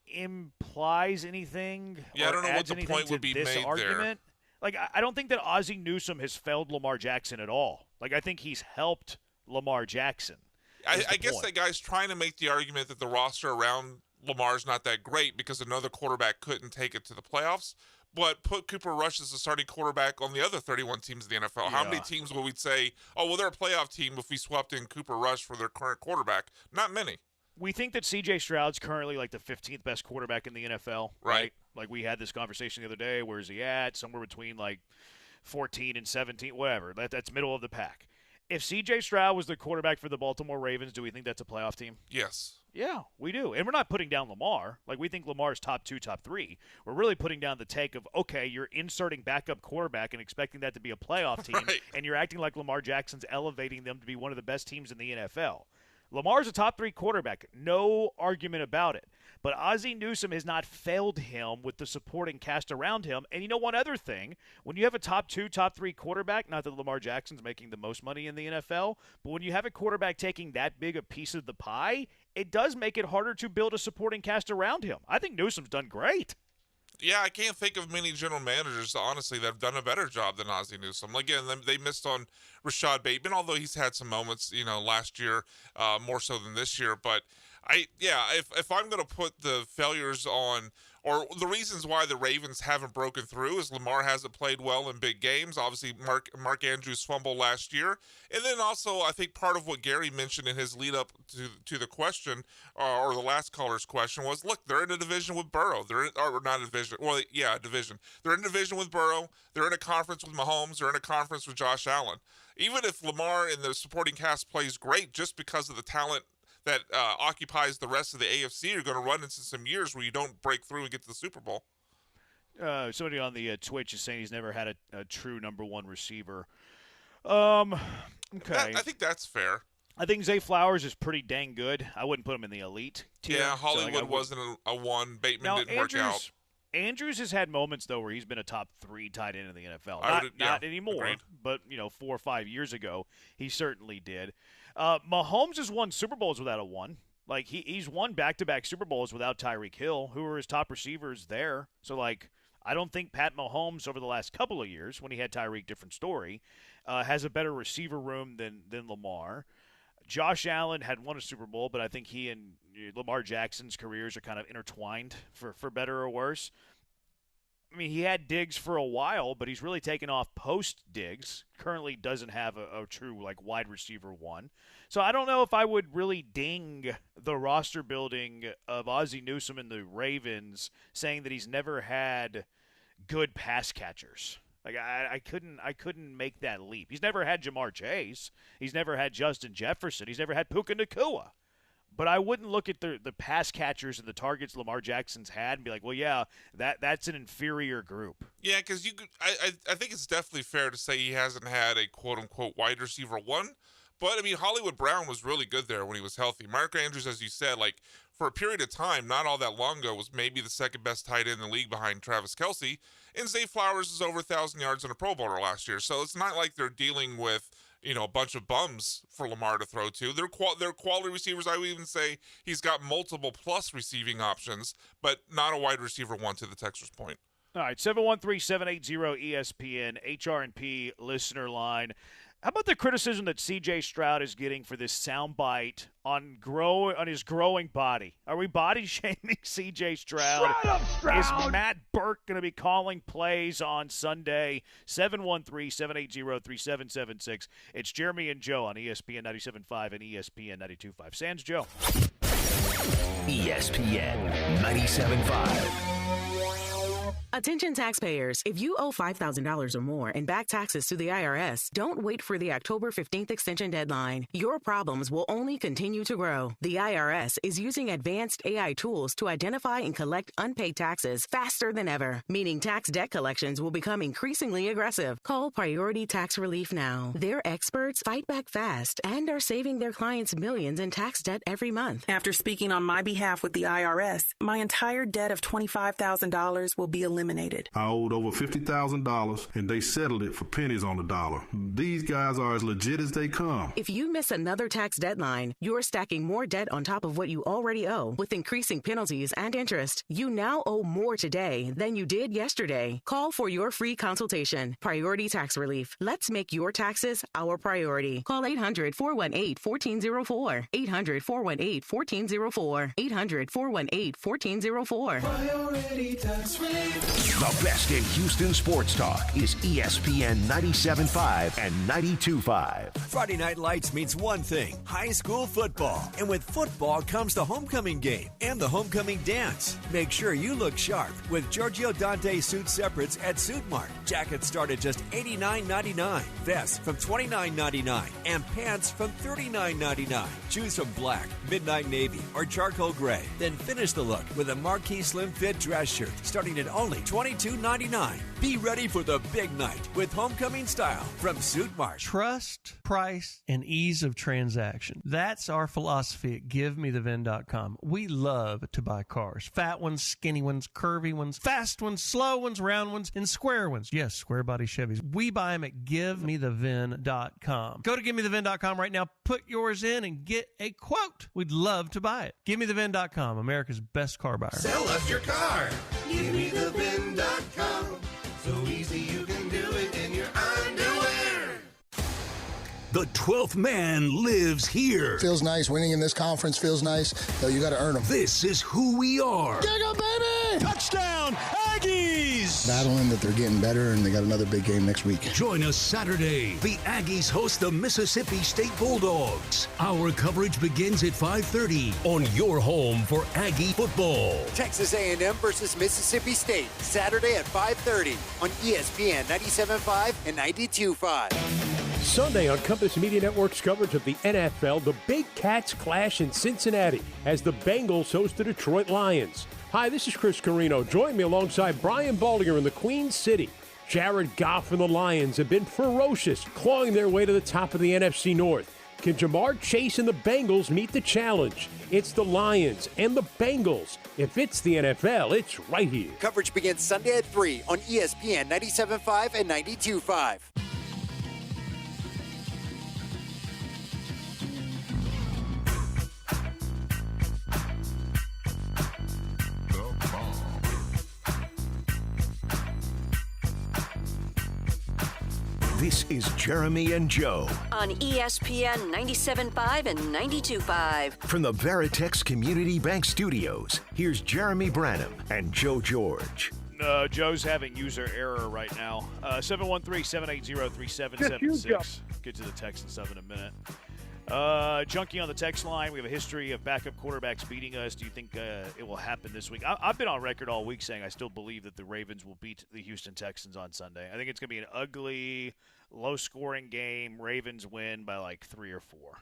S8: implies anything.
S5: Yeah, I don't know what
S8: adds
S5: the point would be
S8: this
S5: made
S8: argument.
S5: there.
S8: I don't think that Ozzie Newsome has failed Lamar Jackson at all. I think he's helped Lamar Jackson.
S5: I guess that guy's trying to make the argument that the roster around Lamar's not that great because another quarterback couldn't take it to the playoffs. But put Cooper Rush as the starting quarterback on the other 31 teams in the NFL. Yeah. How many teams will we say, oh, well, they're a playoff team if we swapped in Cooper Rush for their current quarterback? Not many.
S8: We think that C.J. Stroud's currently the 15th best quarterback in the NFL, right? We had this conversation the other day. Where's he at? Somewhere between 14 and 17, whatever. That's middle of the pack. If C.J. Stroud was the quarterback for the Baltimore Ravens, do we think that's a playoff team?
S5: Yes.
S8: Yeah, we do. And we're not putting down Lamar. We think Lamar's top 2, top 3. We're really putting down the take of, okay, you're inserting backup quarterback and expecting that to be a playoff team, and you're acting like Lamar Jackson's elevating them to be one of the best teams in the NFL. Lamar's a top 3 quarterback. No argument about it. But Ozzie Newsome has not failed him with the supporting cast around him. And one other thing, when you have a top 2, top 3 quarterback, not that Lamar Jackson's making the most money in the NFL, but when you have a quarterback taking that big a piece of the pie, it does make it harder to build a supporting cast around him. I think Newsome's done great.
S5: Yeah, I can't think of many general managers, honestly, that have done a better job than Ozzie Newsome. Again, they missed on Rashad Bateman, although he's had some moments, last year, more so than this year. But if I'm going to put the failures on, or the reasons why the Ravens haven't broken through is Lamar hasn't played well in big games. Obviously, Mark Andrews fumbled last year. And then also, I think part of what Gary mentioned in his lead up to the question, or the last caller's question was, look, they're in a division with Burrow. Not a division. Well, yeah, a division. They're in a division with Burrow. They're in a conference with Mahomes. They're in a conference with Josh Allen. Even if Lamar and the supporting cast plays great, just because of the talent that occupies the rest of the AFC, you're going to run into some years where you don't break through and get to the Super Bowl.
S8: Somebody on the Twitch is saying he's never had a true number 1 receiver. Okay.
S5: I think that's fair.
S8: I think Zay Flowers is pretty dang good. I wouldn't put him in the elite tier.
S5: Yeah, Hollywood wasn't a 1. Bateman didn't work out.
S8: Andrews has had moments, though, where he's been a top 3 tight end in the NFL. Not anymore,
S5: agreed.
S8: But 4 or 5 years ago, he certainly did. Mahomes has won Super Bowls without a 1. He's won back-to-back Super Bowls without Tyreek Hill, who were his top receivers there. So, I don't think Pat Mahomes over the last couple of years, when he had Tyreek, different story, has a better receiver room than Lamar. Josh Allen had won a Super Bowl, but I think he and Lamar Jackson's careers are kind of intertwined for better or worse. I mean, he had Diggs for a while, but he's really taken off post-Diggs. Currently doesn't have a true, wide receiver 1. So I don't know if I would really ding the roster building of Ozzie Newsome and the Ravens, saying that he's never had good pass catchers. I couldn't make that leap. He's never had Jamar Chase. He's never had Justin Jefferson. He's never had Puka Nacua. But I wouldn't look at the pass catchers and the targets Lamar Jackson's had and be like, well, yeah, that's an inferior group.
S5: Yeah, because I think it's definitely fair to say he hasn't had a quote-unquote wide receiver one. But, I mean, Hollywood Brown was really good there when he was healthy. Mark Andrews, as you said, like, for a period of time, not all that long ago, was maybe the second best tight end in the league behind Travis Kelce. And Zay Flowers is over 1,000 yards and a Pro Bowler last year. So it's not like they're dealing with, a bunch of bums for Lamar to throw to. They're quality receivers. I would even say he's got multiple plus receiving options, but not a wide receiver one, to the texter's point.
S8: All right, 713-780-ESPN, HR&P listener line. How about the criticism that C.J. Stroud is getting for this soundbite on his growing body? Are we body shaming C.J. Stroud?
S24: Shut up, Stroud!
S8: Is Matt Burke going to be calling plays on Sunday? 713-780-3776. It's Jeremy and Joe on ESPN 97.5 and ESPN 92.5. Sans Joe.
S15: ESPN 97.5.
S20: Attention taxpayers, if you owe $5,000 or more and back taxes to the IRS, don't wait for the October 15th extension deadline. Your problems will only continue to grow. The IRS is using advanced AI tools to identify and collect unpaid taxes faster than ever, meaning tax debt collections will become increasingly aggressive. Call Priority Tax Relief now. Their experts fight back fast and are saving their clients millions in tax debt every month.
S26: After speaking on my behalf with the IRS, my entire debt of $25,000 will be eliminated.
S7: I owed over $50,000 and they settled it for pennies on the dollar. These guys are as legit as they come.
S20: If you miss another tax deadline, you're stacking more debt on top of what you already owe with increasing penalties and interest. You now owe more today than you did yesterday. Call for your free consultation. Priority Tax Relief. Let's make your taxes our priority. Call 800-418-1404. 800-418-1404. 800-418-1404.
S24: Priority Tax Relief.
S15: The best in Houston sports talk is ESPN 97.5 and 92.5.
S9: Friday Night Lights means one thing, high school football. And with football comes the homecoming game and the homecoming dance. Make sure you look sharp with Giorgio Dante suit separates at Suit Mart. Jackets start at just $89.99. Vests from $29.99. And pants from $39.99. Choose from black, midnight navy, or charcoal gray. Then finish the look with a marquee slim fit dress shirt starting at only $22.99. Be ready for the big night with homecoming style from Suit Mart.
S12: Trust, price, and ease of transaction. That's our philosophy at GiveMeTheVin.com. We love to buy cars. Fat ones, skinny ones, curvy ones, fast ones, slow ones, round ones, and square ones. Yes, square body Chevys. We buy them at GiveMeTheVin.com. Go to GiveMeTheVin.com right now. Put yours in and get a quote. We'd love to buy it. GiveMeTheVin.com, America's best car buyer.
S24: Sell us your car. GiveMeTheVin.com. So easy you can do it in your underwear.
S15: The 12th man lives here.
S13: Feels nice. Winning in this conference feels nice, though you got to earn them.
S15: This is who we are.
S13: Giga, baby!
S12: Touchdown, Aggies!
S13: Battling that they're getting better, and they got another big game next week.
S15: Join us Saturday. The Aggies host the Mississippi State Bulldogs. Our coverage begins at 5:30 on your home for Aggie football.
S18: Texas A&M versus Mississippi State, Saturday at 5:30 on ESPN 97.5 and 92.5.
S14: Sunday on Compass Media Network's coverage of the NFL, the Big Cats clash in Cincinnati as the Bengals host the Detroit Lions. Hi, this is Chris Carino. Join me alongside Brian Baldinger in the Queen City. Jared Goff and the Lions have been ferocious, clawing their way to the top of the NFC North. Can Jamar Chase and the Bengals meet the challenge? It's the Lions and the Bengals. If it's the NFL, it's right here.
S18: Coverage begins Sunday at 3 on ESPN 97.5 and 92.5.
S15: This is Jeremy and Joe
S1: on ESPN 97.5 and 92.5.
S15: From the Veritex Community Bank Studios, here's Jeremy Branham and Joe George.
S8: Joe's having user error right now. 713-780-3776. Get to the text and stuff in a minute. Junkie on the text line. We have a history of backup quarterbacks beating us. Do you think it will happen this week? I've been on record all week saying I still believe that the Ravens will beat the Houston Texans on Sunday. I think it's going to be an ugly, low-scoring game. Ravens win by like 3 or 4.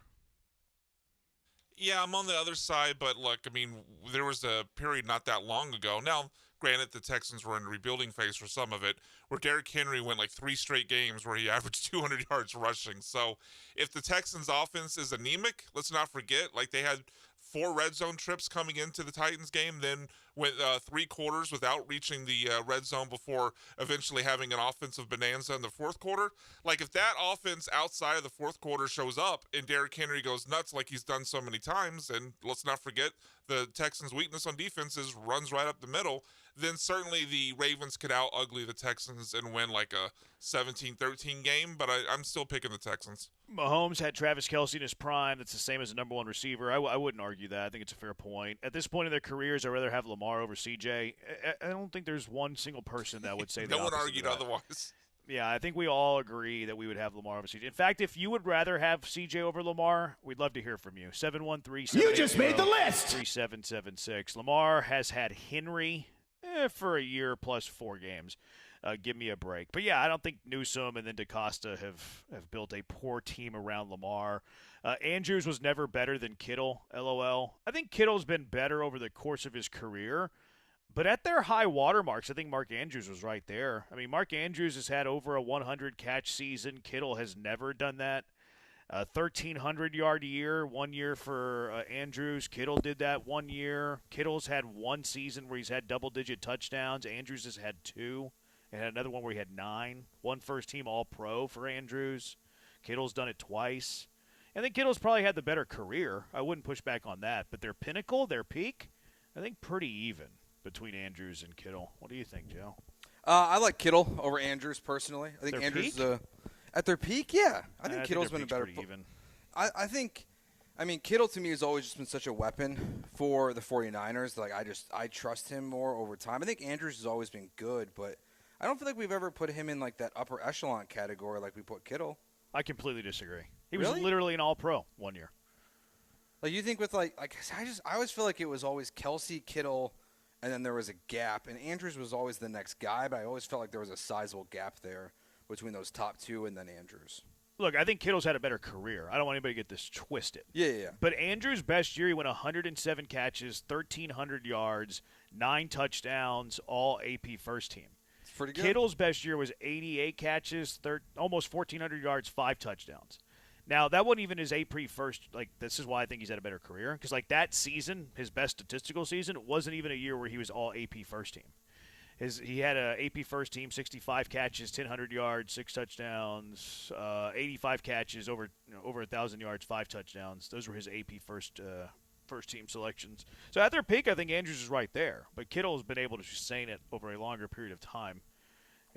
S5: Yeah, I'm on the other side, but look, I mean, there was a period not that long ago. Now, granted, the Texans were in a rebuilding phase for some of it, where Derrick Henry went like 3 straight games where he averaged 200 yards rushing. So if the Texans' offense is anemic, let's not forget, like they had 4 red zone trips coming into the Titans game, then went 3 quarters without reaching the red zone before eventually having an offensive bonanza in the fourth quarter. Like if that offense outside of the fourth quarter shows up and Derrick Henry goes nuts like he's done so many times, and let's not forget the Texans' weakness on defense is runs right up the middle, then certainly the Ravens could out-ugly the Texans and win like a 17-13 game, but I'm still picking the Texans.
S8: Mahomes had Travis Kelce in his prime. That's the same as the number 1 receiver. I wouldn't argue that. I think it's a fair point. At this point in their careers, I'd rather have Lamar over CJ. I don't think there's one single person that would say the
S5: No one
S8: opposite
S5: argued
S8: of that.
S5: otherwise.
S8: Yeah, I think we all agree that we would have Lamar over CJ. In fact, if you would rather have CJ over Lamar, we'd love to hear from you. 713-780-3776.
S24: You just made the list!
S8: 3776. Lamar has had Henry for a year plus 4 games. Give me a break. But, yeah, I don't think Newsome and then DaCosta have built a poor team around Lamar. Andrews was never better than Kittle, LOL. I think Kittle's been better over the course of his career. But at their high watermarks, I think Mark Andrews was right there. I mean, Mark Andrews has had over a 100-catch season. Kittle has never done that. 1,300-yard year, 1 year for Andrews. Kittle did that 1 year. Kittle's had 1 season where he's had double-digit touchdowns. Andrews has had 2. And had another one where he had 9. 1 first-team All-Pro for Andrews. Kittle's done it twice. I think Kittle's probably had the better career. I wouldn't push back on that. But their pinnacle, their peak, I think pretty even between Andrews and Kittle. What do you think, Joe?
S22: I like Kittle over Andrews personally. I think
S8: Their
S22: Andrews
S8: peak?
S22: At their peak, yeah. I think Kittle's been a better.
S8: Even.
S22: I mean, Kittle to me has always just been such a weapon for the 49ers. Like I trust him more over time. I think Andrews has always been good, but I don't feel like we've ever put him in like that upper echelon category like we put Kittle.
S8: I completely disagree. He
S22: Really?
S8: was literally an All-Pro 1 year.
S22: Like you think with I always feel like it was always Kelce, Kittle, and then there was a gap, and Andrews was always the next guy, but I always felt like there was a sizable gap there between those top 2 and then Andrews.
S8: Look, I think Kittle's had a better career. I don't want anybody to get this twisted.
S22: Yeah.
S8: But Andrews' best year, he went 107 catches, 1,300 yards, 9 touchdowns, all AP first team.
S22: It's pretty good.
S8: Kittle's best year was 88 catches, almost 1,400 yards, 5 touchdowns. Now, that wasn't even his AP first. Like, this is why I think he's had a better career. Because, like, that season, his best statistical season, wasn't even a year where he was all AP first team. He had a AP first team, 65 catches, 1,000 yards, 6 touchdowns, 85 catches, over 1,000 yards, 5 touchdowns. Those were his AP first team selections. So at their peak, I think Andrews is right there. But Kittle has been able to sustain it over a longer period of time.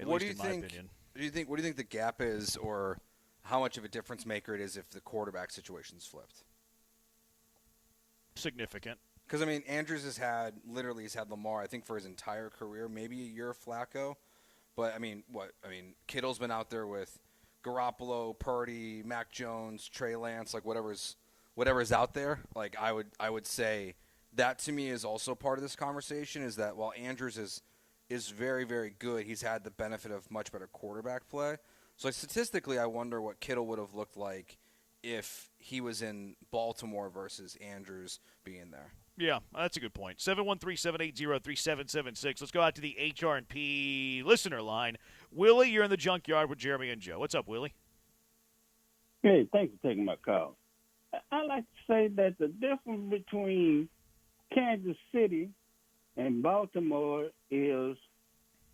S22: What do you think? What do you think the gap is, or how much of a difference maker it is if the quarterback situation's flipped?
S8: Significant.
S22: Because, I mean, Andrews he's had Lamar, I think, for his entire career, maybe a year of Flacco. But, I mean, Kittle's been out there with Garoppolo, Purdy, Mac Jones, Trey Lance, like whatever's out there. Like, I would say that to me is also part of this conversation, is that while Andrews is very, very good, he's had the benefit of much better quarterback play. So, like, statistically, I wonder what Kittle would have looked like if he was in Baltimore versus Andrews being there.
S8: Yeah, that's a good point. 713-780-3776. Let's go out to the HR&P listener line. Willie, you're in the junkyard with Jeremy and Joe. What's up, Willie?
S2: Hey, thanks for taking my call. I like to say that the difference between Kansas City and Baltimore is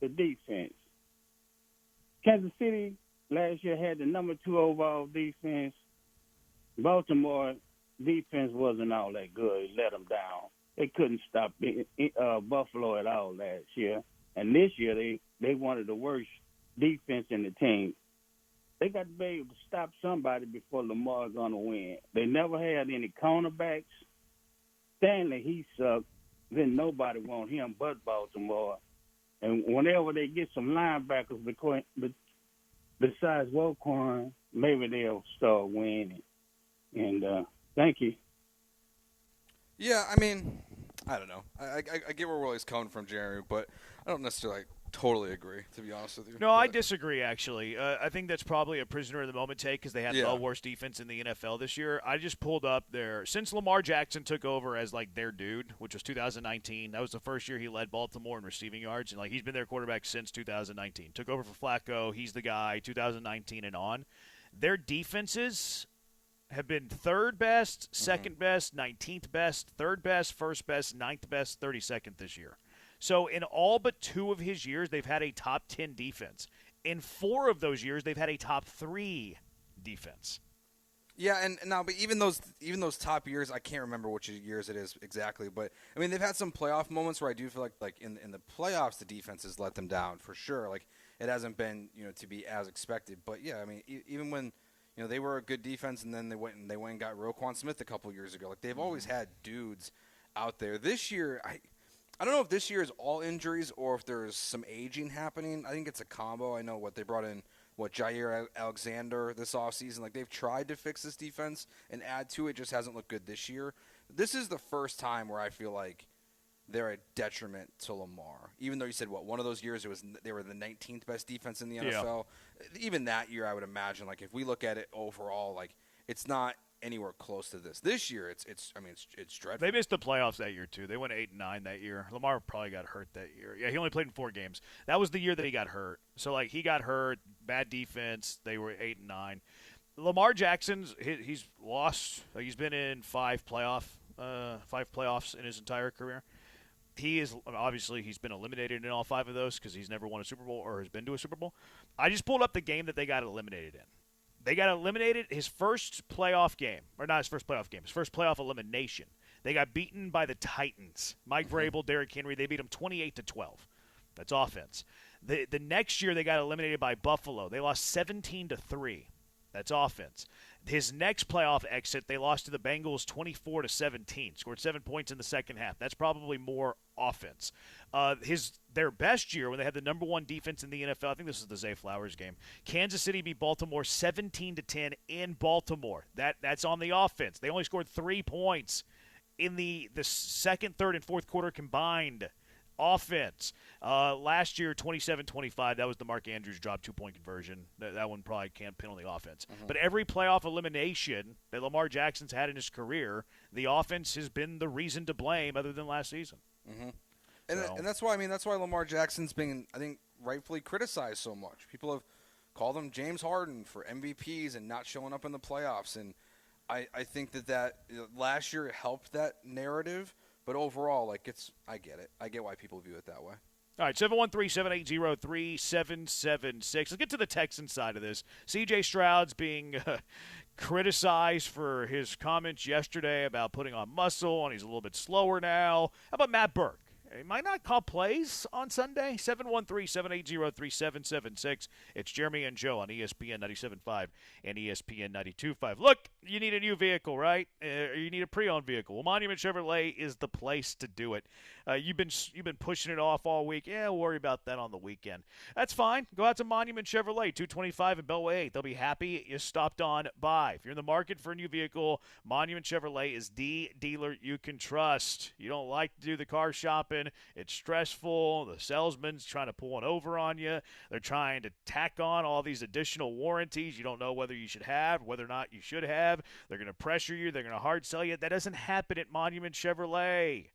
S2: the defense. Kansas City last year had the number 2 overall defense. Baltimore defense wasn't all that good. It let them down. They couldn't stop Buffalo at all last year. And this year, they wanted the worst defense in the team. They got to be able to stop somebody before Lamar's going to win. They never had any cornerbacks. Stanley, he sucked. Then nobody want him but Baltimore. And whenever they get some linebackers besides Woquan, maybe they'll start winning. And thank you.
S22: Yeah, I mean, I don't know. I get where Willie's coming from, Jeremy, but I don't necessarily totally agree, to be honest with you.
S8: No, I disagree, actually. I think that's probably a prisoner of the moment take because they had the worst defense in the NFL this year. I just pulled up since Lamar Jackson took over as, like, their dude, which was 2019. That was the first year he led Baltimore in receiving yards, and, like, he's been their quarterback since 2019. Took over for Flacco. He's the guy, 2019 and on. Their defenses have been third best, second best, 19th best, third best, first best, 9th best, 32nd this year. So in all but 2 of his years, they've had a top 10 defense. In 4 of those years, they've had a top 3 defense.
S22: Yeah, and now, but even those top years, I can't remember which years it is exactly, but I mean they've had some playoff moments where I do feel like in the playoffs the defense has let them down for sure. Like it hasn't been to be as expected. But yeah, I mean even when they were a good defense and then they went and got Roquan Smith a couple years ago. Like they've always had dudes out there. This year, I don't know if this year is all injuries or if there's some aging happening. I think it's a combo. I know what they brought in, Jair Alexander this offseason. Like they've tried to fix this defense and add to it. Just hasn't looked good this year. This is the first time where I feel like they're a detriment to Lamar. Even though you said one of those years they were the 19th best defense in the NFL. Yeah. Even that year, I would imagine like if we look at it overall, like it's not anywhere close to this. This year, it's dreadful.
S8: They missed the playoffs that year too. They went 8-9 that year. Lamar probably got hurt that year. Yeah, he only played in 4 games. That was the year that he got hurt. So like he got hurt, bad defense. They were 8-9. Lamar Jackson's he's lost. Like he's been in 5 playoffs in his entire career. He's been eliminated in all 5 of those because he's never won a Super Bowl or has been to a Super Bowl. I just pulled up the game that they got eliminated in. They got eliminated his first playoff game, or not his first playoff game, his first playoff elimination. They got beaten by the Titans. Mike Vrabel, Derrick Henry, they beat them 28-12. That's offense. The next year they got eliminated by Buffalo. They lost 17-3. That's offense. His next playoff exit, they lost to the Bengals 24-17. Scored 7 points in the second half. That's probably more offense. Their best year when they had the number 1 defense in the NFL, I think this is the Zay Flowers game. Kansas City beat Baltimore 17-10 in Baltimore. That's on the offense. They only scored 3 points in the second, third, and fourth quarter combined. Offense. Last year, 27-25, that was the Mark Andrews drop 2-point conversion. That one probably can't pin on the offense. But every playoff elimination that Lamar Jackson's had in his career, the offense has been the reason to blame other than last season.
S22: And that's why Lamar Jackson's been, I think, rightfully criticized so much. People have called him James Harden for MVPs and not showing up in the playoffs. And I think that last year helped that narrative. But overall, I get it. I get why people view it that way.
S8: All right, 713-780-3776. Let's get to the Texans side of this. C.J. Stroud's being criticized for his comments yesterday about putting on muscle, and he's a little bit slower now. How about Matt Burke? He might not call plays on Sunday. 713-780-3776. It's Jeremy and Joe on ESPN 97.5 and ESPN 92.5. Look, you need a new vehicle, right? You need a pre-owned vehicle. Well, Monument Chevrolet is the place to do it. You've been pushing it off all week. Yeah, we'll worry about that on the weekend. That's fine. Go out to Monument Chevrolet, 225 and Beltway 8. They'll be happy you stopped on by. If you're in the market for a new vehicle, Monument Chevrolet is the dealer you can trust. You don't like to do the car shopping. It's stressful. The salesman's trying to pull one over on you. They're trying to tack on all these additional warranties you don't know whether you should have, whether or not you should have. They're going to pressure you. They're going to hard sell you. That doesn't happen at Monument Chevrolet.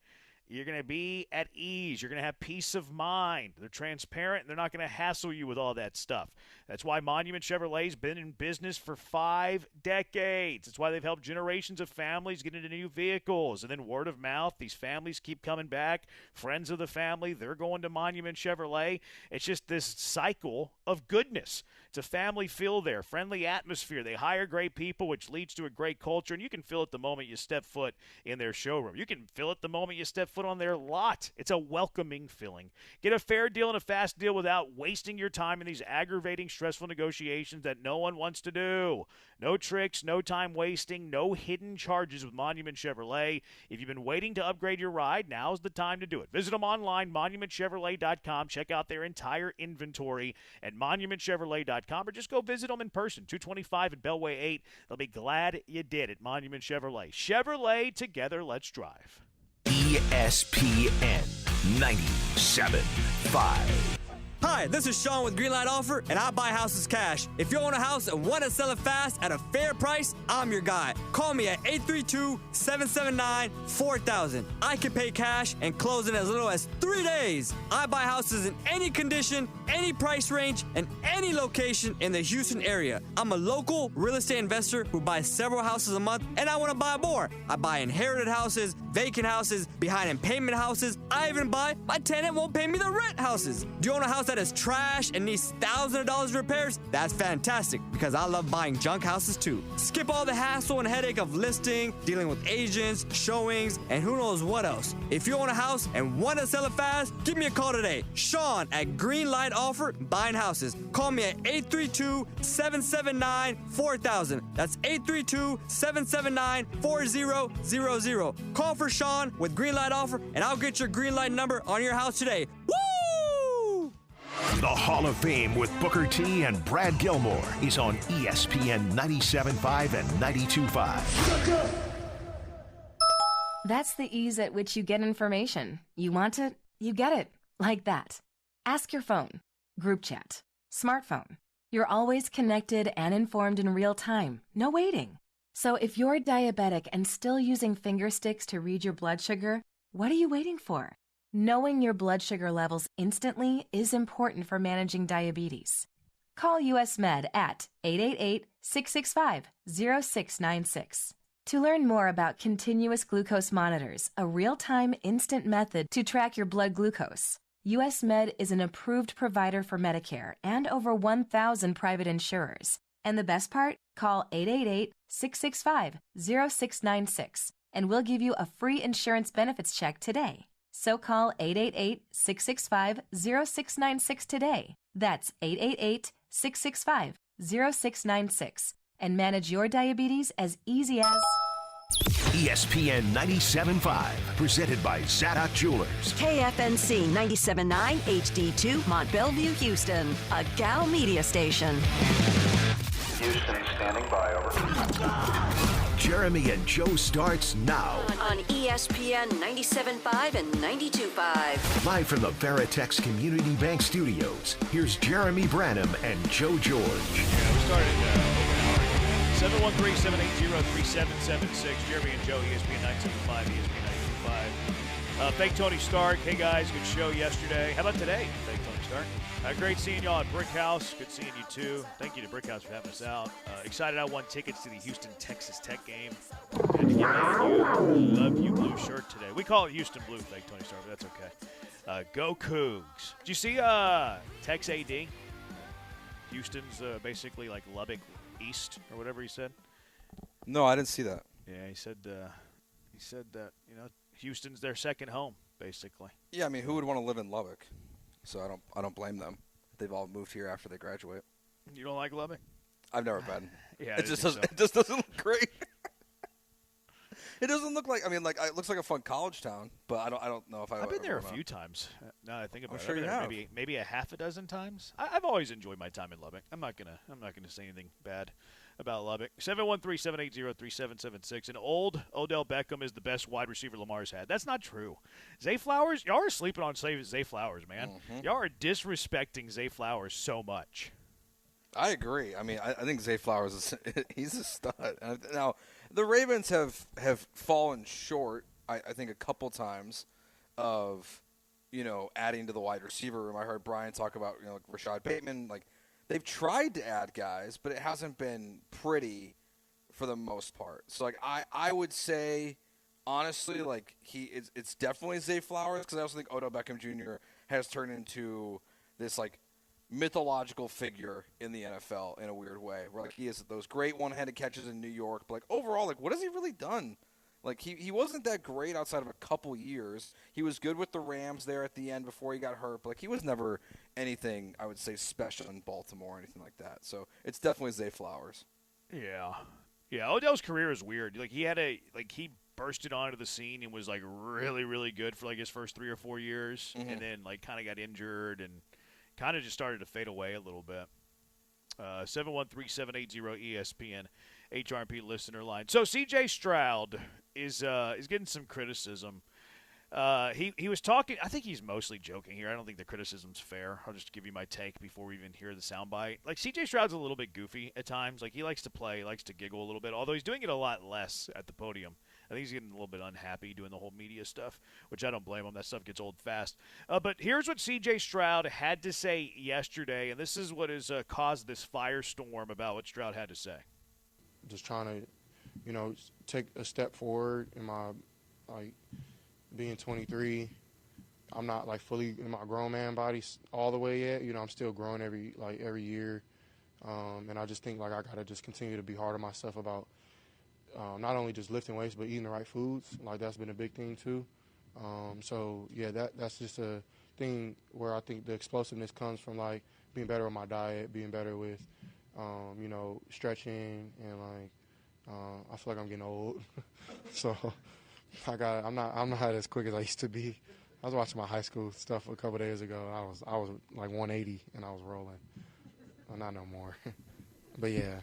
S8: You're going to be at ease. You're going to have peace of mind. They're transparent, and they're not going to hassle you with all that stuff. That's why Monument Chevrolet's been in business for 5 decades. It's why they've helped generations of families get into new vehicles. And then word of mouth, these families keep coming back. Friends of the family, they're going to Monument Chevrolet. It's just this cycle of goodness. It's a family feel there, friendly atmosphere. They hire great people, which leads to a great culture. And you can feel it the moment you step foot in their showroom. You can feel it the moment you step foot on their lot. It's a welcoming feeling. Get a fair deal and a fast deal without wasting your time in these aggravating, stressful negotiations that no one wants to do. No tricks, no time wasting, no hidden charges with Monument Chevrolet. If you've been waiting to upgrade your ride, now's the time to do it. Visit them online, monumentchevrolet.com. Check out their entire inventory at monumentchevrolet.com, or just go visit them in person, 225 and Beltway 8. They'll be glad you did it. Monument Chevrolet. Chevrolet, together, let's drive.
S15: ESPN 97.5.
S6: Hi, this is Sean with Greenlight Offer, and I buy houses cash. If you own a house and want to sell it fast at a fair price, I'm your guy. Call me at 832-779-4000. I can pay cash and close in as little as 3 days. I buy houses in any condition, any price range, and any location in the Houston area. I'm a local real estate investor who buys several houses a month, and I want to buy more. I buy inherited houses, vacant houses, behind in payment houses. I even buy my tenant won't pay me the rent houses. Do you own a house that is trash and needs thousands of dollars in repairs? That's fantastic, because I love buying junk houses too. Skip all the hassle and headache of listing, dealing with agents, showings, and who knows what else. If you own a house and want to sell it fast, give me a call today. Sean at Greenlight Offer, buying houses. Call me at 832-779-4000. That's 832-779-4000. Call for Sean with Greenlight Offer, and I'll get your Greenlight number on your house today. Woo!
S10: The Hall of Fame with Booker T and Brad Gilmore is on ESPN 97.5 and 92.5.
S11: That's the ease at which you get information. You want it, you get it. Like that. Ask your phone. Group chat. Smartphone. You're always connected and informed in real time. No waiting. So if you're diabetic and still using finger sticks to read your blood sugar, what are you waiting for? Knowing your blood sugar levels instantly is important for managing diabetes. Call US Med at 888-665-0696. To learn more about continuous glucose monitors, a real-time instant method to track your blood glucose, US Med is an approved provider for Medicare and over 1,000 private insurers. And the best part? Call 888-665-0696 and we'll give you a free insurance benefits check today. So call 888-665-0696 today. That's 888-665-0696 and manage your diabetes as easy as...
S10: ESPN 97.5, presented by Zadok Jewelers.
S1: KFNC 97.9 HD2 Mont Bellevue, Houston, a Gal media station.
S16: Houston standing by, over.
S10: Jeremy and Joe starts now.
S1: On ESPN 97.5 and 92.5.
S10: Live from the Veritex Community Bank Studios, here's Jeremy Branham and Joe George.
S8: Yeah, we started over an hour ago. 713-780-3776. Jeremy and Joe, ESPN 975, ESPN 925. Fake Tony Stark. Hey, guys, good show yesterday. How about today, Fake Tony Stark? Great seeing y'all at Brick House. Good seeing you, too. Thank you to Brick House for having us out. Excited I won tickets to the Houston-Texas Tech game. Had to get my Love You Blue shirt today. We call it Houston Blue, Fake Tony Stark, but that's okay. Go Cougs. Did you see Tex AD? Houston's basically like Lubbock East or whatever he said.
S22: No, I didn't see that.
S8: Yeah, he said that Houston's their second home, basically.
S22: Yeah, I mean, who would want to live in Lubbock? So I don't blame them. They've all moved here after they graduate.
S8: You don't like Lubbock?
S22: I've never been.
S8: Yeah,
S22: it just doesn't look great. It doesn't look like. I mean, like it looks like a fun college town, but I don't know if I've
S8: been there a few times. Now that I think about it,
S22: sure you have.
S8: Maybe a half a dozen times. I've always enjoyed my time in Lubbock. I'm not gonna say anything bad about Lubbock. 713-780-3776. And old Odell Beckham is the best wide receiver Lamar's had. That's not true. Zay Flowers, y'all are sleeping on Zay Flowers, man. Mm-hmm. Y'all are disrespecting Zay Flowers so much.
S22: I agree. I mean, I think Zay Flowers he's a stud. Now, the Ravens have fallen short, I think, a couple times of, adding to the wide receiver room. I heard Brian talk about, like Rashad Bateman. Like, they've tried to add guys, but it hasn't been pretty for the most part. So, like, I would say, honestly, like, it's definitely Zay Flowers, because I also think Odell Beckham Jr. has turned into this, like, mythological figure in the NFL in a weird way, where like he has those great one-handed catches in New York, but like overall, like what has he really done? Like he wasn't that great outside of a couple years. He was good with the Rams there at the end before he got hurt, but like he was never anything I would say special in Baltimore or anything like that. So it's definitely Zay Flowers.
S8: Yeah. Odell's career is weird. Like he bursted onto the scene and was like really, really good for like his first 3 or 4 years, and then like kind of got injured and kind of just started to fade away a little bit. 713-780-ESPN HRP listener line. So C.J. Stroud is getting some criticism He was talking. I think he's mostly joking here. I don't think the criticism's fair. I'll just give you my take before we even hear the soundbite. Like, C.J. Stroud's a little bit goofy at times. Like, he likes to play, he likes to giggle a little bit, although he's doing it a lot less at the podium. I think he's getting a little bit unhappy doing the whole media stuff, which I don't blame him. That stuff gets old fast. But here's what C.J. Stroud had to say yesterday, and this is what has caused this firestorm about what Stroud had to say.
S4: Just trying to, take a step forward in my, being 23. I'm not, fully in my grown man body all the way yet. I'm still growing every year. And I just think, I got to just continue to be hard on myself about not only just lifting weights, but eating the right foods. That's been a big thing, too. That's just a thing where I think the explosiveness comes from, being better with my diet, being better with, stretching, and, I feel like I'm getting old. So I'm not as quick as I used to be. I was watching my high school stuff a couple days ago. I was 180, and I was rolling. Well, not no more. But, yeah,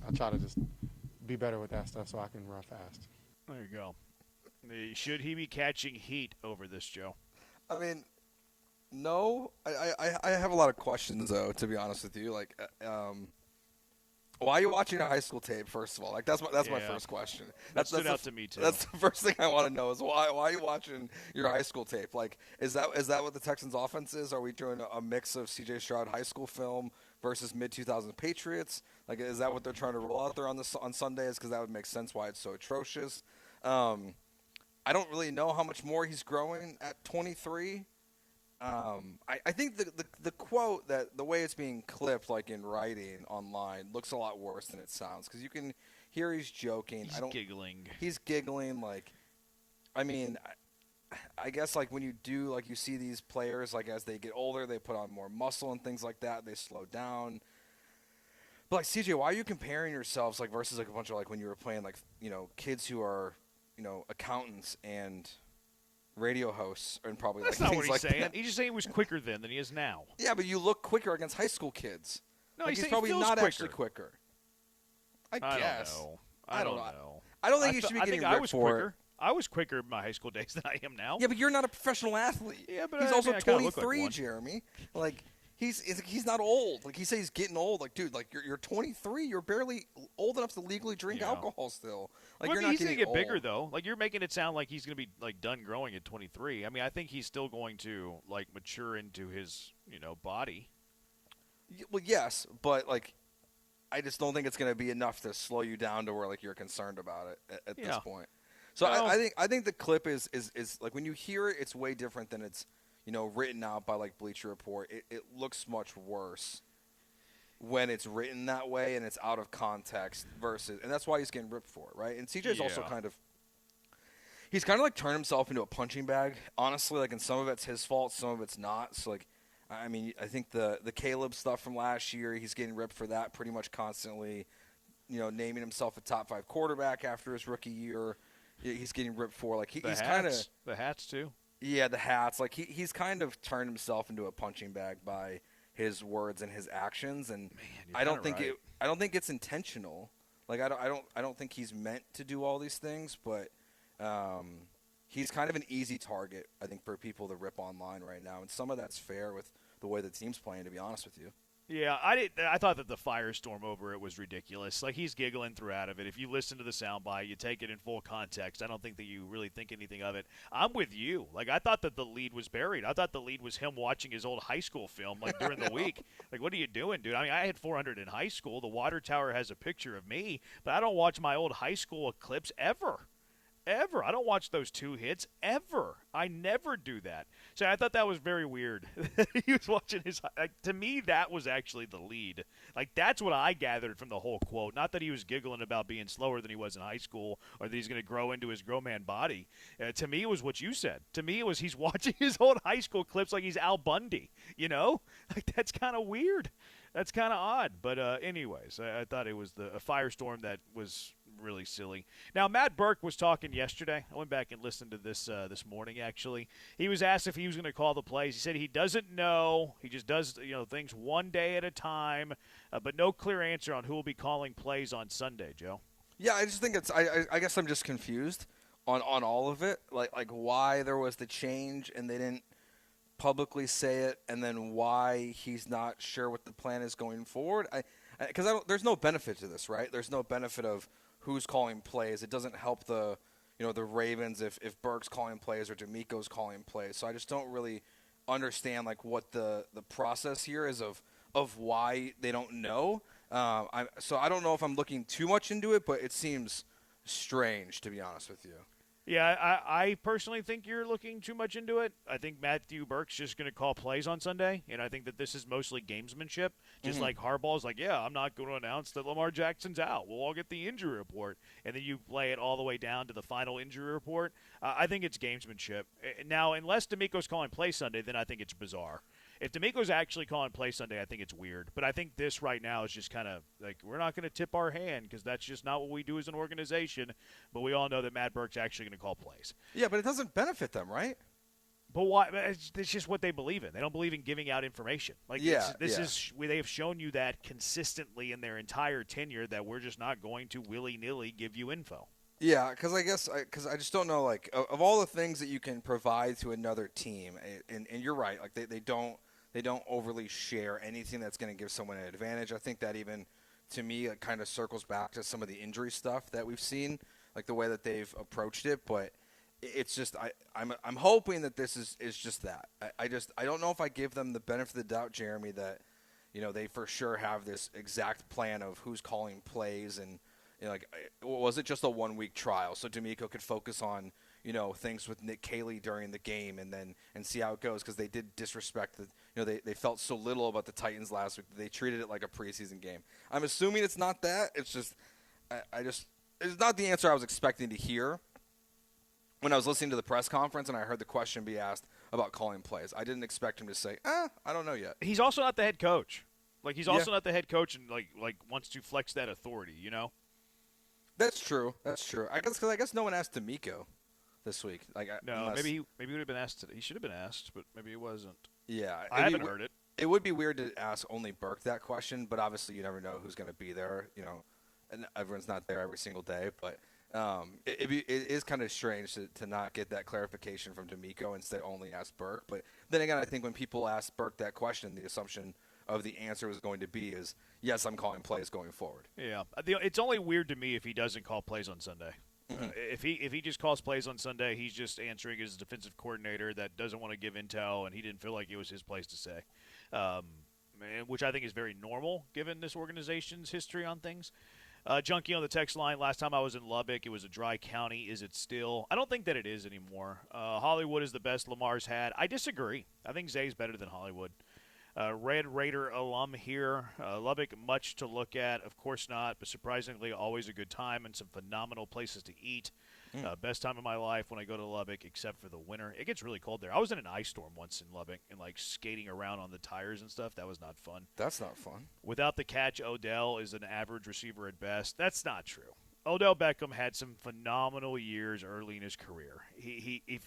S4: I try to just be better with that stuff so I can run fast.
S8: There you go. Should he be catching heat over this, Joe?
S22: I mean, no. I have a lot of questions, though, to be honest with you. Why are you watching a high school tape, first of all? That's my first question.
S8: That stood out to me, too.
S22: That's the first thing I want to know is why are you watching your high school tape? Is that what the Texans' offense is? Are we doing a mix of C.J. Stroud high school film versus mid-2000s Patriots? Is that what they're trying to roll out there on Sundays? Because that would make sense why it's so atrocious. I don't really know how much more he's growing at 23. I think the quote, that the way it's being clipped, in writing online, looks a lot worse than it sounds, because you can hear he's joking.
S8: He's giggling.
S22: He's giggling. I guess when you do, you see these players, as they get older, they put on more muscle and things like that. They slow down. But CJ, why are you comparing yourselves versus a bunch of when you were playing kids who are accountants and radio hosts and probably
S8: That's not
S22: things
S8: what he's saying.
S22: that.
S8: He's just saying he was quicker then than he is now.
S22: Yeah, but you look quicker against high school kids.
S8: No,
S22: he's probably not actually quicker. I guess.
S8: I don't know.
S22: I don't think you should be getting ripped for it.
S8: I was quicker in my high school days than I am now.
S22: Yeah, but you're not a professional athlete.
S8: Yeah, but
S22: he's
S8: I
S22: also
S8: kinda look
S22: 23,
S8: one.
S22: Jeremy. He's not old. He says he's getting old. Dude, you're 23. You're barely old enough to legally drink alcohol still. You're not
S8: he's
S22: getting
S8: gonna get
S22: old.
S8: bigger though. You're making it sound like he's gonna be done growing at 23. I mean, I think he's still going to mature into his body.
S22: Well, yes, but I just don't think it's gonna be enough to slow you down to where you're concerned about it at this point. So I think the clip is when you hear it, it's way different than it's written out by Bleacher Report. It looks much worse when it's written that way and it's out of context versus, and that's why he's getting ripped for it, right? And CJ's also he's kind of turned himself into a punching bag, honestly. And some of it's his fault, some of it's not. So I mean, I think the Caleb stuff from last year, he's getting ripped for that pretty much constantly. Naming himself a top 5 quarterback after his rookie year, he's getting ripped for. He's kind of
S8: the hats too.
S22: Yeah, the hats. He's kind of turned himself into a punching bag by his words and his actions, and I don't think it's intentional. I don't think he's meant to do all these things, but he's kind of an easy target, I think, for people to rip online right now, and some of that's fair with the way the team's playing, to be honest with you.
S8: Yeah, I thought that the firestorm over it was ridiculous. He's giggling throughout of it. If you listen to the soundbite, you take it in full context. I don't think that you really think anything of it. I'm with you. I thought that the lead was buried. I thought the lead was him watching his old high school film during the week. What are you doing, dude? I mean, I had 400 in high school. The water tower has a picture of me, but I don't watch my old high school clips ever. Ever. I don't watch those 2 hits ever. I never do that. So I thought that was very weird. He was watching his – to me, that was actually the lead. That's what I gathered from the whole quote. Not that he was giggling about being slower than he was in high school or that he's going to grow into his grown man body. To me, it was what you said. To me, it was he's watching his old high school clips like he's Al Bundy. That's kind of weird. That's kind of odd. But anyways, I thought it was a firestorm that was – really silly. Now, Matt Burke was talking yesterday. I went back and listened to this this morning, actually. He was asked if he was going to call the plays. He said he doesn't know. He just does things one day at a time, but no clear answer on who will be calling plays on Sunday, Joe.
S22: Yeah, I just think it's – I guess I'm just confused on all of it, like why there was the change and they didn't publicly say it, and then why he's not sure what the plan is going forward. Because there's no benefit to this, right? There's no benefit of who's calling plays. It doesn't help the Ravens if Burke's calling plays or D'Amico's calling plays. So I just don't really understand like what the process here is of why they don't know. So I don't know if I'm looking too much into it, but it seems strange, to be honest with you.
S8: Yeah, I personally think you're looking too much into it. I think Matthew Burke's just going to call plays on Sunday, and I think that this is mostly gamesmanship. Just like Harbaugh's like, yeah, I'm not going to announce that Lamar Jackson's out. We'll all get the injury report, and then you play it all the way down to the final injury report. I think it's gamesmanship. Now, unless D'Amico's calling play Sunday, then I think it's bizarre. If D'Amico's actually calling play Sunday, I think it's weird. But I think this right now is just kind of like we're not going to tip our hand because that's just not what we do as an organization. But we all know that Matt Burke's actually going to call plays.
S22: Yeah, but it doesn't benefit them, right?
S8: But why? It's just what they believe in. They don't believe in giving out information. Like they have shown you that consistently in their entire tenure that we're just not going to willy-nilly give you info.
S22: Yeah, because I just don't know, like, of all the things that you can provide to another team, and you're right, like they don't overly share anything that's going to give someone an advantage. I think that even, to me, it kind of circles back to some of the injury stuff that we've seen, like the way that they've approached it. But it's just I'm hoping that this is just that. I don't know if I give them the benefit of the doubt, Jeremy, that they for sure have this exact plan of who's calling plays and. Like, was it just a 1-week trial so D'Amico could focus on, things with Nick Caley during the game and see how it goes? Because they did disrespect they felt so little about the Titans last week that they treated it like a preseason game. I'm assuming it's not that. It's just, it's not the answer I was expecting to hear when I was listening to the press conference and I heard the question be asked about calling plays. I didn't expect him to say, I don't know yet.
S8: He's also not the head coach. Like, he's also not the head coach and like wants to flex that authority,
S22: That's true. I guess no one asked D'Amico this week.
S8: Maybe he would have been asked today. He should have been asked, but maybe he wasn't.
S22: Yeah,
S8: I haven't heard it.
S22: It would be weird to ask only Burke that question, but obviously you never know who's going to be there. And everyone's not there every single day. But it is kind of strange to not get that clarification from D'Amico and instead only ask Burke. But then again, I think when people ask Burke that question, the assumption of the answer was going to be is, yes, I'm calling plays going forward.
S8: Yeah. It's only weird to me if he doesn't call plays on Sunday. Mm-hmm. If he just calls plays on Sunday, he's just answering as a defensive coordinator that doesn't want to give intel, and he didn't feel like it was his place to say, which I think is very normal given this organization's history on things. Junkie on the text line, last time I was in Lubbock, it was a dry county. Is it still? I don't think that it is anymore. Hollywood is the best Lamar's had. I disagree. I think Zay's better than Hollywood. Red Raider alum here. Lubbock, much to look at. Of course not, but surprisingly always a good time and some phenomenal places to eat. Best time of my life when I go to Lubbock, except for the winter. It gets really cold there. I was in an ice storm once in Lubbock and, skating around on the tires and stuff. That was not fun.
S22: That's not fun.
S8: Without the catch, Odell is an average receiver at best. That's not true. Odell Beckham had some phenomenal years early in his career.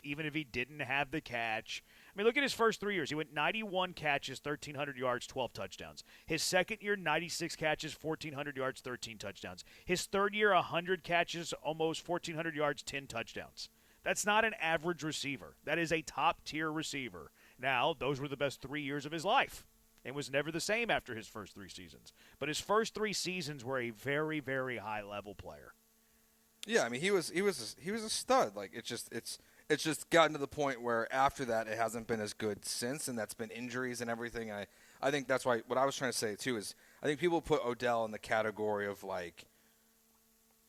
S8: Even if he didn't have the catch, I mean, look at his first 3 years. He went 91 catches, 1,300 yards, 12 touchdowns. His second year, 96 catches, 1,400 yards, 13 touchdowns. His third year, 100 catches, almost 1,400 yards, 10 touchdowns. That's not an average receiver. That is a top-tier receiver. Now, those were the best 3 years of his life. And was never the same after his first 3 seasons. But his first 3 seasons were a very, very high-level player.
S22: Yeah, I mean, he was a stud. Like, it's just gotten to the point where after that it hasn't been as good since, and that's been injuries and everything. I think that's why what I was trying to say too is I think people put Odell in the category of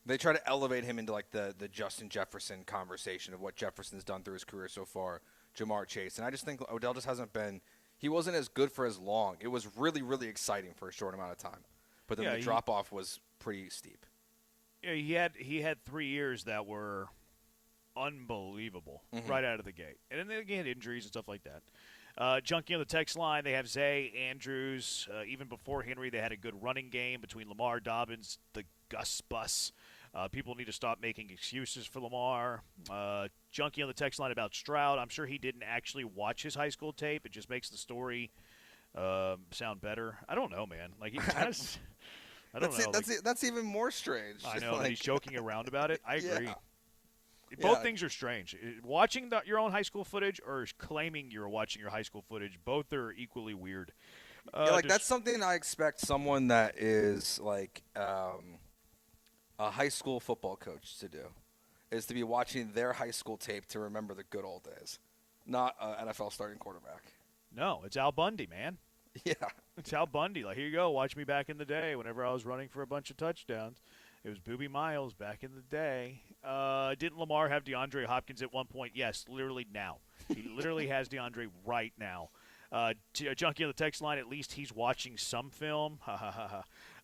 S22: they try to elevate him into the Justin Jefferson conversation of what Jefferson's done through his career so far, Jamar Chase, and I just think Odell just hasn't been. He wasn't as good for as long. It was really, really exciting for a short amount of time. But then the drop-off was pretty steep.
S8: Yeah, he had 3 years that were unbelievable right out of the gate. And then he had injuries and stuff like that. Junkie on the text line, they have Zay, Andrews. Even before Henry, they had a good running game between Lamar, Dobbins, the Gus bus. People need to stop making excuses for Lamar. Junkie on the text line about Stroud. I'm sure he didn't actually watch his high school tape. It just makes the story sound better. I don't know, man. Like, he kind of – I don't know.
S22: That's even more strange.
S8: I know. He's joking around about it. I agree.
S22: Yeah.
S8: Both things are strange. Watching your own high school footage or claiming you're watching your high school footage, both are equally weird.
S22: That's something I expect someone that is like a high school football coach to do, is to be watching their high school tape to remember the good old days, not an NFL starting quarterback.
S8: No, it's Al Bundy, man.
S22: Yeah.
S8: It's Al Bundy. Like, here you go. Watch me back in the day whenever I was running for a bunch of touchdowns. It was Booby Miles back in the day. Didn't Lamar have DeAndre Hopkins at one point? Yes, literally now. He literally has DeAndre right now. Junkie on the text line, at least he's watching some film.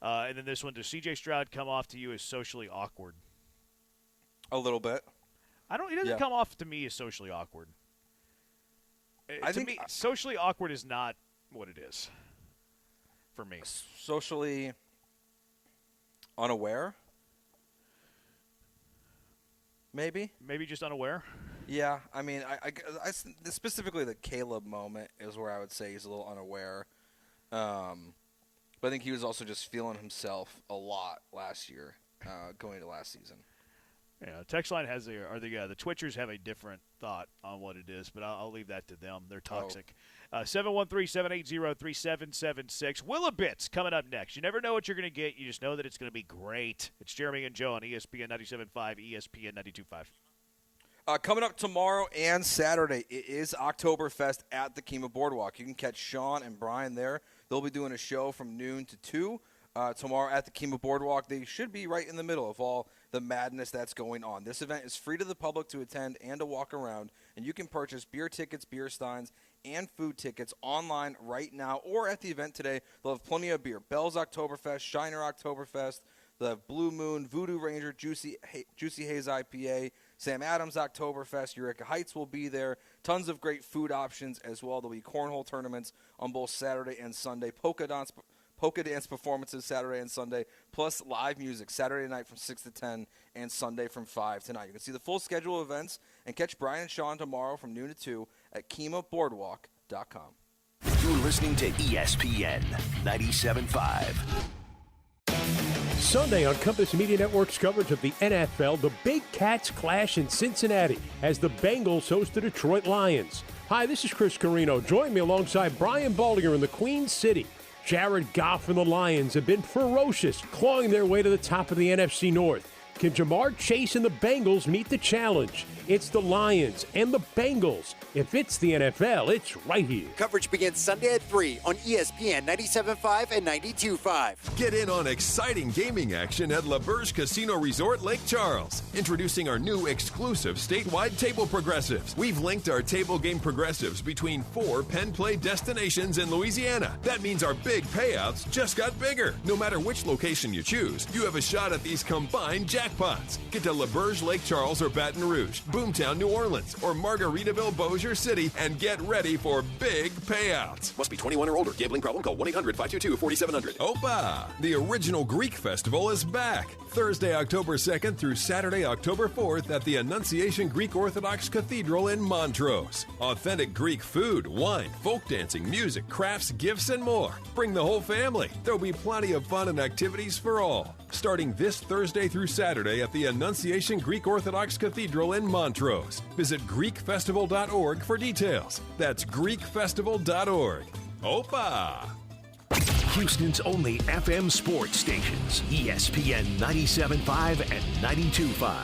S8: And then this one, does C.J. Stroud come off to you as socially awkward?
S22: A little bit.
S8: He doesn't come off to me as socially awkward. To me, socially awkward is not what it is for me.
S22: Socially unaware? Maybe
S8: just unaware.
S22: Yeah, I mean, I specifically the Caleb moment is where I would say he's a little unaware. But I think he was also just feeling himself a lot last year, going into last season.
S8: Yeah, text line has the Twitchers have a different thought on what it is, but I'll leave that to them. They're toxic. 713-780-3776. Willabits coming up next. You never know what you're going to get. You just know that it's going to be great. It's Jeremy and Joe on ESPN 97.5, ESPN 92.5.
S22: Coming up tomorrow and Saturday, it is Oktoberfest at the Kemah Boardwalk. You can catch Sean and Brian there. They'll be doing a show from noon to 2 tomorrow at the Kemah Boardwalk. They should be right in the middle of all the madness that's going on. This event is free to the public to attend and to walk around, and you can purchase beer tickets, beer steins, and food tickets online right now or at the event today. They'll have plenty of beer. Bell's Oktoberfest, Shiner Oktoberfest, the Blue Moon, Voodoo Ranger, Juicy Haze IPA, Sam Adams Oktoberfest, Eureka Heights will be there. Tons of great food options as well. There'll be cornhole tournaments on both Saturday and Sunday. Polka dance performances Saturday and Sunday, plus live music Saturday night from 6 to 10 and Sunday from 5 to 9. You can see the full schedule of events and catch Brian and Sean tomorrow from noon to 2 at KemahBoardwalk.com.
S10: You're listening to ESPN 97.5.
S14: Sunday on Compass Media Network's coverage of the NFL, the Big Cats clash in Cincinnati as the Bengals host the Detroit Lions. Hi, this is Chris Carino. Join me alongside Brian Baldinger in the Queen City. Jared Goff and the Lions have been ferocious, clawing their way to the top of the NFC North. Can Jamar Chase and the Bengals meet the challenge? It's the Lions and the Bengals. If it's the NFL, it's right here.
S18: Coverage begins Sunday at 3 on ESPN 97.5 and 92.5.
S3: Get in on exciting gaming action at La Berge Casino Resort Lake Charles. Introducing our new exclusive statewide table progressives. We've linked our table game progressives between 4 pen play destinations in Louisiana. That means our big payouts just got bigger. No matter which location you choose, you have a shot at these combined jackpots. Get to La Berge Lake Charles or Baton Rouge, Boomtown, New Orleans, or Margaritaville, Bossier City, and get ready for big payouts.
S17: Must be 21 or older. Gambling problem? Call 1-800-522-4700.
S3: Opa! The original Greek festival is back. Thursday, October 2nd through Saturday, October 4th at the Annunciation Greek Orthodox Cathedral in Montrose. Authentic Greek food, wine, folk dancing, music, crafts, gifts, and more. Bring the whole family. There'll be plenty of fun and activities for all. Starting this Thursday through Saturday at the Annunciation Greek Orthodox Cathedral in Montrose. Visit GreekFestival.org for details. That's GreekFestival.org. Opa!
S10: Houston's only FM sports stations, ESPN 97.5 and 92.5.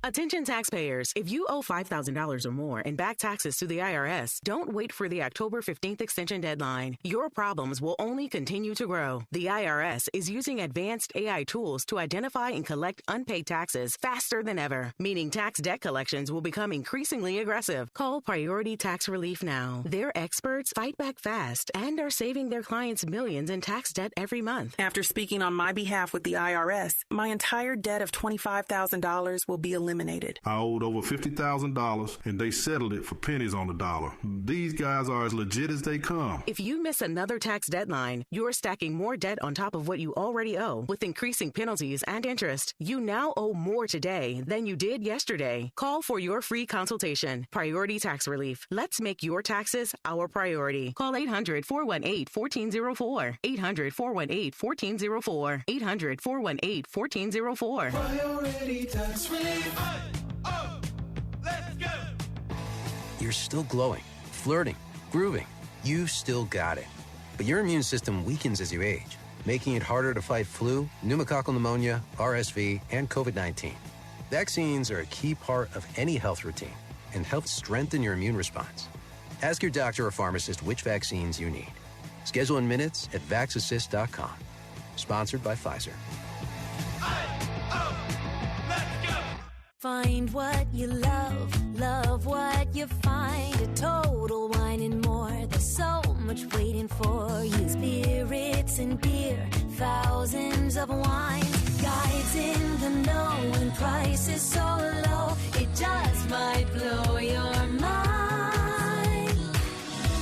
S20: Attention taxpayers, if you owe $5,000 or more and back taxes to the IRS, don't wait for the October 15th extension deadline. Your problems will only continue to grow. The IRS is using advanced AI tools to identify and collect unpaid taxes faster than ever, meaning tax debt collections will become increasingly aggressive. Call Priority Tax Relief now. Their experts fight back fast and are saving their clients millions in tax debt every month.
S26: After speaking on my behalf with the IRS, my entire debt of $25,000 will be eliminated.
S7: I owed over $50,000, and they settled it for pennies on the dollar. These guys are as legit as they come.
S20: If you miss another tax deadline, you're stacking more debt on top of what you already owe. With increasing penalties and interest, you now owe more today than you did yesterday. Call for your free consultation. Priority Tax Relief. Let's make your taxes our priority. Call 800-418-1404. 800-418-1404. 800-418-1404.
S24: Priority Tax Relief.
S9: You're still glowing, flirting, grooving. You still got it. But your immune system weakens as you age, making it harder to fight flu, pneumococcal pneumonia, RSV, and COVID-19. Vaccines are a key part of any health routine and help strengthen your immune response. Ask your doctor or pharmacist which vaccines you need. Schedule in minutes at vaxassist.com. Sponsored by Pfizer.
S12: Find what you love, love what you find. A Total Wine and More. There's so much waiting for you. Spirits and beer, thousands of wines. Guides in the know and prices so low. It just might blow your mind.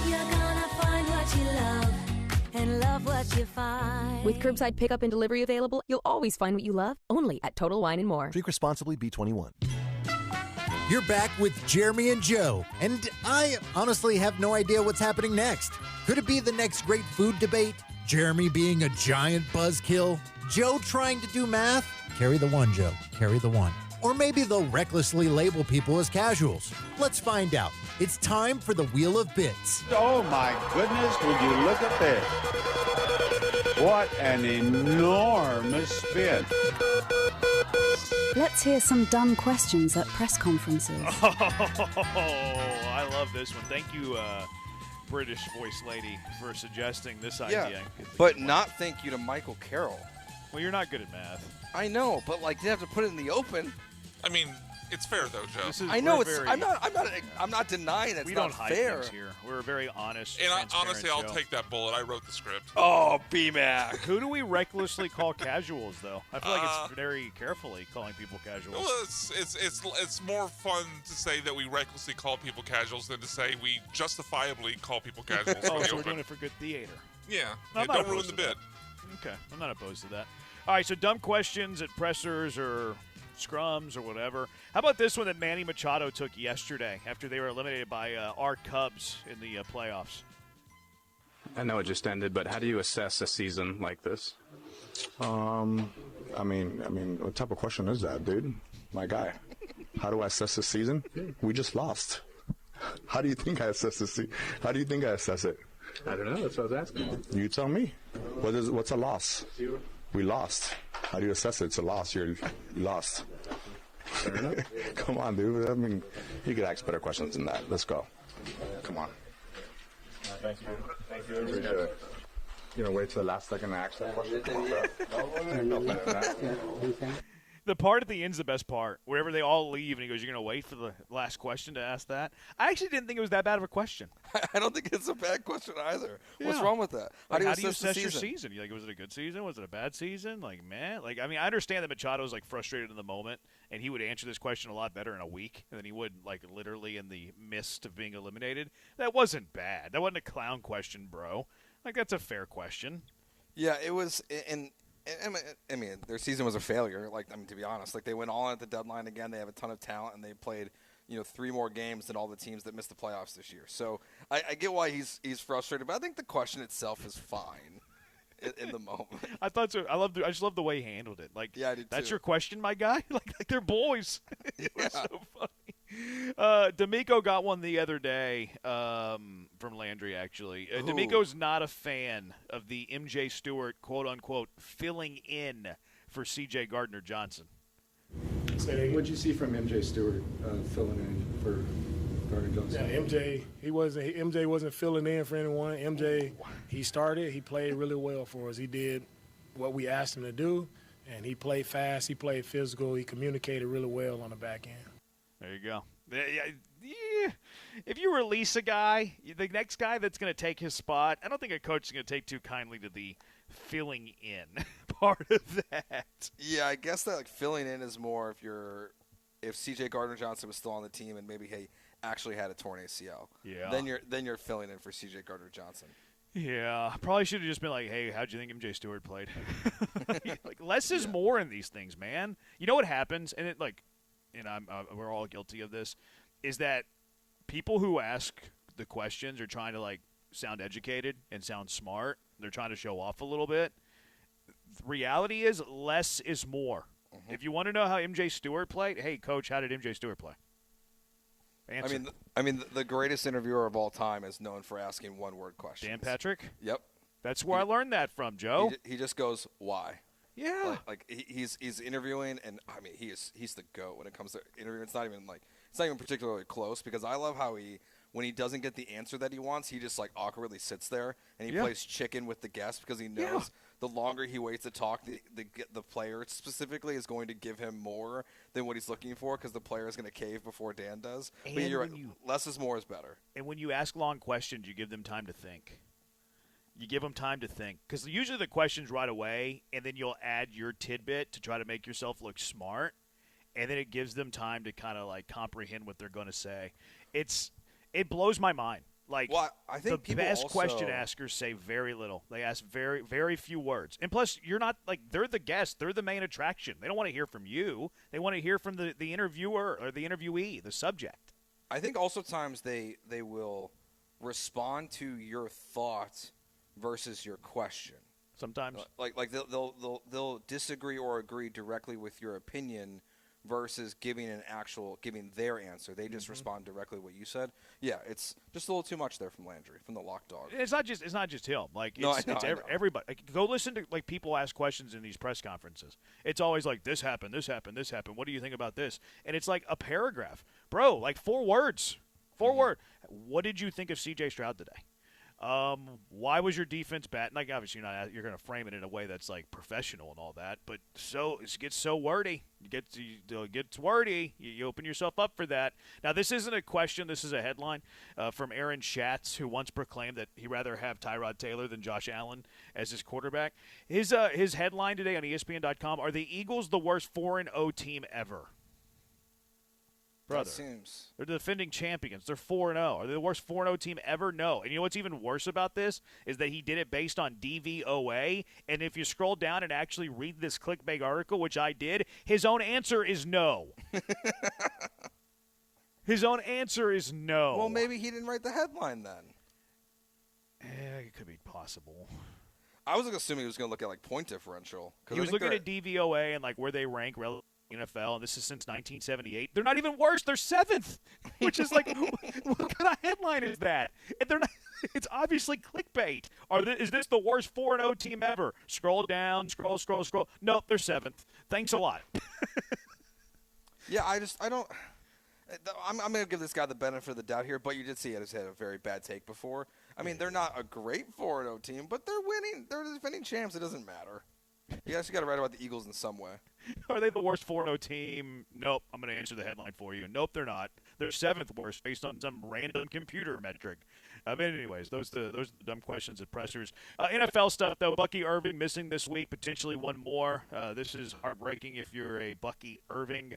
S12: You're gonna find what you love and love what you find.
S19: With curbside pickup and delivery available, you'll always find what you love, only at Total Wine and More.
S21: Drink responsibly, B21.
S23: You're back with Jeremy and Joe, and I honestly have no idea what's happening next. Could it be the next great food debate? Jeremy being a giant buzzkill? Joe trying to do math? Carry the one, Joe. Carry the one. Or maybe they'll recklessly label people as casuals. Let's find out. It's time for the Wheel of Bits.
S2: Oh my goodness, would you look at this? What an enormous spin.
S25: Let's hear some dumb questions at press conferences.
S8: Oh, I love this one. Thank you, British voice lady, for suggesting this idea.
S22: But not thank you to Michael Carroll.
S8: Well, you're not good at math.
S22: I know, but like you have to put it in the open.
S5: I mean, it's fair though, Joe.
S22: I know it's. I'm not denying it's
S8: we
S22: not
S8: don't hide
S22: fair.
S8: things here. We're a very honest.
S5: And
S8: transparent
S5: honestly, I'll
S8: show.
S5: take that bullet. I wrote the script.
S22: Oh, B-Mac.
S8: Who do we recklessly call casuals, though? I feel like it's very carefully calling people casuals.
S5: Well, it's more fun to say that we recklessly call people casuals than to say we justifiably call people casuals.
S8: Oh, so we're doing it for good theater.
S5: Yeah,
S8: I'm not
S5: don't ruin
S8: opposed
S5: the
S8: to
S5: bit.
S8: that. Okay, I'm not opposed to that. All right, so dumb questions at pressers or scrums or whatever. How about this one that Manny Machado took yesterday after they were eliminated by our Cubs in the playoffs?
S27: I know it just ended, but how do you assess a season like this?
S28: I mean, what type of question is that, dude? My guy. How do I assess the season? We just lost. How do you think I assess the season? How do you think I assess it?
S27: I don't know. That's what I was asking.
S28: You tell me. What's a loss? We lost. How do you assess it? It's a loss. You lost.
S27: Fair enough.
S28: Come on, dude. I mean, you could ask better questions than that. Let's go. Come on.
S27: Thanks, man. Thank you.
S28: Appreciate it. You know, wait till the last second to ask that question. Come on, bro.
S8: The part at the end's the best part. Wherever they all leave, and he goes, "You're going to wait for the last question to ask that?" I actually didn't think it was that bad of a question.
S22: I don't think it's a bad question either.
S8: Yeah.
S22: What's wrong with that?
S8: How do you assess your season? You like, was it a good season? Was it a bad season? Like, man, like, I mean, I understand that Machado's like frustrated in the moment, and he would answer this question a lot better in a week than he would like literally in the mist of being eliminated. That wasn't bad. That wasn't a clown question, bro. Like, that's a fair question.
S22: Yeah, it was, and I mean, their season was a failure. Like, I mean, to be honest, like they went all in at the deadline again. They have a ton of talent, and they played, 3 more games than all the teams that missed the playoffs this year. So I get why he's frustrated, but I think the question itself is fine in the moment.
S8: I thought so. I just love the way he handled it. Like,
S22: yeah, I did
S8: that's
S22: too.
S8: your question, my guy. like they're boys. It was so funny. D'Amico got one the other day from Landry, actually. D'Amico's not a fan of the MJ Stewart, quote-unquote, filling in for C.J. Gardner-Johnson.
S27: What'd you see from MJ Stewart filling in for Gardner-Johnson?
S29: Yeah, MJ wasn't filling in for anyone. MJ, he started. He played really well for us. He did what we asked him to do, and he played fast. He played physical. He communicated really well on the back end.
S8: There you go. Yeah. If you release a guy, the next guy that's going to take his spot, I don't think a coach is going to take too kindly to the filling in part of that.
S22: Yeah, I guess that like filling in is more if C.J. Gardner-Johnson was still on the team and maybe he actually had a torn ACL.
S8: Yeah.
S22: Then you're filling in for C.J. Gardner-Johnson.
S8: Yeah, probably should have just been like, "Hey, how'd you think MJ Stewart played?" Like less is more in these things, man. You know what happens, and we're all guilty of this, is that people who ask the questions are trying to like sound educated and sound smart. They're trying to show off a little bit. The reality is less is more If you want to know how MJ Stewart played, hey, Coach, how did MJ Stewart play? Answer.
S22: I mean, the greatest interviewer of all time is known for asking one-word questions.
S8: Dan Patrick?
S22: Yep.
S8: That's where I learned that from, Joe.
S22: He just goes, why?
S8: Yeah.
S22: Like he's interviewing, and I mean he's the GOAT when it comes to interviewing. It's not even particularly close, because I love how when he doesn't get the answer that he wants, he just like awkwardly sits there and he plays chicken with the guest, because he knows the longer he waits to talk, the player specifically is going to give him more than what he's looking for, because the player is going to cave before Dan does.
S8: And
S22: but you're right, less is more is better.
S8: And when you ask long questions, you give them time to think. You give them time to think, because usually the question's right away, and then you'll add your tidbit to try to make yourself look smart, and then it gives them time to kind of like comprehend what they're going to say. It blows my mind. Like,
S22: I think
S8: the best question askers say very little. They ask very, very few words. And plus, you're not like, they're the guest. They're the main attraction. They don't want to hear from you. They want to hear from the interviewer or the interviewee, the subject.
S22: I think also times they will respond to your thought versus your question.
S8: Sometimes,
S22: like they'll disagree or agree directly with your opinion versus giving their answer. They just respond directly to what you said. Yeah, it's just a little too much there from Landry, from the lock dog.
S8: It's not just him. Like, it's everybody. Like, go listen to like people ask questions in these press conferences. It's always like, this happened, this happened, this happened. What do you think about this? And it's like a paragraph, bro. Like 4 words. 4 words. What did you think of C.J. Stroud today? Why was your defense bad? Like, obviously you're going to frame it in a way that's like professional and all that, but it gets so wordy. It gets wordy. You open yourself up for that. Now, this isn't a question. This is a headline from Aaron Schatz, who once proclaimed that he'd rather have Tyrod Taylor than Josh Allen as his quarterback. His headline today on ESPN.com: Are the Eagles the worst 4-0 team ever? Brother, they're the defending champions. They're 4-0. Are they the worst 4-0 team ever? No. And you know what's even worse about this is that he did it based on DVOA. And if you scroll down and actually read this clickbait article, which I did, his own answer is no. His own answer is no.
S22: Well, maybe he didn't write the headline then.
S8: It could be possible.
S22: I was assuming he was going to look at like point differential.
S8: He was looking at DVOA and like where they rank relative NFL, and this is since 1978. They're not even worse. They're 7th, which is like, what kind of headline is that? And they're not. It's obviously clickbait. Is this the worst 4-0 team ever? Scroll down, scroll. Nope, they're 7th. Thanks a lot.
S22: Yeah, I don't. I'm going to give this guy the benefit of the doubt here, but you did see he had a very bad take before. I mean, they're not a great 4-0 team, but they're winning. They're defending champs. It doesn't matter. You guys got to write about the Eagles in some way.
S8: Are they the worst 4-0 team? Nope. I'm going to answer the headline for you. Nope, they're not. They're 7th worst based on some random computer metric. But anyways, those are the dumb questions at pressers. NFL stuff, though. Bucky Irving missing this week, potentially one more. This is heartbreaking if you're a Bucky Irving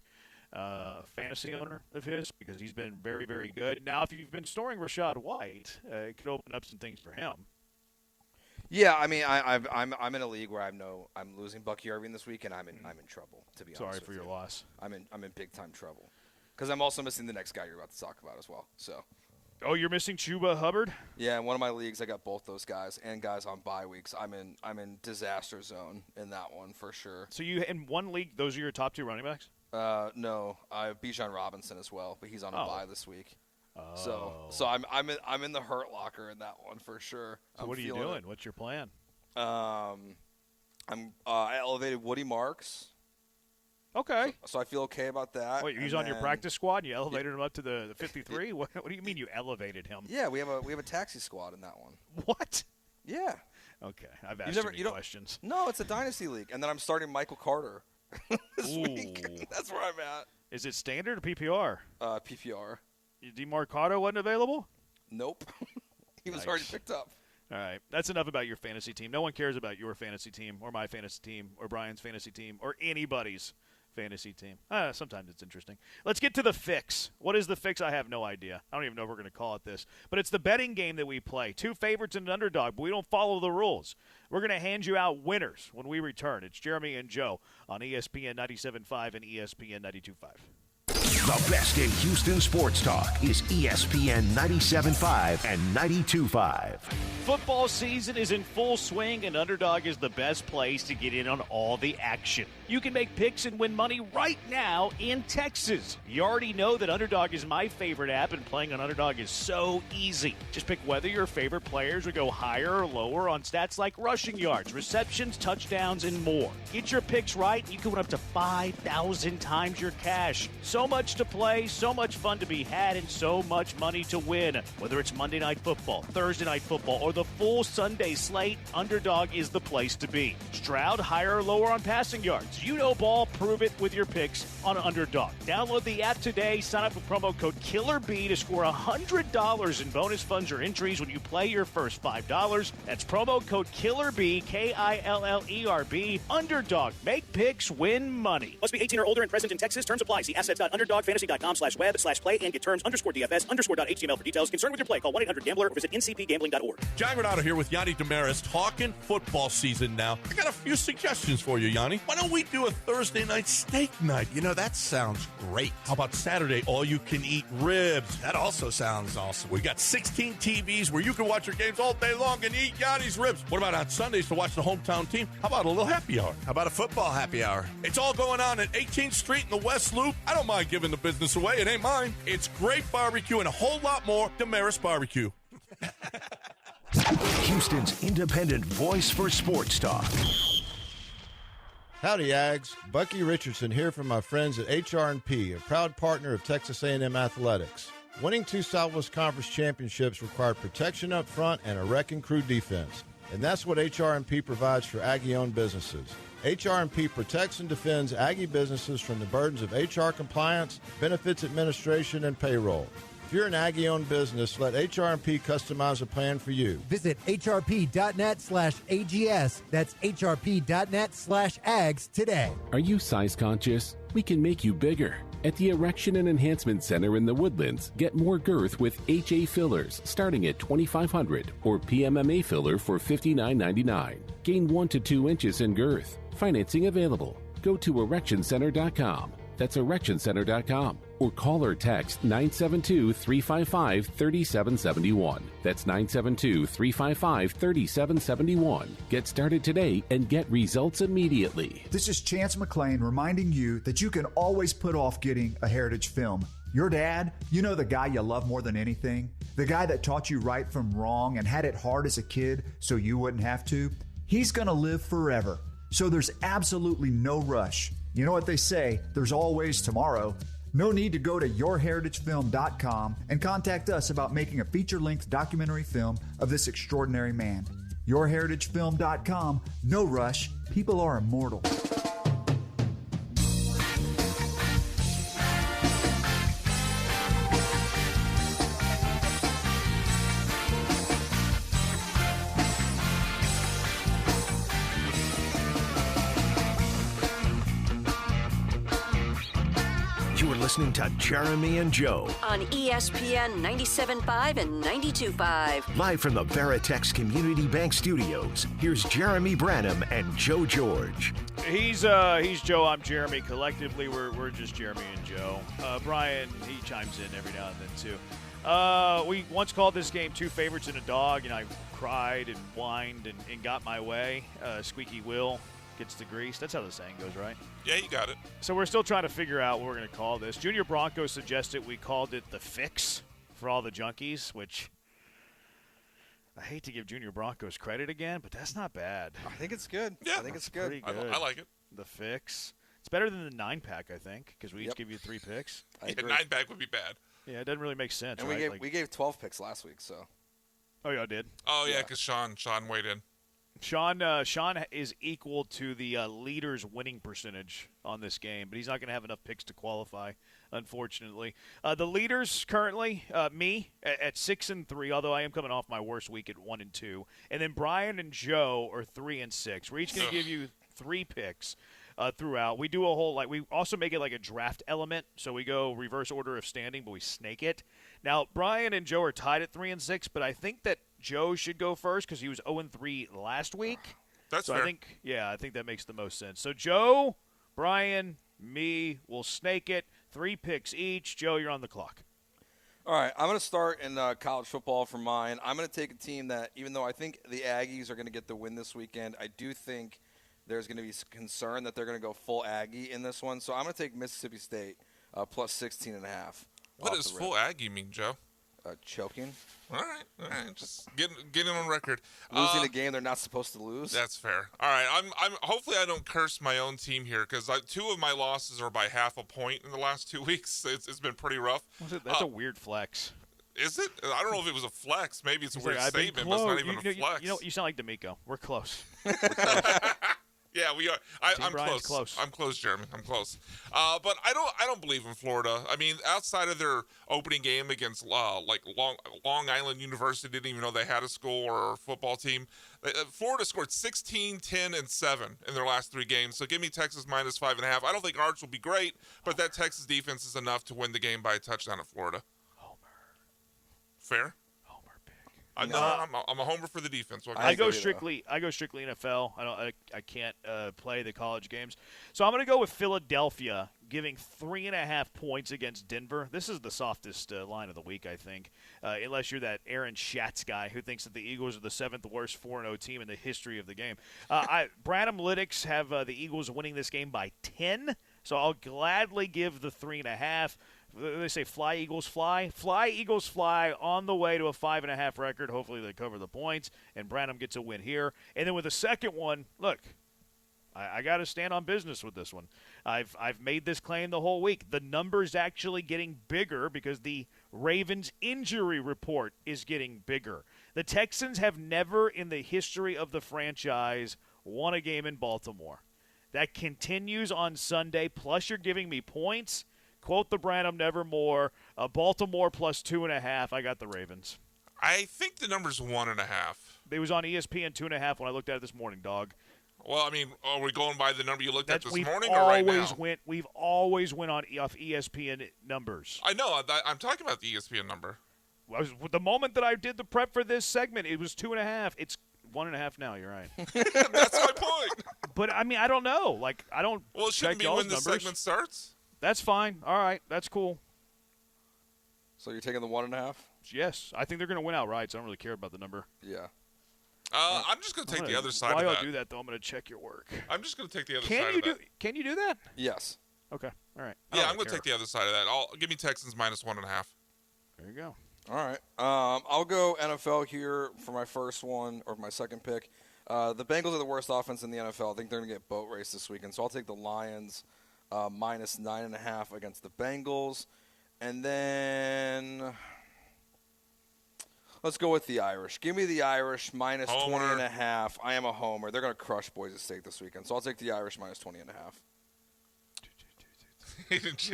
S8: fantasy owner of his, because he's been very, very good. Now, if you've been storing Rachaad White, it could open up some things for him.
S22: Yeah, I mean, I'm in a league where I'm losing Bucky Irving this week, and I'm in trouble. To be honest,
S8: sorry for your loss.
S22: I'm in big time trouble, because I'm also missing the next guy you're about to talk about as well. So.
S8: Oh, you're missing Chuba Hubbard?
S22: Yeah, in one of my leagues, I got both those guys and guys on bye weeks. I'm in disaster zone in that one for sure.
S8: So you in one league, those are your top 2 running backs?
S22: No, I have Bijan Robinson as well, but he's on a bye this week. So I'm in the hurt locker in that one for sure.
S8: So what are you doing? What's your plan?
S22: I elevated Woody Marks.
S8: Okay.
S22: So I feel okay about that.
S8: Wait, he's on your practice squad and you elevated him up to the 53? What do you mean you elevated him?
S22: Yeah, we have a taxi squad in that one.
S8: What?
S22: Yeah.
S8: Okay. I've asked you questions.
S22: No, it's a dynasty league. And then I'm starting Michael Carter this week. That's where I'm at.
S8: Is it standard or PPR?
S22: PPR.
S8: DeMarcado wasn't available?
S22: Nope. He was already picked up.
S8: All right. That's enough about your fantasy team. No one cares about your fantasy team or my fantasy team or Brian's fantasy team or anybody's fantasy team. Sometimes it's interesting. Let's get to the fix. What is the fix? I have no idea. I don't even know if we're going to call it this. But it's the betting game that we play. 2 favorites and an underdog, but we don't follow the rules. We're going to hand you out winners when we return. It's Jeremy and Joe on ESPN 97.5 and ESPN 92.5.
S10: The best in Houston sports talk is ESPN 97.5 and 92.5.
S8: Football season is in full swing, and Underdog is the best place to get in on all the action. You can make picks and win money right now in Texas. You already know that Underdog is my favorite app, and playing on Underdog is so easy. Just pick whether your favorite players would go higher or lower on stats like rushing yards, receptions, touchdowns, and more. Get your picks right, and you can win up to 5,000 times your cash. So much to play, so much fun to be had, and so much money to win. Whether it's Monday Night Football, Thursday Night Football, or the full Sunday slate, Underdog is the place to be. Stroud higher or lower on passing yards. You know ball, prove it with your picks on Underdog. Download the app today, sign up with promo code KILLERB to score $100 in bonus funds or entries when you play your first $5. That's promo code KILLERB, KILLERB. Underdog. Make picks, win money.
S1: Must be 18 or older and present in Texas. Terms apply. See assets.underdogfantasy.com/web/play and get terms _DFS_.html for details. Concerned with your play, call 1-800-GAMBLER or visit ncpgambling.org.
S4: John Renato here with Yanni Damaris, talking football season now. I got a few suggestions for you, Yanni. Why don't we do a Thursday night steak night? You know, that sounds great. How about Saturday, all-you-can-eat ribs? That also sounds awesome. We got 16 TVs where you can watch your games all day long and eat Yanni's ribs. What about on Sundays to watch the hometown team? How about a little happy hour? How about a football happy hour? It's all going on at 18th Street in the West Loop. I don't mind giving the business away. It ain't mine. It's great barbecue and a whole lot more. Damaris Barbecue.
S10: Houston's independent voice for sports talk.
S6: Howdy, Ags. Bucky Richardson here from my friends at HR&P, a proud partner of Texas A&M Athletics. Winning 2 Southwest Conference championships required protection up front and a wrecking crew defense. And that's what HR&P provides for Aggie-owned businesses. HR&P protects and defends Aggie businesses from the burdens of HR compliance, benefits administration, and payroll. If you're an Aggie-owned business, let HR&P customize a plan for you.
S23: Visit hrp.net/AGS. That's hrp.net/AGS today.
S11: Are you size conscious? We can make you bigger. At the Erection and Enhancement Center in the Woodlands, get more girth with HA fillers starting at $2,500 or PMMA filler for $59.99. Gain 1 to 2 inches in girth. Financing available. Go to erectioncenter.com. That's erectioncenter.com. Or call or text 972-355-3771. That's 972-355-3771. Get started today and get results immediately.
S13: This is Chance McClain reminding you that you can always put off getting a heritage film. Your dad, you know the guy you love more than anything? The guy that taught you right from wrong and had it hard as a kid so you wouldn't have to? He's going to live forever. So there's absolutely no rush. You know what they say, there's always tomorrow. No need to go to yourheritagefilm.com and contact us about making a feature-length documentary film of this extraordinary man. Yourheritagefilm.com, no rush, people are immortal.
S10: Listening to Jeremy and Joe
S14: on ESPN 97.5 and 92.5.
S10: Live from the Veritex Community Bank Studios. Here's Jeremy Branham and Joe George.
S8: He's Joe. I'm Jeremy. Collectively, we're just Jeremy and Joe. Brian, he chimes in every now and then too. We once called this game 2 favorites and a dog, and I cried and whined and got my way. Squeaky wheel gets the grease. That's how the saying goes, right?
S5: Yeah, you got it.
S8: So we're still trying to figure out what we're going to call this. Junior Bronco suggested we called it the fix for all the junkies, which I hate to give Junior Broncos credit again, but that's not bad.
S22: I think it's good.
S5: Yeah,
S22: I think it's good.
S5: I like it.
S8: The fix. It's better than the 9-pack, I think, because we each give you 3 picks.
S22: I agree.
S5: 9-pack would be bad.
S8: Yeah, it doesn't really make sense,
S22: and
S8: right?
S22: we gave 12 picks last week, so.
S8: Oh, y'all did?
S5: Oh, yeah, because Sean weighed in.
S8: Sean is equal to the leader's winning percentage on this game, but he's not going to have enough picks to qualify, unfortunately. The leaders currently, me at 6-3, although I am coming off my worst week at 1-2, and then Brian and Joe are 3-6. We're each going to give you 3 picks throughout. We do a whole we also make it like a draft element, so we go reverse order of standing, but we snake it. Now Brian and Joe are tied at 3-6, but I think that Joe should go first because he was 0-3 last week.
S5: That's
S8: so
S5: fair.
S8: I think that makes the most sense. So Joe, Brian, me will snake it. 3 picks each. Joe, you're on the clock.
S22: All right, I'm going to start in college football for mine. I'm going to take a team that, even though I think the Aggies are going to get the win this weekend, I do think there's going to be concern that they're going to go full Aggie in this one. So I'm going to take Mississippi State plus 16.5.
S5: What does full Aggie mean, Joe?
S22: Choking.
S5: All right. Just getting on record.
S22: Losing a game they're not supposed to lose.
S5: That's fair. All right, I'm hopefully I don't curse my own team here because 2 of my losses are by half a point in the last 2 weeks. It's been pretty rough.
S8: That's a weird flex.
S5: Is it? I don't know if it was a flex. Maybe it's a weird
S8: like,
S5: statement, but it's not even a flex.
S8: You sound like D'Amico. We're close.
S5: Yeah, we are. I'm close. I'm close, Jeremy. I'm close. But I don't believe in Florida. I mean, outside of their opening game against Long Island University, didn't even know they had a school or a football team. Florida scored 16, 10, and 7 in their last 3 games. So give me Texas minus 5.5. I don't think Arch will be great, but that Texas defense is enough to win the game by a touchdown at Florida.
S8: Homer.
S5: Fair? I'm a homer for the defense.
S8: I go strictly NFL. I can't play the college games, so I'm going to go with Philadelphia giving 3.5 points against Denver. This is the softest line of the week, I think, unless you're that Aaron Schatz guy who thinks that the Eagles are the 7th worst 4-0 team in the history of the game. Brad Analytics have the Eagles winning this game by 10, so I'll gladly give the 3.5. They say fly, Eagles, fly. Fly, Eagles, fly on the way to a 5.5 record. Hopefully they cover the points, and Branham gets a win here. And then with the second one, look, I got to stand on business with this one. I've made this claim the whole week. The number's actually getting bigger because the Ravens injury report is getting bigger. The Texans have never in the history of the franchise won a game in Baltimore. That continues on Sunday, plus you're giving me points. Quote the Branham Nevermore, Baltimore plus 2.5. I got the Ravens.
S5: I think the number's 1.5.
S8: It was on ESPN 2.5 when I looked at it this morning, dog.
S5: Well, I mean, are we going by the number you looked at this morning or right now?
S8: We've always went off ESPN numbers.
S5: I know. I'm talking about the ESPN number.
S8: The moment that I did the prep for this segment, it was 2.5. It's 1.5 now. You're right.
S5: That's my point.
S8: But I mean, I don't know. I don't.
S5: Well, it shouldn't be when the segment starts.
S8: That's fine. All right. That's cool.
S22: So you're taking the 1.5?
S8: Yes. I think they're going to win outright, so I don't really care about the number.
S22: Yeah.
S5: I'm just going to take the other side of that.
S8: While I'll do that, though, I'm going to check your work.
S5: I'm just going to take the other side of that.
S8: Can you do that?
S22: Yes.
S8: Okay. All right.
S5: Yeah, I'm going to take the other side of that. Give me Texans minus 1.5.
S8: There you go.
S22: All right. I'll go NFL here for my first one, or my second pick. The Bengals are the worst offense in the NFL. I think they're going to get boat raced this weekend, so I'll take the Lions minus 9.5 against the Bengals. And then let's go with the Irish. Give me the Irish minus 20.5. I am a homer. They're going to crush Boise State this weekend, so I'll take the Irish minus 20.5.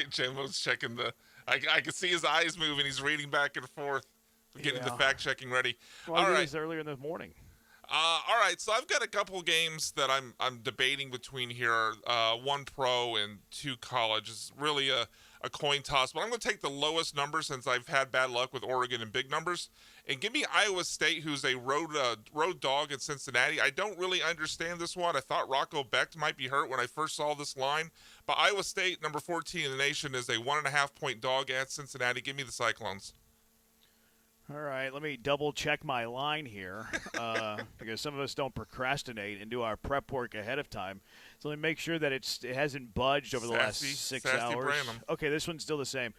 S5: Jamo's checking the – I can see his eyes moving. He's reading back and forth, getting the fact-checking ready.
S8: Well, I did this earlier in the morning.
S5: All right, so I've got a couple of games that I'm debating between here. 1 pro and 2 college. It's really a coin toss, but I'm going to take the lowest number since I've had bad luck with Oregon and big numbers, and give me Iowa State, who's a road dog in Cincinnati. I don't really understand this one. I thought Rocco Becht might be hurt when I first saw this line, but Iowa State, number 14 in the nation, is a 1.5-point dog at Cincinnati. Give me the Cyclones.
S8: All right, let me double-check my line here because some of us don't procrastinate and do our prep work ahead of time. So let me make sure that it hasn't budged over the last 6 hours.
S5: Branham.
S8: Okay, this one's still the same.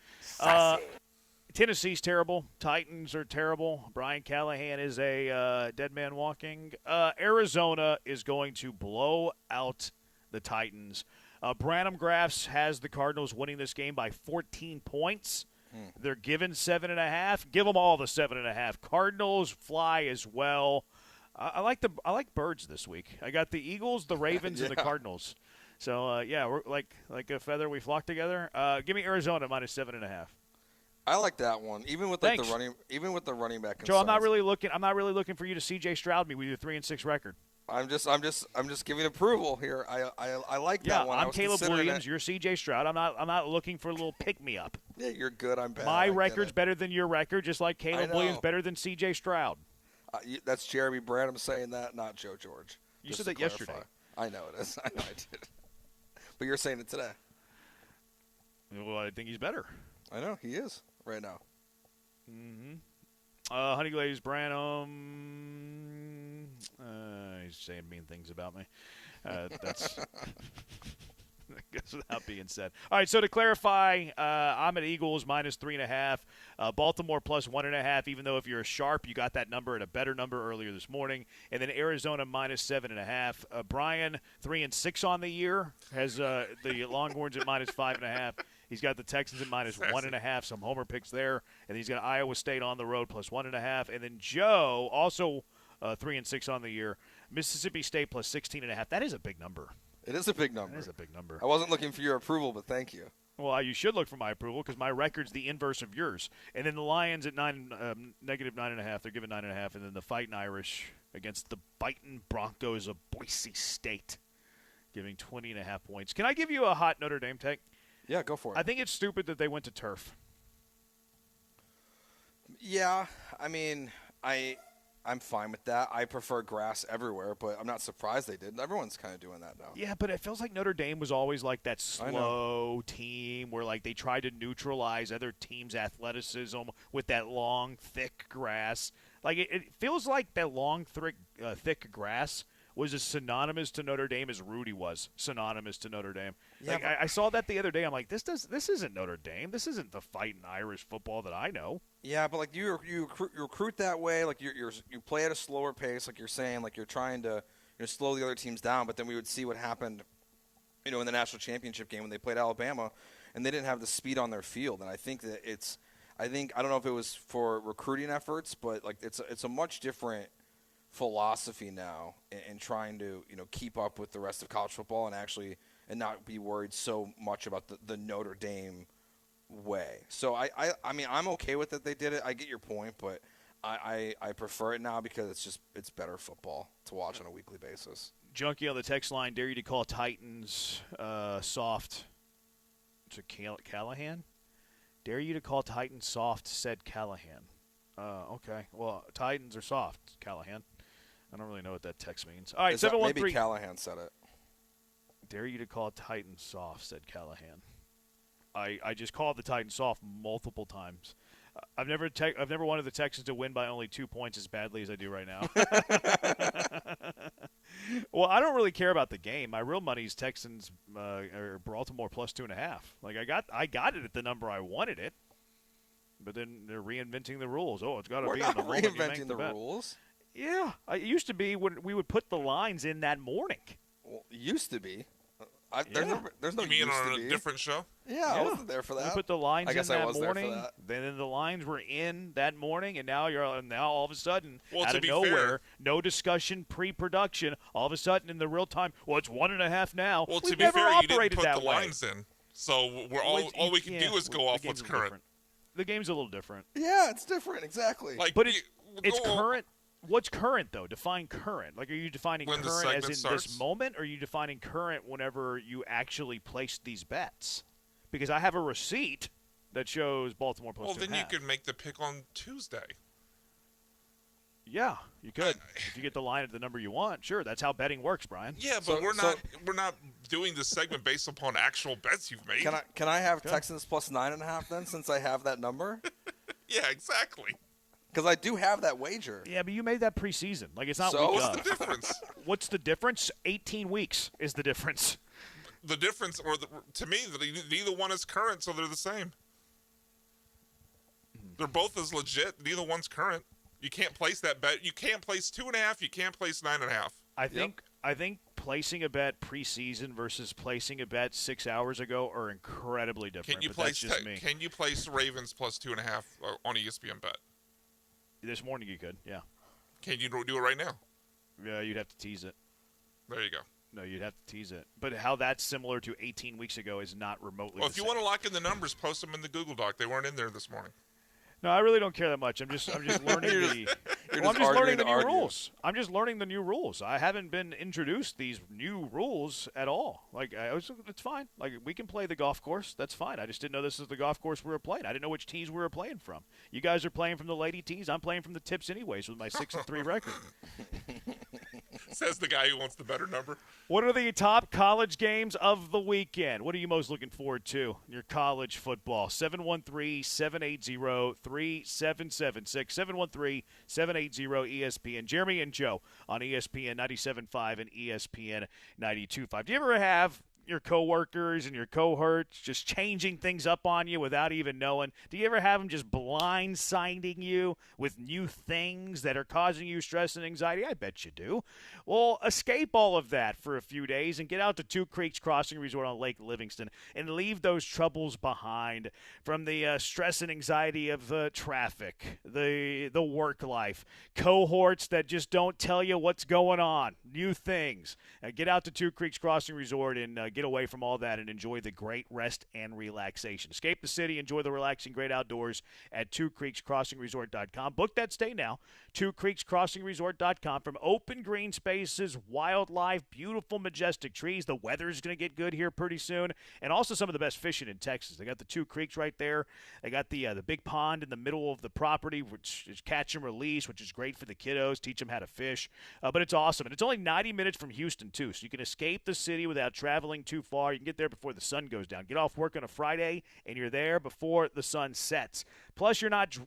S8: Tennessee's terrible. Titans are terrible. Brian Callahan is a dead man walking. Arizona is going to blow out the Titans. Branham Graphs has the Cardinals winning this game by 14 points. They're given 7.5. Give them all the 7.5. Cardinals fly as well. I like birds this week. I got the Eagles, the Ravens, and the Cardinals. So we're like a feather. We flock together. Give me Arizona minus 7.5.
S22: I like that one, even with the running back. Concerns.
S8: Joe, I'm not really looking for you to C.J. Stroud me with your 3-6 record.
S22: I'm just giving approval here. I like that one.
S8: I'm Caleb Williams. You're C.J. Stroud. I'm not looking for a little pick me up.
S22: Yeah, you're good. I'm bad.
S8: My record's better than your record, just like Caleb Williams better than C.J. Stroud.
S22: That's Jeremy Branham saying that, not Joe George.
S8: You said that yesterday.
S22: I know it is. I know I did. But you're saying it today.
S8: Well, I think he's better.
S22: I know he is right now.
S8: Mm-hmm. Honey Glazed Branham. He's saying mean things about me. That's I guess without being said. All right, so to clarify, I'm at Eagles minus 3.5. Baltimore plus 1.5, even though if you're a sharp, you got that number at a better number earlier this morning. And then Arizona minus 7.5. Brian, 3-6 on the year, has the Longhorns at minus 5.5. He's got the Texans at minus 1.5, some homer picks there. And he's got Iowa State on the road plus 1.5. And then Joe, also 3-6 on the year, Mississippi State plus 16.5. That is a big number.
S22: It is a big number.
S8: It is a big number.
S22: I wasn't looking for your approval, but thank you.
S8: Well, you should look for my approval because my record's the inverse of yours. And then the Lions at negative 9.5. They're giving 9.5. And then the Fighting Irish against the Biting Broncos of Boise State, giving 20.5 points. Can I give you a hot Notre Dame take?
S22: Yeah, go for it.
S8: I think it's stupid that they went to turf.
S22: Yeah, I mean, I'm fine with that. I prefer grass everywhere, but I'm not surprised they did. Everyone's kind of doing that now.
S8: Yeah, but it feels like Notre Dame was always like that slow team where like they tried to neutralize other teams' athleticism with that long, thick grass. Like it feels like that long, thick grass was as synonymous to Notre Dame as Rudy was synonymous to Notre Dame.
S22: Yeah,
S8: like, I saw that the other day. I'm like, this isn't Notre Dame. This isn't the Fighting Irish football that I know.
S22: Yeah, but like you recruit that way. Like you play at a slower pace. Like you're saying, like you're trying to slow the other teams down. But then we would see what happened, in the national championship game when they played Alabama, and they didn't have the speed on their field. And I think that I don't know if it was for recruiting efforts, but like it's a much different philosophy now in trying to keep up with the rest of college football and not be worried so much about the Notre Dame way. So I mean I'm okay with it. They did it. I get your point, but I prefer it now because it's better football to watch on a weekly basis.
S8: Junkie on the text line, dare you to call Titans soft to Callahan? Dare you to call Titans soft, said Callahan. Okay. Well, Titans are soft, Callahan. I don't really know what that text means. All right, 713.
S22: Maybe Callahan said it.
S8: Dare you to call Titans soft, said Callahan. I just called the Titans soft multiple times. I've never wanted the Texans to win by only 2 points as badly as I do right now. Well, I don't really care about the game. My real money is Texans or Baltimore plus 2.5. Like I got it at the number I wanted it, but then they're reinventing the rules. Oh, it's got to be in the rule.
S22: Reinventing the rules.
S8: Yeah, it used to be when we would put the lines in that morning.
S22: Well, it used to be. There's no.
S5: You mean on a different show?
S22: Yeah, I wasn't there for that.
S8: We put the lines in that morning.
S22: There for that.
S8: Then the lines were in that morning, and now all of a sudden, out of nowhere,
S5: fair,
S8: no discussion, pre-production, all of a sudden in the real time. Well, it's 1.5 now.
S5: Well,
S8: We've
S5: to be
S8: never
S5: fair, you didn't
S8: operated
S5: put
S8: that
S5: the
S8: way.
S5: lines in, so all we can do is go off what's current.
S8: Different. The game's a little different.
S22: Yeah, it's different, exactly.
S8: But it's current. What's current, though? Define current. Like, are you defining current as in this moment, or are you defining current whenever you actually placed these bets? Because I have a receipt that shows Baltimore plus 2.5.
S5: Well, then you could make the pick on Tuesday.
S8: Yeah, you could. If you get the line at the number you want, sure. That's how betting works, Brian.
S5: Yeah, but we're not doing this segment based upon actual bets you've made.
S22: Can I have Texans plus 9.5 then, since I have that number?
S5: Yeah, exactly.
S22: Because I do have that wager.
S8: Yeah, but you made that preseason. Like, it's not
S22: so
S8: week
S5: what's the difference?
S8: What's the difference? 18 weeks is the difference.
S5: The difference, to me, neither one is current, so they're the same. They're both as legit. Neither one's current. You can't place that bet. You can't place 2.5. You can't place 9.5.
S8: I think placing a bet preseason versus placing a bet 6 hours ago are incredibly different.
S5: Can you place Ravens plus 2.5 on ESPN bet?
S8: This morning you could, yeah.
S5: Can you do it right now?
S8: Yeah, you'd have to tease it.
S5: There you go.
S8: No, you'd have to tease it. But how that's similar to 18 weeks ago is not remotely
S5: Well, if
S8: the
S5: you
S8: same.
S5: want to lock in the numbers, post them in the Google Doc. They weren't in there this morning.
S8: No, I really don't care that much. I'm just learning learning the new rules. I'm just learning the new rules. I haven't been introduced these new rules at all. Like it's fine. Like we can play the golf course. That's fine. I just didn't know this is the golf course we were playing. I didn't know which tees we were playing from. You guys are playing from the lady tees. I'm playing from the tips anyways with my 6-3 record.
S5: Says the guy who wants the better number.
S8: What are the top college games of the weekend? What are you most looking forward to in your college football? 713-780-3776. 713-780-ESPN. Jeremy and Joe on ESPN 97.5 and ESPN 92.5. Do you ever have your coworkers and your cohorts just changing things up on you without even knowing? Do you ever have them just blindsiding you with new things that are causing you stress and anxiety? I bet you do. Well, escape all of that for a few days and get out to Two Creeks Crossing Resort on Lake Livingston and leave those troubles behind, from the stress and anxiety of traffic, the work life, cohorts that just don't tell you what's going on, new things. Get out to Two Creeks Crossing Resort and get away from all that and enjoy the great rest and relaxation. Escape the city, enjoy the relaxing great outdoors at twocreekscrossingresort.com. Book that stay now, twocreekscrossingresort.com. From open green spaces, wildlife, beautiful, majestic trees. The weather is going to get good here pretty soon, and also some of the best fishing in Texas. They got the Two Creeks right there. They got the big pond in the middle of the property, which is catch and release, which is great for the kiddos, teach them how to fish. But it's awesome, and it's only 90 minutes from Houston, too, so you can escape the city without traveling too far. You can get there before the sun goes down. Get off work on a Friday, and you're there before the sun sets. Plus, you're not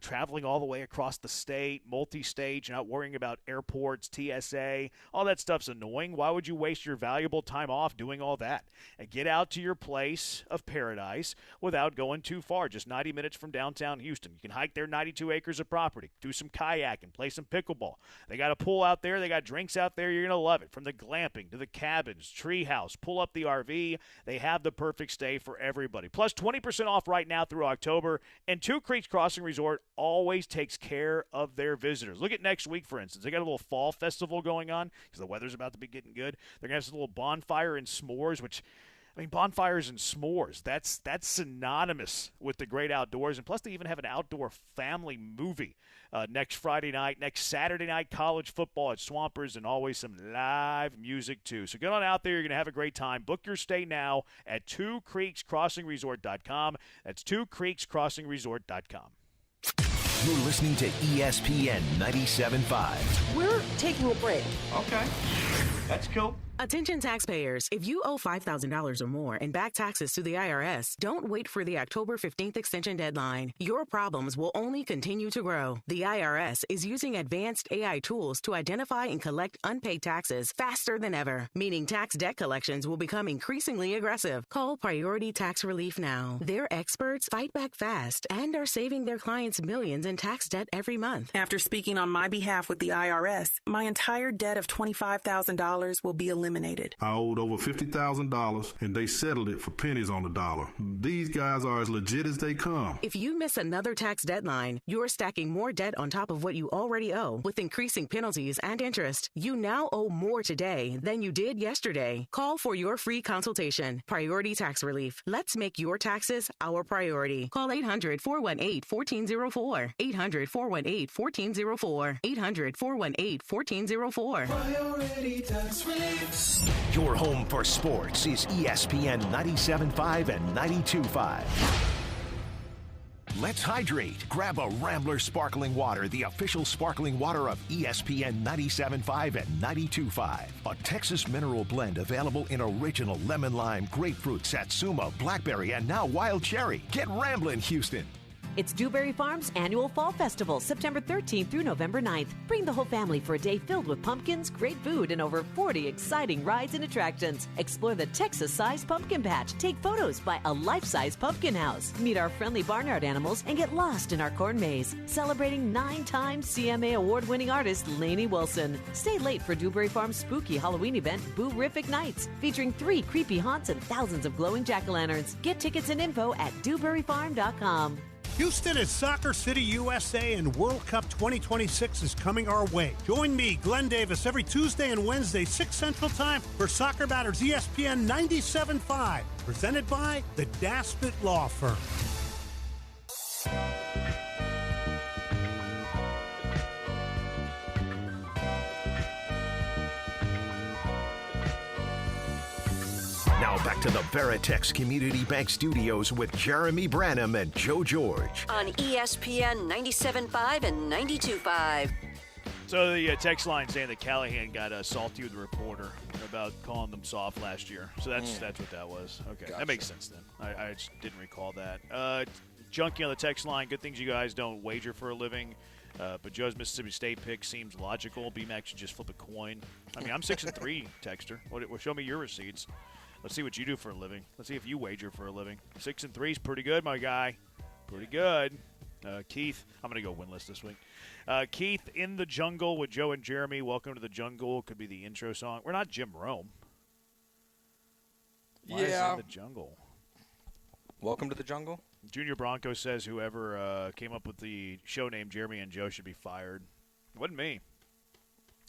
S8: traveling all the way across the state, multi-state. You're not worrying about airports, TSA. All that stuff's annoying. Why would you waste your valuable time off doing all that? And get out to your place of paradise without going too far. Just 90 minutes from downtown Houston. You can hike their 92 acres of property, do some kayaking, play some pickleball. They got a pool out there. They got drinks out there. You're going to love it. From the glamping to the cabins, treehouse, pull up the RV. They have the perfect stay for everybody. Plus 20% off right now through October. And Two Creeks Crossing Resort always takes care of their visitors. Look at next week, for instance. They got a little fall festival going on because the weather's about to be getting good. They're going to have this little bonfire and s'mores, which, I mean, bonfires and s'mores, that's synonymous with the great outdoors. And plus, they even have an outdoor family movie next Friday night. Next Saturday night, college football at Swampers, and always some live music, too. So get on out there. You're going to have a great time. Book your stay now at twocreekscrossingresort.com. That's twocreekscrossingresort.com.
S10: You're listening to ESPN 97.5.
S3: We're taking a break. Okay. That's cool.
S7: Attention taxpayers, if you owe $5,000 or more in back taxes to the IRS, don't wait for the October 15th extension deadline. Your problems will only continue to grow. The IRS is using advanced AI tools to identify and collect unpaid taxes faster than ever, meaning tax debt collections will become increasingly aggressive. Call Priority Tax Relief now. Their experts fight back fast and are saving their clients millions in tax debt every month.
S15: After speaking on my behalf with the IRS, my entire debt of $25,000 will be eliminated.
S16: I owed over $50,000 and they settled it for pennies on the dollar. These guys are as legit as they come.
S7: If you miss another tax deadline, you're stacking more debt on top of what you already owe with increasing penalties and interest. You now owe more today than you did yesterday. Call for your free consultation. Priority Tax Relief. Let's make your taxes our priority. Call 800-418-1404. 800-418-1404. 800-418-1404.
S24: Priority Tax Relief.
S10: Your home for sports is ESPN 97.5 and 92.5. Let's hydrate. Grab a Rambler Sparkling Water, the official sparkling water of ESPN 97.5 and 92.5. A Texas mineral blend available in original lemon lime, grapefruit, satsuma, blackberry, and now wild cherry. Get Ramblin', Houston.
S17: It's Dewberry Farm's annual Fall Festival, September 13th through November 9th. Bring the whole family for a day filled with pumpkins, great food, and over 40 exciting rides and attractions. Explore the Texas-sized pumpkin patch. Take photos by a life-size pumpkin house. Meet our friendly barnyard animals and get lost in our corn maze. Celebrating 9-time CMA award-winning artist Lainey Wilson. Stay late for Dewberry Farm's spooky Halloween event, Boo-rific Nights, featuring 3 creepy haunts and thousands of glowing jack-o'-lanterns. Get tickets and info at dewberryfarm.com.
S18: Houston is Soccer City, USA, and World Cup 2026 is coming our way. Join me, Glenn Davis, every Tuesday and Wednesday, 6 Central Time, for Soccer Matters ESPN 97.5, presented by the Daspit Law Firm.
S10: Now back to the Veritex Community Bank Studios with Jeremy Branham and Joe George.
S14: On ESPN 97.5 and 92.5.
S8: So the text line saying that Callahan got salty with the reporter about calling them soft last year. So that's what that was. Okay,
S22: Gotcha.
S8: That makes sense then. I just didn't recall that. Junkie on the text line. Good things you guys don't wager for a living. But Joe's Mississippi State pick seems logical. BMAC should just flip a coin. I mean, I'm 6-3, Texter. Show me your receipts. Let's see what you do for a living. Let's see if you wager for a living. 6-3 is pretty good, my guy. Pretty good. Keith, I'm going to go winless this week. Keith, In the Jungle with Joe and Jeremy. Welcome to the Jungle. Could be the intro song. We're not Jim Rome. Why is In the Jungle?
S22: Welcome to the Jungle.
S8: Junior Bronco says whoever came up with the show name Jeremy and Joe should be fired. It wasn't me.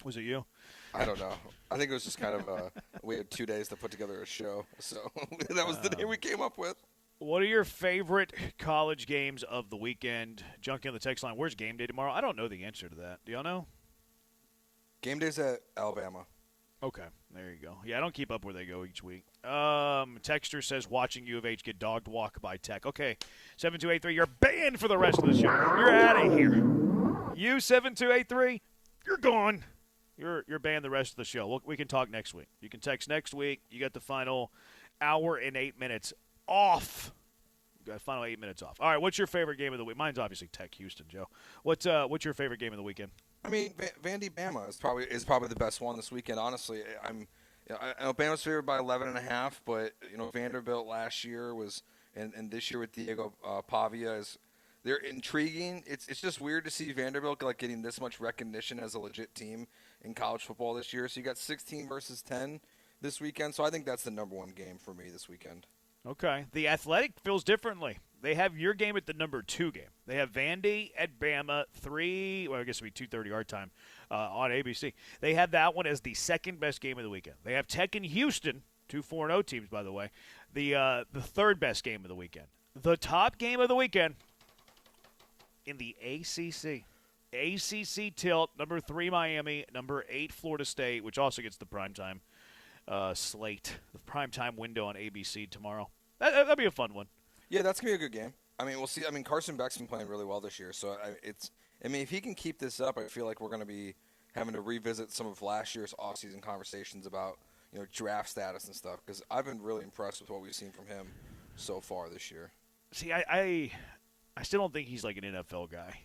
S8: Was it you?
S22: I don't know. I think it was just kind of we had 2 days to put together a show, so that was the name we came up with.
S8: What are your favorite college games of the weekend? Junkie on the text line. Where's game day tomorrow? I don't know the answer to that. Do y'all know?
S22: Game day's at Alabama.
S8: Okay, there you go. Yeah, I don't keep up where they go each week. Texter says watching U of H get dog walk by Tech. Okay, 7283, you're banned for the rest of the show. You're out of here. You 7283, you're gone. You're banned the rest of the show. We can talk next week. You can text next week. You got the final hour and 8 minutes off. You got final 8 minutes off. All right, what's your favorite game of the week? Mine's obviously Tech Houston, Joe. What's your favorite game of the weekend?
S22: I mean, Vandy Bama is probably the best one this weekend. Honestly, I know Bama's favored by 11.5, but Vanderbilt last year was, and this year with Diego Pavia they're intriguing. It's just weird to see Vanderbilt getting this much recognition as a legit team in college football this year. So you got 16 versus 10 this weekend. So I think that's the number one game for me this weekend.
S8: Okay. The Athletic feels differently. They have your game at the number 2 game. They have Vandy at Bama, 3, well, I guess it would be 2:30 our time on ABC. They have that one as the second best game of the weekend. They have Tech and Houston, 2 4-0 teams, by the way, the third best game of the weekend. The top game of the weekend in the ACC. ACC tilt, number 3 Miami, number 8 Florida State, which also gets the primetime slate, the primetime window on ABC tomorrow. That'd be a fun one.
S22: Yeah, that's going to be a good game. I mean, we'll see. I mean, Carson Beck's been playing really well this year. So, if he can keep this up, I feel like we're going to be having to revisit some of last year's offseason conversations about, draft status and stuff. Because I've been really impressed with what we've seen from him so far this year.
S8: See, I still don't think he's like an NFL guy.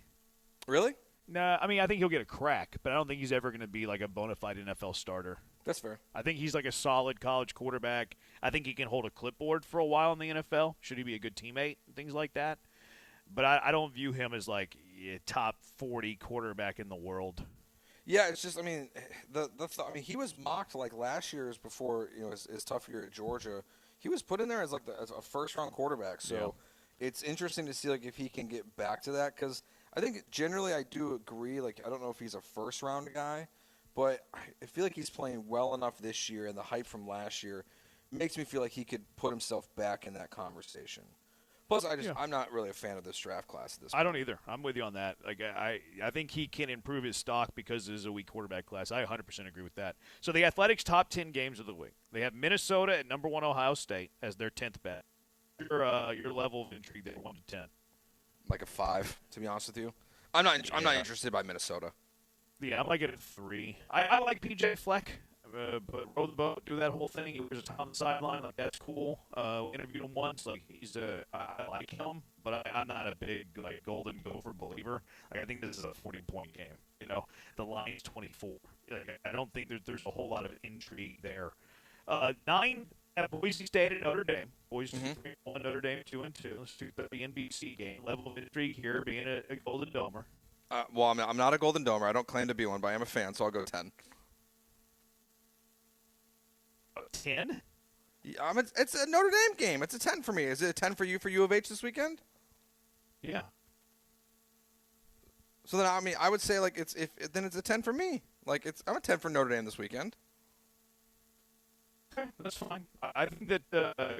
S22: Really?
S8: No, I mean, I think he'll get a crack, but I don't think he's ever going to be like a bona fide NFL starter.
S22: That's fair.
S8: I think he's like a solid college quarterback. I think he can hold a clipboard for a while in the NFL. Should he be a good teammate and things like that? But I don't view him as like a top 40 quarterback in the world.
S22: Yeah, it's just, I mean, he was mocked like last year's before, his tough year at Georgia. He was put in there as like as a first-round quarterback. So it's interesting to see like if he can get back to that, because I think generally I do agree. Like, I don't know if he's a first-round guy, but I feel like he's playing well enough this year, and the hype from last year makes me feel like he could put himself back in that conversation. Plus, I'm not really a fan of this draft class at this point.
S8: I don't either. I'm with you on that. Like, I think he can improve his stock because it is a weak quarterback class. I 100% agree with that. So the Athletics' top 10 games of the week. They have Minnesota at number 1 Ohio State as their 10th bet. Your level of intrigue there, 1 to 10.
S22: Like a 5, to be honest with you. I'm not interested by Minnesota.
S8: Yeah, I'm like it at 3. I like PJ Fleck, but row the boat, do that whole thing. He was on the sideline, like that's cool. Interviewed him once, like I like him, but I'm not a big like Golden Gopher believer. Like I think this is a 40-point game. The line's 24. Like I don't think there's a whole lot of intrigue there. 9 at Boise State at Notre Dame. Boise State 3-1, Notre Dame 2-2. Let's do the NBC game. Level of intrigue here, being a Golden Domer.
S22: Well, I'm not a Golden Domer. I don't claim to be one, but I am a fan, so I'll go 10.
S8: 10?
S22: Yeah, it's a Notre Dame game. It's a 10 for me. Is it a 10 for you for U of H this weekend?
S8: Yeah.
S22: So then, I mean, I would say like then it's a 10 for me. Like I'm a 10 for Notre Dame this weekend.
S8: Okay, that's fine. I think that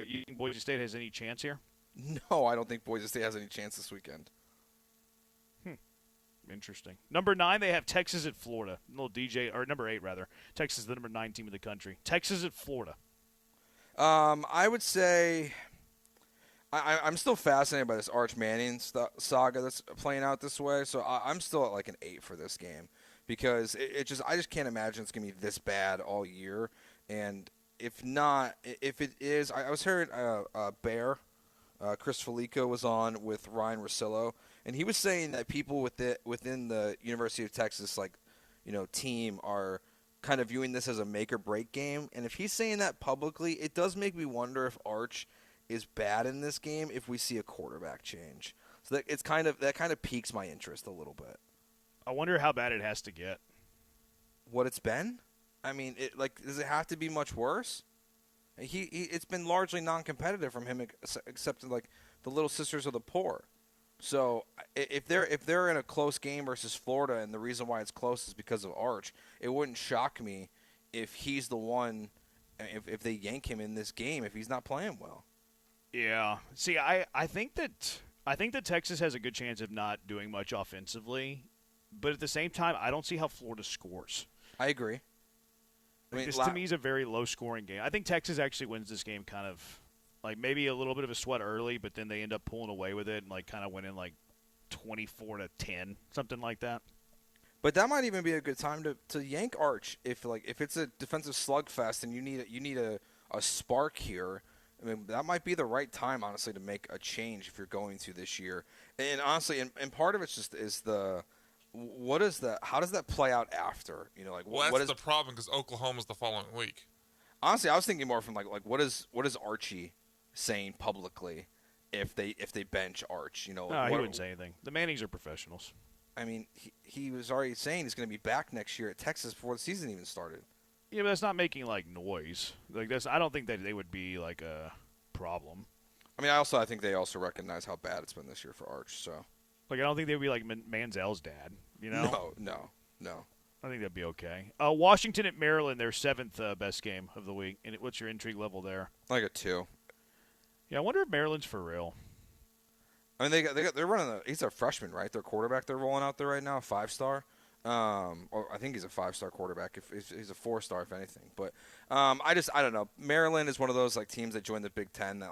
S8: you think Boise State has any chance here?
S22: No, I don't think Boise State has any chance this weekend.
S8: Interesting. Number 9, they have Texas at Florida. Number 8, rather. Texas is the number 9 team in the country. Texas at Florida.
S22: I would say I'm still fascinated by this Arch Manning saga that's playing out this way. So I'm still at like an 8 for this game because I just can't imagine it's going to be this bad all year. And if not, if it is, I was heard Bear, Chris Felico was on with Ryan Russillo, and he was saying that people within the University of Texas, team are kind of viewing this as a make or break game. And if he's saying that publicly, it does make me wonder if Arch is bad in this game if we see a quarterback change. So that kind of piques my interest a little bit.
S8: I wonder how bad it has to get.
S22: What it's been? I mean, does it have to be much worse? It's been largely non-competitive from him, except the Little Sisters of the Poor. So if they're in a close game versus Florida, and the reason why it's close is because of Arch, it wouldn't shock me if he's the one, if they yank him in this game if he's not playing well.
S8: Yeah. See, I think that Texas has a good chance of not doing much offensively, but at the same time, I don't see how Florida scores.
S22: I agree.
S8: This to me is a very low-scoring game. I think Texas actually wins this game kind of maybe a little bit of a sweat early, but then they end up pulling away with it and kind of win in 24-10, something like that.
S22: But that might even be a good time to yank Arch if it's a defensive slugfest and you need a spark here. I mean, that might be the right time, honestly, to make a change if you're going to this year. And honestly, and part of it's just is how does that play out after?
S5: That's the problem because Oklahoma's the following week.
S22: Honestly, I was thinking more from what is Archie saying publicly if they bench Arch?
S8: He wouldn't say anything. The Mannings are professionals.
S22: I mean, he was already saying he's going to be back next year at Texas before the season even started.
S8: Yeah, but that's not making noise. I don't think that they would be a problem.
S22: I mean, I think they also recognize how bad it's been this year for Arch. So,
S8: I don't think they would be like Manziel's dad.
S22: No.
S8: I think that'd be okay. Washington at Maryland, their 7th best game of the week. And what's your intrigue level there?
S22: Like a 2.
S8: Yeah, I wonder if Maryland's for real.
S22: I mean, they're running. He's a freshman, right? Their quarterback they're rolling out there right now, 5-star. Or I think he's a 5-star quarterback. If he's a 4-star, if anything. But I don't know. Maryland is one of those teams that joined the Big Ten that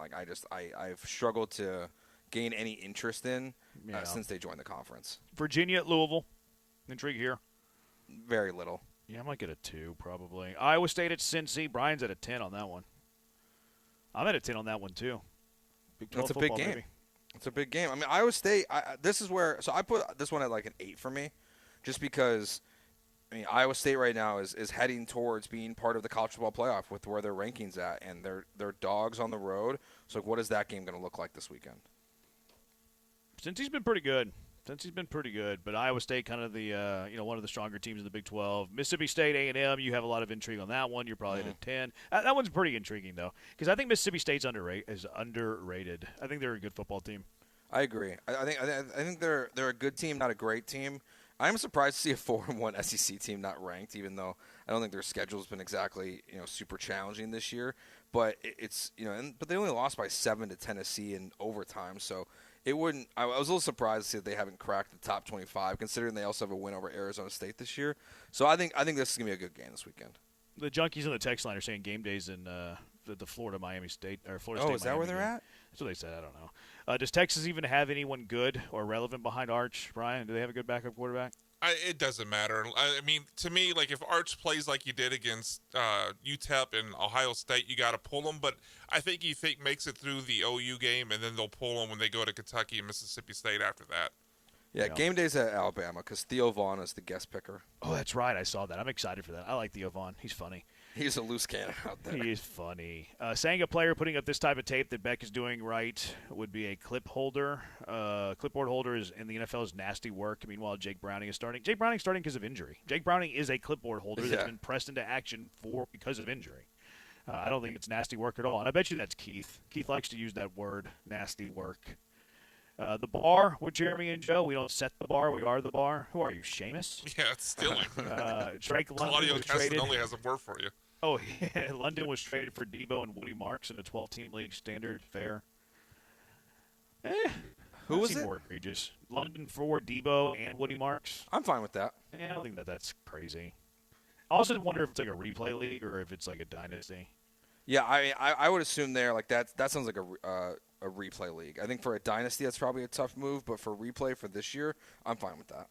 S22: I've struggled to gain any interest in since they joined the conference.
S8: Virginia at Louisville, intrigue here.
S22: Very little.
S8: Yeah, I might get a 2 probably. Iowa State at Cincy. Brian's at a 10 on that one. I'm at a 10 on that one too. Big 12
S22: That's a
S8: football,
S22: big game.
S8: Baby.
S22: It's a big game. I mean, Iowa State. This is where. So I put this one at an 8 for me. Just because, Iowa State right now is heading towards being part of the college football playoff with where their ranking's at, and they're dogs on the road. So, what is that game going to look like this weekend?
S8: Cincy's been pretty good. But Iowa State kind of the one of the stronger teams in the Big 12. Mississippi State, A&M, you have a lot of intrigue on that one. You're probably at a 10. That one's pretty intriguing though, because I think Mississippi State's underrated. I think they're a good football team.
S22: I agree. I think they're a good team, not a great team. I'm surprised to see a 4-1 SEC team not ranked, even though I don't think their schedule's been exactly super challenging this year. But it's but they only lost by 7 to Tennessee in overtime, so it wouldn't. I was a little surprised to see that they haven't cracked the top 25, considering they also have a win over Arizona State this year. So I think this is gonna be a good game this weekend.
S8: The junkies on the text line are saying game days in the Florida Miami State or Florida State.
S22: Oh, is that where they're at?
S8: That's what they said. I don't know. Does Texas even have anyone good or relevant behind Arch, Brian? Do they have a good backup quarterback?
S5: It doesn't matter. I mean, to me, if Arch plays like you did against UTEP and Ohio State, you got to pull him. But I think he makes it through the OU game, and then they'll pull him when they go to Kentucky and Mississippi State after that.
S22: Yeah, game day's at Alabama because Theo Vaughn is the guest picker.
S8: Oh, that's right. I saw that. I'm excited for that. I like Theo Vaughn. He's funny.
S22: He's a loose cannon out there.
S8: He is funny. Saying a player putting up this type of tape that Beck is doing right would be a clip holder. Clipboard holder in the NFL is nasty work. Meanwhile, Jake Browning is starting. Jake Browning's starting because of injury. Jake Browning is a clipboard holder that's been pressed into action because of injury. I don't think it's nasty work at all. And I bet you that's Keith. Keith likes to use that word, nasty work. The bar with Jeremy and Joe. We don't set the bar. We are the bar. Who are you, Seamus?
S5: Yeah, it's stealing.
S22: Drake
S5: London Claudio was traded. Only has a word for you.
S8: Oh, yeah. London was traded for Debo and Woody Marks in a 12-team league. Standard, fair.
S22: Who was it?
S8: More egregious. London for Debo and Woody Marks.
S22: I'm fine with that.
S8: Yeah, I don't think that's crazy. I also wonder if it's like a replay league or if it's like a dynasty.
S22: Yeah, I would assume there that sounds like a replay league. I think for a dynasty that's probably a tough move, but for replay for this year, I'm fine with that.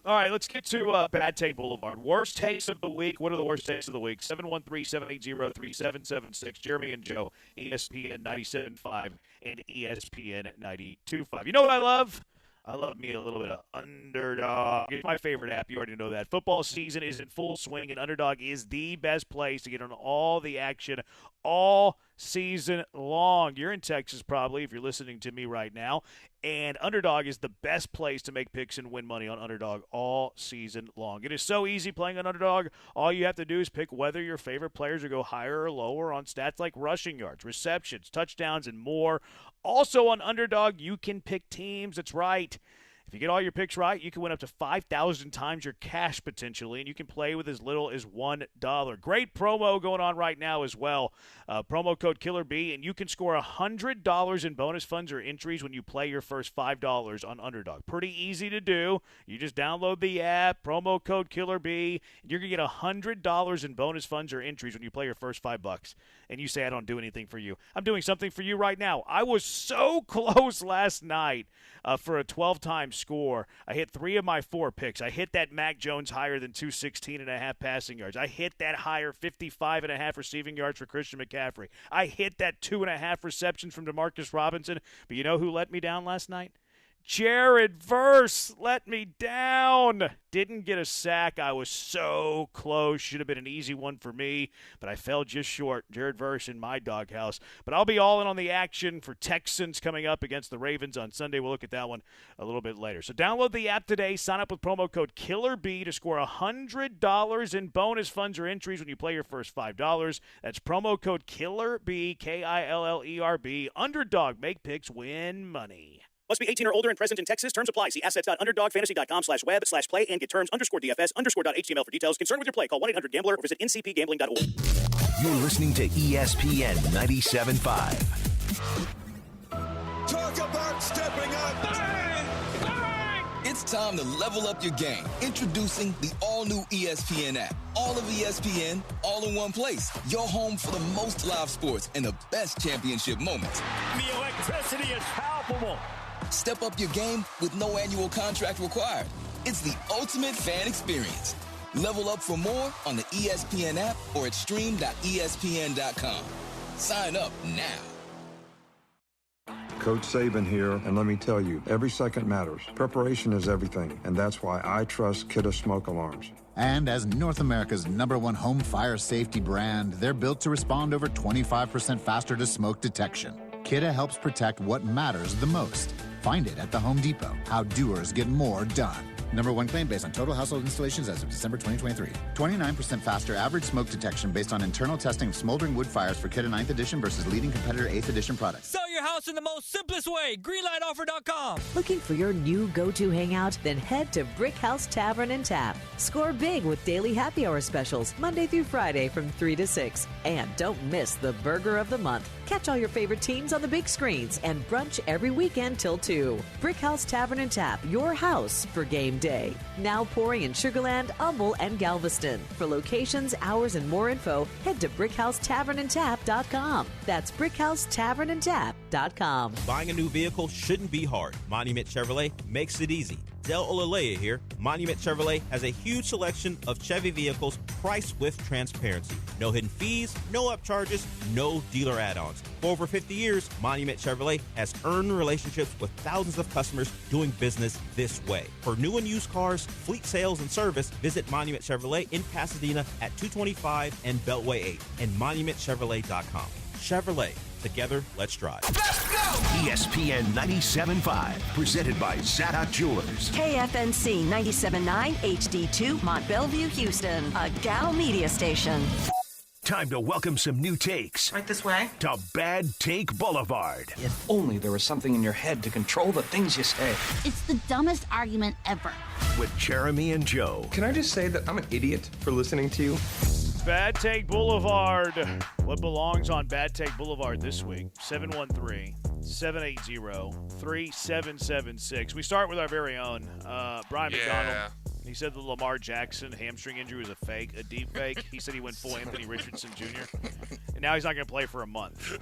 S8: All right, let's get to Bad Take Boulevard. Worst takes of the week. What are the worst takes of the week? 713-780-3776. Jeremy and Joe, ESPN 97.5 and ESPN 92.5. You know what I love? I love me a little bit of Underdog. It's my favorite app. You already know that. Football season is in full swing, and Underdog is the best place to get on all the action all season long. You're in Texas probably if you're listening to me right now, and Underdog is the best place to make picks and win money on Underdog all season long. It is so easy playing on Underdog. All you have to do is pick whether your favorite players will go higher or lower on stats like rushing yards, receptions, touchdowns, and more. Also on Underdog, you can pick teams. That's right. If you get all your picks right, you can win up to 5,000 times your cash potentially, and you can play with as little as $1. Great promo going on right now as well. Promo code KillerB, and you can score $100 in bonus funds or entries when you play your first $5 on Underdog. Pretty easy to do. You just download the app, promo code KillerB, and you're going to get $100 in bonus funds or entries when you play your first $5. And you say, I don't do anything for you. I'm doing something for you right now. I was so close last night for a 12-time score. I hit 3 of my 4 picks. I hit that Mac Jones higher than 216.5 passing yards. I hit that higher 55.5 receiving yards for Christian McCaffrey. I hit that 2.5 receptions from Demarcus Robinson. But you know who let me down last night? Jared Verse let me down. Didn't get a sack. I was so close. Should have been an easy one for me, but I fell just short. Jared Verse in my doghouse. But I'll be all in on the action for Texans coming up against the Ravens on Sunday. We'll look at that one a little bit later. So download the app today. Sign up with promo code KillerB to score $100 in bonus funds or entries when you play your first $5. That's promo code KillerB, KILLERB. Underdog. Make picks, win money.
S1: Must be 18 or older and present in Texas. Terms apply. See assets.underdogfantasy.com/web/play and get terms _DFS_.html for details. Concerned with your play, call 1-800-GAMBLER or visit ncpgambling.org.
S10: You're listening to ESPN 97.5.
S24: Talk about stepping up. Bang! Bang! It's time to level up your game. Introducing the all-new ESPN app. All of ESPN, all in one place. Your home for the most live sports and the best championship moments.
S2: The electricity is palpable.
S24: Step up your game with no annual contract required. It's the ultimate fan experience. Level up for more on the ESPN app or at stream.espn.com. Sign up now.
S9: Coach Saban here, and let me tell you, every second matters. Preparation is everything, and that's why I trust Kidde Smoke Alarms.
S12: And as North America's #1 home fire safety brand, they're built to respond over 25% faster to smoke detection. Kidde helps protect what matters the most. Find it at the Home Depot. How doers get more done. #1 claim based on total household installations as of December 2023. 29% faster average smoke detection based on internal testing of smoldering wood fires for Kidde 9th edition versus leading competitor 8th edition products.
S2: Sell your house in the most simplest way. Greenlightoffer.com.
S17: Looking for your new go-to hangout? Then head to Brick House Tavern and Tap. Score big with daily happy hour specials Monday through Friday from 3 to 6. And don't miss the Burger of the Month. Catch all your favorite teams on the big screens and brunch every weekend till 2. Brick House Tavern and Tap, your house for game day. Now pouring in Sugarland, Humble, and Galveston. For locations, hours, and more info, head to BrickHouseTavernandTap.com. That's BrickHouseTavernandTap.com.
S19: Buying a new vehicle shouldn't be hard. Monument Chevrolet makes it easy. Del Olalea here. Monument Chevrolet has a huge selection of Chevy vehicles priced with transparency. No hidden fees, no upcharges, no dealer add-ons. For over 50 years, Monument Chevrolet has earned relationships with thousands of customers doing business this way. For new and used cars, fleet sales, and service, visit Monument Chevrolet in Pasadena at 225 and Beltway 8 and monumentchevrolet.com. Chevrolet. Together, let's drive.
S24: Let's go!
S10: ESPN 97.5, presented by Zadok Jewelers.
S14: KFNC 97.9 HD2 Mont Bellevue, Houston, a Gal Media station.
S10: Time to welcome some new takes.
S20: Right this way.
S10: To Bad Take Boulevard.
S20: If only there was something in your head to control the things you say.
S21: It's the dumbest argument ever.
S10: With Jeremy and Joe.
S25: Can I just say that I'm an idiot for listening to you?
S8: Bad Take Boulevard. What belongs on Bad Take Boulevard this week? 713-780-3776. We start with our very own Brian McDonald. He said the Lamar Jackson hamstring injury was a deep fake. He said he went full Anthony Richardson Jr. And now he's not going to play for a month.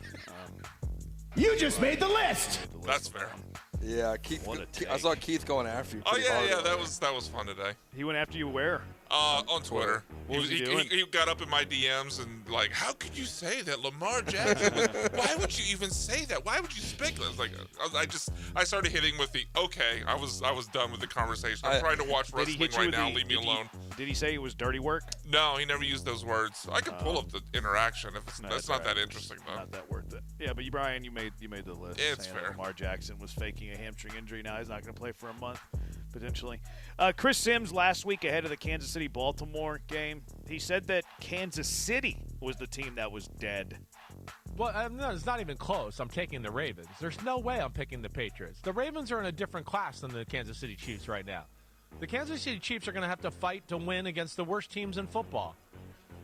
S21: You just made the list!
S5: That's fair.
S22: Yeah, Keith. I saw Keith going after you.
S5: Oh yeah, that was fun today.
S8: He went after you where?
S5: On Twitter.
S8: What was he doing?
S5: He got up in my DMs and like, how could you say that Lamar Jackson? Why would you even say that? Why would you speculate? Like, I started hitting with the okay. I was done with the conversation. I'm trying to watch wrestling right now. Leave me alone.
S8: Did he say it was dirty work?
S5: No, he never used those words. I could pull up the interaction if that's not that interesting though.
S8: Not that worth it. Yeah, but Brian, you made the list.
S5: It's fair.
S8: Lamar Jackson was faking a hamstring injury. Now he's not going to play for a month, potentially. Chris Sims last week ahead of the Kansas City-Baltimore game, he said that Kansas City was the team that was dead.
S4: Well, no, it's not even close. I'm taking the Ravens. There's no way I'm picking the Patriots. The Ravens are in a different class than the Kansas City Chiefs right now. The Kansas City Chiefs are going to have to fight to win against the worst teams in football.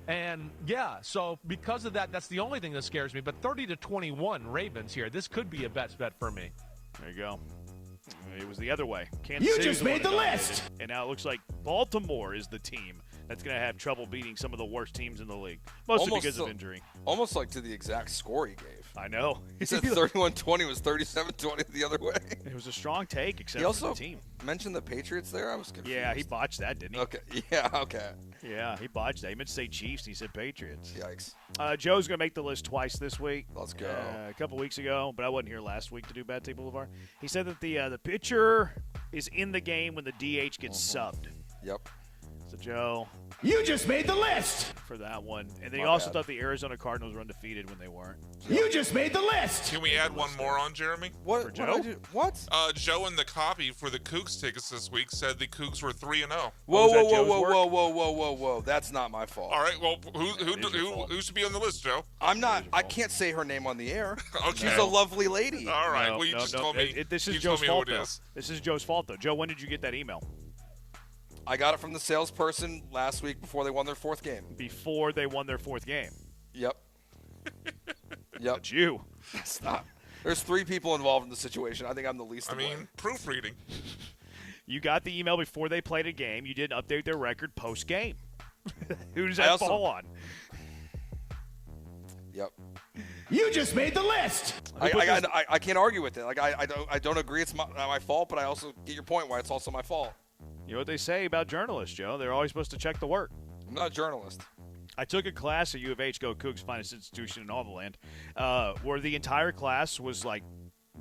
S4: And, yeah, so because of that, that's the only thing that scares me. But 30-21 Ravens here. This could be a best bet for me.
S8: There you go. It was the other way. Kansas
S4: You
S8: City
S4: just made the list!
S8: And now it looks like Baltimore is the team that's going to have trouble beating some of the worst teams in the league, mostly because of injury.
S22: Almost like to the exact score he gave.
S8: I know.
S22: He said 31-20 was 37-20 the other way.
S8: It was a strong take, except
S22: he also
S8: for the team.
S22: Mentioned the Patriots there? I was confused.
S8: Yeah, he botched that, didn't he?
S22: Okay. Yeah, okay.
S8: Yeah, he botched that. He meant to say Chiefs. He said Patriots.
S22: Yikes.
S8: Joe's going to make the list twice this week.
S22: Let's go.
S8: A couple weeks ago, but I wasn't here last week to do Bad Take Boulevard. He said that the pitcher is in the game when the DH gets subbed.
S22: Yep.
S8: So, Joe.
S4: You just made the list!
S8: For that one. And then he also thought the Arizona Cardinals were undefeated when they weren't.
S4: You just made the list!
S5: Can we add one more on, Jeremy?
S22: What?
S8: For Joe?
S22: What?
S5: Joe in the copy for the Cougs tickets this week said the Cougs were 3-0.
S22: Whoa. That's not my fault.
S5: All right, well, who should be on the list, Joe?
S22: I'm not. I can't say her name on the air.
S5: Okay.
S22: She's a lovely lady.
S5: All right, well, you just told me.
S8: This is
S5: you
S8: Joe's
S5: told me
S8: fault,
S5: who it
S8: though.
S5: is.
S8: This is Joe's fault, though. Joe, when did you get that email?
S22: I got it from the salesperson last week before they won their fourth game.
S8: Before they won their fourth game?
S22: Yep.
S8: That's you.
S22: It's not. There's 3 people involved in the situation. I think I'm the least.
S5: I mean, proofreading.
S8: You got the email before they played a game. You didn't update their record post-game. Who does that fall on?
S22: Yep.
S4: You just made the list.
S22: I can't argue with it. Like I don't agree it's my fault, but I also get your point why it's also my fault.
S8: You know what they say about journalists, Joe? They're always supposed to check the work.
S22: I'm not a journalist.
S8: I took a class at U of H, Go Cougs, finest institution in all the land, where the entire class was like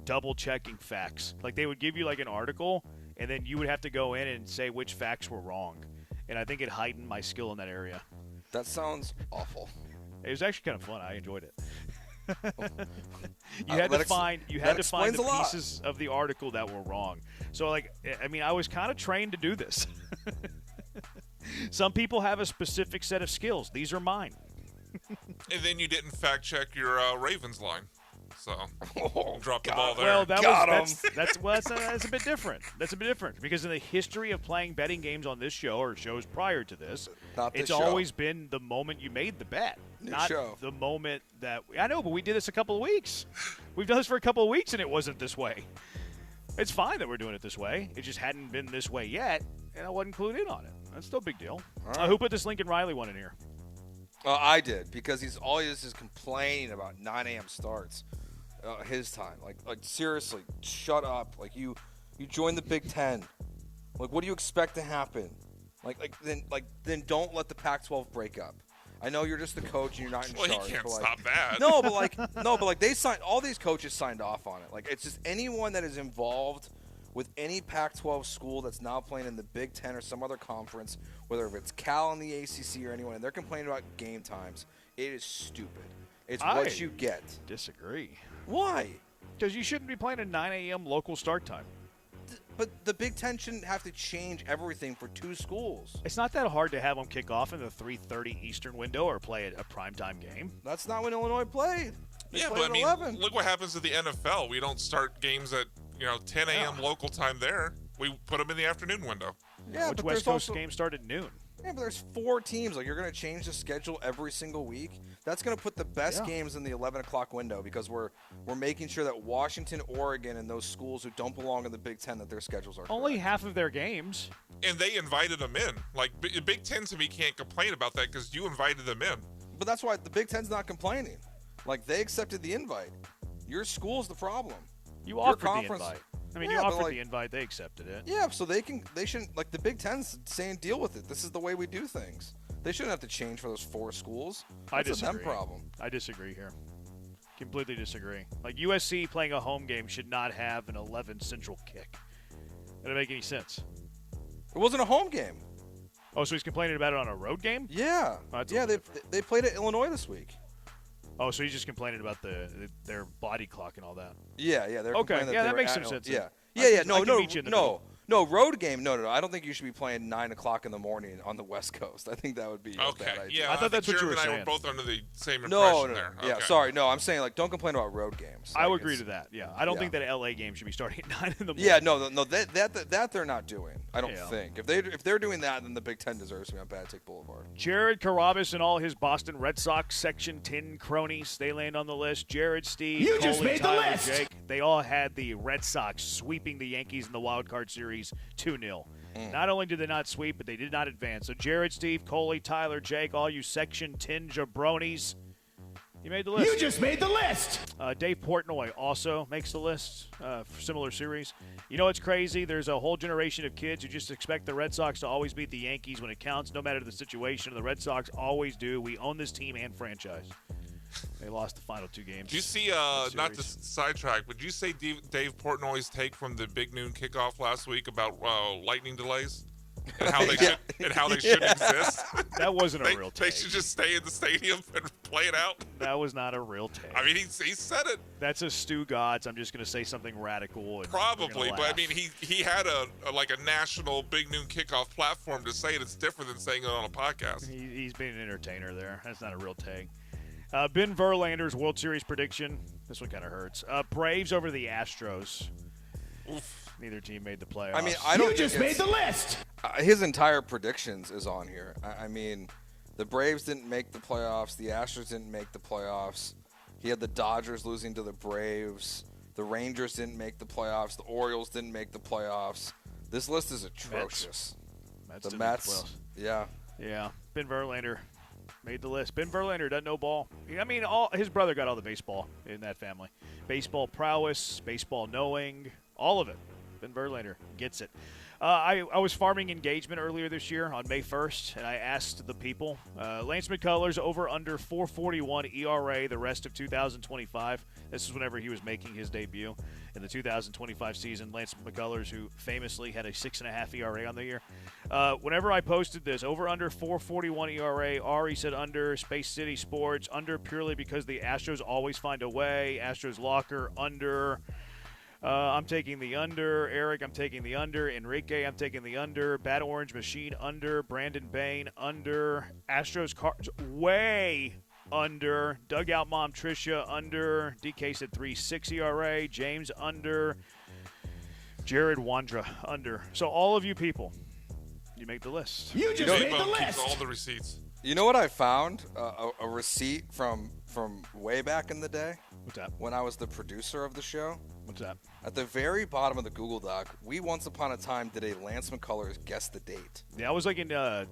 S8: double-checking facts. Like they would give you like an article, and then you would have to go in and say which facts were wrong. And I think it heightened my skill in that area.
S22: That sounds awful.
S8: It was actually kind of fun. I enjoyed it. You had to find the pieces of the article that were wrong. So, like, I mean, I was kind of trained to do this. Some people have a specific set of skills. These are mine.
S5: And then you didn't fact check your Ravens line. So, drop the ball there.
S8: Well, that's a bit different. That's a bit different because in the history of playing betting games on this show or shows prior to this, it's always been the moment you made the bet, not the moment that – I know, but we did this a couple of weeks. We've done this for a couple of weeks, and it wasn't this way. It's fine that we're doing it this way. It just hadn't been this way yet, and I wasn't clued in on it. That's still a big deal. Right. Who put this Lincoln Riley one in here?
S22: I did because he's always complaining about 9 a.m. starts. His time, like seriously, shut up. Like you joined the Big Ten. Like, what do you expect to happen? Then don't let the Pac-12 break up. I know you're just the coach and you're not in charge.
S5: Well, he can't stop that.
S22: No, but they signed. All these coaches signed off on it. Like, it's just anyone that is involved with any Pac-12 school that's now playing in the Big Ten or some other conference, whether it's Cal in the ACC or anyone, and they're complaining about game times. It is stupid. It's what you get.
S8: Disagree.
S22: Why?
S8: Because you shouldn't be playing at 9 a.m. local start time.
S22: But the Big Ten shouldn't have to change everything for 2 schools.
S8: It's not that hard to have them kick off in the 3:30 Eastern window or play at a primetime game.
S22: That's not when Illinois played. They
S5: yeah,
S22: played
S5: but I mean,
S22: 11.
S5: look what happens to the NFL. We don't start games at 10 a.m. local time there. We put them in the afternoon window.
S22: Yeah,
S8: Which
S22: but
S8: West Coast games start at noon?
S22: Yeah, but there's 4 teams. Like, you're going to change the schedule every single week. That's going to put the best games in the 11 o'clock window because we're making sure that Washington, Oregon, and those schools who don't belong in the Big Ten, that their schedules are
S8: only half of their games.
S5: And they invited them in. Like, Big Ten to me can't complain about that because you invited them in.
S22: But that's why the Big Ten's not complaining. Like, they accepted the invite. Your school's the problem.
S8: You offered the invite.
S3: I mean, you offered the invite. They accepted it.
S22: Yeah, so they shouldn't, like, the Big Ten's saying deal with it. This is the way we do things. They shouldn't have to change for those 4 schools.
S3: I
S22: That's
S3: disagree.
S22: a them problem.
S3: I disagree here. Completely disagree. Like, USC playing a home game should not have an 11 Central kick. That doesn't make any sense.
S22: It wasn't a home game.
S3: Oh, so he's complaining about it on a road game?
S22: Yeah.
S3: Oh,
S22: they played at Illinois this week.
S3: Oh, so he's just complaining about their body clock and all that.
S22: Yeah. They're
S3: okay.
S22: That
S3: Yeah, that makes some sense.
S22: Yeah. No, road game. No. I don't think you should be playing 9 o'clock in the morning on the West Coast. I think that would be a bad idea.
S5: Yeah,
S3: I thought that's what you were
S5: Jeremy
S3: saying.
S5: and I were both under the same impression there.
S22: Yeah,
S5: Okay.
S22: sorry. No, I'm saying, like, don't complain about road games.
S3: I
S22: Like,
S3: would agree to that. Yeah, I don't think that LA game should be starting at 9 in the morning.
S22: Yeah, no, that they're not doing. I don't
S3: Yeah.
S22: think. If they're doing that, then the Big Ten deserves to be on Bad Take Boulevard.
S3: Jared Carrabis and all his Boston Red Sox Section 10 cronies, they land on the list. Jared, Steve,
S2: You just
S3: Coley,
S2: made the
S3: Tyler,
S2: list!
S3: Jake, they all had the Red Sox sweeping the Yankees in the wild card series 2-0. Not only did they not sweep, but they did not advance. So Jared, Steve, Coley, Tyler, Jake, all you Section 10 jabronis, you made the list.
S2: You just made the list.
S3: Dave Portnoy also makes the list for similar series. You know what's crazy? There's a whole generation of kids who just expect the Red Sox to always beat the Yankees when it counts, no matter the situation. The Red Sox always do. We own this team and franchise. They lost the final 2 games.
S5: Did you see, not to sidetrack, but did you say Dave Portnoy's take from the Big Noon kickoff last week about lightning delays and how they should exist?
S3: That wasn't a real take.
S5: They should just stay in the stadium and play it out.
S3: That was not a real take.
S5: I mean, he said it.
S3: That's a Stu Gotts. I'm just going to say something radical. And
S5: Probably, but I mean, he had a national Big Noon kickoff platform to say it. It's different than saying it on a podcast.
S3: He's being an entertainer there. That's not a real take. Ben Verlander's World Series prediction. This one kind of hurts. Braves over the Astros.
S5: Oof.
S3: Neither team made the playoffs.
S22: I mean, I don't.
S2: You just made the list.
S22: His entire predictions is on here. I mean, the Braves didn't make the playoffs. The Astros didn't make the playoffs. He had the Dodgers losing to the Braves. The Rangers didn't make the playoffs. The Orioles didn't make the playoffs. This list is atrocious. The Mets. Yeah.
S3: Yeah. Ben Verlander made the list. Ben Verlander doesn't know ball. I mean, his brother got all the baseball in that family. Baseball prowess, baseball knowing, all of it. Ben Verlander gets it. I was farming engagement earlier this year on May 1st, and I asked the people, Lance McCullers over under 4.41 ERA the rest of 2025. This is whenever he was making his debut in the 2025 season. Lance McCullers, who famously had a 6.5 ERA on the year. Whenever I posted this, over under 4.41 ERA, Ari said under, Space City Sports, under purely because the Astros always find a way, Astros locker, under. I'm taking the under. Eric, I'm taking the under. Enrique, I'm taking the under. Bad Orange Machine, under. Brandon Bain, under. Astros Cards, way under. Dugout Mom Tricia, under. DK said 3.6 ERA. James, under. Jared Wandra, under. So all of you people, you make the list.
S2: You just made the list.
S5: All the receipts.
S22: You know what I found? A receipt from way back in the day.
S3: What's that?
S22: When I was the producer of the show.
S3: What's that?
S22: At the very bottom of the Google Doc, we once upon a time did a Lance McCullers guess the date.
S3: Yeah, that was like in the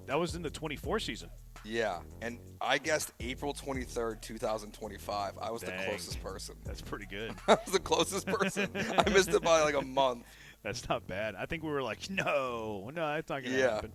S3: 24 season.
S22: Yeah, and I guessed April 23rd, 2025. I was the closest person.
S3: That's pretty good.
S22: I was the closest person. I missed it by like a month.
S3: That's not bad. I think we were like, no, it's not going to happen.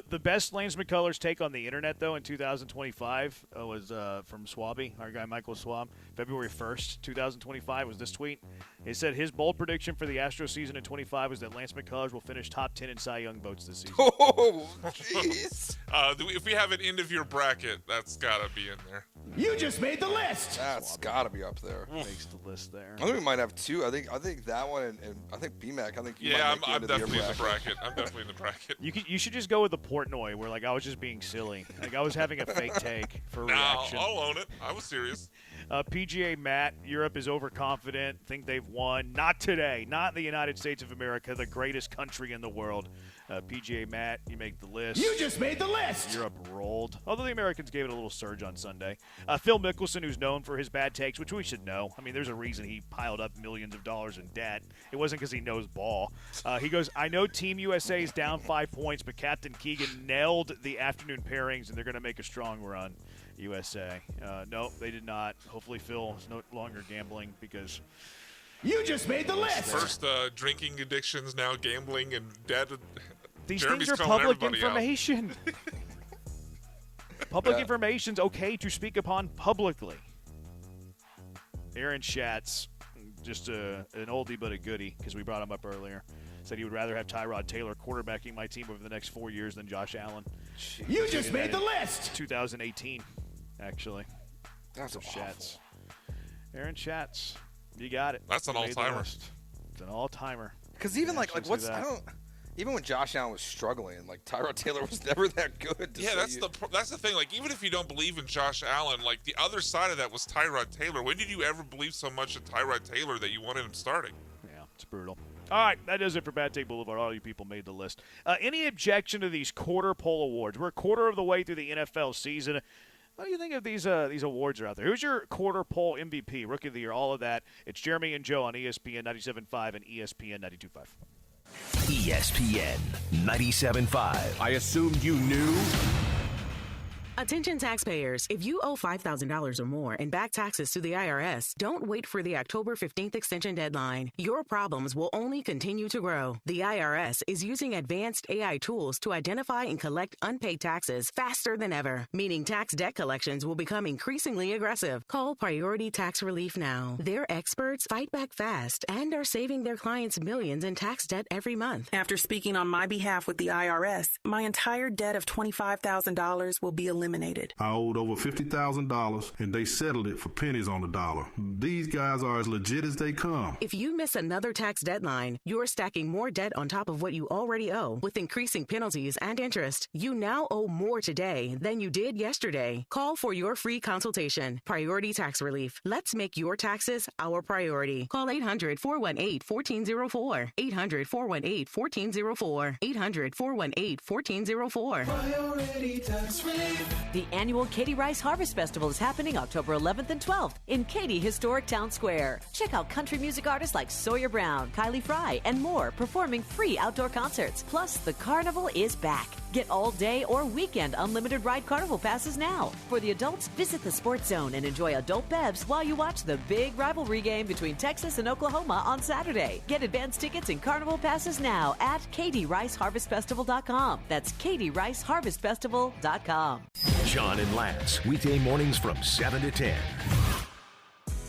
S3: The best Lance McCullers take on the internet, though, in 2025 was from Swabby, our guy Michael Swab. February 1st, 2025 was this tweet. He said his bold prediction for the Astros season in 25 was that Lance McCullers will finish top 10 in Cy Young votes this season.
S22: Oh, jeez.
S5: If we have an end-of-year bracket, that's got to be in there.
S2: You just made the list.
S22: That's got to be up there.
S3: Makes the list there.
S22: I think we might have two. I think that one and I think BMAC. I think you might make
S5: I'm
S22: the
S5: definitely
S22: year
S5: in the bracket. I'm definitely in the bracket.
S3: You should just go with the Portnoy, where like I was just being silly. Like I was having a fake take for a reaction.
S5: I'll own it. I was serious.
S3: PGA Matt, Europe is overconfident. Think they've won. Not today. Not in the United States of America, the greatest country in the world. PGA Matt, you make the list.
S2: You just made the list.
S3: Europe rolled. Although the Americans gave it a little surge on Sunday. Phil Mickelson, who's known for his bad takes, which we should know. I mean, there's a reason he piled up millions of dollars in debt. It wasn't because he knows ball. He goes, I know Team USA is down 5 points, but Captain Keegan nailed the afternoon pairings, and they're going to make a strong run. USA. No, they did not. Hopefully Phil is no longer gambling because
S2: You just made the list.
S5: First, drinking addictions, now gambling and debt.
S3: These
S5: Jeremy's
S3: things are
S5: calling
S3: public
S5: everybody out.
S3: information. Public information's okay to speak upon publicly. Aaron Schatz, just an oldie but a goodie, because we brought him up earlier, said he would rather have Tyrod Taylor quarterbacking my team over the next 4 years than Josh Allen.
S2: You just made the list.
S3: 2018, actually.
S22: That's
S3: Schatz. Aaron Schatz, you got it.
S5: That's an
S3: You made the
S5: all-timer.
S3: list. It's an all-timer.
S22: Because even like what's
S3: that.
S22: I don't. Even when Josh Allen was struggling, like Tyrod Taylor was never that good.
S5: Yeah, that's the thing. Like, even if you don't believe in Josh Allen, like the other side of that was Tyrod Taylor. When did you ever believe so much in Tyrod Taylor that you wanted him starting?
S3: Yeah, it's brutal. All right, that does it for Bad Take Boulevard. All you people made the list. Any objection to these quarter poll awards? We're a quarter of the way through the NFL season. What do you think of these awards are out there? Who's your quarter poll MVP, Rookie of the Year, all of that? It's Jeremy and Joe on ESPN 97.5 and ESPN 92.5.
S10: ESPN 97.5.
S6: I assumed you knew.
S7: Attention taxpayers, if you owe $5,000 or more in back taxes to the IRS, don't wait for the October 15th extension deadline. Your problems will only continue to grow. The IRS is using advanced AI tools to identify and collect unpaid taxes faster than ever, meaning tax debt collections will become increasingly aggressive. Call Priority Tax Relief now. Their experts fight back fast and are saving their clients millions in tax debt every month.
S11: After speaking on my behalf with the IRS, my entire debt of $25,000 will be eliminated.
S16: I owed over $50,000, and they settled it for pennies on the dollar. These guys are as legit as they come.
S7: If you miss another tax deadline, you're stacking more debt on top of what you already owe with increasing penalties and interest. You now owe more today than you did yesterday. Call for your free consultation. Priority Tax Relief. Let's make your taxes our priority. Call 800-418-1404. 800-418-1404. 800-418-1404.
S17: Priority Tax Relief. The annual Katie Rice Harvest Festival is happening October 11th and 12th in Katy Historic Town Square. Check out country music artists like Sawyer Brown, Kylie Fry, and more performing free outdoor concerts. Plus, the carnival is back. Get all day or weekend unlimited ride carnival passes now. For the adults, visit the Sports Zone and enjoy adult bevs while you watch the big rivalry game between Texas and Oklahoma on Saturday. Get advance tickets and carnival passes now at KatieRiceHarvestFestival.com. That's KatieRiceHarvestFestival.com.
S10: John and Lance, weekday mornings from 7 to 10.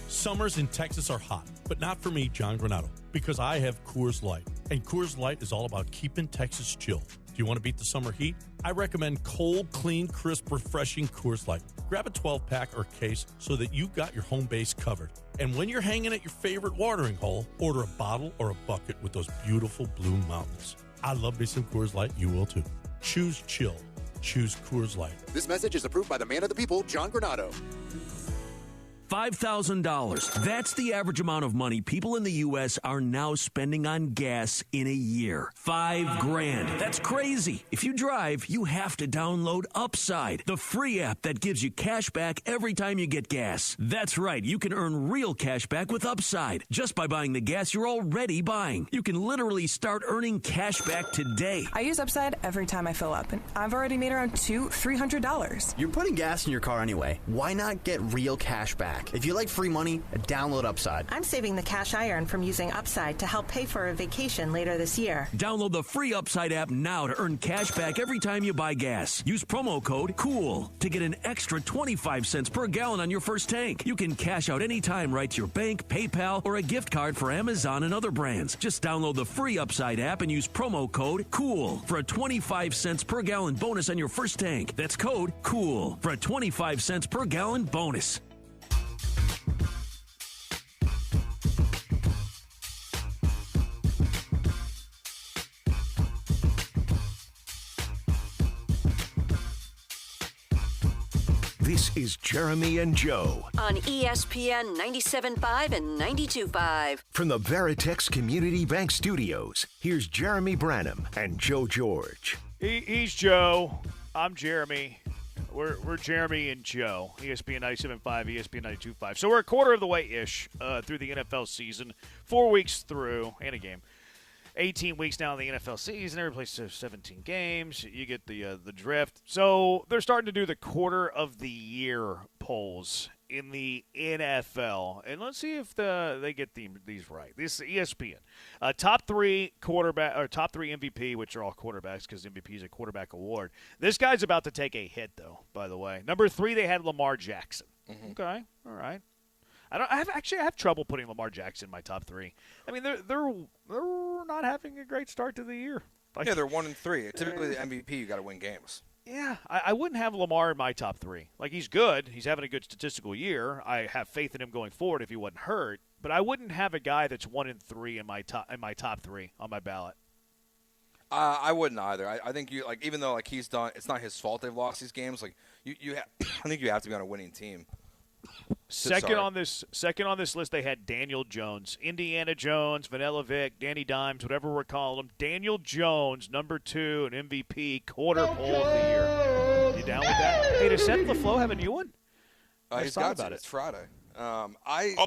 S13: Summers in Texas are hot, but not for me, John Granado, because I have Coors Light. And Coors Light is all about keeping Texas chill. Do you want to beat the summer heat? I recommend cold, clean, crisp, refreshing Coors Light. Grab a 12-pack or case so that you've got your home base covered. And when you're hanging at your favorite watering hole, order a bottle or a bucket with those beautiful blue mountains. I love me some Coors Light. You will too. Choose chill. Choose Coors Light.
S6: This message is approved by the man of the people, John Granado.
S15: $5,000. That's the average amount of money people in the U.S. are now spending on gas in a year. $5,000. That's crazy. If you drive, you have to download Upside, the free app that gives you cash back every time you get gas. That's right. You can earn real cash back with Upside just by buying the gas you're already buying. You can literally start earning cash back today.
S23: I use Upside every time I fill up, and I've already made around $300.
S26: You're putting gas in your car anyway. Why not get real cash back? If you like free money, download Upside.
S23: I'm saving the cash I earn from using Upside to help pay for a vacation later this year.
S15: Download the free Upside app now to earn cash back every time you buy gas. Use promo code COOL to get an extra 25 cents per gallon on your first tank. You can cash out anytime right to your bank, PayPal, or a gift card for Amazon and other brands. Just download the free Upside app and use promo code COOL for a 25 cents per gallon bonus on your first tank. That's code COOL for a 25 cents per gallon bonus.
S10: This is Jeremy and Joe
S14: on ESPN 97.5 and 92.5.
S10: from the Veritex Community Bank Studios. Here's Jeremy Branham and Joe George.
S3: He's Joe. I'm Jeremy. We're Jeremy and Joe. ESPN 97.5, ESPN 92.5. So we're a quarter of the way-ish through the NFL season. 4 weeks through, and a game. 18 weeks now in the NFL season. Every place has 17 games. You get the drift. So they're starting to do the quarter of the year polls in the NFL. And let's see if they get these right. This is ESPN. Top three MVP, which are all quarterbacks because MVP is a quarterback award. This guy's about to take a hit, though, by the way. Number 3, they had Lamar Jackson.
S22: Mm-hmm.
S3: Okay, all right. I have trouble putting Lamar Jackson in my top 3. I mean, they're not having a great start to the year.
S22: Yeah, they're 1-3. Typically, the MVP, you got to win games.
S3: Yeah, I wouldn't have Lamar in my top 3. Like, he's good. He's having a good statistical year. I have faith in him going forward if he wasn't hurt. But I wouldn't have a guy that's 1-3 in my top 3 on my ballot.
S22: I wouldn't either. I think even though he's done, it's not his fault they've lost these games. Like I think you have to be on a winning team.
S3: Second on this list, they had Daniel Jones, Indiana Jones, Vanilla Vic, Danny Dimes, whatever we're calling him. Daniel Jones, number 2, an MVP, quarter pole of the year. You down with that? Hey, does Seth LaFleur have a new one?
S22: He's got about it. It's Friday.
S5: I'll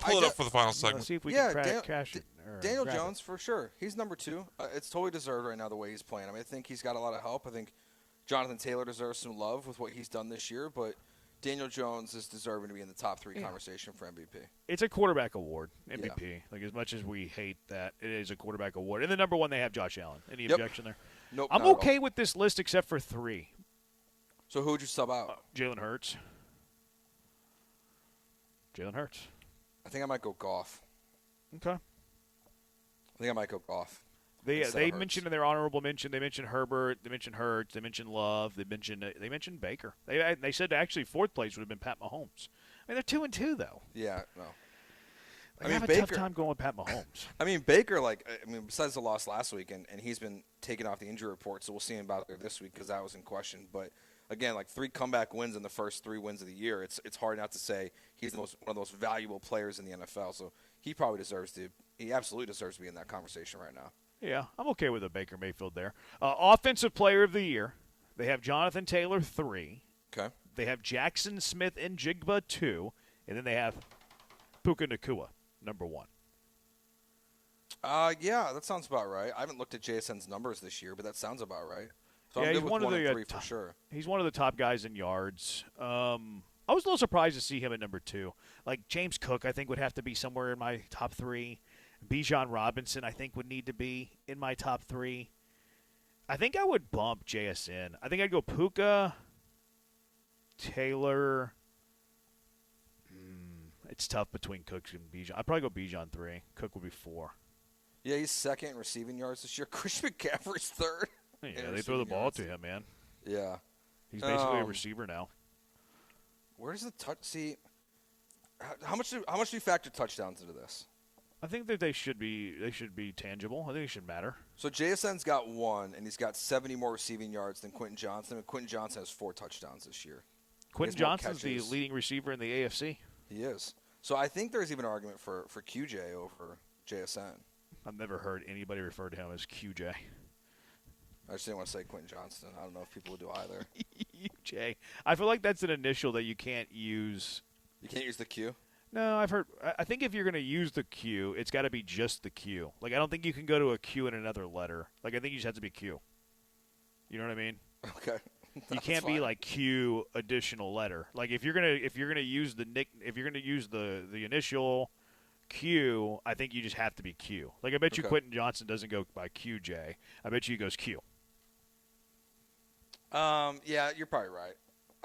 S5: pull it up for the final segment.
S3: Let's see if we can cash it.
S22: Daniel Jones, for sure. He's number 2. It's totally deserved right now the way he's playing. I mean, I think he's got a lot of help. I think Jonathan Taylor deserves some love with what he's done this year, but Daniel Jones is deserving to be in the top 3 conversation for MVP.
S3: It's a quarterback award, MVP. Yeah. Like, as much as we hate that, it is a quarterback award. And the number 1, they have Josh Allen. Any objection there?
S22: Nope.
S3: I'm okay with this list except for 3.
S22: So who would you sub out?
S3: Jalen Hurts.
S22: I think I might go Goff.
S3: Okay.
S22: I think I might go Goff.
S3: They mentioned in their honorable mention, they mentioned Herbert, they mentioned Hurts, they mentioned Love, they mentioned Baker. They said actually 4th place would have been Pat Mahomes. I mean, they're 2-2 though.
S22: Yeah, no.
S3: I have a tough time going with Pat Mahomes.
S22: I mean, Baker, besides the loss last week, and he's been taken off the injury report, so we'll see him about there this week because that was in question. But again, 3 comeback wins in the first 3 wins of the year. It's hard not to say he's one of the most valuable players in the NFL. So he absolutely deserves to be in that conversation right now.
S3: Yeah, I'm okay with a Baker Mayfield there. Offensive Player of the Year, they have Jonathan Taylor 3.
S22: Okay.
S3: They have Jackson Smith and Jigba 2, and then they have Puka Nacua number 1.
S22: Yeah, that sounds about right. I haven't looked at JSN's numbers this year, but that sounds about right. So
S3: yeah,
S22: I'm good
S3: he's
S22: with
S3: one of the
S22: 3 for sure.
S3: He's one of the top guys in yards. I was a little surprised to see him at number 2. Like James Cook, I think would have to be somewhere in my top 3. Bijan Robinson, I think, would need to be in my top 3. I think I would bump JSN. I think I'd go Puka, Taylor. It's tough between Cook and Bijan. I'd probably go Bijan 3. Cook would be 4.
S22: Yeah, he's 2nd in receiving yards this year. Christian McCaffrey's 3rd.
S3: Yeah, they throw the ball to him, man.
S22: Yeah.
S3: He's basically a receiver now.
S22: Where's the touch? See, how much do you factor touchdowns into this?
S3: I think that they should be tangible. I think it should matter.
S22: So JSN's got 1, and he's got 70 more receiving yards than Quentin Johnson. And Quentin Johnson has 4 touchdowns this year.
S3: Quentin Johnson's the leading receiver in the AFC.
S22: He is. So I think there's even an argument for QJ over JSN.
S3: I've never heard anybody refer to him as QJ.
S22: I just didn't want to say Quentin Johnston. I don't know if people would do either.
S3: QJ. I feel like that's an initial that you can't use.
S22: You can't use the Q?
S3: No, I've heard. I think if you're going to use the Q, it's got to be just the Q. Like, I don't think you can go to a Q in another letter. Like, I think you just have to be Q. You know what I mean?
S22: Okay.
S3: You can't be like Q additional letter. Like, if you're gonna use the initial Q, I think you just have to be Q. Like, I bet you Quentin Johnson doesn't go by QJ. I bet you he goes Q.
S22: Yeah, you're probably right.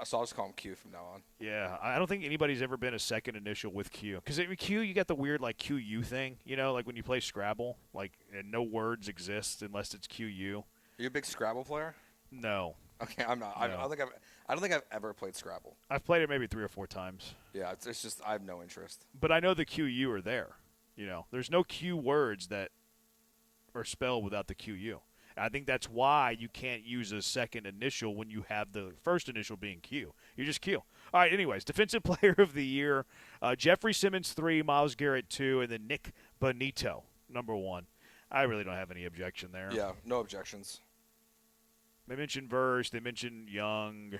S22: So I'll just call him Q from now on.
S3: Yeah, I don't think anybody's ever been a second initial with Q. Because Q, you got the weird, like, QU thing, you know, like when you play Scrabble, like, and no words exist unless it's QU.
S22: Are you a big Scrabble player?
S3: No.
S22: Okay, I'm not. No. I don't think I've ever played Scrabble.
S3: I've played it maybe 3 or 4 times.
S22: Yeah, it's just I have no interest.
S3: But I know the QU are there. You know, there's no Q words that are spelled without the QU. I think that's why you can't use a second initial when you have the first initial being Q. You're just Q. All right, anyways, Defensive Player of the Year, Jeffrey Simmons 3, Myles Garrett 2, and then Nick Bonito, number 1. I really don't have any objection there.
S22: Yeah, no objections.
S3: They mentioned Verse. They mentioned Young,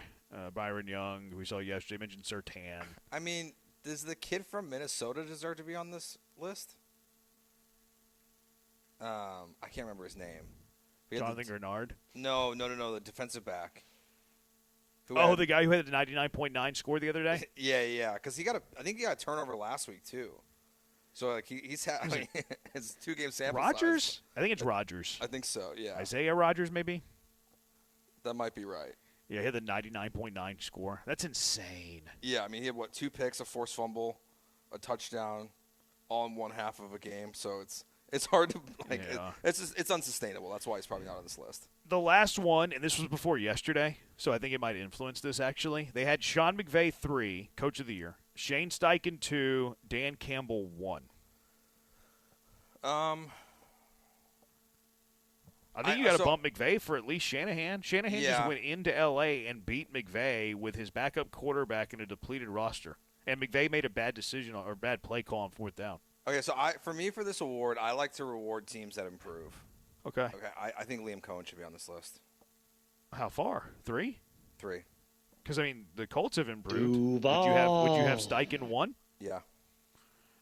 S3: Byron Young, who we saw yesterday. They mentioned Surtain.
S22: I mean, does the kid from Minnesota deserve to be on this list? I can't remember his name.
S3: Jonathan Grenard?
S22: No, the defensive back
S3: The guy who had the 99.9 score the other day?
S22: Yeah. Because I think he got a turnover last week, too. So, like, he's had his 2-game sample
S3: Rodgers?
S22: size.
S3: I think it's Rodgers.
S22: I think so, yeah.
S3: Isaiah Rodgers, maybe?
S22: That might be right.
S3: Yeah, he had the 99.9 score. That's insane.
S22: Yeah, I mean, he had, 2 picks, a forced fumble, a touchdown, all in one half of a game. So it's hard to, it's unsustainable. That's why he's probably not on this list.
S3: The last one, and this was before yesterday, so I think it might influence this, actually. They had Sean McVay 3, Coach of the Year. Shane Steichen 2, Dan Campbell 1.
S22: I
S3: think you got to bump McVay for at least Shanahan. Shanahan just went into L.A. and beat McVay with his backup quarterback in a depleted roster. And McVay made a bad decision or bad play call on 4th down.
S22: Okay, so for this award, I like to reward teams that improve.
S3: Okay.
S22: I think Liam Cohen should be on this list.
S3: How far? 3?
S22: 3.
S3: Because, I mean, the Colts have improved. Would you have Steichen 1?
S22: Yeah.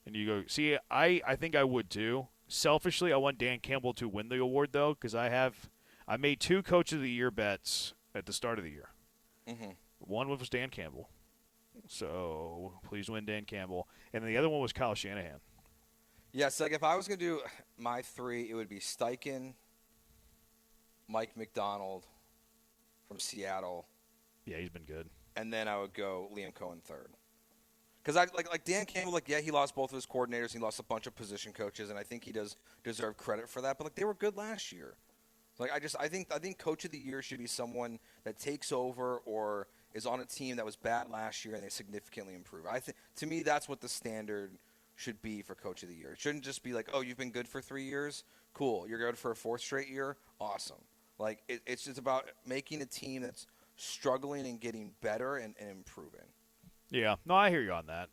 S3: And you go, see, I think I would too. Selfishly, I want Dan Campbell to win the award, though, because I made 2 Coach of the Year bets at the start of the year.
S22: Mm-hmm.
S3: One was Dan Campbell. So please win Dan Campbell. And then the other one was Kyle Shanahan.
S22: Yeah, so if I was going to do my 3, it would be Steichen, Mike McDonald from Seattle.
S3: Yeah, he's been good.
S22: And then I would go Liam Cohen 3rd. Because I like Dan Campbell, he lost both of his coordinators. He lost a bunch of position coaches, and I think he does deserve credit for that. But they were good last year. I think Coach of the Year should be someone that takes over or is on a team that was bad last year and they significantly improve. To me, that's what the standard should be for Coach of the Year. It shouldn't just be like, oh, you've been good for 3 years, cool. You're good for a 4th straight year, awesome. Like it's just about making a team that's struggling and getting better and improving. Yeah,
S3: no, I hear you on that.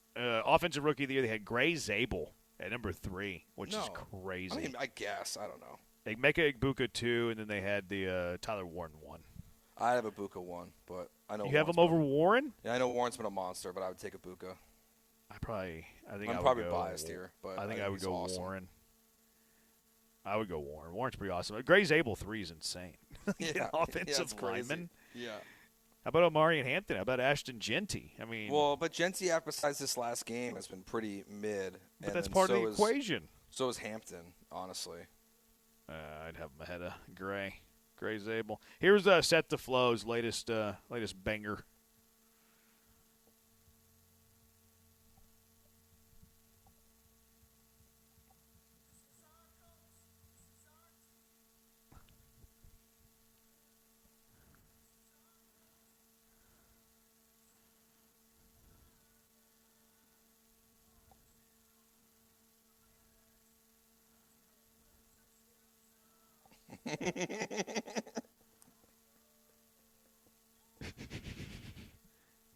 S3: Offensive Rookie of the Year, they had Gray Zabel at number 3, which is crazy.
S22: I mean, I guess. I don't know.
S3: They Mecca Igbuka 2, and then they had the Tyler Warren 1.
S22: I have Ibuka 1, but I know
S3: you have him over Warren.
S22: Yeah, I know Warren's been a monster, but I would take Ibuka.
S3: I'm
S22: probably biased here, but
S3: I think I would go awesome. Warren. I would go Warren. Warren's pretty awesome. Gray Zabel 3 is insane. Offensive lineman.
S22: Yeah.
S3: How about Omari and Hampton? How about Ashton Genty? I mean,
S22: but Genty, besides this last game, has been pretty mid.
S3: But that's part of the equation.
S22: So is Hampton, honestly.
S3: I'd have him ahead of Gray Zabel. Here's Set the Flow's latest banger.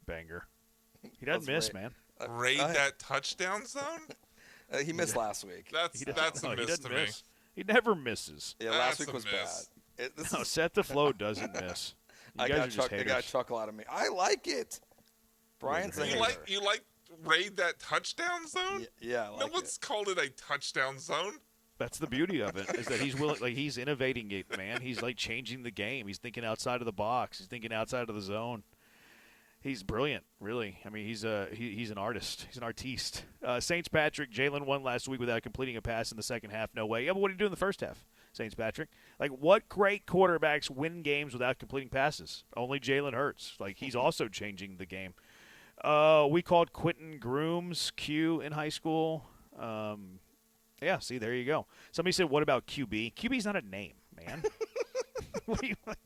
S3: Banger. He doesn't miss, man.
S5: Raid that touchdown zone?
S22: He missed last week.
S5: That's a miss to me.
S3: He never misses.
S22: Yeah, last week was bad.
S3: Set the Flow doesn't miss. You guys are just haters.
S22: They got a chuckle out of me. I like it. Brian's a hater.
S5: You like raid that touchdown zone?
S22: Yeah, I like
S5: no one's called it a touchdown zone.
S3: That's the beauty of it, is that he's willing, he's innovating it, man. He's changing the game. He's thinking outside of the box. He's thinking outside of the zone. He's brilliant, really. I mean, he's an artist. He's an artiste. Saints Patrick, Jalen won last week without completing a pass in the second half. No way. Yeah, but what did he do in the first half, Saints Patrick? What great quarterbacks win games without completing passes? Only Jalen Hurts. He's also changing the game. We called Quentin Grooms Q in high school. Yeah, see, there you go. Somebody said, what about QB? QB's not a name, man. What do you like?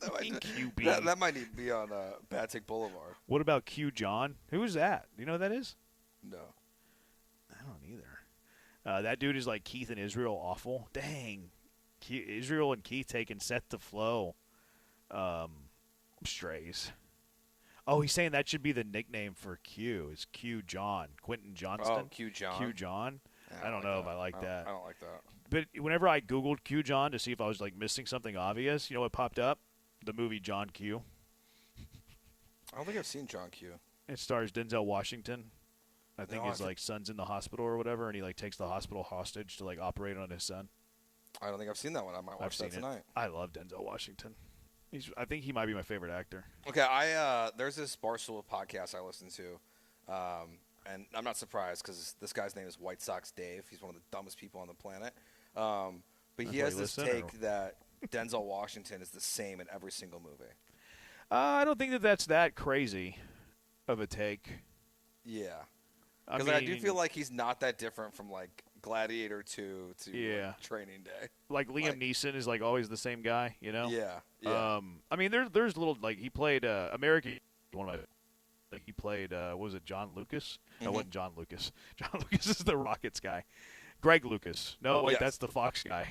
S3: QB.
S22: That might need to be on Bad Take Boulevard.
S3: What about Q John? Who is that? Do you know who that is?
S22: No.
S3: I don't either. That dude is like Keith and Israel awful. Dang. Israel and Keith taking Set the Flow. Strays. Oh, he's saying that should be the nickname for Q. Is Q John. Quentin Johnston.
S22: Oh, Q John.
S3: Q John. I don't know if I like that.
S22: I don't like that.
S3: But whenever I Googled Q John to see if I was missing something obvious, you know what popped up? The movie John Q.
S22: I don't think I've seen John Q.
S3: It stars Denzel Washington. I think his son's in the hospital or whatever, and he takes the hospital hostage to operate on his son.
S22: I don't think I've seen that one. I might watch that tonight.
S3: I love Denzel Washington. I think he might be my favorite actor.
S22: Okay, there's this Barstool podcast I listen to, and I'm not surprised because this guy's name is White Sox Dave. He's one of the dumbest people on the planet. But he has this take that Denzel Washington is the same in every single movie.
S3: I don't think that's that crazy of a take.
S22: Yeah. Because I do feel like he's not that different from, like, Gladiator 2 to like, Training Day.
S3: Like Liam Neeson is, like, always the same guy, you know?
S22: Yeah.
S3: I mean, there's little, like, he played American, one of my, like, he played, what was it, John Lucas? No, it wasn't John Lucas. John Lucas is the Rockets guy. Greg Lucas. No, wait, that's the Fox guy.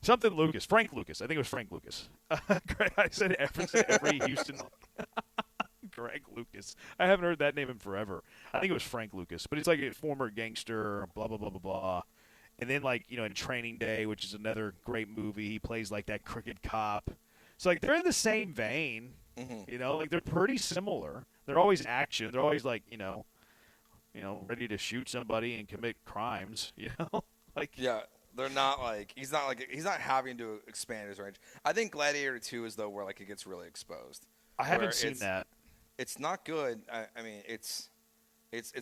S3: Something Lucas. Frank Lucas. I think it was Frank Lucas. I said every Houston. Greg Lucas. I haven't heard that name in forever. I think it was Frank Lucas. But he's like a former gangster, blah, blah, blah, blah, blah. And then, like, you know, in Training Day, which is another great movie, he plays, like, that crooked cop. So, like, they're in the same vein. You know, like, they're pretty similar. They're always action. They're always, like, you know, ready to shoot somebody and commit crimes, you know? Like,
S22: yeah, they're not like he's not having to expand his range. I think Gladiator 2 is though where like it gets really exposed.
S3: I haven't seen that.
S22: It's not good. I mean, it's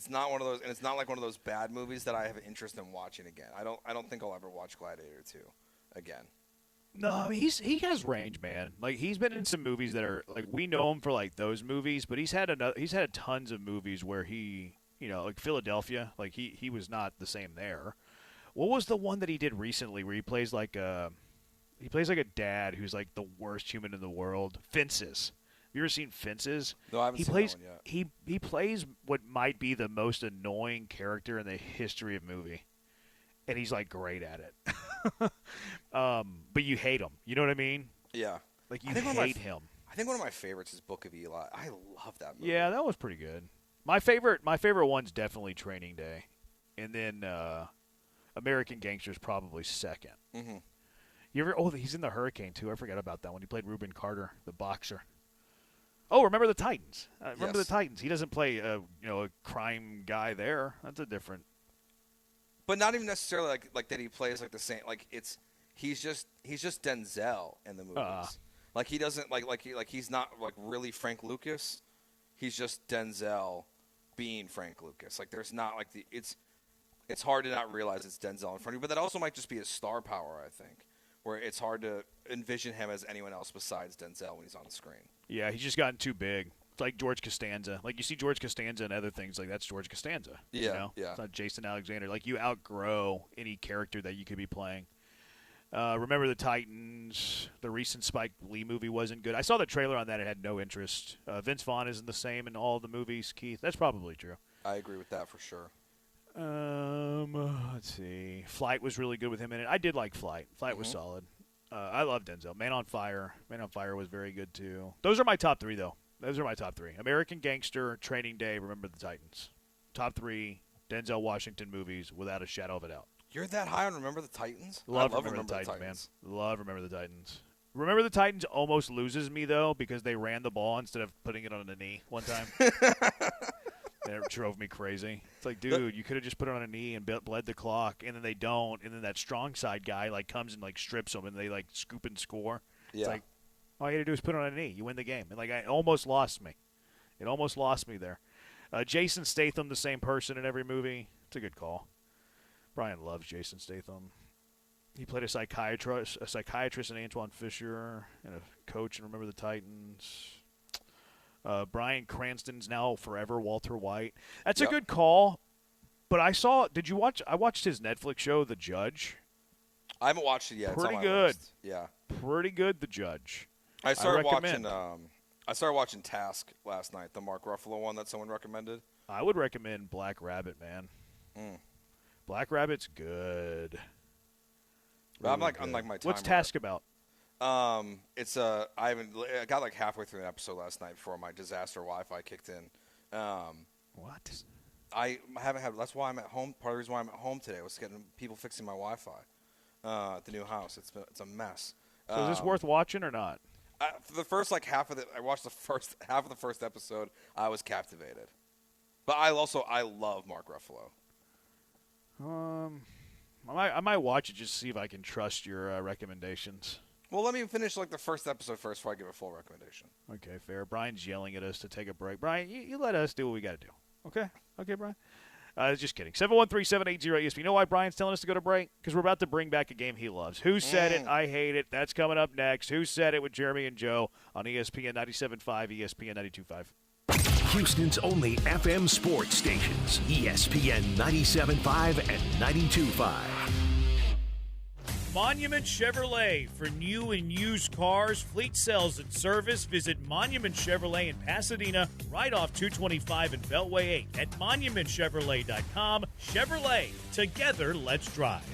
S22: not one of those, and it's not like one of those bad movies that I have an interest in watching again. I don't think I'll ever watch Gladiator 2 again.
S3: No, I mean, he has range, man. Like he's been in some movies that are like we know him for like those movies, but he's had tons of movies where he, you know, like Philadelphia, like he was not the same there. What was the one that he did recently where he plays like a dad who's like the worst human in the world? Fences. Have you ever seen Fences?
S22: No, I haven't seen that one yet.
S3: He plays what might be the most annoying character in the history of movie, and he's like great at it. But you hate him. You know what I mean?
S22: Yeah.
S3: Like you hate him.
S22: I think one of my favorites is Book of Eli. I love that movie.
S3: Yeah, that was pretty good. My favorite one's definitely Training Day, and then American Gangster's probably second.
S22: Mm-hmm.
S3: You ever? Oh, he's in the Hurricane too. I forgot about that one. He played Reuben Carter, the boxer. Oh, remember the Titans? Remember the Titans? He doesn't play a crime guy there. That's a different.
S22: But not even necessarily like that. He plays like the same. Like he's just Denzel in the movies. Like he doesn't he's not like really Frank Lucas. He's just Denzel being Frank Lucas. Like there's not like it's hard to not realize it's Denzel in front of you. But that also might just be his star power, I think, where it's hard to envision him as anyone else besides Denzel when he's on the screen.
S3: Yeah, he's just gotten too big. It's like George Costanza. Like you see George Costanza and other things, like that's George Costanza.
S22: Yeah,
S3: you know?
S22: yeah.
S3: It's not Jason Alexander. Like you outgrow any character that you could be playing. Remember the Titans. The recent Spike Lee movie wasn't good. I saw the trailer on that. It had no interest. Vince Vaughn isn't the same in all the movies, Keith. That's probably true.
S22: I agree with that for sure.
S3: Let's see. Flight was really good with him in it. I did like Flight. Flight was solid. I love Denzel. Man on Fire. Man on Fire was very good, too. Those are my top three, though. Those are my top three. American Gangster, Training Day, Remember the Titans. Top three Denzel Washington movies without a shadow of a doubt.
S22: You're that high on Remember the Titans?
S3: Love Remember the Titans, man. Love Remember the Titans. Remember the Titans almost loses me, though, because they ran the ball instead of putting it on a knee one time. That drove me crazy. It's like, dude, you could have just put it on a knee and bled the clock, and then they don't, and then that strong side guy like comes and like strips them, and they like scoop and score.
S22: Yeah.
S3: It's like all you got to do is put it on a knee. You win the game. And like it almost lost me. It almost lost me there. Jason Statham, the same person in every movie. It's a good call. Brian loves Jason Statham. He played a psychiatrist in Antoine Fisher, and a coach in Remember the Titans. Bryan Cranston's now forever Walter White. That's a good call. But did you watch? I watched his Netflix show, The Judge.
S22: I haven't watched it yet.
S3: Pretty
S22: it's on my
S3: good.
S22: List. Yeah.
S3: Pretty good, The Judge.
S22: I started watching Task last night, the Mark Ruffalo one that someone recommended.
S3: I would recommend Black Rabbit, man. Black Rabbit's good.
S22: Really I'm like my time.
S3: What's Task about?
S22: I got like halfway through an episode last night before my disaster Wi-Fi kicked in.
S3: What?
S22: I haven't had. That's why I'm at home. Part of the reason why I'm at home today was getting people fixing my Wi-Fi at the new house. It's a mess.
S3: So is this worth watching or not?
S22: For the first I watched the first half of the first episode. I was captivated, but I love Mark Ruffalo.
S3: I might watch it just to see if I can trust your recommendations.
S22: Well, let me finish like the first episode first before I give a full recommendation.
S3: Okay, fair. Brian's yelling at us to take a break. Brian, you let us do what we got to do. Okay, Brian. Just kidding. 713-780-ESPN. You know why Brian's telling us to go to break? Because we're about to bring back a game he loves. Who Said It? I Hate It. That's coming up next. Who Said It with Jeremy and Joe on ESPN 97.5, ESPN 92.5.
S10: Houston's only FM sports stations, ESPN 97.5 and 92.5.
S8: Monument Chevrolet for new and used cars, fleet sales and service. Visit Monument Chevrolet in Pasadena, right off 225 and Beltway 8 at monumentchevrolet.com. Chevrolet, together, let's drive.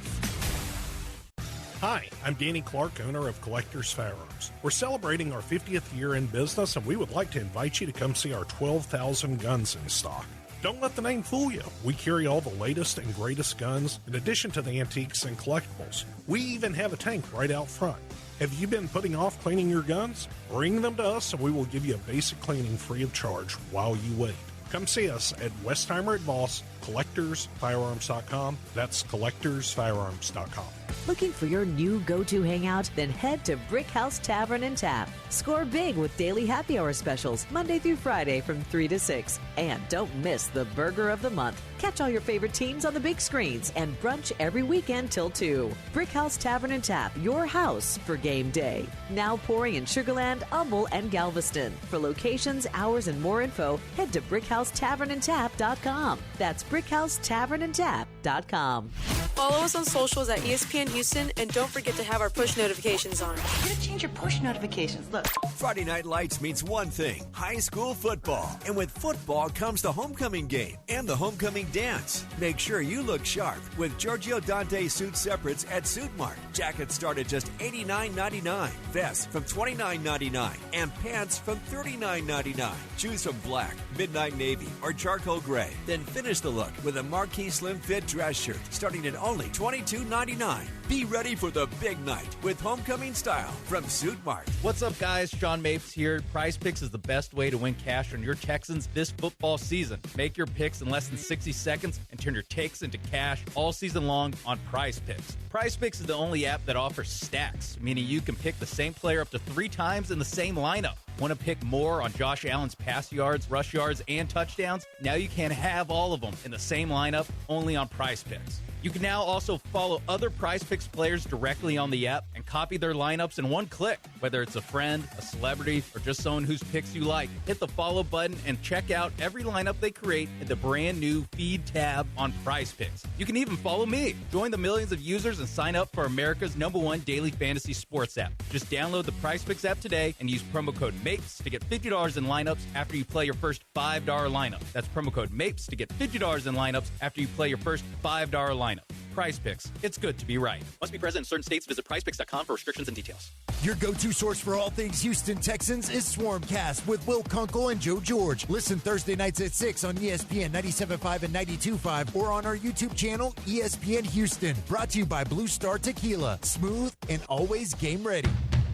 S1: Hi, I'm Danny Clark, owner of Collectors Firearms. We're celebrating our 50th year in business, and we would like to invite you to come see our 12,000 guns in stock. Don't let the name fool you. We carry all the latest and greatest guns, in addition to the antiques and collectibles. We even have a tank right out front. Have you been putting off cleaning your guns? Bring them to us, and we will give you a basic cleaning free of charge while you wait. Come see us at Westheimer at Voss, CollectorsFirearms.com. That's CollectorsFirearms.com.
S17: Looking for your new go-to hangout? Then head to Brick House Tavern and Tap. Score big with daily happy hour specials Monday through Friday from 3 to 6. And don't miss the Burger of the Month. Catch all your favorite teams on the big screens and brunch every weekend till 2. Brick House Tavern and Tap, your house for game day. Now pouring in Sugarland, Humble, and Galveston. For locations, hours, and more info, head to BrickHouseTavernandTap.com. That's BrickHouseTavernandTap.com.
S9: Follow us on socials at ESPN Houston, and don't forget to have our push notifications on.
S12: You gotta change your push notifications. Look.
S18: Friday Night Lights means one thing: high school football. And with football comes the homecoming game and the homecoming dance. Make sure you look sharp with Giorgio Dante suit separates at Suit Mart. Jackets start at just $89.99, vests from $29.99, and pants from $39.99. Choose from black, midnight navy, or charcoal gray. Then finish the look with a marquee slim fit dress shirt starting at only $22.99. Be ready for the big night with homecoming style from Suit Mart.
S19: What's up, guys? Sean Mapes here. Prize Picks is the best way to win cash on your Texans this football season. Make your picks in less than 60 seconds and turn your takes into cash all season long on Prize Picks. Prize Picks is the only app that offers stacks, meaning you can pick the same player up to 3 times in the same lineup. Want to pick more on Josh Allen's pass yards, rush yards, and touchdowns? Now you can have all of them in the same lineup, only on Prize Picks. You can now also follow other Prize Picks players directly on the app and copy their lineups in one click. Whether it's a friend, a celebrity, or just someone whose picks you like, hit the follow button and check out every lineup they create in the brand new Feed tab on Prize Picks. You can even follow me. Join the millions of users and sign up for America's #1 daily fantasy sports app. Just download the Prize Picks app today and use promo code MAPES to get $50 in lineups after you play your first $5 lineup. That's promo code MAPES to get $50 in lineups after you play your first $5 lineup. Prize Picks. It's good to be right. Must be present in certain states. Visit prizepicks.com for restrictions and details.
S24: Your go-to source for all things Houston Texans is Swarmcast with Will Kunkel and Joe George. Listen Thursday nights at 6 on ESPN 97.5 and 92.5 or on our YouTube channel, ESPN Houston. Brought to you by Blue Star Tequila. Smooth and always game ready.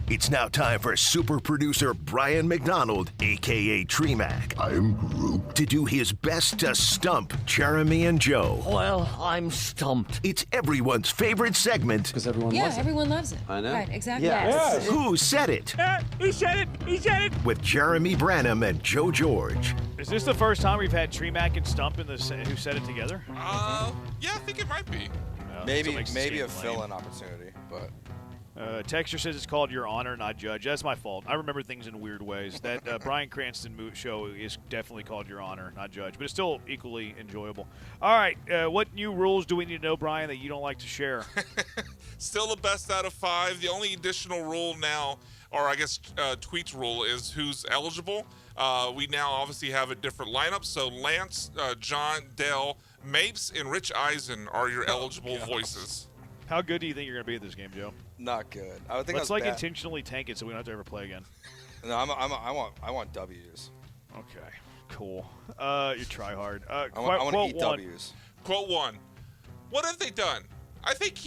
S10: It's now time for super producer Brian McDonald, a.k.a. Tremac.
S27: I'm Groot.
S10: To do his best to stump Jeremy and Joe.
S27: Well, I'm stumped.
S10: It's everyone's favorite segment.
S27: Because everyone
S28: Yeah,
S27: loves it.
S28: everyone loves it.
S27: I know.
S28: Right, exactly.
S27: Yes.
S10: Who Said It?
S28: He said it! He said it!
S10: With Jeremy Branham and Joe George.
S3: Is this the first time we've had Tremac and Stump in the Who Said It together?
S5: Yeah, I think it might be.
S22: Maybe a fill-in opportunity, but...
S3: Texture says it's called Your Honor, not Judge. That's my fault. I remember things in weird ways. That Bryan Cranston show is definitely called Your Honor, not Judge, but it's still equally enjoyable. All right, what new rules do we need to know, Brian, that you don't like to share?
S5: Still the best out of 5. The only additional rule now, or I guess Tweet's rule, is who's eligible. We now obviously have a different lineup. So Lance, John, Dell, Mapes, and Rich Eisen are your eligible voices.
S3: How good do you think you're going to be at this game, Joe?
S22: Not good. I would think
S3: Let's
S22: bad.
S3: intentionally tank it so we don't have to ever play again.
S22: No, I want W's.
S3: Okay, cool. You try hard.
S22: I want to eat W's.
S5: Quote 1. What have they done? I think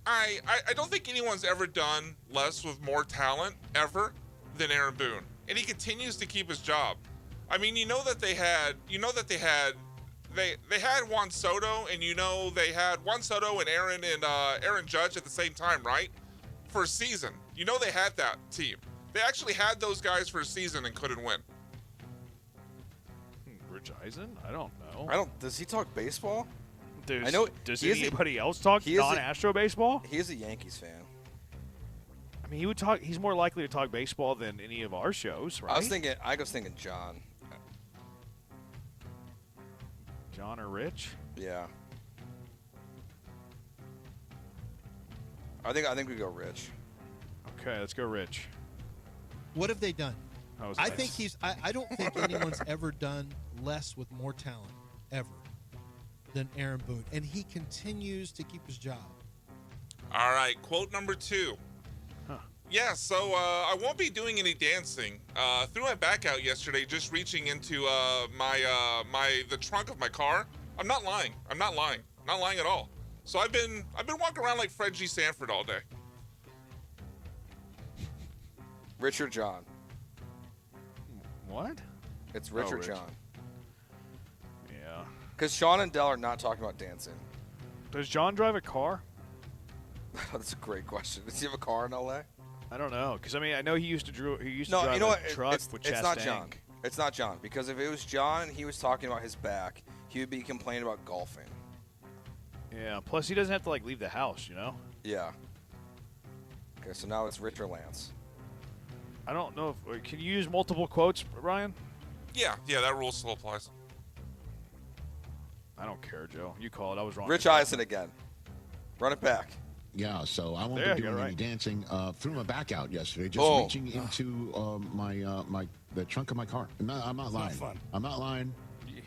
S5: I don't think anyone's ever done less with more talent ever than Aaron Boone, and he continues to keep his job. I mean, they had Juan Soto, and they had Juan Soto and Aaron Judge at the same time, right? For a season. You know they had that team. They actually had those guys for a season and couldn't win.
S3: Rich Eisen? I don't know.
S22: Does he talk baseball?
S3: I know. Does anybody else talk non-Astro baseball?
S22: He is a Yankees fan.
S3: I mean, he would talk. He's more likely to talk baseball than any of our shows, right?
S22: I was thinking John.
S3: John or Rich?
S22: Yeah. I think we go Rich.
S3: Okay, let's go Rich.
S2: What have they done?
S3: I
S2: think I don't think anyone's ever done less with more talent ever than Aaron Boone, and he continues to keep his job.
S5: All right, quote number 2.
S3: Huh.
S5: Yeah, so I won't be doing any dancing. Threw my back out yesterday, just reaching into the trunk of my car. I'm not lying. Not lying at all. So I've been walking around like Fred G. Sanford all day.
S22: Richard John.
S3: What?
S22: It's Richard
S3: Rich.
S22: John.
S3: Yeah.
S22: Because Sean and Dell are not talking about dancing.
S3: Does John drive a car?
S22: That's a great question. Does he have a car in L.A.?
S3: I don't know, because I mean, I know he used to drive
S22: you know
S3: a
S22: what?
S3: truck with Chastain.
S22: It's not John. It's not John, because if it was John and he was talking about his back, he would be complaining about golfing.
S3: Yeah. Plus, he doesn't have to leave the house, you know.
S22: Yeah. Okay, so now it's Rich or Lance.
S3: I don't know if can you use multiple quotes, Ryan?
S5: Yeah, that rule still applies.
S3: I don't care, Joe. You call it. I was wrong.
S22: Rich Eisen again. Run it back.
S4: Yeah, so I won't be doing any dancing. Threw my back out yesterday, just reaching into the trunk of my car. I'm not lying. I'm not lying.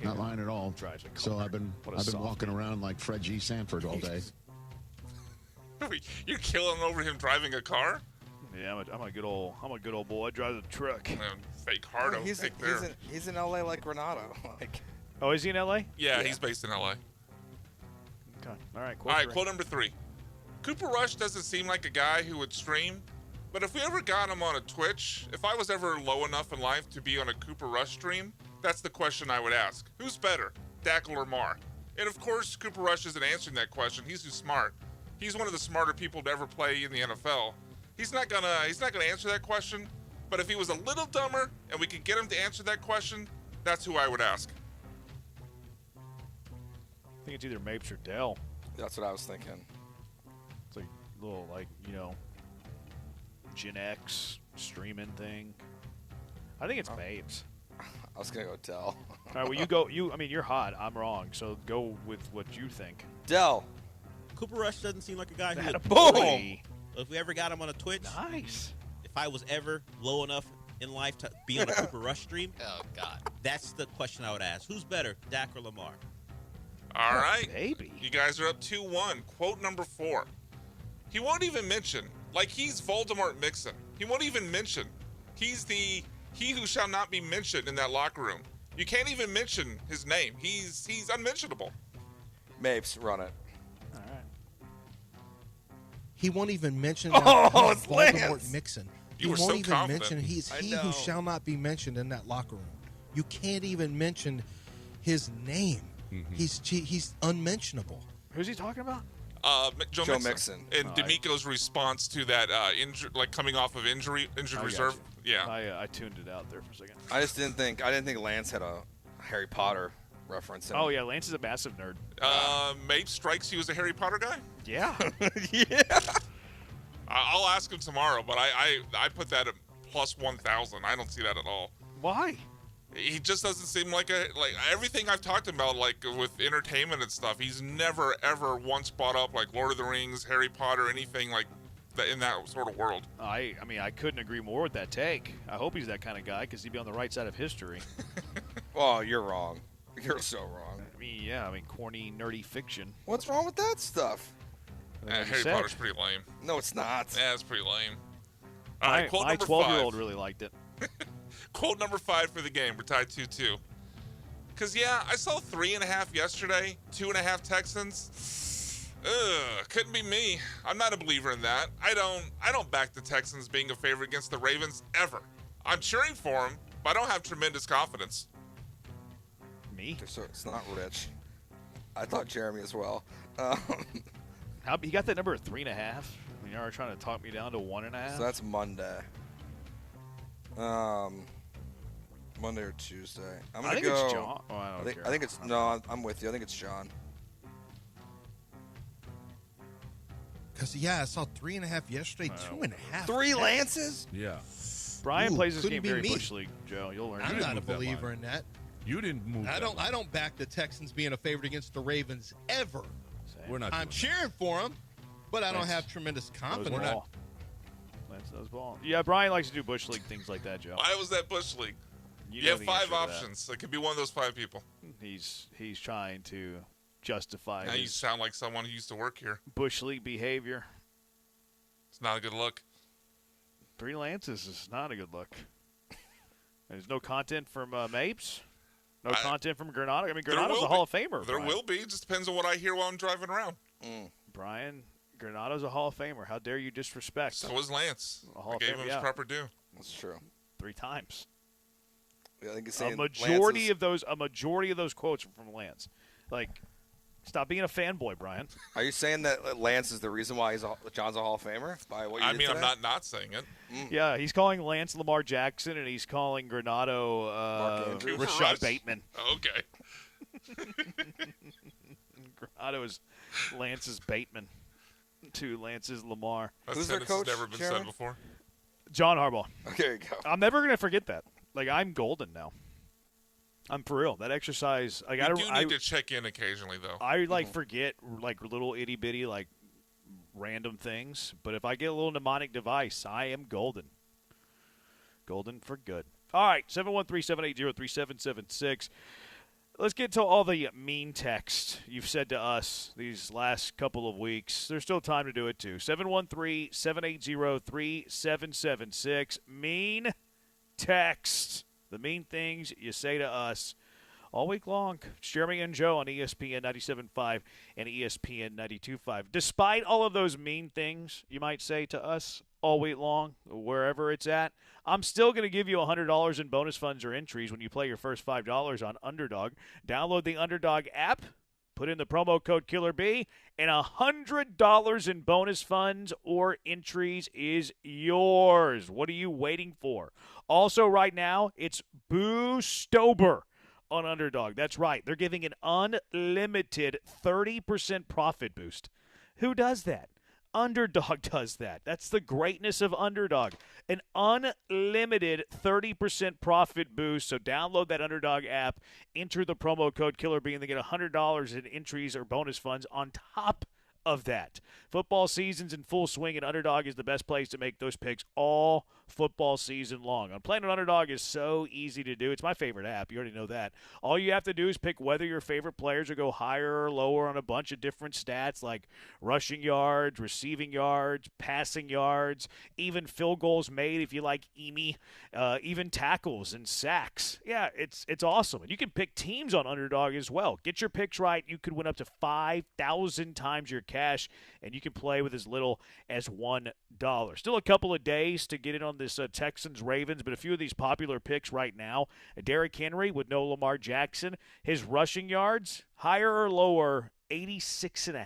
S4: Not lying at all. So I've been walking around like Fred G. Sanford all day.
S5: You're killing over him driving a car?
S3: Yeah, I'm a good old boy. I drive the truck.
S5: Fake Hardo.
S22: He's in L.A. like Renato.
S3: Oh, is he in L.A.?
S5: Yeah, he's based in L.A.
S3: Okay. All right.
S5: Quote number 3. Cooper Rush doesn't seem like a guy who would stream, but if we ever got him on a Twitch, if I was ever low enough in life to be on a Cooper Rush stream, that's the question I would ask. Who's better, Dak or Lamar? And of course, Cooper Rush isn't answering that question. He's too smart. He's one of the smarter people to ever play in the NFL. He's not gonna answer that question. But if he was a little dumber and we could get him to answer that question, that's who I would ask.
S3: I think it's either Mapes or Dell.
S22: That's what I was thinking.
S3: It's like a little Gen X streaming thing. I think it's Mapes.
S22: I was gonna go Dell.
S3: All right, well you go. You're hot. I'm wrong. So go with what you think.
S22: Dell.
S7: Cooper Rush doesn't seem like a guy who would
S22: boom.
S7: If we ever got him on a Twitch,
S3: nice.
S7: If I was ever low enough in life to be on a Cooper Rush stream,
S11: oh God,
S7: that's the question I would ask. Who's better, Dak or Lamar?
S5: All right,
S3: baby.
S5: You guys are up 2-1. Quote number 4. He won't even mention, like he's Voldemort Mixon. He won't even mention. He's he who shall not be mentioned in that locker room. You can't even mention his name. He's unmentionable.
S22: Mapes, run it.
S3: All right.
S2: He won't even mention
S22: it's
S2: Voldemort
S22: Lance.
S2: Mixon.
S5: You were
S2: won't
S5: so
S2: even
S5: confident.
S2: mention he's he who shall not be mentioned in that locker room. You can't even mention his name.
S22: Mm-hmm.
S2: He's unmentionable.
S3: Who's he talking about?
S22: Joe Mixon.
S5: And D'Amico's response to that coming off of injured reserve. Yeah.
S3: I tuned it out there for a second.
S22: I didn't think Lance had a Harry Potter reference.
S3: Oh yeah, Lance is a massive nerd.
S5: Mapes strikes you as a Harry Potter guy?
S3: Yeah.
S22: Yeah.
S5: I'll ask him tomorrow, but I put that at plus 1,000. I don't see that at all.
S3: Why?
S5: He just doesn't seem like everything I've talked about, like with entertainment and stuff. He's never ever once brought up like Lord of the Rings, Harry Potter, anything like that in that sort of world.
S3: I couldn't agree more with that take. I hope he's that kind of guy because he'd be on the right side of history.
S22: Oh, you're wrong. You're so wrong.
S3: Corny, nerdy fiction.
S22: What's wrong with that stuff?
S5: Harry Potter's pretty lame.
S22: No, it's not.
S5: Yeah, it's pretty lame.
S3: All right,
S5: quote
S3: my
S5: number
S3: 12-year-old
S5: 5.
S3: really liked it.
S5: Quote number 5 for the game. We're tied 2-2. Because, I saw 3.5 yesterday, 2.5 Texans. Couldn't be me. I'm not a believer in that. I don't back the Texans being a favorite against the Ravens ever. I'm cheering for them, but I don't have tremendous confidence.
S3: Me?
S22: So it's not Rich. I thought Jeremy as well.
S3: He got that number at 3.5. You are trying to talk me down to 1.5.
S22: So that's Monday. Monday or Tuesday. I'm gonna go.
S3: It's John. Oh,
S22: I think it's no. I'm with you. I think it's John.
S2: Because I saw 3.5 yesterday. 2.5.
S22: 3 Lances.
S1: Yeah.
S3: Brian plays this
S2: couldn't
S3: game
S2: be
S3: very
S2: me.
S3: Bush League, Joe. You'll learn.
S2: I'm not a believer in that.
S1: You didn't move.
S2: I don't back the Texans being a favorite against the Ravens ever.
S1: We're not.
S2: I'm cheering for them, but I don't have tremendous confidence.
S3: Lance knows ball. Yeah, Brian likes to do Bush League things like that, Joe.
S5: Why was that Bush League? You have 5 options. It could be one of those 5 people.
S3: He's trying to justify.
S5: Now you sound like someone who used to work here.
S3: Bush League behavior.
S5: It's not a good look.
S3: 3 Lances is not a good look. There's no content from Mapes. No content from Granado. I mean, Granado's a Hall of Famer.
S5: There
S3: Brian.
S5: will be. It just depends on what I hear while I'm driving around.
S3: Brian, Granado's a Hall of Famer. How dare you disrespect?
S5: So was Lance. I gave him his proper due.
S22: That's true.
S3: 3 times.
S22: Yeah, I think it's
S3: a majority of those quotes are from Lance. Like, stop being a fanboy, Brian.
S22: Are you saying that Lance is the reason why John's a Hall of Famer? By what you did today?
S5: I'm not saying it.
S3: Yeah, he's calling Lance Lamar Jackson, and he's calling Granado Rashad Bateman.
S5: Okay.
S3: Granado is Lance's Bateman to Lance's Lamar.
S22: Who's their coach?
S5: Never been said before.
S3: John Harbaugh.
S22: There you go.
S3: I'm never gonna forget that. Like, I'm golden now. I'm for real. That exercise. Like,
S5: I need to check in occasionally, though.
S3: I forget like little itty bitty like random things, but if I get a little mnemonic device, I am golden. Golden for good. All right, 713-780-3776. Let's get to all the mean text you've said to us these last couple of weeks. There's still time to do it, too. 713-780-3776. Mean text. The mean things you say to us all week long. It's Jeremy and Joe on ESPN 97.5 and ESPN 92.5. Despite all of those mean things you might say to us all week long, wherever it's at, I'm still going to give you $100 in bonus funds or entries when you play your first $5 on Underdog. Download the Underdog app, put in the promo code KillerB, and $100 in bonus funds or entries is yours. What are you waiting for? Also, right now, it's Boostober on Underdog. That's right. They're giving an unlimited 30% profit boost. Who does that? Underdog does that. That's the greatness of Underdog. An unlimited 30% profit boost. So download that Underdog app, enter the promo code KillerB, and they get $100 in entries or bonus funds on top of that. Football season's in full swing, and Underdog is the best place to make those picks all football season long. Playing on Underdog is so easy to do. It's my favorite app. You already know that. All you have to do is pick whether your favorite players will go higher or lower on a bunch of different stats like rushing yards, receiving yards, passing yards, even field goals made if you like EME, even tackles and sacks. Yeah, it's awesome. And you can pick teams on Underdog as well. Get your picks right. You could win up to 5,000 times your cash, and you can play with as little as $1. Still a couple of days to get in on this Texans-Ravens, but a few of these popular picks right now. Derrick Henry with no Lamar Jackson. His rushing yards, higher or lower, 86.5.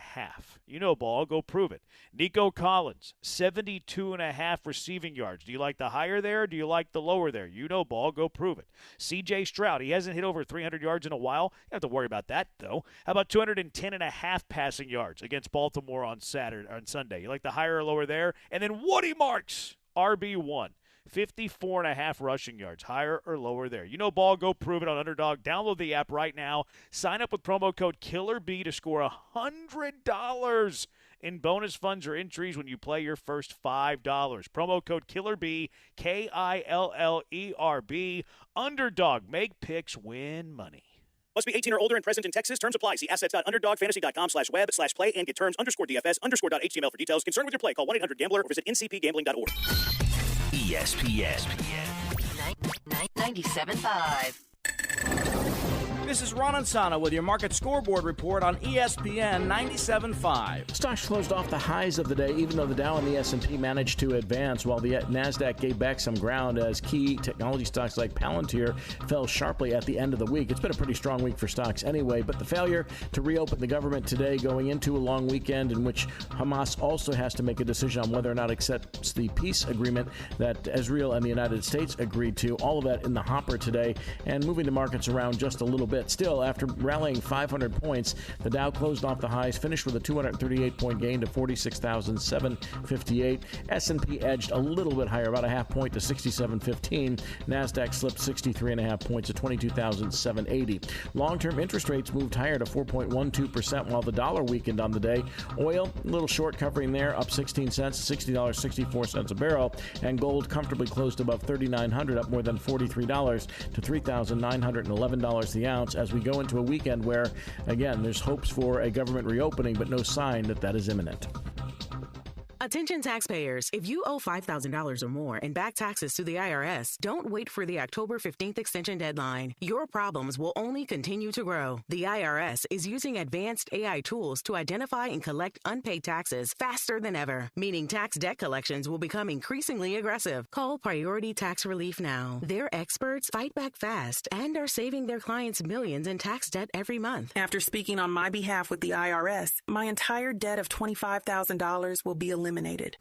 S3: You know ball, go prove it. Nico Collins, 72.5 receiving yards. Do you like the higher there? Or do you like the lower there? You know ball, go prove it. C.J. Stroud, he hasn't hit over 300 yards in a while. You don't have to worry about that, though. How about 210.5 passing yards against Baltimore on Sunday? You like the higher or lower there? And then Woody Marks, RB1. 54.5 rushing yards, higher or lower there. You know ball, go prove it on Underdog. Download the app right now. Sign up with promo code KillerB to score $100 in bonus funds or entries when you play your first $5. Promo code KillerB, KILLERB. Underdog, make picks, win money.
S6: Must be 18 or older and present in Texas. Terms apply. See assets.underdogfantasy.com/web/play and get terms _DFS_.html for details. Concerned with your play, call 1-800-GAMBLER or visit ncpgambling.org.
S14: ESPN 97.5.
S11: This is Ron Ansana with your market scoreboard report on ESPN 97.5.
S13: Stocks closed off the highs of the day, even though the Dow and the S&P managed to advance, while the NASDAQ gave back some ground as key technology stocks like Palantir fell sharply at the end of the week. It's been a pretty strong week for stocks anyway, but the failure to reopen the government today going into a long weekend in which Hamas also has to make a decision on whether or not it accepts the peace agreement that Israel and the United States agreed to, all of that in the hopper today and moving the markets around just a little bit. Still, after rallying 500 points, the Dow closed off the highs, finished with a 238-point gain to 46,758. S&P edged a little bit higher, about a half point to 67.15. NASDAQ slipped 63.5 points to 22,780. Long-term interest rates moved higher to 4.12%, while the dollar weakened on the day. Oil, a little short covering there, up 16 cents to $60.64 a barrel, and gold comfortably closed above $3,900, up more than $43 to $3,911 the ounce, as we go into a weekend where, again, there's hopes for a government reopening, but no sign that that is imminent.
S16: Attention taxpayers, if you owe $5,000 or more in back taxes to the IRS, don't wait for the October 15th extension deadline. Your problems will only continue to grow. The IRS is using advanced AI tools to identify and collect unpaid taxes faster than ever, meaning tax debt collections will become increasingly aggressive. Call Priority Tax Relief now. Their experts fight back fast and are saving their clients millions in tax debt every month.
S20: After speaking on my behalf with the IRS, my entire debt of $25,000 will be eliminated.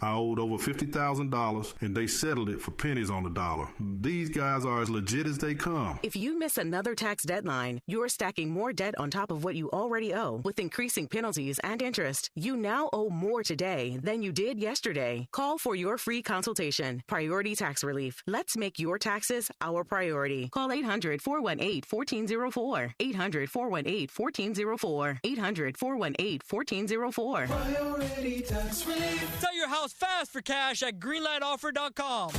S21: I owed over $50,000 and they settled it for pennies on the dollar. These guys are as legit as they come.
S16: If you miss another tax deadline, you're stacking more debt on top of what you already owe with increasing penalties and interest. You now owe more today than you did yesterday. Call for your free consultation. Priority Tax Relief. Let's make your taxes our priority. Call 800-418-1404. 800-418-1404. 800-418-1404.
S23: Priority Tax Relief. Sell your house fast for cash at greenlightoffer.com.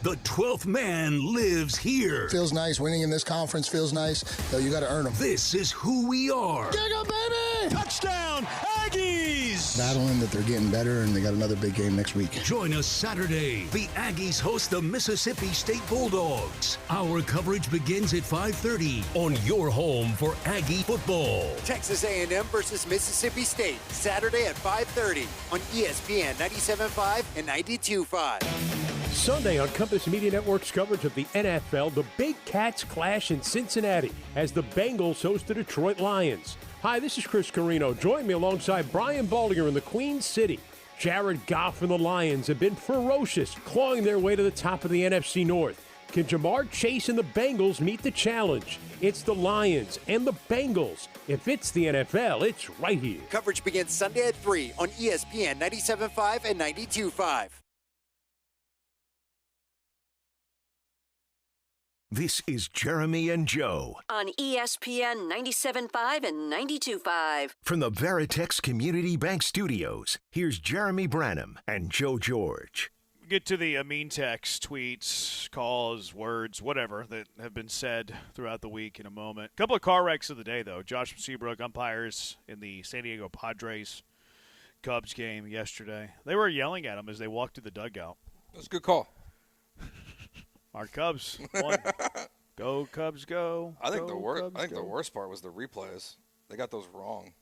S10: The 12th man lives here.
S25: Feels nice. Winning in this conference feels nice. Though you got to earn them.
S10: This is who we are.
S25: Digga, baby!
S23: Touchdown, Aggies!
S25: Battling that they're getting better, and they got another big game next week.
S10: Join us Saturday. The Aggies host the Mississippi State Bulldogs. Our coverage begins at 5:30 on your home for Aggie football.
S26: Texas A&M versus Mississippi State, Saturday at 5:30 on ESPN 97.5 and 92.5.
S29: Sunday on Compass Media Network's coverage of the NFL, the Big Cats clash in Cincinnati as the Bengals host the Detroit Lions. Hi, this is Chris Carino. Join me alongside Brian Baldinger in the Queen City. Jared Goff and the Lions have been ferocious, clawing their way to the top of the NFC North. Can Jamar Chase and the Bengals meet the challenge? It's the Lions and the Bengals. If it's the NFL, it's right here.
S26: Coverage begins Sunday at 3 on ESPN 97.5 and 92.5.
S10: This is Jeremy and Joe
S14: on ESPN 97.5 and 92.5.
S10: From the Veritex Community Bank Studios, here's Jeremy Branham and Joe George.
S3: Get to the mean text, tweets, calls, words, whatever that have been said throughout the week in a moment. A couple of car wrecks of the day, though. Josh Seabrook, umpires in the San Diego Padres Cubs game yesterday. They were yelling at him as they walked to the dugout.
S22: That was a good call.
S3: Our Cubs won. Go Cubs, go!
S22: I think the worst part was the replays. They got those wrong.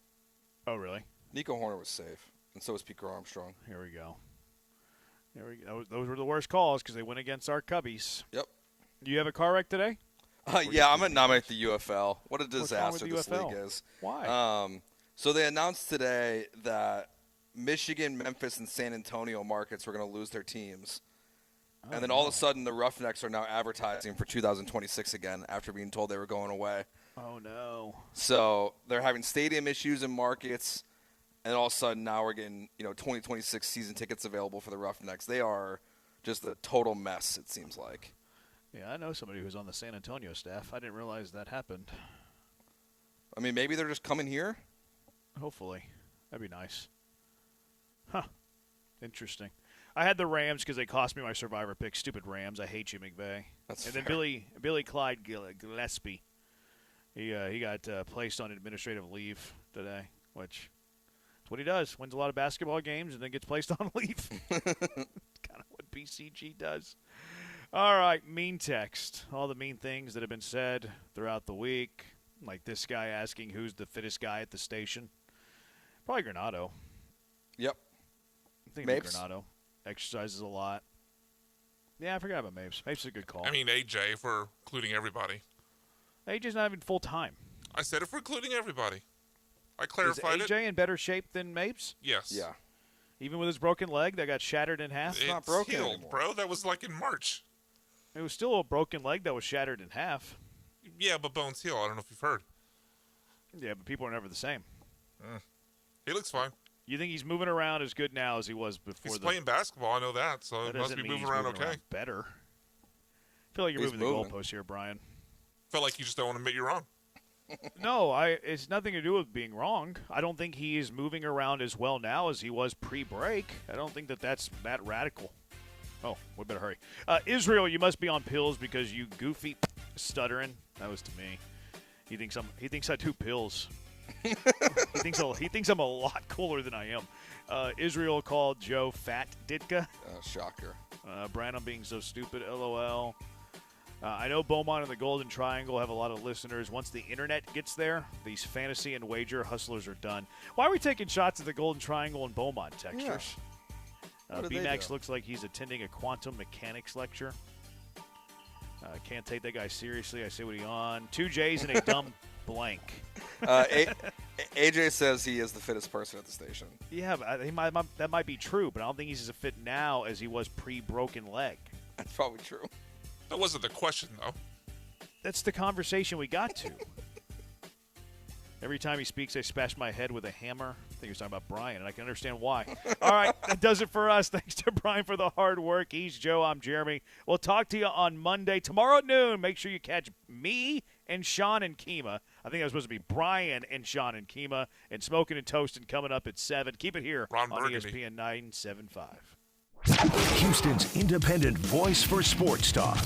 S3: Oh, really?
S22: Nico Horner was safe, and so was Pete Armstrong.
S3: Here we go. Those were the worst calls because they went against our Cubbies.
S22: Yep.
S3: Do you have a car wreck today?
S22: Yeah, I'm going to nominate the UFL. What a disaster this league is.
S3: Why?
S22: So they announced today that Michigan, Memphis, and San Antonio markets were going to lose their teams. And then all of a sudden, the Roughnecks are now advertising for 2026 again after being told they were going away.
S3: Oh, no.
S22: So they're having stadium issues in markets, and all of a sudden now we're getting 2026 season tickets available for the Roughnecks. They are just a total mess, it seems like.
S3: Yeah, I know somebody who's on the San Antonio staff. I didn't realize that happened.
S22: I mean, maybe they're just coming here?
S3: Hopefully. That'd be nice. Huh. Interesting. I had the Rams because they cost me my Survivor pick. Stupid Rams. I hate you, McVay.
S22: That's
S3: and
S22: fair.
S3: Then Billy Clyde Gillespie. He got placed on administrative leave today, which is what he does. Wins a lot of basketball games and then gets placed on leave. Kind of what BCG does. All right, mean text. All the mean things that have been said throughout the week. Like this guy asking who's the fittest guy at the station. Probably Granado.
S22: Yep.
S3: I think it'd be Granado. Exercises a lot. Yeah, I forgot about Mapes. Mapes is a good call.
S5: I mean, AJ, if we're including everybody.
S3: AJ's not even full-time.
S5: I said if we're including everybody. I clarified
S3: it. Is AJ in better shape than Mapes?
S5: Yes.
S22: Yeah.
S3: Even with his broken leg that got shattered in half?
S5: It's
S22: not broken
S5: healed,
S22: anymore.
S5: bro. That was like in March.
S3: It was still a broken leg that was shattered in half.
S5: Yeah, but bones heal. I don't know if you've heard.
S3: Yeah, but people are never the same.
S5: He looks fine.
S3: You think he's moving around as good now as he was before?
S5: He's playing basketball. I know that, so
S3: that
S5: he must be
S3: mean
S5: moving
S3: he's
S5: around
S3: moving
S5: okay.
S3: around better. I feel like you're moving the goalposts here, Brian.
S5: Felt like you just don't want to admit you're wrong.
S3: No, it's nothing to do with being wrong. I don't think he is moving around as well now as he was pre-break. I don't think that's that radical. Oh, we better hurry. Israel, you must be on pills because you goofy stuttering. That was to me. He thinks I do pills. he thinks I'm a lot cooler than I am. Israel called Joe Fat Ditka.
S22: Shocker.
S3: Brian, I'm being so stupid. LOL. I know Beaumont and the Golden Triangle have a lot of listeners. Once the internet gets there, these fantasy and wager hustlers are done. Why are we taking shots at the Golden Triangle and Beaumont textures?
S22: Yeah.
S3: B-Max looks like he's attending a quantum mechanics lecture. Can't take that guy seriously. I say what he on. 2 J's and a dumb blank.
S22: AJ says he is the fittest person at the station.
S3: Yeah, but that might be true, but I don't think he's as fit now as he was pre-broken leg.
S22: That's probably true.
S5: That wasn't the question, though.
S3: That's the conversation we got to. Every time he speaks, I smash my head with a hammer. I think he was talking about Brian, and I can understand why. All right, that does it for us. Thanks to Brian for the hard work. He's Joe. I'm Jeremy. We'll talk to you on Monday. Tomorrow at noon, make sure you catch me and Sean and Kima. I think that was supposed to be Brian and Sean and Kima. And Smoking and Toasting coming up at 7. Keep it here on ESPN 975.
S10: Houston's independent voice for sports talk.